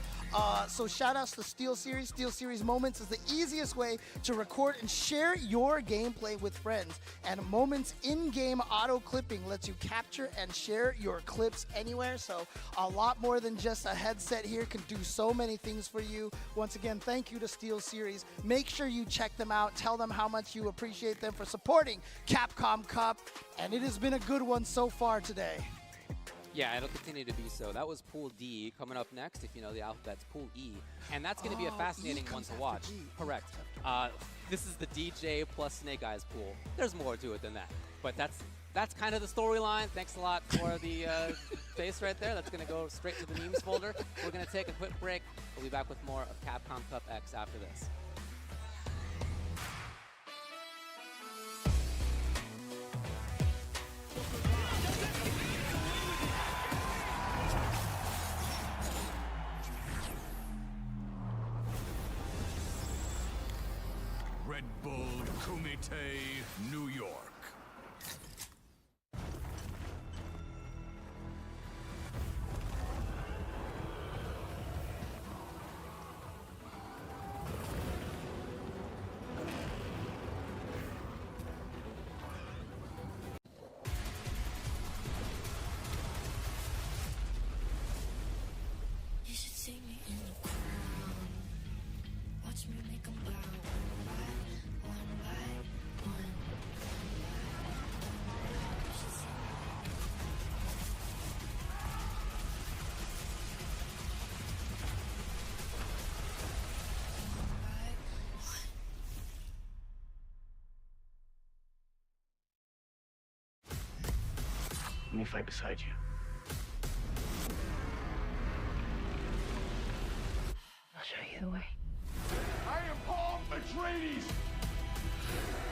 So shout outs to Steel Series. Steel Series Moments is the easiest way to record and share your gameplay with friends. And Moments in-game auto clipping lets you capture and share your clips anywhere. So a lot more than just a headset here can do so many things for you. Once again, thank you to Steel Series. Make sure you check them out. Tell them how much you appreciate them for supporting Capcom Cup. And it has been a good one so far today. Yeah, it'll continue to be so. That was Pool D. Coming up next, if you know the alphabet's Pool E. And that's going to be a fascinating one to watch. Correct. This is the DJ plus Snake Eyes pool. There's more to it than that. But that's kind of the storyline. Thanks a lot for the face right there. That's going to go straight to the memes folder. We're going to take a quick break. We'll be back with more of Capcom Cup X after this. Red Bull Kumite, New York. Let me fight beside you. I'll show you the way. I am Paul Atreides,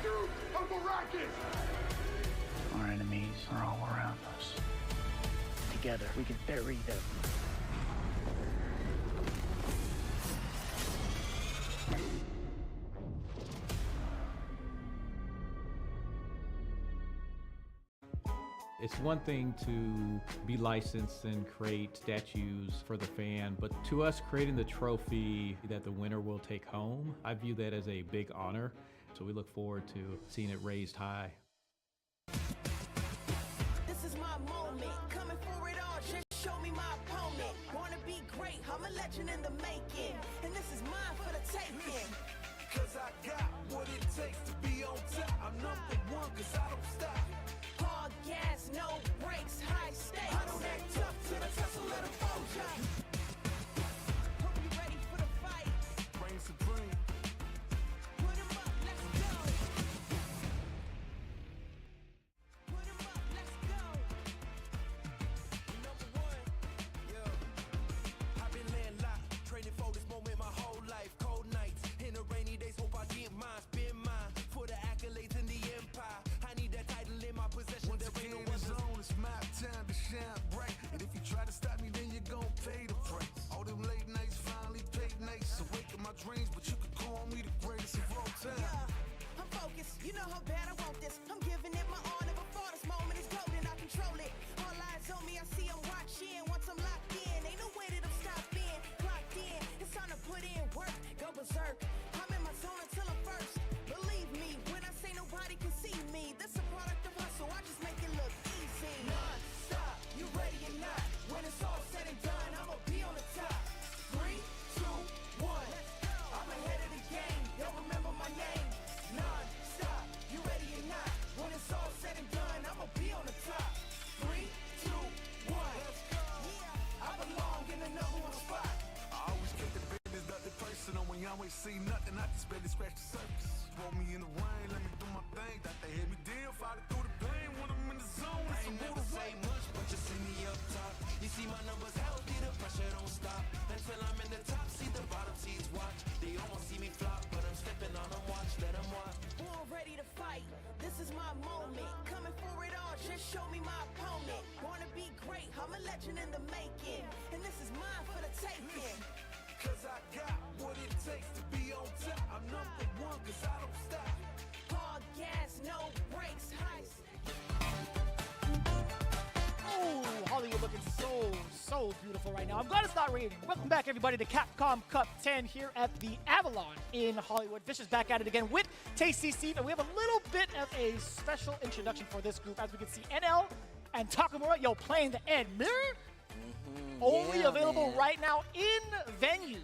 Duke of Arrakis. Our enemies are all around us. Together, we can bury them. It's one thing to be licensed and create statues for the fan, but to us, creating the trophy that the winner will take home, I view that as a big honor. So we look forward to seeing it raised high. This is my moment, coming for it all, just show me my opponent. Wanna be great, I'm a legend in the making, and this is mine for the taking. Cause I got what it takes to be on top. I'm number one cause I don't stop. Hard gas, no brakes, high stakes. I don't act tough till the tussle let them fold ya. Hope you ready for the fight. Reign supreme. Put 'em up, let's go. Put 'em up, let's go. Number one, yeah. I've been landlocked, training for this moment my whole life. Cold nights, in the rainy days, hope I get mine, spend mine. For the accolades in the empire, I need that title in my possession. Once again, it's on, it's my time to shine bright. And if you try to stop me, then you're gonna pay the price. All them late nights finally paid nights. Awaken my dreams, but you could call me the greatest of all time. Yeah, I'm focused, you know how bad I want this. I'm giving it my all, never fall. This moment is golden, I control it. All eyes on me, I see I'm watching. Once I'm locked in, ain't no way that I'm stopping. Clocked in, it's time to put in work, go berserk. I'm in my zone until I'm first. Believe me, when I say nobody can see me, this a product of hustle, I just make it look easy. Non-stop, you ready or not? When it's all said and done, I'ma be on the top. 3, 2, 1, I'm ahead of the game, they'll remember my name. Non-stop, you ready or not? When it's all said and done, I'ma be on the top. 3, 2, 1, yeah, I belong in the number one spot. I always keep the business, nothing personal. When you always see nothing, I just barely scratch the surface. Throw me in the rain, let me do my thing. Thought they hit me down, fighting through the pain. When I'm in the zone, I ain't never say much, but you see me up top. You see my numbers healthy, the pressure don't stop. Until I'm in the top, see the bottom seeds watch. They almost see me flop, but I'm stepping on them, watch, let them watch. Born ready to fight, this is my moment. Coming for it all, just show me my opponent. Wanna be great, I'm a legend in the making. And this is mine for the taking. cause I got what it takes to be on top. I'm number one cause I don't stop. Hard gas, no brakes, high. Oh, Hollywood looking so beautiful right now. I'm glad it's not raining. Welcome back, everybody, to Capcom Cup 10 here at the Avalon in Hollywood. Vicious back at it again with Tasty Steve, and we have a little bit of a special introduction for this group. As we can see, NL and Takamura, playing the Ed Mirror. Only available right now in venue.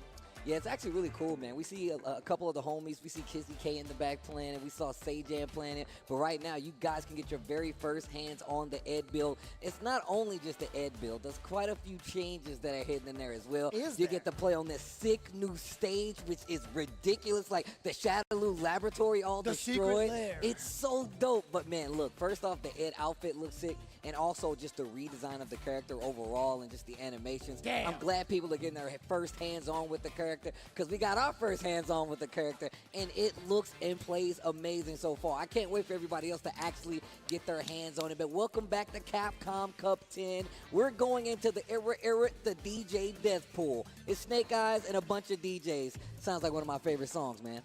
Yeah, it's actually really cool, man. We see a couple of the homies. We see Kizzy K in the back playing it. We saw Sajam playing it. But right now, you guys can get your very first hands on the Ed build. It's not only just the Ed build. There's quite a few changes that are hidden in there as well. You get to play on this sick new stage, which is ridiculous. Like the Shadaloo Laboratory all destroyed. It's so dope. But man, look, first off, the Ed outfit looks sick. And also just the redesign of the character overall and just the animations. Damn. I'm glad people are getting their first hands-on with the character because we got our first hands-on with the character, and it looks and plays amazing so far. I can't wait for everybody else to actually get their hands on it. But welcome back to Capcom Cup 10. We're going into the era, the DJ Death Pool. It's Snake Eyes and a bunch of DJs. Sounds like one of my favorite songs, man.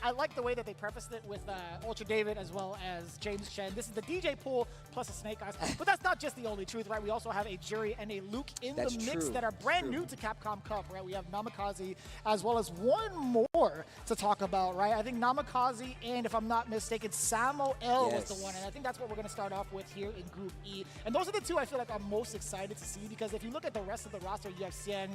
I like the way that they prefaced it with Ultra David as well as James Chen. This is the DJ pool plus a Snake Eyes. But that's not just the only truth, right? We also have a Jury and a Luke in the mix that are brand new to Capcom Cup, right? We have Namikaze as well as one more to talk about, right? I think Namikaze and, if I'm not mistaken, Samuel was the one. And I think that's what we're going to start off with here in Group E. And those are the two I feel like I'm most excited to see because if you look at the rest of the roster, you have Xian,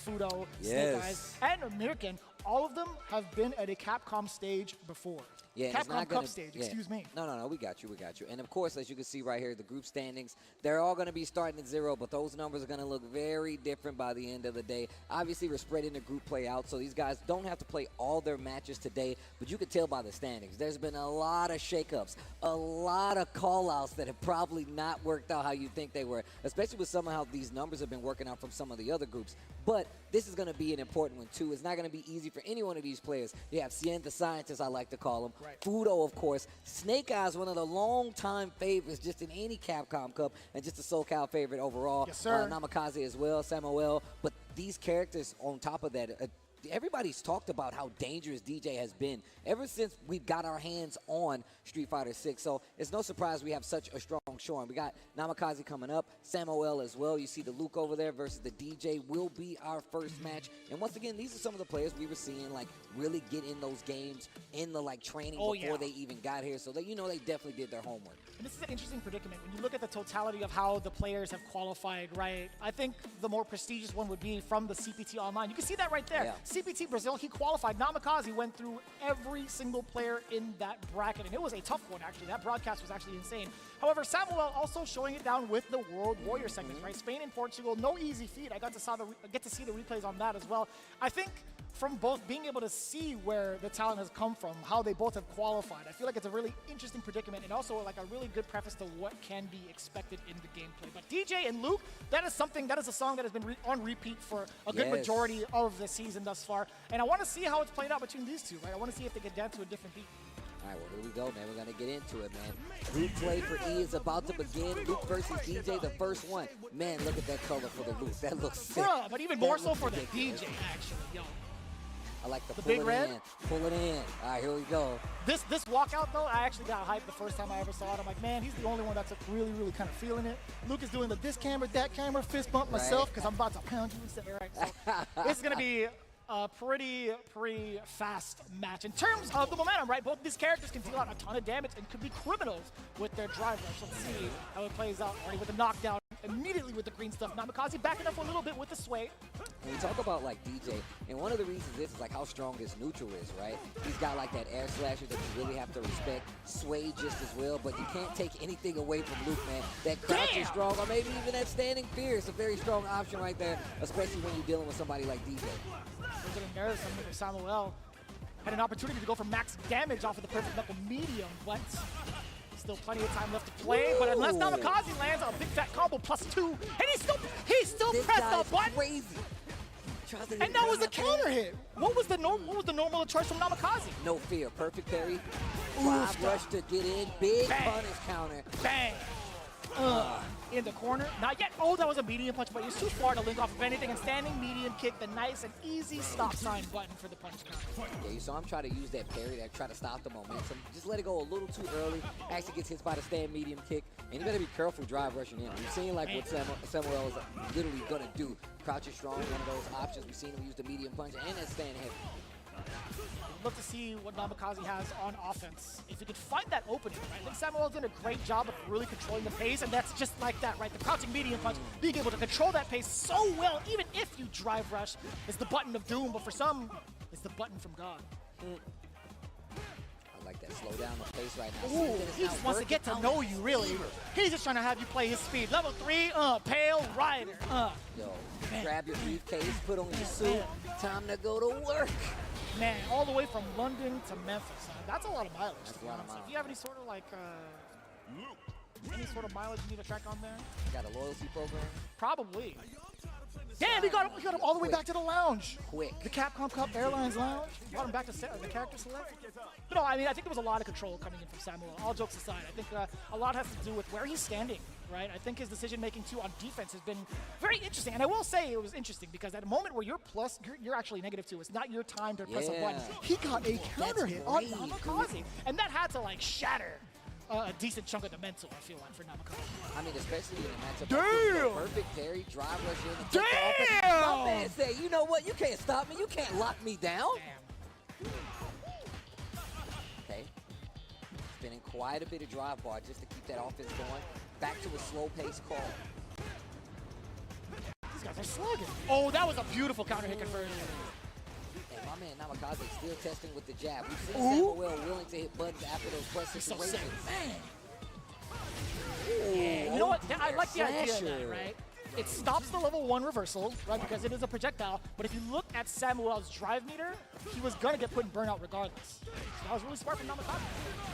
Fudo, Snake Eyes, and American. All of them have been at a Capcom stage before. Yeah, and it's Capcom not gonna, Cup stage, yeah. excuse me. No, we got you. And of course, as you can see right here, the group standings, they're all going to be starting at 0, but those numbers are going to look very different by the end of the day. Obviously, we're spreading the group play out, so these guys don't have to play all their matches today, but you can tell by the standings. There's been a lot of shakeups, a lot of call-outs that have probably not worked out how you think they were, especially with some of how these numbers have been working out from some of the other groups. But this is going to be an important one, too. It's not going to be easy for any one of these players. You have Cien, the scientist, I like to call him. Right. Fudo, of course. Snake Eyes, one of the long-time favorites just in any Capcom Cup, and just a SoCal favorite overall. Yes, sir. Namikaze as well, Samuel. But these characters on top of that, everybody's talked about how dangerous DJ has been ever since we've got our hands on Street Fighter 6. So it's no surprise we have such a strong showing. We got Namikaze coming up, Samuel as well. You see the Luke over there versus the DJ will be our first match. And once again, these are some of the players we were seeing like really get in those games in the like training before they even got here. So that they definitely did their homework. And this is an interesting predicament. When you look at the totality of how the players have qualified, right, I think the more prestigious one would be from the CPT Online. You can see that right there. Yeah. CPT Brazil, he qualified. Namikaze went through every single player in that bracket, and it was a tough one, actually. That broadcast was actually insane. However, Samuel also showing it down with the World Warrior segments, right? Spain and Portugal, no easy feat. I get to see the replays on that as well. I think from both being able to see where the talent has come from, how they both have qualified, I feel like it's a really interesting predicament and also like a really good preface to what can be expected in the gameplay. But DJ and Luke, that is a song that has been on repeat for a good majority of the season thus far. And I want to see how it's played out between these two, right? I want to see if they get down to a different beat. All right, well, here we go, man. We're going to get into it, man. Group play for E is about to begin. Luke versus DJ, the first one. Man, look at that color for the Luke. That looks sick. Bruh, but even more so for the DJ, actually, yo. I like the big red. Pull it in. All right, here we go. This walkout, though, I actually got hyped the first time I ever saw it. I'm like, man, he's the only one that's really, really kind of feeling it. Luke is doing the this camera, that camera, fist bump myself, because I'm about to pound you instead. Right, so this is going to be a pretty fast match. In terms of the momentum, right, both these characters can deal out a ton of damage and could be criminals with their drive rush. Let's see how it plays out. Already with the knockdown, immediately with the green stuff. Namikaze backing up a little bit with the sway. When we talk about like DJ, and one of the reasons is like how strong his neutral is, right? He's got like that air slasher that you really have to respect. Sway just as well, but you can't take anything away from Luke, man. That crouch is strong, or maybe even that standing fear is a very strong option right there, especially when you're dealing with somebody like DJ. We're getting nervous. Something for Samuel had an opportunity to go for max damage off of the perfect knuckle medium, but still plenty of time left to play. But unless Namikaze lands a big fat combo +2, and he still pressed the button. Crazy. And that was a counter hit. What was the normal choice from Namikaze? No fear. Perfect parry. Drive rush to get in. Big punish counter. Bang. In the corner. Not yet. Oh, that was a medium punch, but he was too far to link off of anything. And standing medium kick, the nice and easy stop sign button for the punch counter. Yeah, you saw him try to use that parry to try to stop the momentum. Just let it go a little too early. Actually gets hit by the stand medium kick. And you better be careful drive rushing in. We've seen like what Samuel is literally going to do. Crouch is strong, one of those options. We've seen him use the medium punch and that stand heavy. I'd love to see what Namikaze has on offense. If he could find that opening, right? I think Samuel's done a great job of really controlling the pace, and that's just like that, right? The crouching medium punch, being able to control that pace so well, even if you drive rush, is the button of doom, but for some, it's the button from God. I like that. Slow down the pace right now. Ooh, he just wants to get to know you, really. He's just trying to have you play his speed. Level 3, Pale Rider. Yo, grab your briefcase, put on your suit. Time to go to work. Man, all the way from London to Memphis. That's a lot of mileage. That's a lot of mileage. If you have any sort of like, any sort of mileage you need to track on there? Got a loyalty program? Probably. Damn, we got him all the way back to the lounge. Quick. The Capcom Cup Airlines lounge. Brought him back to the character select. But no, I mean, I think there was a lot of control coming in from Samuel. All jokes aside, I think a lot has to do with where he's standing, right? I think his decision-making, too, on defense has been very interesting. And I will say it was interesting because at a moment where you're plus, you're actually -2. It's not your time to press a button. He got a counter hit on Namikaze. And that had to, like, shatter a decent chunk of the mental, I feel like, for Namikaze. I mean, especially in a matchup. Damn! Perfect parry, drive rush in. Damn! My man say, you know what? You can't stop me. You can't lock me down. Damn. Okay. Spinning quite a bit of drive bar just to keep that offense going. Back to a slow pace call. These guys are slugging. Oh, that was a beautiful counter hit conversion. And my man Namikaze still testing with the jab. We've seen Samuel willing to hit buttons after those press situations. Yeah, you know what? I like the idea of that, right? It stops the level 1 reversal, right, because it is a projectile. But if you look at Samuel's drive meter, he was going to get put in burnout regardless. So that was really smart from Namikaze.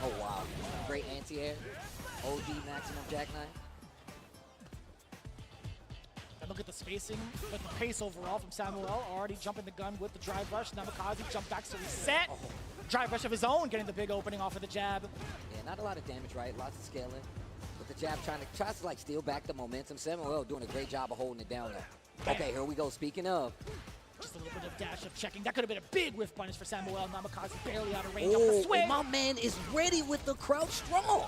Oh, wow. Great anti-air. OD maximum jackknife. And look at the spacing, but the pace overall from Samuel. Already jumping the gun with the drive rush. Namikaze jump back to reset. Drive rush of his own, getting the big opening off of the jab. Yeah, not a lot of damage, right? Lots of scaling. With the jab tries to like steal back the momentum. Samuel doing a great job of holding it down though. Okay, here we go. Speaking of. Just a little bit of dash of checking. That could have been a big whiff punish for Samuel. Namikaze barely out of range off the swing. And my man is ready with the crouch strong.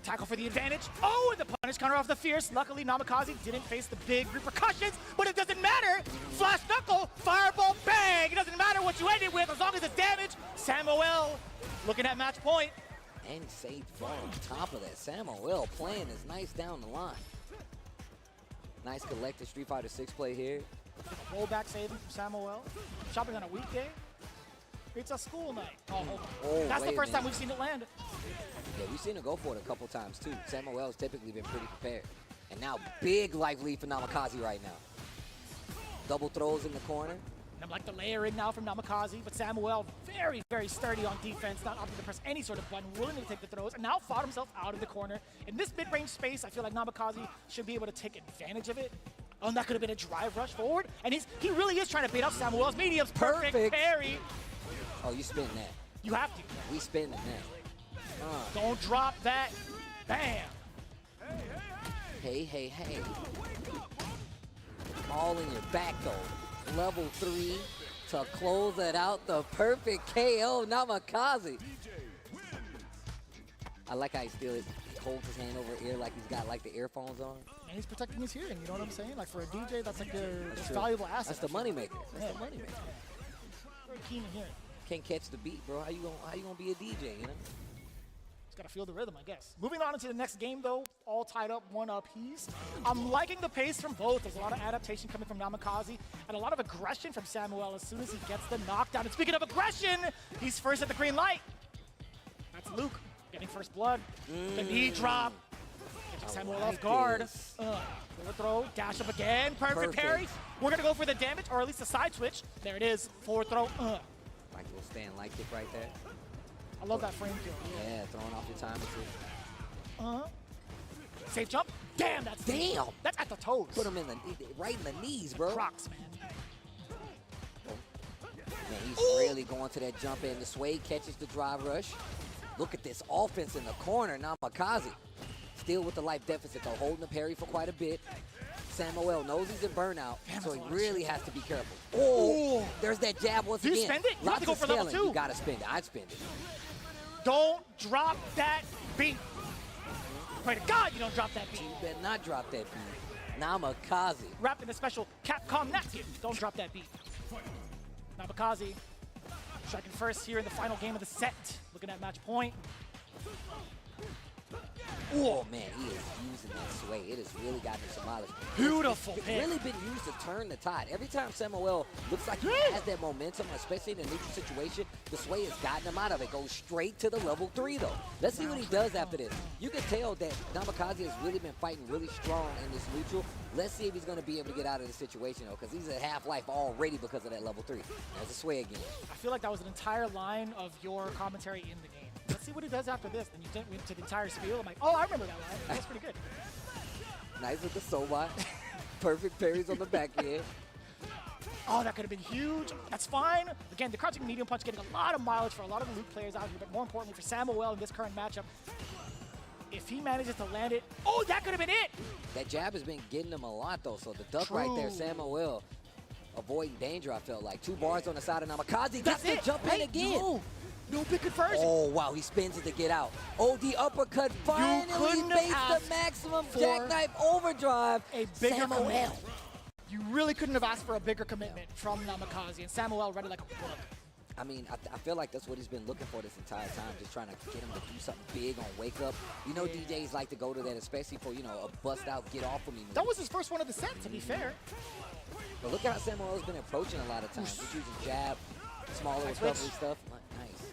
Tackle for the advantage. Oh, and the punish counter off the fierce. Luckily, Namikaze didn't face the big repercussions, but it doesn't matter. Flash knuckle, fireball, bang. It doesn't matter what you ended with as long as it's damage. Samuel looking at match point. And saved ball on top of that. Samuel playing is nice down the line. Nice collected Street Fighter 6 play here. Rollback saving from Samuel. Shopping on a weekday. It's a school night. Oh, hold on. Oh, that's the first time we've seen it land. Yeah, we've seen it go for it a couple times too. Samuel's typically been pretty prepared. And now big life lead for Namikaze right now. Double throws in the corner. And I like the layering now from Namikaze, but Samuel very, very sturdy on defense, not opting to press any sort of button, willing to take the throws, and now fought himself out of the corner. In this mid-range space, I feel like Namikaze should be able to take advantage of it. Oh, and that could have been a drive rush forward. And he really is trying to bait out Samuel's mediums. Perfect parry. Oh, you spin that. You have to. We spin that. Don't drop that. Bam. Hey. All in your back though. Level 3 to close it out. The perfect KO, Namikaze. I like how he still holds his hand over ear like he's got like the earphones on. And he's protecting his hearing, you know what I'm saying? Like for a DJ, that's like their valuable asset. That's the moneymaker. That's the moneymaker. Very keen to hear it. Can't catch the beat, bro. How you gonna be a DJ, you know? Just gotta feel the rhythm, I guess. Moving on into the next game, though, all tied up, one apiece. I'm liking the pace from both. There's a lot of adaptation coming from Namikaze and a lot of aggression from Samuel as soon as he gets the knockdown. And speaking of aggression, he's first at the green light. That's Luke getting first blood. The knee drop. Catching Samuel off guard. Throw, dash up again. Perfect parry. We're gonna go for the damage, or at least a side switch. There it is. Forward throw. Like a little stand light kick right there. I love that frame kill. Yeah, throwing off your time too. Safe jump. Damn, that's damn. That's at the toes. Put him in the right in the knees, bro. Crocs, man. Man, he's really going to that jump in. The sway catches the drive rush. Look at this offense in the corner. Namikaze still with the life deficit though, holding the parry for quite a bit. Samuel knows he's in burnout, so he really has to be careful. Oh, there's that jab once again. Do you spend it? You have to go for level 2. You gotta spend it. I'd spend it. Don't drop that beat. Pray to God you don't drop that beat. You better not drop that beat. Namikaze. Wrapped in a special Capcom napkin. Don't drop that beat. Namikaze striking first here in the final game of the set. Looking at match point. Oh man, he is using that sway. It has really gotten him some mileage. Beautiful It's pick. really been used to turn the tide. Every time Samuel looks like he has that momentum, especially in a neutral situation, the sway has gotten him out of it. Goes straight to the level 3 though. Let's see what he does after this. You can tell that Namikaze has really been fighting really strong in this neutral. Let's see if he's going to be able to get out of this situation though, because he's at half-life already because of that level 3. There's a sway again. I feel like that was an entire line of your commentary in the game. Let's see what he does after this. Then you went to the entire spiel. I'm like, oh, I remember that line. That's pretty good. Nice with the Sobot. Perfect parries on the back end. Oh, that could have been huge. That's fine. Again, the crouching medium punch getting a lot of mileage for a lot of the Luke players out here, but more importantly for Samuel in this current matchup. If he manages to land it, oh, that could have been it. That jab has been getting him a lot though, so the duck right there, Samuel avoiding danger, I felt like. 2 bars on the side of Namikaze. Gets to jump in again. No big conversion. Oh, wow, he spins it to get out. Oh, the uppercut finally makes the maximum jackknife overdrive. A bigger Samuel. commitment. You really couldn't have asked for a bigger commitment from Namikaze, and Samuel read it like a book. I mean, I feel like that's what he's been looking for this entire time, just trying to get him to do something big on Wake Up. You know, DJs like to go to that, especially for, you know, a bust-out, get-off-of-me move. That was his first one of the set, to be fair. But look at how Samuel's been approaching a lot of times. He's using jab, smaller recovery stuff. Nice.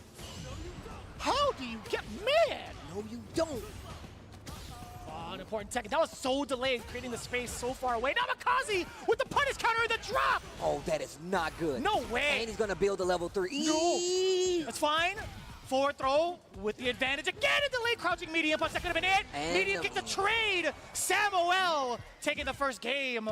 How do you get mad? No, you don't. Oh, an important tech. That was so delayed, creating the space so far away. Namikaze with the punish counter and the drop. Oh, that is not good. No way. And he's going to build a level 3. No. That's fine. Forward throw with the advantage. Again, a delayed crouching medium punch. That could have been it. And medium kick to trade. Samuel taking the first game,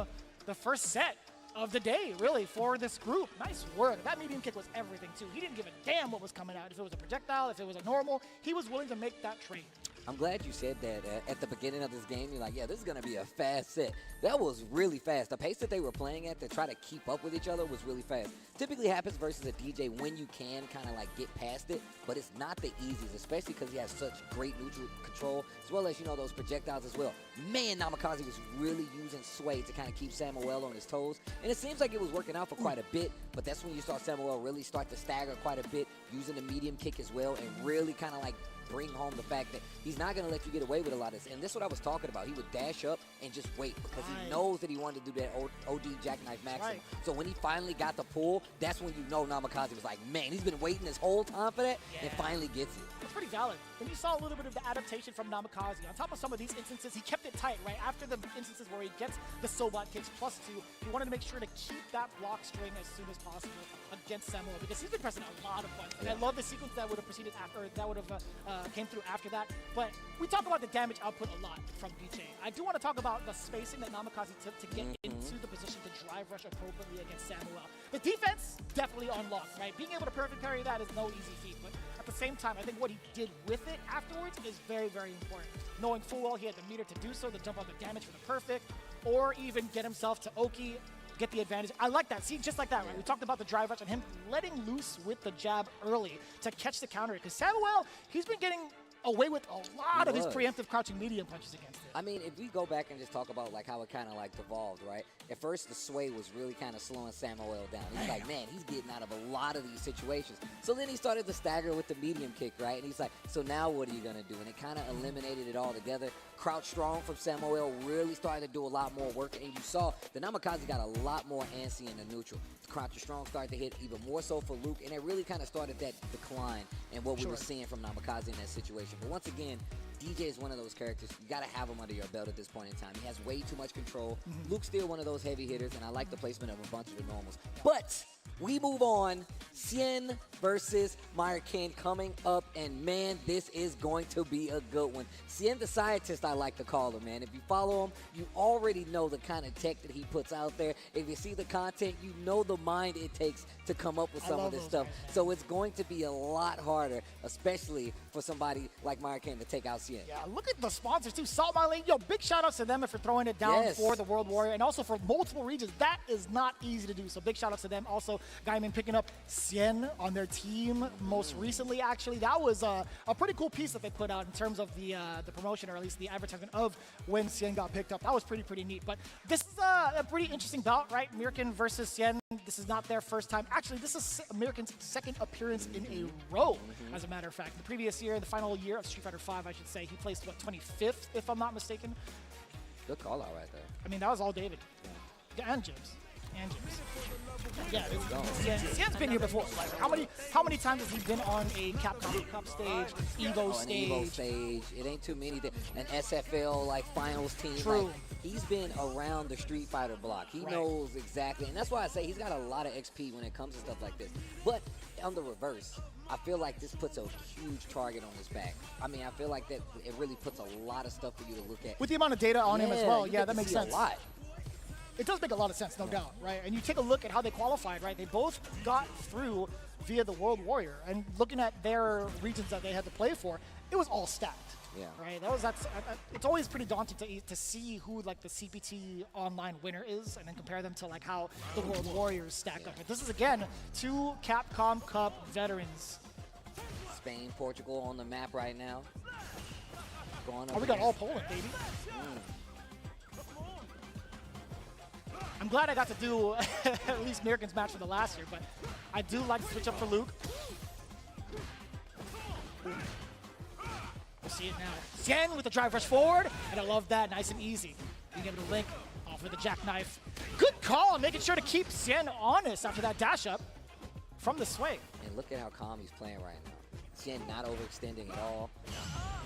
the first set of the day, really, for this group. Nice work. That medium kick was everything, too. He didn't give a damn what was coming out. If it was a projectile, if it was a normal, he was willing to make that trade. I'm glad you said that at the beginning of this game. You're like, yeah, this is going to be a fast set. That was really fast. The pace that they were playing at to try to keep up with each other was really fast. Typically happens versus a DJ when you can kind of like get past it, but it's not the easiest, especially because he has such great neutral control, as well as, you know, those projectiles as well. Man, Namikaze was really using sway to kind of keep Samuel on his toes, and it seems like it was working out for quite a bit, but that's when you saw Samuel really start to stagger quite a bit, using the medium kick as well, and really kind of like bring home the fact that he's not going to let you get away with a lot of this. And this is what I was talking about. He would dash up and just wait because he knows that he wanted to do that OD jackknife maximum. So when he finally got the pull, that's when you know Namikaze was like, man, he's been waiting this whole time for that and finally gets it. That's pretty valid. And you saw a little bit of the adaptation from Namikaze. On top of some of these instances, he kept it tight, right? After the instances where he gets the Sobot kicks +2, he wanted to make sure to keep that block string as soon as possible against Samuel because he's been pressing a lot of buttons. And I love the sequence that would have proceeded after, that would have came through after that. But we talk about the damage output a lot from DJ. I do want to talk about the spacing that Namikaze took to get into the position to drive rush appropriately against Samuel. The defense, definitely unlocked, right? Being able to perfect parry that is no easy feat, but at the same time, I think what he did with it afterwards is very, very important. Knowing full well he had the meter to do so, to jump on the damage for the perfect, or even get himself to Oki, get the advantage. I like that. See, just like that, right? We talked about the drive rush and him letting loose with the jab early to catch the counter. Because Samuel, he's been getting away with a lot of his preemptive crouching medium punches against it. I mean, if we go back and just talk about like how it kind of like devolved, right? At first, the sway was really kind of slowing Samuel down. He's like, man, he's getting out of a lot of these situations. So then he started to stagger with the medium kick, right? And he's like, so now what are you going to do? And it kind of eliminated it all together. Crouch strong from Samuel really started to do a lot more work. And you saw the Namikaze got a lot more antsy in the neutral. Crouch strong started to hit even more so for Luke. And it really kind of started that decline in what we were seeing from Namikaze in that situation. But once again, DJ is one of those characters. You got to have him under your belt at this point in time. He has way too much control. Luke's still one of those heavy hitters, and I like the placement of a bunch of the normals. But we move on. Sien versus Myerkin coming up, and man, this is going to be a good one. Sien the scientist, I like to call him, man. If you follow him, you already know the kind of tech that he puts out there. If you see the content, you know the mind it takes to come up with some of this stuff. So it's going to be a lot harder, especially for somebody like Myerkin to take out Sien. Yeah, look at the sponsors too. Salt Mine Lane, yo, big shout outs to them for throwing it down for the World Warrior and also for multiple regions. That is not easy to do. So big shout outs to them. Also, Gaiman picking up Sien on their team most recently. Actually, that was a pretty cool piece that they put out in terms of the promotion, or at least the advertisement of when Sien got picked up. That was pretty neat. But this is a pretty interesting bout, right? Myerkin versus Sien. This is not their first time. Actually, this is Myerkin's second appearance in a row, as a matter of fact. The previous year, the final year of Street Fighter V, I should say, he placed, what, 25th, if I'm not mistaken? Good call out right there. I mean, that was all David. Yeah. And James. And James. Yeah, Sien's been here before. Like, how many times has he been on a Capcom Cup stage, Evo stage? Evo stage. It ain't too many. An SFL like finals team. True. Like, he's been around the Street Fighter block. He knows exactly, and that's why I say he's got a lot of XP when it comes to stuff like this. But on the reverse, I feel like this puts a huge target on his back. I mean, I feel like that it really puts a lot of stuff for you to look at. With the amount of data on him as well, yeah, that makes sense. A lot. It does make a lot of sense, no doubt, right? And you take a look at how they qualified, right? They both got through via the World Warrior, and looking at their regions that they had to play for, it was all stacked. Yeah. Right. It's always pretty daunting to see who like the CPT online winner is, and then compare them to like how the World Warriors stack up. But this is again 2 Capcom Cup veterans. Spain, Portugal on the map right now. We got all Poland, baby. I'm glad I got to do at least Myerkin's match for the last year, but I do like to switch up for Luke. We'll see it now. Xian with the drive rush forward, and I love that, nice and easy. Being able to link off with the jackknife. Good call, making sure to keep Xian honest after that dash up from the sway. And look at how calm he's playing right now. Xian not overextending at all,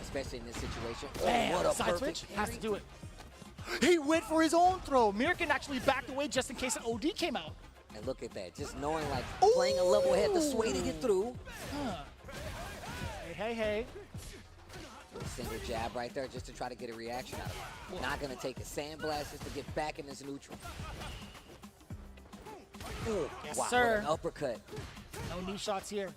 especially in this situation. Bam, what a side perfect switch, has parry. to do it. He went for his own throw. Mirkin actually backed away just in case an OD came out. And look at that, just knowing like playing a level head, the sway to get through. Huh. Hey. Single jab right there just to try to get a reaction out of it. Not gonna take a sandblast just to get back in this neutral. Ooh, Yes, wow, sir. what an uppercut. No knee shots here.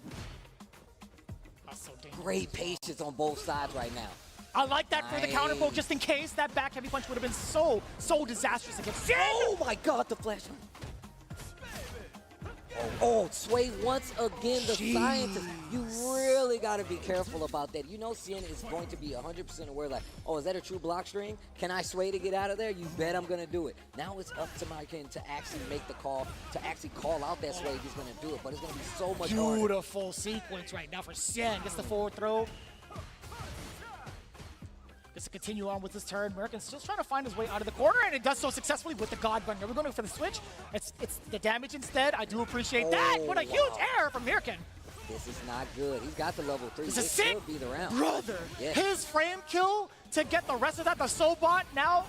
That's so dangerous. Great patience on both sides right now. I like that for the counter poke, just in case that back heavy punch would have been so disastrous against Xian. Oh my god, the flash. Oh, sway once again, the scientist. You really got to be careful about that. You know Xian is going to be 100% aware like, oh, is that a true block string? Can I sway to get out of there? You bet I'm going to do it. Now it's up to Mirkin to actually make the call, to actually call out that sway if he's going to do it. But it's going to be so much harder. Beautiful sequence right now for Xian. Gets the forward throw. Gets to continue on with his turn. Mirkin's still trying to find his way out of the corner, and it does so successfully with the God button. Are we going for the switch? It's the damage instead. I do appreciate that. What a huge error from Mirkin. This is not good. He's got the level 3. This This is sick, could be the round. brother. Yeah. His frame kill to get the rest of that. The Sobot now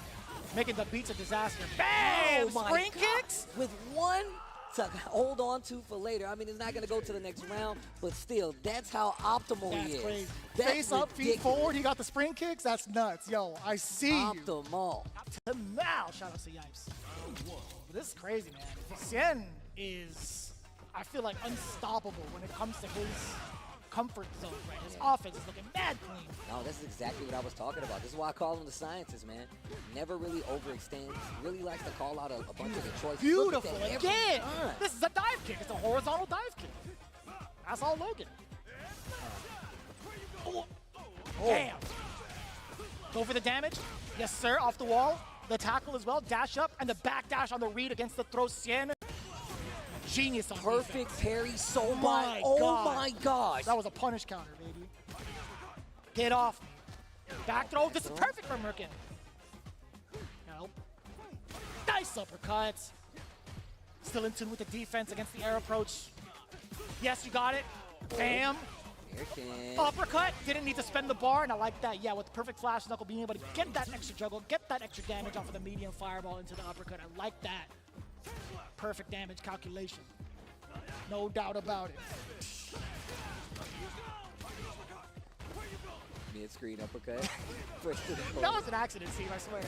making the beats a disaster. Bam! Oh my Spring God. kicks. With one to hold on to for later. I mean, it's not going to go to the next round, but still, that's how optimal he That's is. crazy. That's Face up, feet ridiculous. forward. He got the spring kicks. That's nuts. Yo, I see you. Optimal. Optimal. Shout out to Yipes. This is crazy, man. Xian is, I feel like, unstoppable when it comes to his comfort zone, right? His offense is looking mad clean. No, this is exactly what I was talking about. This is why I call him the scientist, man. Never really overextends. Really likes to call out a bunch of the choices. Beautiful. Look at that every Again, time. this is a dive kick. It's a horizontal dive kick. That's all Logan. Oh. Damn. Go for the damage. Yes, sir. Off the wall. The tackle as well. Dash up. And the back dash on the read against the throw. Xian. Genius on Perfect defense. parry, so My oh God. my gosh. That was a punish counter, baby. Get off me. Back throw. This is perfect for Mirkin. Help. Nice uppercuts. Still in tune with the defense against the air approach. Yes, you got it. Bam. Mirkin. Uppercut. Didn't need to spend the bar, and I like that. Yeah, with the perfect flash knuckle, being able to get that extra juggle, get that extra damage off of the medium fireball into the uppercut. I like that. Perfect damage calculation. No doubt about it. Mid-screen uppercut. First to the That was an accident, Steve, I swear.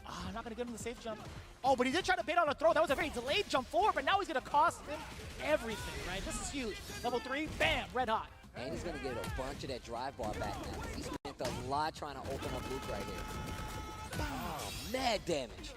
I'm not going to give him the safe jump. Oh, but he did try to bait on a throw. That was a very delayed jump forward, but now he's going to cost him everything, right? This is huge. Level 3, bam, red hot. And he's going to get a bunch of that drive bar back now. He spent a lot trying to open up Luke right here. Oh, mad damage.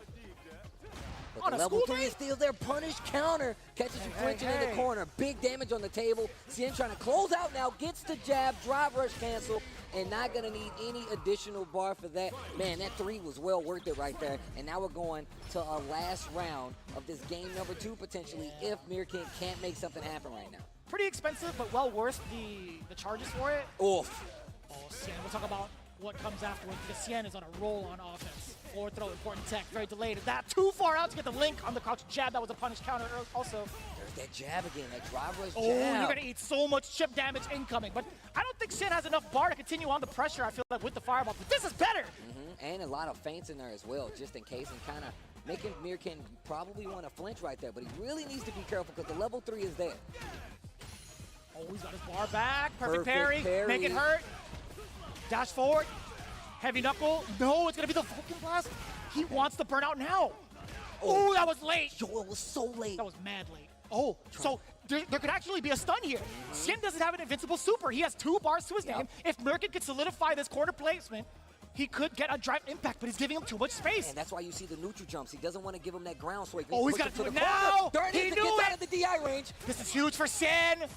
But the level 3 is still there. Punish counter. Catches you flinching in the corner. Big damage on the table. Xian trying to close out now. Gets the jab. Drive rush cancel. And not going to need any additional bar for that. Man, that 3 was well worth it right there. And now we're going to a last round of this game number 2 potentially if Mirkin can't make something happen right now. Pretty expensive, but well worth the charges for it. Oof. Oh, Xian, we'll talk about what comes afterwards because Xian is on a roll on offense. Forward throw, important tech, very delayed. That too far out to get the link on the crouch jab. That was a punish counter also. There's that jab again, that drive rush jab. Oh, you're going to eat so much chip damage incoming. But I don't think Xian has enough bar to continue on the pressure, I feel like, with the fireball. But this is better. And a lot of feints in there as well, just in case, and kind of making Mirkin probably want to flinch right there. But he really needs to be careful because the level 3 is there. Oh, he's got his bar back. Perfect Perfect parry. Make it hurt. Dash forward. Heavy knuckle. No, it's going to be the Vulcan Blast. He wants the burnout now. Oh, that was late. Yo, it was so late. That was mad late. Oh, so there could actually be a stun here. Xian doesn't have an invincible super. He has 2 bars to his name. If Mirkin could solidify this corner placement, he could get a drive impact, but he's giving him too much space. And that's why you see the neutral jumps. He doesn't want to give him that ground so he can Oh, he's push got it to to do the it now. corner. He knew gets it. out of the DI range. This is huge for Xian.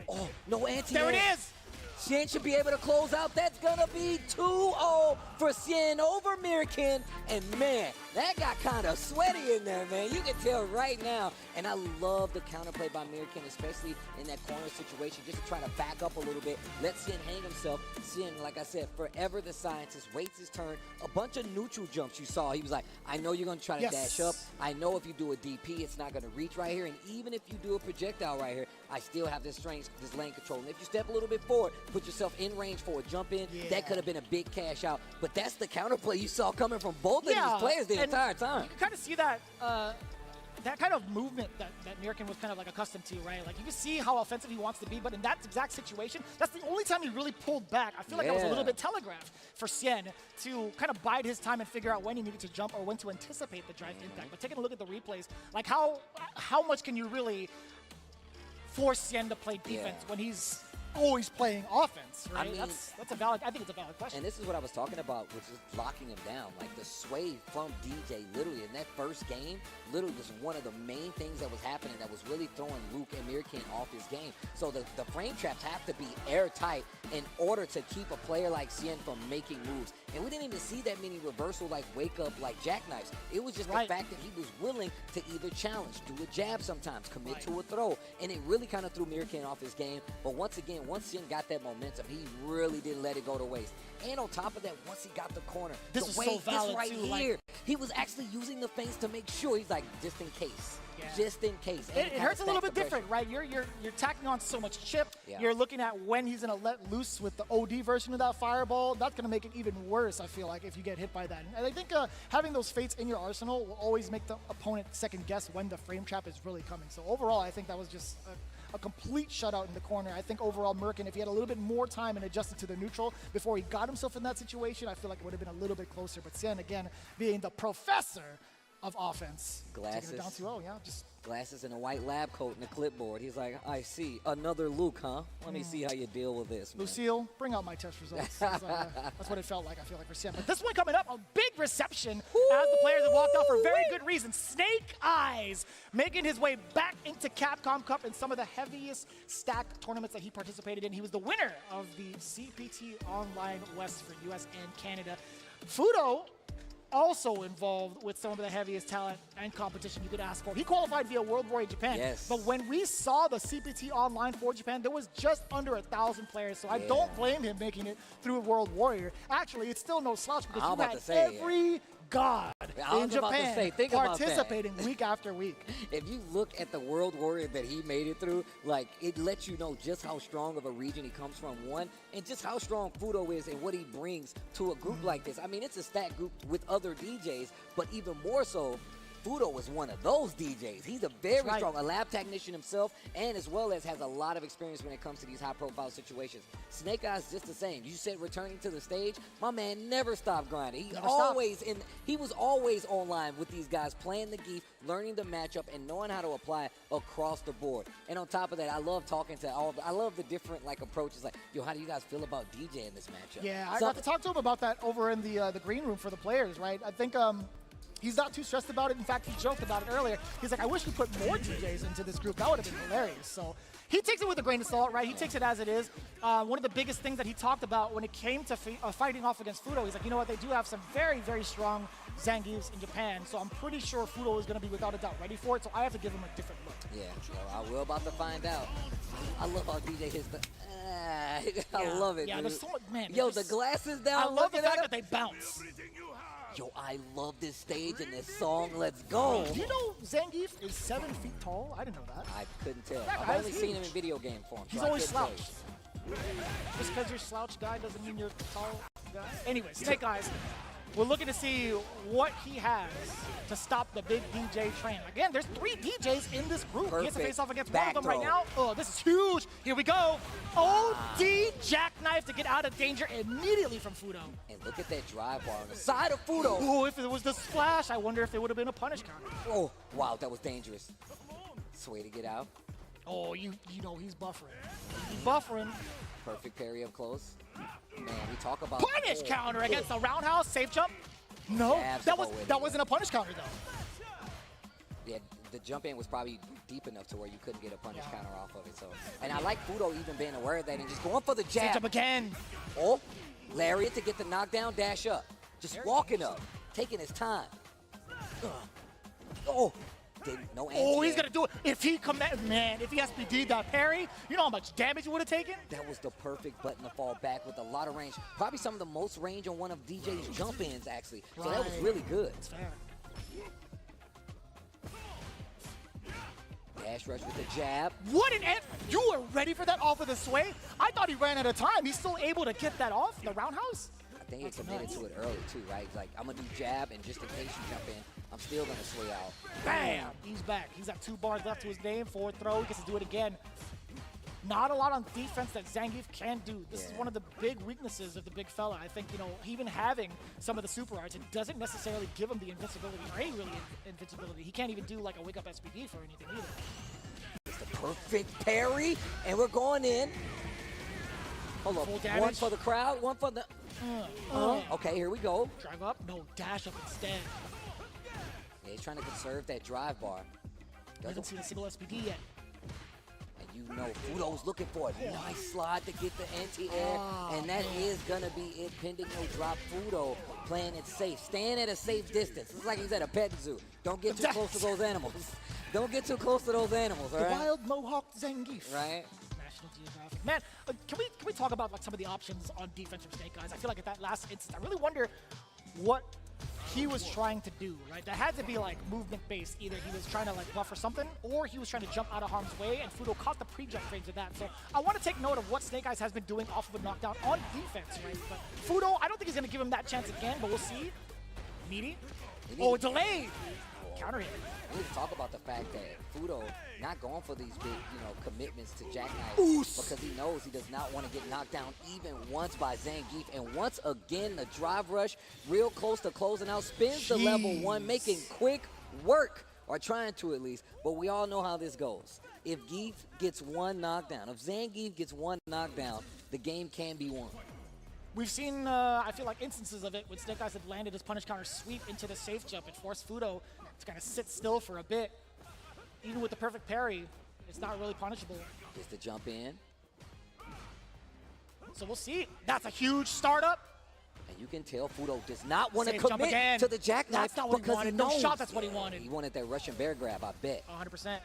Oh, no anti-air. There it is. Xian should be able to close out. That's going to be 2-0. Fudo for Cien over Mirkin. And man, that got kind of sweaty in there, man. You can tell right now. And I love the counterplay by Mirkin, especially in that corner situation, just to try to back up a little bit, let Cien hang himself. Cien, like I said, forever the scientist, waits his turn. A bunch of neutral jumps you saw. He was like, I know you're going to try to dash up. I know if you do a DP, it's not going to reach right here. And even if you do a projectile right here, I still have this lane control. And if you step a little bit forward, put yourself in range for a jump in, that could have been a big cash out. But that's the counterplay you saw coming from both of these players the entire time. You can kind of see that that kind of movement that Mirkin was kind of like accustomed to, right? Like you can see how offensive he wants to be, but in that exact situation, that's the only time he really pulled back. I feel like that was a little bit telegraphed for Cien to kind of bide his time and figure out when he needed to jump or when to anticipate the drive impact. But taking a look at the replays, like how much can you really force Cien to play defense when he's always playing offense, right? I mean, that's a valid. I think it's a valid question. And this is what I was talking about, which is locking him down. Like the sway from DJ, literally in that first game, literally was one of the main things that was happening that was really throwing Luke and Mirkin off his game. So the frame traps have to be airtight in order to keep a player like Cien from making moves. And we didn't even see that many reversal like wake up like jackknives. It was just the fact that he was willing to either challenge, do a jab sometimes, commit to a throw, and it really kind of threw Mirkin off his game. But once again, once Cien got that momentum, he really didn't let it go to waste. And on top of that, once he got the corner, this is so valid this right too, here, he was actually using the feints to make sure. He's like, just in case. Just in case. It hurts a little bit different, right? You're tacking on so much chip. You're looking at when he's going to let loose with the OD version of that fireball. That's going to make it even worse, I feel like, if you get hit by that. And I think having those fates in your arsenal will always make the opponent second guess when the frame trap is really coming. So overall, I think that was just a complete shutout in the corner. I think overall Mirkin, if he had a little bit more time and adjusted to the neutral before he got himself in that situation, I feel like it would have been a little bit closer. But Cien, again, being the professor of offense. Glasses. Taking it down 2-0, yeah. Just glasses and a white lab coat and a clipboard. He's like, I see. Another Luke, huh? Let me see how you deal with this, man. Lucille, bring out my test results. That's what it felt like, I feel like, for Cien. But this one coming up, a big reception as the players have walked out for very good reason. Snake Eyes making his way back into Capcom Cup in some of the heaviest stacked tournaments that he participated in. He was the winner of the CPT Online West for US and Canada. Fudo also involved with some of the heaviest talent and competition you could ask for. He qualified via World Warrior Japan. Yes. But when we saw the CPT Online for Japan, there was just under 1,000 players. So I don't blame him making it through World Warrior. Actually, it's still no slouch because you had every god in Japan participating week after week. If you look at the World Warrior that he made it through, like, it lets you know just how strong of a region he comes from, one, and just how strong Fudo is and what he brings to a group like this. I mean, it's a stacked group with other DJs, but even more so, Fudo is one of those DJs. He's a very strong, a lab technician himself, and as well as has a lot of experience when it comes to these high-profile situations. Snake Eyes just the same. You said returning to the stage. My man never stopped grinding. He was always online with these guys, playing the geef, learning the matchup, and knowing how to apply across the board. And on top of that, I love talking to I love the different approaches. Like, yo, how do you guys feel about DJ in this matchup? Yeah, I got to talk to him about that over in the green room for the players, right? I think he's not too stressed about it. In fact, he joked about it earlier. He's like, I wish we put more DJs into this group. That would have been hilarious. So he takes it with a grain of salt, right? He takes it as it is. One of the biggest things that he talked about when it came to fighting off against Fudo, he's like, you know what? They do have some very, very strong Zangiefs in Japan. So I'm pretty sure Fudo is going to be, without a doubt, ready for it. So I have to give him a different look. Yeah, well, we're about to find out. I love how DJ hits the... I love it, Yeah, dude. there's so much, man. Yo, the glasses down. I love the fact that they bounce. Yo, I love this stage and this song. Let's go. Do you know Zangief is 7 feet tall? I didn't know that. I couldn't tell. That I've guy's only seen him huge. in video game form. He's so always I couldn't slouched. Just because you're slouched guy doesn't mean you're tall guy. Anyway, Snake Eyes. We're looking to see what he has to stop the big DJ train. Again, there's 3 DJs in this group. He has to face off against one of them right now. Oh, this is huge. Here we go. OD jackknife to get out of danger immediately from Fudo. And look at that drive bar on the side of Fudo. Oh, if it was the splash, I wonder if it would have been a punish counter. Oh, wow, that was dangerous. Sway to get out. Oh, you know he's buffering. He's buffering. Perfect parry up close. Man, we talk about Punish counter against the roundhouse safe jump. No, that wasn't a punish counter though. Yeah, the jump in was probably deep enough to where you couldn't get a punish counter off of it. So, and I like Fudo even being aware of that and just going for the jab. Safe jump again. Oh, Lariat to get the knockdown, dash up. Just walking up, taking his time. Oh, no anti-air. Oh, he's gonna do it. If he if he SPD'd that parry, you know how much damage he would have taken? That was the perfect button to fall back with a lot of range. Probably some of the most range on one of DJ's jump-ins, actually. So that was really good. That's fair. Dash rush with the jab. What an you were ready for that off of the sway? I thought he ran out of time. He's still able to get that off, the roundhouse? I think he committed to it early, too, right? He's like, I'm gonna do jab, and just in case you jump in, I'm still gonna sway out. Bam! He's back. He's got 2 bars left to his name. Forward throw. He gets to do it again. Not a lot on defense that Zangief can do. This is one of the big weaknesses of the big fella. I think, you know, even having some of the super arts, it doesn't necessarily give him the invincibility or any really invincibility. He can't even do like a wake up SPD for anything either. It's the perfect parry, and we're going in. Hold on. One for the crowd, one for the. Okay, here we go. Drive up? No, dash up instead. Yeah, he's trying to conserve that drive bar. Doesn't see a single SPD yet. And you know Fudo's looking for a nice slide to get the anti-air, and that is gonna be it, pending no drop. Fudo playing it safe, staying at a safe distance. It's like he's at a pet zoo. Don't get too close to those animals. Don't get too close to those animals, all right? The wild Mohawk Zangief. Right. National Geographic. Man, can we talk about like some of the options on defense from Snake Eyes? I feel like at that last instance, I really wonder what he was trying to do, right? That had to be like movement based. Either he was trying to like buffer something, or he was trying to jump out of harm's way, and Fudo caught the pre-jump frames of that. So I want to take note of what Snake Eyes has been doing off of a knockdown on defense, right? But Fudo, I don't think he's gonna give him that chance again, but we'll see. Meaty. Oh, delayed! Counter hit. We need to talk about the fact that Fudo not going for these big, commitments to Jackknife because he knows he does not want to get knocked down even once by Zangief. And once again, the drive rush, real close to closing out, spins to level 1, making quick work, or trying to at least. But we all know how this goes. If Geef gets one knockdown, if Zangief gets one knockdown, the game can be won. We've seen, I feel like, instances of it when Snake Eyes had landed his punish counter sweep into the safe jump and forced Fudo to kind of sit still for a bit. Even with the perfect parry, it's not really punishable. Just to jump in. So we'll see. That's a huge startup. And you can tell Fudo does not want to Safe commit to the jackknife. That's not what he wanted. No shot, that's what he wanted. He wanted that Russian bear grab, I bet. 100%.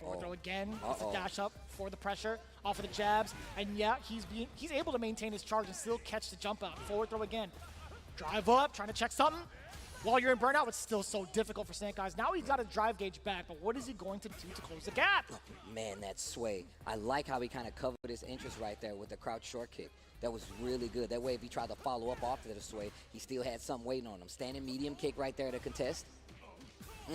Forward throw again. It's a dash up for the pressure off of the jabs. And yeah, he's able to maintain his charge and still catch the jump out. Forward throw again. Drive up, trying to check something. While you're in burnout, it's still so difficult for Snake Eyes. Now he's got a drive gauge back, but what is he going to do to close the gap? Man, that sway. I like how he kind of covered his entrance right there with the crouch short kick. That was really good. That way, if he tried to follow up after the sway, he still had something waiting on him. Standing medium kick right there to contest.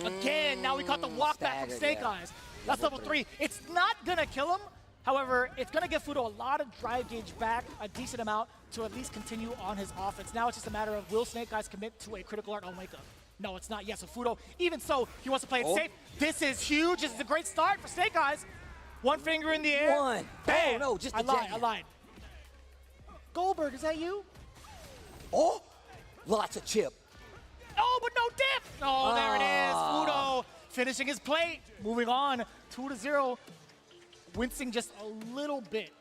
Again, now we caught the walk back from Snake Eyes. That's level 3. It's not going to kill him. However, it's going to give Fudo a lot of drive gauge back, a decent amount, to at least continue on his offense. Now it's just a matter of, will Snake Eyes commit to a critical art on wake up? No, it's not yet. So Fudo, even so, he wants to play it safe. This is huge. This is a great start for Snake Eyes. One finger in the air. One. Bam. Oh, no, just I lied. Goldberg, is that you? Oh, lots of chip. Oh, but no dip. Oh, there it is. Fudo finishing his plate. Moving on, 2-0. Wincing just a little bit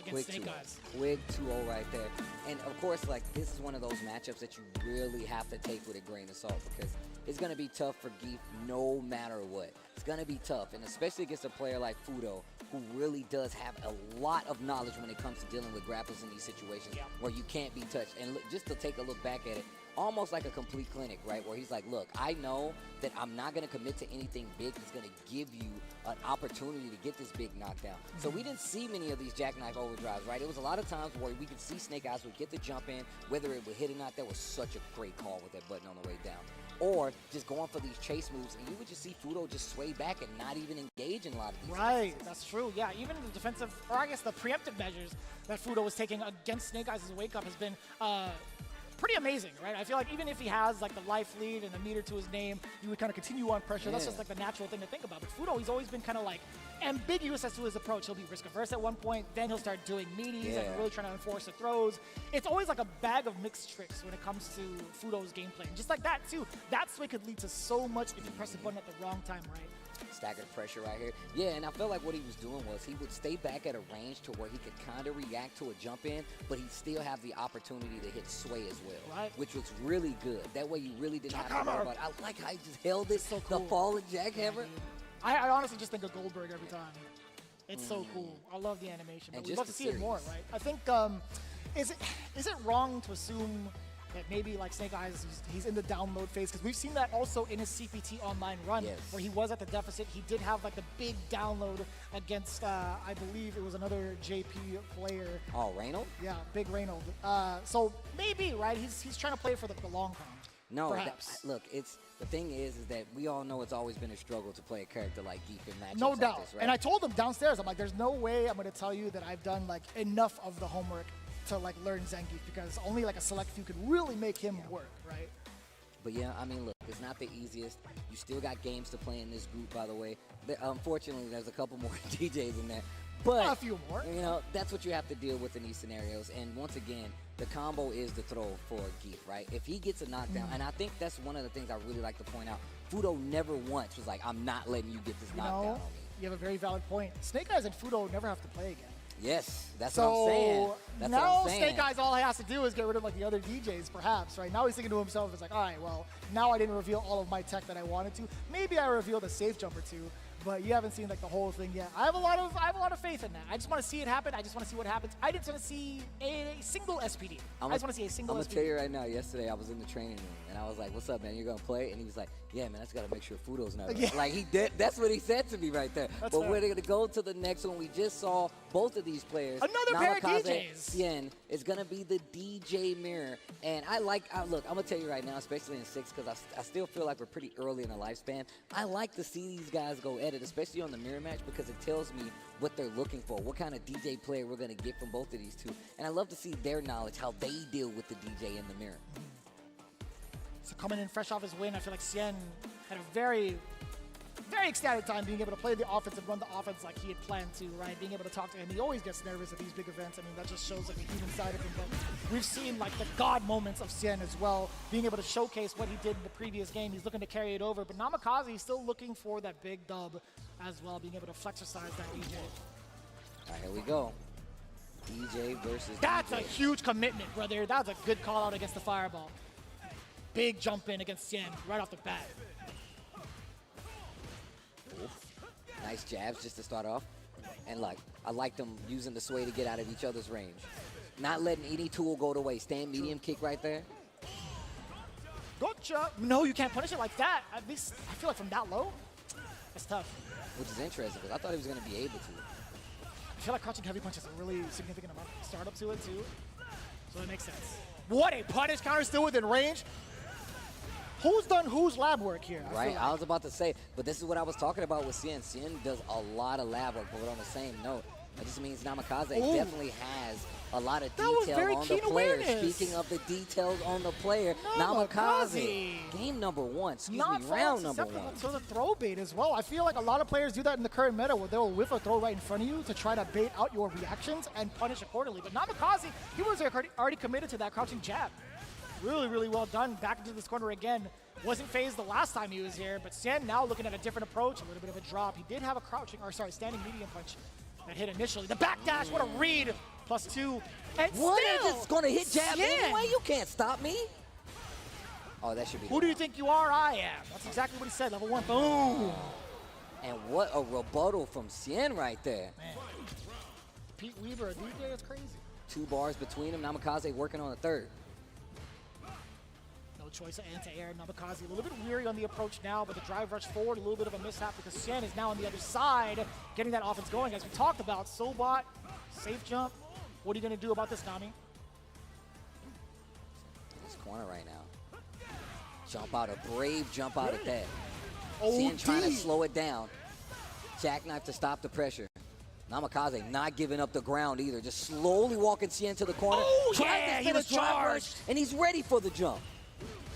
against Snake Eyes. Quick 2-0 right there. And of course, like, this is one of those matchups that you really have to take with a grain of salt because it's going to be tough for Geef no matter what. It's going to be tough, and especially against a player like Fudo, who really does have a lot of knowledge when it comes to dealing with grapplers in these situations where you can't be touched. And look, just to take a look back at it, almost like a complete clinic, right? Where he's like, look, I know that I'm not going to commit to anything big that's going to give you an opportunity to get this big knockdown. So we didn't see many of these jackknife overdrives, right? It was a lot of times where we could see Snake Eyes would get the jump in, whether it would hit or not. That was such a great call with that button on the way down. Or just going for these chase moves, and you would just see Fudo just sway back and not even engage in a lot of these Right, that's true. Yeah, even the defensive, or I guess the preemptive measures that Fudo was taking against Snake Eyes' wake up has been pretty amazing, right? I feel like even if he has like the life lead and a meter to his name, you would kind of continue on pressure. That's just like the natural thing to think about. But Fudo, he's always been kind of like ambiguous as to his approach. He'll be risk averse at one point, then he'll start doing meaties and really trying to enforce the throws. It's always like a bag of mixed tricks when it comes to Fudo's gameplay. And just like that too, that sway could lead to so much if you press the button at the wrong time, right? staggered pressure right here. Yeah, and I felt like what he was doing was he would stay back at a range to where he could kind of react to a jump in, but he'd still have the opportunity to hit sway as well, right, which was really good. That way you really didn't have to worry about it. I like how he just held it, so cool. The falling jackhammer. I honestly just think of Goldberg every time. It's so cool. I love the animation. But we'd love to see it more, right? I think, is it wrong to assume that maybe like Snake Eyes, he's in the download phase? Because we've seen that also in his CPT online run, where he was at the deficit. He did have like the big download against, I believe it was another JP player. Oh, Reynolds? Yeah, big Reynolds. So maybe, right? He's trying to play for the long run. No, look, the thing is that we all know it's always been a struggle to play a character like Geef in matchups No doubt. like this, right? And I told him downstairs, I'm like, there's no way I'm going to tell you that I've done like enough of the homework to like learn Zangief, because only like a select few could really make him work, right? But yeah, I mean, look, it's not the easiest. You still got games to play in this group, by the way. Unfortunately, there's a couple more DJs in there. But a few more. You know, that's what you have to deal with in these scenarios. And once again, the combo is the throw for Geef, right? If he gets a knockdown, and I think that's one of the things I really like to point out, Fudo never once was like, I'm not letting you get this knockdown on me. You have a very valid point. Snake Eyes and Fudo never have to play again. Yes, that's what I'm saying. That's what I'm saying. Snake Eyes, all he has to do is get rid of like the other DJs, perhaps, right? Now he's thinking to himself, it's like, all right, well, now I didn't reveal all of my tech that I wanted to. Maybe I revealed a safe jump or two, but you haven't seen like the whole thing yet. I have a lot of faith in that. I just want to see it happen. I just want to see what happens. I just want to see a single SPD. I just want to see a single SPD. I'm gonna tell you right now. Yesterday I was in the training room and I was like, "What's up, man? You're gonna play?" And he was like, "Yeah, man. I just gotta make sure Fudo's not." Yeah. Like he did. That's what he said to me right there. That's but fair. we're gonna go to the next one. We just saw both of these players. Another pair of DJs. Sien is gonna be the DJ mirror, and look. I'm gonna tell you right now, especially in 6, because I still feel like we're pretty early in the lifespan. I like to see these guys go at it, especially on the mirror match, because it tells me what they're looking for, what kind of DJ player we're gonna get from both of these two, and I love to see their knowledge, how they deal with the DJ in the mirror. So coming in fresh off his win, I feel like Sien had a very, very ecstatic time being able to play the offense and run the offense like he had planned to, right? Being able to talk to him. He always gets nervous at these big events. I mean, that just shows like the human side of him. But we've seen like the God moments of Sien as well, being able to showcase what he did in the previous game. He's looking to carry it over. But Namikaze is still looking for that big dub as well, being able to flexercise that DJ. All right, here we go. DJ versus That's DJ. a huge commitment, brother. That's a good call out against the fireball. Big jump in against Sien right off the bat. Nice jabs just to start off. And like, I like them using the sway to get out of each other's range. Not letting any tool go to waste. Stand medium kick right there. Gotcha. No, you can't punish it like that. At least I feel like from that low, that's tough. Which is interesting because I thought he was going to be able to. I feel like crouching heavy punch has a really significant amount of startup to it too. So that makes sense. What a punish counter still within range. Who's done whose lab work here? Right, I was about to say, but this is what I was talking about with Sien. Sien does a lot of lab work, but on the same note, that just means Namikaze definitely has a lot of detail on the player. Speaking of the details on the player, Namikaze, game number 1, round number 1. So the throw bait as well. I feel like a lot of players do that in the current meta where they'll whiff a throw right in front of you to try to bait out your reactions and punish accordingly. But Namikaze, he was already committed to that crouching jab. Really, really well done. Back into this corner again. Wasn't phased the last time he was here, but Sien now looking at a different approach, a little bit of a drop. He did have a standing medium punch that hit initially. The backdash, what a read, +2. And what still, is this going to hit jab Sien. anyway? You can't stop me. Oh, that should be. Who do you think you are? I am. That's exactly what he said. Level 1, boom. And what a rebuttal from Sien right there. Man. Pete Weaver, a DJ, that's crazy. 2 bars between them. Namikaze working on the 3rd. Choice of anti-air. Namikaze a little bit weary on the approach now, but the drive rush forward, a little bit of a mishap because Sien is now on the other side, getting that offense going. As we talked about, Sobot, safe jump. What are you going to do about this, Nami? This corner right now. Jump out, a brave jump out at that. Oh, Sien trying to slow it down. Jackknife to stop the pressure. Namikaze not giving up the ground either, just slowly walking Sien to the corner. Oh, yeah, he was charged. And he's ready for the jump.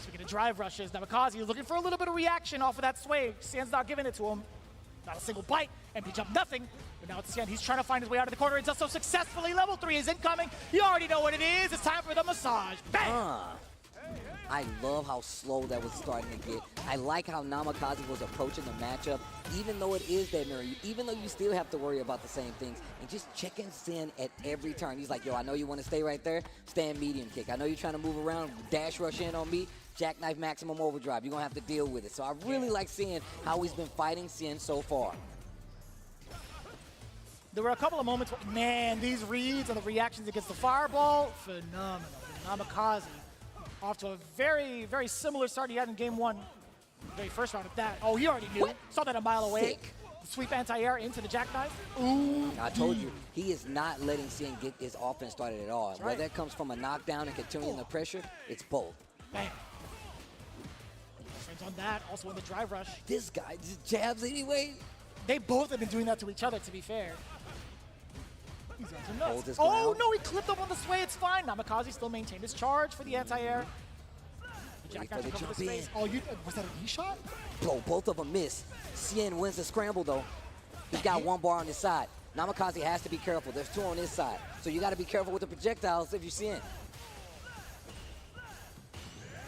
Speaking of drive rushes, Namikaze is looking for a little bit of reaction off of that sway. Sien's not giving it to him. Not a single bite. MP jump, nothing. But now it's Sien. He's trying to find his way out of the corner. He does so successfully. Level 3 is incoming. You already know what it is. It's time for the massage. Bang! I love how slow that was starting to get. I like how Namikaze was approaching the matchup, even though it is that mirror, even though you still have to worry about the same things, and just checking in at every turn. He's like, yo, I know you want to stay right there, stand medium kick. I know you're trying to move around, dash rush in on me, jackknife maximum overdrive. You're going to have to deal with it. So I really like seeing how he's been fighting Cien so far. There were a couple of moments where, man, these reads and the reactions against the fireball, phenomenal. Namikaze off to a very, very similar start he had in game one. Very first round of that. Oh, he already knew. Saw that a mile away. Sick. Sweep anti-air into the jackknife. Ooh. I told you, he is not letting Cien get his offense started at all. That's Whether right. that comes from a knockdown and continuing the pressure, it's both. Bam. Frames on that, also in the drive rush. This guy just jabs anyway. They both have been doing that to each other, to be fair. These guys are Hold nuts. his Oh, ground. no, he clipped up on the sway. It's fine. Namikaze still maintained his charge for the anti-air. The Wait jackknife for to the cover the jump in. space. Oh, was that an E-shot? Bro, both of them miss. Cien wins the scramble, though. He's got one bar on his side. Namikaze has to be careful. There's two on his side. So you got to be careful with the projectiles if you're Cien.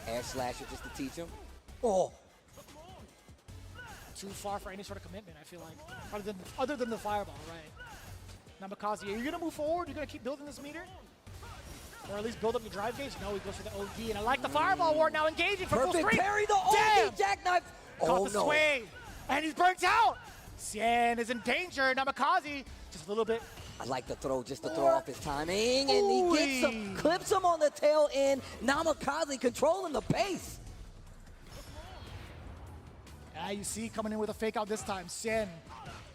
Air slasher just to teach him. Oh. Too far for any sort of commitment, I feel like. Other than the fireball, right? Namikaze, are you going to move forward? You're going to keep building this meter? Or at least build up your drive gauge? No, he goes for the OD. And I like the fireball ward now engaging for full Perfect screen. parry, the Damn! OD jackknife. Caught Oh, the no. sway. And he's burnt out. Cien is in danger. Namikaze, just a little bit. I like the throw just to throw off his timing. And he gets him, clips him on the tail end. Namikaze controlling the pace. You see coming in with a fake out this time. Cien,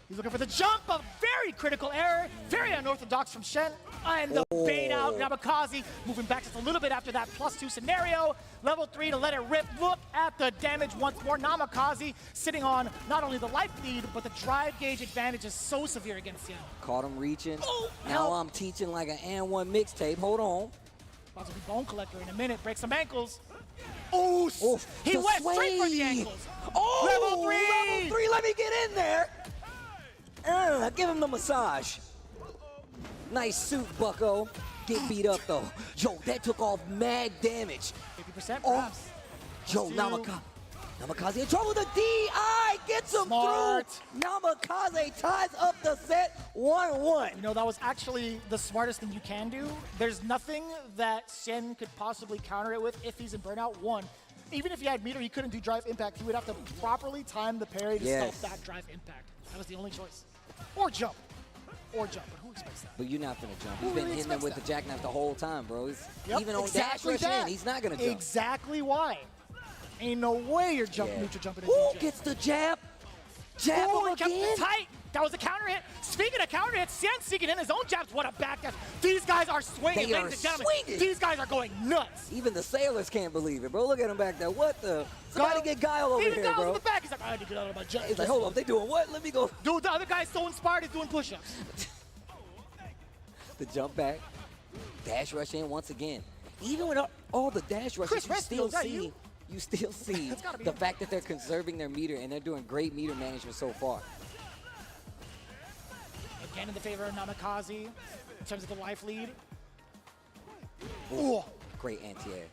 he's looking for the jump. A very critical error. Very unorthodox from Shen. And the bait out. Namikaze moving back just a little bit after that +2 scenario. Level 3 to let it rip. Look at the damage once more. Namikaze sitting on not only the life lead, but the drive gauge advantage is so severe against Cien. Caught him reaching. Now help. I'm teaching like an and one mixtape. Hold on. About to be Bone Collector in a minute. Break some ankles. Oh, he the went straight for the sway. ankles. Oh, Level 3! Level 3, let me get in there. Give him the massage. Nice suit, bucko. Get beat up, though. Joe, that took off mad damage. 50% perhaps. Joe, Namikaze in trouble. The DI gets him Smart. through. Namikaze ties up the set 1-1. You know, that was actually the smartest thing you can do. There's nothing that Cien could possibly counter it with if he's in burnout. One, even if he had meter, he couldn't do drive impact. He would have to properly time the parry to stop that drive impact. That was the only choice. Or jump. Or jump, but who expects that? But you're not gonna jump. Who He's been really hitting him with expects the jackknife the whole time, bro. Yep, Even on exactly dash rush that. in, he's not gonna jump. Exactly why. Ain't no way you're neutral jumping into Who the gets the jab? Jab him kept again? it tight. That was a counter hit. Speaking of counter hits, Cien seeking in his own jabs. What a backdash. These guys are swinging, They are ladies and gentlemen. swinging. These guys are going nuts. Even the sailors can't believe it, bro. Look at him back there. What the? Somebody get Guile over Even here, Guile's bro. in the back. He's like, I had to get out of my jump. He's like, hold up, they doing what? Let me go. Dude, the other guy's so inspired, he's doing push-ups. The jump back. Dash rush in once again. Even with all the dash rushes, you still see the fact that they're conserving their meter and they're doing great meter management so far. Again in the favor of Namikaze in terms of the life lead. Ooh. Great anti-air.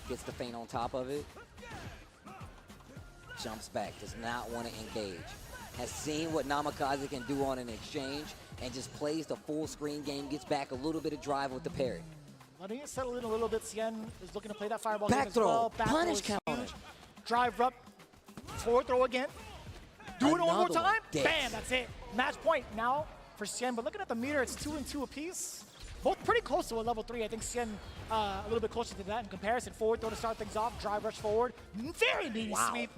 Gets the feint on top of it. Jumps back, does not want to engage. Has seen what Namikaze can do on an exchange and just plays the full screen game, gets back a little bit of drive with the parry. Letting it settle in a little bit. Cien is looking to play that fireball Back game as throw. well. Back Punish throw is counter. huge. Drive up. Forward throw again. Do it one more Another time. one. Dead. Bam, that's it. Match point now for Cien. But looking at the meter, it's 2 and 2 apiece. Both pretty close to a level 3. I think Cien a little bit closer to that in comparison. Forward throw to start things off. Drive rush forward. Very meaty sweep.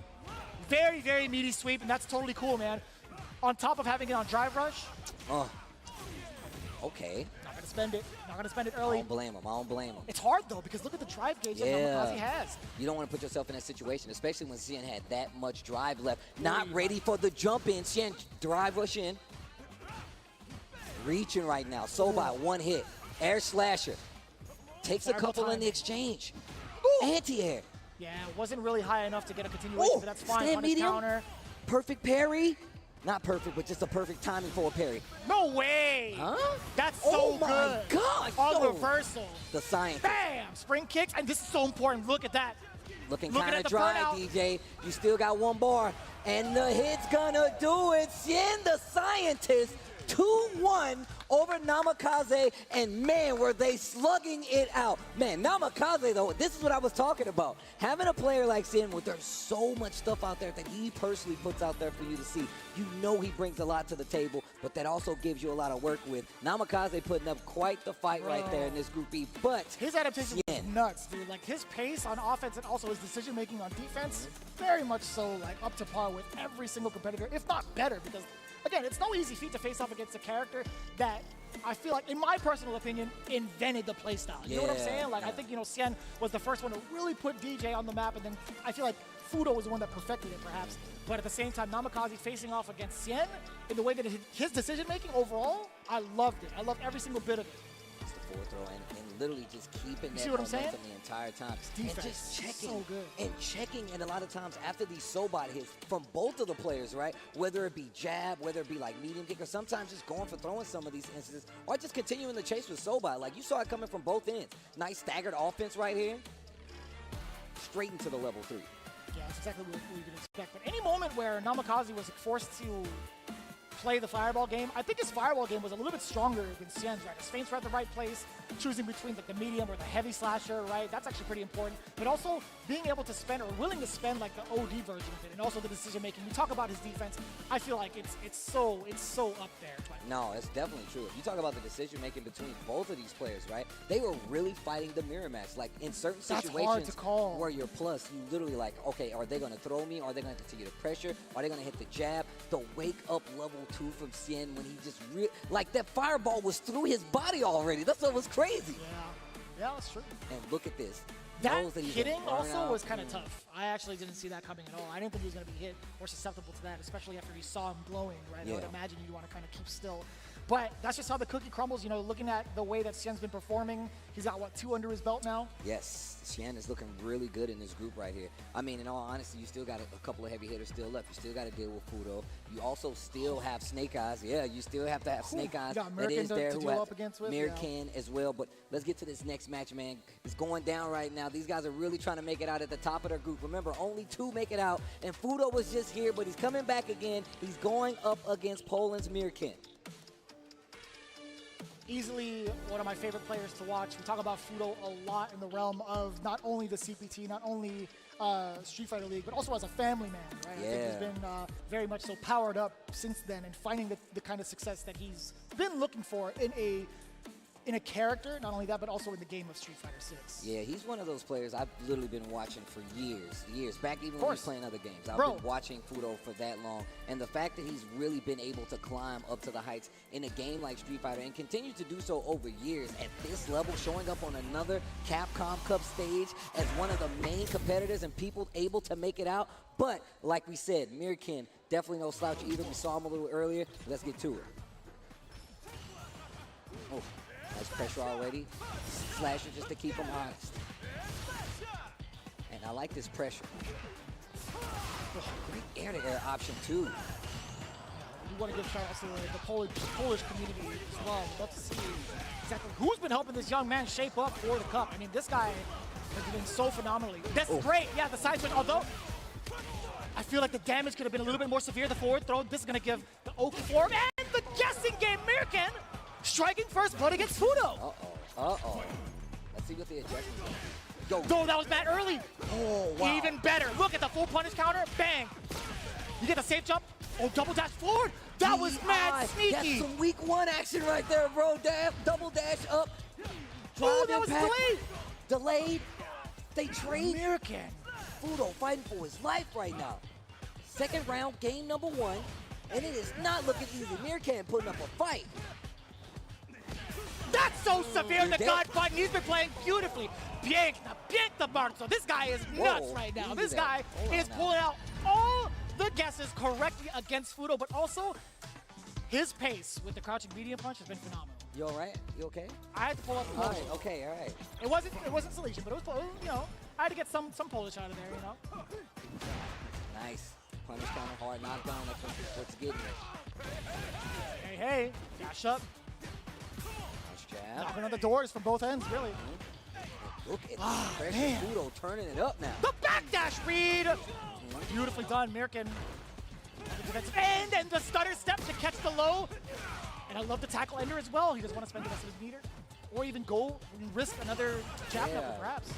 Very, very meaty sweep. And that's totally cool, man. On top of having it on drive rush. Okay. Not gonna spend it. Not gonna spend it I early. don't blame him. I don't blame him. It's hard though because look at the drive gauge that Namikaze has. You don't want to put yourself in that situation, especially when Cien had that much drive left. Not ready for the jump in. Cien drive rush in. Reaching right now. Soba, one hit. Air slasher. Takes a couple in the exchange. Anti-air. Yeah, it wasn't really high enough to get a continuation, but that's fine. Stand Punish medium. counter. Perfect parry. Not perfect, but just a perfect timing for a parry. No way! Huh? That's so Oh my good. gosh! On yo. reversal. The science. Bam! Spring kicks, and this is so important. Look at that. Looking Looking kind at of the dry, burnout. DJ. You still got one bar. And the hit's gonna do it. Sien, the scientist, 2-1 over Namikaze, and man, were they slugging it out. Man, Namikaze, though, this is what I was talking about. Having a player like Sien, where there's so much stuff out there that he personally puts out there for you to see. You know he brings a lot to the table, but that also gives you a lot of work with. Namikaze putting up quite the fight right there in this Group B, but his adaptation was Sien. nuts, dude. Like his pace on offense and also his decision making on defense, very much so like up to par with every single competitor, if not better, because again, it's no easy feat to face off against a character that I feel like, in my personal opinion, invented the playstyle. You know what I'm saying? Like, I think, you know, Sien was the first one to really put DJ on the map, and then I feel like Fudo was the one that perfected it, perhaps. But at the same time, Namikaze facing off against Sien, in the way that his decision-making overall, I loved it. I loved every single bit of it. It's the forward throw and literally just keeping that see what I'm momentum saying? the entire time. Defense, and just checking. so good. And checking, and a lot of times after these Sobot hits from both of the players, right? Whether it be jab, whether it be like medium kick, or sometimes just going for throwing some of these instances, or just continuing the chase with Sobot. Like you saw it coming from both ends. Nice staggered offense right here. Straight into the level 3. Yeah, that's exactly what you can expect. But any moment where Namikaze was forced to play the fireball game, I think his fireball game was a little bit stronger than Sien's, right? His feints were at the right place, choosing between like the medium or the heavy slasher, right? That's actually pretty important. But also being able to spend or willing to spend like the OD version of it, and also the decision making. You talk about his defense, I feel like it's so up there. No, it's definitely true. If you talk about the decision making between both of these players, right? They were really fighting the mirror match. Like in certain That's situations hard to call. where you're plus, you literally like, okay, are they gonna throw me? Are they gonna continue to pressure? Are they gonna hit the jab? The wake up level 2 from Sien when he just like that fireball was through his body already. That's what was crazy. Yeah, that's true. And look at this. That Knows that he's hitting gonna burn also out. was kind of tough. I actually didn't see that coming at all. I didn't think he was going to be hit or susceptible to that, especially after you saw him glowing, right? I would Yeah. imagine you'd want to kind of keep still. But that's just how the cookie crumbles. You know, looking at the way that Sien's been performing, he's got, what, 2 under his belt now? Yes, Sien is looking really good in this group right here. I mean, in all honesty, you still got a couple of heavy hitters still left. You still got to deal with Fudo. You also still have Snake Eyes. Yeah, you still have to have Snake Eyes. You got That Mirkin is to there. deal up against with, Mirkin as well. But let's get to this next match, man. It's going down right now. These guys are really trying to make it out at the top of their group. Remember, only 2 make it out. And Fudo was just here, but he's coming back again. He's going up against Poland's Mirkin. Easily one of my favorite players to watch. We talk about Fudo a lot in the realm of not only the CPT, not only Street Fighter League, but also as a family man, right? I think he's been very much so powered up since then and finding the kind of success that he's been looking for in a character, not only that, but also in the game of Street Fighter 6. Yeah, he's one of those players I've literally been watching for years. Back even when he was playing other games. I've been watching Fudo for that long. And the fact that he's really been able to climb up to the heights in a game like Street Fighter and continue to do so over years at this level, showing up on another Capcom Cup stage as one of the main competitors and people able to make it out. But like we said, Mirkin, definitely no slouch either. We saw him a little earlier. Let's get to it. Oh. Nice pressure already. Slasher just to keep him honest. And I like this pressure. Great air-to-air option too. We want to give shout-outs to the Polish community as well. We'd love to see exactly who's been helping this young man shape up for the cup. I mean, this guy has been so phenomenally. That's great. Yeah, the side switch, although I feel like the damage could have been a little bit more severe. The forward throw, this is going to give the Oki forward. And the guessing game, Mirkin striking first blood against Fudo. Let's see what the adjustments are. Yo, that was bad early. Oh, wow. Even better. Look at the full punish counter. Bang. You get the safe jump. Oh, double dash forward. That was mad sneaky. That's some week 1 action right there, bro. Double dash up. Oh, that was delayed. They trade. Mirkin. Fudo fighting for his life right now. Second round, game number 1. And it is not looking easy. Mirkin putting up a fight. That's so severe, the God button. He's been playing beautifully. Piękna bardzo. This guy is nuts right now. This guy is pulling out all the guesses correctly against Fudo, but also his pace with the crouching medium punch has been phenomenal. You all right? You okay? I had to pull up the Polish. All right. It wasn't Silesian, but it was, you know, I had to get some Polish out of there, you know. Nice. Punish counter, hard knockdown. That's what's getting it. Hey. Dash up. Jab. Knocking on the doors from both ends, really. Look at the pressure. Fudo turning it up now. The backdash read! Beautifully done, Mirkin. The defensive end and the stutter step to catch the low. And I love the tackle ender as well. He doesn't want to spend the rest of his meter. Or even go and risk another jab knuckle, perhaps.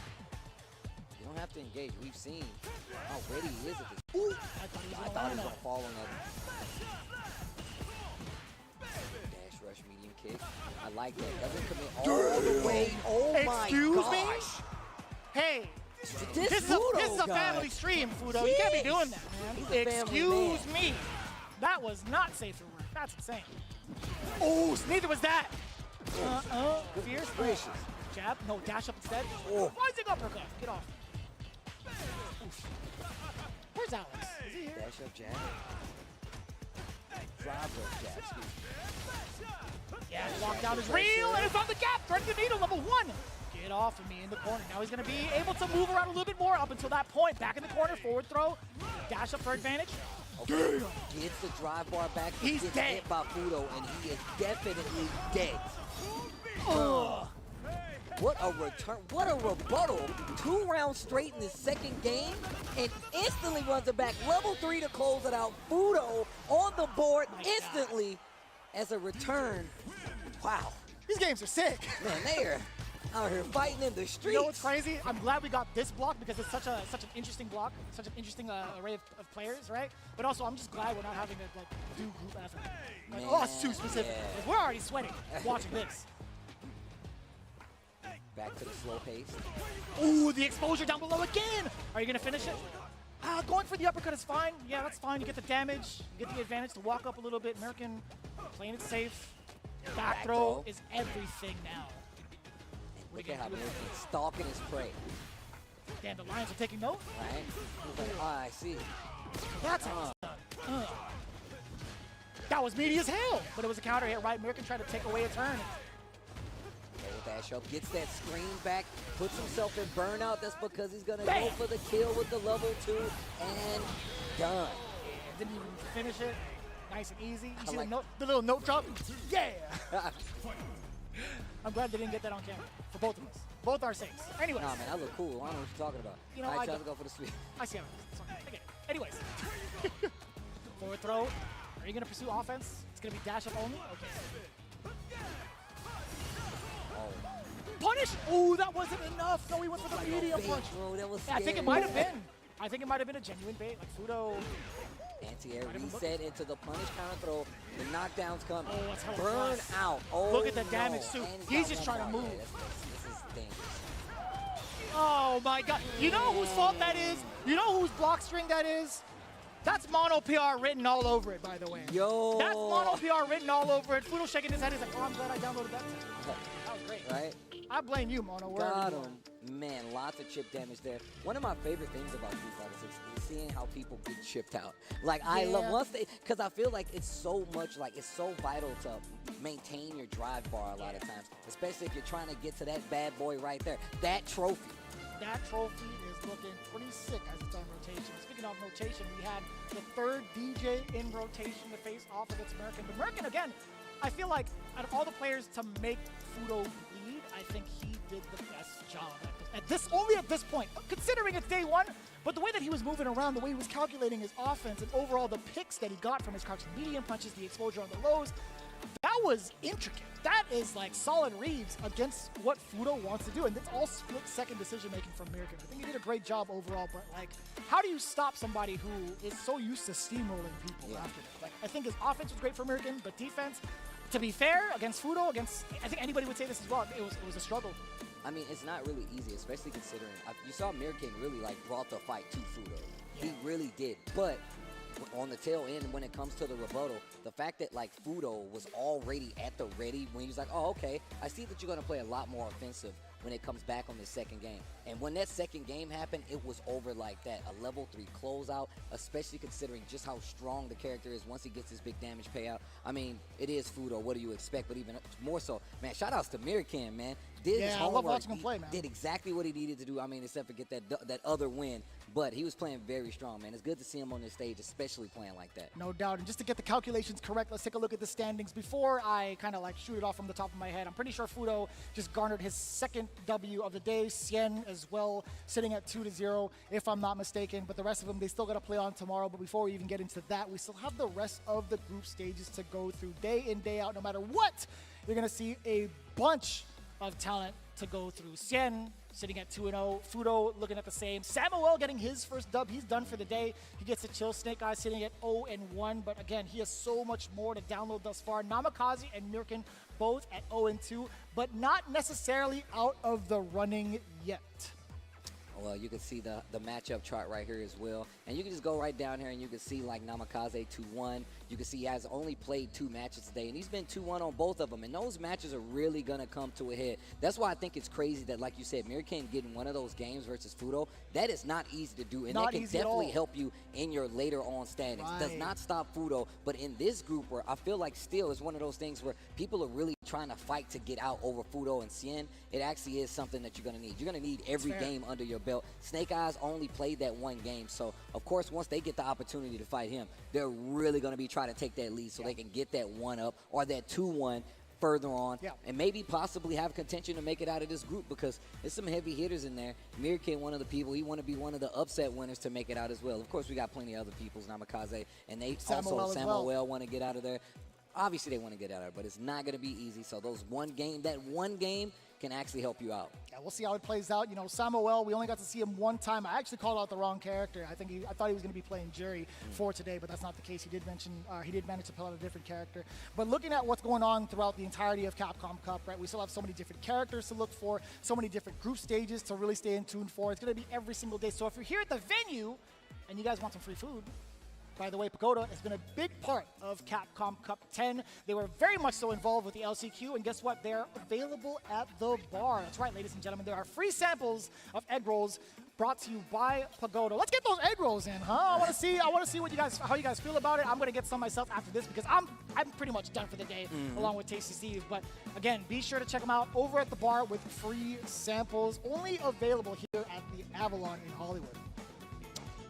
You don't have to engage. We've seen how ready he is at this. Ooh! I thought he was going to fall on that. Dash rush medium kick. I like that. Doesn't commit all the way. Oh my gosh. Hey, this is a family stream, Fudo. You can't be doing that, man. Excuse me. That was not safe for work. That's insane. Oh, neither was that. Fierce. Gracious. Jab. No, dash up instead. Oh. Rising uppercut. Get off. Where's Alex? Is he here? Dash up jab. Drive up jab. Excuse me. Yeah, lockdown is real, and it's on the gap. Threading the needle, level 1. Get off of me in the corner. Now he's going to be able to move around a little bit more up until that point. Back in the corner, forward throw. Dash up for advantage. Okay. Gets the drive bar back. He's gets dead. Hit by Fudo, and he is definitely dead. What a return. What a rebuttal. 2 rounds straight in the second game, and instantly runs it back. Level 3 to close it out. Fudo on the board instantly as a return. Wow. These games are sick. Man, they are out here fighting in the streets. You know what's crazy? I'm glad we got this block because it's such an interesting block, such an interesting array of players, right? But also, I'm just glad we're not having to like do group effort. Like, oh, it's too specific. Yeah. Like, we're already sweating watching this. Back to the slow pace. Ooh, the exposure down below again. Are you gonna finish it? Going for the uppercut is fine. Yeah, that's fine. You get the damage, you get the advantage to walk up a little bit. American playing it safe. Back throw is everything now. Look at how American's stalking his prey. Damn, the Lions are taking note. Right? He's like, I see. That's how it's done. That was meaty as hell, but it was a counter hit, right? American tried to take away a turn. Dash up, gets that screen back, puts himself in burnout. That's because he's gonna go for the kill with the level 2 and done. Didn't even finish it. Nice and easy. You see the little note drop? Yeah! I'm glad they didn't get that on camera for both of us. Both our sakes. Anyways. Nah, man, I look cool. I don't know what you're talking about. You know, I I tried to go for the sweep. I see how it is. Okay. Anyways. Forward throw. Are you going to pursue offense? It's going to be dash up only? Okay. Punish! Ooh, that wasn't enough. No, he went for the medium punch. Bro, that was I think it might have been. I think it might have been a genuine bait. Like Fudo. Anti-air reset into the punish counter throw. The knockdown's coming. Oh, that's hella Burn fast. out. Oh, look at the damage too. He's just trying to move. This is dangerous. Oh my god. You know whose fault that is? You know whose block string that is? That's Mono PR written all over it, by the way. Yo. That's Mono PR written all over it. Fudo shaking his head. He's like, oh, I'm glad I downloaded that. That was great. Right? I blame you, Mono. Got him. Man, lots of chip damage there. One of my favorite things about Street Fighter 6 is seeing how people get chipped out. Like, I love once they, because I feel like it's so much, like, it's so vital to maintain your drive bar a lot of times, especially if you're trying to get to that bad boy right there. That trophy. That trophy is looking pretty sick as it's on rotation. Speaking of rotation, we had the 3rd DJ in rotation to face off against American. But American, again, I feel like out of all the players to make Fudo bleed, I think he did the best job at this point, considering it's day 1. But the way that he was moving around, the way he was calculating his offense, and overall the picks that he got from his crouching medium punches, the exposure on the lows, that was intricate. That is like solid reads against what Fudo wants to do, and it's all split-second decision-making from American. I think he did a great job overall, but like, how do you stop somebody who is so used to steamrolling people after that? Like, I think his offense was great for American, but defense, to be fair, against Fudo, I think anybody would say this as well, it was a struggle. I mean, it's not really easy, especially considering you saw American really like brought the fight to Fudo. He really did, but on the tail end, when it comes to the rebuttal, the fact that like Fudo was already at the ready when he was like, oh, okay, I see that you're going to play a lot more offensive when it comes back on the second game. And when that second game happened, it was over like that. A level 3 closeout, especially considering just how strong the character is once he gets his big damage payout. I mean, it is Fudo. What do you expect? But even more so, man, shout outs to Mirkan, man. did his Yeah, I love homework. watching him play, man. Did exactly what he needed to do. I mean, except for get that other win. But he was playing very strong, man. It's good to see him on this stage, especially playing like that. No doubt. And just to get the calculations correct, let's take a look at the standings. Before I kind of like shoot it off from the top of my head, I'm pretty sure Fudo just garnered his second W of the day. Cien as well, sitting at 2-0, if I'm not mistaken. But the rest of them, they still got to play on tomorrow. But before we even get into that, we still have the rest of the group stages to go through day in, day out. No matter what, you're going to see a bunch of talent to go through. Cien sitting at 2-0. Fudo looking at the same. Samuel getting his first dub. He's done for the day. He gets to chill. Snake Eyes sitting at 0-1. But again, he has so much more to download thus far. Namikaze and Mirkin both at 0-2, but not necessarily out of the running yet. Well, you can see the matchup chart right here as well. And you can just go right down here and you can see like Namikaze 2-1. You can see he has only played 2 matches today, and he's been 2-1 on both of them. And those matches are really going to come to a head. That's why I think it's crazy that, like you said, Mirkin getting one of those games versus Fudo, that is not easy to do. And that can definitely help you in your later on standings. Right. Does not stop Fudo, but in this group where I feel like still is one of those things where people are really trying to fight to get out over Fudo and Cien, it actually is something that you're going to need. You're going to need every game under your belt. Snake Eyes only played that 1 game, so of course once they get the opportunity to fight him, they're really going to be trying to take that lead so they can get that 1-up or that 2-1 further on, and maybe possibly have contention to make it out of this group because there's some heavy hitters in there. Mirkin, one of the people, he want to be one of the upset winners to make it out as well. Of course, we got plenty of other peoples, Namikaze, and they Samuel want to get out of there. Obviously, they want to get out of it, but it's not going to be easy. So that one game can actually help you out. Yeah, we'll see how it plays out. You know, Samuel, we only got to see him 1 time. I actually called out the wrong character. I thought he was going to be playing Jury for today, but that's not the case. He did manage to pull out a different character. But looking at what's going on throughout the entirety of Capcom Cup, right? We still have so many different characters to look for, so many different group stages to really stay in tune for. It's going to be every single day. So if you're here at the venue and you guys want some free food, by the way, Pagoda has been a big part of Capcom Cup 10. They were very much so involved with the LCQ, and guess what? They're available at the bar. That's right, ladies and gentlemen. There are free samples of egg rolls brought to you by Pagoda. Let's get those egg rolls in, huh? I want to see how you guys feel about it. I'm gonna get some myself after this because I'm pretty much done for the day, along with Tasty Steve. But again, be sure to check them out over at the bar with free samples, only available here at the Avalon in Hollywood.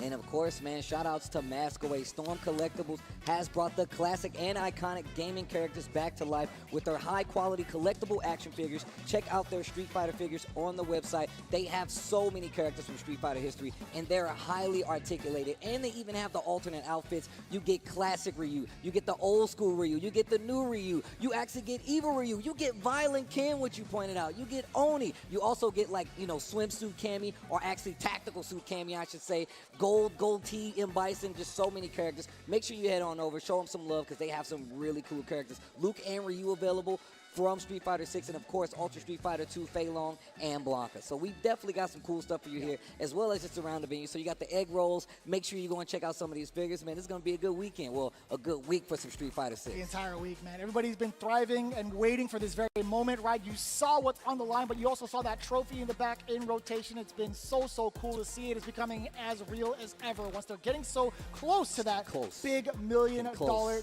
And of course, man, shout outs to Mask Away. Storm Collectibles has brought the classic and iconic gaming characters back to life with their high quality collectible action figures. Check out their Street Fighter figures on the website. They have so many characters from Street Fighter history, and they're highly articulated. And they even have the alternate outfits. You get classic Ryu, you get the old school Ryu, you get the new Ryu, you actually get Evil Ryu, you get Violent Ken, which you pointed out, you get Oni. You also get, like, you know, swimsuit Cammy, or actually tactical suit Cammy, I should say. Gold T, M. Bison, just so many characters. Make sure you head on over, show them some love because they have some really cool characters. Luke and Ryu available from Street Fighter 6, and of course Ultra Street Fighter 2, Fei Long, and Blanca. So we definitely got some cool stuff for you here, as well as just around the venue. So you got the egg rolls. Make sure you go and check out some of these figures, man. This is going to be a good weekend. Well, a good week for some Street Fighter 6. The entire week, man. Everybody's been thriving and waiting for this very moment, right? You saw what's on the line, but you also saw that trophy in the back in rotation. It's been so cool to see it. It's becoming as real as ever once they're getting so close to that big $1 million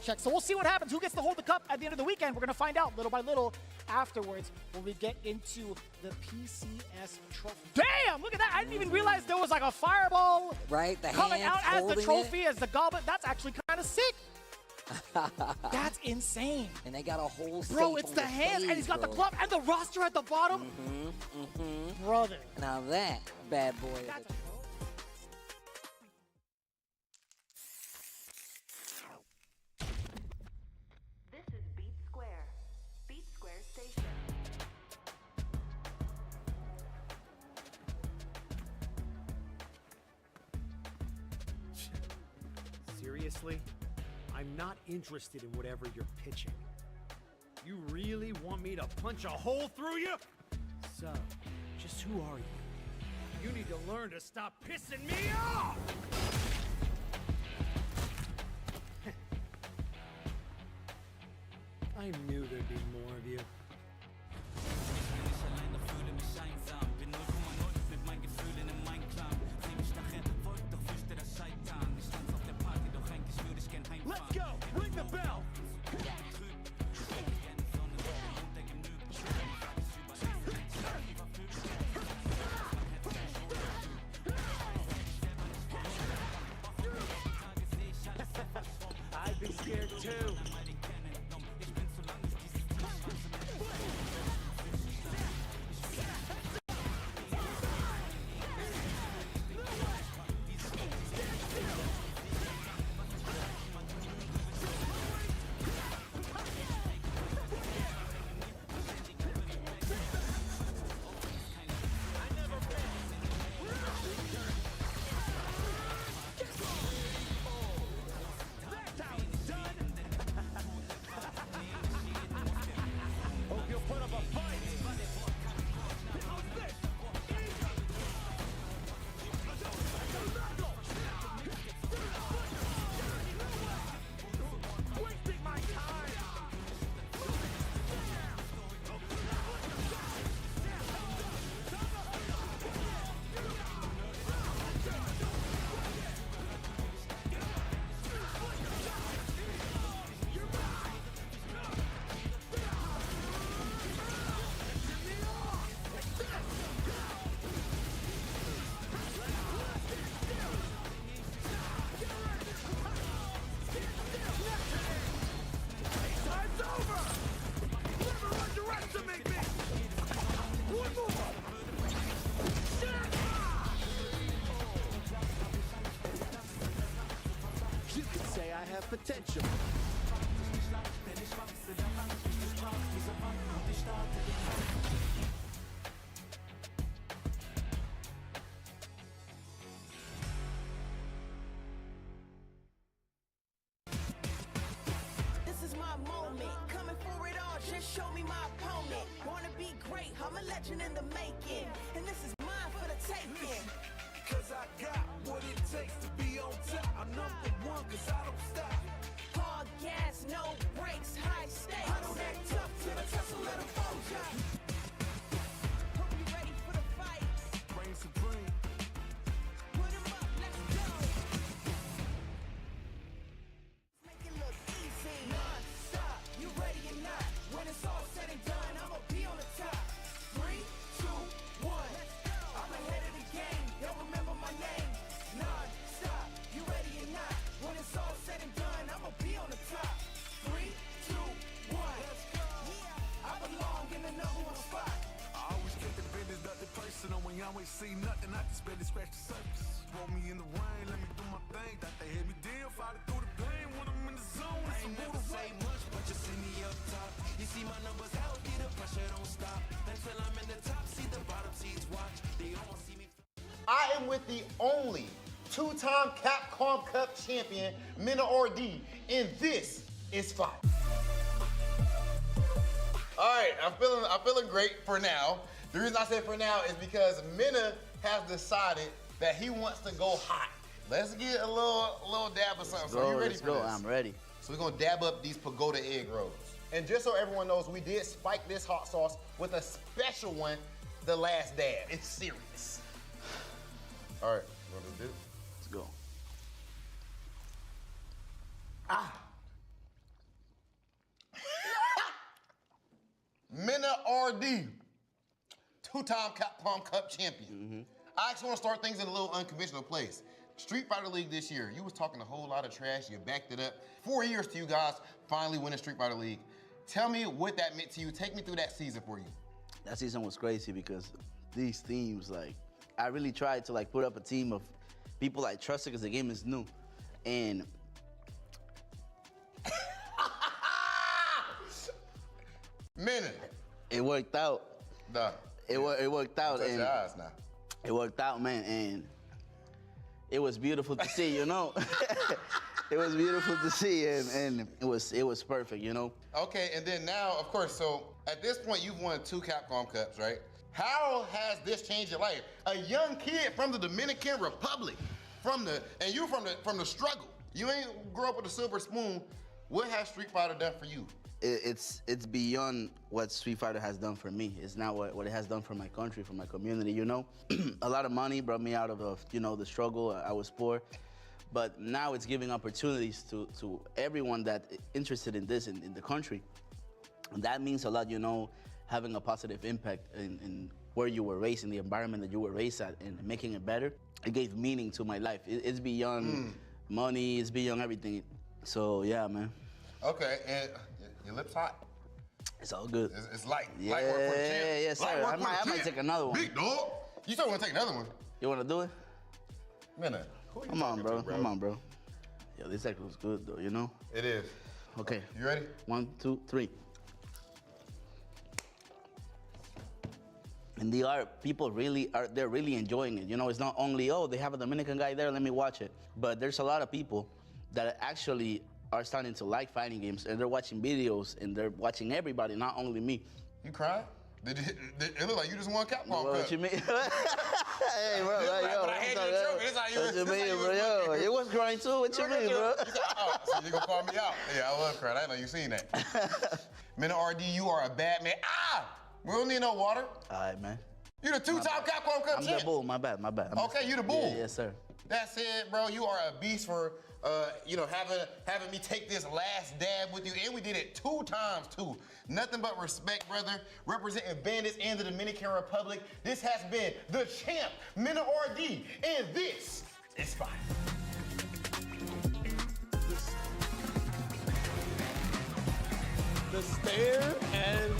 check. So we'll see what happens. Who gets to hold the cup at the end of the weekend? We're going to find out little by little afterwards when we get into the PCS trophy. Damn, look at that. I didn't even realize there was like a fireball coming out as the trophy, as the goblet. That's actually kind of sick. That's insane. And they got a whole Bro, it's the hands, and he's got the glove and the roster at the bottom. Brother. Now that bad boy. Seriously? I'm not interested in whatever you're pitching. You really want me to punch a hole through you? So, just who are you? You need to learn to stop pissing me off! I knew there'd be more of you. Let's go! Ring the bell! potential. This is my moment, coming for it all, just show me my opponent. Wanna be great, I'm a legend in the making, and this is mine for the taking. Cause I got what it takes to be on top. I'm number one cause I don't stop. Hard gas, no brakes, high stakes. I don't act tough till I tussle, let them fall ya. Hope you ready for the fight. Reign supreme. Put 'em up, let's go. Make it look easy. Non-stop, you ready or not? When it's all said and done, I'ma be on the top. 3, 2, 1. I'm ahead of the game. Y'all remember my name. Non-stop, you ready or not? When it's all said and done, I'ma be on the top. 3, 2, 1. Yeah, I belong in the #1 spot. I always keep the business, nothing personal. When you always see nothing, I just barely scratch the surface. Roll me in the rain, let me do my thing. Thought they hit me deal, fight it through the pain. When I'm in the zone, I ain't never say much, but you see me up top. You see my numbers healthy, the pressure don't stop. Until I'm in the top, see the bottom seeds watch. They almost see me. I am with the only two-time Capcom Cup champion, Mina RD, and this is Fight. All right, I'm feeling great for now. The reason I say for now is because Mina has decided that he wants to go hot. Let's get a little dab of something. So you ready for this? I'm ready. So we're gonna dab up these pagoda egg rolls. And just so everyone knows, we did spike this hot sauce with a special one, the last dab. It's serious. All right, you want to do? Let's go. Mina RD, two-time Capcom Cup champion. I actually want to start things in a little unconventional place. Street Fighter League this year, you was talking a whole lot of trash, you backed it up. 4 years to you guys finally winning Street Fighter League. Tell me what that meant to you. Take me through that season for you. That season was crazy because these teams, like, I really tried to like put up a team of people I trusted because the game is new. And it worked out. Nah. It worked out. Touch And your eyes now. It worked out, man, and it was beautiful to see, you know. It was beautiful to see, and it was perfect, you know. Okay, and then now, of course, so at this point, you've won 2 Capcom Cups, right? How has this changed your life? A young kid from the Dominican Republic, and you from the struggle. You ain't grow up with a silver spoon. What has Street Fighter done for you? It's beyond what Street Fighter has done for me. It's not what it has done for my country, for my community, you know? A lot of money brought me out of you know, the struggle. I was poor. But now it's giving opportunities to everyone that interested in this in the country. And that means a lot, you know, having a positive impact in where you were raised, in the environment that you were raised at, and making it better. It gave meaning to my life. It's beyond money, it's beyond everything. So yeah, man. Okay, and your lips hot? It's all good. It's light. Yeah, light work for the champ. yes, sir. I might take another one. Big dog. You still want to take another one? You want to do it? Minna. Come on, bro. Come on, bro. Yo, this act was good, though, you know? It is. Okay. You ready? 1, 2, 3. And they're really enjoying it. You know, it's not only, oh, they have a Dominican guy there, let me watch it. But there's a lot of people that actually are starting to like fighting games, and they're watching videos, and they're watching everybody, not only me. You crying? It look like you just won Capcom Cup. What you mean? Hey, bro, What you mean, bro? Yo, it was crying too. What you mean, bro? Oh, so you gonna call me out? Yeah, I was crying. I didn't know you seen that. Mina RD, you are a bad man. We don't need no water. All right, man. You the 2-time Capcom Cup champ. I'm the bull. My bad. Okay, you the bull. Yeah, yes, sir. That's it, bro. You are a beast for you know, having me take this last dab with you, and we did it 2 times too. Nothing but respect, brother. Representing Bandits and the Dominican Republic. This has been the champ, Mina RD, and this is Fight. The stare and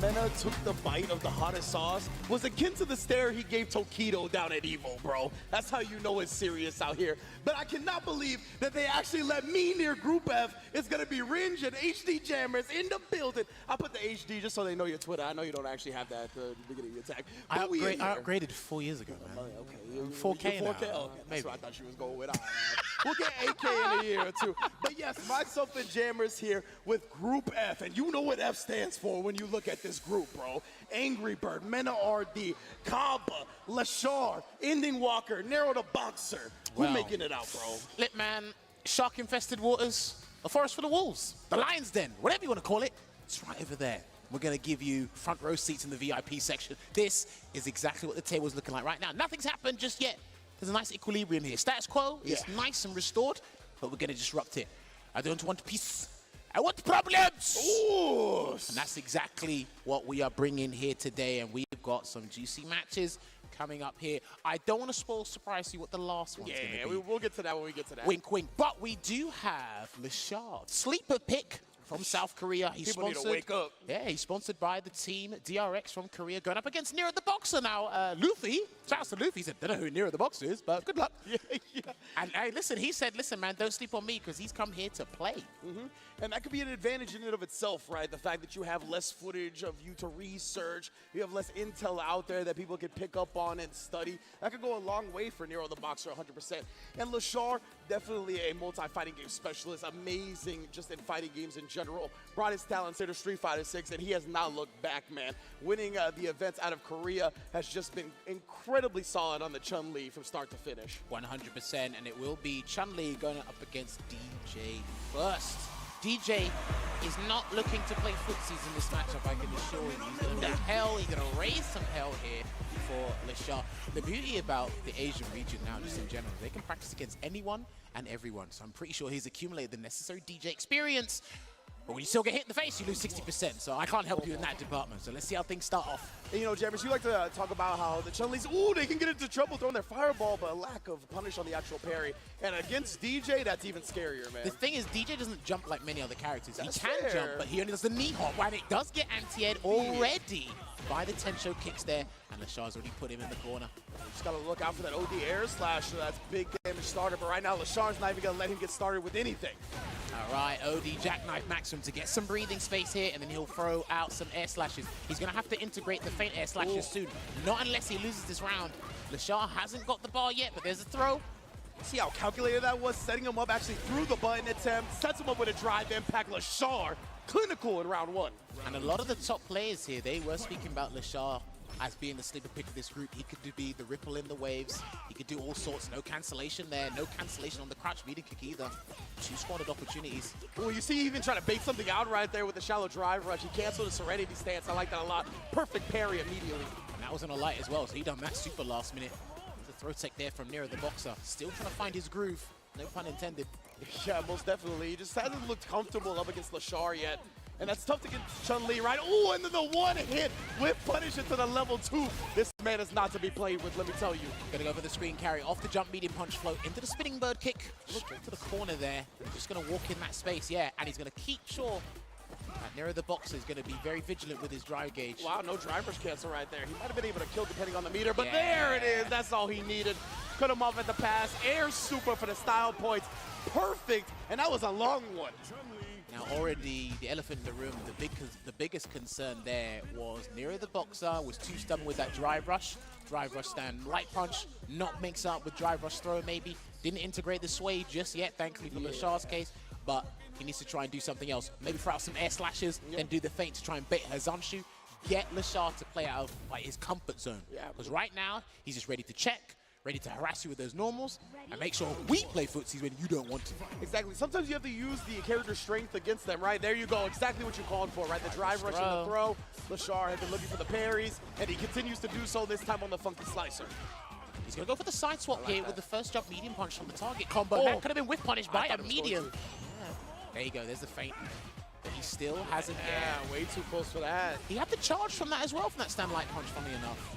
Mena took the bite of the hottest sauce was akin to the stare he gave Tokido down at Evo, bro. That's how you know it's serious out here. But I cannot believe that they actually let me near Group F. It's gonna be Ringe and HD Jammers in the building. I put the HD just so they know your Twitter. I know you don't actually have that at the beginning of your tag. I upgraded 4 years ago, man. Okay, 4K now. 4K. Okay, that's Maybe. what I thought she was going with. All right. We'll get 8K in a year or two. But yes, myself and Jammers here with Group F. And you know what F stands for when you look at this group, bro. Angry Bird, Mena RD, Kaba, Lashar, Ending Walker, Nero the Boxer. Who's making it out, bro? Look, man, shark-infested waters, a forest for the wolves, the lion's den, whatever you want to call it, it's right over there. We're going to give you front row seats in the VIP section. This is exactly what the table's looking like right now. Nothing's happened just yet. There's a nice equilibrium here. Status quo is nice and restored, but we're going to disrupt it. I don't want peace. I want problems! Ooh. And that's exactly what we are bringing here today, and we've got some juicy matches coming up here. I don't want to surprise you what the last one's going to be. We'll get to that when we get to that. Wink, wink. But we do have Lashard, sleeper pick from South Korea. He's People sponsored. need to wake up. Yeah, he's sponsored by the team DRX from Korea, going up against Nero the Boxer now. Luffy, shout out to Luffy. He said, "Don't know who Nero the Boxer is, but good luck." And hey, listen, he said, "Listen, man, don't sleep on me because he's come here to play." And that could be an advantage in and of itself, right? The fact that you have less footage of you to research, you have less intel out there that people can pick up on and study. That could go a long way for Nero the Boxer, 100%. And Lashar, definitely a multi-fighting game specialist, amazing just in fighting games in general. Brought his talents here to Street Fighter 6, and he has not looked back, man. Winning the events out of Korea has just been incredibly solid on the Chun-Li from start to finish. 100%, and it will be Chun-Li going up against DJ first. DJ is not looking to play footsies in this matchup, I can assure you. He's going to hell, he's going to raise some hell here for Lashard. The beauty about the Asian region now, just in general, they can practice against anyone and everyone. So I'm pretty sure he's accumulated the necessary DJ experience. But when you still get hit in the face, you lose 60%. So I can't help you in that department. So let's see how things start off. And, you know, Jammers, you like to talk about how the Chun-Li's, ooh, they can get into trouble throwing their fireball, but a lack of punish on the actual parry. And against DJ, that's even scarier, man. The thing is, DJ doesn't jump like many other characters. That's he can fair. jump, but he only does the knee hop, and it does get anti-ed already by the Tensho kicks there, and Lashard's already put him in the corner. Just got to look out for that OD air slash, so that's big damage starter, but right now Lashard's not even going to let him get started with anything. All right, OD jackknife maximum to get some breathing space here, and then he'll throw out some air slashes. He's going to have to integrate the feint air slashes soon, not unless he loses this round. Lashard hasn't got the bar yet, but there's a throw. See how calculated that was? Setting him up actually through the button attempt, sets him up with a drive impact. Lashard, clinical in round one. And a lot of the top players here, they were speaking about Lashard as being the sleeper pick of this group. He could be the ripple in the waves. He could do all sorts. No cancellation there. No cancellation on the crouch medium kick either. 2 squatted opportunities. Well, you see even trying to bait something out right there with the shallow drive rush. He canceled the Serenity stance. I like that a lot. Perfect parry immediately. And that was on a light as well, so he done that super last minute. There's a throw tech there from Nero the Boxer. Still trying to find his groove. No pun intended. Yeah, most definitely. He just hasn't looked comfortable up against Lashard yet. And that's tough to get Chun-Li right. Oh, and then the one hit with punish into the level 2. This man is not to be played with, let me tell you. Gonna go for the screen carry, off the jump medium punch float, into the spinning bird kick. Straight to the corner there. Just gonna walk in that space, yeah. And he's gonna keep sure that Nero the Boxer is gonna be very vigilant with his drive gauge. Wow, no driver's cancel right there. He might have been able to kill depending on the meter, but there it is. That's all he needed. Cut him off at the pass. Air super for the style points. Perfect, and that was a long one. Now already the elephant in the room, the biggest concern there was Nero the Boxer was too stubborn with that drive rush stand light punch, not mix up with drive rush throw maybe, didn't integrate the sway just yet, thankfully for Lashard's case, but he needs to try and do something else. Maybe throw out some air slashes, then do the feint to try and bait Hazamshu, get Lashard to play out of like, his comfort zone. Because right now, he's just ready to check, ready to harass you with those normals, and make sure we play footsies when you don't want to. Exactly. Sometimes you have to use the character strength against them, right? There you go. Exactly what you called for, right? The drive rush and the throw. Lashard has been looking for the parries, and he continues to do so this time on the funky slicer. He's going to go for the side swap here with the first jump medium punch from the target combo. That could have been whiff punished by a medium. There you go. There's the feint. But he still hasn't. Yeah, way too close for that. He had the charge from that as well, from that stand light punch, funny enough.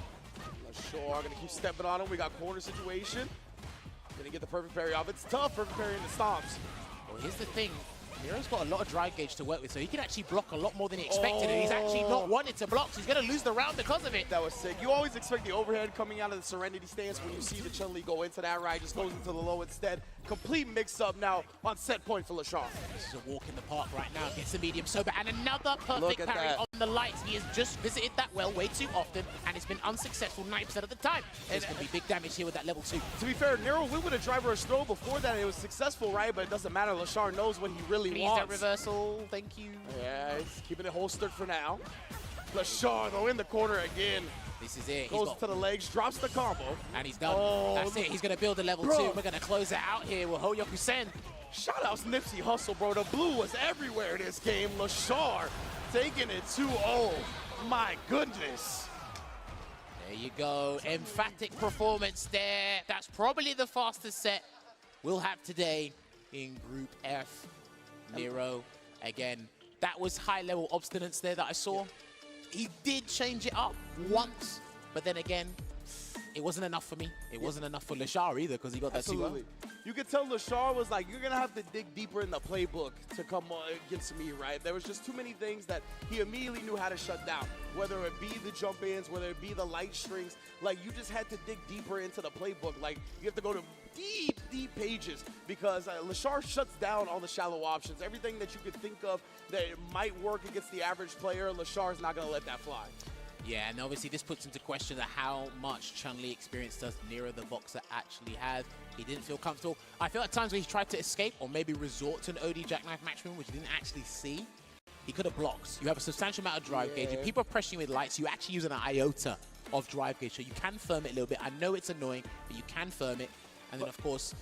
Lashard gonna keep stepping on him. We got corner situation. Gonna get the perfect parry off. It's tough, perfect parry in the stomps. Well, here's the thing. Nero's got a lot of drive gauge to work with, so he can actually block a lot more than he expected, and he's actually not wanted to block, so he's going to lose the round because of it. That was sick. You always expect the overhead coming out of the Serenity stance when you see the Chun-Li go into that, right? Just goes into the low instead. Complete mix-up now on set point for LaShawn. This is a walk in the park right now. Gets the medium sober, and another perfect parry on the lights. He has just visited that well way too often, and it's been unsuccessful 90% of the time. There's going to be big damage here with that level 2. To be fair, Nero went with a driver throw before that. It was successful, right? But it doesn't matter. LaShawn knows what he really Please wants. that reversal. Thank you. Yeah, he's keeping it holstered for now. LaShawn, though, in the corner again. This is it. Goes to the legs, drops the combo. And he's done. That's it. He's going to build a level 2. We're going to close it out here with Hoyoku-sen. Shoutouts Nipsey Hussle, bro. The blue was everywhere in this game. LaShawn taking it 2-0. My goodness. There you go. Emphatic performance there. That's probably the fastest set we'll have today in Group F. Nero, again, that was high-level obstinance there that I saw. He did change it up once, but then again, it wasn't enough for me. It wasn't enough for Lashar either, because he got that 2-0. You could tell Lashar was like, you're going to have to dig deeper in the playbook to come against me, right? There was just too many things that he immediately knew how to shut down, whether it be the jump-ins, whether it be the light strings. Like, you just had to dig deeper into the playbook. Like, you have to go to deep, deep pages because Lashar shuts down all the shallow options. Everything that you could think of that it might work against the average player, Lashar's not going to let that fly. Yeah, and obviously this puts into question how much Chun-Li experience does Nero the boxer actually have. He didn't feel comfortable. I feel at times when he tried to escape or maybe resort to an OD jackknife match move, which he didn't actually see, he could have blocked. You have a substantial amount of drive gauge. If people are pressuring with lights, you actually use an iota of drive gauge, so you can firm it a little bit. I know it's annoying, but you can firm it. And then, of course,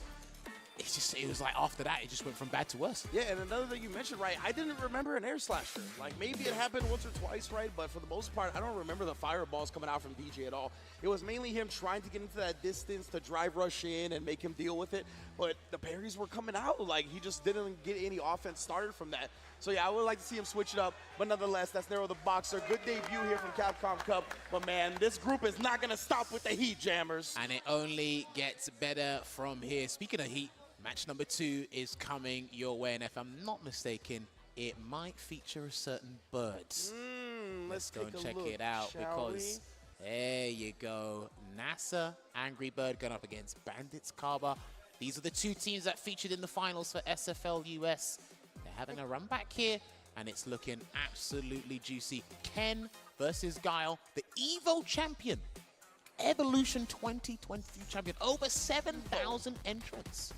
it was like after that, it just went from bad to worse. Yeah, and another thing you mentioned, right, I didn't remember an air slasher. Like, maybe it happened once or twice, right, but for the most part, I don't remember the fireballs coming out from DJ at all. It was mainly him trying to get into that distance to drive rush in and make him deal with it, but the parries were coming out. Like, he just didn't get any offense started from that. So, yeah, I would like to see him switch it up, but nonetheless, that's Nero the Boxer. Good debut here from Capcom Cup, but, man, this group is not going to stop with the heat, jammers. And it only gets better from here. Speaking of heat, match number 2 is coming your way, and if I'm not mistaken, it might feature a certain bird. Let's go and check it out, because there you go. NASA Angry Bird going up against Bandits Kaba. These are the 2 teams that featured in the finals for SFL US. They're having a run back here, and it's looking absolutely juicy. Ken versus Guile, the EVO champion. Evolution 2022 champion. Over 7,000 entrants.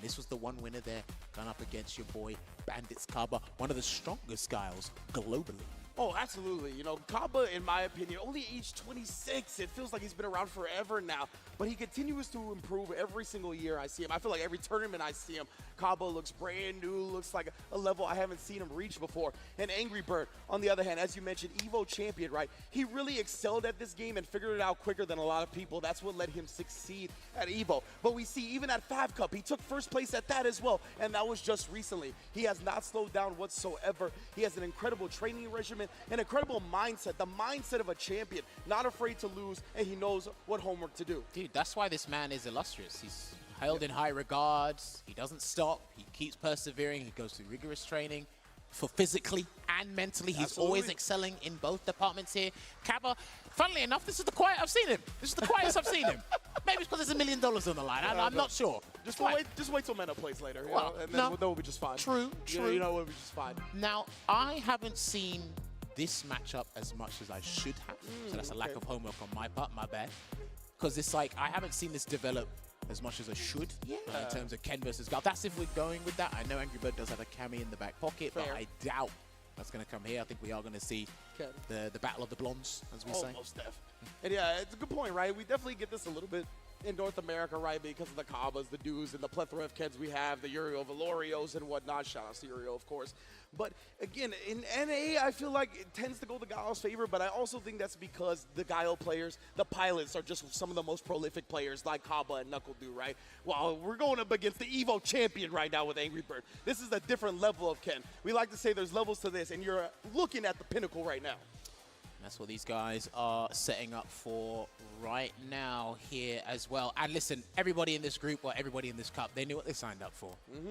This was the one winner there, gone up against your boy, Bandits Kaba, one of the strongest Guiles globally. Oh, absolutely. You know, Kaba, in my opinion, only age 26. It feels like he's been around forever now, but he continues to improve every single year I see him. I feel like every tournament I see him, Kaba looks brand new, looks like a level I haven't seen him reach before. And Angry Bird, on the other hand, as you mentioned, EVO champion, right? He really excelled at this game and figured it out quicker than a lot of people. That's what let him succeed at EVO. But we see even at Fav Cup, he took first place at that as well, and that was just recently. He has not slowed down whatsoever. He has an incredible training regimen, an incredible mindset, the mindset of a champion, not afraid to lose, and he knows what homework to do. Dude, that's why this man is illustrious. He's held in high regards. He doesn't stop. He keeps persevering. He goes through rigorous training for physically and mentally. He's always excelling in both departments here. Kaba, funnily enough, this is the quiet I've seen him. This is the quietest I've seen him. Maybe it's because there's $1 million on the line. I'm not sure. Just wait till Meta plays later, you know, and then we'll be just fine. True. You know, we'll be just fine. Now, I haven't seen this matchup as much as I should have. So that's a lack of homework on my part, my bad. Because it's like, I haven't seen this develop as much as I should in terms of Ken versus Guile. That's if we're going with that. I know Angry Bird does have a Cammy in the back pocket, but I doubt that's going to come here. I think we are going to see the battle of the blondes, as we say. Most def. And yeah, it's a good point, right? We definitely get this a little bit in North America, right, because of the Kabas, the Dews, and the plethora of Kens we have, the Uriel Valorios and whatnot. Shout out to Uriel, of course. But again, in NA, I feel like it tends to go to Guile's favor, but I also think that's because the Guile players, the pilots, are just some of the most prolific players like Kaba and Knuckle Do, right? Well, we're going up against the EVO champion right now with Angry Bird. This is a different level of Ken. We like to say there's levels to this, and you're looking at the pinnacle right now. That's what these guys are setting up for right now here as well. And listen, everybody in this group, or everybody in this cup, they knew what they signed up for.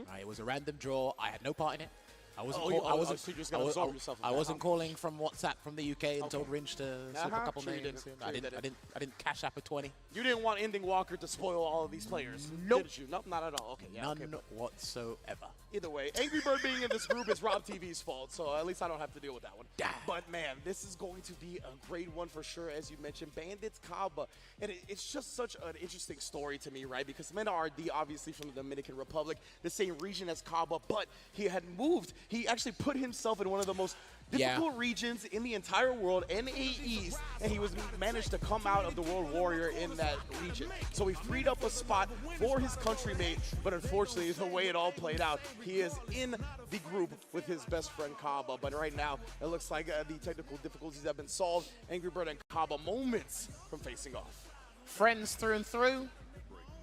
Right? It was a random draw. I had no part in it. I wasn't. Oh, I wasn't. so you're just gonna absorb yourself in I that, wasn't huh? calling from WhatsApp from the UK and told Ringe to slip a couple Sure you names. didn't. I didn't cash app a 20. You didn't want Ending Walker to spoil all of these players, Nope. did you? Nope, not at all. Okay, yeah, None okay. whatsoever. Either way, Angry Bird being in this group is Rob TV's fault, so at least I don't have to deal with that one. But man, this is going to be a great one for sure, as you mentioned. Bandits Kaba, and it's just such an interesting story to me, right? Because Mena RD, obviously from the Dominican Republic, the same region as Kaba, but he had moved. He actually put himself in one of the most difficult regions in the entire world, NA East, and he was managed to come out of the World Warrior in that region. So he freed up a spot for his countrymate, but unfortunately, the way it all played out, he is in the group with his best friend Kaba. But right now, it looks like the technical difficulties have been solved. Angry Bird and Kaba moments from facing off. Friends through and through,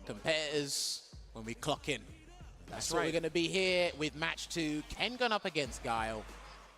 competitors when we clock in. That's what right. we're going to be here with match 2. Ken going up against Guile.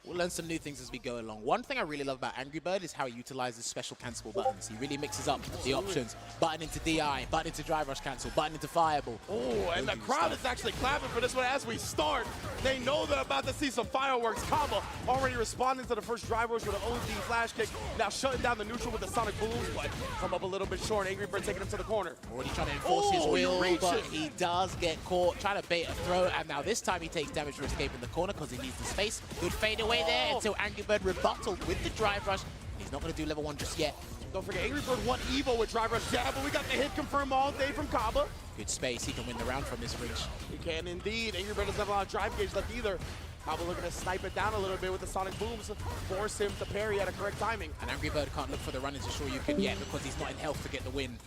We'll learn some new things as we go along. One thing I really love about Angry Bird is how he utilizes special cancelable buttons. He really mixes up the options. Button into DI, button into drive rush cancel, button into fireball. Oh, and the crowd is actually clapping for this one as we start. They know they're about to see some fireworks. Kaba already responding to the first drive rush with an OD flash kick. Now shutting down the neutral with the sonic booms, but come up a little bit short. Angry Bird taking him to the corner. Already trying to enforce his will, but he does get caught. Trying to bait a throw, and now this time he takes damage for escaping the corner because he needs the space. Good fade away there until Angry Bird rebutted with the drive rush. He's not going to do level 1 just yet. Don't forget, Angry Bird won Evo with drive rush jab, but we got the hit confirmed all day from Kaba. Good space. He can win the round from this Ringe. He can indeed. Angry Bird doesn't have a lot of drive gauge left either. Kaba looking to snipe it down a little bit with the sonic booms, force him to parry at a correct timing. And Angry Bird can't look for the run-ins sure you can yet because he's not in health to get the win.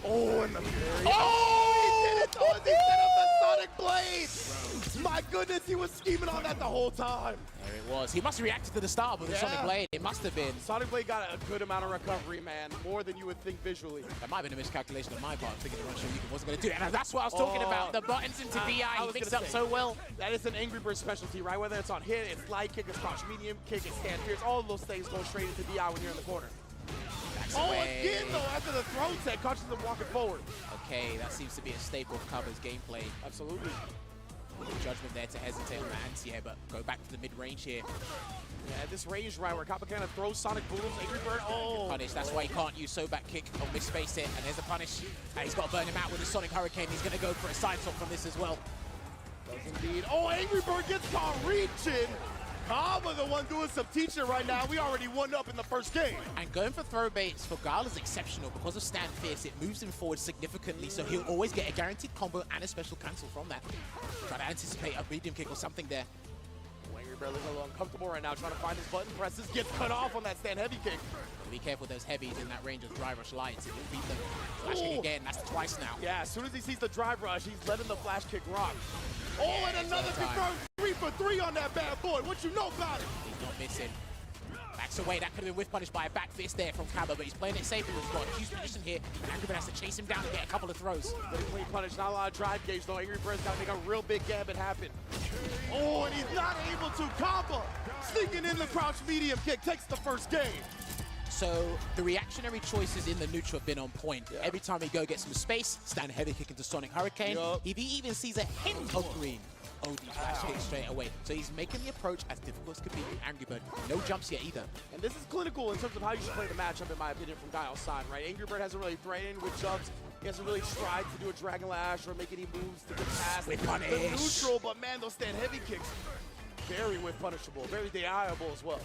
Oh, and the parry. Oh, he did it though as he set up the sonic blade. My goodness, he was scheming on that the whole time. There it was. He must have reacted to the start with the Sonic Blade. It must have been. Sonic Blade got a good amount of recovery, man. More than you would think visually. That might have been a miscalculation on my part, thinking the run Shoryuken wasn't going to do it. And that's what I was talking about. The buttons into DI, he picks up so well. That is an Angry Bird specialty, right? Whether it's on hit, it's slide kick, it's crouch medium kick, it's stand pierce. All of those things go straight into DI when you're in the corner. Again, though, after the throw tech, catches him walking forward. Okay, that seems to be a staple of Kaba's gameplay. Absolutely. Judgment there to hesitate on the anti-air, but go back to the mid-range here. Yeah, this range, right, where Kaba kind of throws sonic booms, Angry Bird, Punish, that's why he can't use so back kick or misspace it, and there's a punish. And he's got to burn him out with the Sonic Hurricane. He's going to go for a side swap from this as well. Does indeed. Oh, Angry Bird gets caught reaching. Kaba the one doing some teaching right now. We already won up in the first game. And going for throw baits for Guile is exceptional because of Stand Fierce. It moves him forward significantly, so he'll always get a guaranteed combo and a special cancel from that. Try to anticipate a medium kick or something there. Angry Bird is a little uncomfortable right now, trying to find his button presses. Gets cut off on that stand heavy kick. Be careful with those heavies in that range of drive rush lights. It will beat them. Flash kick again, that's twice now. Yeah, as soon as he sees the drive rush, he's letting the flash kick rock. Oh, and another confirmed 3 for 3 on that bad boy. What you know about it? He's not missing. Backs away. That could have been whiff punished by a back fist there from Kaba, but he's playing it safe. He's got a huge position here, and Angry Bird has to chase him down and get a couple of throws. Pretty clean punish. Not a lot of drive gauge, though. Angry Bird's got to make a real big gambit happen. Oh, and he's not able to. Kaba sneaking in the crouch medium kick. Takes the first game. So the reactionary choices in the neutral have been on point. Yeah. Every time he go get some space, stand heavy kick into Sonic Hurricane. Yep. If he even sees a hint of green, OD flash kick straight away. So he's making the approach as difficult as could be with Angry Bird. No jumps yet either. And this is clinical in terms of how you should play the matchup, in my opinion, from Guile's side, right? Angry Bird hasn't really threatened with jumps. He hasn't really tried to do a Dragon Lash or make any moves to get past with the punish. neutral, but man, those stand heavy kicks, very whiff punishable, very DIable as well.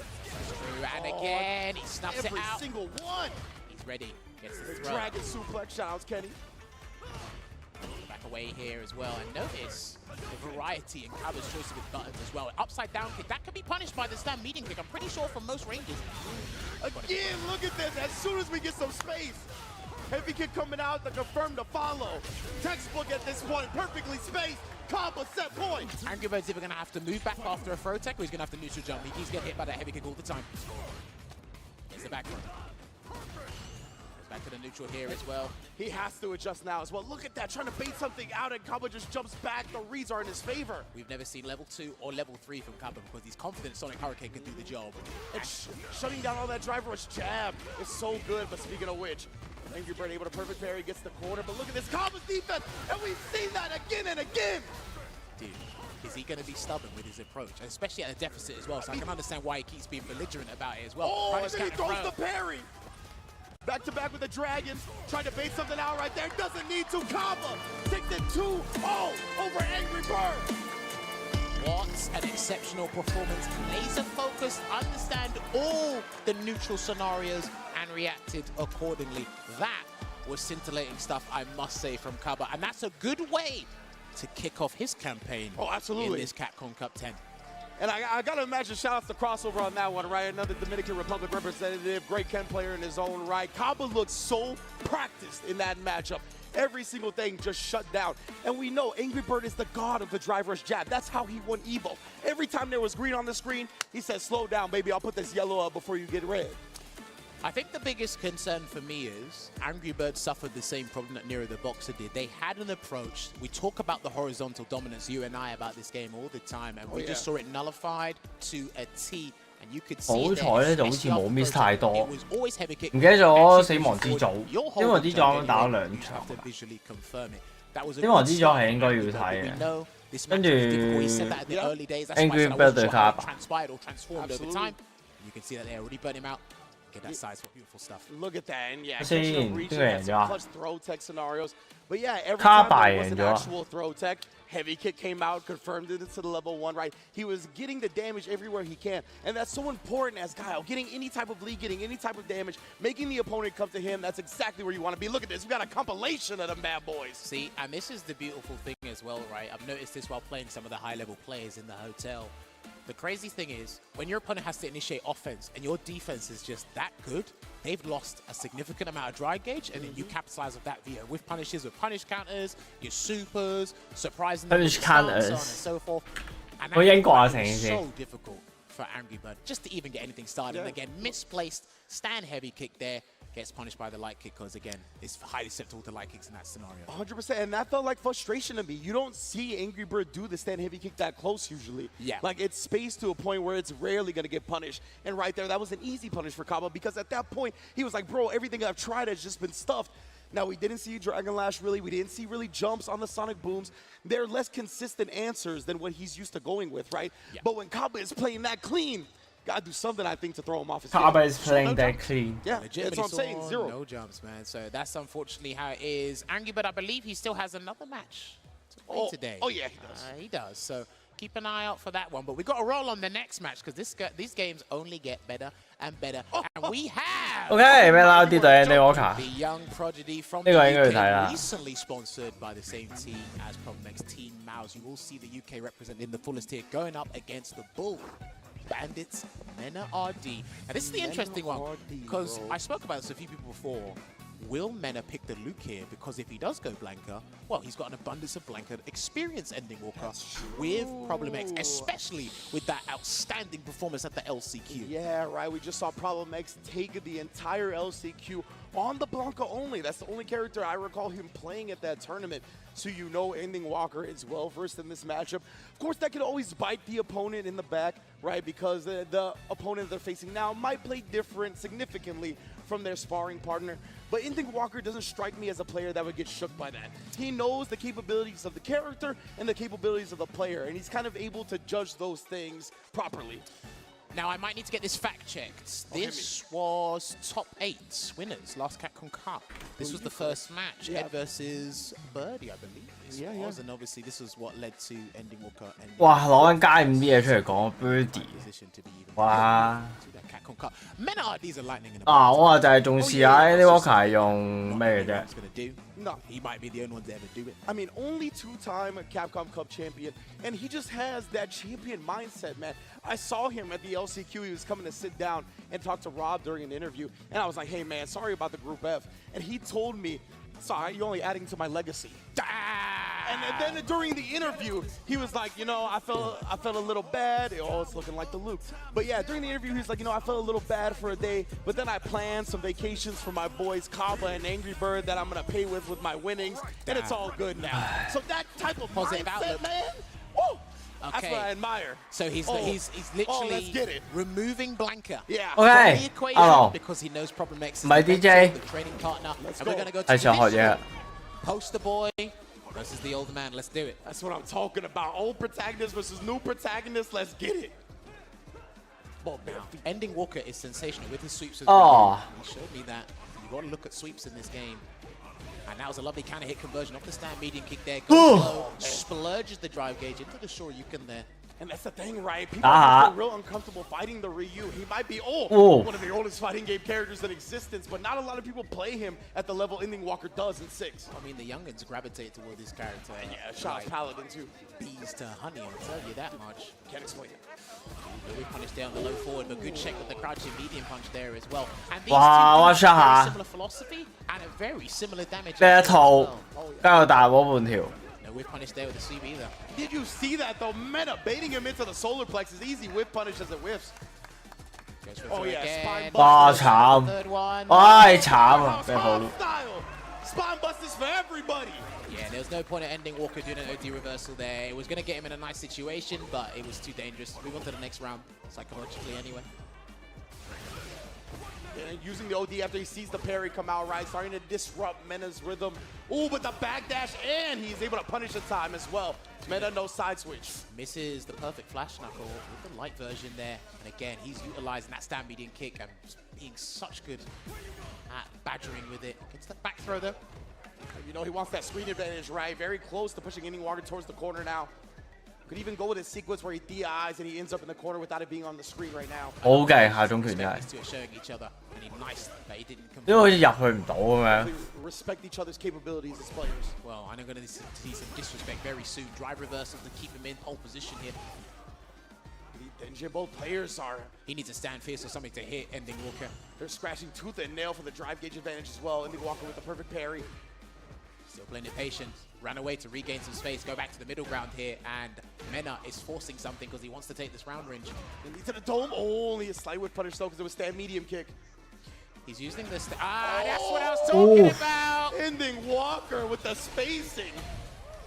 And again, he snaps it out. Every single one. He's ready. Gets the throw. Dragon suplex, shoutouts, Kenny. Back away here as well, and notice the variety in Kaba's choices with buttons as well. Upside down kick, that can be punished by the stand medium kick, I'm pretty sure from most ranges. Again, look at this, as soon as we get some space, heavy kick coming out, the confirm to follow. Textbook at this point, perfectly spaced. Kaba set point. Angry Bird's either going to have to move back after a throw tech, or he's going to have to neutral jump. He keeps getting hit by that heavy kick all the time. It's the back throw. Back to the neutral here as well. He has to adjust now as well. Look at that, trying to bait something out, and Kaba just jumps back. The reads are in his favor. We've never seen level 2 or level 3 from Kaba because he's confident Sonic Hurricane can do the job. And shutting down all that drive rush jab is so good, but speaking of which, Angry Bird able to perfect parry, gets the corner, but look at this Kaba's defense, and we've seen that again and again. Dude, Is he going to be stubborn with his approach, especially at a deficit as well? So I can understand why he keeps being belligerent about it as well. Oh, and then he throws the parry. Back to back with the dragon, trying to bait something out right there. Doesn't need to. Kaba takes it 2-0 over Angry Bird. What an exceptional performance. Laser focused, understand all the neutral scenarios and reacted accordingly. That was scintillating stuff, I must say, from Kaba. And that's a good way to kick off his campaign in this Capcom Cup 10. And I got to imagine shout-outs to Crossover on that one, right? Another Dominican Republic representative, great Ken player in his own right. Kaba looks so practiced in that matchup. Every single thing just shut down. And we know Angry Bird is the god of the driver's jab. That's how he won Evo. Every time there was green on the screen, he said, slow down, baby. I'll put this yellow up before you get red. I think the biggest concern for me is Angry Bird suffered the same problem that Nero the Boxer did. They had an approach. We talk about the horizontal dominance, you and I, about this game all the time, and we just saw it nullified to a T. And you could see 好彩咧就好似冇 miss 太多， it was always heavy kick. 唔記得咗死亡之組，死亡之組啱啱打咗2場。死亡之組係應該要睇嘅，跟住 Angry Bird 對卡巴。You can see that they already burnt him out. Get that size for beautiful stuff. Look at that, and yeah,先，邊個贏咗啊？ clutch throw tech scenarios. But yeah, every 卡 time 巴 there was 贏 an 咗啊！ actual throw tech, heavy kick came out, confirmed it into the level 1, right? He was getting the damage everywhere he can. And that's so important as Kyle, getting any type of lead, getting any type of damage, making the opponent come to him. That's exactly where you want to be. Look at this. We got a compilation of them bad boys. See, and this is the beautiful thing as well, right? I've noticed this while playing some of the high-level players in the hotel. The crazy thing is, when your opponent has to initiate offense and your defense is just that good, they've lost a significant amount of dry gauge, and then you capitalize with that via with punishes, with punish counters, your supers, surprising them, Punish with stuns, so on and counters. so forth. And 好英國啊，成 that 件 is 事。 so difficult for Angry Bird just to even get anything started. And again, misplaced stand heavy kick there. Gets punished by the light kick because, again, it's highly susceptible to light kicks in that scenario. 100%, and that felt like frustration to me. You don't see Angry Bird do the stand heavy kick that close usually. Yeah. Like, it's spaced to a point where it's rarely going to get punished. And right there, that was an easy punish for Kaba because at that point, he was like, bro, everything I've tried has just been stuffed. Now, we didn't see Dragon Lash really. We didn't see really jumps on the Sonic Booms. They're less consistent answers than what he's used to going with, right? Yeah. But when Kaba is playing that clean, gotta do something, I think, to throw him off his Kaba game. is playing that clean. Yeah, that's what I'm saying. Saw 0. No jumps, man. So that's unfortunately how it is. Angry Bird, I believe he still has another match to play today. Oh, yeah, he does. He does. So keep an eye out for that one. But we got to roll on the next match because these games only get better and better. And we have OK， 咩撈啲隊 Andy Walker？ the young prodigy from 呢 the 個應該要睇 UK, 啦。 recently sponsored by the same team as Problem X, Team Mouse. You will see the UK represented in the fullest here going up against the Bull Bandits, Mena RD. And this is the interesting one, because I spoke about this to a few people before. Will Mena pick the Luke here? Because if he does go Blanca, well, he's got an abundance of Blanca experience ending Walker with Problem X, especially with that outstanding performance at the LCQ. Yeah, right. We just saw Problem X take the entire LCQ on the Blanca only. That's the only character I recall him playing at that tournament. So you know Ending Walker is well versed in this matchup. Of course, that could always bite the opponent in the back, right? Because the opponent they're facing now might play different significantly from their sparring partner. But Ending Walker doesn't strike me as a player that would get shook by that. He knows the capabilities of the character and the capabilities of the player, and he's kind of able to judge those things properly. Now, I might need to get this fact checked. This was top 8 winners, last Capcom Cup. This was the first match, Ed versus Birdie, I believe this was. And obviously, this was what led to Ending Walker. 哇，攞緊街5啲嘢出嚟講 Birdie， 哇！ Capcom Cup. Men are these are lightning in a 啊，我就係重視下 Andy Walker 係用咩嘅啫。 No, he might be the only one to ever do it. I mean, only 2-time Capcom Cup champion, and he just has that champion mindset, man. I saw him at the LCQ. He was coming to sit down and talk to Rob during an interview, and I was like, hey, man, sorry about the Group F. And he told me, sorry, you're only adding to my legacy. And then during the interview, he was like, you know, I felt a little bad. Oh, it's looking like the Luke. But yeah, during the interview, he was like, you know, I felt a little bad for a day, but then I planned some vacations for my boys, Kaba and Angry Bird, that I'm going to pay with my winnings, and it's all good now. So that type of Positive mindset, outlook. man, woo, that's Okay. what I admire. So he's let's literally get it. removing Blanca Yeah. from Okay. the equation Hello. because he knows Problem X is My the DJ. mentor, the training partner. And go. we're going to go to 係上學嘢。 Poster Boy versus the old man. Let's do it. That's what I'm talking about. Old protagonist versus new protagonist. Let's get it. Well, now, Ending Walker is sensational with his sweeps. He showed me that. You got to look at sweeps in this game. And that was a lovely counter hit conversion off the stand medium kick there. Goes low, splurges the drive gauge into the Shoryuken there. And that's the thing, right? People are real uncomfortable fighting the Ryu. He might be one of the oldest fighting game characters in existence, but not a lot of people play him at the level Ending Walker does in 6. I mean, the youngins gravitate toward this character. And yeah, Shot's Paladin too. Bees to honey, I'll tell you that much. Can't explain it. We punish there on the low forward, but good check with the crouching medium punch there as well. And these哇！two have very similar philosophy and a very similar damage. 呢一套加有大我半條。 No whip punish there with the CB either. Did you see that though? Meta baiting him into the solar plex is easy whip punish as it whiffs. Oh yeah, spine bust. 哇！慘！唉慘啊！俾好。 Spine busters for everybody. Yeah, there was no point of Ending Walker doing an OD reversal there. It was going to get him in a nice situation, but it was too dangerous. Move on to the next round, psychologically anyway. And using the OD after he sees the parry come out, right? Starting to disrupt Mena's rhythm. Ooh, but the backdash, and he's able to punish the time as well. Mena, no side switch. Misses the perfect flash knuckle with the light version there. And again, he's utilizing that stand median kick and being such good at badgering with it. Gets the back throw though. You know, he wants that screen advantage, right? Very close to pushing Ending Walker towards the corner now. Could even go with a sequence where he DIs and he ends up in the corner without it being on the screen right now. 好勁下中拳真係。 showing each other, and he nice that he didn't come. 因為好似入去唔到咁樣。 Respect each other's capabilities as players. Well, I'm going to see some disrespect very soon. Drive reversal to keep him in pole position here. Both players are. He needs a stand fierce or something to hit Ending Walker. They're scratching tooth and nail for the drive gauge advantage as well. Ending Walker with the perfect parry. Still playing it patient. Ran away to regain some space. Go back to the middle ground here. And Mena is forcing something because he wants to take this round range. And he's to the dome. Only a slight whip punish though because it was stand medium kick. He's using this. That's what I was talking about. Ending Walker with the spacing.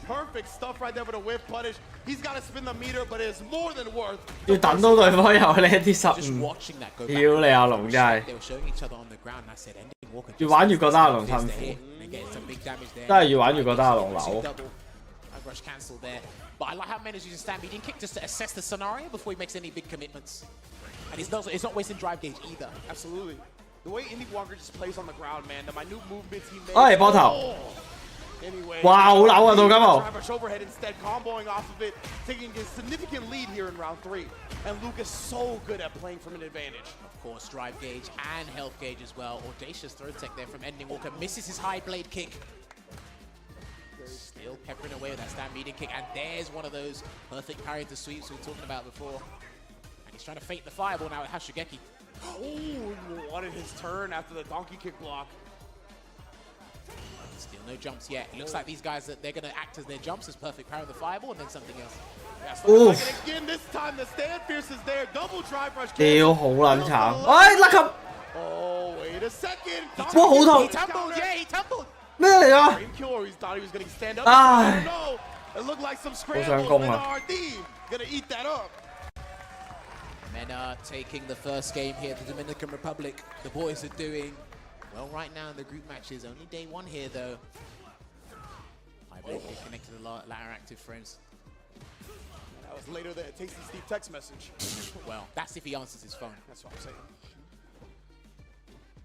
Perfect stuff right there for the whip punish. He's got to spin the meter, but it is more than worth. 要等到對方有呢啲失誤。 Just watching that go back. 屌你阿龍真係。 They were showing each other on the ground, and I said, Ending Walker. 越玩越覺得阿龍辛苦。 真係越玩越覺得阿龍流。 Rush cancel there. But I like how Mena's using stand median kick just to assess the scenario before he makes any big commitments. And it's not wasting drive gauge either. Absolutely. The way Ending Walker just plays on the ground, man, the minute movements he makes. 哎，波頭。 Anyway, 哇，好扭啊，到今日。 Rush overhead instead, comboing off of it, taking a significant lead here in round 3. And Luke is so good at playing from an advantage. Of course, drive gauge and health gauge as well. Audacious throw tech there from Ending Walker. Misses his high blade kick. Still peppering away with that stand median kick. And there's one of those perfect parry to sweeps we were talking about before. And he's trying to fake the fireball now with Hashigeki. Oh, he wanted his turn after the donkey kick block. Still no jumps yet. It looks like these guys, they're going to act as their jumps as perfect parry of the fireball and then something else. Yeah, like again, this time the stand fierce is there. Double drive rush. 屌好撚慘！哎，甩級！ Oh, wait a second. 哇，好痛！ He tumbled, yeah, he tumbled. 咩嚟啊？ He thought he was going to stand up. 唉！ No, it looked like some 好 scramble. 想攻啊！ Gonna eat that up. Mena taking the first game here, the Dominican Republic. The boys are doing well right now in the group matches. Only day 1 here though. I believe they connected a lot latter active friends. That was later than a Tasty Steve text message. Well, that's if he answers his phone. That's what I'm saying.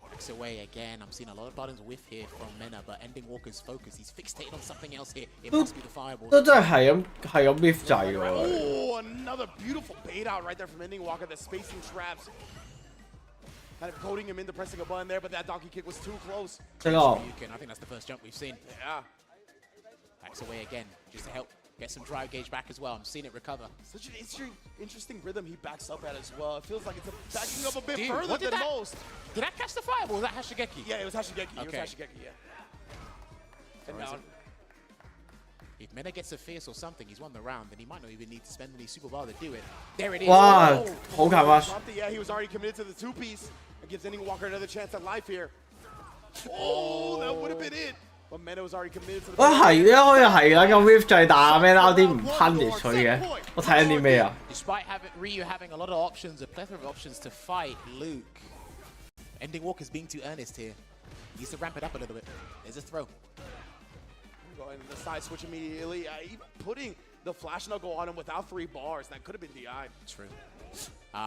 Backs away again. I'm seeing a lot of buttons whiff here from Mena, but Ending Walker's focus. He's fixated on something else here. It must be the fireball. 都真係咁 whiff 掣喎。 Oh, another beautiful bait out right there from Ending Walker. The spacing traps. Kind of goading him into pressing a button there, but that donkey kick was too close. I think that's the first jump we've seen. Yeah. Backs away again, just to help get some drive gauge back as well. I'm seeing it recover. Such an interesting rhythm he backs up at as well. It feels like it's backing up a bit Dude, further than most. Did that catch the fireball? Was that Hashigeki? Yeah, it was Hashigeki. Okay. It was Hashigeki, yeah. And down. If Mena gets a fierce or something, he's won the round, then he might not even need to spend any super bar to do it. There it is. 哇，好近啊！ Yeah, he was already committed to the 2-piece. It gives Ending Walker another chance at life here. Oh, that would have been it. But Mena was already committed to the 哇係一開就係啦，咁 whiff 掣打咩啦？啲唔 punish 佢嘅，我睇緊啲咩啊？ Despite Ryu having a lot of options, a plethora of options to fight Luke, Ending Walker's being too earnest here. He needs to ramp it up a little bit. There's a throw. Going to the side switch immediately. Even putting the flash knuckle on him without 3 bars, that could have been DI. True.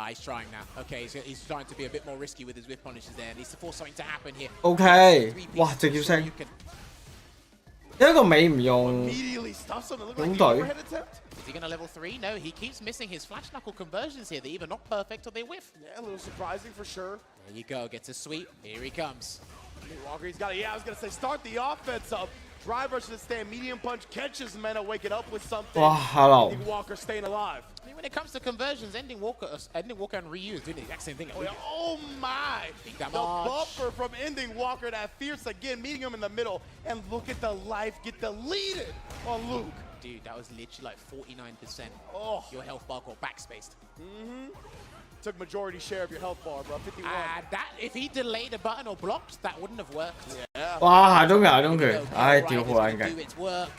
He's trying now. Okay, he's trying to be a bit more risky with his whiff punishes there. Needs to force something to happen here. OK， 哇，直接升，一個尾唔用， 咁隊。 Is he going to level 3? No, he keeps missing his flash knuckle conversions here. They're either not perfect or they whiff. Yeah, a little surprising for sure. There you go. Gets a sweep. Here he comes. Walker, he's got it. Yeah, I was going to say, start the offense up. Drive versus the stand. Medium punch catches Mena waking up with something. Wow, hello. Walker staying alive. I mean, when it comes to conversions, Ending Walker and Ryu is doing the exact same thing. Oh my! The buffer from Ending Walker, that fierce again, meeting him in the middle. And look at the life get deleted on Luke. Dude, that was literally like 49%. Oh. Your health bar got backspaced. Took majority share of your health bar, bro. 51. That if he delayed a button or blocked, that wouldn't have worked. Yeah. 哇，下中佢，下中佢，唉，屌好撚 Do 勁。 its work,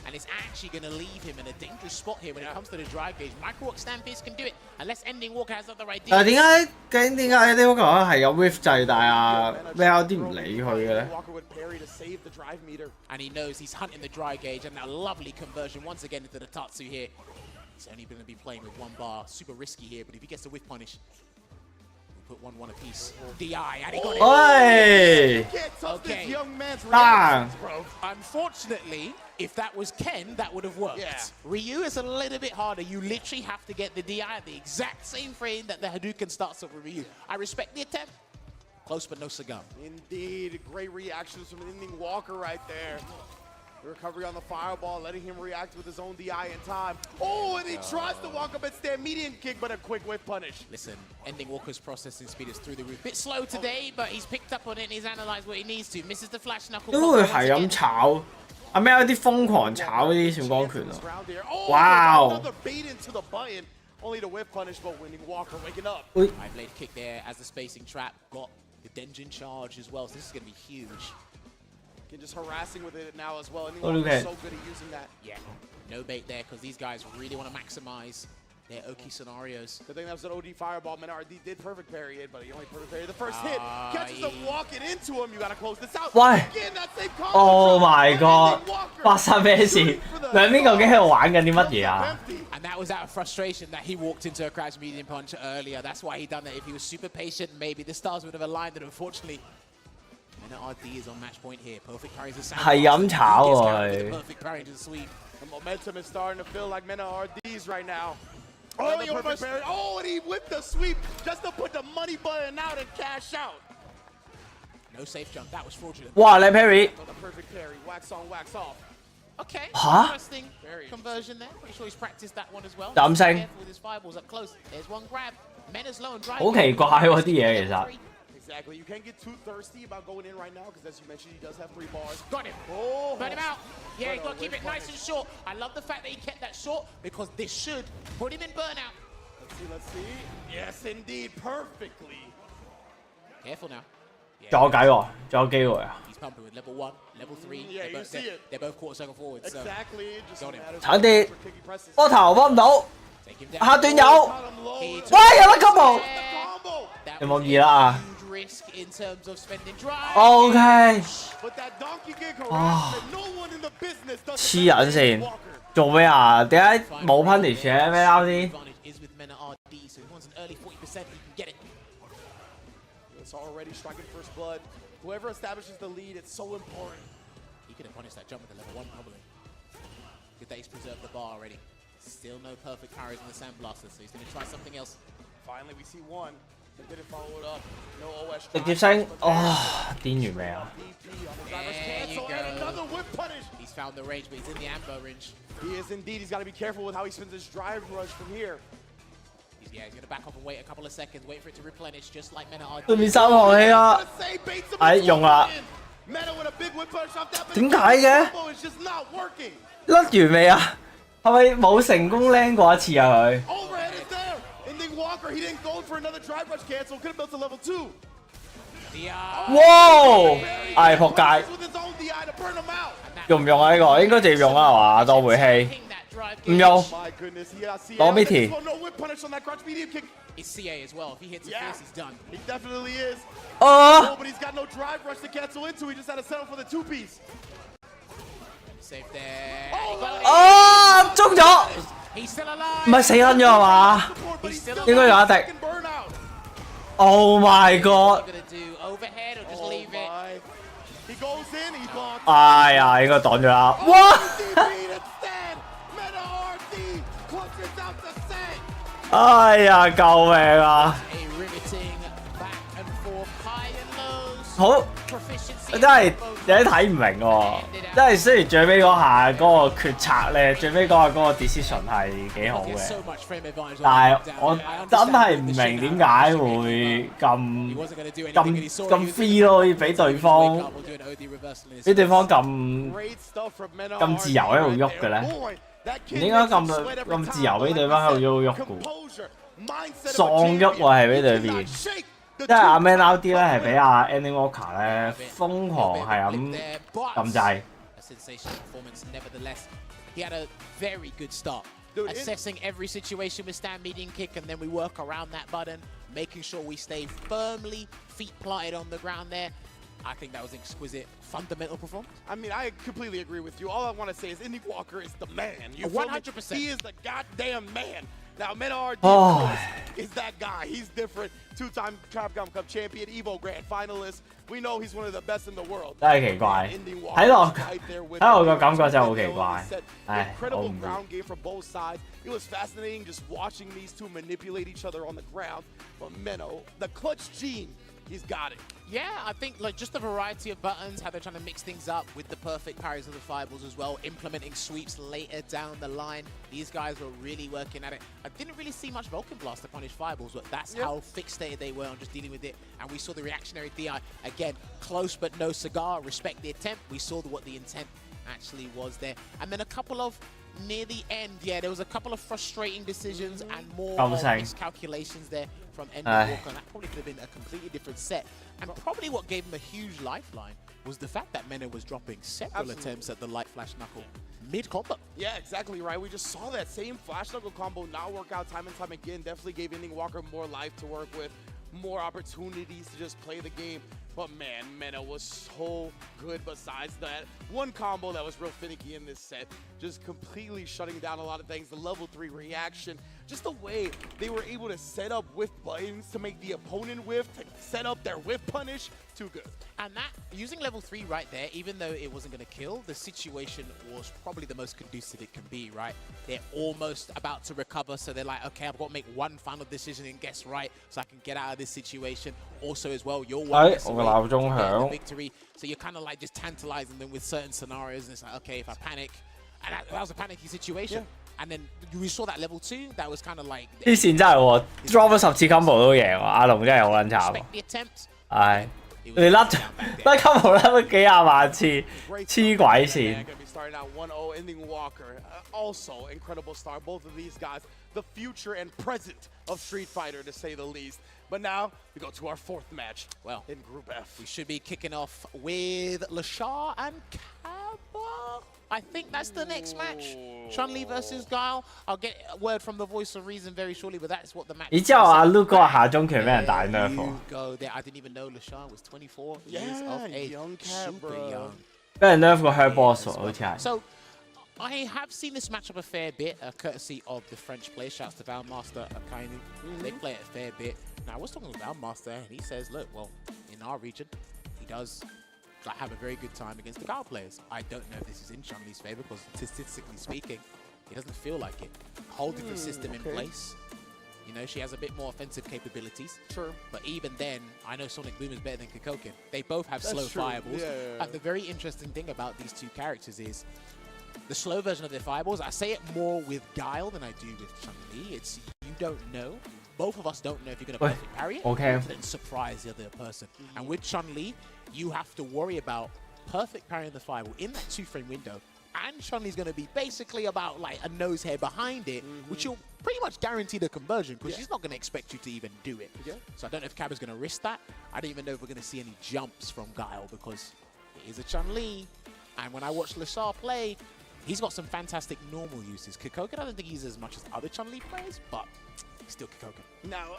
and it's actually going to leave him in a dangerous spot here when it comes to the drive gauge. Micro Walk Stampede can do it, unless Ending Walker has other ideas. 但係點解呢個係有 whiff 掣，但係啊咩有啲唔理佢嘅咧？ Walker would parry to save the drive meter. And he knows he's hunting the dry gauge, and a lovely conversion once again into the Tatsu here. He's only going to be playing with 1 bar, super risky here, but if he gets the whiff punish, we'll put 1-1 apiece. DI, and he got it. Oi! Okay. Young man's Bang! bro. Unfortunately, if that was Ken, that would have worked. Yeah. Ryu is a little bit harder. You literally have to get the DI at the exact same frame that the Hadouken starts off with Ryu. I respect the attempt. Close, but no cigar. Indeed, great reactions from Ending Walker right there. The recovery on the fireball, letting him react with his own DI in time. Oh, and he tries to walk up and stand median kick, but a quick whip punish. Listen, Ending Walker's processing speed is through the roof. Bit slow today, but he's picked up on it and he's analyzed what he needs to. Misses the flash knuckle. 都會係咁炒，阿咩有啲瘋狂炒啲閃光拳啊！ Oh, Wow. another bait into the button, only to whip punish, but Ending Walker waking up. High blade kick there as the spacing trap. Got the Denjin charge as well, so this is going to be huge. Just harassing with it now as well. Ending Oh, Walker's okay. so good at using that. Yeah, no bait there because these guys really want to maximize their Oki scenarios. The thing that was an OD fireball. Menard did perfect parry it, but he only perfect parried the first hit. Catches him walking into him. You gotta close this out. 喂 Again, that same combo！Oh shot. my And god！ Ending Walker 發生咩事？兩邊究竟喺度玩緊啲乜嘢啊？ And that was out of frustration that he walked into a crash medium punch earlier. That's why he done that. If he was super patient, maybe the stars would have aligned, and unfortunately, Mena RD is on match point here. Perfect parries the sound. 係咁炒喎。 Perfect parry to the sweep. The momentum is starting to feel like Mena RDs right now. Oh, Another perfect parry. Oh, and he whipped the sweep just to put the money button out and cash out. No safe jump. That was fraudulent. 哇！你 parry Another perfect parry. Wax on, wax off. Okay. Huh? Interesting conversion there. Pretty sure he's practiced that one as well. Damn Just be thing. careful with his fireballs up close. There's one grab. Mena's low and dry. 好奇怪喎啲嘢其實。 Exactly. You can't get too thirsty about going in right now because, as you mentioned, he does have 3 bars. Got him. Oh, Burn him out. Yeah, you But, got to keep it nice and short. I love the fact that he kept that short because this should put him in burnout. Let's see. Yes, indeed. Perfectly. Careful now. 仲有計喎，仲有機會啊！ He's pumping with level 1, level 3. Yeah, you see it. They're both quarter circle forward. So Exactly. It just got him. matters 慘啲 for kicky presses. 波頭幫唔到， Take him down. 下段有， He took 喂有得 combo， that 有冇二啦啊 huge risk in terms of spending drive. ？OK， But that donkey kick 啊 harassment, no one in the business does 黐人線，做咩啊？點解冇 punish 嘅咩啱啲？ Advantage is with Mena RD, so he wants an early 40%. He can get it. It's already striking first blood. Whoever establishes the lead, it's so important. He could have punished that jump with the level 1 probably. Good that he's preserved the bar already. Still no perfect parries on the Sandblaster, so he's going to try something else. Finally, we see one. They didn't follow it up. No OS 直接升，哦，癲完未啊？ There you And another go. whip punish. He's found the range, but he's in the amber range. He is indeed. He's got to be careful with how he spends his drive rush from here. Yeah, he's going to back up and wait a couple of seconds, wait for it to replenish, just like Mena RD. 對面三項氣啊！唉，用啦， Meta with a big whip punish off that. 點解嘅？ Combo is just not working. 甩完未啊？係咪冇成功 land 過一次啊佢？ Overhead is there. Ending Walker, he didn't go for another drive rush cancel. Could have built to level 2. 哇！唉，仆街， With his own DI to burn him out. 用唔用啊？呢個應該直接用啊係嘛？當回氣，唔用。 My goodness, he got CA.攞咩題 No whip punish on that crunch medium kick. It's CA as well. If he hits it Yeah. first, he's done. He definitely is. 哦 Oh, but he's got no drive rush to cancel into. He just had to settle for the 2-piece. safe there. 哦，中咗， He's still alive. 唔係死撚咗係嘛？ He's still 應該有一滴。Oh my god！ gonna do overhead or just leave it? He goes in, he blocks. 哎呀，應該擋咗啦！哇！哎呀，救命啊！ A riveting back and forth, high and lows. 好， Proficiency. 真係有啲睇唔明喎。真係雖然最尾嗰下嗰個決策咧，最尾嗰個 decision 係幾好嘅，但係我真係唔明點解會咁 free 咯，可以俾對方咁自由喺度喐嘅咧？唔應該咁自由俾對方喺度喐嘅，喪喐喎係俾對面。即係阿 Man RD 咧係俾阿 Ending Walker 咧瘋狂係咁撳掣。Sensational performance, nevertheless. He had a very good start. Assessing every situation with stand medium kick, and then we work around that button, making sure we stay firmly feet planted on the ground there. I think that was an exquisite, fundamental performance. I mean, I completely agree with you. All I want to say is Indy Walker is the man. You 100%. He is the goddamn man. Now, Menard of course, is that guy. He's different. Two-time Capcom Cup champion, Evo Grand finalist. We know he's one of the best in the world. 真係奇怪，睇落個感覺真係好奇怪。唉，我 Incredible 唔 ground game from both sides. It was fascinating just watching these two manipulate each other on the ground. But Menno, the clutch gene, he's got it. Yeah, I think like just the variety of buttons, how they're trying to mix things up with the perfect parries of the fireballs as well, implementing sweeps later down the line. These guys were really working at it. I didn't really see much Vulcan Blast to punish fireballs, but that's how fixated they were on just dealing with it. And we saw the reactionary DI. Again, close but no cigar. Respect the attempt. We saw what the intent actually was there. And then a couple of near the end, yeah, there was a couple of frustrating decisions and more miscalculations there from Ending Walker. And that probably could have been a completely different set. And probably what gave him a huge lifeline was the fact that Menno was dropping several attempts at the light flash knuckle mid-combo. Yeah, exactly right. We just saw that same flash knuckle combo not work out time and time again. Definitely gave Ending Walker more life to work with, more opportunities to just play the game. But man, Menno was so good besides that. One combo that was real finicky in this set, just completely shutting down a lot of things. The level 3 reaction, just the way they were able to set up whiff buttons to make the opponent whiff, to set up their whiff punish, too good. And that, using level 3 right there, even though it wasn't going to kill, the situation was probably the most conducive it can be, right? They're almost about to recover, so they're like, okay, I've got to make one final decision and guess right so I can get out of this situation. Also as well, you're one guess away from getting the victory. So you're kind of like just tantalizing them with certain scenarios, and it's like, okay, if I panic, and that was a panicky situation. And then we saw that level 2, that was kind of like... 啲線真係喎 ，drop 咗10次 combo 都贏喎，阿龍真係好撚慘。係，你甩 combo 甩咗幾廿萬次，黐鬼線。Starting out 1-0, Ending Walker. Also, incredible start. Both of these guys, the future and present of Street Fighter, to say the least. But now, we go to our fourth match. Well, in Group F. We should be kicking off with Lashar and Cabba. I think that's the next match. Chun-Li versus Guile. I'll get a word from the voice of reason very shortly, but that's what the match is. 然之後阿 Luke 嗰個下中拳俾人大 nerf 喎。Go there. I didn't even know Lashar was 24 years of age. Young Super young. 俾人 nerf 個 hurt boss 喎，好似係。 So, I have seen this matchup a fair bit, courtesy of the French player. Shouts to Valmaster Akainu. They play it a fair bit. Now, I was talking with Valmaster, and he says, look, well, in our region, he does have a very good time against the Guile players. I don't know if this is in Chun-Li's favor, because statistically speaking, it doesn't feel like it. Whole different system in place. You know, she has a bit more offensive capabilities. Sure. But even then, I know Sonic Boom is better than Kikoken. They both have slow fireballs. And the very interesting thing about these two characters is the slow version of their fireballs, I say it more with Guile than I do with Chun-Li. It's you don't know. Both of us don't know if you're going to perfect parry it, then surprise the other person. And with Chun-Li, you have to worry about perfect parrying the fireball in that 2-frame window. And Chun-Li's going to be basically about like a nose hair behind it, which will pretty much guarantee the conversion, because she's not going to expect you to even do it. So I don't know if Cabba's going to risk that. I don't even know if we're going to see any jumps from Guile, because it is a Chun-Li. And when I watch Lashar play, he's got some fantastic normal uses. Kikoken, I don't think he's as much as other Chun-Li players, but he's still Kikoken. Now,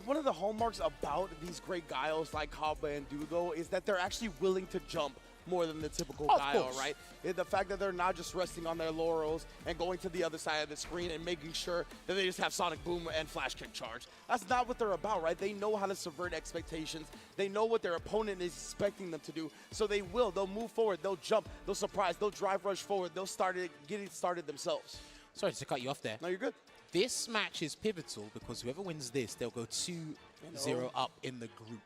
one of the hallmarks about these great Guiles like Cabba and Dugo is that they're actually willing to jump more than the typical Of Guile, course. right? And the fact that they're not just resting on their laurels and going to the other side of the screen and making sure that they just have Sonic Boom and Flash Kick Charge. That's not what they're about, right? They know how to subvert expectations. They know what their opponent is expecting them to do. So they will. They'll move forward. They'll jump. They'll surprise. They'll drive rush forward. They'll get it started themselves. Sorry to cut you off there. No, you're good. This match is pivotal because whoever wins this, they'll go 2-0 up in the group.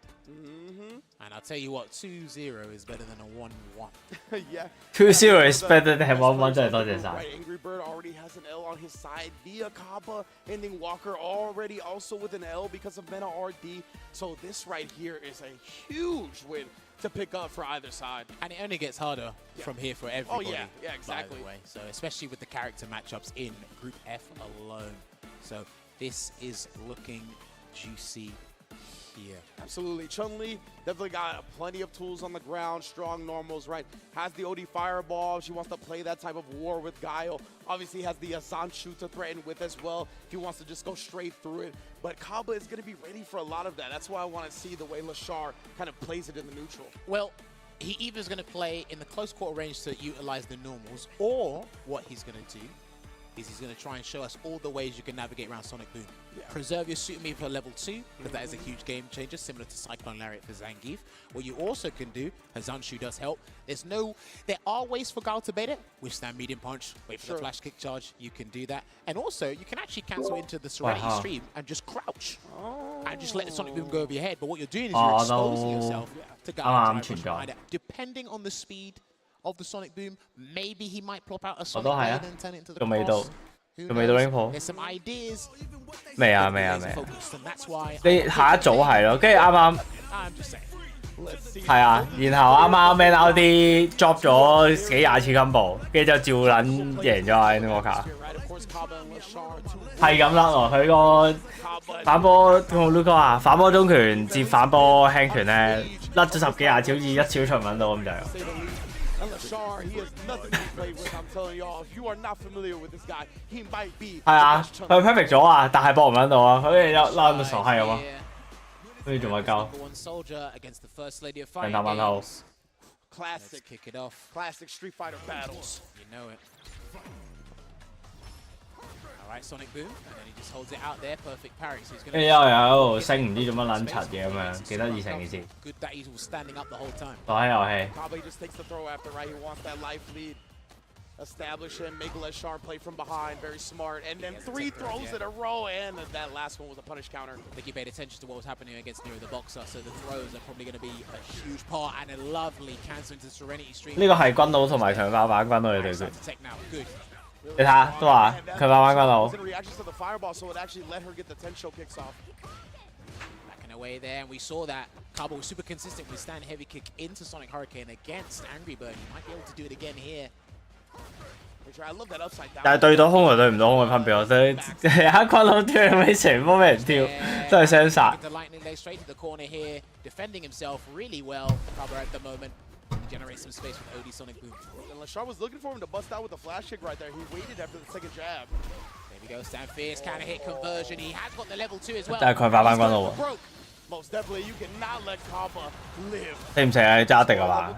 And I'll tell you what, 2-0 is better than a 1-1. Yeah. 2-0 is better than 1-1 真係多謝晒。 Right, Angry Bird already has an L on his side via Kaba, ending Walker already also with an L because of Meta RD. So this right here is a huge win to pick up for either side. And it only gets harder from here for everybody. Oh, yeah, exactly. By the way. So especially with the character matchups in Group F alone. So this is looking juicy here. Absolutely. Chun-Li definitely got plenty of tools on the ground, strong normals, right? Has the OD Fireball. She wants to play that type of war with Guile. Obviously has the Zanshu to threaten with as well if he wants to just go straight through it. But Kaba is going to be ready for a lot of that. That's why I want to see the way Lashar kind of plays it in the neutral. Well, he either is going to play in the close quarter range to utilize the normals, or what he's going to do is he's going to try and show us all the ways you can navigate around Sonic Boom. Yeah. Preserve your suit me for level 2, because that is a huge game changer, similar to Cyclone Lariat for Zangief. What you also can do, Hazanshu does help. There are ways for Guile to bait it. Withstand medium punch, wait for the flash kick charge, you can do that. And also, you can actually cancel into the Serenity stream and just crouch. And just let the Sonic Boom go over your head. But what you're doing is you're exposing yourself to Guile behind it. Depending on the speed of the Sonic Boom, maybe he might plop out a Sonic Blade and turn it into the cross. Who knows? There's some ideas. 未啊 focused, and that's why 你下一組係咯，跟住啱啱 I'm just saying. 係啊，然後啱啱 Man RD drop 咗幾廿次 combo， 跟住就照撚贏咗啊 Invoker。係咁甩喎，佢個反波同 Luca 啊，反波中拳接反波輕拳咧，甩咗十幾廿次，好似一次都出唔撚到咁滯。 And Lashar, he has nothing to play with. I'm telling y'all, if you are not familiar with this guy, he might be. 係啊，佢 perfect 咗啊，但係搏唔撚到啊，佢哋又拉到傻閪咁啊，跟住仲係夠。人頭問號。Classic. Kick it off. Classic Street Fighter battles. You know it. All right, Sonic Boom, and then he just holds it out there, perfect parry. So he's 跟住又喺度升唔知做乜撚柒嘅咁樣，幾得意成件事。 Good that he's standing up the whole time. 打喺遊戲。 Kaba just takes the throw after, right? He wants that life lead. Establish him, make Lashar play from behind, very smart. And then 3 throws in a row, and that last one was a punish counter. I think he paid attention to what was happening against Nero the Boxer, so the throws are probably going to be a huge part and a lovely cancel into Serenity Stream. 呢個係軍佬同埋強化版軍佬嘅對決。 Good. 你睇下都話強化版軍佬。 Reactions to the fireball, so it actually let her get the 10 show kicks off. Backing away there, and we saw that Kaba was super consistent with stand heavy kick into Sonic Hurricane against Angry Bird. He might be able to do it again here. I love that upside down. 但係對到空同對唔到空嘅分別，我覺得有一軍佬跳起成波俾人跳，真係雙殺。 The lightning leg straight to the corner here, defending himself really well. Kaba at the moment. He generates some space with OD Sonic Boom. And Lashar was looking for him to bust out with the flash kick right there. He waited after the second jab. There we go, stand fierce, counter hit conversion. He has got the level 2 as well. 但係強化版軍佬喎。 Most definitely, you cannot let Kaba live. 你唔成日揸迪啊嘛？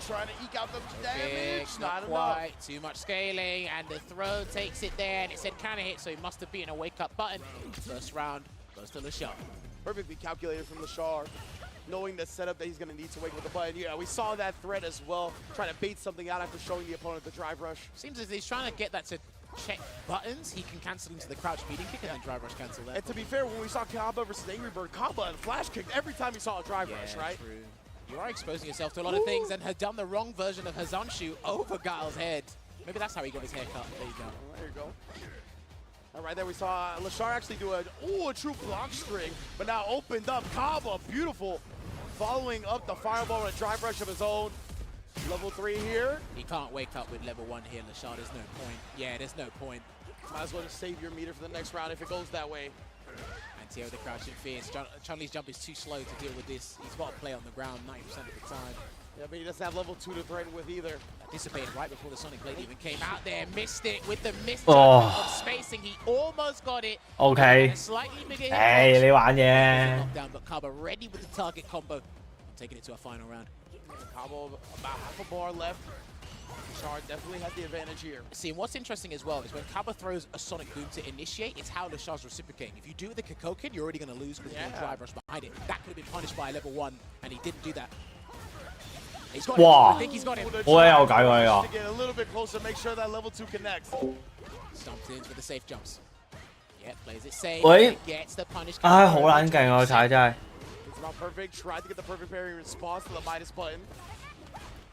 Trying to eke out the Big, damage, not not quite, enough. too much scaling, and the throw takes it there, and it said counter hit, so he must have beaten a wake-up button. First round goes to Lashar. Perfectly calculated from Lashar, knowing the setup that he's going to need to wake with the button. Yeah, we saw that threat as well, trying to bait something out after showing the opponent the drive rush. Seems as he's trying to get that to check buttons. He can cancel into the crouch beating kick and then drive rush cancel that. And to be fair, when we saw Kaba versus Angry Bird, Kaba and flash kicked every time he saw a drive rush, right? True. You are exposing yourself to a lot of things and had done the wrong version of Hazanshu over Guile's head. Maybe that's how he got his hair cut. There you go. There you go. All right, there we saw Lashar actually do a true block string, but now opened up. Kaba, beautiful, following up the fireball with a drive rush of his own. Level 3 here. He can't wake up with level 1 here, Lashar. There's no point. Yeah, there's no point. Might as well just save your meter for the next round if it goes that way. Anti-air with the crouching fierce. Chun-Li's jump is too slow to deal with this. He's got to play on the ground 90% of the time. Yeah, but he doesn't have level 2 to threaten with either. Dissipated right before the Sonic Blade even came out there. Missed it with the missed spacing. He almost got it. OK。誒，你玩嘢。Knockdown, but Kaba ready with the target combo. Taking it to a final round. Combo about half a bar left. Lashard definitely has the advantage here. See, and what's interesting as well is when Kaba throws a Sonic Boom to initiate, it's how Lashard's reciprocating. If you do it with the Kakoken, you're already going to lose because there's no drive rush behind it. That could have been punished by level 1, and he didn't do that. He's got him. I think he's got him. To get a little bit closer, make sure that level 2 connects. Stumps in with the safe jumps. Yeah, plays it safe. Gets the punish. 好撚勁啊！踩真係。 It's not perfect. Tried to get the perfect parry response to the Midas button.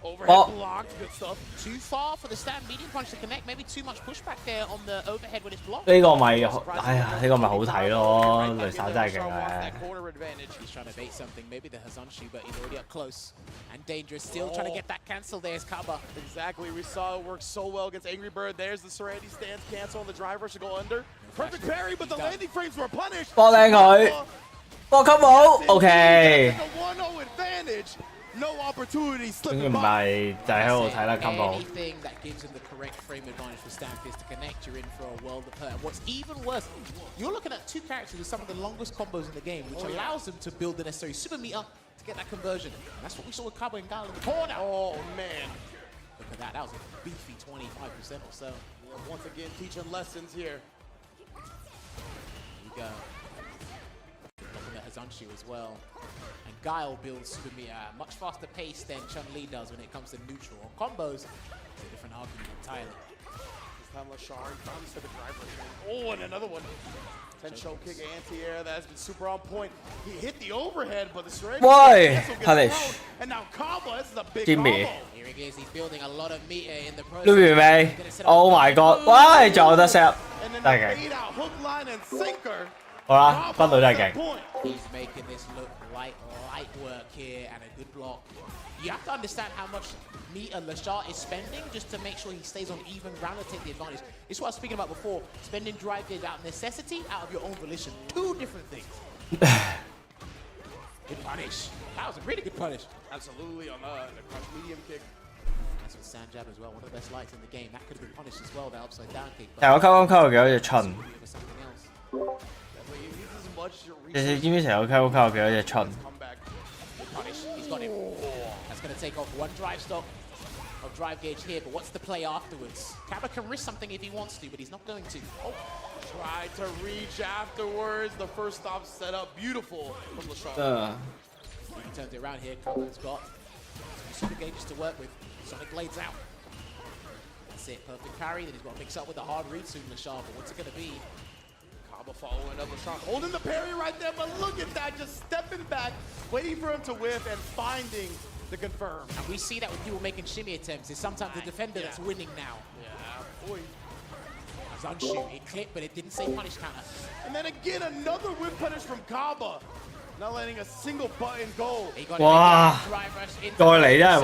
Overhead blocked. Good stuff. Too far for the stand medium punch to connect. Maybe too much pushback there on the overhead when it's blocked. 呢個咪好睇咯，雷手真係勁嘅。 He's trying to bait something. Maybe the Hazanshi, but he's already up close and dangerous. Still trying to get that cancel. There's Kaba. Exactly. We saw it work so well against Angry Bird. There's the Serenity stance cancel, and the driver should go under. Perfect parry, but the landing frames were punished. 波靚佢，波級冇 ，OK。 1-0 advantage. No opportunity 總之唔係就喺度睇啦 combo。 Anything that gives him the correct frame advantage for Stanfist to connect, you're in for a world of hurt. And what's even worse, you're looking at two characters with some of the longest combos in the game, which allows them to build the necessary super meter to get that conversion. And that's what we saw with Kaba and Gal in the corner. Oh man, look at that. That was a beefy 25% or so. Yeah, once again, teaching lessons here. Here we go. Looking at Hazanshi as well. And Guile builds super meter at a much faster pace than Chun-Li does when it comes to neutral. On combos, it's a different argument entirely. This time Lashard comes to the driver. Oh, and another one. 10 show kick anti-air. That's been super on point. He hit the overhead, but the Serenity punish. And now Kaba, this is a big Jimmy. combo. Here he is. He's building a lot of meter in the process. 撈完未 ？Oh my god！ 喂，仲有得 set， 真係勁。 Hook, line, and sinker. 好啦，分隊真係勁。 He's making this look like light work here and a good block. You have to understand how much meter Lashard is spending just to make sure he stays on even ground and take the advantage. This is what I was speaking about before. Spending drive gauge out of necessity, out of your own volition. Two different things. Good punish. That was a really good punish. Absolutely on the crush medium kick. That's with Sand Jab as well. One of the best lights in the game. That could have been punished as well. That upside down kick. 但係我Capcom Cup 幾多隻春？ 你知唔知成個 Capcom Cup 幾多隻春？ He's got him. That's going to take off one drive stop of drive gauge here, but what's the play afterwards? Kaba can risk something if he wants to, but he's not going to. Oh, tried to reach afterwards. The first stop set up beautiful from Lashard. He turns it around here. Kaba's got some super gauges to work with. Sonic Blades out. That's it. Perfect parry. Then he's got to mix up with the hard read soon, Lashard. But what's it going to be? Kaba following up Lashard, holding the parry right there, but look at that, just stepping back, waiting for him to whiff and finding the confirm. And we see that with people making shimmy attempts. It's sometimes the defender that's winning now. Yeah, boy. Zanshu, it clipped, but it didn't say punish counter. And then again, another whip punish from Kaba. Not letting a single button go. 哇！再嚟真係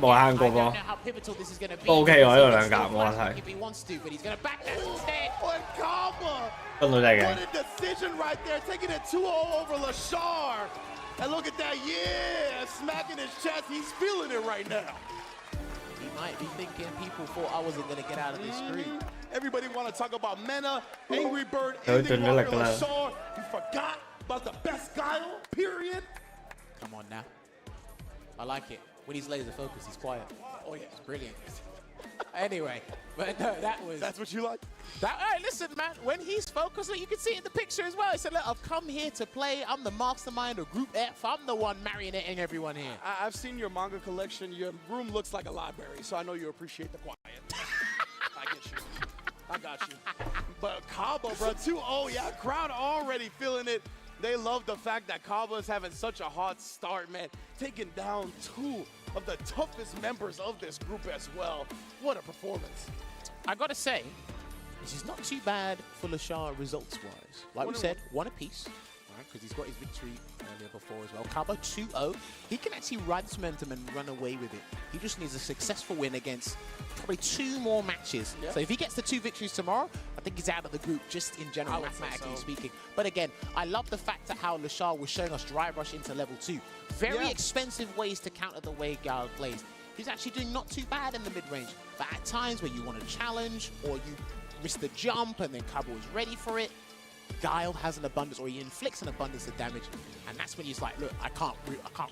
無限過噃。都 OK 喎，呢度兩格冇問題。分到真係勁。 What a decision right there, taking it 2-0 over Lashard. And look at that, yeah, smacking his chest. He's feeling it right now. He might be thinking people thought I wasn't going to get out of this screen. Everybody want to talk about Mena, Angry Bird, Lashard. You forgot about the best Guile, period. Come on now. I like it. When he's laser focused, he's quiet. Oh yeah, it's brilliant. Anyway, but no, That's what you like? Hey, listen, man. When he's focused, you can see it in the picture as well. He said, look, I've come here to play. I'm the mastermind of Group F. I'm the one marionetting everyone here. I've seen your manga collection. Your room looks like a library, so I know you appreciate the quiet. I get you. I got you. But Kaba, bro, 2-0. Yeah, crowd already feeling it. They love the fact that Kaba is having such a hot start, man. Taking down two of the toughest members of this group as well. What a performance. I gotta say, this is not too bad for Lashard results-wise. Like we said, one apiece, right? Because he's got his victory earlier before as well. Kaba 2-0. He can actually ride this momentum and run away with it. He just needs a successful win against probably 2 more matches. Yeah. So if he gets the 2 victories tomorrow, I think he's out of the group, just in general, mathematically speaking. But again, I love the fact that how Lashard was showing us drive rush into level 2. Very expensive ways to counter the way Gal plays. He's actually doing not too bad in the mid-range. But at times where you want to challenge or you miss the jump and then Kaba is ready for it, Guile has an abundance, or he inflicts an abundance of damage, and that's when he's like, look, I can't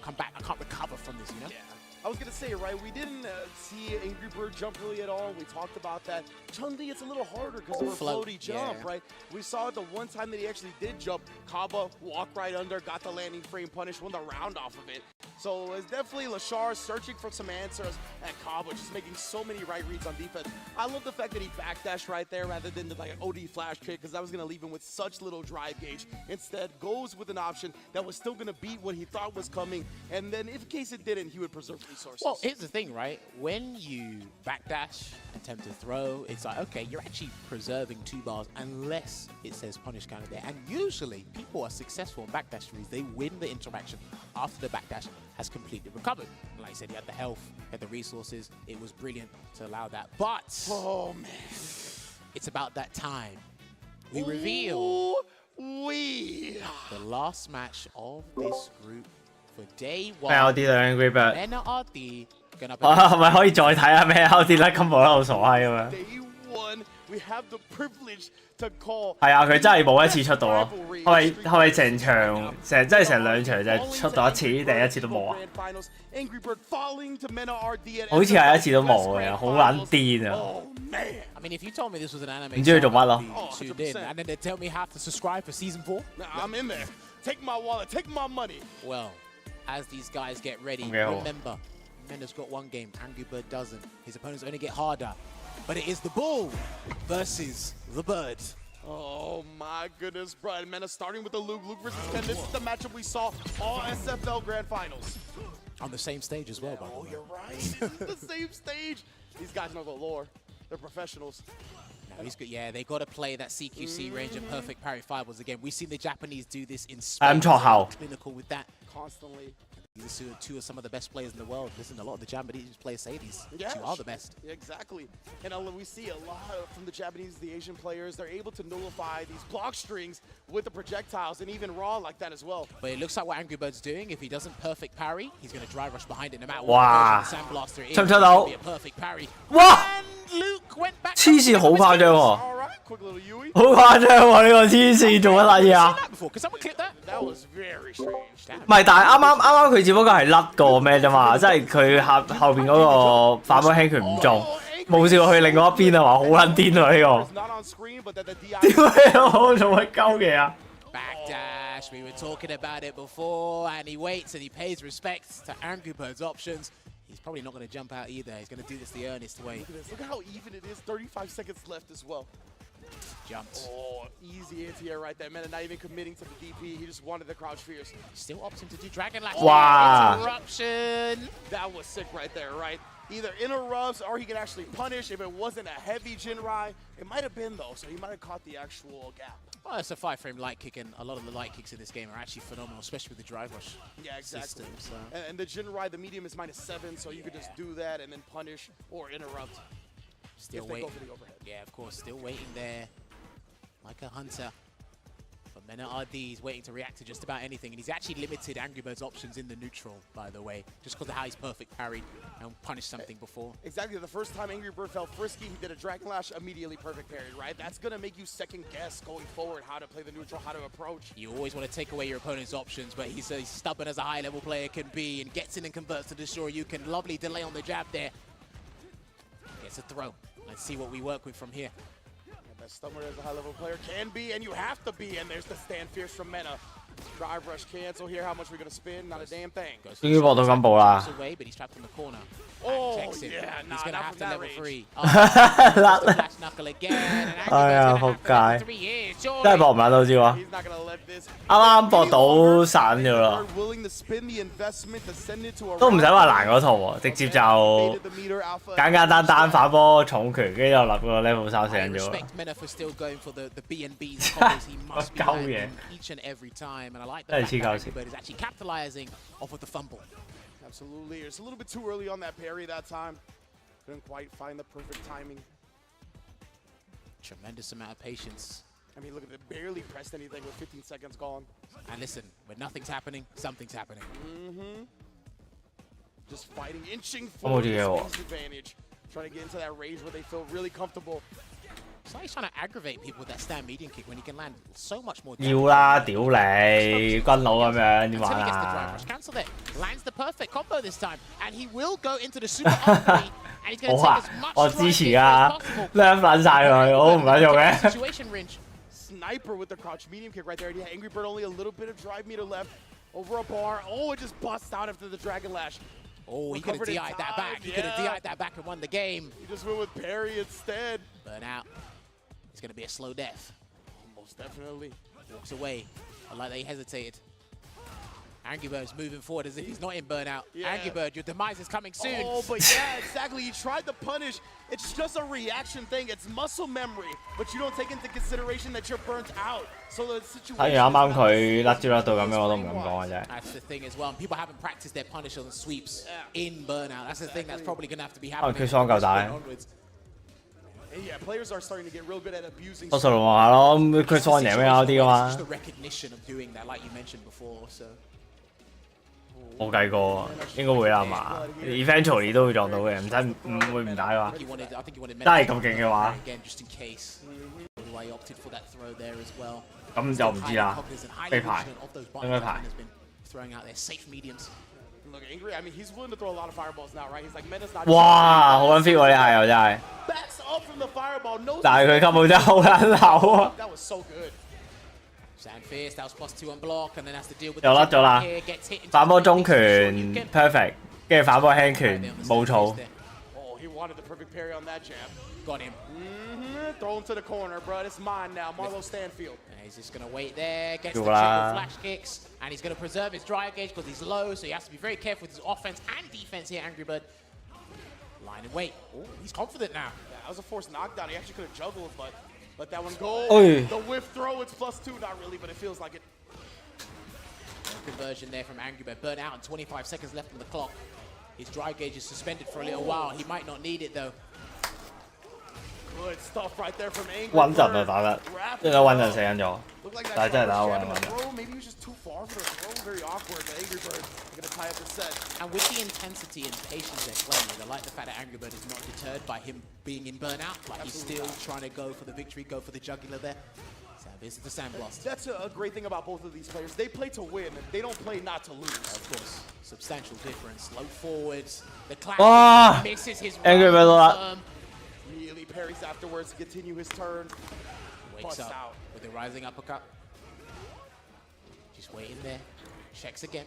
come back, I can't recover from this, you know? Yeah. I was gonna say, right, we didn't see Angry Bird jump really at all. We talked about that. Chun-Li, it's a little harder because of her floaty jump, right? We saw it the one time that he actually did jump. Kaba walked right under, got the landing frame punish, won the round off of it. So it's definitely Lashar searching for some answers, and Kaba just making so many right reads on defense. I love the fact that he backdashed right there rather than like an OD flash kick, because that was gonna leave him with such little drive gauge. Instead, goes with an option that was still gonna beat what he thought was coming, and then in case it didn't, he would preserve resources. Well, here's the thing, right? When you backdash, attempt to throw, it's like, okay, you're actually preserving 2 bars unless it says punish counter there. And usually, people are successful in backdash reads. They win the interaction after the backdash has completely recovered. Like I said, he had the health, he had the resources. It was brilliant to allow that. But, oh man, it's about that time. We reveal the last match of this group for day 1.咩 LD 對 Angry Bird？ NRD 係咪可以再睇下咩 LD 咧？今日喺度傻閪咁樣。 Day 1, we have the privilege to call. 係啊，佢真係冇一次出到咯。係咪成場真係成2場就係出到一次，第一次都冇啊？好似係一次都冇嘅，好撚癲啊！ I mean, if you told me this was an anime, 唔知佢做乜咯？ tuned in, and then they tell me how to subscribe for season 4. I'm in there. Take my wallet. Take my money. Well, as these guys get ready, Yeah. remember, Mena's got 1 game. Angry Bird doesn't. His opponents only get harder. But it is the Bull versus the Bird. Oh my goodness, bro. And Mena starting with the Luke. Luke versus Ken. This is the matchup we saw all SFL Grand Finals. On the same stage as well, by the way. Oh, you're right. This is the same stage. These guys know the lore. They're professionals. No, he's good. Yeah, they got to play that CQC range of perfect parry fireballs again. We've seen the Japanese do this in spades. Clinical with that. Constantly. These are 2 of some of the best players in the world. Listen, a lot of the Japanese players say these 2 Yeah, are the best. Yeah, exactly. And we see a lot from the Japanese, the Asian players. They're able to nullify these block strings with the projectiles and even raw like that as well. But it looks like what Angry Bird's doing. If he doesn't perfect parry, he's going to drive rush behind it no matter Wow. what version of the Sandblaster is. 出唔出到？ Be a perfect parry. 哇！ Luke went back. 黐線好誇張喎！ Quick little Yui. 好誇張喎！呢個黐線做乜撚嘢啊？ Can someone clip that? That was very strange. 唔係，但係啱佢只不過係甩個咩啫嘛，即係佢後邊嗰個反波輕拳唔中，冇試過去另外一邊啊嘛，好撚癲啊呢個！點解我做乜鳩嘢啊？ Backdash, we were talking about it before, and he waits and he pays respects to Angry Bird's options. He's probably not going to jump out either. He's going to do this the earnest way. Look at this. Look at how even it is. 35 seconds left as well. Jumped. Oh, easy anti-air right there. Mena not even committing to the DP. He just wanted the crouch fierce. Still opting to do Dragon Lash. Wow. Interruption. That was sick right there, right? Either interrupts or he can actually punish. If it wasn't a heavy Jinrai, it might have been though, so he might have caught the actual gap. Well, it's a 5-frame light kick, and a lot of the light kicks in this game are actually phenomenal, especially with the drive rush. Yeah, exactly. System, so. And the Jinrai, the medium is -7, so you could just do that and then punish or interrupt. Still waiting. Yeah, of course, still waiting there, like a hunter. But Mena RD is waiting to react to just about anything, and he's actually limited Angry Bird's options in the neutral, by the way, just because of how he's perfect parried and punished something before. Exactly. The first time Angry Bird felt frisky, he did a Dragon Lash, immediately perfect parried, right? That's going to make you second guess going forward how to play the neutral, how to approach. You always want to take away your opponent's options, but he's as stubborn as a high-level player can be and gets in and converts to destroy. You can lovely delay on the jab there. Gets a throw. Let's see what we work with from here. As stubborn as a high-level player can be, and you have to be, and there's the stand fierce from Mena. Drive rush cancel here. How much we're going to spin? Not a damn thing. 終於搏到咁步啦！ Away, but he's trapped in the corner. Oh, Checks him. yeah, He's going to have to level 3. 甩 knuckle again. 哎呀，仆街！真係搏唔撚到招啊！啱啱搏到散咗啦，都唔使話難嗰套喎，直接就簡單反波重拳，跟住又立個 level 3死人咗啦。 Mena for still going for the B&B's combos. He must be landing each and every time, and I like the fact that Angry Bird is actually capitalizing off of the fumble. Absolutely. It's a little bit too early on that parry that time. Couldn't quite find the perfect timing. Tremendous amount of patience. I mean, look at it. Barely pressed anything with 15 seconds gone. And listen, when nothing's happening, something's happening. Just fighting, inching forward, dear. space advantage. Trying to get into that range where they feel really comfortable. Looks like he's trying to aggravate people with that stand medium kick when he can land so much more. 要啦，屌你，軍佬咁樣點 Until 玩 he gets the 啊 drive rush cancel there. Lands the perfect combo this time. And he will go into the super upgrade. And he's going to 好 take 啊 as much， 我支持 drive 啊 as possible. ，nerf 撚晒佢，我唔撚用嘅。 Situation range. Sniper with the crouch medium kick right there. Yeah, Angry Bird only a little bit of drive meter left over a bar. Oh, it just busts out after the Dragon Lash. Oh, he could have Recovered in DI'd that time, back. He could have yeah. DI'd that back and won the game. He just went with parry instead. Burn out. It's going to be a slow death. Most definitely. Walks away. I like that he hesitated. Angry Bird's moving forward as if he's not in burnout. Yeah. Angry Bird, your demise is coming soon. Oh, but yeah, exactly. He tried to punish. It's just a reaction thing. It's muscle memory, but you don't take into consideration that you're burnt out. So the situation. 睇完啱啱佢甩招甩到咁樣，我都唔敢講嘅啫。 That's the thing as well. People haven't practiced their punish on sweeps in burnout. That's the thing that's probably going to have to be 可能 happening. 佢雙夠大。 And yeah, players are starting to get real good at abusing. 多數龍下咯，咁佢雙贏咩有啲噶 Just 嘛 the，recognition of doing that, like you mentioned before. So 冇計過，應該會啦係嘛 ？eventually 都會撞到嘅，唔會唔打嘅話， he wanted, I think he wanted 真係咁勁嘅話， again just in case. Why he opted for that throw there as well. 咁就唔知啦，被排應該排。 Throwing out their safe mediums. Look, Angry. I mean, he's willing to throw a lot of fireballs now, right? He's like, Mena's not. 哇，好撚 fit 喎！呢下又真係， Backs up from the fireball. No. 但係佢根本真係好撚流啊！ That was so good. Sand Fierce, that was +2 on block, and then has to deal with 又甩咗啦 here, gets hit into， 反波中拳 perfect， 跟住反波輕拳冇草。 Oh, he wanted the perfect parry on that jab. Got him. Throw him to the corner, bro. It's mine now. Marlo Stanfield. And he's just going to wait there, gets the Good triple lah. flash kicks, and he's going to preserve his dry gauge because he's low, so he has to be very careful with his offense and defense here, Angry Bird. Line and wait. Oh, he's confident now. Yeah, that was a forced knockdown. He actually could have juggled, but let that one go. Oy. The whiff throw, it's +2. Not really, but it feels like it. Conversion there from Angry Bird. Burnt out and 25 seconds left on the clock. His dry gauge is suspended for a little while. He might not need it, though. Good stuff right there from Angry 穩陣啊 Bird. 打得，即係穩陣死緊咗， Looked like that 但係真係打得 jab 穩 and 穩 the 陣。 throw. Maybe he was just too far for the throw. Very awkward, but Angry Bird going to tie up the set. And with the intensity and patience they're playing with, I like the fact that Angry Bird is not deterred by him being in burnout. Like he's still trying to go for the victory, go for the jugular there. So this is the Sandblast. That's a great thing about both of these players. They play to win. They don't play not to lose. Of course, substantial difference. Low forwards. The Ah! classic misses his Angry Bird right. Really parries afterwards to continue his turn. Wakes Busts up out. with a rising uppercut. Just waiting there. Checks again.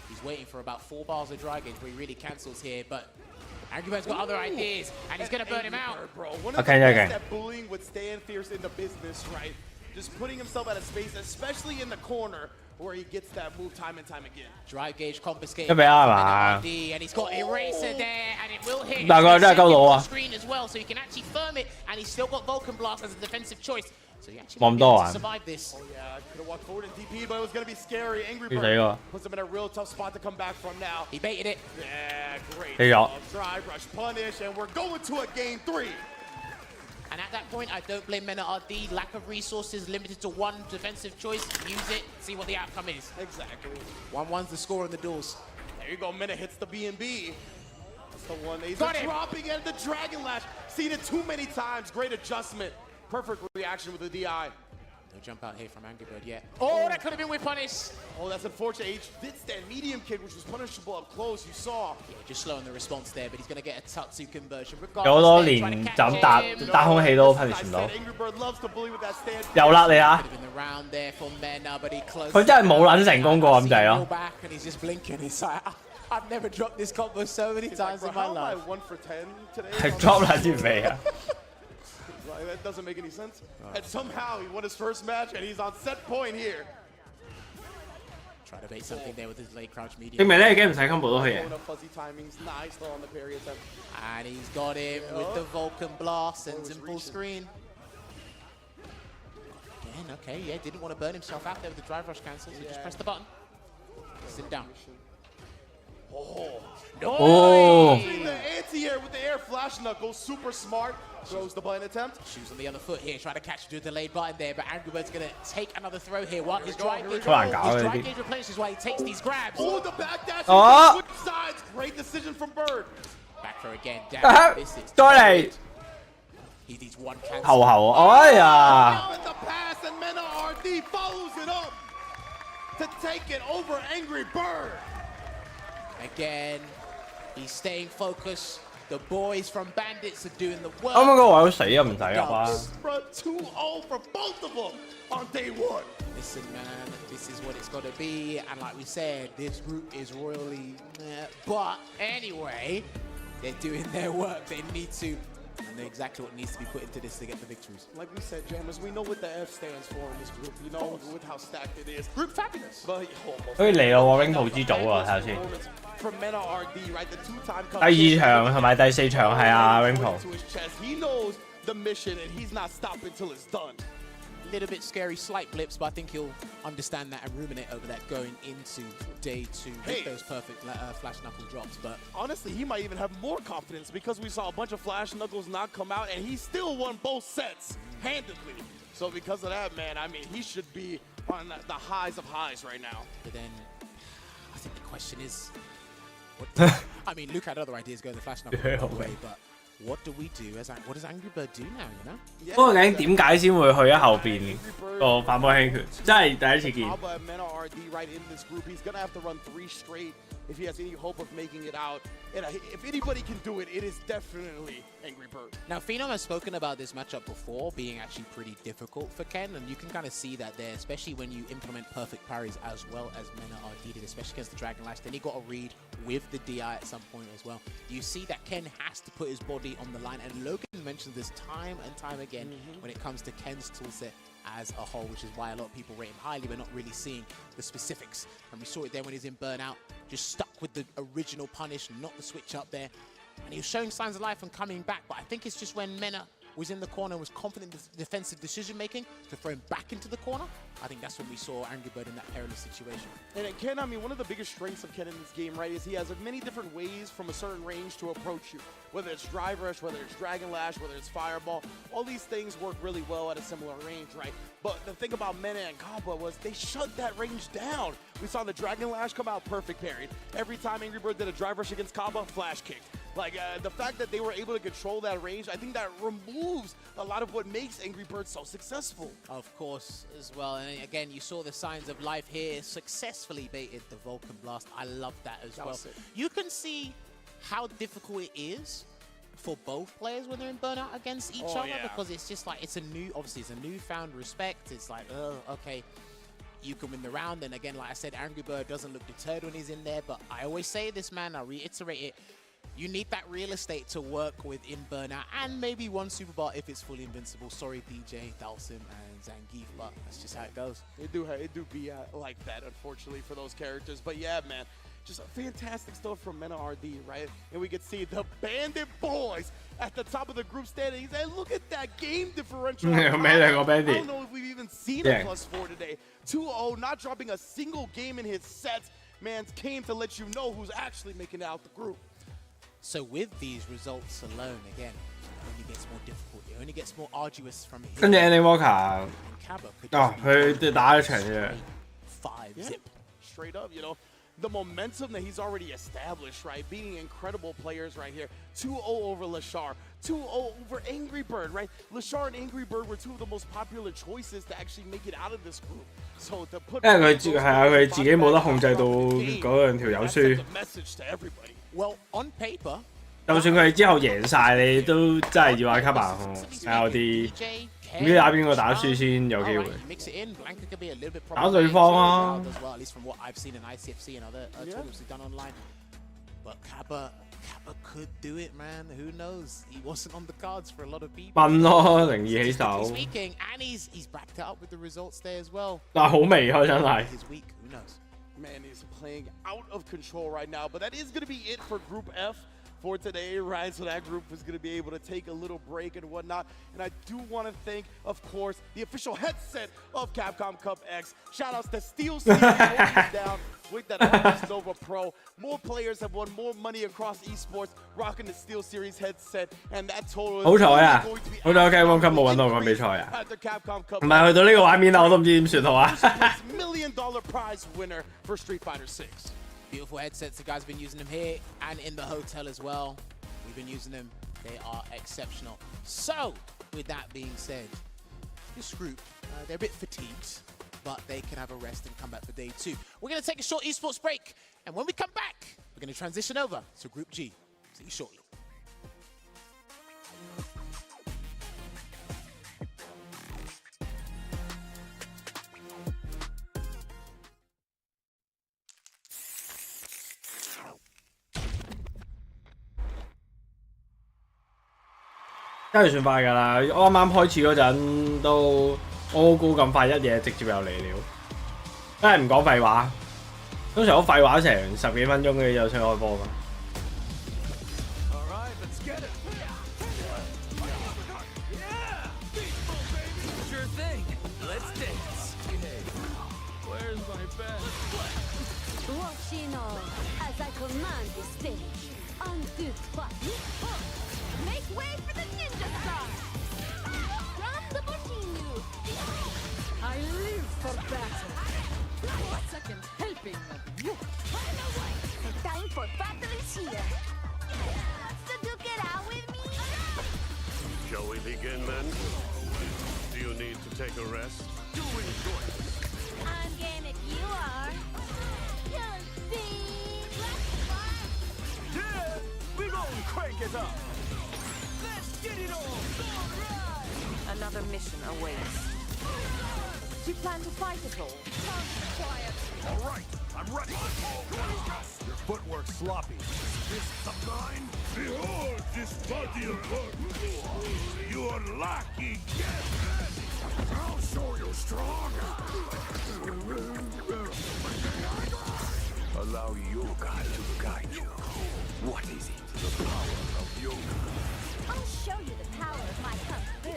He's waiting for about 4 bars of dry gauge where he really cancels here, but Angry Bird's got other ideas, and he's going to burn him out. Bro, one of Okay, the okay. best at bullying would stand fierce in the business, right? Just putting himself out of space, especially in the corner where he gets that move time and time again. Dry gauge confiscated. 一比一嘛 And he's got eraser there, and it will hit. 大概真係鳩到啊 Screen as well, so he can actually firm it, and he's still got Vulcan Blast as a defensive choice. So he actually冇咁 might be 多 able 啊 to survive this. Oh yeah, could have walked forward and DP'd, but it was gonna be scary. Angry 死喎 Bird puts him in a real tough spot to come back from now. He baited it. Yeah, great. 死咗 Drive, rush, punish, and we're going to a game 3. And at that point, I don't blame Mena RD. Lack of resources, limited to one defensive choice. Use it, see what the outcome is. Exactly. 1-1's the score on the duels. There you go, Mena hits the B&B. That's the one. He's Got him. dropping at the Dragon Lash. Seen it too many times. Great adjustment. Perfect reaction with the DI. No jump out here from Angry Bird yet. Oh, that could have been with punish. Oh, that's unfortunate. H did stand medium kick, which was punishable up close. You saw. Yeah, just slowing the response there, but he's going to get a Tatsu conversion. 有好多 Regardless, 連 they're trying to 就咁 catch 搭 him. 打空氣都 As I punish 唔到 said,。Angry Bird loves to bully with that stand. 有啦你啊 Could！have been the round there for Mena, but he closed 佢真係冇撚 it 成功過咁滯 down. 咯。 Back and he's just blinking. He's like, I've never dropped this combo so many He's like, times bro, in my how am I life. 1 for 10 today? 係 drop 撚先飛啊！ Like, that doesn't make any sense. And somehow he won his first match, and he's on set point here. Try to bait something there with his late crouch 證 medium. 明呢個 game 唔使 combo 都可以贏 Going。up fuzzy timings, nice throw on the parry attempt. And he's got him with the Vulcan Blast, sends him full screen. Again, okay, yeah, didn't want to burn himself out there with the drive rush cancel, so just press the button. Sit down. Oh, Oh. the anti-air with the air flash knuckle, super smart. Throws the button attempt. Shoes on the other foot here, trying to catch do a delayed button there, but Angry Bird's going to take another throw here. While his drive gauge, Come on, guys. his drive gauge replenishes while he takes these grabs. Oh, the back dash. Oh. Switch sides. Great decision from Bird. Back throw again. Ah, Damn, this is 再嚟 He's one cancel. 後哎呀！ With the pass and Mena RD follows it up to take it over Angry Bird. Again, he's staying focused. The boys from Bandits are doing the work. 啱啱嗰個位好死啊，唔使入啊！ 2-0 for both of them on day one. Listen, man, this is what it's got to be. And like we said, this group is royally... But anyway, they're doing their work. They need to... And know exactly what needs to be put into this to get the victories. Like we said, Jammers, we know what the F stands for in this group. You know, with how stacked it is. Group fabulous. But 好似嚟咯喎 ，Wing 之組啊，睇下先。 From Mena RD, right? The two-time 第2場同埋第4場係啊 Wing He knows the mission and he's not stopping until it's done. A little bit scary, slight blips, but I think he'll understand that and ruminate over that going into day 2 with those perfect flash knuckle drops. But honestly, he might even have more confidence because we saw a bunch of flash knuckles not come out, and he still won both sets handedly. So because of that, man, I mean, he should be on the highs of highs right now. But then, I think the question is, what I mean, Luke had other ideas going the flash knuckle away, but. What do we do? What does Angry Bird do now? You know? 不過究竟點解先會去喺後邊個反波輕拳？真係第一次見。 Mena RD right in this group. He's gonna have to run 3 straight if he has any hope of making it out. And if anybody can do it, it is definitely Angry Bird. Now, Phenom has spoken about this matchup before being actually pretty difficult for Ken, and you can kind of see that there, especially when you implement perfect parries as well as Mena RD did, especially against the Dragon Lash. Then he got a read with the DI at some point as well. You see that Ken has to put his body on the line, and Logan mentioned this time and time again when it comes to Ken's toolset as a whole, which is why a lot of people rate him highly, but not really seeing the specifics. And we saw it there when he's in Burnout, just stuck with the original punish, not the switch up there. And he was showing signs of life and coming back, but I think it's just when Mena was in the corner and was confident in the defensive decision-making to throw him back into the corner. I think that's when we saw Angry Bird in that perilous situation. And Ken, I mean, one of the biggest strengths of Ken in this game, right, is he has many different ways from a certain range to approach you. Whether it's Drive Rush, whether it's Dragon Lash, whether it's Fireball, all these things work really well at a similar range, right? But the thing about Mena and Kaba was they shut that range down. We saw the Dragon Lash come out perfect parried. Every time Angry Bird did a Drive Rush against Kaba, flash kicked. Like, the fact that they were able to control that range, I think that removes a lot of what makes Angry Bird so successful. Of course, as well. And again, you saw the signs of life here. Successfully baited the Vulcan Blast. I love that as well. You can see how difficult it is for both players when they're in Burnout against each other, because it's just like, it's a new, obviously it's a newfound respect. It's like, oh, okay, you can win the round. And again, like I said, Angry Bird doesn't look deterred when he's in there, but I always say this, man, I reiterate it. You need that real estate to work with in Burnout, and maybe one Super Bar if it's fully invincible. Sorry, DJ, Dalsim, and Zangief, but that's just how it goes. It do be like that, unfortunately, for those characters. But yeah, man, just fantastic stuff from Mena RD, right? And we can see the Bandit boys at the top of the group standings. And look at that game differential. I don't know if we've even seen a +4 today. 2-0, not dropping a single game in his sets. Man came to let you know who's actually making it out the group. So with these results alone, again, it only gets more difficult. It only gets more arduous from here. 跟住 Andy Walker， 佢打咗場啫。 5-zip. Straight up, you know. The momentum that he's already established, right? Beating incredible players right here. 2-0 over Lashar. 2-0 over Angry Bird, right? Lashar and Angry Bird were two of the most popular choices to actually make it out of this group. So to put 因為佢自己冇得控制到嗰兩條友輸。 message to everybody. Well, on paper, 就算佢之後贏晒，你都真係要嗌級啊！有啲唔知打邊個打輸先有機會。打對方啊！ At least from what I've seen in ICFC and other tournaments we've done online. But Kappa could do it, man. Who knows? He wasn't on the cards for a lot of people. 笨咯，靈異起手。 Speaking, and he's backed up with the results there as well. 但係好微啊，真係。 His week, who knows? Man, he's playing out of control right now. But that is going to be it for Group F for today, right? So that group is going to be able to take a little break and whatnot. And I do want to thank, of course, the official headset of Capcom Cup X. Shout outs to Steel City holding down with that Arcus Nova Pro. More players have won more money across esports rocking the Steel Series headset. And that total is 好彩啊！好彩 Capcom Cup 冇揾到咁比賽啊！唔係去到呢個畫面啦，我都唔知點算好啊！ $1 million prize winner for Street Fighter 6. Beautiful headsets. The guys have been using them here and in the hotel as well. We've been using them. They are exceptional. So, with that being said, this group, they're a bit fatigued, but they can have a rest and come back for day 2. We're going to take a short esports break, and when we come back, we're going to transition over to Group G. See you shortly.真係算快㗎啦！我啱啱開始嗰陣都我估咁快一嘢直接又嚟了，真係唔講廢話。通常我廢話成10幾分鐘嘅就先開波㗎。Make way for the ninja star! From the Bushinyu! I live for battle! A second helping of you! The time for battle is here! So duke it out with me? Shall we begin then? Do you need to take a rest? Do enjoy this. I'm game if you are. You'll see! Yeah! We gon' crank it up! Get it on! Another mission awaits. Do you plan to fight at all? Quiet! All right, I'm ready! Your footwork's sloppy. This some kind? Behold this body of work! You are lucky! Get ready! I'll show you strong! Allow yoga to guide you. What is it? The power of yoga. I'll show you the power of my kung fu.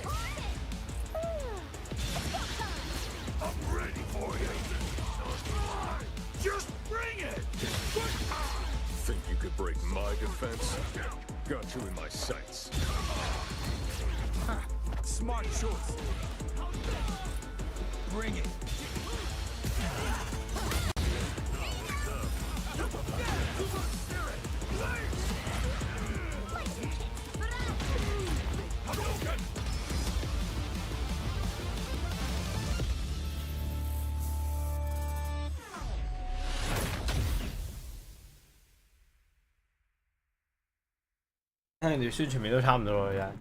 I'm ready for you. Just bring it! Think you could break my defense? Got you in my sights. Smart choice. Bring it.聽人哋宣傳片都差唔多咯，真係。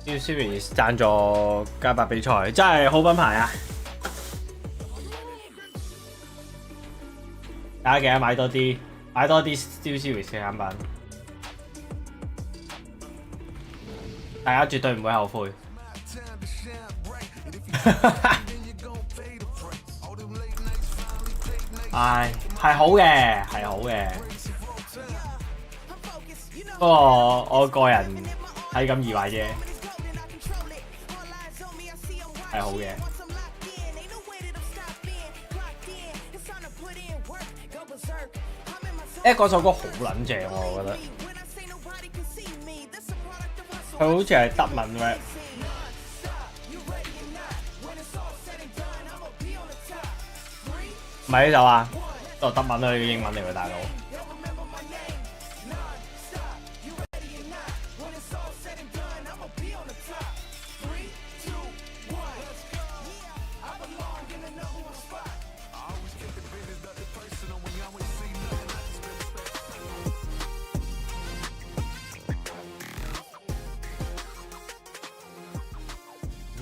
要 Series 贊助加白比賽，真係好品牌啊！大家記得買多啲Steel Series 嘅產品，大家絕對唔會後悔。唉，係好嘅，係好嘅。不過我個人係咁以為啫，係好嘅。嗰首歌好撚正喎，我覺得。佢好似係德文 rap。唔係呢首啊，都德文啊，呢個英文嚟喎，大佬。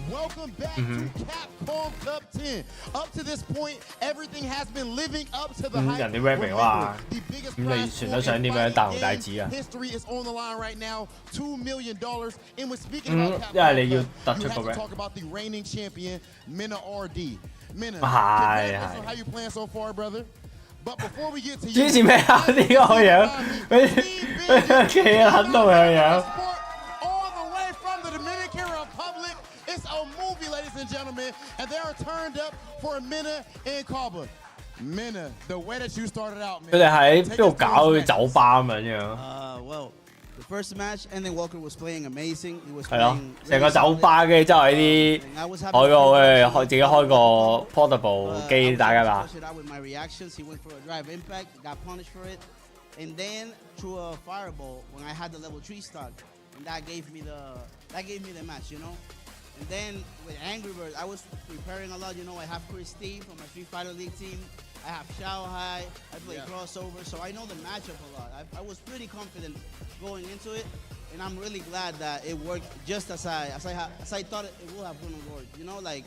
Welcome back to Capcom Cup 10. Up to this point, everything has been living up to the hype. 人哋 rap 明話，咁你算得上點樣大紅大紫啊？History is on the line right now. $2 million. And we're speaking about Capcom 因為你要 Cup, 突出 you 個 have to rap。talk about the reigning champion, Mina RD. Mina, 係 congratulations on how you playing so far, brother. But before we get to you, 支持咩啊？呢個樣，佢企喺度樣樣。all the way from the Dominican Republic. It's a movie, ladies and gentlemen. and they are turned up for Minna and Kaba. Minna, the way that you started out, man. 佢哋喺邊度搞嘅酒吧咁樣？ Well, the first match, and then Walker was playing amazing. He was 係咯， playing 成個酒吧嘅之後喺啲開個自己開個 portable 機打㗎嘛。 With my reactions, he went for a drive impact, got punished for it, and then threw a fireball when I had the level 3 start, and that gave me the match, you know. And then with Angry Bird, I was preparing a lot. You know, I have Chris Steve from my Street Fighter League team. I have Shao Hai. I play crossover, so I know the matchup a lot. I was pretty confident going into it, and I'm really glad that it worked just as I thought it would have going to work. You know, like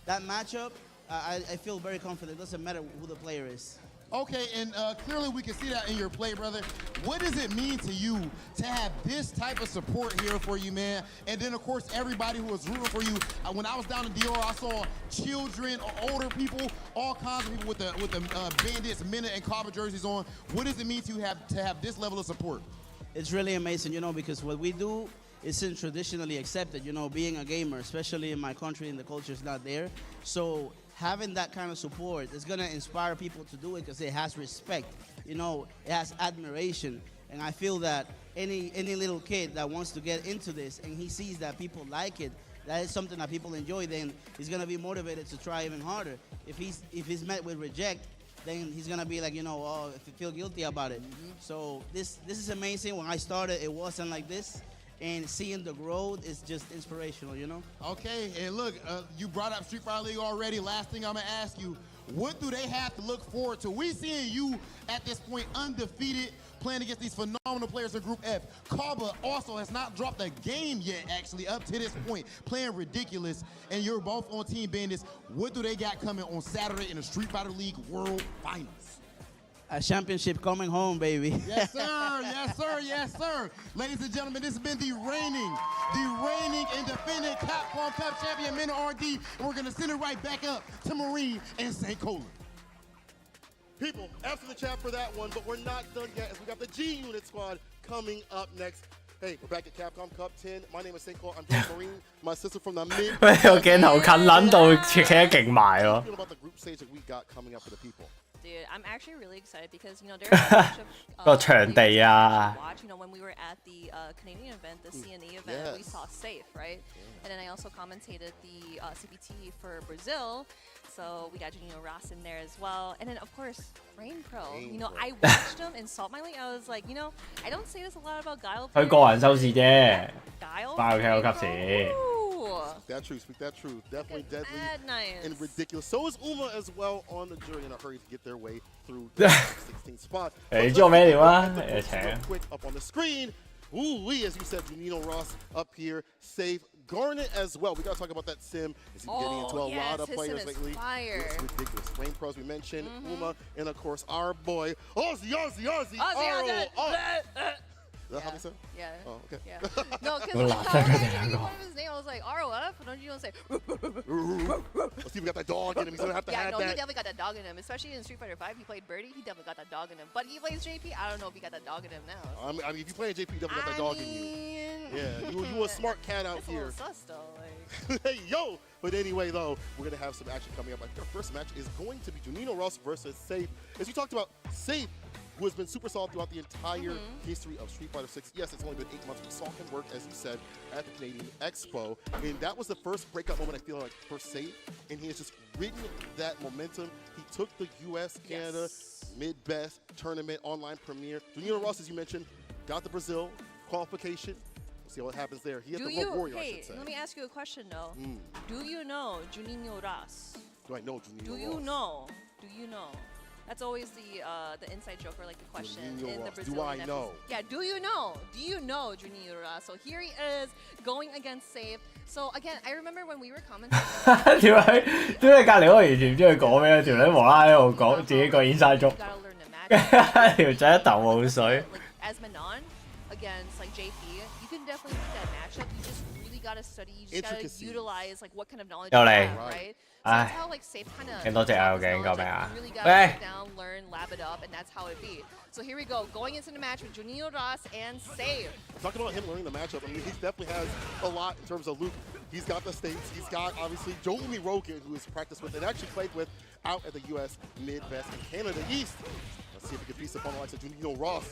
that matchup, I feel very confident. It doesn't matter who the player is. Okay, and clearly we can see that in your play, brother. What does it mean to you to have this type of support here for you, man? And then, of course, everybody who was rooting for you. When I was down in Dior, I saw children, older people, all kinds of people with the Bandits, Minna, and Kaba jerseys on. What does it mean to have this level of support? It's really amazing, you know, because what we do isn't traditionally accepted. You know, being a gamer, especially in my country, and the culture is not there. So having that kind of support is going to inspire people to do it because it has respect, you know, it has admiration. And I feel that any little kid that wants to get into this and he sees that people like it, that is something that people enjoy, then he's going to be motivated to try even harder. If he's met with reject, then he's going to be like, you know, oh, feel guilty about it. So this is amazing. When I started, it wasn't like this. And seeing the growth is just inspirational, you know? Okay, and look, you brought up Street Fighter League already. Last thing I'm going to ask you, what do they have to look forward to? We seeing you at this point undefeated, playing against these phenomenal players in Group F. Kaba also has not dropped a game yet, actually, up to this point, playing ridiculous. And you're both on Team Bandits. What do they got coming on Saturday in the Street Fighter League World Finals? A championship coming home, baby. Yes, sir. Yes, sir. Yes, sir. Ladies and gentlemen, this has been the reigning and defending Capcom Cup champion, Minna RD, and we're going to send it right back up to Marine and St. Cola. People, after the chat for that one, but we're not done yet as we got the G-Unit squad coming up next. Hey, we're back at Capcom Cup 10. My name is St. Cole. I'm Joe Marine, my sister from the mid. 喂，個鏡頭近撚到企得勁埋喎。 Feel about the group stage that we got coming up for the people. Dude, I'm actually really excited because, you know, there's a bunch of 個場地啊。 watch. You know, when we were at the Canadian event, the CNE event, we saw Safe, right? And then I also commentated the CPT for Brazil. So we got Juninho Ross in there as well. And then, of course, Rain Pro. You know, I watched him in Salt My League. I was like, you know, I don't say this a lot about Guile. 佢個人收視啫。 Guile. 翻去 KO 級時。 Speak that truth. Definitely deadly nice. and ridiculous. So is Uma as well on the jury in a hurry to get their way through the 16th spot. 你知我咩料啊？ Quick up on the screen. Ooh-wee, as you said, Juninho Ross up here. Save Garnet as well. We got to talk about that sim. Is he getting into a lot of players lately? It's ridiculous. Rain Pros, we mentioned, Uma, and of course, our boy, Ozzy. Is that how they say? Yeah. Oh, okay. Yeah. No, because what was his name? I was like, ROF? Don't you want to say? Let's see if we got that dog in him. He's going to have to have he that. definitely got that dog in him. Especially in Street Fighter 5, he played Birdie. He definitely got that dog in him. But he plays JP. I don't know if he got that dog in him now. I mean, if you play JP, you definitely got that dog in you. Yeah, you a smart cat out here. It's a little sus, though. Like. Hey, yo! But anyway, though, we're going to have some action coming up. I think our first match is going to be Juninho Ross versus Safe. As you talked about, Safe, who has been super solid throughout the entire history of Street Fighter 6. Yes, it's only been 8 months. We saw him work, as you said, at the Canadian Expo. And that was the first breakout moment, I feel like, for Safe. And he has just ridden that momentum. He took the U.S., Canada, Mid-Best Tournament online premiere. Juninho Ross, as you mentioned, got the Brazil qualification. We'll see what happens there. He had the Road Warrior, I should say. Let me ask you a question, though. Do you know Juninho Ross? Do I know Juninho Ross? Do you know? That's always the inside joke or like the question in the Brazilian Do I know? Yeah, do you know? Do you know Juninho Ross? So here he is going against Save. So again, I remember when we were commenting. 點解隔離我完全唔知佢講咩？條女無啦啦喺度講自己個 inside joke，條仔一頭霧水。As Manon against like JP, you can definitely make that matchup. You just really gotta study. You just gotta utilize like what kind of knowledge you have, right? So that's how like Safe kind of. 勁多隻啊！究竟救命啊！ Really gotta sit down, learn, lab it up, and that's how it be. So here we go, going into the match with Juninho Ross and Save. Talking about him learning the matchup, I mean, he definitely has a lot in terms of Luke He's got the States. He's got, obviously, Jolie Rogan, who he's practiced with and actually played with out at the U.S. Midwest and Canada East. Let's see if he can piece up on the likes of Junino Ross.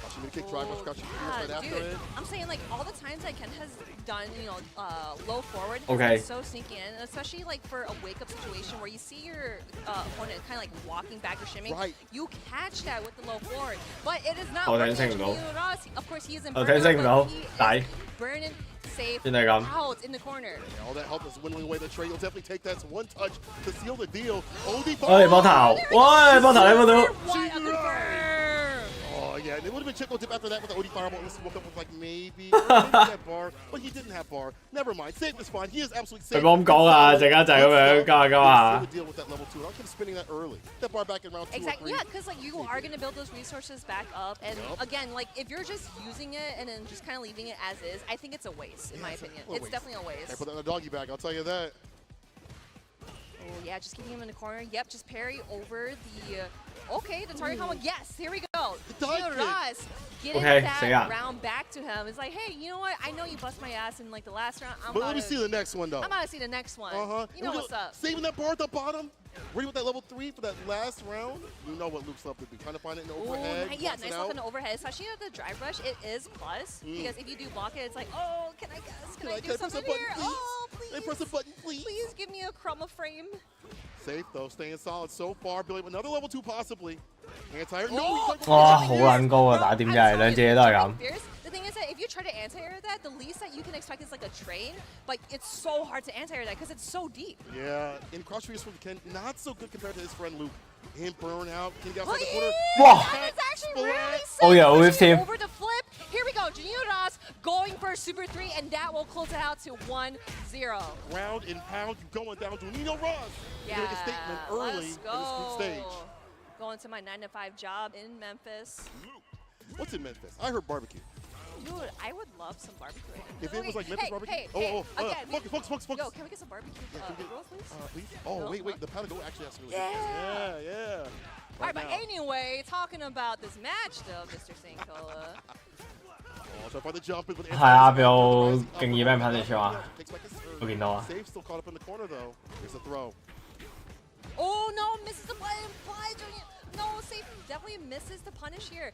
Watching the kick drive, watch right after it. I'm saying, like, all the times that Ken has done, you know, low forward, Okay. so sneaky in, especially, like, for a wake-up situation where you see your opponent kind of, like, walking back or shimming. Right. You catch that with the low forward. But it is not 我 working 睇 for 唔到 Junino Ross. Of course, he is in 我睇唔到 burnout, but he 底 is burning safe 原來係咁 out in the corner. Yeah, all that help is winnowing away the trade. You'll definitely take that. It's one touch to seal the deal. OD 喂，波頭，喂，波頭你冇到？ What a confirm! Oh, yeah, and it would have been Chico Dip after that with the OD Fireball. Unless he woke up with, like, maybe that bar, but he didn't have bar. Never mind. Safe is fine. He is absolutely safe. 佢冇咁講啊，陣間就係咁樣加下。 Deal with that level 2. I'll keep spinning that early. That bar back in round 2 Exactly. or 3. Yeah, because like you are gonna build those resources back up, and again, like if you're just using it and then just kind of leaving it as is, I think it's a waste, in my opinion. It's definitely a waste. Hey, put that in a doggy bag. I'll tell you that. Oh yeah, just keeping him in the corner. Yep, just parry over the. Okay, the target combo. Yes, here we go. Gio Ross getting that round back to him. It's like, hey, you know what? I know you bust my ass in like the last round. But let me see the next one though. I'm about to see the next one. You know what's up. Saving that bar at the bottom. Ready with that level 3 for that last round. You know what Luke's love to do. Trying to find it in the overhead. Yeah, nice look in the overhead. Especially at the drive rush, it is plus. Because if you do block it, it's like, oh, can I guess? Can I do something here? Oh, please. Hey, press a button, please. Please give me a crumb of frame. Safe though, staying solid so far. Building another level 2 possibly. Anti-air. No, 哇，好撚高啊！打點真係兩隻嘢都係咁。 The thing is that if you try to anti-air that, the least that you can expect is like a train, but it's so hard to anti-air that because it's so deep. Yeah, in cross trees from Ken, not so good compared to his friend Luke. In burnout, can get outside the corner. Wow. That is actually really sick. Oh yeah, with him. Over the flip. Here we go. Junino Ross going for Super 3, and that will close it out to 1-0. Round and pound, you going down. Junino Ross. Yeah, make a statement early let's in this go. group stage. Going to my 9-to-5 job in Memphis. What's in Memphis? I heard barbecue. Dude, I would love some barbecue. If it was like Memphis barbecue. Hey, Focus. Yo, can we get some barbecue rolls, please? Please? Oh, wait. The powder go actually has to really good. Yeah. All right, but anyway, talking about this match, though, Mr. Sankola. Oh, so far the jump is with 係啊，有經驗咩拍出啊？我見到啊。 Safe still caught up in the corner though. Here's a throw. Oh no, misses the play. No, Safe definitely misses the punish here.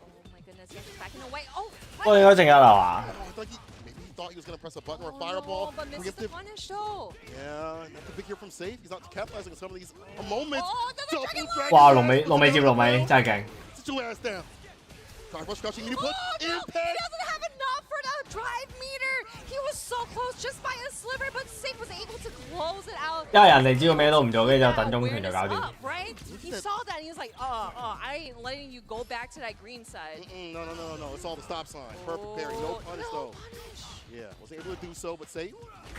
Oh my goodness, he has to back in away. Oh, 不過應該淨一流啊。 Maybe he thought he was going to press a button or a fireball. No, but misses the punish though. Yeah, that's a big here from Safe. He's not capitalizing on some of these moments. Double dragon. 哇，龍尾接龍尾真係勁。 Sit your ass down. Sorry, rush crouching. You put He doesn't have enough for the drive meter. He was so close just by a sliver, but Safe was able to close it out. 因為人哋知道咩都唔做，跟住就等中權就搞掂。 Right? He saw that and he was like, I ain't letting you go back to that green side. No. It's all the stop sign. Perfect parry. No punish though. Yeah, wasn't able to do so, but Safe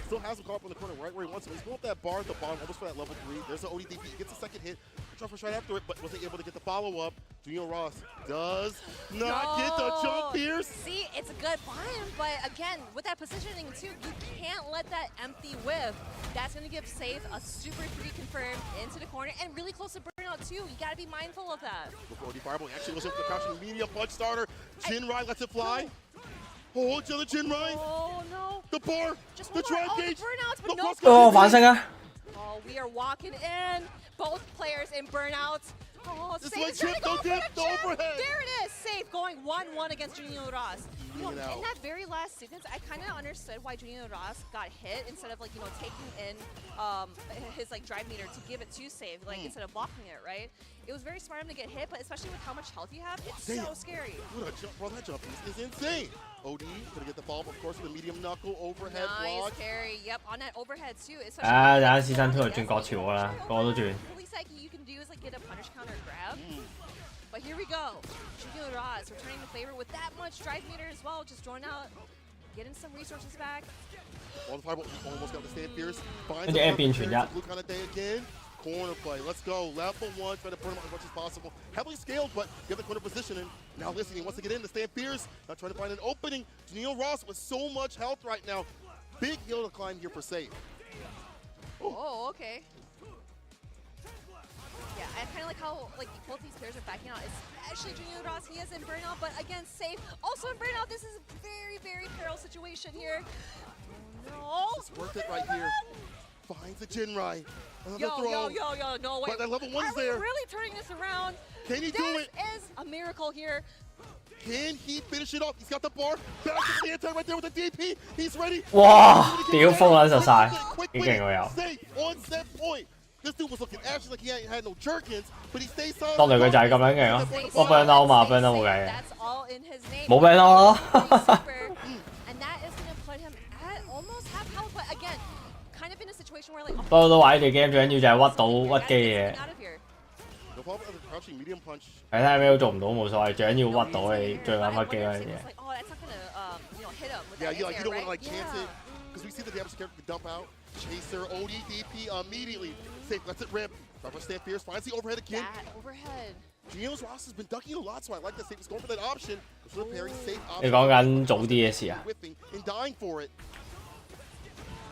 still has him caught up in the corner right where he wants him. He's going up that bar at the bottom, almost for that level 3. There's the ODDP. He gets a second hit. Jump right after it, but wasn't able to get the follow-up. Junino Ross does not get the jump here. See, it's a good buy-in, but again, with that positioning too, you can't let that empty whiff. That's going to give Safe a Super 3 confirmed into the corner and really close to burnout too. You got to be mindful of that. Before the fireball, he actually goes in for the crouching medium punch starter. Jinrai lets it fly. Oh, it's the Jinrai. Oh no. The bar. Just the drive gauge. Burnouts, but no. 哦，反勝啊！ Oh, we are walking in. Both players in burnout. Oh, Just Safe like is trying to chip, go don't for dip, the the chip. overhead. There it is. Safe going 1-1 against Junino Ross. You know, Eating it in out. that very last sequence, I kind of understood why Junino Ross got hit instead of like, you know, taking in his like drive meter to give it to Safe, like instead of blocking it, right? It was very smart of him to get hit, but especially with how much health you have, it's so scary. What a jump, bro, that jump is insane. OD gonna get the follow-up, of course, with a medium knuckle overhead Nice block. carry. Yep, on that overhead too. 啊，陣間試身 2 就轉國潮㗎啦，個個都轉。 The least that you can do is like get a punish counter grab. But here we go. Junino Ross returning the favor with that much drive meter as well. Just drawing out, getting some resources back. On the fireball, almost got the stand fierce. And the amp entry, yeah. Blue kind of day again. Corner play. Let's go. Level 1. Try to burn him out as much as possible. Heavily scaled, but you have the corner positioning. Now listening. He wants to get in to stand fierce. Now trying to find an opening. Junino Ross with so much health right now. Big hill to climb here for Safe. Oh, okay. Yeah, I kind of like how like both these players are backing out, especially Junino Ross. He is in burnout, but again, Safe also in burnout. This is a very, very peril situation here. It's worth it right here. Finds the Jinrai. Another Yo, throw. no way. But that level 1's Are there. we really turning this around? Can he do it? This is a miracle here. Can he finish it off? He's got the bar. Back to the anti right there with the DP. He's ready. 哇！屌封撚實晒，幾勁喎又。 Safe on set point. This dude was looking actually like he had no jerkins, but he stays solid. 當年佢就係咁樣勁咯，我 burn out 嘛，burn out 冇計嘅， That's all in his name. 冇 burn out 咯。 And that is going to put him at almost half health, but again, kind of in a situation where like 不過都話呢條 game 最緊要就係屈到屈機嘅。 out of here. No problem with the crouching medium punch. 睇睇咩都做唔到冇所謂，最緊要屈到你最撚屈機嗰樣嘢。 Oh, that's not going to hit him with Yeah, that you like you in don't there, want to like right? chance it because we see the damage character dump out. Chaser ODDP immediately. Safe lets it rip. Reverse stand fierce finds the overhead again. That overhead. Gino's Ross has been ducking a lot, so I like that Safe is going for that option. Goes for the parry, safe 你 option. 講緊早啲嘅事啊？ Whipping and dying for it.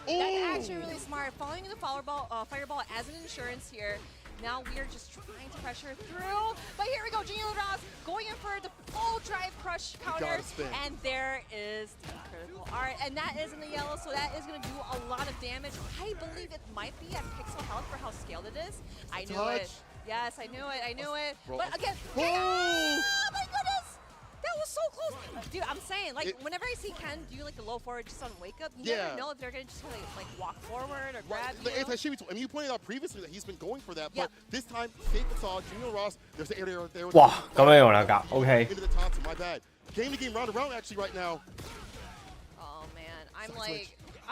That's actually really smart. Following the fireball as an insurance here. Now we are just trying to pressure through. But here we go, Gino Ross going in for the full drive crush counter. And there is the critical art. And that is in the yellow, so that is going to do a lot of damage. I believe it might be at pixel health for how scaled it is. I knew it. Yes, I knew it. But again, oh my goodness! That was so close. Dude, I'm saying, like, whenever I see Ken do, like, the low forward just on wake up, you never know if they're going to just, like, walk forward or grab you. The anti-shimmy tool. I mean, you pointed out previously that he's been going for that, but this time, Safe and saw Gino Ross. There's the air there. 哇，咁樣用兩格 ，OK。 Into the top, my bad. Game to game, round to round, actually, right now. Oh man, I'm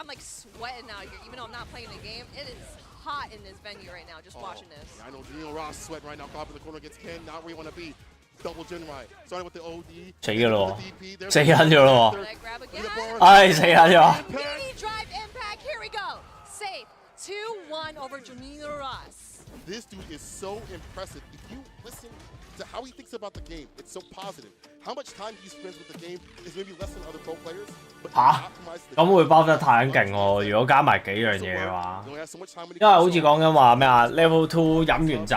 like sweating out here, even though I'm not playing the game. It is hot in this venue right now, just watching this. Yeah, I know Gino Ross sweating right now, caught in the corner against Ken, not where you want to be. Double Jinrai, starting with the OD. 死㗎咯喎，死緊咗咯喎，死緊咗。 Mini drive impact, here we go. Safe, 2-1 over Gino Ross. This dude is so impressive. If you listen to how he thinks about the game, it's so positive. How much time he spends with the game is maybe less than other pro players. But 嚇，咁會包得太勁喎！如果加埋幾樣嘢嘅話，因為好似講緊話咩啊 ，level 2飲完酒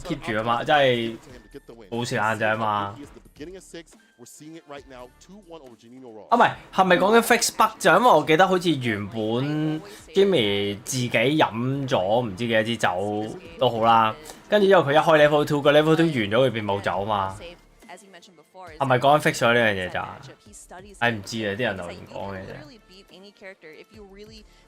keep 住啊嘛，即係冇時間啫嘛。啊，唔係，係咪講緊 fix bug 就因為我記得好似原本 Jimmy 自己飲咗唔知幾多支酒都好啦，跟住之後佢一開 level 2，個 level 2完咗佢變冇酒嘛。係咪講緊 fix 咗呢樣嘢咋？唉，唔知啊，啲人留言講嘅啫。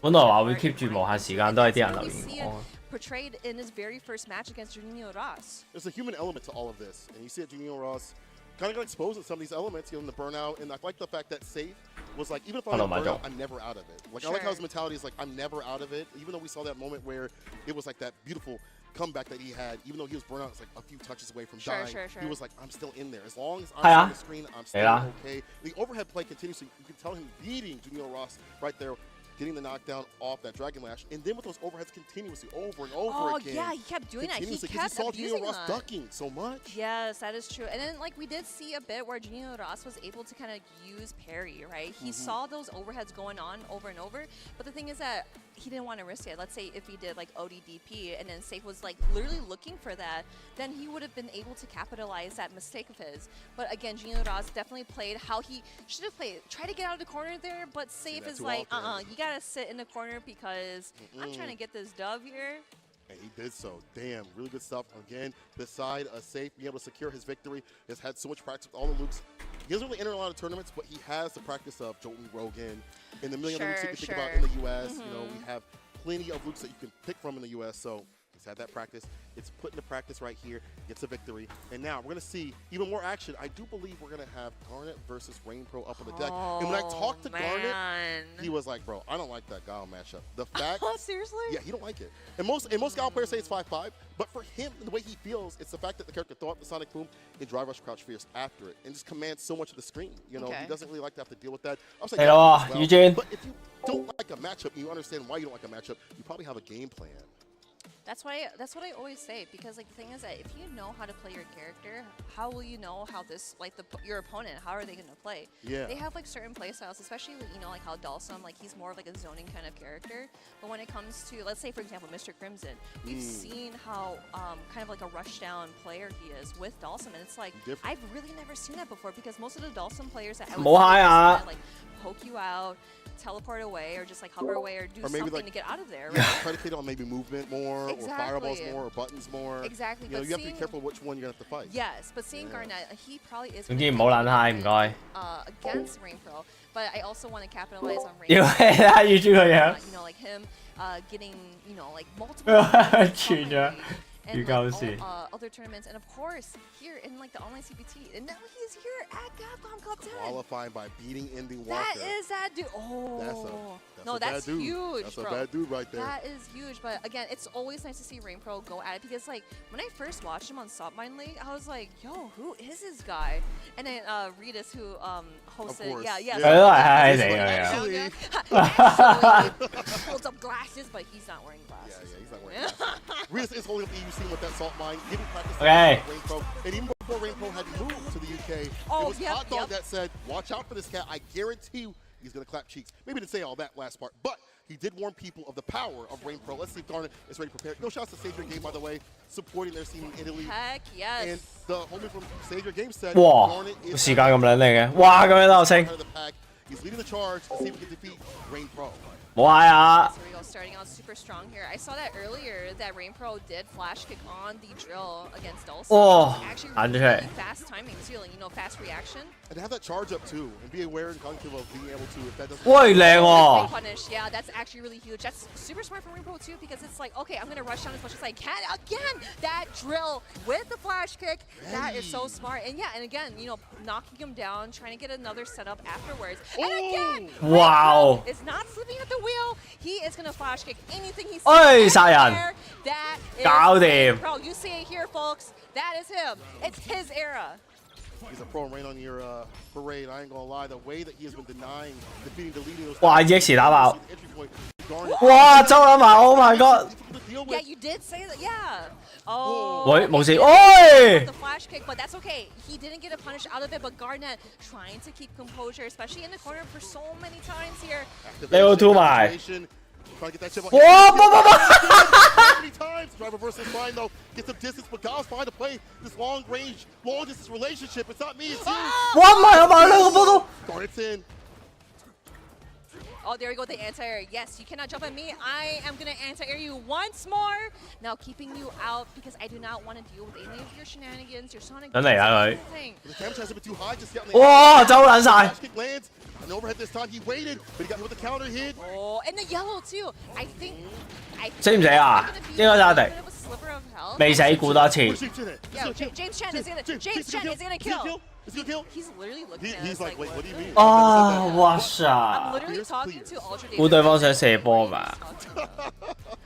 本來話會 keep 住無限時間，都係啲人留言講。 Portrayed in his very first match against Gino Ross. There's a human element to all of this, and you see that Gino Ross kind of got exposed to some of these elements, in the burnout, and I like the fact that Safe was like, even if I'm burnout, I'm never out of it. Like I like how his mentality is like, I'm never out of it, even though we saw that moment where it was like that beautiful comeback that he had, even though he was burnt out, it's like a few touches away from dying. He was like, I'm still in there. As long as I'm on the screen, I'm still okay. The overhead play continues, so you can tell him beating Gino Ross right there, getting the knockdown off that Dragon Lash, and then with those overheads continuously over and over again. Oh yeah, he kept doing that. He kept saw abusing Gino Ross that. ducking so much. Yes, that is true. And then like we did see a bit where Gino Ross was able to kind of use parry, right? He saw those overheads going on over and over, but the thing is that he didn't want to risk it. Let's say if he did like ODDP and then Safe was like literally looking for that, then he would have been able to capitalize that mistake of his. But again, Gino Ross definitely played how he should have played. Try to get out of the corner there, but Safe is like, you gotta sit in the corner because I'm trying to get this dub here. And he did so. Damn, really good stuff. Again, this side, Safe being able to secure his victory. Has had so much practice with all the Lukes. He doesn't really enter a lot of tournaments, but he has the practice of Jolton Rogan and the million other Lukes you can think about in the U.S. You know, we have plenty of Lukes that you can pick from in the U.S., so he's had that practice. It's put into practice right here, gets a victory. And now we're going to see even more action. I do believe we're going to have Garnet versus Rain Pro up on the deck. And when I talked to Garnet, he was like, bro, I don't like that Gao matchup. The fact... Seriously? Yeah, he don't like it. And most Gao players say it's 5-5, but for him, the way he feels, it's the fact that the character thought the Sonic Boom and Drive Rush Crouch Fierce after it and just commands so much of the screen. You know, he doesn't really like to have to deal with that. I was like, but if you don't like a matchup and you understand why you don't like a matchup, you probably have a game plan. That's what I always say, because like the thing is that if you know how to play your character, how will you know how this like your opponent, how are they going to play? Yeah. They have like certain play styles, especially with, like how Dalsum, like he's more of like a zoning kind of character. But when it comes to, let's say for example, Mr. Crimson, we've seen how kind of like a rush down player he is with Dalsum, and it's like I've really never seen that before, because most of the Dalsum players that I would see like poke you out, teleport away or just like hover away or do Or maybe something like to get out of there. Yeah, Right? predicated on maybe movement more, or fireballs more, or buttons more. Exactly, You know, but you have to be seeing- careful which one you're gonna have to fight. Yes, but seeing Garnet, he probably is. 總之唔好撚嗨，唔該。 Against Rain Pro, but I also want to capitalize on Rain 屌你啦，要住個樣。 You know, like him getting, you know, like multiple 串咗， and 要 like, 鳩事。 other tournaments, and of course here in like the online CPT, and now he's here at Capcom Cup 10. Qualifying by beating Indy Walker. That is that dude. Oh, That's that's a bad dude. huge, That's bro. a bad dude right there. That is huge. But again, it's always nice to see Rain Pro go at it because like when I first watched him on Stop Mine League, I was like, yo, who is this guy? And then Ritas, who hosted, yeah. 佢都係閪閪地嘅。 Holds up glasses, but he's not wearing glasses. Yeah, he's not wearing glasses. Ritas is holding up the EUC with that salt mine, giving practice Okay. to Rain Pro. And even before Rain Pro had moved to the UK, it was Hot Dog that said, watch out for this cat. I guarantee you he's going to clap cheeks. Maybe didn't say all that last part, but he did warn people of the power of Rain Pro. Let's see if Garnet is ready to prepare. No shouts to Savior Game, by the way, supporting their scene in Italy. Heck yes. And the homie from Savior Game said, 哇 Garnet！ is 時間咁撚靚嘅，哇咁樣都有升， out of the pack. He's leading the charge to see if he can defeat Rain Pro. 冇嗌啊！ Here we go, starting out super strong here. I saw that earlier that Rain Pro did flash kick on the drill against Dulce. Oh, actually I'm really just- fast timing too, like, you know, fast reaction. And have that charge up too, and be aware and cognitive of being able to, if that doesn't. 喂，靚喎 Great punish, yeah, that's actually really huge. That's super smart from Rain Pro too because it's like, okay, I'm gonna rush down as much as I can. Again, that drill with the flash kick, that is so smart. And yeah, and again, you know, knocking him down, trying to get another setup afterwards. And again, Wow. is not slipping at the wheel. He is gonna flash kick anything he sees. 哎殺人 there. That is 搞掂 Bro, you see it here, folks. That is him. It's his era. He's a pro and rain on your parade. I ain't gonna lie, the way that he has been denying, defeating, deleting those. 哇！EX 打爆， entry point, Garnet. 哇！周撚埋 ，Oh my god！ Yeah, you did say that. Yeah. Oh. 喂，冇事， he 喂 the flash kick, but that's okay. He didn't get a punish out of it, but Garnet trying to keep composure, especially in the corner for so many times here. Level 2埋 Activation, trying to get that chip on. 哇！不不不！ So many times. Drive reversal is fine though. Get some distance, but Gal's fine to play this long range, long distance relationship. It's not me, it's you. 哇！唔係啊嘛，兩個波都 Garnet's in. Oh, there we go, the anti-air. Yes, you cannot jump at me. I am going to anti-air you once more. Now keeping you out because I do not want to deal with any of your shenanigans, your Sonic. 等嚟啦佢 anything. The camera has a bit too high, just get on the 哇！周撚晒 Flash kick lands. An overhead this time. He waited, but he got hit with the counter hit. Oh, and the yellow too. I think. 死唔死啊？應該打得 Bit of a sliver of health. 未死估多次。 Yeah, James Chen is gonna. James Chen is gonna kill. Is he gonna kill? He's literally looking at He's us like, wait, what do you mean? 啊！哇 I'm 塞！ literally talking to Ultra David. 估對方想射波嘛？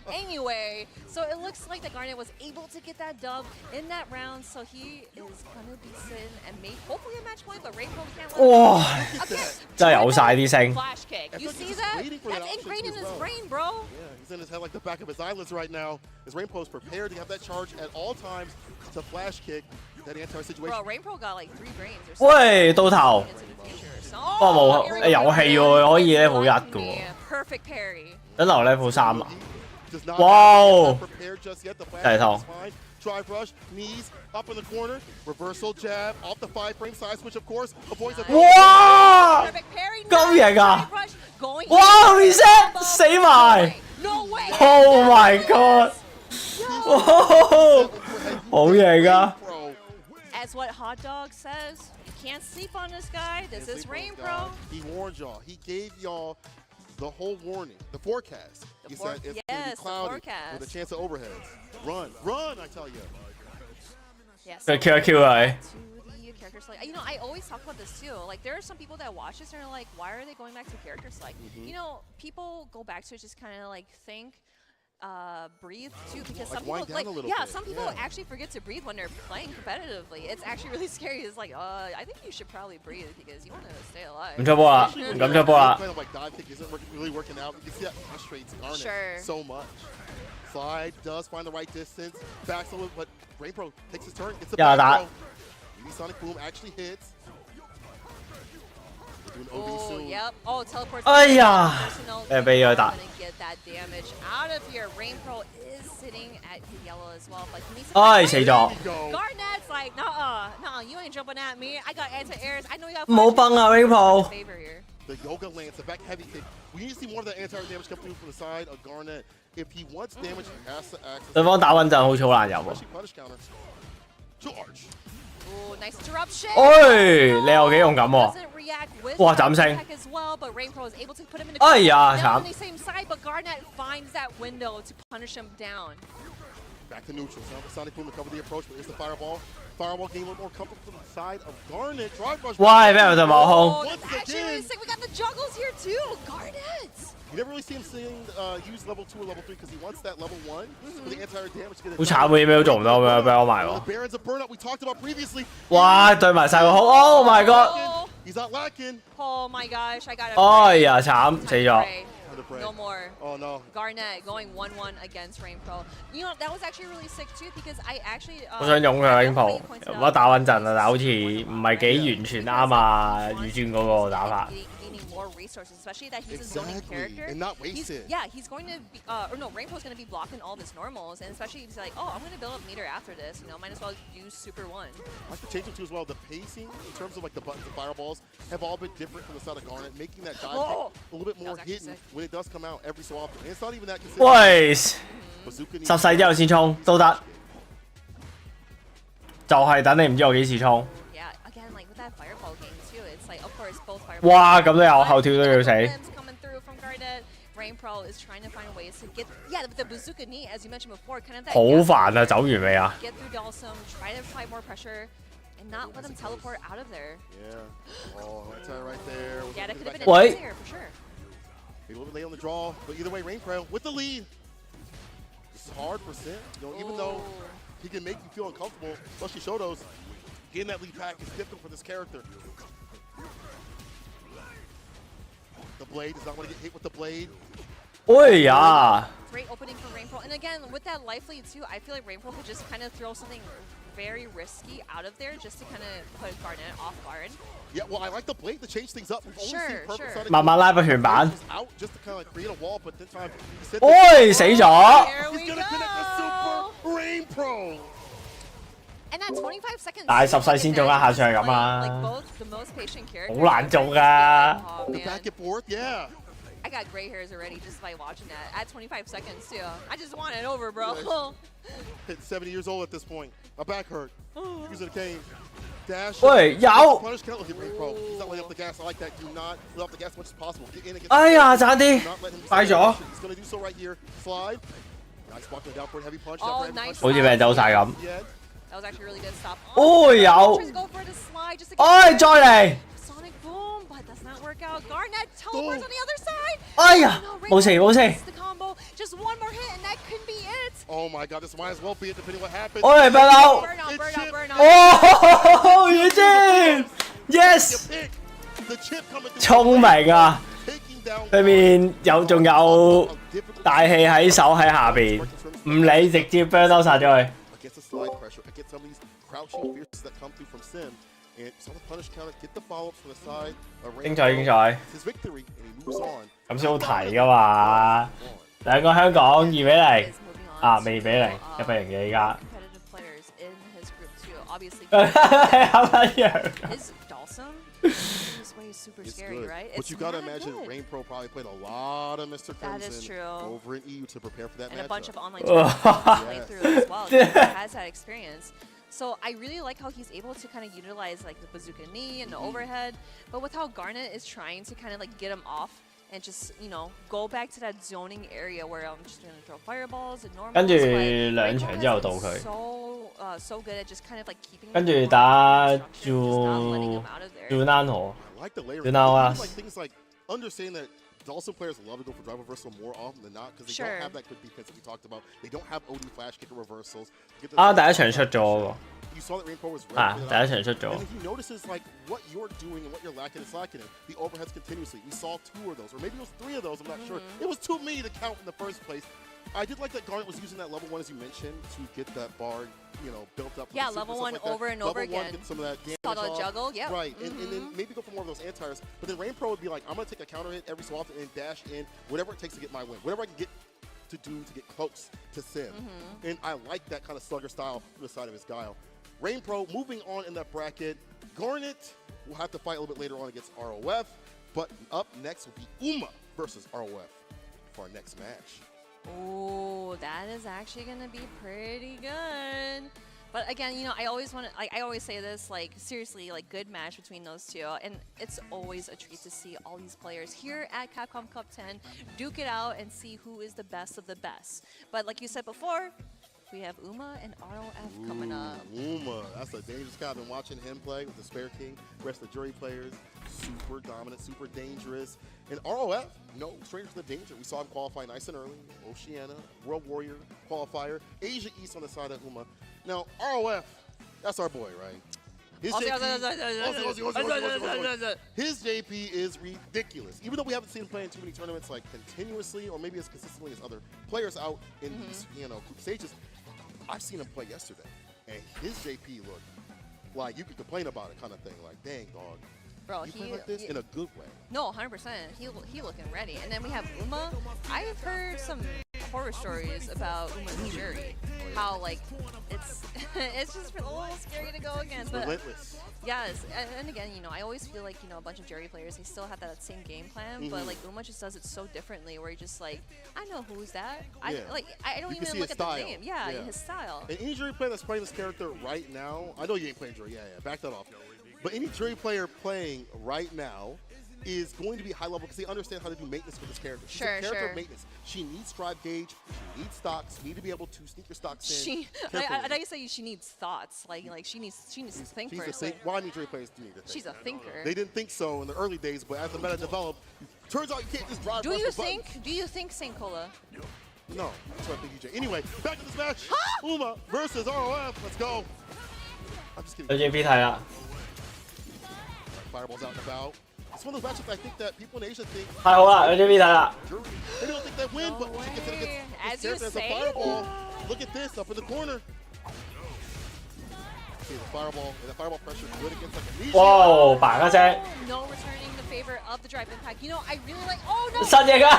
Anyway, so it looks like that Garnet was able to get that dub in that round, so he is gonna be sitting and make hopefully a match point, but Rainbow can't let 哇 him. Okay, 真係有晒啲聲。 flash kick. You see that? That's ingrained in his brain, bro. Yeah, he's in his head like the back of his eyelids right now. As Rainbow is prepared to have that charge at all times to flash kick that anti situation. Bro, Rainbow got like 3 brains or something. 喂，到頭。 Oh, 不過冇 here we 誒遊 go. 戲喎，可以 level 1嘅喎。 Yeah, perfect parry. 等留 level 3啊！ Does not 哇 have prepared just yet. The flash 真係 kick 痛 is。fine. Drive rush, knees up in the corner, reversal jab, off the 5-frame side switch, of course. Avoids a 哇！ Perfect parry. 咁型啊！ Rush going 哇 ！reset 死埋 No way. ！Oh my god！ 哇！好型啊！ As what Hot Dog says, you can't sleep on this guy. This is Rain Pro. He warned y'all. He gave y'all the whole warning, the forecast. He said it's going to be yes, the cloudy forecast. with a chance of overheads. Run, run, I tell you. Yes. 佢 Q 一 Q 佢。 To the character select. You know, I always talk about this too. Like, there are some people that watch this and are like, why are they going back to character select? You know, people go back to just kind of like think, breathe too, because some wind people, down a little yeah, bit. some people Yeah. actually forget to breathe when they're playing competitively. It's actually really scary. It's like, I think you should probably breathe because you want to stay alive. 唔出波啦，唔敢出波啦。 Kind of like dive kick isn't really working out. You can see that frustrates Garnet Sure. so much. Slide does find the right distance. Backs a little, but Rain Pro takes his turn, gets the Yeah, back that- throw. Maybe Sonic Boom actually hits. We're doing OB Oh, soon. yep. Oh, teleports. 哎呀 Personal. 誒俾佢打 Gonna get that damage out of here. Rain Pro is sitting at the yellow as well, but he needs to. 唉死咗！ Garnet's like, nah, you ain't jumping at me. I got anti-airs. I know you got. 冇崩啊 Rainbow。 Favor here. The Yoga Lance, the back heavy kick. We need to see more of that anti-air damage come through from the side of Garnet. If he wants damage, he has to access. 對方打穩陣好似好難入喎。 Especially punish counter. Charge. Ooh, nice interruption. 哎，你又幾勇敢喎！ Doesn't react with 哇，斬聲！ attack as well, but Rainpro is able to put him in the 哎呀， Now 慘 on！the same side, but Garnet finds that window to punish him down. Back to neutral. Sonic Boom to cover the approach, but it's the fireball. Fireball getting a little more comfortable from the side of Garnet. Drive rush. 喂，俾人就冇空。 Oh, that's actually really sick. We got the juggles here too. Garnet. You never really see him use level 2 or level 3 because he wants that level 1 for the anti-air damage. 好慘喎，咩都做唔到，俾我埋喎。 The Barons of Burnout we talked about previously. 哇，對埋晒個空 ！Oh my god！ He's not lacking. Oh my gosh, I got it. 哎呀，慘死咗！ No more. Oh no. Garnet going 1-1 against Rainpro. You know, that was actually really sick too because I actually 我想用佢啊，英鋪，有乜打穩陣啊？但好似唔係幾完全啱啊，預轉嗰個打法。 more resources, especially that he's a zoning character. And not waste it. Yeah, he's going to be, or no, Rainpow's going to be blocking all of his normals, and especially if he's like, oh, I'm going to build up meter after this, you know, might as well use Super 1. I like to change it too as well. The pacing in terms of like the buttons and fireballs have all been different from the side of Garnet, making that dive a little bit more hidden when it does come out every so often. And it's not even that consistent. 喂，10世之後先衝都得，就係等你唔知我幾時衝。 Yeah, again, like with that fireball game too, it's like, of course, both fireballs. 哇，咁都有後跳都要死。 coming through from Garnet. Rainpro is trying to find ways to get, the bazooka knee, as you mentioned before, kind of that. 好煩啊！走完未啊？ Get through Dalsum, try to apply more pressure, and not let him teleport out of there. Yeah. Oh, that's right there. Yeah, that could have been a easier for sure. Maybe a little bit late on the draw, but either way, Rainpro with the lead. This is hard for Sim. You know, even though he can make you feel uncomfortable, especially Shotos, getting that lead back is difficult for this character. The blade does not want to get hit with the blade. Oh yeah. Great opening for Rainpro. And again, with that life lead too, I feel like Rainpro could just kind of throw something very risky out of there just to kind of put Garnet off guard. Yeah, well, I like the blade to change things up. We've only seen purple Sonic 慢慢拉個拳板。 out just to kind of like create a wall, but this time he said 喂，死咗！ He's gonna connect the Super Rainpro. And at 25 seconds. 但係10世先中一下場係咁啊， Like both the most patient characters. 好難做㗎。 Oh, man. Back and forth, yeah. I got gray hairs already just by watching that. At 25 seconds too. I just want it over, bro. Hit 70 years old at this point. My back hurt. Using a cane. Dash. 喂，有。 Punish count with Rainpro. He's not letting up the gas. I like that. Do not let up the gas as much as possible. Get in and get. 哎呀，差啲 Do not let him 快咗。 He's gonna do so right here. Slide. Nice block down for a heavy punch. Oh, nice. 好似俾人走晒咁。 That was actually a really good stop. 哦，有。 Tries to go for the slide just to 哎，再嚟。 Sonic boom, but does not work out. Garnet teleports on the other side. 哎呀，冇事冇事。 The combo, just one more hit and that could be it. Oh my god, this might as well be it depending what happens. 喂，burnout。 Burnout. 哦，遠戰 ，yes。 The chip coming through. 聰明啊！對面仲有大氣喺手喺下邊，唔理直接 burnout 殺咗佢。 Against the slide pressure, against some of these crouching fierces that come through from Sim, and some of the punish counter, get the follow-ups from the side. 精彩精彩。 It's his victory, and he moves on. 咁先好睇噶嘛？兩個香港2比0，啊未2比0，1比0嘅依家。 Competitive players in his group too, obviously. 啱一樣。 His Dalsum, this way is super It's scary, good. right? But It's you gotta not imagine good. Rainpro probably played a lot of Mr. Crimson That is true. over in EU to prepare for that And matchup. a bunch of online tournaments play through as well. He has that experience. So I really like how he's able to kind of utilize like the bazooka knee and the overhead, but with how Garnet is trying to kind of like get him off and just, you know, go back to that zoning area where I'm just gonna throw fireballs and normals. 跟住2場之後到佢。 So good at just kind of like keeping. 跟住打Junanho。 I like the layer. Junawas. Like things like understanding that Dalsum players love to go for drive reversal more often than not because they don't have that good defense that we talked about. They don't have OD flash kicker reversals. 啊，第一場出咗喎。 You saw that Rainpro was ready. 啊，第一場出咗。 And he notices like what you're doing and what you're lacking and slacking in. The overheads continuously. We saw 2 of those, or maybe it was 3 of those. I'm not sure. It was too many to count in the first place. I did like that Garnet was using that level 1 as you mentioned to get that bar, you know, built up. Yeah, level 1 over and over again. Get some of that damage Saw the off. juggle, yeah. Right, and then maybe go for more of those anti-airs. But then Rainpro would be like, I'm gonna take a counter hit every so often and dash in whatever it takes to get my win, whatever I can get to do to get close to Sim. And I like that kind of slugger style from the side of his guile. Rainpro moving on in that bracket. Garnet will have to fight a little bit later on against ROF. But up next will be Uma versus ROF for our next match. Oh, that is actually gonna be pretty good. But again, you know, I always want to, like, I always say this, like, seriously, like, good match between those two. And it's always a treat to see all these players here at Capcom Cup 10 duke it out and see who is the best of the best. But like you said before, we have Uma and ROF coming up. Uma, that's a dangerous guy. I've been watching him play with the Spare King. The rest of the jury players, super dominant, super dangerous. And ROF, no stranger to the danger. We saw him qualify nice and early. Oceania, World Warrior qualifier, Asia East on the side of Uma. Now, ROF, that's our boy, right? His JP is ridiculous. Even though we haven't seen him play in too many tournaments like continuously or maybe as consistently as other players out in these, you know, group stages, I've seen him play yesterday, and his JP looked like you could complain about it kind of thing. Like, dang, dog. Bro, you play like this in a good way. No, 100%. He looking ready. And then we have Uma. I've heard some horror stories about Uma's jury. How, like, it's it's just a little scary to go against. But relentless. Yes, and again, you know, I always feel like, you know, a bunch of jury players, they still have that same game plan, but like Uma just does it so differently where you're just like, I know who's that. I don't You can see even look his at style. the name. Yeah, his style. And any jury player that's playing this character right now, I know you ain't playing jury, back that off. But any jury player playing right now is going to be high level because they understand how to do maintenance with this character. She's a character of maintenance. She needs drive gauge, she needs stocks, you need to be able to sneak your stocks in. I thought you said she needs thoughts. Like she needs to think She's first. Why do jury players do need to think? She's a thinker. They didn't think so in the early days, but as the meta developed, turns out you can't just drive. Do you think St. Cola? No, that's what I think, EJ. Anyway, back to this match. Uma versus ROF. Let's go. I'm just kidding. 有 JP 睇啦。 Fireballs out and about. It's one of those matches I think that people in Asia think. 太好啦，有 JP 睇啦。 They don't think that win, but she gets it against this character as a fireball. Look at this up in the corner. See the fireball, and the fireball pressure good against like Amnesia. 哇，嘭一聲。 No returning the favor of the drive impact. You know, I really like. Oh no! 新嘢㗎。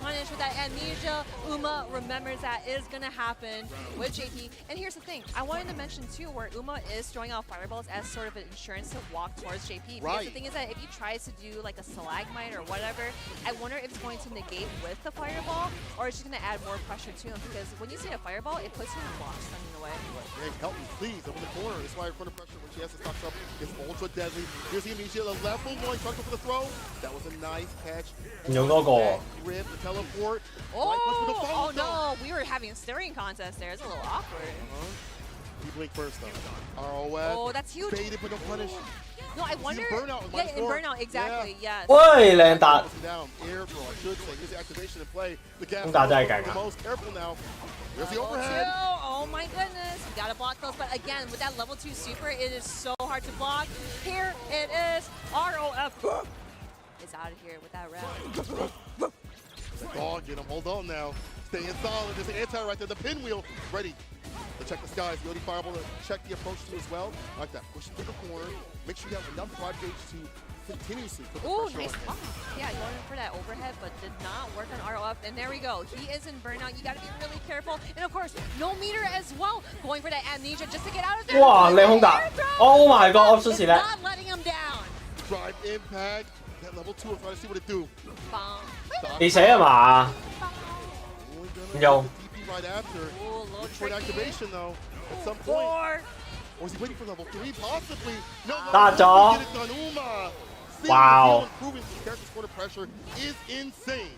Punish with that amnesia. Uma remembers that is gonna happen with JP. And here's the thing, I wanted to mention too, where Uma is throwing out fireballs as sort of an insurance to walk towards JP. Because the thing is that if he tries to do like a stalagmite or whatever, I wonder if it's going to negate with the fireball or it's just gonna add more pressure to him. Because when you see a fireball, it puts him in blocks running away. Greg, help me, please, up in the corner. That's why in front of pressure when she has to stock up is ultra deadly. Here's the Amnesia, the level one, trying to go for the throw. That was a nice catch. 有嗰個。 Rip, the teleport. Oh no, we were having a staring contest there. It's a little awkward. You blink first though. ROF. Oh, that's huge. Baited but no punish. No, I wonder. Yeah, in burnout, exactly. Yes. 喂，靚達。 Down, air throw, I should say. Here's the activation in play. The gas. 咁打真係勁 The 啊！ most careful now. There's the Level overhead. 2. Oh my goodness. We gotta block those. But again, with that level 2 super, it is so hard to block. Here it is. ROF is out of here with that round. Dog, get him. Hold on now. Stay in solid. There's an anti right there. The pinwheel ready to check the skies. The OD fireball to check the approach to as well. Like that. Push it to the corner. Make sure you have enough drive gauge to continuously put the Ooh, pressure nice on him. block. Yeah, going for that overhead, but did not work on ROF. And there we go. He is in burnout. You gotta be really careful. And of course, no meter as well. Going for that amnesia just to get out of there. 哇，靚空達。Oh my god，我出事咧。 Not letting him down. Drive impact. That level 2, I'm trying to see what it do. 你死啊嘛？唔用。 TP right after. For an activation though. At some point. Or is he waiting for level 3? Possibly. No, That's all. Get it done. Uma. Wow. Improving the character's corner pressure is insane.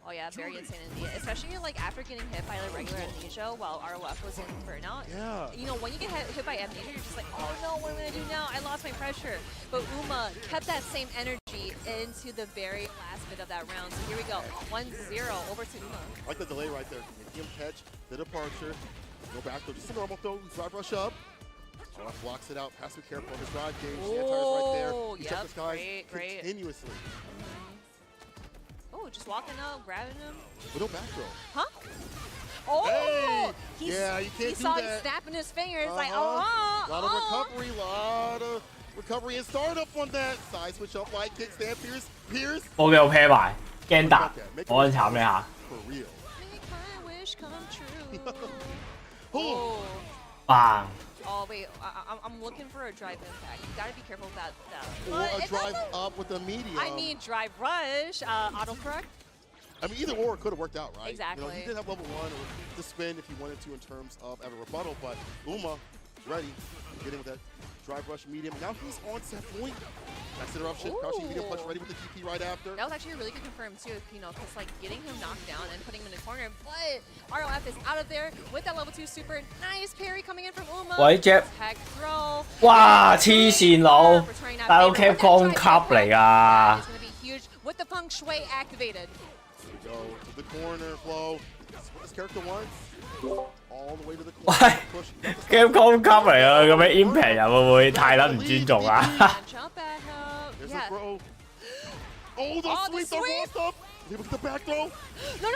Oh yeah, very insane indeed. Especially like after getting hit by the regular amnesia while ROF was in burnout. Yeah. You know, when you get hit by amnesia, you're just like, oh no, what am I gonna do now? I lost my pressure. But Uma kept that same energy into the very last bit of that round. So here we go, 1-0 over to Uma. I like the delay right there. Him catch the departure. Go back though, just a normal throw. Drive rush up. Blocks it out. Has to be careful of his drive gauge. The anti-air's right there. He checked the skies continuously. Oh, just walking up, grabbing him. But no back throw. Huh? Oh! Hey! He Yeah, you can't do saw that. him snapping his fingers like, A lot of recovery and startup on that. Side switch up, light kickstand, Pierce. 我俾我 pair 埋，驚達，我撚慘你下。 For real. Make my wish come true. Oh. 嘭！ Oh wait, I'm looking for a drive impact. You gotta be careful about that. Or a drive up with the medium. I mean drive rush, autocorrect. I mean, either or could have worked out, right? Exactly. You know, he did have level 1 or to spin if he wanted to in terms of a rebuttal, but Uma ready, getting with that drive rush medium. Now he's on set point. Next interruption, crouching medium punch ready with the GP right after. That was actually a really good confirm too, you know, because like getting him knocked down and putting him in the corner, but ROF is out of there with that level 2 super. Nice parry coming in from Uma. 喂 Jab， Tag throw. 哇黐線佬，大佬 Capcom Cup 嚟㗎。 It's gonna be huge with the feng shui activated. Go to the corner flow. That's what this character wants. All the way to the corner. 喂 ，Capcom Cup 嚟啊，咁樣 impact 又會唔會太撚唔尊重啊？ Jump at him. There's Yeah. the throw. Oh, the sweep, the roll up. Able to get the back throw. No,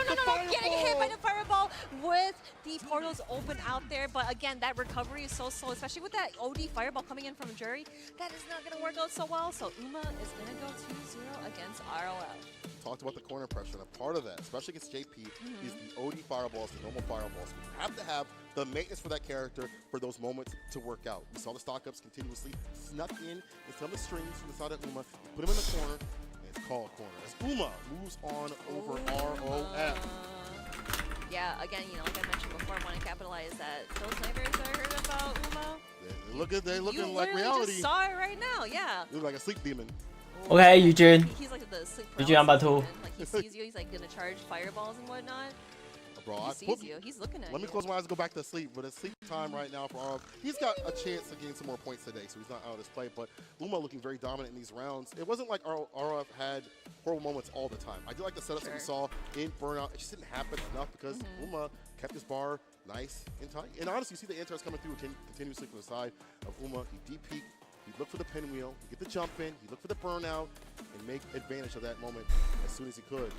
getting hit by the fireball with the portals open out there. But again, that recovery is so slow, especially with that OD fireball coming in from Jury. That is not going to work out so well. So Uma is going to go 2-0 against ROF. Talked about the corner pressure, and a part of that, especially against JP, is the OD fireballs, the normal fireballs. You have to have the maintenance for that character for those moments to work out. We saw the stock ups continuously snuck in some of the strings from the side of Uma, put him in the corner, and it's called corner. As Uma moves on over ROF. Yeah, again, you know, like I mentioned before, I want to capitalize that those snipers I heard about Uma. They're looking you like reality. Just saw it right now, yeah. They look like a sleep demon. OK， 預轉， He's like the sleep 預轉 number 2。 Like he sees you, he's like gonna charge fireballs and whatnot. Bro, he sees you, he's looking at you. Let me close my eyes and go back to sleep. But it's sleep time right now for RF. He's got a chance to gain some more points today, so he's not out of his play. But Uma looking very dominant in these rounds. It wasn't like RF had horrible moments all the time. I do like the setups that we saw in Burnout. It just didn't happen enough because Uma kept his bar nice and tight. And honestly, you see the anti-airs coming through continuously from the side of Uma. He deep peek. He'd look for the pinwheel, he'd get the jump in, he'd look for the burnout, and make advantage of that moment as soon as he could.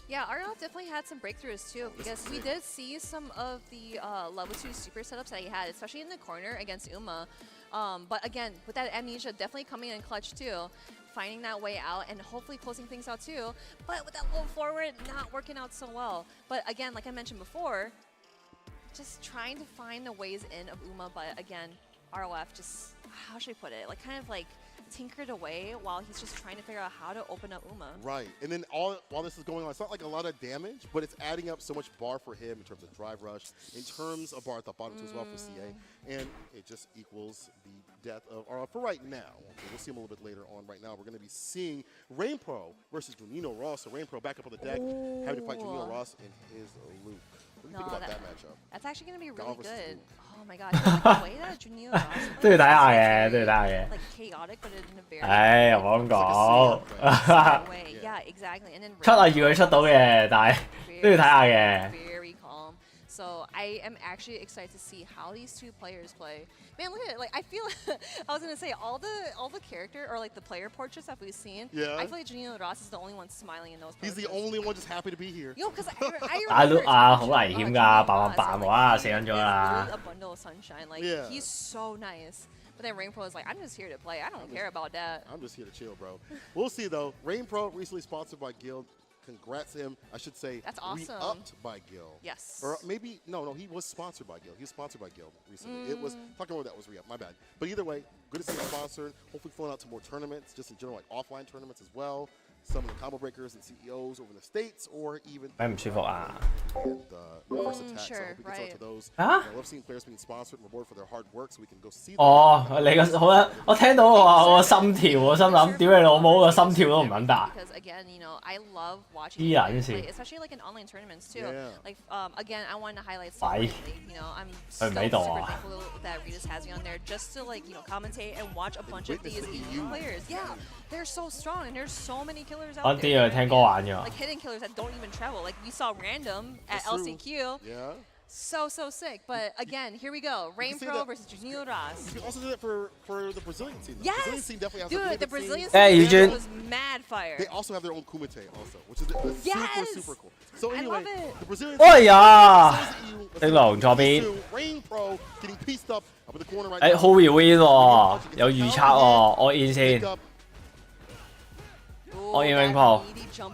Yeah, RL definitely had some breakthroughs too, because we did see some of the level 2 super setups that he had, especially in the corner against Uma. But again, with that amnesia definitely coming in clutch too, finding that way out and hopefully closing things out too. But with that low forward, not working out so well. But again, like I mentioned before, just trying to find the ways in of Uma, but again, ROF just, how should I put it? Like kind of like tinkered away while he's just trying to figure out how to open up Uma. Right, and then while this is going on, it's not like a lot of damage, but it's adding up so much bar for him in terms of drive rush, in terms of bar at the bottom too as well for CA, and it just equals the death of RF for right now. Okay, we'll see him a little bit later on. Right now, we're going to be seeing Rain Pro versus Junino Ross. So Rain Pro back up on the deck, having to fight Junino Ross in his Luke. What do you think about that matchup? That's actually going to be really good. Oh my god, like the way that Junino Ross 都要睇下嘅，都要睇下嘅。 Like chaotic, but in a very 唉，又冇咁講。 way. Yeah, exactly. And then 出係預佢出到嘅，但係都要睇下嘅。 Very calm. So I am actually excited to see how these two players play. Man, look at it. Like I feel, I was gonna say all the character or like the player portraits that we've seen. Yeah. I feel like Junino Ross is the only one smiling in those. He's the only one just happy to be here. Yo, because I 大 remember. 佬啊，好危險㗎，扮哇死緊咗啦 A bundle of sunshine. Like Yeah. he's so nice. But then Rain Pro is like, I'm just here to play. I don't care about that. I'm just here to chill, bro. We'll see though. Rain Pro recently sponsored by Guild. Congrats to him. I should say That's awesome. re-upped by Guild. Yes. Or maybe, no, he was sponsored by Guild. He was sponsored by Guild recently. It was, talking about that was re-up, my bad. But either way, good to see him sponsored. Hopefully filling out to more tournaments, just in general, like offline tournaments as well. Some of the combo breakers and CEOs over in the States, or even 咩唔舒服啊？ and first attack. So I sure, hope we can talk to those. Huh? I love seeing players being sponsored and rewarded for their hard work, so we can go see them. 哦，你個好啦，我聽到我心跳，我心諗屌你老母個心跳都唔撚大。 Because again, you know, I love watching 依人 players 先 play, especially like in online tournaments too. Yeah. Like again, I wanted to highlight Bye. League. You know, I'm so 佢唔 super 喺度啊 thankful that Regis has me on there just to like, you know, commentate and watch a bunch of these EU players. Yeah, they're so strong and there's so many killers 我 out 啲 there. 嘢聽歌玩㗎。 Like hidden killers that don't even travel. Like we saw Random at That's true. LCQ. Yeah. So sick. But again, here we go. Rain say Pro that- versus Junino Ross. You can also do that for the Brazilian team. The Yes! Brazilian team definitely has a really Dude, the good team. Brazilian Hey, team Eugene. was mad fire. They also have their own kumite also, which is Yes! super cool. So I anyway, love it. the Brazilian 哎 team 呀， versus 丁龍左邊， Rain Pro getting pieced up in the corner right 誒 now. 好 win 喎，有預測喎，我 in 先， Pick up 我 in Rain Pro，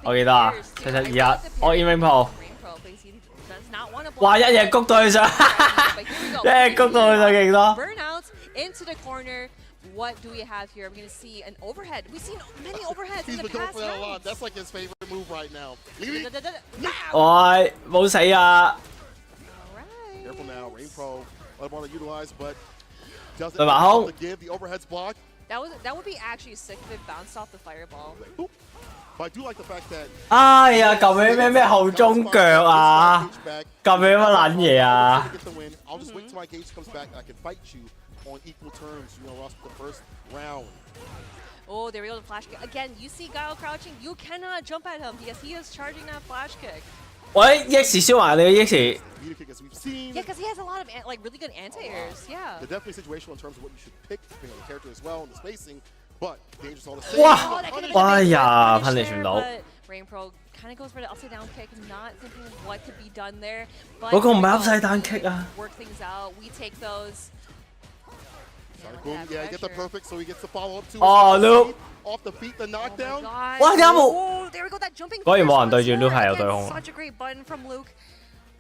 我記得啊，7721，我 in Rain Pro， Rain Pro, but he does not want to 哇一嘢谷到佢上， But here we go. 一嘢谷到佢上勁多。 Burnouts into the corner. What do we have here? We're going to see an overhead. We've seen many overheads in He's the been going past for that a lot. rounds. That's like his favorite move right now.喂，冇死啊！ Careful now, Rain Pro. I want to utilize, but doesn't 對埋空 to give the overheads block. That would be actually sick if it bounced off the fireball. But I do like the fact that 哎呀，咁樣咩後中腳啊？咁樣乜撚嘢啊？ get the win. I'll just wait till my gauge comes back and I can fight you on equal terms. You know, Ross, the first round. Oh, there we go, the flash kick. Again, you see Guile crouching, you cannot jump at him because he is charging that flash kick. 喂，X 燒埋你嘅 X。 Yeah, because he has a lot of like really good anti-airs. Yeah. They're definitely situational in terms of what you should pick, depending on the character as well and the spacing. But dangerous all the same. 哇！哎呀，噴你傳到。 Rain Pro kind of goes for the upside down kick, not thinking of what could be done there. But 嗰個唔係 upside down kick 啊。 work things out. We take those. Sorry, boom. Yeah, get the perfect, so he gets the follow up too. Oh, Luke. Off the feet, the knockdown. 哇！點解冇？ Oh, there we go, that jumping. 果然冇人對住 Luke 係有 Again, 對控。 Such a great button from Luke.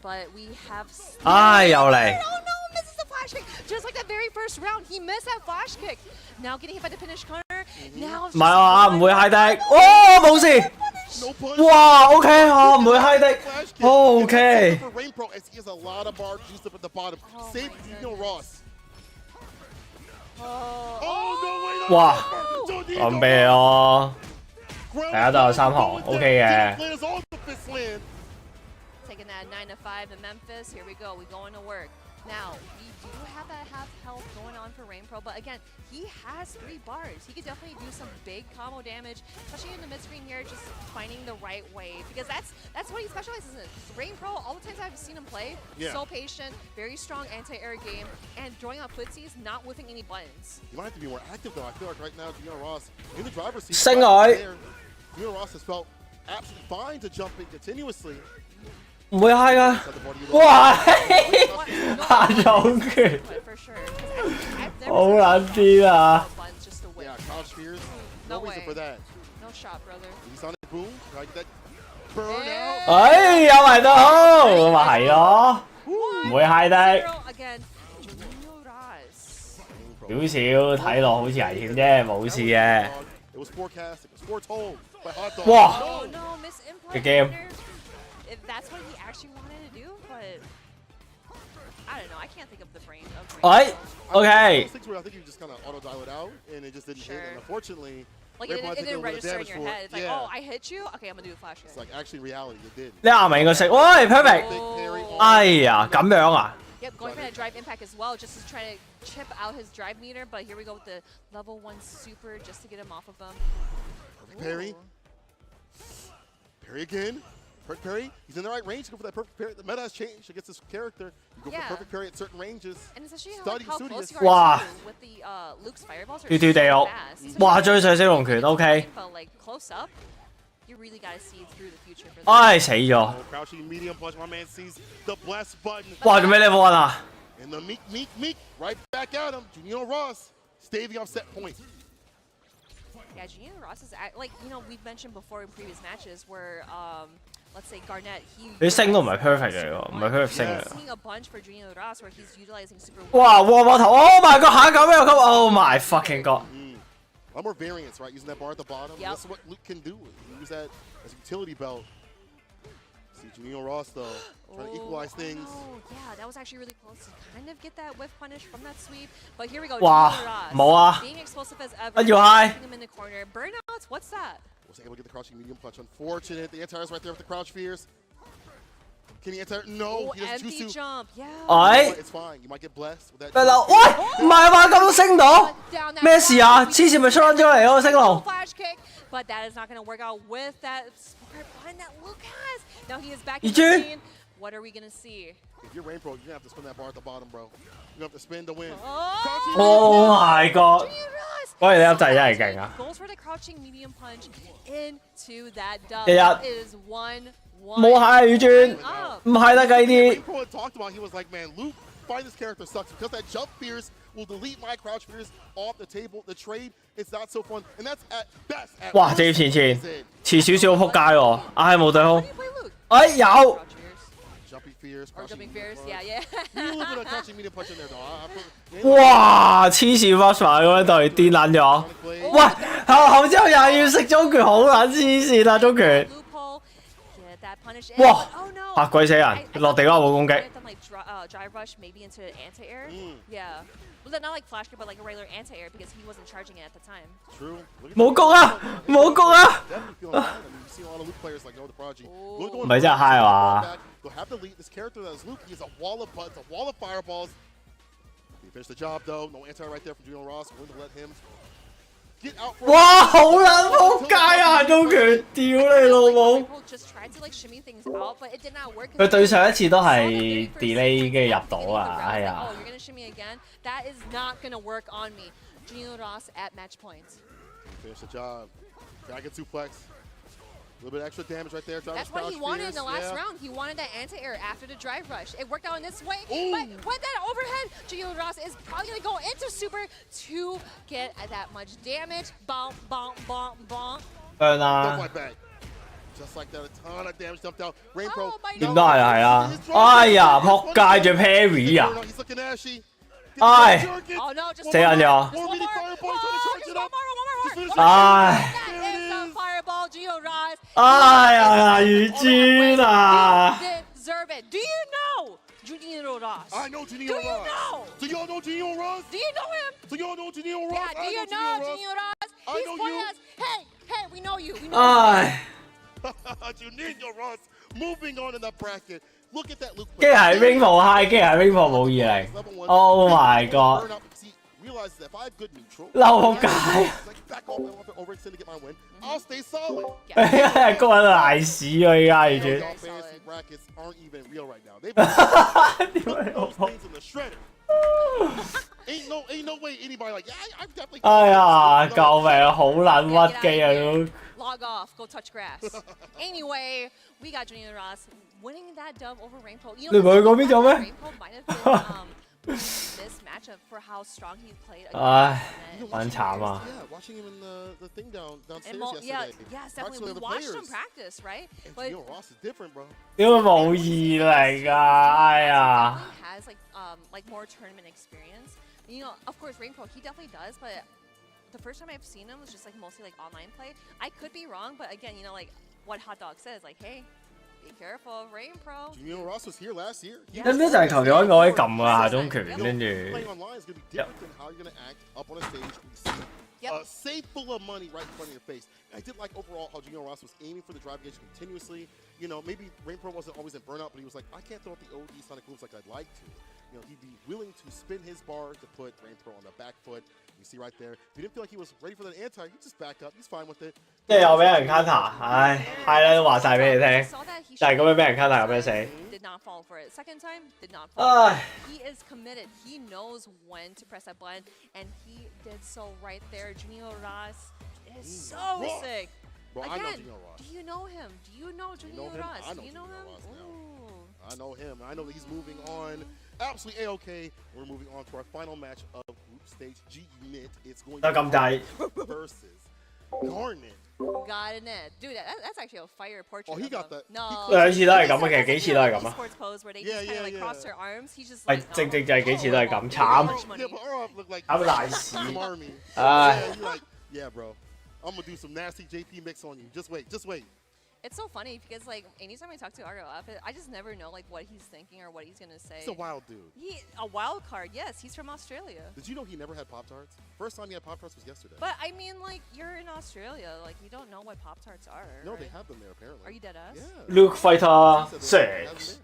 But we have. 唉，又嚟。 Oh no, misses the flash kick. Just like that very first round, he missed that flash kick. Now getting hit by the finish corner. Now. 唔係啊，唔會 high 的。哦，冇事。哇，OK 啊，唔會 high 的。OK。 For Rain Pro, as he has a lot of bar juiced up at the bottom. Save Dino Ross. Oh no! 哇，咁咩咯？大家都有3行 ，OK 嘅。 Taking that 9 to 5 in Memphis. Here we go. We going to work. Now, we do have that half health going on for Rain Pro, but again, he has 3 bars. He could definitely do some big combo damage, especially in the mid screen here, just finding the right way, because that's what he specializes in. Rain Pro, all the times I've seen him play, so patient, very strong anti-air game, and throwing out footsies, not whiffing any buttons. You might have to be more active though. I feel like right now, Dino Ross in the driver's seat. 升佢。 Dino Ross has felt absolutely fine to jumping continuously. 唔會 high 噶。哇！下重拳。好撚癲啊！ Yeah, Couch Spears. No reason for that. No shot, brother. Sonic Boom. Like that burn out. 哎，有埋都好，咁咪係咯，唔會 high 的。 Again, Junior Ross. 少少睇落好似危險啫，冇事嘅。 It was forecast. It was foretold by Hot Dog. 哇！ Oh no, miss input. Good game. If that's what he actually wanted to do, but I don't know. I can't think of the brain of. Alright, okay. Things where I think you just kind of auto dial it out, and it just didn't hit. And unfortunately, like it didn't register in your head. It's like, oh, I hit you. Okay, I'm gonna do a flash. It's like actually reality, it did. 你啱咪應該識，喂 perfect。哎呀，咁樣啊？ Yep, going for that drive impact as well, just to try to chip out his drive meter. But here we go with the level 1 super, just to get him off of them. Perfect parry. Parry again. Perfect parry. He's in the right range. Go for that perfect parry. The meta has changed against this character. You go for perfect parry at certain ranges. And especially Studying how close you Wow. are to with the Luke's fireballs are 跳跳地 so 我 fast. 哇追上小龍拳 OK。 But like close up, you really gotta see through the future for that. 唉死咗！ Oh, crouching medium punch. My man sees the bless button. 哇做咩 level 1啊？ And the meek, right back at him. Junior Ross staving off set point. Yeah, Junior Ross is like, you know, we've mentioned before in previous matches where, let's say Garnett, he. 你升都唔係 perfect 嚟喎，唔係 perfect 升嚟。 Seeing a bunch for Junior Ross where he's utilizing super. 哇窩波頭 ！Oh my god， 下一咁樣咁 ，Oh my fucking god！ A lot more variance, right? Using that bar at the bottom. Yep. That's what Luke can do. Use that as a utility belt. See Junior Ross though, trying to equalize things. Oh, yeah, that was actually really close to kind of get that whiff punish from that sweep. But here we go. Wow, Junior Ross, 冇啊 being explosive as ever. 跟住 high Putting him in the corner. Burnouts, what's that? Was able to get the crouching medium punch. Unfortunate. The anti-air's right there with the crouch fears. Can he anti-air? No, Oh, he doesn't choose empty to. jump, yeah. Alright. It's fine. You might get blessed with that. 喂嗱，喂唔係嘛咁都升到？咩事啊？黐線咪 short 咗嚟咯，升龍。 Flash kick, but that is not going to work out with that smart button that Luke has. Now he is back in You the do? scene. What are we going to see? If you're Rain Pro, you're gonna have to spin that bar at the bottom, bro. You have to spin to win. Oh my god！ 嗰條你真係真係勁啊！ Goes for the crouching medium punch into that dub. 日日 That is 1-1. 冇係宇轉，唔係得計 Rain 啲。 Pro had talked about, he was like, man, Luke, find this character sucks because that jump fears will delete my crouch fears off the table. The trade, it's not so fun, and that's at best. At 哇！ worst, 直接前 is it. 遲少少撲街喎，唉冇對空。哎有。Jumping fears. Or jumping fears, yeah. yeah. A little bit of crouching medium punch in there, though. 哇！黐線 Rushman 咁樣對癲撚咗。喂，後之後又要食中拳，好撚黐線啊！中拳。哇！嚇鬼死人！落地嗰下冇攻擊。Drive rush maybe into anti-air. Yeah. Well, not like flash kick, but like a regular anti-air because he wasn't charging it at the time. True. 冇攻啊！冇攻啊！ See a lot of Luke players like the Prodigy. 唔係真係 high 嘛？ They'll have to lead this character that is Luke. He has a wall of butts, a wall of fireballs. He finished the job though. No anti right there from Junior Ross. Going to let him get out for 哇！好撚撲街啊！中拳，屌你老母！ Just tried to like shimmy things out, but it did not work. 佢對上一次都係 delay 跟住入到啊！係啊。 Oh, you're gonna shimmy again? That is not gonna work on me. Junior Ross at match point. He finished the job. Dragon suplex. A little bit extra damage right there. That's what he wanted in the last round. He wanted that anti-air after the drive rush. It worked out in this way, but with that overhead, Junior Ross is probably going to go into super to get that much damage. Bonk, bonk, bonk, bonk. Just like that, a ton of damage dumped out. Rain Pro. 點都係啊！哎呀，撲街仲 parry 啊！ He's looking ashy. 唉， Oh no, just 死人咗！ 唉。 Fireball, Gio Ross. 哎呀，魚尊啊！ Deserve it. Do you know Junior Ross? I know Junior Do Ross. you know? Do y'all know Junior Ross? Do you know him? Do y'all know Junior Ross? Yeah, do you know Junior Ross? He's pointing us. Hey, we know you. We know唉， Junior Ross moving on in the bracket. Look at that Luke. 跟住係 Rainbow High， 跟住係 Rainbow 冇二零。Oh my god！ Realize that if I have good neutral, 嬲街！ back off and overextend to get my win. I'll stay solid. 個人賴屎啊！而家完全。 Fantasy brackets aren't even real right now. They've been those things in the shredder. Ain't no way anybody like I've definitely. 哎呀，救命啊！好撚屈機啊都。 Log off, go touch grass. Anyway, we got Junior Ross winning that dub over Rainbow. You know, 你唔係去嗰邊做咩？ Rainbow might have been this matchup for how strong he played. 唉，好慘啊！ Yeah, watching him in the thing downstairs Yeah, yesterday. yes, definitely. We watched him practice, right? But Junior Ross is different, bro. 點解冇二零啊？哎呀！ Has like more tournament experience. You know, of course, Rainbow he definitely does, but the first time I've seen him was just like mostly like online play. I could be wrong, but again, you know, like what Hot Dog says, like, hey, be careful of Rain Pro. Junior Ross was here last year. 咁呢就係求其揾個可以撳啊下中拳，跟住。 Playing online is going to be different than how you're going to act up on a stage. A safe full of money right in front of your face. And I did like overall how Junior Ross was aiming for the drive gauge continuously. You know, maybe Rain Pro wasn't always in burnout, but he was like, I can't throw out the OD Sonic moves like I'd like to. You know, he'd be willing to spin his bar to put Rain Pro on the back foot. You see right there. If he didn't feel like he was ready for the anti, he just backed up. He's fine with it. 即係又俾人 counter， 唉，係啦，都話晒俾你聽，就係咁樣俾人 counter 咁樣死。 Did not fall for it. Second time, did not fall. He is committed. He knows when to press that button, and he did so right there. Junior Ross is so sick. Bro, I know Again, Junior Ross. do you know him? Do you know Junior Ross? I know Do you know Junior him? Ross now. I know him. I know that he's moving on. Absolutely A-OK. We're moving on to our final match of Group Stage G Unit. It's going to be versus Garnet. Got it, dude. That's actually a fire portrait. Oh, he got that. No. 兩次都係咁啊，其實幾次都係咁啊。 Sports pose where they just kind of like cross their arms. He's just 係 like 正就係幾次都係咁，慘。 Yeah, but our look like 慘賴屎。 Army. 唉。 Yeah, you're like, yeah, bro. I'm gonna do some nasty JP mix on you. Just wait, just wait. It's so funny because like anytime I talk to Argo, I just never know like what he's thinking or what he's gonna say. He's a wild dude. A wild card, yes. He's from Australia. Did you know he never had Pop-Tarts? First time he had Pop-Tarts was yesterday. But I mean, like you're in Australia, like you don't know what Pop-Tarts are. No, right? they have them there apparently. Are you dead ass? Yeah. Luke Fighter 6.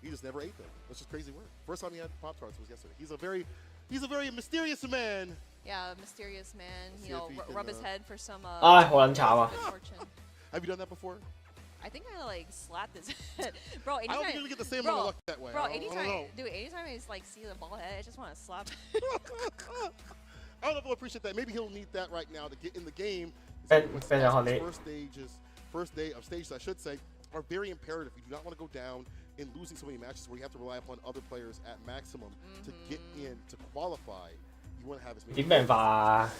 He just never ate them. That's just crazy work. First time he had Pop-Tarts was yesterday. He's a very mysterious man. Yeah, mysterious man. You know, rub his head for some. 唉，好撚慘啊！ Have you done that before? I think I like slapped his head, bro. Anytime, I don't think you get the same amount of luck that way. Bro, I don't know. anytime I like see the ball head, I just want to slap. I don't know if he'll appreciate that. Maybe he'll need that right now to get in the game. First day of stages, I should say, are very imperative. You do not want to go down in losing so many matches where you have to rely upon other players at maximum to get in to qualify. You want to have as many. 點明白啊？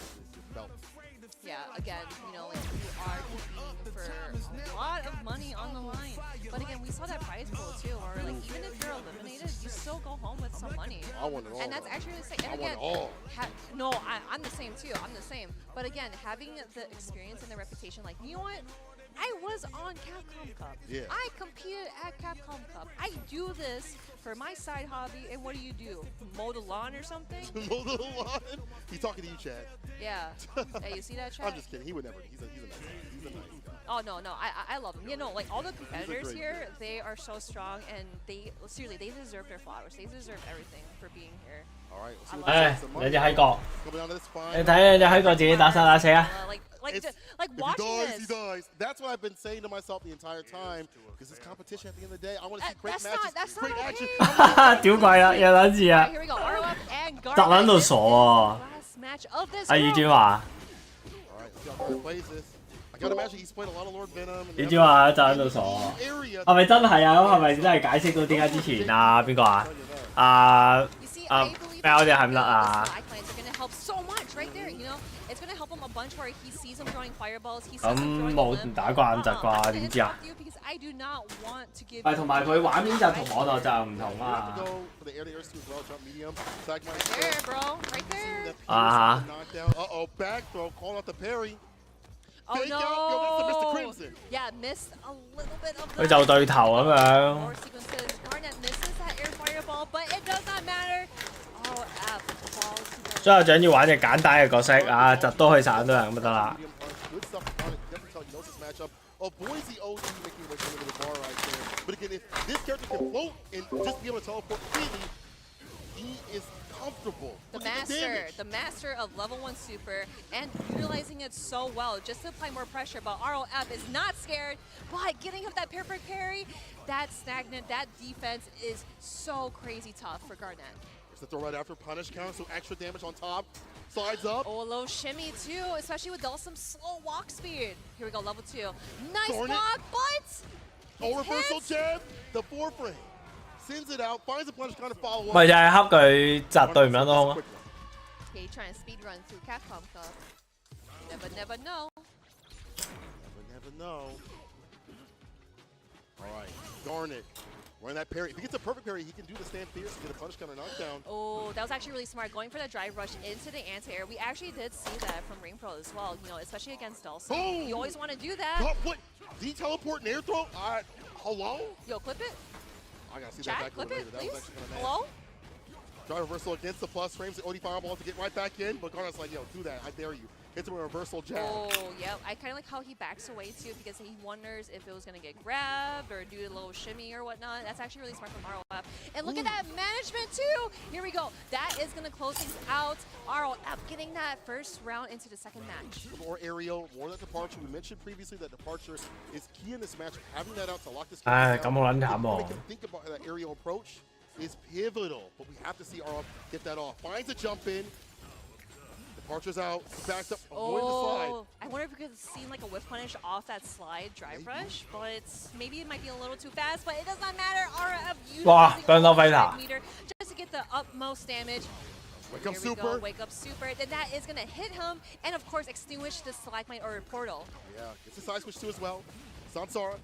Yeah, again, you know, like you are competing for for a lot of money on the line. But again, we saw that prize pool too, where like even if you're eliminated, you still go home with some money. I want it all. And that's actually really sick. And I again, want it all. no, I'm the same too. I'm the same. But again, having the experience and the reputation, like, you know what? I was on Capcom Cup. Yeah. I competed at Capcom Cup. I do this for my side hobby, and what do? Mow the lawn or something? Mow the lawn? He's talking to you, Chad. Yeah. Hey, you see that, Chad? I'm just kidding. He would never. He's a nice guy. He's a nice guy. Oh, no, I love them. You know, like, all the competitors here, they are so strong, and seriously, they deserve their flowers. They deserve everything for being here. All right, 你隻喺角， Coming down to this fine. 你睇你隻喺角自己打生打死啊！ Like If watching he dies, this. he dies. That's what I've been saying to myself the entire time. Because this competition at the end of the day, I want to see great matches, that's great not action. 屌鬼啦，有撚字啊！ Here we go. ROF and 窒撚到傻喎！ last match of this 阿宇 group. 專話， All right, let's see how Garnet plays this. I gotta imagine he's played a lot of Lord Venom. 宇專話窒撚到傻喎！係咪真係啊？咁係咪真係解釋到點解之前啊邊個啊？咩我哋係唔得啊？ Help so much right there, you know. It's gonna help him a bunch where he sees him throwing fireballs. He sees 咁 him throwing 冇唔打慣窒啩？點知啊？ because I do not want to give 係同埋佢畫面就同我度就唔同啊！ Go for the air-to-air as well, jump medium. There, bro, right there. Knockdown. Uh-oh, back throw, calling out the parry. Oh Fake no! out. Yo, that's the Mr. Crimson. Yeah, missed a little bit of 佢就對頭咁樣。 More sequences. Garnet misses that air fireball, but it does not matter. Oh, F falls to the 所以最緊要玩隻簡單嘅角色啊，窒都可以殺到人咁就得啦。 Good stuff on it. Definitely tell you knows this matchup. Oh, Boise OG making way to the bar right there. But again, if this character can float and just be able to teleport freely, he is comfortable. the master of level 1 super, and utilizing it so well just to apply more pressure. But ROF is not scared, but getting him that perfect parry, that stagnant, that defense is so crazy tough for Garnet. It's the throw right after punish counter, so extra damage on top. Slides up. Oh, a little shimmy too, especially with some slow walk speed. Here we go, level 2. Nice Garnet. block, but Oh, reversal jab. The 4-frame. Sends it out, finds a punish counter follow up. 咪就係恰佢窒對唔撚到空咯。 Okay, trying to speed run through Capcom Cup. Never know. Never know. All right, Garnet. Running that parry. If he gets a perfect parry, he can do the stand fierce and get a punish counter knockdown. Oh, that was actually really smart. Going for the drive rush into the anti-air. We actually did see that from Ring Pro as well, you know, especially against Dulce. Boom! You always want to do that. Oh, what? Did he teleport and air throw? Hello? Yo, clip it. I gotta see Chat, that back clip later. it, That please. was actually kind of nice. Hello? Drive reversal against the plus frames the OD fireball to get right back in, but Garnet's like, yo, do that. I dare you. Hits him with a reversal jab. Oh, yep. I kind of like how he backs away too because he wonders if it was going to get grabbed or do a little shimmy or whatnot. That's actually really smart from ROF. And look at that management too. Here we go. That is going to close things out. ROF getting that first round into the second match. More aerial, more that departure. We mentioned previously that departure is key in this match. Having that out to lock this 唉， down, 咁好撚慘 make 喎 him！ think about that aerial approach is pivotal. But we have to see ROF get that off. Finds a jump in. Departure's out. Backs up. Avoid the slide. Oh, I wonder if we could have seen like a whiff punish off that slide drive rush, but maybe it might be a little too fast, but it does not matter. RF utilizing 哇，兩刀飛 all 塔 the meter just to get the utmost damage. Wake up Here we super. go, wake up super. Then that is going to hit him and of course extinguish the stalagmite or portal. Yeah, gets the side switch too as well. Sansara.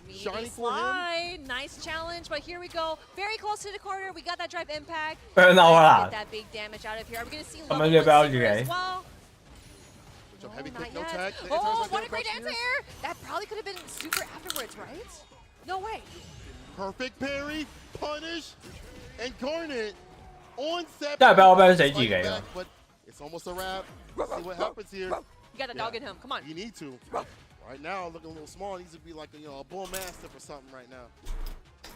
Meaty Shining for him. slide. Nice challenge, but here we go. Very close to the corner. We got that drive impact. Burn out啦 Get that big damage out of here. Are we going to see 咁 level 樣要 1 包住 super as 你。 well? Jump heavy Not kick, no yet. tag. Oh, what a great anti-air! That probably could have been super afterwards, right? No way. Perfect parry, punish, and Garnet on set. 真係俾我 burn 死自己啊！ But it's almost a wrap. Let's see what happens here. You got a dog in him. Come on. You need to. Right now, looking a little small. Needs to be like a bull mastiff or something right now.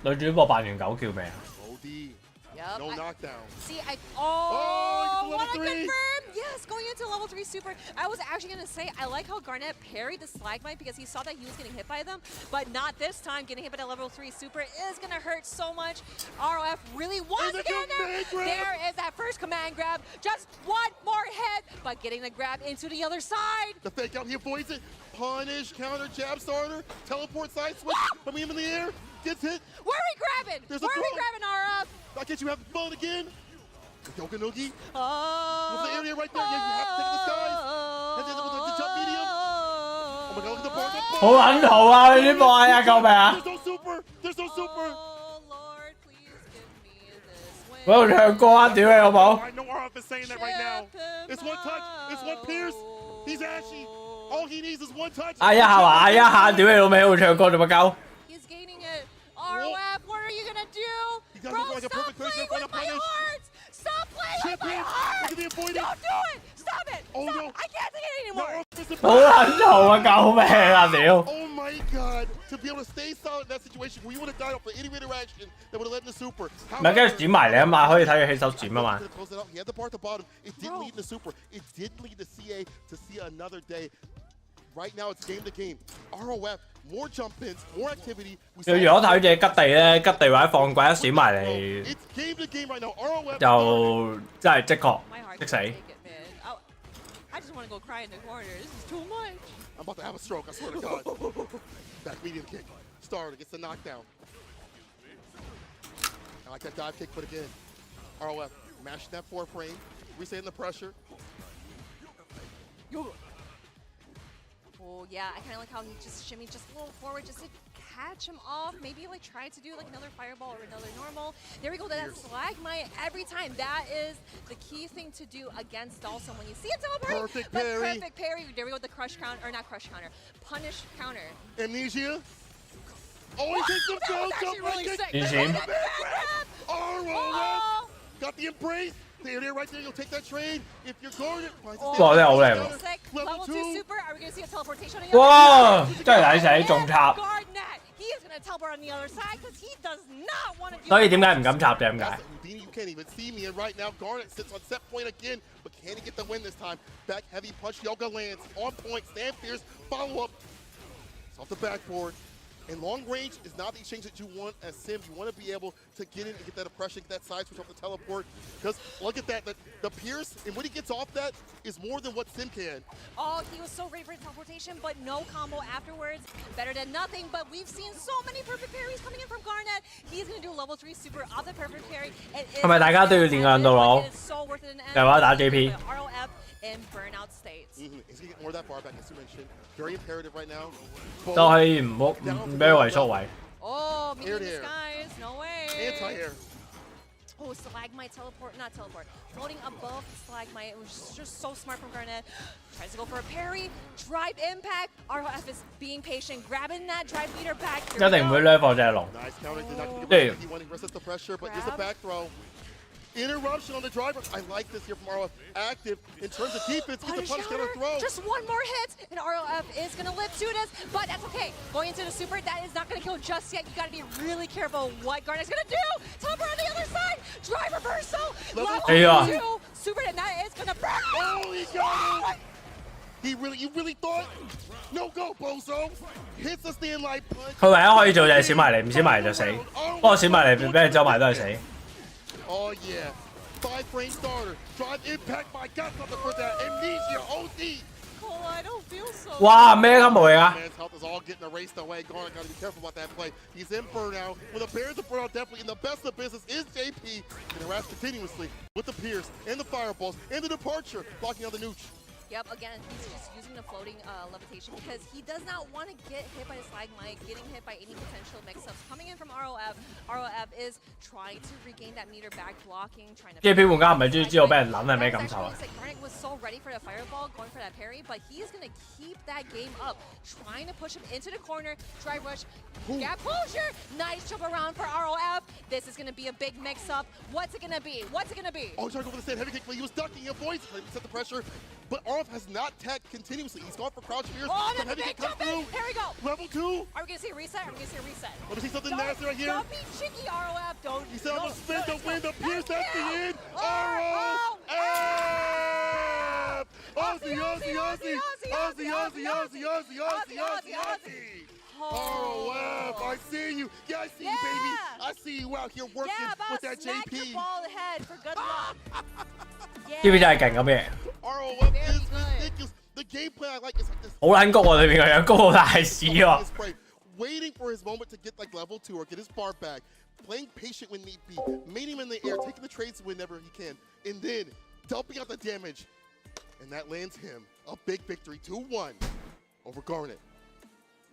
女主播扮完狗叫未啊？ OD. Yep. No knockdown. See, Oh, what a level 3. confirm! Yes, going into level 3 super. I was actually going to say, I like how Garnet parried the Stalagmite because he saw that he was getting hit by them, but not this time. Getting hit by the level 3 super is going to hurt so much. ROF really wants to get in there. There is that first command grab. Just one more hit, but getting the grab into the other side. The fake out, he avoids it. Punish, counter, jab starter, teleport side switch. Put him in the air. Gets hit. Where are we grabbing? There's Where a are we throw. grabbing, ROF? Why can't you have fun again? Yokanoogie. Oh. With the area right there. Yeah, you have to take the skies. And then with the jump medium. Oh my god, look at the bar. 好撚豪啊！呢啲波啊，救命啊！ There's no super. There's no super. 我喺度唱歌啊！屌你老母！ I know RF is saying that right now. It's one touch. It's one pierce. He's ashy. All he needs is one touch. 嗌一下話嗌一下，屌你老味喺度唱歌做乜鳩？ He's gaining it. ROF, what are you gonna do? gotta Bro, look like a stop perfect person playing for the with my punish. heart! Stop playing with my Champion, heart! look at the avoidance. Don't do it! Stop it! Oh Stop. no! I can't take it anymore! 好撚嘈啊！救命啊！屌！ Oh my god! To be able to stay solid in that situation where you would have died off for any interaction that would have led in the super. 唔係跟住轉埋嚟啊嘛，可以睇佢起手轉啊嘛。 Close it out. He had the bar at the bottom. It didn't lead in the super. It did lead the CA to see another day. Right now, it's game to game. ROF, more jump ins, more activity. 要如果睇隻吉地咧，吉地或者放鬼一閃埋嚟， It's game to game right now. ROF 就真係即確即死。 I just want to go cry in the corner. This is too much. I'm about to have a stroke, I swear to God. Back medium kick. Starter gets the knockdown. I like that dive kick, but again, ROF mashing that four frame, resetting the pressure. Oh, yeah, I kind of like how he just shimmied just a little forward just to catch him off. Maybe like try to do like another fireball or another normal. There we go, that's Slagmite every time. That is the key thing to do against Dawson when you see it teleport. Perfect parry. Perfect parry. There we go, the crush counter, or not crush counter, punish counter. Amnesia. Oh, he takes him down. Actually really sick. ROF got the embrace. There, right there. You'll take that trade. If you're guarded, 哇！真係好靚喎！ Level 2 super. Are we going to see a teleportation? 哇！真係抵死，仲插。 He is going to teleport on the other side because he does not want to do 所以點解唔敢插啫？點解？ You can't even see me, and right now Garnet sits on set point again, but can he get the win this time? Back heavy punch, Yoga lands on point. Stand fierce, follow up. It's off the backboard. And long range is not the exchange that you want as Sim. You want to be able to get in and get that oppression, get that side switch off the teleport. Because look at that, the Pierce, and when he gets off that, is more than what Sim can. Oh, he was so ready for teleportation, but no combo afterwards. Better than nothing, but we've seen so many perfect parries coming in from Garnet. He's going to do level 3 super off the perfect parry.係咪大家都要練個印度佬？又話打 JP？ ROF in burnout states. He's going to get more of that bar back, as you mentioned. Very imperative right now. 就係唔俾佢圍縮位。 Oh, me in the skies. No way. Anti-air. Oh, Slagmite teleport, not teleport. Floating above Slagmite. It was just so smart from Garnet. Tries to go for a parry. Drive impact. ROF is being patient, grabbing that drive leader back. 一定唔會 level 隻龍。 Nice counter. Did not get he wanted to resist the pressure, but here's the back throw. Interruption on the driver. I like this here from ROF. Active in terms of defense. Get the punish counter throw. Just one more hit, and ROF is going to live to this, but that's okay. Going into the super, that is not going to kill just yet. You got to be really careful what Garnet's going to do. Teleport on the other side. Drive reversal. Level 2. Super, and that is going to burn. Oh, he got him. You really thought? No go, Bozo. Hits a stand like punch. 佢唯一可以做就係閃埋嚟，唔閃埋嚟就死。不過閃埋嚟俾人走埋都係死。 Oh yeah, 5 frame starter, drive impact. My God, something for that amnesia OD. Oh, I don't feel so. 哇！咩金毛嚟啊？ Man's health is all getting erased away. Garnet got to be careful about that play. He's in burnout. When the Bears are burnout, definitely. And the best of business is JP. And harassed continuously with the Pierce and the fireballs and the departure, blocking out the nooch. Yep, again, he's just using the floating levitation because he does not want to get hit by the Slagmite, getting hit by any potential mix-ups. Coming in from ROF, ROF is trying to regain that meter back, blocking, trying to... JP 玩家唔係終於知道俾人撚係咩感受啊？ Garnet was so ready for the fireball, going for that parry, but he's going to keep that game up, trying to push him into the corner, drive rush, gap closure, nice jump around for ROF. This is going to be a big mix-up. What's it going to be? What's it going to be? Oh, he's trying to go for the stand heavy kick, but he was ducking, he avoids, trying to set the pressure. But RF has not tagged continuously. He's gone for crouch fears. Oh, Some heavy kick comes through. Here we go. Level 2. Are we going to see a reset? Are we going to see a reset? Let me see something nasty right here. Don't be cheeky, ROF. Don't. He said I'm going to spin the win. The Pierce at the end. ROF. Aussie, Aussie, Aussie. Aussie, Aussie, Aussie, Aussie, Aussie, Aussie, Aussie. ROF, I see you. Yeah, I see you, baby. I see you out here working with that JP. Your ball ahead for good luck. JP 真係勁咁嘅。 ROF is ridiculous. The game plan I like is like this. 好撚谷喎，裏邊個樣高到大屎喎。 Waiting for his moment to get like level 2 or get his bar back. Playing patient when need be. Meeting him in the air, taking the trades whenever he can. And then dumping out the damage. And that lands him a big victory, 2-1. over Garnet.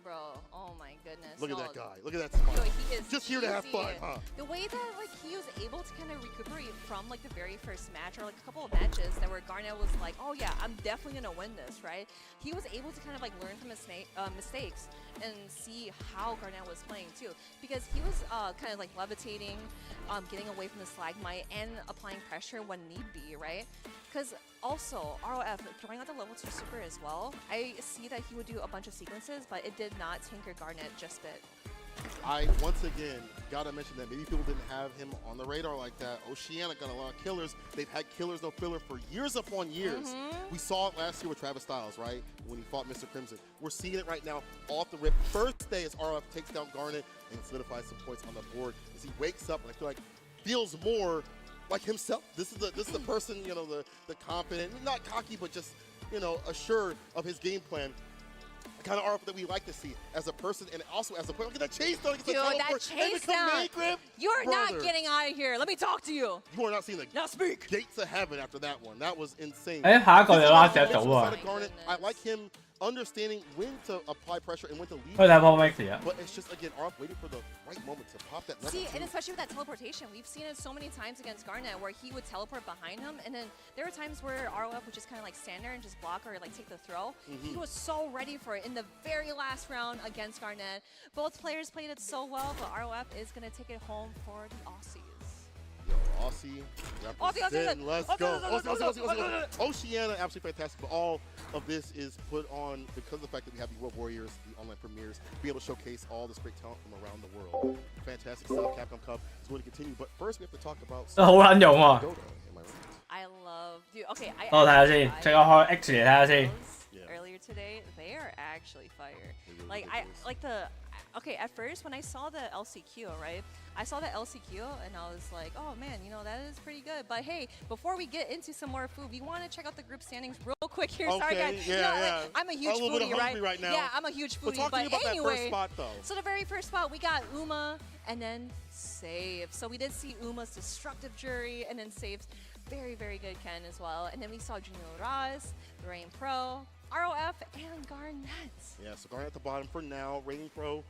Bro, oh my goodness. Look at No, that guy. Look at that smile. Yo, he is Just here to have cheesy. fun, huh? The way that like he was able to kind of recuperate from like the very first match or like a couple of matches that where Garnet was like, oh yeah, I'm definitely gonna win this, right? He was able to kind of like learn from his mistakes and see how Garnet was playing too, because he was kind of like levitating, getting away from the Slagmite and applying pressure when need be, right? Because also ROF throwing out the level 2 super as well, I see that he would do a bunch of sequences, but it did not tinker Garnet just a bit. I, once again, gotta mention that maybe people didn't have him on the radar like that. Oceania got a lot of killers. They've had killers no filler for years upon years. We saw it last year with Travis Styles, right? When he fought Mr. Crimson. We're seeing it right now off the rip. First day as RF takes down Garnet and solidifies some points on the board as he wakes up and I feel like feels more like himself. This is the person, you know, the confident, not cocky, but just, you know, assured of his game plan. The kind of RF that we like to see as a person and also as a player. Look at that chase down. Dude, that chase down. You're not getting out of here. Let me talk to you. You are not seeing the gates of heaven after that one. That was insane. 下一個就拉隻組啊！ I like him understanding when to apply pressure and when to leave. 去睇 Pop Max 啊！ But it's just again, RF waiting for the right moment to pop that level. See, and especially with that teleportation, we've seen it so many times against Garnet where he would teleport behind him, and then there were times where ROF would just kind of like stand there and just block or like take the throw. He was so ready for it in the very last round against Garnet. Both players played it so well, but ROF is going to take it home for the Aussies. Yo, Aussie, representing, let's go. Aussie. Oceania, absolutely fantastic. But all of this is put on because of the fact that we have the World Warriors, the online premieres, be able to showcase all this great talent from around the world. Fantastic stuff. Capcom Cup is going to continue. But first, we have to talk about. 好撚用喎！ I love, dude. Okay, I 我睇下先，即刻開 X 嚟睇下先。 earlier today, they are actually fire. Like I like the. Okay, at first when I saw the LCQ, right? I saw the LCQ and I was like, oh man, you know, that is pretty good. But hey, before we get into some more food, we want to check out the group standings real quick here. Sorry guys. Yeah, you know, like, I'm a huge foodie, right now. Yeah, I'm a huge foodie. But talk to me about anyway, that first spot though. So the very first spot, we got Uma and then Save. So we did see Uma's destructive jury and then Save's very, very good Ken as well. And then we saw Junior Raz, Rain Pro, ROF, and Garnet. Yeah, so Garnet at the bottom for now. Reigning Pro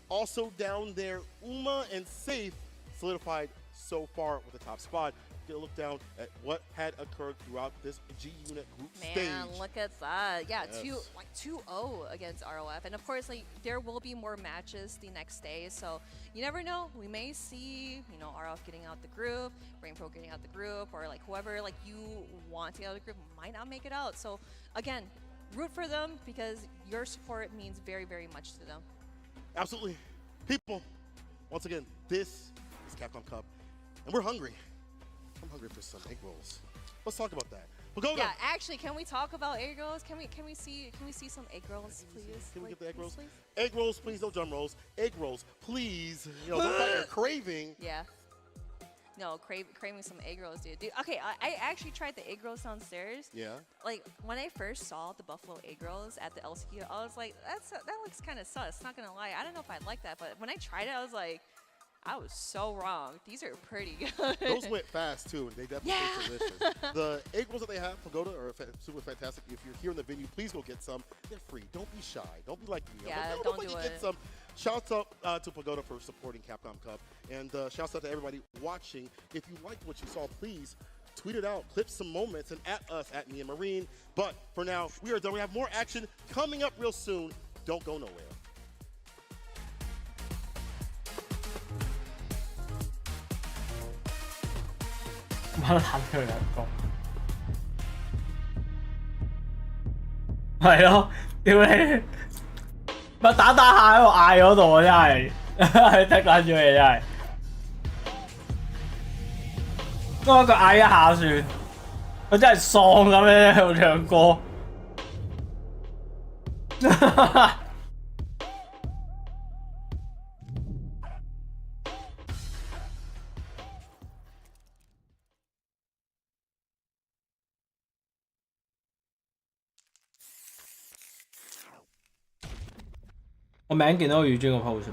also down there. Uma and Safe solidified so far with the top spot. Get a look down at what had occurred throughout this G-Unit group stage. Man, look at that. Yeah, Yes. 2-0 against ROF. And of course, like there will be more matches the next day. So you never know. We may see, you know, ROF getting out the group, Brain Pro getting out the group, or like whoever like you want to get out of the group might not make it out. So again, root for them because your support means very, very much to them. Absolutely. People, once again, this is Capcom Cup, and we're hungry. I'm hungry for some egg rolls. Let's talk about that. Pagoda. Yeah, actually, can we talk about egg rolls? Can we see some egg rolls, please? Can we get the egg rolls? Please? Egg rolls, please. No drum rolls. Egg rolls, please. You know, don't fight your craving. Yeah. No, craving some egg rolls, dude. Okay, I actually tried the egg rolls downstairs. Yeah. Like when I first saw the buffalo egg rolls at the LCQ, I was like, that looks kind of sus. Not gonna lie, I don't know if I'd like that, but when I tried it, I was like, I was so wrong. These are pretty good. Those went fast too, and they definitely taste delicious. The egg rolls that they have, Pagoda, are super fantastic. If you're here in the venue, please go get some. They're free. Don't be shy. Don't be like me. Yeah, don't do get some. Shouts out to Pagoda for supporting Capcom Cup, and shouts out to everybody watching. If you liked what you saw, please tweet it out, clip some moments, and at us, at me and Marine. But for now, we are done. We have more action coming up real soon. Don't go nowhere.乜撚佢兩個？係咯，屌你！乜打下喺度嗌嗰度啊！真係，係得撚咗嘢真係。嗰個嗌一下算，佢真係喪咁樣喺度唱歌。我名見到個雨尊個 post。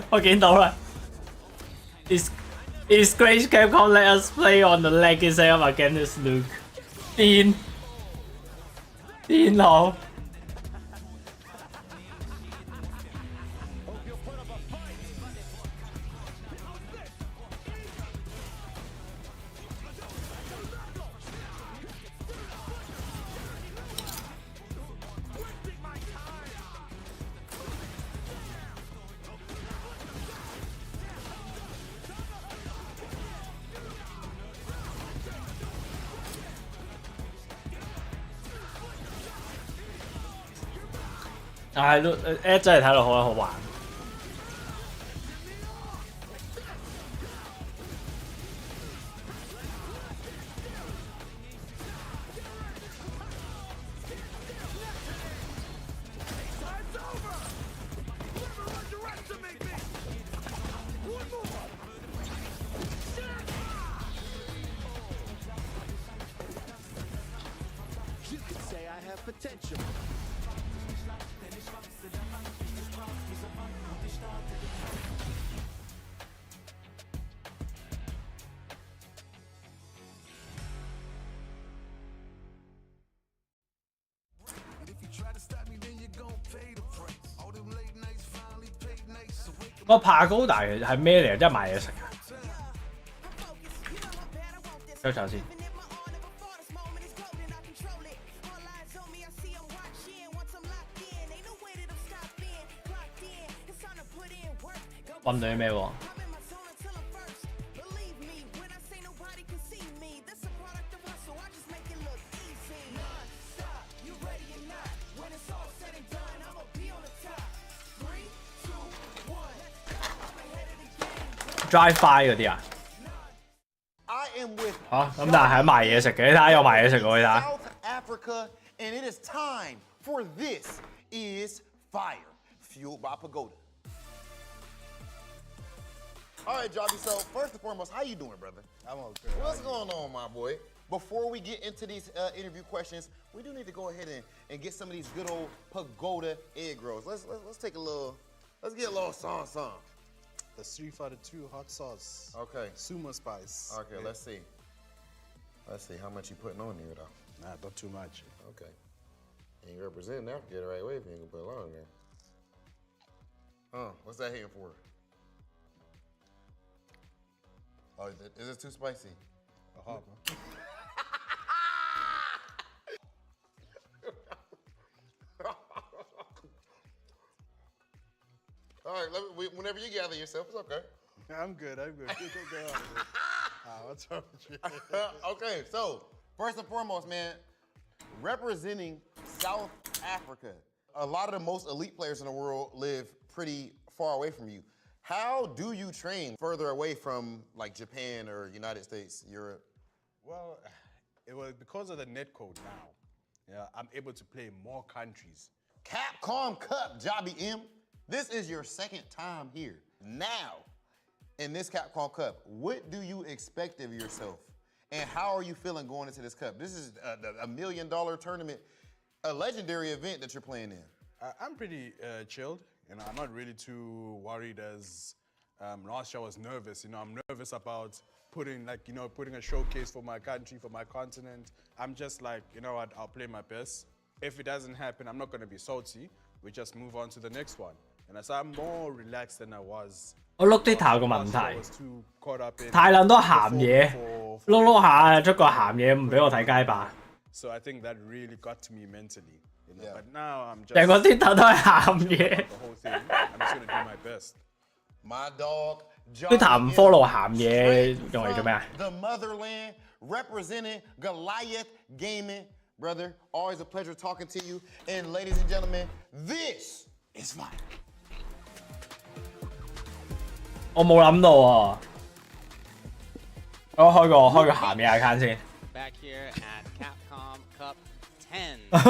我見到啦。Is Great Capcom let us play on the legacy of against Luke？ 癲佬！係都真係睇落好玩。You could say I have potential. If you try to stop me, then you're gonna pay the price. All them late nights finally paid nights. So wake 個爬高大係咩嚟？真係賣嘢食㗎。收場先。揾到啲咩喎？Drive by 嗰啲啊？嚇咁，但係係賣嘢食嘅，你睇下有賣嘢食喎，你睇下。 South Africa, and it is time for This Is Fire, fueled by Pagoda. All right, Jobby, so first and foremost, how you doing, brother? I'm okay. What's going on, my boy? Before we get into these interview questions, we do need to go ahead and get some of these good old Pagoda egg rolls. Let's take a little, let's get a little song. The Street Fighter 2 hot sauce. Okay. Sumo spice. Okay, Yeah. let's see. Let's see how much you putting on there, though. Nah, not too much. Okay. And you represent Africa the right way if you can put a lot on there. What's that hitting for? Oh, is it too spicy? Man. All right, whenever you gather yourself, it's okay. I'm good. What's wrong with you? Okay, so first and foremost, man, representing South Africa, a lot of the most elite players in the world live pretty far away from you. How do you train further away from like Japan or United States, Europe? Well, it was because of the netcode now. Yeah, I'm able to play more countries. Capcom Cup, Jobby M. This is your second time here. Now, in this Capcom Cup, what do you expect of yourself? And how are you feeling going into this cup? This is a $1 million tournament, a legendary event that you're playing in. I'm pretty chilled. You know, I'm not really too worried as last year I was nervous. You know, I'm nervous about putting a showcase for my country, for my continent. I'm just like, you know what, I'll play my best. If it doesn't happen, I'm not going to be salty. We just move on to the next one. And so I'm more relaxed than I was. 我碌啲頭個問題，太撚多鹹嘢，碌下出個鹹嘢唔俾我睇街霸。So I think that really got to me mentally. You know? Yeah. But now I'm just. 成個啲頭都係鹹嘢。 The whole thing. I'm just gonna do my best. My dog, 啲頭唔 follow 鹹嘢用嚟做咩啊？ The motherland, representing Goliath Gaming. Brother, always a pleasure talking to you. And ladies and gentlemen, this is fire. 我冇諗到啊！我開個鹹嘢 account 先。 Back here at Capcom Cup 10. Look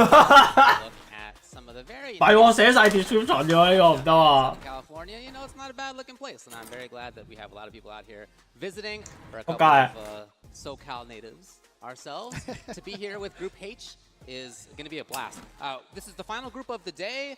at some of the very 係喎，寫晒 description 咗呢個唔得啊！ California, you know, it's not a bad looking place, and I'm very glad that we have a lot of people out here visiting. For a Okay. couple of SoCal natives ourselves, to be here with Group H is going to be a blast. This is the final group of the day.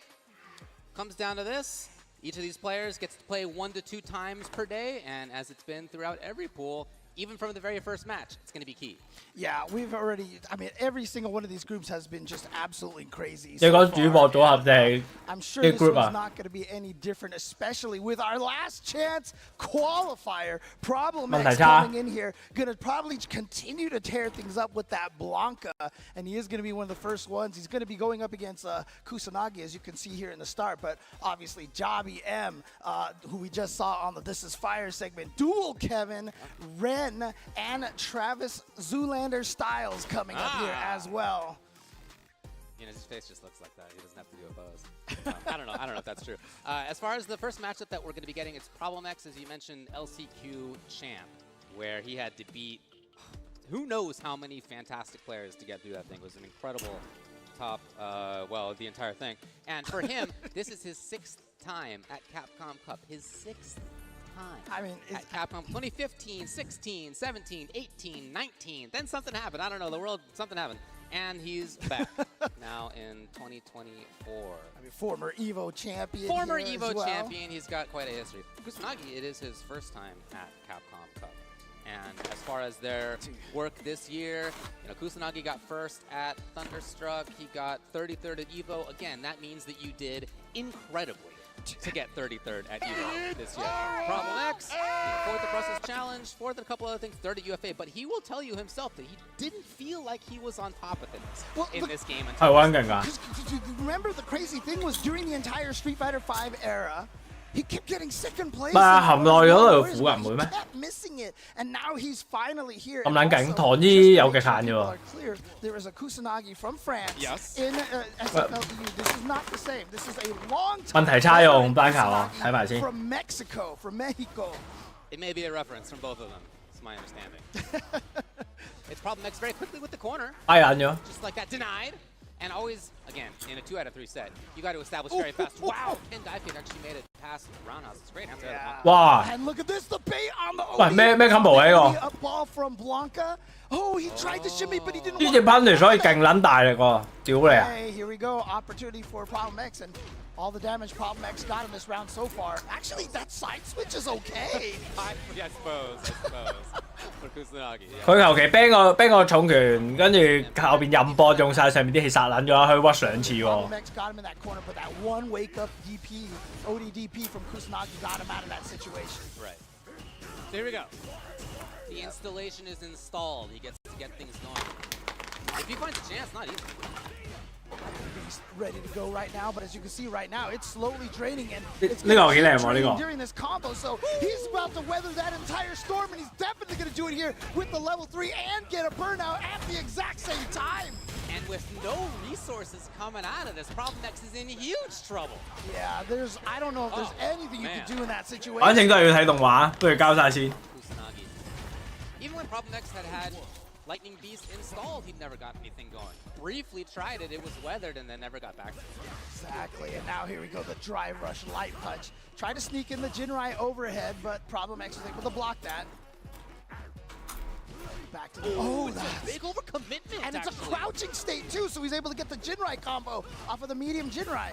Comes down to this. Each of these players gets to play 1 to 2 times per day, and as it's been throughout every pool, even from the very first match, it's going to be key. Yeah, we've already, I mean, every single one of these groups has been just absolutely crazy. 你講主播組合定 I'm sure 啲 this group one's 啊？ not going to be any different, especially with our last chance qualifier. Problem 問題 X 差。 coming in here, going to probably continue to tear things up with that Blanca, and he is going to be one of the first ones. He's going to be going up against Kusanagi, as you can see here in the start, but obviously Javi M, who we just saw on the This Is Fire segment, Dual Kevin, Ren, and Travis Zoolander Styles coming up here as well. You know, his face just looks like that. He doesn't have to do a pose. I don't know if that's true. As far as the first matchup that we're going to be getting, it's Problem X, as you mentioned, LCQ champ, where he had to beat who knows how many fantastic players to get through that thing. It was an incredible top, well, the entire thing. And for him, this is his 6th time at Capcom Cup. His 6th time. I mean, at Capcom 2015, 16, 17, 18, 19. Then something happened. I don't know. The world, something happened. And he's back now in 2024. I mean, former EVO champion. Former here EVO as well. champion. He's got quite a history. Kusanagi, it is his first time at Capcom Cup. And as far as their work this year, you know, Kusanagi got first at Thunderstruck. He got 33rd at EVO. Again, that means that you did incredibly to get 33rd at EVO this year. Problem X, 4th at Brussels Challenge, 4th at a couple other things, 3rd at UFA. But he will tell you himself that he didn't feel like he was on top of things in this game. Remember, the crazy thing was during the entire Street Fighter V era, he kept getting second place. 咪含耐咗度苦人會咩？ kept missing it, and now he's finally here. 咁撚勁，唐醫有極限嘅喎。 Clear, there is a Kusanagi from France. Yes. In SFLEU. This is not the same. This is a long 問 time. 題差用 Blanca 喎，睇埋先。 From Mexico, from Mexico. It may be a reference from both of them. It's my understanding. It's Problem X very quickly with the corner. 挨眼咗。 Just like that, denied. And always, again, in a 2 out of 3 set, you got to establish very fast. Wow, Ken Daifei actually made it past Roundhouse. It's great. Wow. And look at this, the bait on the喂，咩 combo 嚟呢 A ball from Blanca. Oh, he tried to shimmy, but he didn't. 呢隻 punch 所以勁撚大力喎，屌你啊！ Hey, here we go. Opportunity for Problem X, and all the damage Problem X got in this round so far. Actually, that side switch is okay. I suppose. For Kusanagi. 佢求其 ban 個重拳，跟住後邊任波用晒上面啲氣殺撚咗，佢 rush 2次喎。 Problem X got him in that corner, but that one wake up DP, ODDP from Kusanagi got him out of that situation. Right. So here we go. The installation is installed. He gets to get things going. If he finds a chance, not easy. He's ready to go right now, but as you can see right now, it's slowly draining, and 呢個幾靚喎，呢個。 during this combo, so he's about to weather that entire storm, and he's definitely going to do it here with the level 3 and get a burnout at the exact same time. And with no resources coming out of this, Problem X is in huge trouble. Yeah, I don't know if there's anything you can do in that situation. 反正都係要睇動畫，不如交晒先。 Kusanagi. Even when Problem X had Lightning Beast installed, he'd never got anything going. Briefly tried it, it was weathered, and then never got back to it. Exactly, and now here we go, the Drive Rush Light Punch. Tried to sneak in the Jinrai overhead, but Problem X was able to block that. Back to the, that's a big overcommitment, and it's a crouching state too, so he's able to get the Jinrai combo off of the medium Jinrai.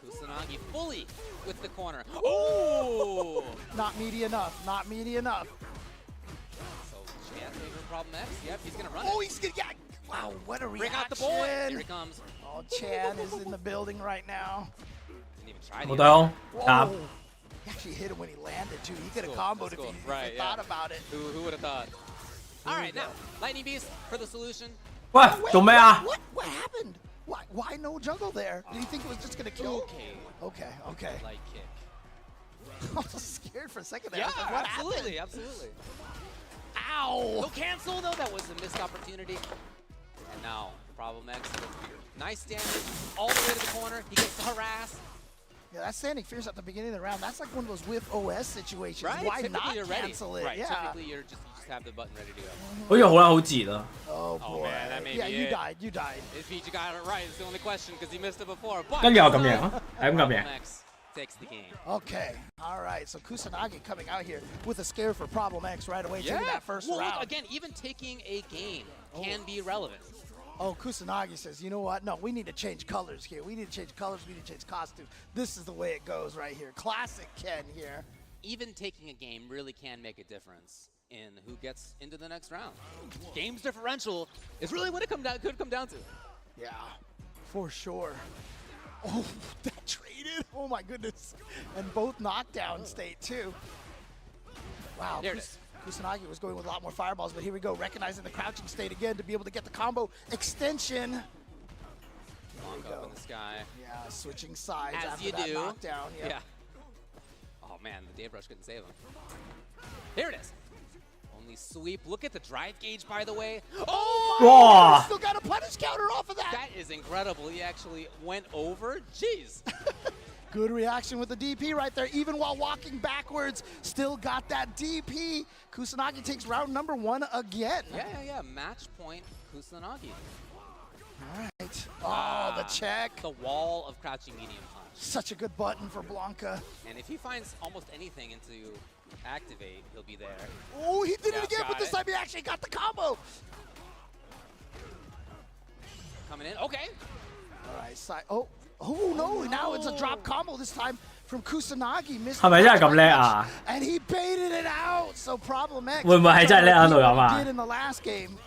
Kusanagi fully with the corner. Oh! Not meaty enough, not meaty enough. So Chan favor Problem X. Yep, he's gonna run. Oh, he's gonna, yeah. Wow, what a reaction. Bring out the boy. Here he comes. Oh, Chan is in the building right now. Didn't even try Hold on. Stop. Whoa. He actually hit him when he landed too. He could have comboed if he thought about it. Who would have thought? All right, now Lightning Beast for the solution. 喂，做咩啊？ What happened? Why no juggle there? Did you think it was just gonna kill? Okay. Light kick. I was scared for a second there. Yeah, I was like, what absolutely. Ow! No cancel though. That was a missed opportunity. And now Problem X, nice damage all the way to the corner. He gets harassed. Yeah, that standing fierce at the beginning of the round, that's like one of those with OS situations. Right? Why typically not you're ready. cancel it? Right. Yeah. Typically you just have the button ready to go. 好似好撚好截啊！ Oh boy. Man, that may yeah, be you it. died. You died. If he got it right, it's the only question because he missed it before. But 跟住我咁贏，係咁咁贏。 Problem X takes the game. Okay. All right. So Kusanagi coming out here with a scare for Problem X right away, taking that first well, round. Look, again, even taking a game can be relevant. Oh, Kusanagi says, you know what? No, we need to change colors here. We need to change colors. We need to change costumes. This is the way it goes right here. Classic Ken here. Even taking a game really can make a difference in who gets into the next round. Games differential is really what it could come down to. Yeah, for sure. Oh, that traded. Oh, my goodness. And both knockdown state, too. Wow. There it is. Kusanagi was going with a lot more fireballs, but here we go, recognizing the crouching state again to be able to get the combo extension. Blanca up in the sky. Yeah, switching sides As after you that do. knockdown. Yep. Yeah. Oh man, the Dave Rush couldn't save him. Here it is. Only sweep. Look at the drive gauge, by the way. Oh my! Whoa. Still got a punish counter off of that. That is incredible. He actually went over. Jeez. Good reaction with the DP right there, even while walking backwards. Still got that DP. Kusanagi takes round number 1 again. Yeah. Match point, Kusanagi. All right. Oh, the check. The wall of crouching medium punch. Such a good button for Blanca. And if he finds almost anything into activate, he'll be there. Oh, he did it Yeah, again, but this time he actually got the combo. Coming in. Okay. All right, side. Oh no! Now it's a drop combo this time from Kusanagi. Missed 係咪真係咁叻啊？ And he baited it out. So problem X. 會唔會係真係叻喺度咁啊？ Did in the last game.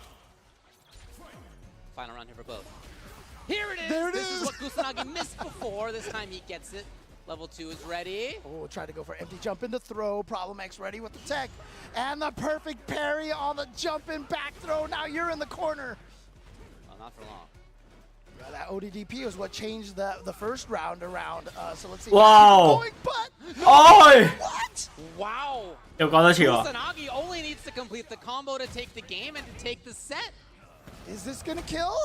Final round here for both. Here it is. There it this is. is what Kusanagi missed before. This time he gets it. Level 2 is ready. Oh, tried to go for empty jump into throw. Problem X ready with the tech. And the perfect parry on the jump in back throw. Now you're in the corner. Well, not for long. Yeah, that ODDP was what changed the first round around. So let's see. Wow. Going, but Oi. What? Wow. 又講多次喎。 Kusanagi only needs to complete the combo to take the game and to take the set. Is this gonna kill?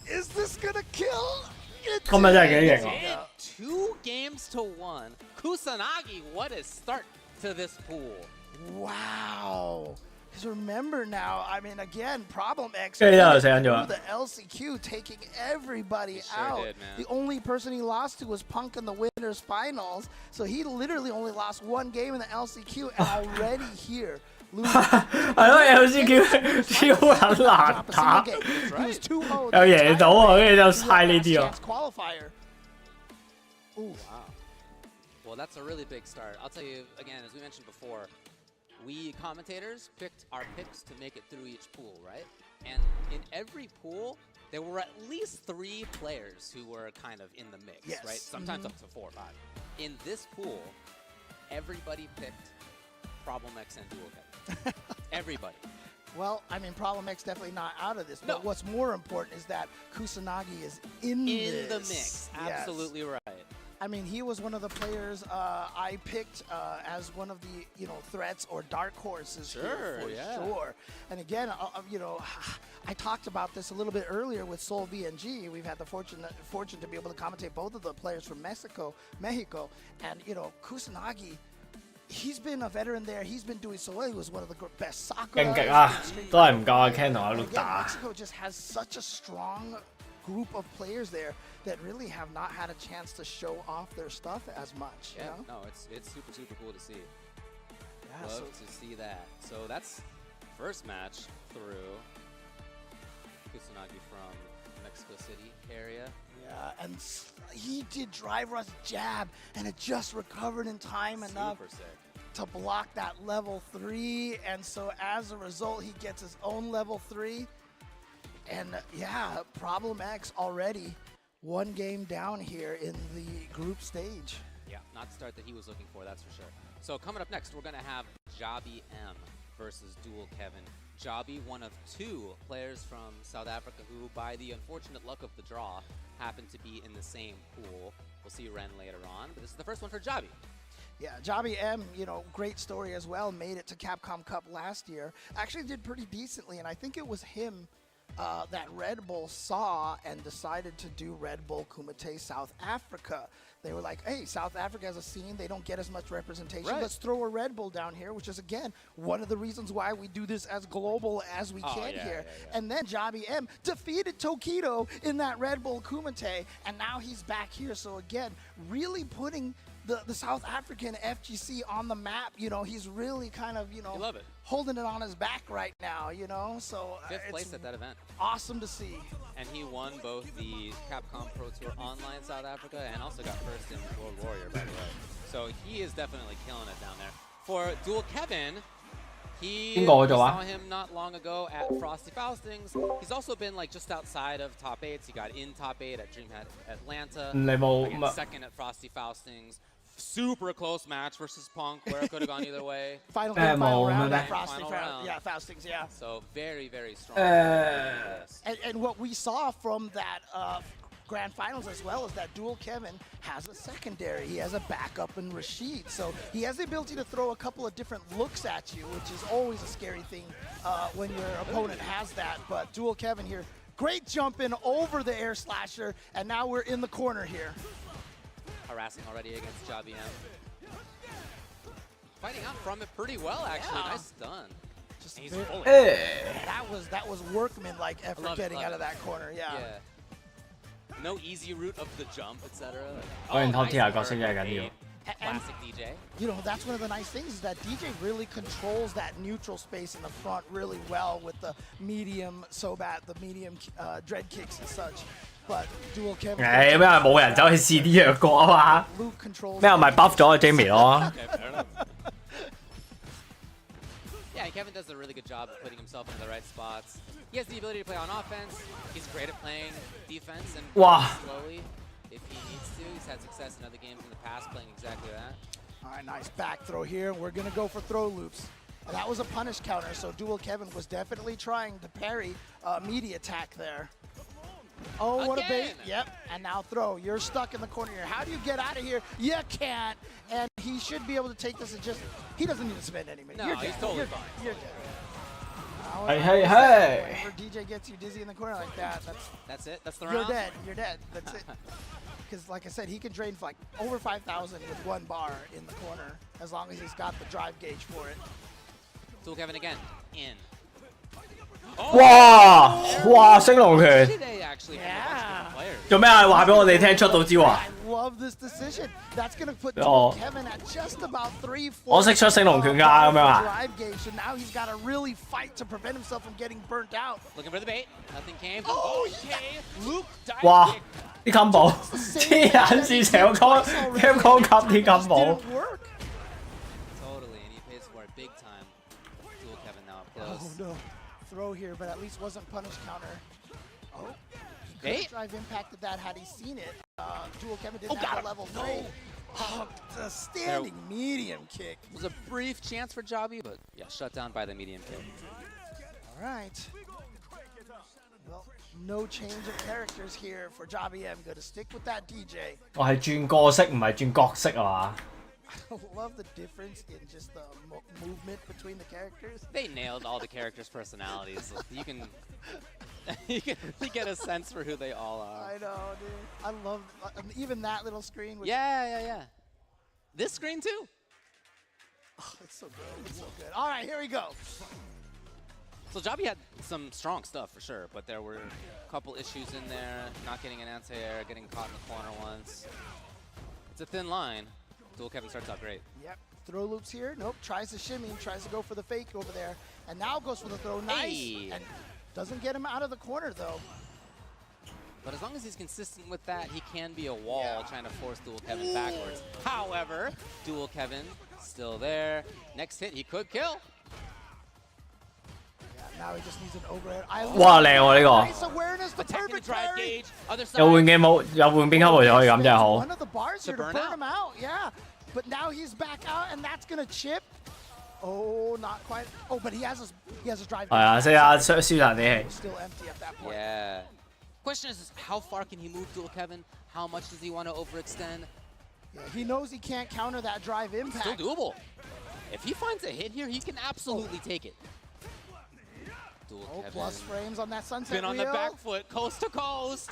Is this gonna kill? 今日真係幾型喎。 2 games to 1. Kusanagi, what a start to this pool. Wow. Because remember now, I mean, again, Problem X Yeah, yeah, through say on your- the LCQ, taking everybody sure out. did, man. The only person he lost to was Punk in the winners finals. So he literally only lost 1 game in the LCQ, and already here. 係咯 ，LCQ 超撚難打， He was 2-0. 又贏到啊！跟住就嘥呢啲啊。 Qualifier. Ooh. Wow. Well, that's a really big start. I'll tell you, again, as we mentioned before, we commentators picked our picks to make it through each pool, right? And in every pool, there were at least 3 players who were kind of in the mix, Yes. right? Sometimes up to 4 or 5. In this pool, everybody picked Problem X and Dual Kevin. Everybody. Well, I mean, Problem X definitely not out of this. But No. what's more important is that Kusanagi is in this. The mix. Yes. Absolutely right. I mean, he was one of the players I picked as one of the threats or dark horses Sure, here for yeah. sure. And again, I talked about this a little bit earlier with Soul VNG. We've had the fortune to be able to commentate both of the players from Mexico, and Kusanagi. He's been a veteran there. He's been doing so well. He was one of the best soccer. 勁極啊！都係唔夠阿 Ken 同阿 Luke Again, 打。 Mexico just has such a strong group of players there that really have not had a chance to show off their stuff as much. Yeah, You know? no, it's super, super cool to see. Yeah, Love so- to see that. So that's first match through Kusanagi from Mexico City area. Yeah, and he did drive rush jab, and it just recovered in time enough Super sick. to block that level 3. And so as a result, he gets his own level 3. And yeah, Problem X already 1 game down here in the group stage. Yeah, not the start that he was looking for, that's for sure. So coming up next, we're going to have Jabi M versus Dual Kevin. Jabi, one of 2 players from South Africa who, by the unfortunate luck of the draw, happen to be in the same pool. We'll see Ren later on, but this is the first one for Jabi. Yeah, Jabi M, great story as well. Made it to Capcom Cup last year. Actually did pretty decently, and I think it was him that Red Bull saw and decided to do Red Bull Kumite South Africa. They were like, hey, South Africa has a scene. They don't get as much representation. Right. Let's throw a Red Bull down here, which is, again, one of the reasons why we do this as global as we can here. And then Jabi M defeated Tokido in that Red Bull Kumite, and now he's back here. So, again, really putting the South African FGC on the map. You know, he's really kind of, you know, love it. holding it on his back right now, you know. So Fifth it's place at that event. awesome to see. And he won both the Capcom Pro Tour Online South Africa and also got first in World Warrior, by the way. So he is definitely killing it down there. For Dual Kevin, we saw him not long ago at Frosty Faustings. He's also been like just outside of top 8s. He got in top 8 at DreamHack Atlanta. Again, second at Frosty Faustings. Super close match versus Punk, where it could have gone either way. Final round at Frosty Faustings, yeah. So very, very strong. And what we saw from that Grand Finals as well is that Dual Kevin has a secondary. He has a backup in Rashid. So he has the ability to throw a couple of different looks at you, which is always a scary thing when your opponent has that. But Dual Kevin here, great jump in over the air slasher, and now we're in the corner here. Harassing already against Jabi M. Fighting out from it pretty well, actually. Nice stun. Just he's that was workman-like effort getting out of that corner. Yeah. No easy route of the jump, etc. Classic DJ. You know, that's one of the nice things is that DJ really controls that neutral space in the front really well with the medium the medium dread kicks and such. But Dual Kevin. 咩冇人走去試啲弱國啊嘛？咩咪 buff 咗 Jamie 咯？ Yeah, Kevin does a really good job of putting himself into the right spots. He has the ability to play on offense. He's great at playing defense and slowly if he needs to. He's had success in other games in the past playing exactly that. All right, nice back throw here. We're going to go for throw loops. And that was a punish counter, so Dual Kevin was definitely trying to parry media attack there. Oh, what a bait. Yep, and now throw. You're stuck in the corner here. How do you get out of here? You can't. And he should be able to take this and just, he doesn't need to spend any minutes. No, he's totally fine. You're dead. Hey. Whenever DJ gets you dizzy in the corner like that, that's it. That's the round. You're dead. That's it. Because like I said, he can drain for like over 5,000 with one bar in the corner as long as he's got the drive gauge for it. Dual Kevin again. In. 哇！升龍拳 Yeah. 做咩啊？話俾我哋聽出到招啊！ I love this decision. That's going to put Dual Kevin at just about 3-4. 我識出升龍拳㗎咁樣啊！ Drive gauge, so now he's got to really fight to prevent himself from getting burnt out. Looking for the bait. Nothing came. Oh, okay. Luke dive 哇！啲 combo 啲人是成個 Capcom Cup 啲 combo。 Totally, and he pays for it big time. Dual Kevin now up close. Oh no. Throw here, but at least wasn't punish counter. Oh, he could have drive impacted that had he seen it. Dual Kevin didn't have a level 3. Oh, the standing medium kick. It was a brief chance for Jabi, but yeah, shut down by the medium kick. All right. Well, no change of characters here for Jabi M. Going to stick with that DJ. 我係轉個色唔係轉角色啊嘛？ I love the difference in just the movement between the characters. They nailed all the characters' personalities. You can really get a sense for who they all are. I know, dude. I love even that little screen. Yeah. This screen too. Oh, it's so good. It's so good. All right, here we go. So Jabi had some strong stuff for sure, but there were a couple issues in there. Not getting an anti-air, getting caught in the corner once. It's a thin line. Dual Kevin starts out great. Yep. Throw loops here. Nope. Tries to shimmy. Tries to go for the fake over there. And now goes for the throw. Nice. Hey. And doesn't get him out of the corner, though. But as long as he's consistent with that, he can be a wall trying to force Dual Kevin backwards. However, Dual Kevin still there. Next hit, he could kill. Yeah, now he just needs an overhead. 哇！靚喎呢個。 Nice awareness, the perfect drive gauge. Other side. 有換嘅冇，有換邊級步就可以咁真係好。 One of the bars here to burn him out. Yeah. But now he's back out, and that's gonna chip. Oh, not quite. Oh, but he has his drive. 係啊，識啊，消彈啲氣。 Still empty at that point. Yeah. Question is, how far can he move Dual Kevin? How much does he want to overextend? Yeah, he knows he can't counter that drive impact. Still doable. If he finds a hit here, he can absolutely take it. Dual Kevin. Plus frames on that sunset Been on wheel. the back foot, coast to coast.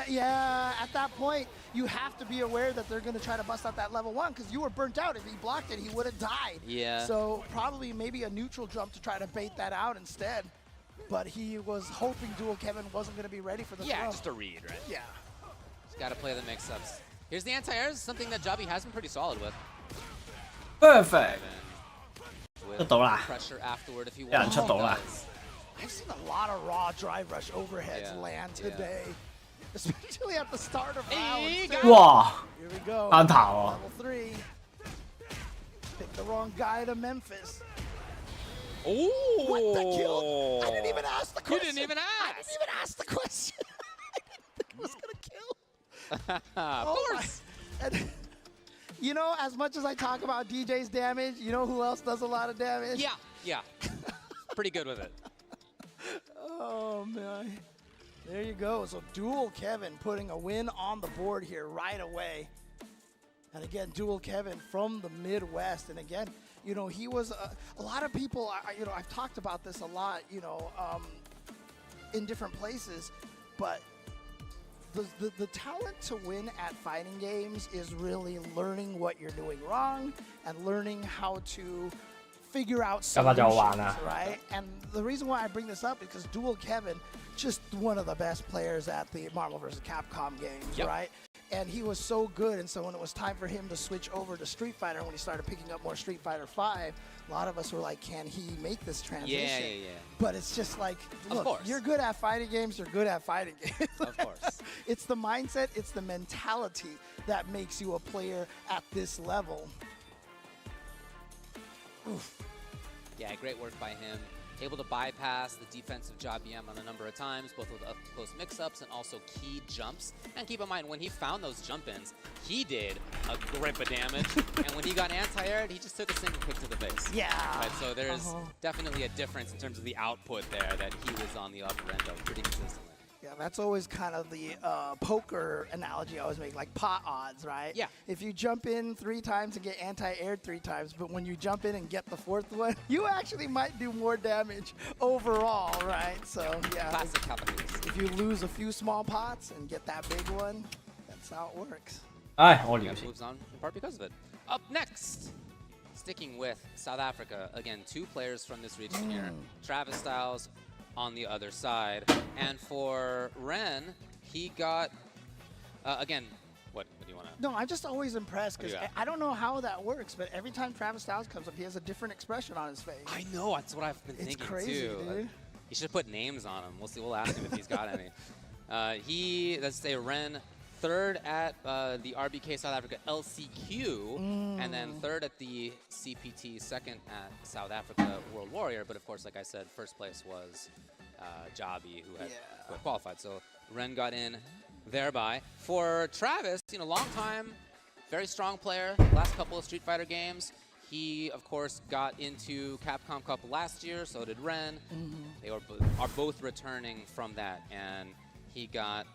Yeah, at that point, you have to be aware that they're going to try to bust out that level 1 because you were burnt out. If he blocked it, he would have died. Yeah. So probably maybe a neutral jump to try to bait that out instead. But he was hoping Dual Kevin wasn't going to be ready for the throw. Just a read, right? Yeah. He's got to play the mix-ups. Here's the anti-airs, something that Jabi has been pretty solid with. Perfect. 出 到啦 pressure afterward if he 有人 wants. 出到啦 I've seen a lot of raw drive rush overheads land today, especially at the start of rounds. too. 哇 Here we go. 單頭喎 Level 3. Pick the wrong guy to Memphis. Ooh. What the kill? I didn't even ask the question. You didn't even ask. I didn't even ask the question. I didn't think it was gonna kill. Of course. And, you know, as much as I talk about DJ's damage, you know who else does a lot of damage? Yeah. Pretty good with it. Oh, man. There you go. So Dual Kevin putting a win on the board here right away. And again, Dual Kevin from the Midwest. And again, you know, he was a lot of people, you know, I've talked about this a lot, you know, in different places, but the talent to win at fighting games is really learning what you're doing wrong and learning how to figure out solutions, right? And the reason why I bring this up is because Dual Kevin, just one of the best players at the Marvel vs. Capcom games, right? And he was so good, and so when it was time for him to switch over to Street Fighter, when he started picking up more Street Fighter 5, a lot of us were like, can he make this transition? Yeah. But it's just like, Of look, course. you're good at fighting games, you're good at fighting games. Of course. It's the mindset, it's the mentality that makes you a player at this level. Oof. Yeah, great work by him. Able to bypass the defensive Jabiem on a number of times, both with up-close mix-ups and also key jumps. And keep in mind, when he found those jump-ins, he did a grip of damage. And when he got anti-aired, he just took a single kick to the face. Yeah. Right, so there's definitely a difference in terms of the output there that he was on the upper end of pretty consistently. Yeah, that's always kind of the poker analogy I always make, like pot odds, right? Yeah. If you jump in 3 times and get anti-aired 3 times, but when you jump in and get the 4th one, you actually might do more damage overall, right? So, yeah. Classic calculus. If you lose a few small pots and get that big one, that's how it works. Moves on in part because of it. Up next, sticking with South Africa, again, 2 players from this region here. Travis Styles on the other side. And for Ren, he got, again, what do you want to? No, I'm just always impressed because What do you got? I don't know how that works, but every time Travis Styles comes up, he has a different expression on his face. I know, that's what I've been thinking crazy, too. dude. He should put names on him. We'll see. We'll ask him if he's got any. Let's say Ren, 3rd at the RBK South Africa LCQ, and then 3rd at the CPT, 2nd at South Africa World Warrior. But of course, like I said, 1st place was Jabi, who had qualified. So Ren got in thereby. For Travis, you know, long time, very strong player. Last couple of Street Fighter games. He, of course, got into Capcom Cup last year, so did Ren. They are both returning from that, and he got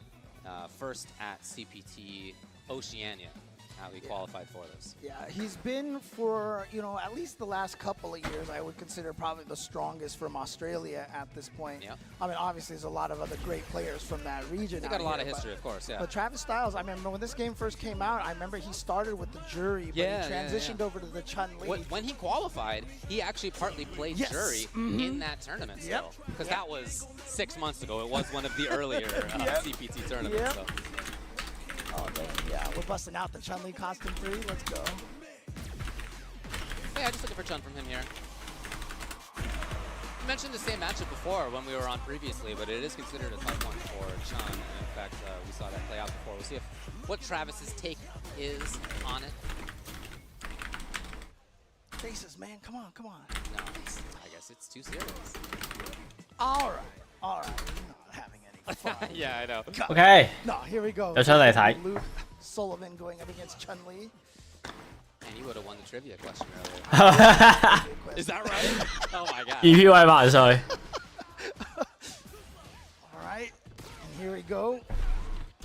1st at CPT Oceania. He qualified for this. Yeah, he's been for, you know, at least the last couple of years, I would consider probably the strongest from Australia at this point. Yep. I mean, obviously, there's a lot of other great players from that region. They got a lot of history, of course, yeah. But Travis Styles, I remember when this game first came out, I remember he started with the Jury, but he transitioned over to the Chun-Li. When he qualified, he actually partly played Jury in that tournament still. Because that was 6 months ago. It was one of the earlier CPT tournaments. So. Oh, man, yeah, we're busting out the Chun-Li costume 3. Let's go. Yeah, just looking for Chun from him here. We mentioned the same matchup before when we were on previously, but it is considered a tough one for Chun. And in fact, we saw that play out before. We'll see what Travis's take is on it. Faces, man, come on. No, I guess it's too serious. All right. We're not having any fun. Yeah, I know. OK No, here we go. 有出嚟睇 Luke Sullivan going up against Chun-Li. And you would have won the trivia question earlier. Is that right? Oh my god. 2P 位萬歲 All right, and here we go.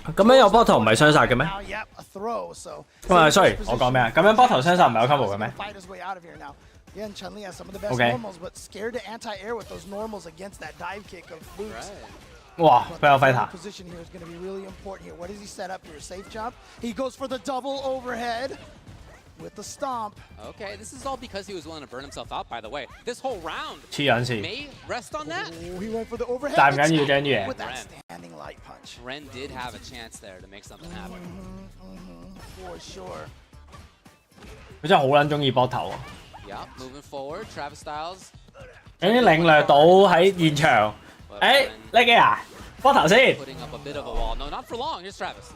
咁樣有波頭唔係雙殺嘅咩？ Now, yep, a throw. So. sorry 我講咩啊？咁樣波頭雙殺唔係有 combo 嘅咩？ Fight his way out of here now. Again, Chun-Li has some of the best Okay. normals, but scared to anti-air with those normals against that dive kick of Luke's. 哇，俾我 The fighter。 position here is going to be really important here. What does he set up here? Safe jump. He goes for the double overhead. with the stomp. Okay, this is all because he was willing to burn himself out, by the way. This whole round 黐撚線。 may rest on that. Oh, he went for the overhead. 但唔緊要，緊要贏。 With that standing light punch. Ren did have a chance there to make something happen. For sure. 佢真係好撚中意膊頭啊！ Yeah, moving forward, Travis Styles. 有啲領略到喺現場，誒呢幾啊，膊頭先。 Putting up a bit of a wall. No, not for long. Here's Travis.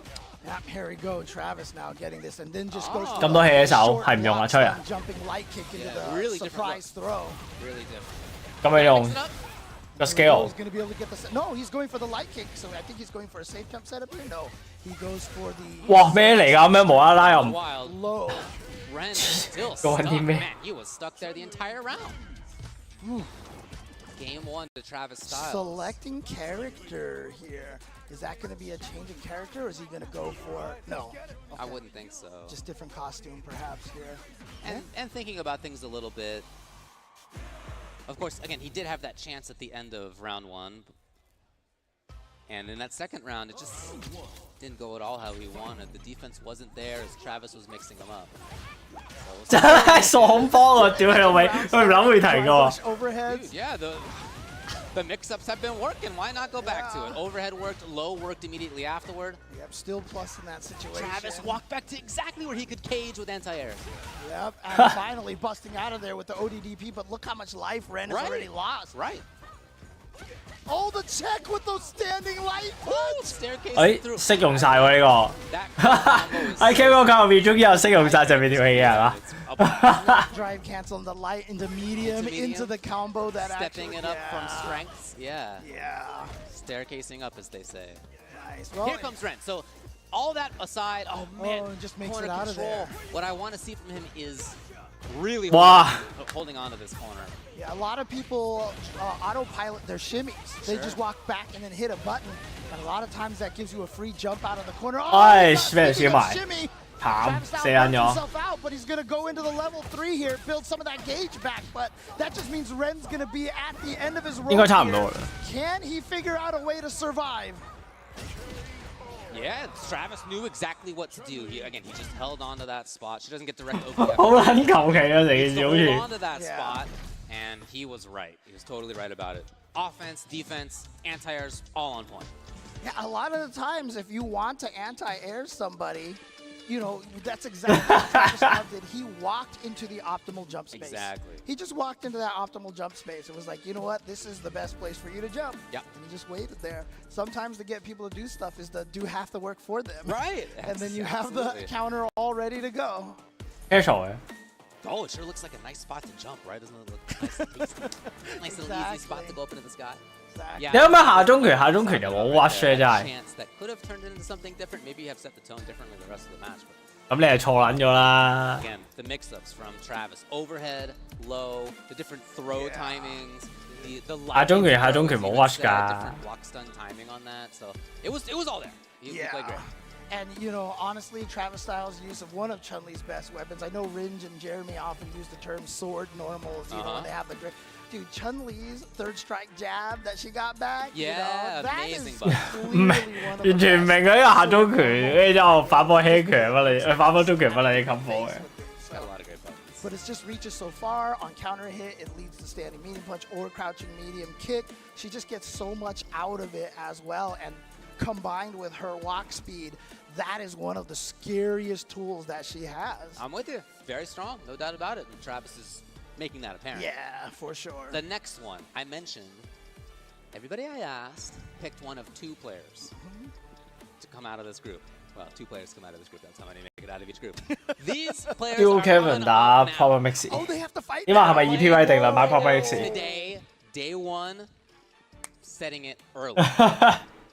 Yep, here we go. Travis now getting this, and then just goes. 咁多氣嘅手係唔用啊，吹啊！ Jumping light kick into the really surprise throw. Really different. 咁你用個 scale。 He's going to be able to get the. No, he's going for the light kick. So I think he's going for a safe jump setup here. No, he goes for the. 哇咩嚟㗎？咁樣無啦啦又唔 Wild low. Ren still 講 stuck. 緊啲咩？ Man, he was stuck there the entire round. Game 1 to Travis Styles. Selecting character here. Is that going to be a change of character, or is he going to go for no? I wouldn't think so. Just different costume, perhaps here. And thinking about things a little bit. Of course, again, he did have that chance at the end of round 1. And in that second round, it just didn't go at all how he wanted. The defense wasn't there as Travis was mixing them up. 真係爽波啊！屌你老味，佢唔諗會提過。 Overheads. Yeah, the mix-ups have been working. Why not go back to it? Overhead worked, low worked immediately afterward. Yep, still plus in that situation. Travis walked back to exactly where he could cage with anti-air. Yep, and finally busting out of there with the ODDP, but look how much life Ren has already lost. Right. Oh, the check with those standing light punch! 誒識用晒喎呢個，喺 Capcom Cup 入面終於有識用晒上面條氣嘅係嘛？ Drive canceling the light into medium, into the combo that Stepping actually, it up from strengths. Yeah. Yeah. Staircasing up, as they say. Nice. Well, Here comes Ren. So all that aside, oh man, just makes corner it out of control. there. What I want to see from him is really Wow. holding on to this corner. Yeah, a lot of people autopilot their shimmies. They Sure. just walk back and then hit a button. And a lot of times that gives you a free jump out of the corner. Oh, 唉， he's 俾人 speaking 燒 of 埋， shimmy. 慘 Travis 死 Styles 撚 burns 咗。 himself out, but he's going to go into the level 3 here, build some of that gauge back. But that just means Ren's going to be at the end of his road 應該差唔 here. 多啦。 Can he figure out a way to survive? Yeah, Travis knew exactly what to do. He just held on to that spot. She doesn't get direct OP. 好撚求其啊！成件事好 Hold 似 on to that spot, and he was right. He was totally right about it. Offense, defense, anti-airs, all on point. Yeah, a lot of the times, if you want to anti-air somebody, you know, that's exactly what Travis Styles did. He walked into the optimal jump space. Exactly. He just walked into that optimal jump space. It was like, you know what? This is the best place for you to jump. Yep. And he just waited there. Sometimes to get people to do stuff is to do half the work for them. Right. And then you have the Absolutely. counter all ready to go. casual 嘅。 Oh, it sure looks like a nice spot to jump, right? Doesn't it look nice and tasty? Nice little easy spot to go up into the sky.你有咩下中拳？下中拳又冇 watch 咧，真係。 Chance that could have turned into something different. Maybe you have set the tone differently the rest of the match. But 咁你係錯撚咗啦。 again, the mix-ups from Travis, overhead, low, the different throw timings, the 下中拳下中拳冇 watch different 㗎。 block stun timing on that. So it was all there. He played great. And, you know, honestly, Travis Styles' use of one of Chun-Li's best weapons. I know Ringe and Jeremy often use the term sword normals, you know, when they have the grip. Dude, Chun-Li's third strike jab that she got back, Yeah, you know, that amazing, is but- clearly one of the 完全唔明佢呢個下中拳，跟住之後反波輕拳乜你，反波中拳乜你冚火嘅。 It's got a lot of great buttons. But it's just reaches so far. On counter hit, it leads to standing medium punch or crouching medium kick. She just gets so much out of it as well. And combined with her walk speed, that is one of the scariest tools that she has. I'm with you. Very strong, no doubt about it. And Travis is making that apparent. Yeah, for sure. The next one, I mentioned, everybody I asked picked one of two players to come out of this group. Well, two players come out of this group. That's how many make it out of each group. These players Dual are Kevin on 打 up now. Proper Mix。 Oh, they have to fight 點啊？係咪 EPY 定啦？買 Proper Mix。 Today, day one, setting it early.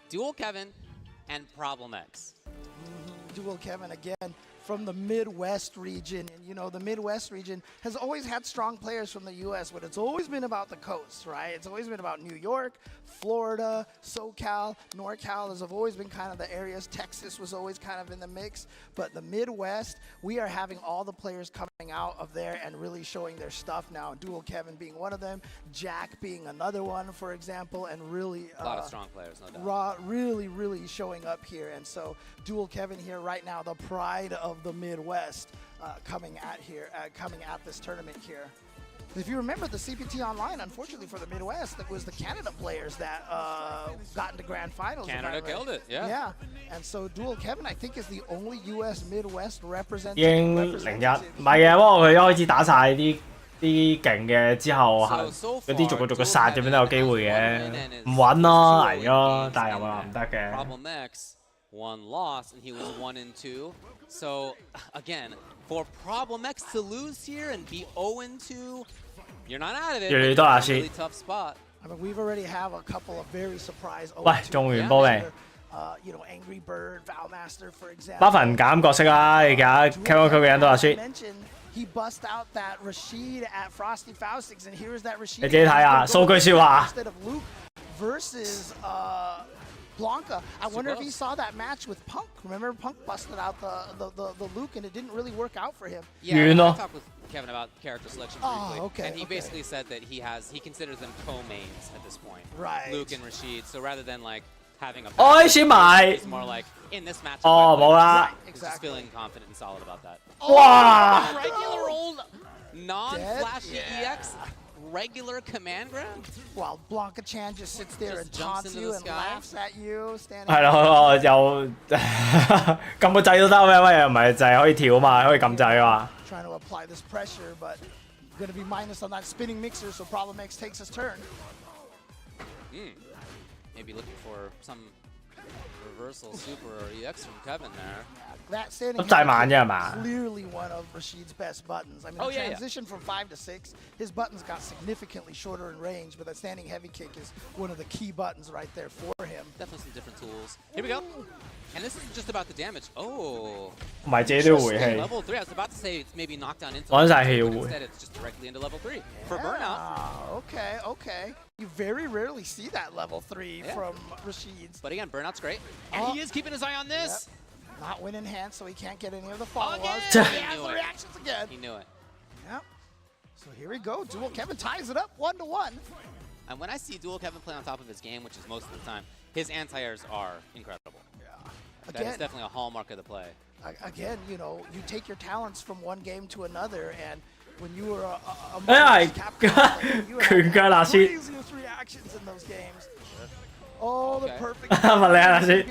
Dual Kevin and Problem X. Dual Kevin again from the Midwest region. And, you know, the Midwest region has always had strong players from the U.S., but it's always been about the coast, right? It's always been about New York, Florida, SoCal, NorCal have always been kind of the areas. Texas was always kind of in the mix. But the Midwest, we are having all the players coming out of there and really showing their stuff now. Dual Kevin being one of them, Jack being another one, for example, and really... A lot of strong players, no doubt. Really showing up here. And so Dual Kevin here right now, the pride of the Midwest. coming at this tournament here. If you remember the CPT Online, unfortunately for the Midwest, it was the Canada players that got into grand finals. Canada killed it, yeah. Yeah, and so Dual Kevin, I think, is the only U.S. Midwest 已經0-1，唔係嘅，不過佢一開始打晒啲勁嘅之後，嗰啲逐個殺咁樣都有機會嘅，唔穩咯，危咯，但係又話唔得嘅。Problem X, 1 loss, and he was 1-2. So again, for Problem X to lose here and be 0-2, you're not out of it. 越嚟越多牙齒。 Really tough spot. I mean, we've already have a couple of very surprise. 喂，中完波未？ You know, Angry Bird, Valmaster, for example. 巴phần減角色啦，而家 Capcom 嘅人都話輸。 He bust out that Rashid at Frosty Faustings, and here's that Rashid. 你自己睇下數據説話。 Instead of Luke versus Blanca. I wonder if he saw that match with Punk. Remember, Punk busted out the Luke, and it didn't really work out for him. Yeah, I talked with Kevin about character selection briefly, okay, and he basically said that he considers them co-mains at this point. Right. Luke and Rashid. So rather than like having a it's more like in this match.冇啦。He's just feeling confident and solid about that. 哇！ Regular old non-flashy EX. Regular command grab? While Blanca Chan just sits there and taunts you and laughs at you, standing. 係咯，又撳個掣都得咩？喂，又唔係就係可以跳啊嘛，可以撳掣啊嘛。Trying to apply this pressure, but going to be minus on that spinning mixer, so Problem X takes his turn. Maybe looking for some reversal super or EX from Kevin there. That standing clearly one of Rashid's best buttons. I mean, the transition from 5 to 6, his buttons got significantly shorter in range, but that standing heavy kick is one of the key buttons right there for him. Definitely some different tools. Here we go. And this isn't just about the damage. Oh. 唔係自己都要回氣。 Level 3. I was about to say it's maybe knockdown into揾晒 level 3, 氣 but 會。 instead it's just directly into level 3 for burnout. Okay. You very rarely see that level 3 from Rashid's. But again, burnout's great. And he is keeping his eye on this. Not winning hand, so he can't get any of the follow-ups. Again! He has the reactions again. He knew it. Yep. So here we go. Dual Kevin ties it up 1-1. And when I see Dual Kevin play on top of his game, which is most of the time, his anti-airs are incredible. Yeah. That is definitely a hallmark of the play. Again, you know, you take your talents from one game to another, and when you were a Capcom player, you had the craziest reactions in those games. Oh, the perfect. 問你下先。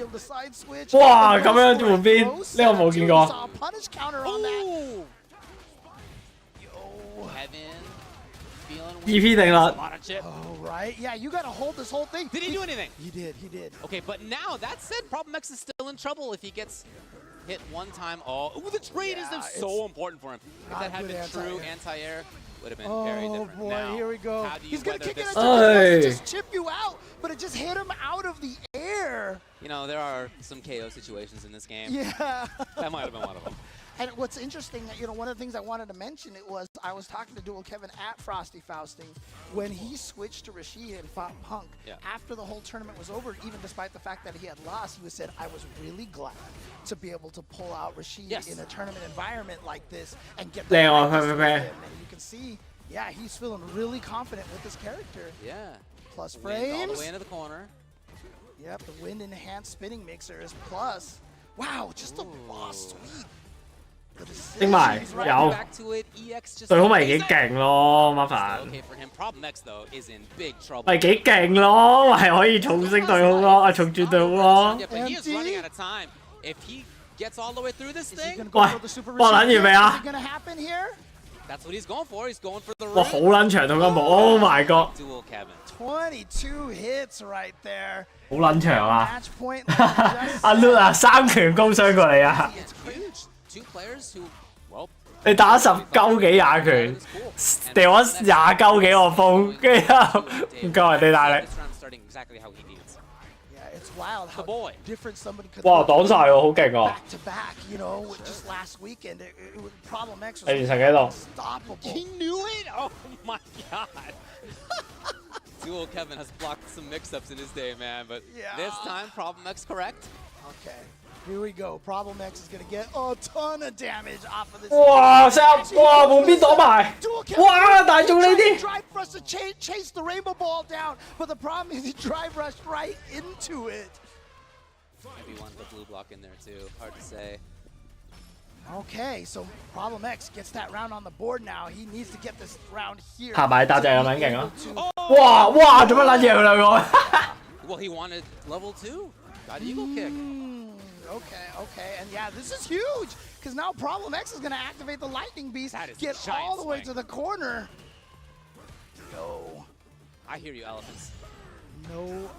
哇！咁樣換邊？呢個冇見過。Punish counter on that. Kevin feeling EP 定啦。 Oh, right. Yeah, you got to hold this whole thing. Did he do anything? He did. Okay, but now, that said, Problem X is still in trouble if he gets hit one time. Oh, the trade is so important for him. If that had been true anti-air, would have been very different. Oh boy, now, here we go. How do you He's gonna weather kick it this out, just chip you out, but it just hit him out of the air. You know, there are some KO situations in this game. Yeah. That might have been one of them. And what's interesting, you know, one of the things I wanted to mention, it was I was talking to Dual Kevin at Frosty Fausting when he switched to Rashid and fought Punk. Yeah. After the whole tournament was over, even despite the fact that he had lost, he said, I was really glad to be able to pull out Rashid in a tournament environment like this and get the practice with him. And you can see, yeah, he's feeling really confident with this character. Yeah. Plus Wind frames. all the way into the corner. Yep, the wind enhanced spinning mixers. Plus, wow, just a raw sweep. 升埋有，最好咪幾勁咯，麻煩。咪幾勁咯，係可以重升對好咯，重轉對好咯。喂，搏撚完未啊？ That's what he's going for. He's going for the 哇，好撚長套金毛 ！Oh my god！ Dual Kevin. 22 hits right there. 好撚長啊！阿 Luke 啊，3拳高傷過你啊！ Two players who, well, 你打10鳩幾20拳，掉咗20鳩幾個風，跟住唔夠人哋大力。 Wild how different somebody could 哇，擋晒喎，好勁啊 ！Back to back, you know, just last weekend, it was Problem X was 你完成幾度 unstoppable. He knew it. Oh my god. Dual Kevin has blocked some mix-ups in his day, man, but this time Problem X correct. Okay, here we go. Problem X is gonna get a ton of damage off of this. 哇！哇！門邊擋埋，哇！大中呢啲。 Drive rush to chase the rainbow ball down, but the problem is he drive rushed right into it. Maybe one the blue block in there too. Hard to say. Okay, so Problem X gets that round on the board now. He needs to get this round here. 拍埋搭就係咁撚勁咯！哇！做乜撚嘢兩個 Well, he wanted level 2. Got eagle kick. Okay, and yeah, this is huge because now Problem X is going to activate the Lightning Beast, get all the way to the corner. No. I hear you, elephants. No.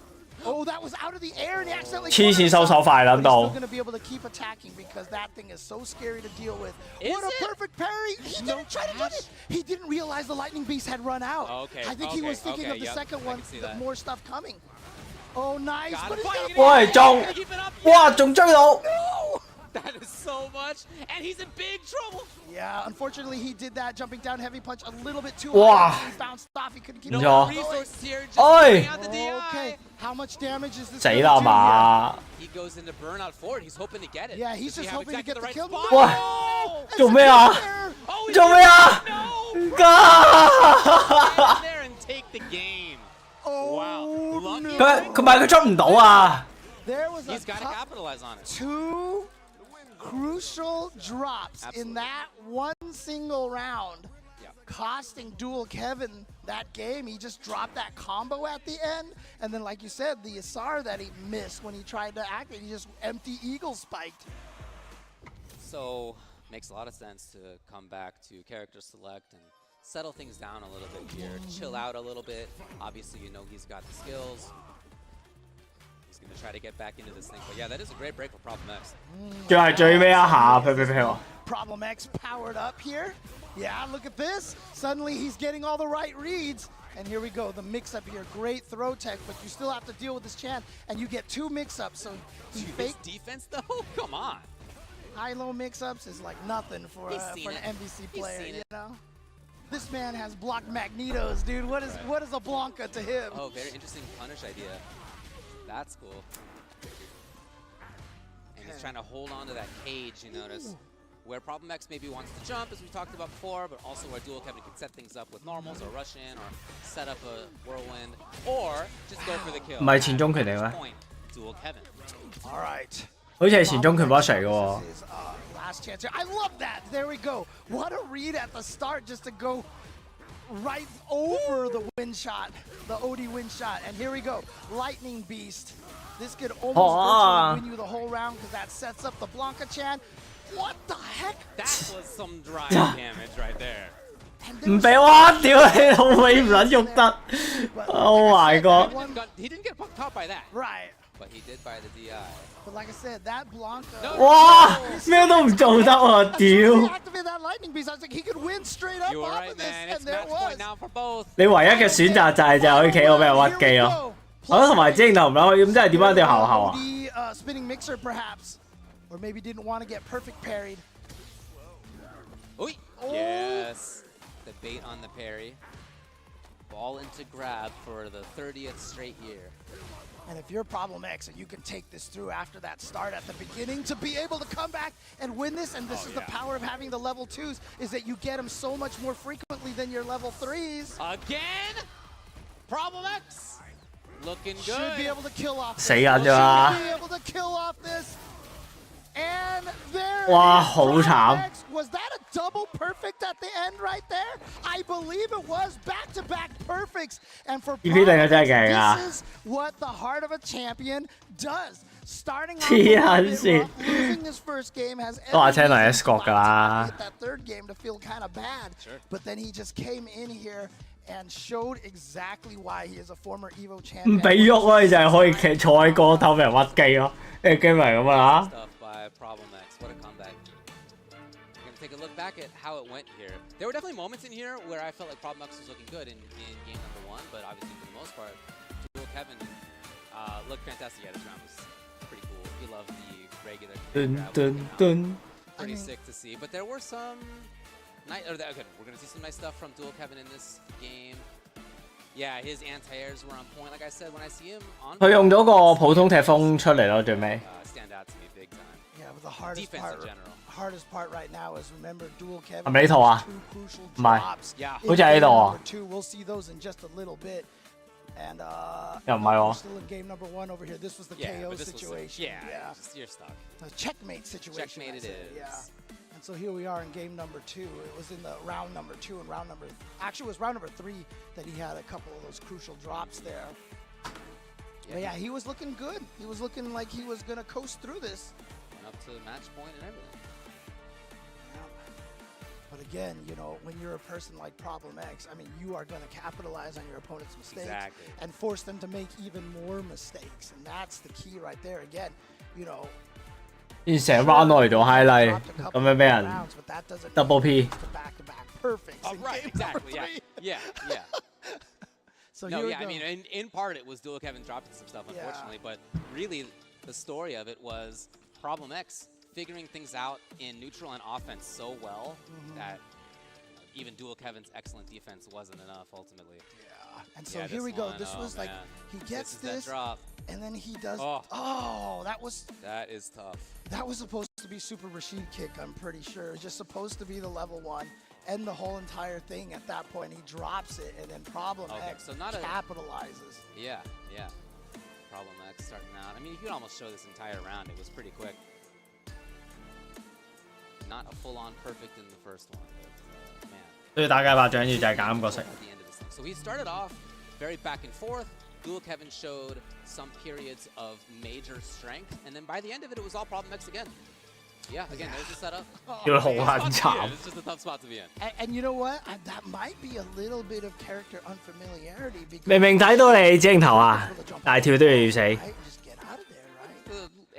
Oh, that was out of the air and he accidentally. 黐線收手快撚到 Still going to be able to keep attacking because that thing is so scary to deal with. What a perfect parry! He didn't try to get it. He didn't realize the Lightning Beast had run out. Okay. I think he was thinking of the second one. More stuff coming. Oh, nice! But he's got 喂中，哇仲追到！ That is so much, and he's in big trouble. Yeah, unfortunately he did that jumping down heavy punch a little bit too Wow. high. He bounced off. He couldn't keep No going. resources here. Just Oi. out the DI. Okay, how much damage is this? 死啦嘛！ He goes into burnout forward. He's hoping to get it. Yeah, he's Does he just have hoping to exactly get the right kill. spot? 喂，做咩啊？做咩啊？ Get in there and take the game. Wow. Lucky. 佢咪佢出唔到啊！ There was He's got to capitalize on it. 2 crucial drops in that one single round, costing Dual Kevin that game. He just dropped that combo at the end, and then like you said, the Asar that he missed when he tried to activate, he just empty eagle spiked. So makes a lot of sense to come back to character select and settle things down a little bit here, chill out a little bit. Obviously, you know he's got the skills. He's going to try to get back into this thing. But yeah, that is a great break for Problem X. 最係最尾一下，呸呸呸喎！ Problem X powered up here. Yeah, look at this. Suddenly he's getting all the right reads. And here we go, the mix-up here. Great throw tech, but you still have to deal with this Chan. And you get 2 mix-ups, so he faked. Defense, though? Come on. High-low mix-ups is like nothing for an NBC player, you know? This man has blocked Magnetos, dude. What is a Blanca to him? Oh, very interesting punish idea. That's cool. And he's trying to hold on to that cage, you notice. Where Problem X maybe wants to jump, as we talked about before, but also where Dual Kevin can set things up with normals or rush in or set up a whirlwind or just go for the kill. 唔係前中拳嚟咩？ Point, Dual Kevin. All right. 好似係前中拳 boss 嚟嘅喎。 Last chance here. I love that. There we go. What a read at the start just to go right over the wind shot, the OD wind shot. And here we go. Lightning Beast. This could almost virtually win you the whole round because that sets up the Blanca Chan. What the heck? That was some drive damage right there. 唔俾我，屌你老味唔撚喐得 ！Oh my god！ He didn't get caught by that. Right. But he did by the DI. But like I said, that Blanca. 哇！咩都唔做得喎，屌！ Activate that Lightning Beast. I was like, he could win straight up You were off right, of this, man. and It's there match was. point now for both. 你唯一嘅選擇就係可以企我俾人屈機咯。我同埋之前頭唔撚去，咁真係點解一定要後啊？ The spinning mixer, perhaps, or maybe didn't want to get perfect parried. Oy. Yes. The bait on the parry. Ball into grab for the 30th straight year. And if you're Problem X and you can take this through after that start at the beginning to be able to come back and win this, and this is the power of having the level 2s, is that you get them so much more frequently than your level 3s. Again? Problem X? Looking good. Should be able to kill off this. 死人啫嘛 Should be able to kill off this. And there 哇， it is. 好 Problem 慘！ X. Was that a double perfect at the end right there? I believe it was back-to-back perfects. And for EP 定係真係勁啊 this is what the heart of a champion does. Starting off 黐 a 撚 little bit 線 rough, losing his first game has 都話 every channel reason S 角 to 㗎啦 get that third game to feel kind of bad. But then he just came in here and showed exactly why he is a former EVO 唔 champion. 俾喐咯，你就係可以企坐喺個頭俾人屈機咯。你機咪咁啊？ Stuff by Problem X. What a comeback. We're going to take a look back at how it went here. There were definitely moments in here where I felt like Problem X was looking good in game number 1, but obviously for the most part, Dual Kevin looked fantastic at his round. It was pretty cool. He loved the regular grab. Pretty sick to see. But there were some nice, okay, we're going to see some nice stuff from Dual Kevin in this game. Yeah, his anti-airs were on point. Like I said, when I see him on 佢用咗個普通踢風出嚟咯，最尾。 stand out to me big time. Yeah, but the hardest Defense part, in general. hardest part right now is remember Dual Kevin. 係咪呢套啊？ Two crucial 唔係， drops 好似喺呢度啊。 number 2. We'll see those in just a little bit. And 又唔係喎。 still in game number 1 over here. This was the Yeah, KO but this was situation. yeah, just, you're stuck. A checkmate situation. Checkmate I it said, is. Yeah. And so here we are in game number 2. It was in the round number 2 and actually it was round number 3 that he had a couple of those crucial drops there. But yeah, he was looking good. He was looking like he was gonna coast through this. Went up to the match point and everything. But again, you know, when you're a person like Problem X, I mean, you are going to capitalize on your opponent's mistakes and force them to make even more mistakes. And that's the key right there. Again, you know, 成 round 嚟做 highlight 咁樣俾人 double P。 perfect. Oh, right, exactly. Yeah. So no, here yeah, we I go. mean, in part it was Dual Kevin dropping some stuff, unfortunately, but really the story of it was Problem X figuring things out in neutral and offense so well that even Dual Kevin's excellent defense wasn't enough ultimately. Yeah, and so here we go. This was like, he gets this, drop. And then he does, that is tough. That was supposed to be Super Rashid kick, I'm pretty sure. It was just supposed to be the level 1. End the whole entire thing at that point. He drops it, and then Problem X capitalizes. Yeah. Problem X starting out. I mean, you could almost show this entire round. It was pretty quick. Not a full-on perfect in the first one, but man. 所以打街霸最緊要就係揀角色。 So he started off very back and forth. Dual Kevin showed some periods of major strength, and then by the end of it, it was all Problem X again. Yeah, again, there's the setup. It's just a tough spot to be in. And you know what? That might be a little bit of character unfamiliarity. 明明睇到你鏡頭啊，大跳都要死。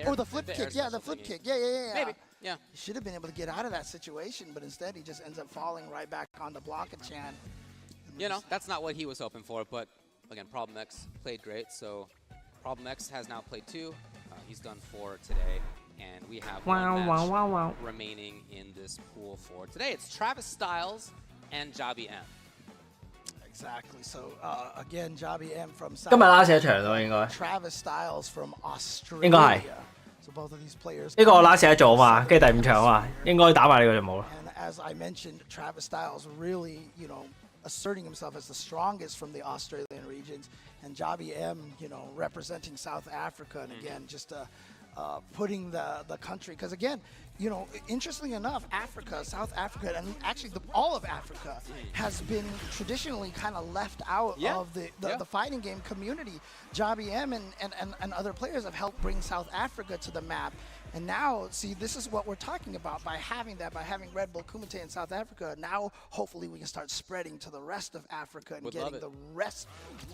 Or the flip kick, yeah, the flip kick, yeah. Maybe, yeah. He should have been able to get out of that situation, but instead he just ends up falling right back on the block of Chan. You know, that's not what he was hoping for, but again, Problem X played great, so Problem X has now played 2. He's done 4 today, and we have one match remaining in this pool for today. It's Travis Styles and Jabi M. Exactly. So again, Jabi M from South 今日拉寫場咯，應該。 Travis Styles from Australia. 應該係。 So both of these players. 呢個我拉寫一組嘛，跟住第5場啊嘛，應該打埋呢個就冇啦。 And as I mentioned, Travis Styles really, you know, asserting himself as the strongest from the Australian regions, and Jabi M, you know, representing South Africa, and again, just putting the country, because again, you know, interestingly enough, Africa, South Africa, and actually all of Africa has been traditionally kind of left out of the fighting game community. Jabi M and other players have helped bring South Africa to the map. And now, see, this is what we're talking about. By having Red Bull Kumite in South Africa, now hopefully we can start spreading to the rest of Africa and getting the rest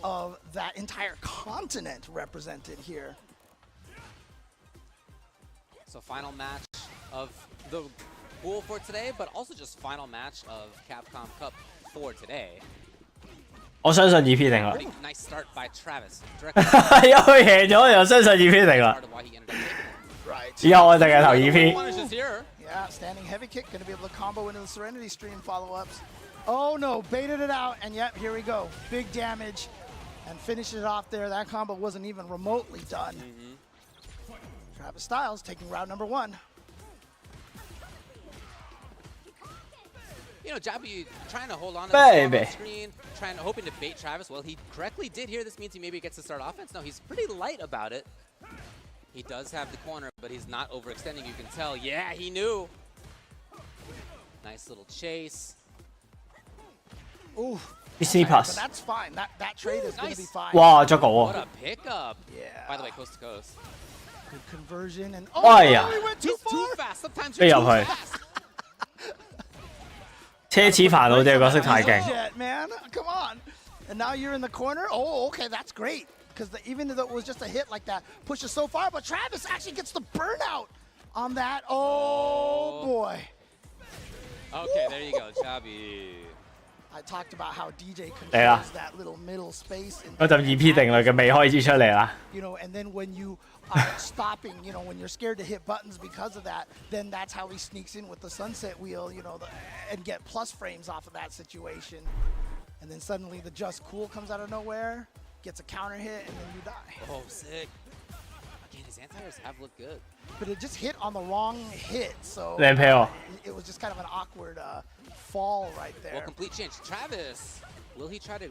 of that entire continent represented here. So final match of the pool for today, but also just final match of Capcom Cup for today. 我相信 EP 定啦。 Pretty nice start by Travis. 因為佢贏咗，又相信 EP 定啦。 Right. 以後我淨係投 EP。 Yeah, standing heavy kick, going to be able to combo into the Serenity Stream follow-ups. Oh no, baited it out, and yep, here we go. Big damage, and finishes it off there. That combo wasn't even remotely done. Travis Styles taking round number 1. You know, Jabi trying to hold on to the screen, hoping to bait Travis. Well, he correctly did here. This means he maybe gets to start offense. No, he's pretty light about it. He does have the corner, but he's not overextending. You can tell. Yeah, he knew. Nice little chase. Ooh. Disney pass. But that's fine. That trade is going to be fine. Wow, juggle. What a pickup. Yeah. By the way, coast to coast. Good conversion and he went too far. Too fast. Sometimes you're too fast. 奢侈煩惱隻角色太勁。 Jet, man, come on. And now you're in the corner. Oh, okay, that's great. Because even though it was just a hit like that, pushes so far, but Travis actually gets the burnout on that. Oh boy. Okay, there you go, Jabi. I talked about how DJ controls that little middle space. 嗰陣 EP 定啦，佢未開始出嚟啦。 You know, and then when you are stopping, you know, when you're scared to hit buttons because of that, then that's how he sneaks in with the sunset wheel, you know, and get plus frames off of that situation. And then suddenly the Just Cool comes out of nowhere, gets a counter hit, and then you die. Oh, sick. Again, his anti-airs have looked good. But it just hit on the wrong hit, so it was just kind of an awkward fall right there. Well, complete change. Travis, will he try to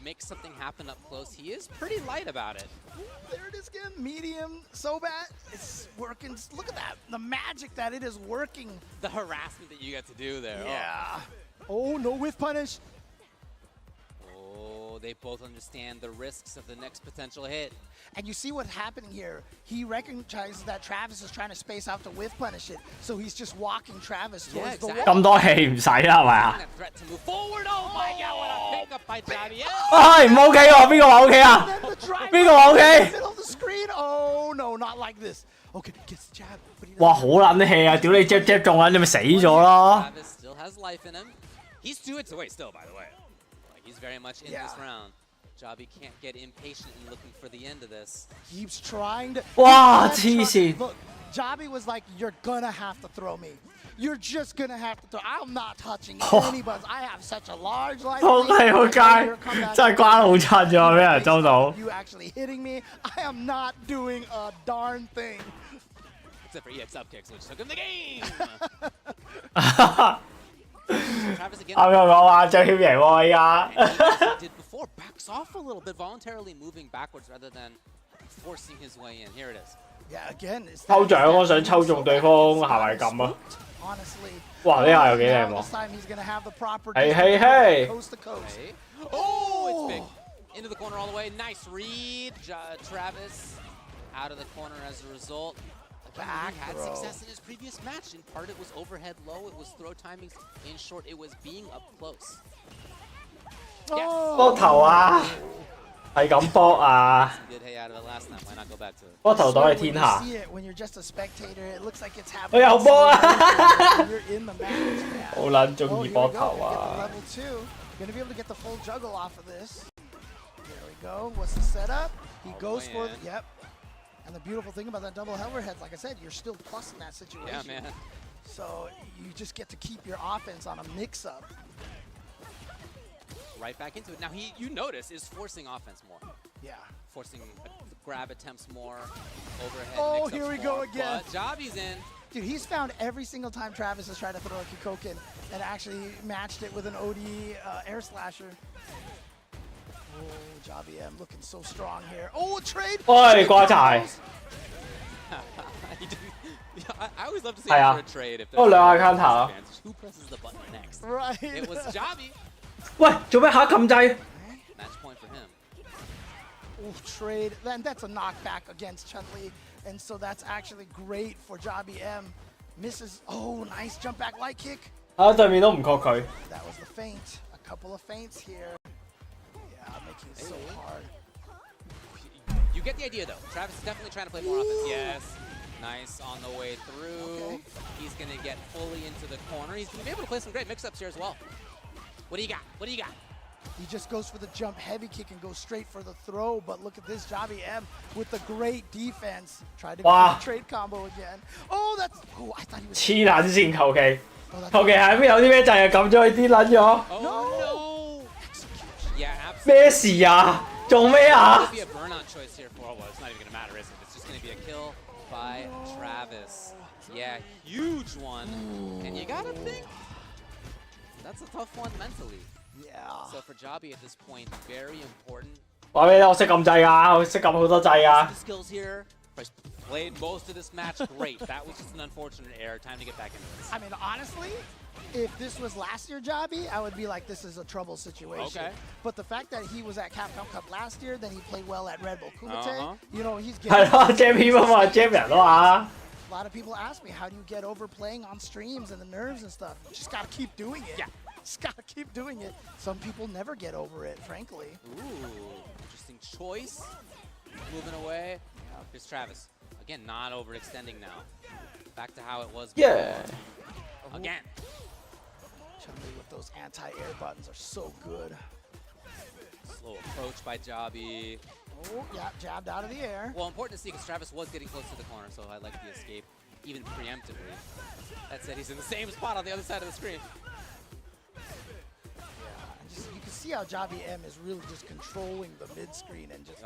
make something happen up close? He is pretty light about it. Ooh, there it is again. medium so bad. It's working. Look at that. The magic that it is working. The harassment that you get to do there. Yeah. Oh, no whiff punish. Oh, they both understand the risks of the next potential hit. And you see what's happening here. He recognizes that Travis is trying to space out to whiff punish it, so he's just walking Travis towards the wall. 咁多氣唔使啦，係咪啊？ Threat to move forward. Oh my God! What a pickup by Javi. 唉，唔 OK 喎，邊個話 OK 啊？邊個話 OK？ Middle of the screen. Oh no, not like this. Okay, gets the jab. 哇，好撚氣啊！屌你 jab 中撚，你咪死咗咯！ Travis still has life in him. He's 2 hits away still, by the way. Like he's very much in this round. Javi can't get impatient and looking for the end of this. Keeps trying to. 哇，黐線！ Look, Javi was like, "You're gonna have to throw me. You're just gonna have to throw. I'm not touching anybody. I have such a large life." 仆街仆街，真係關好親咗，俾人周到。 You actually hitting me? I am not doing a darn thing. Except for EX up kicks, which took him the game. Travis again. 啱啱講話最險贏喎，依家。 Did before backs off a little bit, voluntarily moving backwards rather than forcing his way in. Here it is. Yeah, again. 抽獎我想抽中對方係咪咁啊？ Honestly. 哇！呢下又幾靚 This 喎！ time he's gonna have the proper. Hey. Coast to coast. Oh, it's big. Into the corner all the way. Nice read. Travis out of the corner as a result. Back had success in his previous match. In part, it was overhead low. It was throw timings. In short, it was being up close. Yes. 波頭啊！係咁搏啊！ Did hay out of it last time. Why not go back to it? 波頭袋係天下。 See it when you're just a spectator. It looks like it's 我 happening. 有波啊！ You're in the match. Man. 好撚中意波頭 Get 啊！ the level 2. Gonna be able to get the full juggle off of this. There we go. What's the setup? He goes for the, yep. And the beautiful thing about that double overhead, like I said, you're still plus in that situation. Yeah, man. So you just get to keep your offense on a mix-up. Right back into it. Now you notice, is forcing offense more. Yeah. Forcing grab attempts more, overhead Oh, mix-ups here we go more, again. But Javi's in. Dude, he's found every single time Travis has tried to throw a Kikoken and actually matched it with an OD air slasher. Oh, Javi M looking so strong here. Oh, a trade! 喂，瓜柴！ I always love to see 係啊 for a trade if 嗰兩 there's下 counter 啊 who presses the button next. Right. It was Javi. 喂，做咩下撳掣？ Match point for him. Oh, trade. Then that's a knockback against Chun-Li. And so that's actually great for Javi M. Misses. Oh, nice jump back light kick. 啊，對面都唔確佢。 That was the feint. A couple of feints here. Yeah, making it so hard. You get the idea though. Travis is definitely trying to play more offense. Yes. Nice on the way through. He's going to get fully into the corner. He's going to be able to play some great mix-ups here as well. What do you got? What do you got? He just goes for the jump heavy kick and goes straight for the throw. But look at this, Javi M with the great defense. Tried to get Wow. the trade combo again. Oh, that's... Oh, I thought he was... 黐撚線，求其喺邊有啲咩掣啊，撳咗佢啲撚咗。 Oh, no. Yeah, absolutely. 咩事啊？做咩啊？ It's going to be a burnout choice here for, well, it's not even going to matter, is it? It's just going to be a kill by Travis. Yeah, huge one. And you got to think, that's a tough one mentally. Yeah. So for Javi at this point, very important. 話俾你聽，我識撳掣㗎，我識撳好多掣㗎。 The skills here. Played most of this match great. That was just an unfortunate error. Time to get back into this. I mean, honestly, if this was last year Javi, I would be like, this is a trouble situation. Okay. But the fact that he was at Capcom Cup last year, then he played well at Red Bull Kumite, Uh-huh. you know, he's 係 getting... 咯，jam 片啊嘛，jam 人啊嘛。 A lot of people ask me, how do you get over playing on streams and the nerves and stuff? You just gotta keep doing it. Yeah. Just gotta keep doing it. Some people never get over it, frankly. Ooh, interesting choice. Moving away. Here's Travis. Again, not overextending now. Back to how it was before. Yeah. Again. Chun-Li with those anti-air buttons are so good. Slow approach by Javi. Oh, yeah, jabbed out of the air. Well, important to see because Travis was getting close to the corner, so I like the escape, even preemptively. That said, he's in the same spot on the other side of the screen. And just, you can see how Javi M is really just controlling the mid-screen and just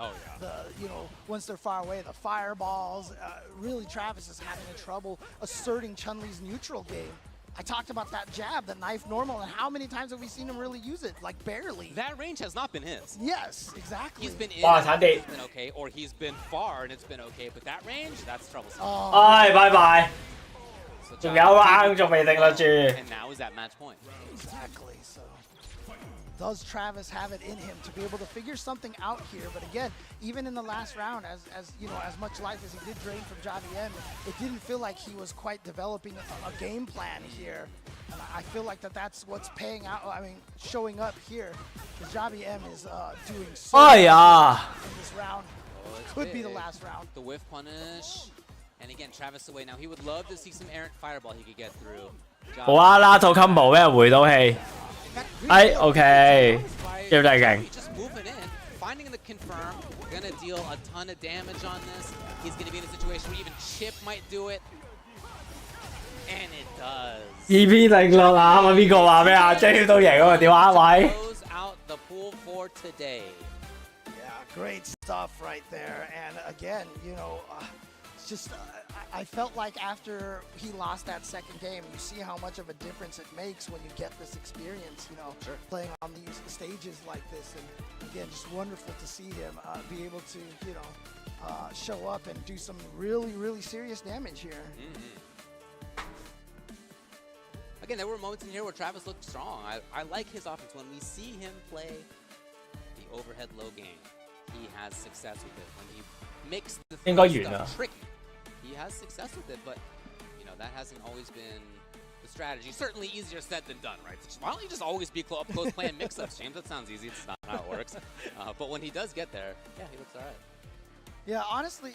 once they're far away, the fireballs. Really, Travis is having trouble asserting Chun-Li's neutral game. I talked about that jab, the knife normal, and how many times have we seen him really use it? Like barely. That range has not been his. Yes, exactly. He's been in, Wow, it's been okay, or he's been far and it's been okay, but that range, that's troublesome. 唉，拜拜。 So 仲有 round 仲未定得住。 And now is at match point. Exactly. So does Travis have it in him to be able to figure something out here? But again, even in the last round, as you know, as much life as he did drain from Javi M, it didn't feel like he was quite developing a game plan here. And I feel like that's what's paying out. I mean, showing up here, because Javi M is doing so much in this round. Could be the last round. The whiff punish. And again, Travis away. Now, he would love to see some errant fireball he could get through. 好啊，拉套 combo 俾人回到氣。哎，OK，呢個真係勁。 Just moving in, finding the confirm, gonna deal a ton of damage on this. He's gonna be in a situation where even Chip might do it. And it does. EP 06啊，問邊個話咩啊 ？J 都贏嗰個電話位。 Close out the pool for today. Yeah, great stuff right there. And again, you know, it's just I felt like after he lost that second game, you see how much of a difference it makes when you get this experience, you know, playing on these stages like this. And again, just wonderful to see him be able to, you know, show up and do some really, really serious damage here. Again, there were moments in here where Travis looked strong. I like his offense. When we see him play the overhead low game, he has success with it. When he makes the stuff tricky, he has success with it, but you know that hasn't always been the strategy. Certainly easier said than done, right? Why don't you just always be up close playing mix-ups, James? That sounds easy. It's not how it works. But when he does get there, yeah, he looks all right. Yeah, honestly,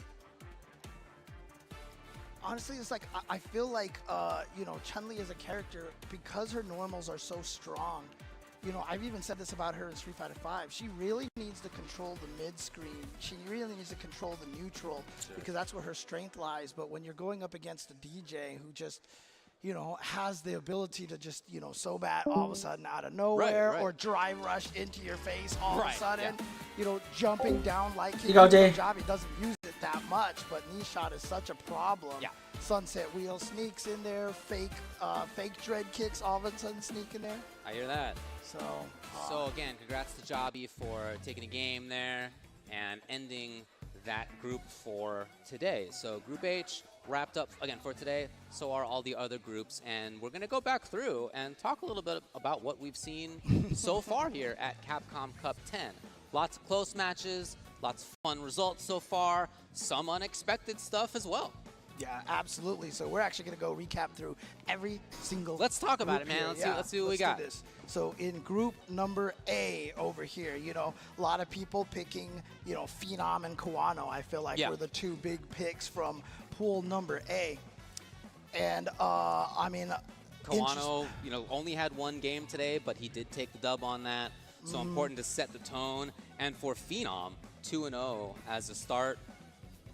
it's like I feel like you know, Chun-Li as a character, because her normals are so strong. You know, I've even said this about her in Street Fighter V. She really needs to control the mid-screen. She really needs to control the neutral because that's where her strength lies. But when you're going up against a DJ who just, you know, has the ability to just, you know, so bad all of a sudden out of nowhere or drive rush into your face all of a sudden, you know, jumping down like he Javi doesn't use it that much, but knee shot is such a problem. Yeah. Sunset wheel sneaks in there, fake dread kicks all of a sudden sneak in there. I hear that. So again, congrats to Javi for taking a game there and ending that group for today. So Group H wrapped up again for today. So are all the other groups, and we're gonna go back through and talk a little bit about what we've seen so far here at Capcom Cup 10. Lots of close matches, lots of fun results so far, some unexpected stuff as well. Yeah, absolutely. So we're actually going to go recap through every single Let's talk about it, man. Let's see what we got. So in group number A over here, you know, a lot of people picking, you know, Phenom and Kawano, I feel like were the two big picks from pool number A. And, I mean... Kawano, you know, only had one game today, but he did take the dub on that. So important to set the tone. And for Phenom, 2-0 as a start.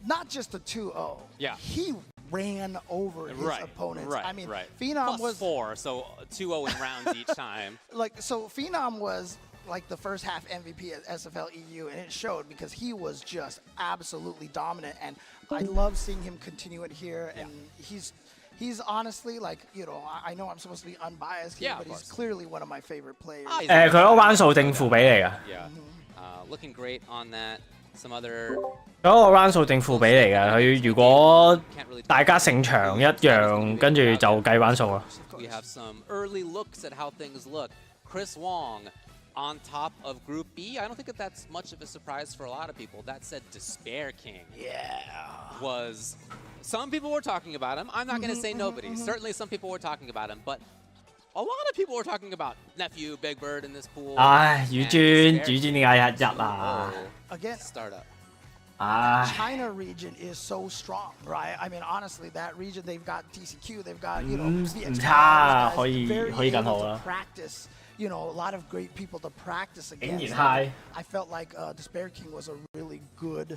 Not just a 2-0. Yeah. He ran over his opponents. I mean, Phenom Plus was 4, so 2-0 in rounds each time. So Phenom was like the first half MVP at SFL EU, and it showed because he was just absolutely dominant. And I love seeing him continue it here. And he's honestly, like, you know, I know I'm supposed to be unbiased here, but he's clearly one of my favorite players. 佢嗰彎數正負比嚟㗎。Yeah. Looking great on that. Some other 嗰個 round 數正負比嚟㗎，佢如果大家勝場一樣，跟住就計彎數啦。We have some early looks at how things look. Chris Wong on top of Group B. I don't think that's much of a surprise for a lot of people. That said, Despair King was... Some people were talking about him. I'm not going to say nobody. Certainly some people were talking about him, but a lot of people were talking about Nephew, Big Bird in this pool. 唉，乳專點解1-1啊 Again, startup. China region is so strong, right? I mean, honestly, that region, they've got TCQ, they've got, you know, 唔差，可以更好啦。 practice, you know, a lot of great people to practice 竟 against. 然係 I felt like Despair King was a really good,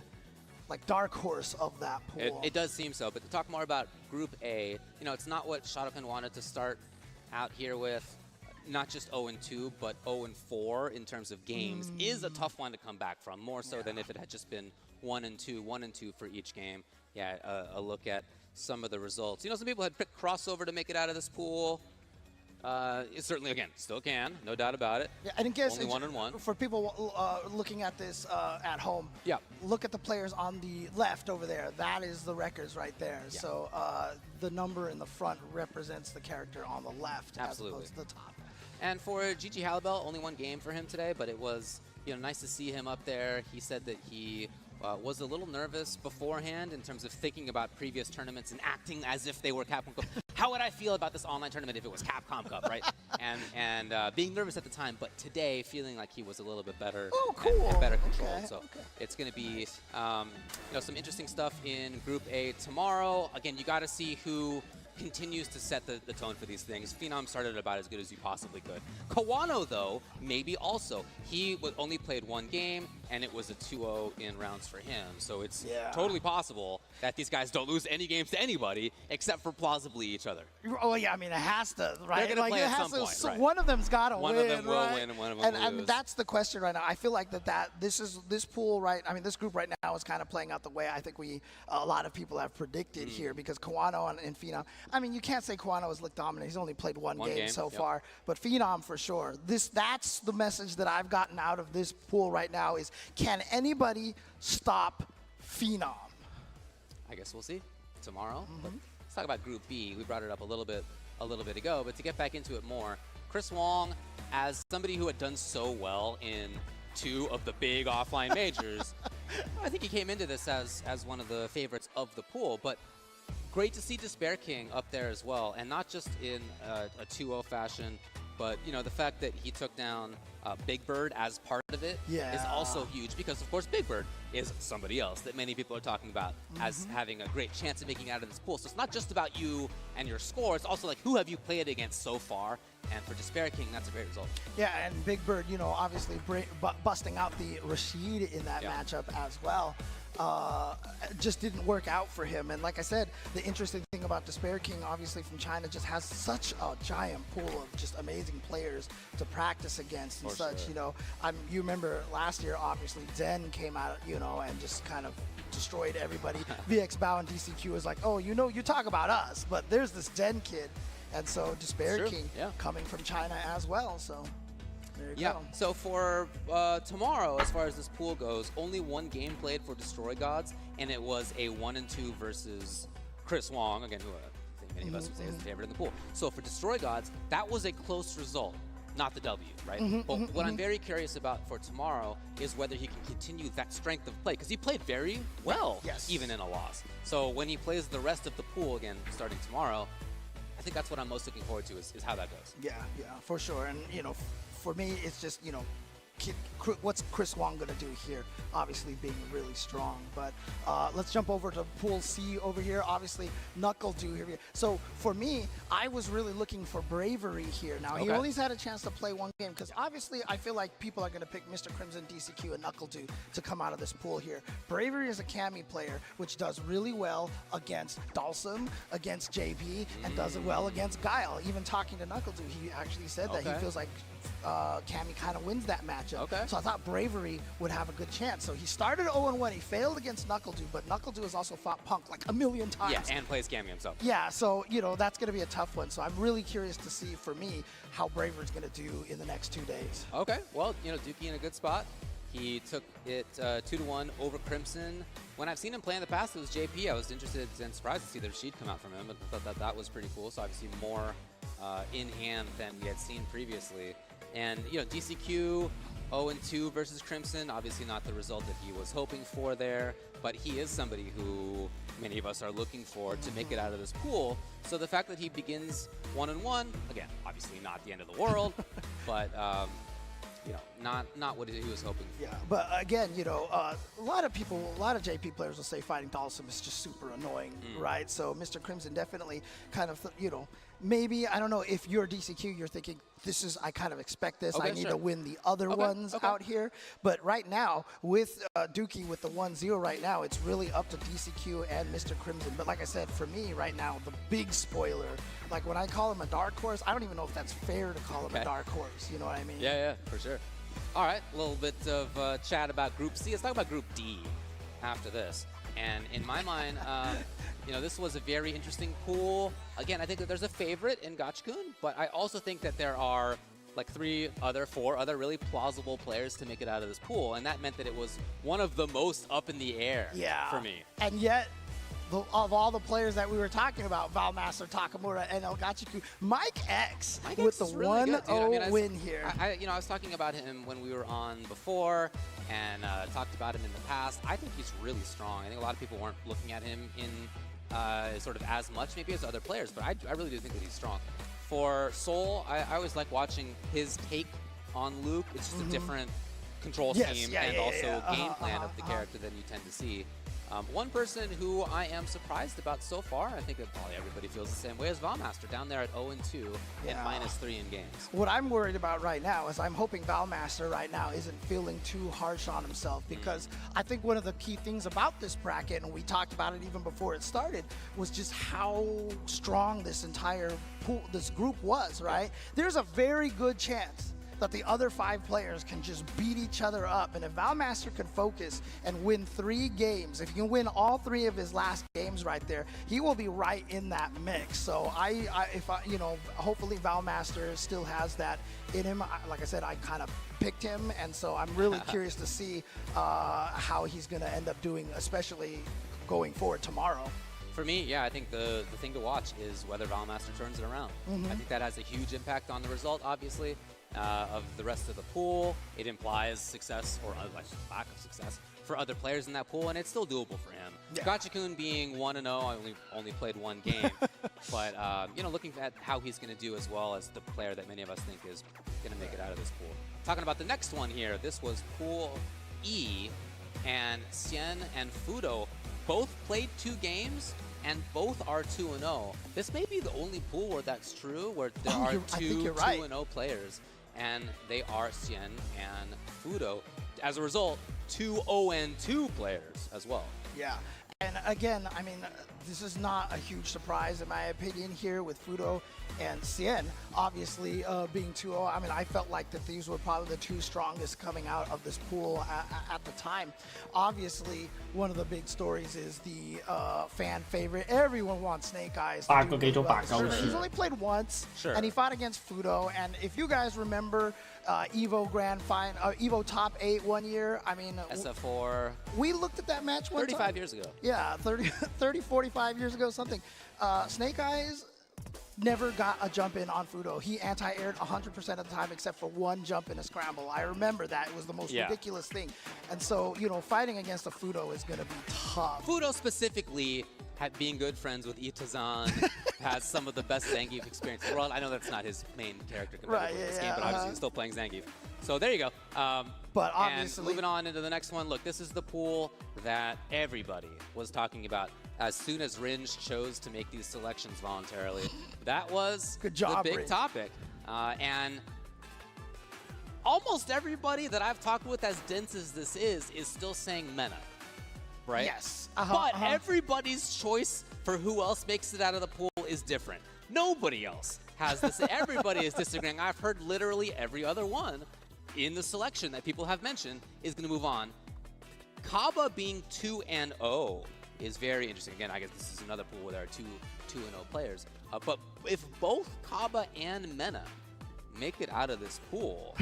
like, dark horse of that pool. It does seem so, but to talk more about Group A, you know, it's not what Shotokan wanted to start out here with. Not just 0-2, but 0-4 in terms of games is a tough one to come back from, more so than if it had just been 1-2 for each game. Yeah, a look at some of the results. You know, some people had picked crossover to make it out of this pool. It certainly, again, still can, no doubt about it. Yeah, and I guess only 1-1. For people looking at this at home, yeah. Look at the players on the left over there. That is the records right there. Yeah. So the number in the front represents the character on the left Absolutely. as opposed to the top. And for Gigi Halibel, only one game for him today, but it was nice to see him up there. He said that he was a little nervous beforehand in terms of thinking about previous tournaments and acting as if they were Capcom Cup. How would I feel about this online tournament if it was Capcom Cup, right? and being nervous at the time, but today feeling like he was a little bit better and better controlled. Okay, so it's going to be some interesting stuff in Group A tomorrow. Again, you got to see who continues to set the tone for these things. Phenom started about as good as you possibly could. Kawano, though, maybe also. He only played one game, and it was a 2-0 in rounds for him. So it's totally possible that these guys don't lose any games to anybody except for plausibly each other. Oh, yeah, I mean, it has to, right? They're going to play at some point, so right. one of them's got to win, One of them will right? win, and one of them will and lose. that's the question right now. I feel like this pool, right? I mean, this group right now is kind of playing out the way I think a lot of people have predicted here, because Kawano and Phenom, I mean, you can't say Kawano has looked dominant. He's only played one game so far, but Phenom for sure. That's the message that I've gotten out of this pool right now is, can anybody stop Phenom? I guess we'll see tomorrow. But let's talk about Group B. We brought it up a little bit ago, but to get back into it more, Chris Wong, as somebody who had done so well in 2 of the big offline majors, I think he came into this as one of the favorites of the pool, but great to see Despair King up there as well, and not just in a 2-0 fashion, but the fact that he took down Big Bird as part of it is also huge, because of course Big Bird is somebody else that many people are talking about as having a great chance of making it out of this pool. So it's not just about you and your score, it's also like, who have you played against so far? And for Despair King, that's a great result. Yeah, and Big Bird, obviously busting out the Rashid in that matchup as well. Just didn't work out for him. And like I said, the interesting thing about Despair King, obviously from China, just has such a giant pool of just amazing players to practice against and such. Sure. You remember last year, obviously, Zen came out, and just kind of destroyed everybody. VX Bao and DCQ was like, oh, you talk about us, but there's this Zen kid. And so Despair King coming from China as well. So there you go. So for tomorrow, as far as this pool goes, only one game played for Destroy Gods, and it was a 1-2 versus Chris Wong, again, who I think many of us would say is the favorite in the pool. So for Destroy Gods, that was a close result, not the W, right? But what I'm very curious about for tomorrow is whether he can continue that strength of play, because he played very well, even in a loss. So when he plays the rest of the pool again, starting tomorrow, I think that's what I'm most looking forward to is how that goes. Yeah, for sure. And, for me, it's just, what's Chris Wong going to do here? Obviously being really strong. But let's jump over to Pool C over here. Obviously, Knuckle do here. So for me, I was really looking for Bravery here. Now, he only's had a chance to play one game, because obviously I feel like people are going to pick Mr. Crimson, DCQ, and Knuckle to come out of this pool here. Bravery is a Cammy player, which does really well against Dalsum, against JB, and does it well against Guile. Even talking to Knuckle, he actually said that he feels like Cammy kind of wins that matchup. So I thought Bravery would have a good chance. So he started 0-1. He failed against Knuckle-Doo, but Knuckle-Doo has also fought Punk like a million times. Yeah, and plays Cammy himself. Yeah, so, that's going to be a tough one. So I'm really curious to see, for me, how Bravery's going to do in the next 2 days. Okay, well, Dookie in a good spot. He took it 2-1 over Crimson. When I've seen him play in the past, it was JP. I was interested and surprised to see the Rashid come out from him, but thought that was pretty cool. So obviously more in hand than we had seen previously. And, DCQ 0-2 versus Crimson, obviously not the result that he was hoping for there, but he is somebody who many of us are looking for to make it out of this pool. So the fact that he begins 1-1, again, obviously not the end of the world, but not what he was hoping for. Yeah, but again, a lot of JP players will say fighting Dalsum is just super annoying, right? So Mr. Crimson definitely kind of, maybe, I don't know, if you're DCQ, you're thinking, I kind of expect this. I need to win the other ones out here. But right now, with Dookie with the 1-0 right now, it's really up to DCQ and Mr. Crimson. But like I said, for me right now, the big spoiler, like when I call him a dark horse, I don't even know if that's fair to call him a dark horse. You know what I mean? Yeah, for sure. All right, a little bit of chat about Group C. Let's talk about Group D after this. And in my mind, this was a very interesting pool. Again, I think that there's a favorite in Gachikun, but I also think that there are like 4 other really plausible players to make it out of this pool, and that meant that it was one of the most up in the air for me. And yet, of all the players that we were talking about, Valmaster, Takamura, and El Gachiku, Mike X with the really 1-0 win here. I was talking about him when we were on before and talked about him in the past. I think he's really strong. I think a lot of people weren't looking at him in sort of as much maybe as other players, but I really do think that he's strong. For Soul, I always like watching his take on Luke. It's just a different control scheme and also game plan of the character than you tend to see. One person who I am surprised about so far, I think that probably everybody feels the same way, is Valmaster, down there at 0-2 and -3 in games. What I'm worried about right now is I'm hoping Valmaster right now isn't feeling too harsh on himself, because I think one of the key things about this bracket, and we talked about it even before it started, was just how strong this entire pool, this group was, right? There's a very good chance that the other 5 players can just beat each other up. And if Valmaster can focus and win 3 games, if he can win all 3 of his last games right there, he will be right in that mix. So hopefully Valmaster still has that in him. Like I said, I kind of picked him, and so I'm really curious to see how he's going to end up doing, especially going forward tomorrow. For me, I think the thing to watch is whether Valmaster turns it around. I think that has a huge impact on the result, obviously. Of the rest of the pool. It implies success or lack of success for other players in that pool, and it's still doable for him. Gachikun being 1-0, I only played 1 game, but looking at how he's going to do as well as the player that many of us think is going to make it out of this pool. Talking about the next one here, this was Pool E, and Xian and Fudo both played 2 games, and both are 2-0. This may be the only pool where that's true, where there are 2 2-0 players, and they are Xian and Fudo. As a result, 2 0-2 players as well. Yeah, and again, I mean, this is not a huge surprise in my opinion here with Fudo and Xian, obviously being 2-0. I mean, I felt like that these were probably the 2 strongest coming out of this pool at the time. Obviously, one of the big stories is the fan favorite. Everyone wants Snake Eyes. He's only played once, and he fought against Fudo. And if you guys remember Evo Evo Top 8 one year, I mean, SF4. We looked at that match one 35 years ago. Yeah, 30, 45 years ago, something. Snake Eyes never got a jump in on Fudo. He anti-aired 100% of the time except for 1 jump in a scramble. I remember that. It was the most ridiculous thing. And so, fighting against a Fudo is going to be tough. Fudo specifically, being good friends with Itazan, has some of the best Zangief experience in the world. I know that's not his main character in this game, but obviously he's still playing Zangief. So there you go. But obviously, and moving on into the next one, look, this is the pool that everybody was talking about as soon as Ringe chose to make these selections voluntarily. That was good job, the big Ringe. topic. And almost everybody that I've talked with, as dense as this is still saying Mena, right? Yes. But everybody's choice for who else makes it out of the pool is different. Nobody else has this. Everybody is disagreeing. I've heard literally every other one in the selection that people have mentioned is going to move on. Kaba being 2-0 is very interesting. Again, I guess this is another pool where there are 2-0 players. But if both Kaba and Mena make it out of this pool,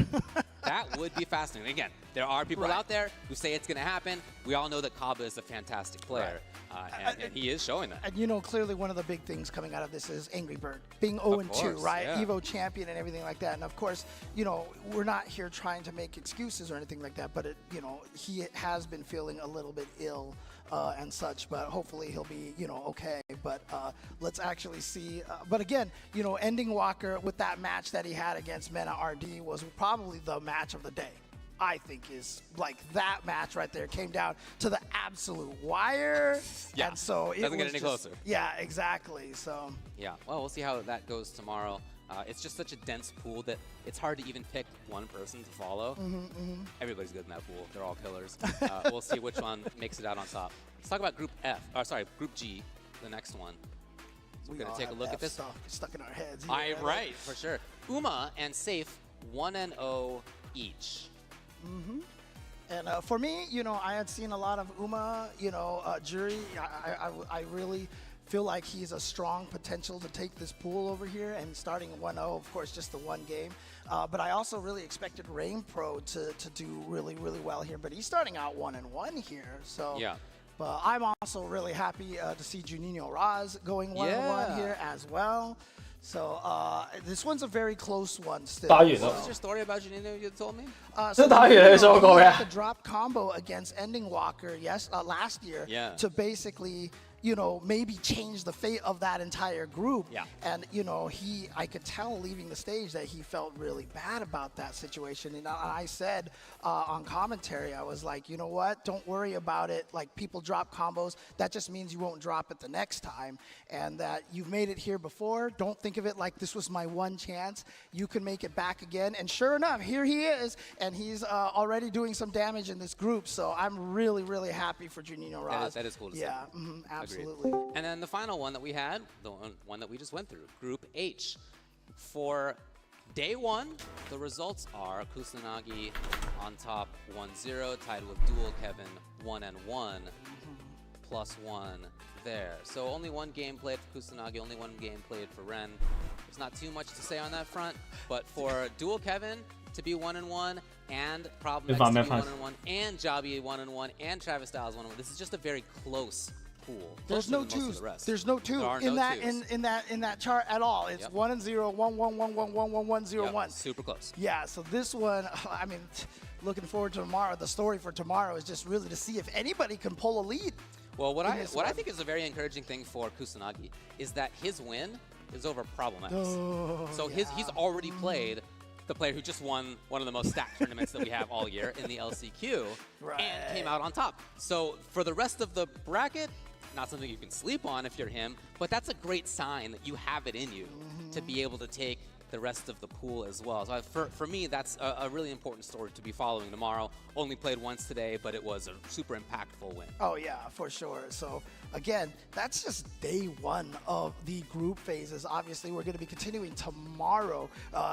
that would be fascinating. Again, there are people out there who say it's going to happen. We all know that Kaba is a fantastic player, and he is showing that. And clearly one of the big things coming out of this is Angry Bird being 0-2, right? Yeah. Evo champion and everything like that. And of course, we're not here trying to make excuses or anything like that, but he has been feeling a little bit ill and such, but hopefully he'll be, okay. But let's actually see. But again, ending Walker with that match that he had against Mena RD was probably the match of the day. I think is like that match right there came down to the absolute wire. Yeah, and so it doesn't get was any just, closer. Yeah, exactly. So yeah, well, we'll see how that goes tomorrow. It's just such a dense pool that it's hard to even pick one person to follow. Everybody's good in that pool. They're all killers. We'll see which one makes it out on top. Let's talk about Group Group G, the next one. So we're going to take a look at this. Stuck in our heads. Right, for sure. Uma and Safe 1-0 each. And for me, you know, I had seen a lot of Uma, you know, Jury. I really feel like he's a strong potential to take this pool over here, and starting 1-0, of course, just the one game. But I also really expected Rain Pro to do really, really well here, but he's starting out 1-1 here. So Yeah. But I'm also really happy to see Juninho Raz going 1-1 here as well. So this one's a very close one still. What was your story about Juninho you told me? So Juninho, he had the drop combo against Ending Walker last year to basically, you know, maybe change the fate of that entire group. Yeah. And, you know, I could tell leaving the stage that he felt really bad about that situation. And I said on commentary, I was like, you know what? Don't worry about it. Like, people drop combos. That just means you won't drop it the next time. And that you've made it here before. Don't think of it like this was my one chance. You can make it back again. And sure enough, here he is. And he's already doing some damage in this group. So I'm really, really happy for Juninho Raz. That is cool to see. Yeah, absolutely. And then the final one that we had, the one that we just went through, Group H. For day one, the results are Kusanagi on top 1-0, tied with Dual Kevin 1-1, +1 there. So only one game played for Kusanagi, only one game played for Ren. There's not too much to say on that front, but for Dual Kevin to be 1-1, and Problem X to be 1-1, and Jabi 1-1, and Travis Styles 1-1, this is just a very close pool. There's no twos. There's no two in that chart at all. It's 1-0, 1-1, 1-1, 1-1, 1-0, 1. Super close. Yeah. So this one, I mean, looking forward to tomorrow. The story for tomorrow is just really to see if anybody can pull a lead. Well, what I think is a very encouraging thing for Kusanagi is that his win is over Problem X. So he's already played the player who just won one of the most stacked tournaments that we have all year in the LCQ and came out on top. So for the rest of the bracket, not something you can sleep on if you're him, but that's a great sign that you have it in you to be able to take the rest of the pool as well. So for me, that's a really important story to be following tomorrow. Only played once today, but it was a super impactful win. Oh, yeah, for sure. So, again, that's just day one of the group phases. Obviously, we're going to be continuing tomorrow.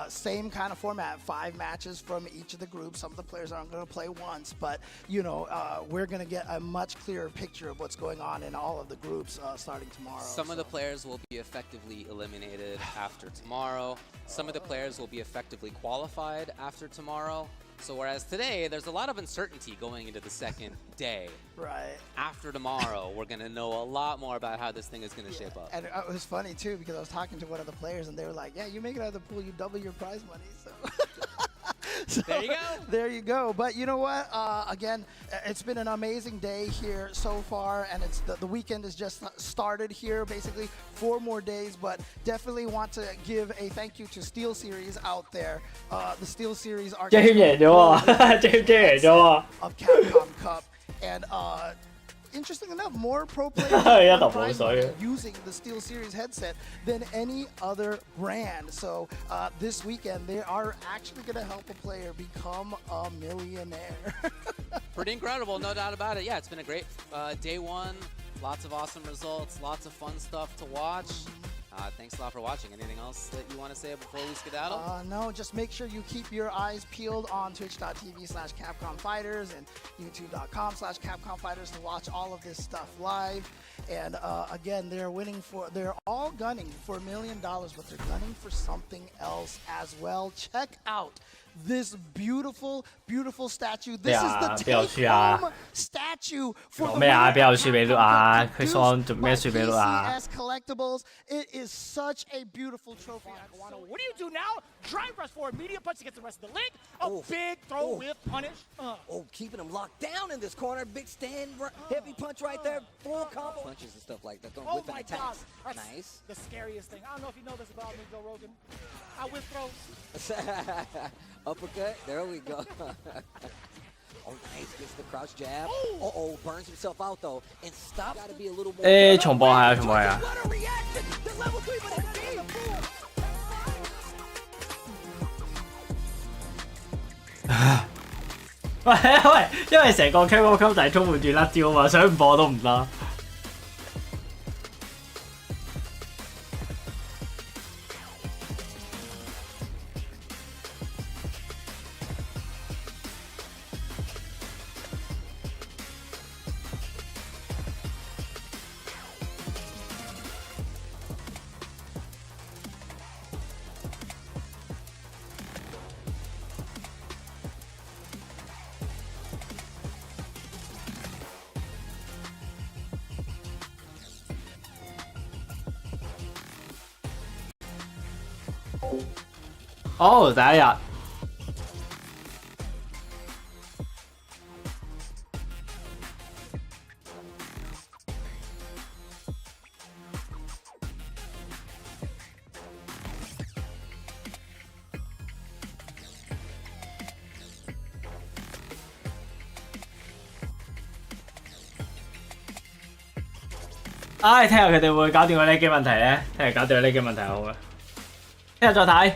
Same kind of format, 5 matches from each of the groups. Some of the players aren't going to play once, but, you know, we're going to get a much clearer picture of what's going on in all of the groups starting tomorrow. Some of the players will be effectively eliminated after tomorrow. Some of the players will be effectively qualified after tomorrow. So whereas today, there's a lot of uncertainty going into the second day. Right. After tomorrow, we're going to know a lot more about how this thing is going to shape up. And it was funny, too, because I was talking to one of the players, and they were like, yeah, you make it out of the pool, you double your prize money. So there you go. There you go. But you know what? Again, it's been an amazing day here so far, and it's the weekend has just started here, basically 4 more days. But definitely want to give a thank you to Steel Series out there. The Steel Series are of Capcom Cup, and interesting enough, more pro players are using the Steel Series headset than any other brand. So this weekend, they are actually going to help a player become a millionaire. Pretty incredible, no doubt about it. Yeah, it's been a great day one. Lots of awesome results, lots of fun stuff to watch. Thanks a lot for watching. Anything else that you want to say before we skedaddle? No, just make sure you keep your eyes peeled on twitch.tv/CapcomFighters and youtube.com/CapcomFighters to watch all of this stuff live. And again, they're all gunning for $1 million, but they're gunning for something else as well. Check out this beautiful, beautiful statue. This is the take-home statue for the CCS Collectibles. It is such a beautiful trophy. What do you do now? Drive rush forward, medium punch to get the rest of the link. Big throw with punish. Keeping him locked down in this corner. Big stand, heavy punch right there. Full combo. Punches and stuff like that. Don't whip and attacks. Nice. The scariest thing. I don't know if you know this about me, Joe Rogan. I whip throws. Uppercut. There we go. Oh, nice. Gets the crouch jab. Burns himself out, though. And stop. Got to be a little more. 重播下，重播下。喂，因為成個 Capcom Cup 就係充滿住甩招嘛，想唔播都唔得。好，第一日。唉，聽日佢哋會搞掂個呢機問題咧，聽日搞掂個呢機問題好嘅，聽日再睇。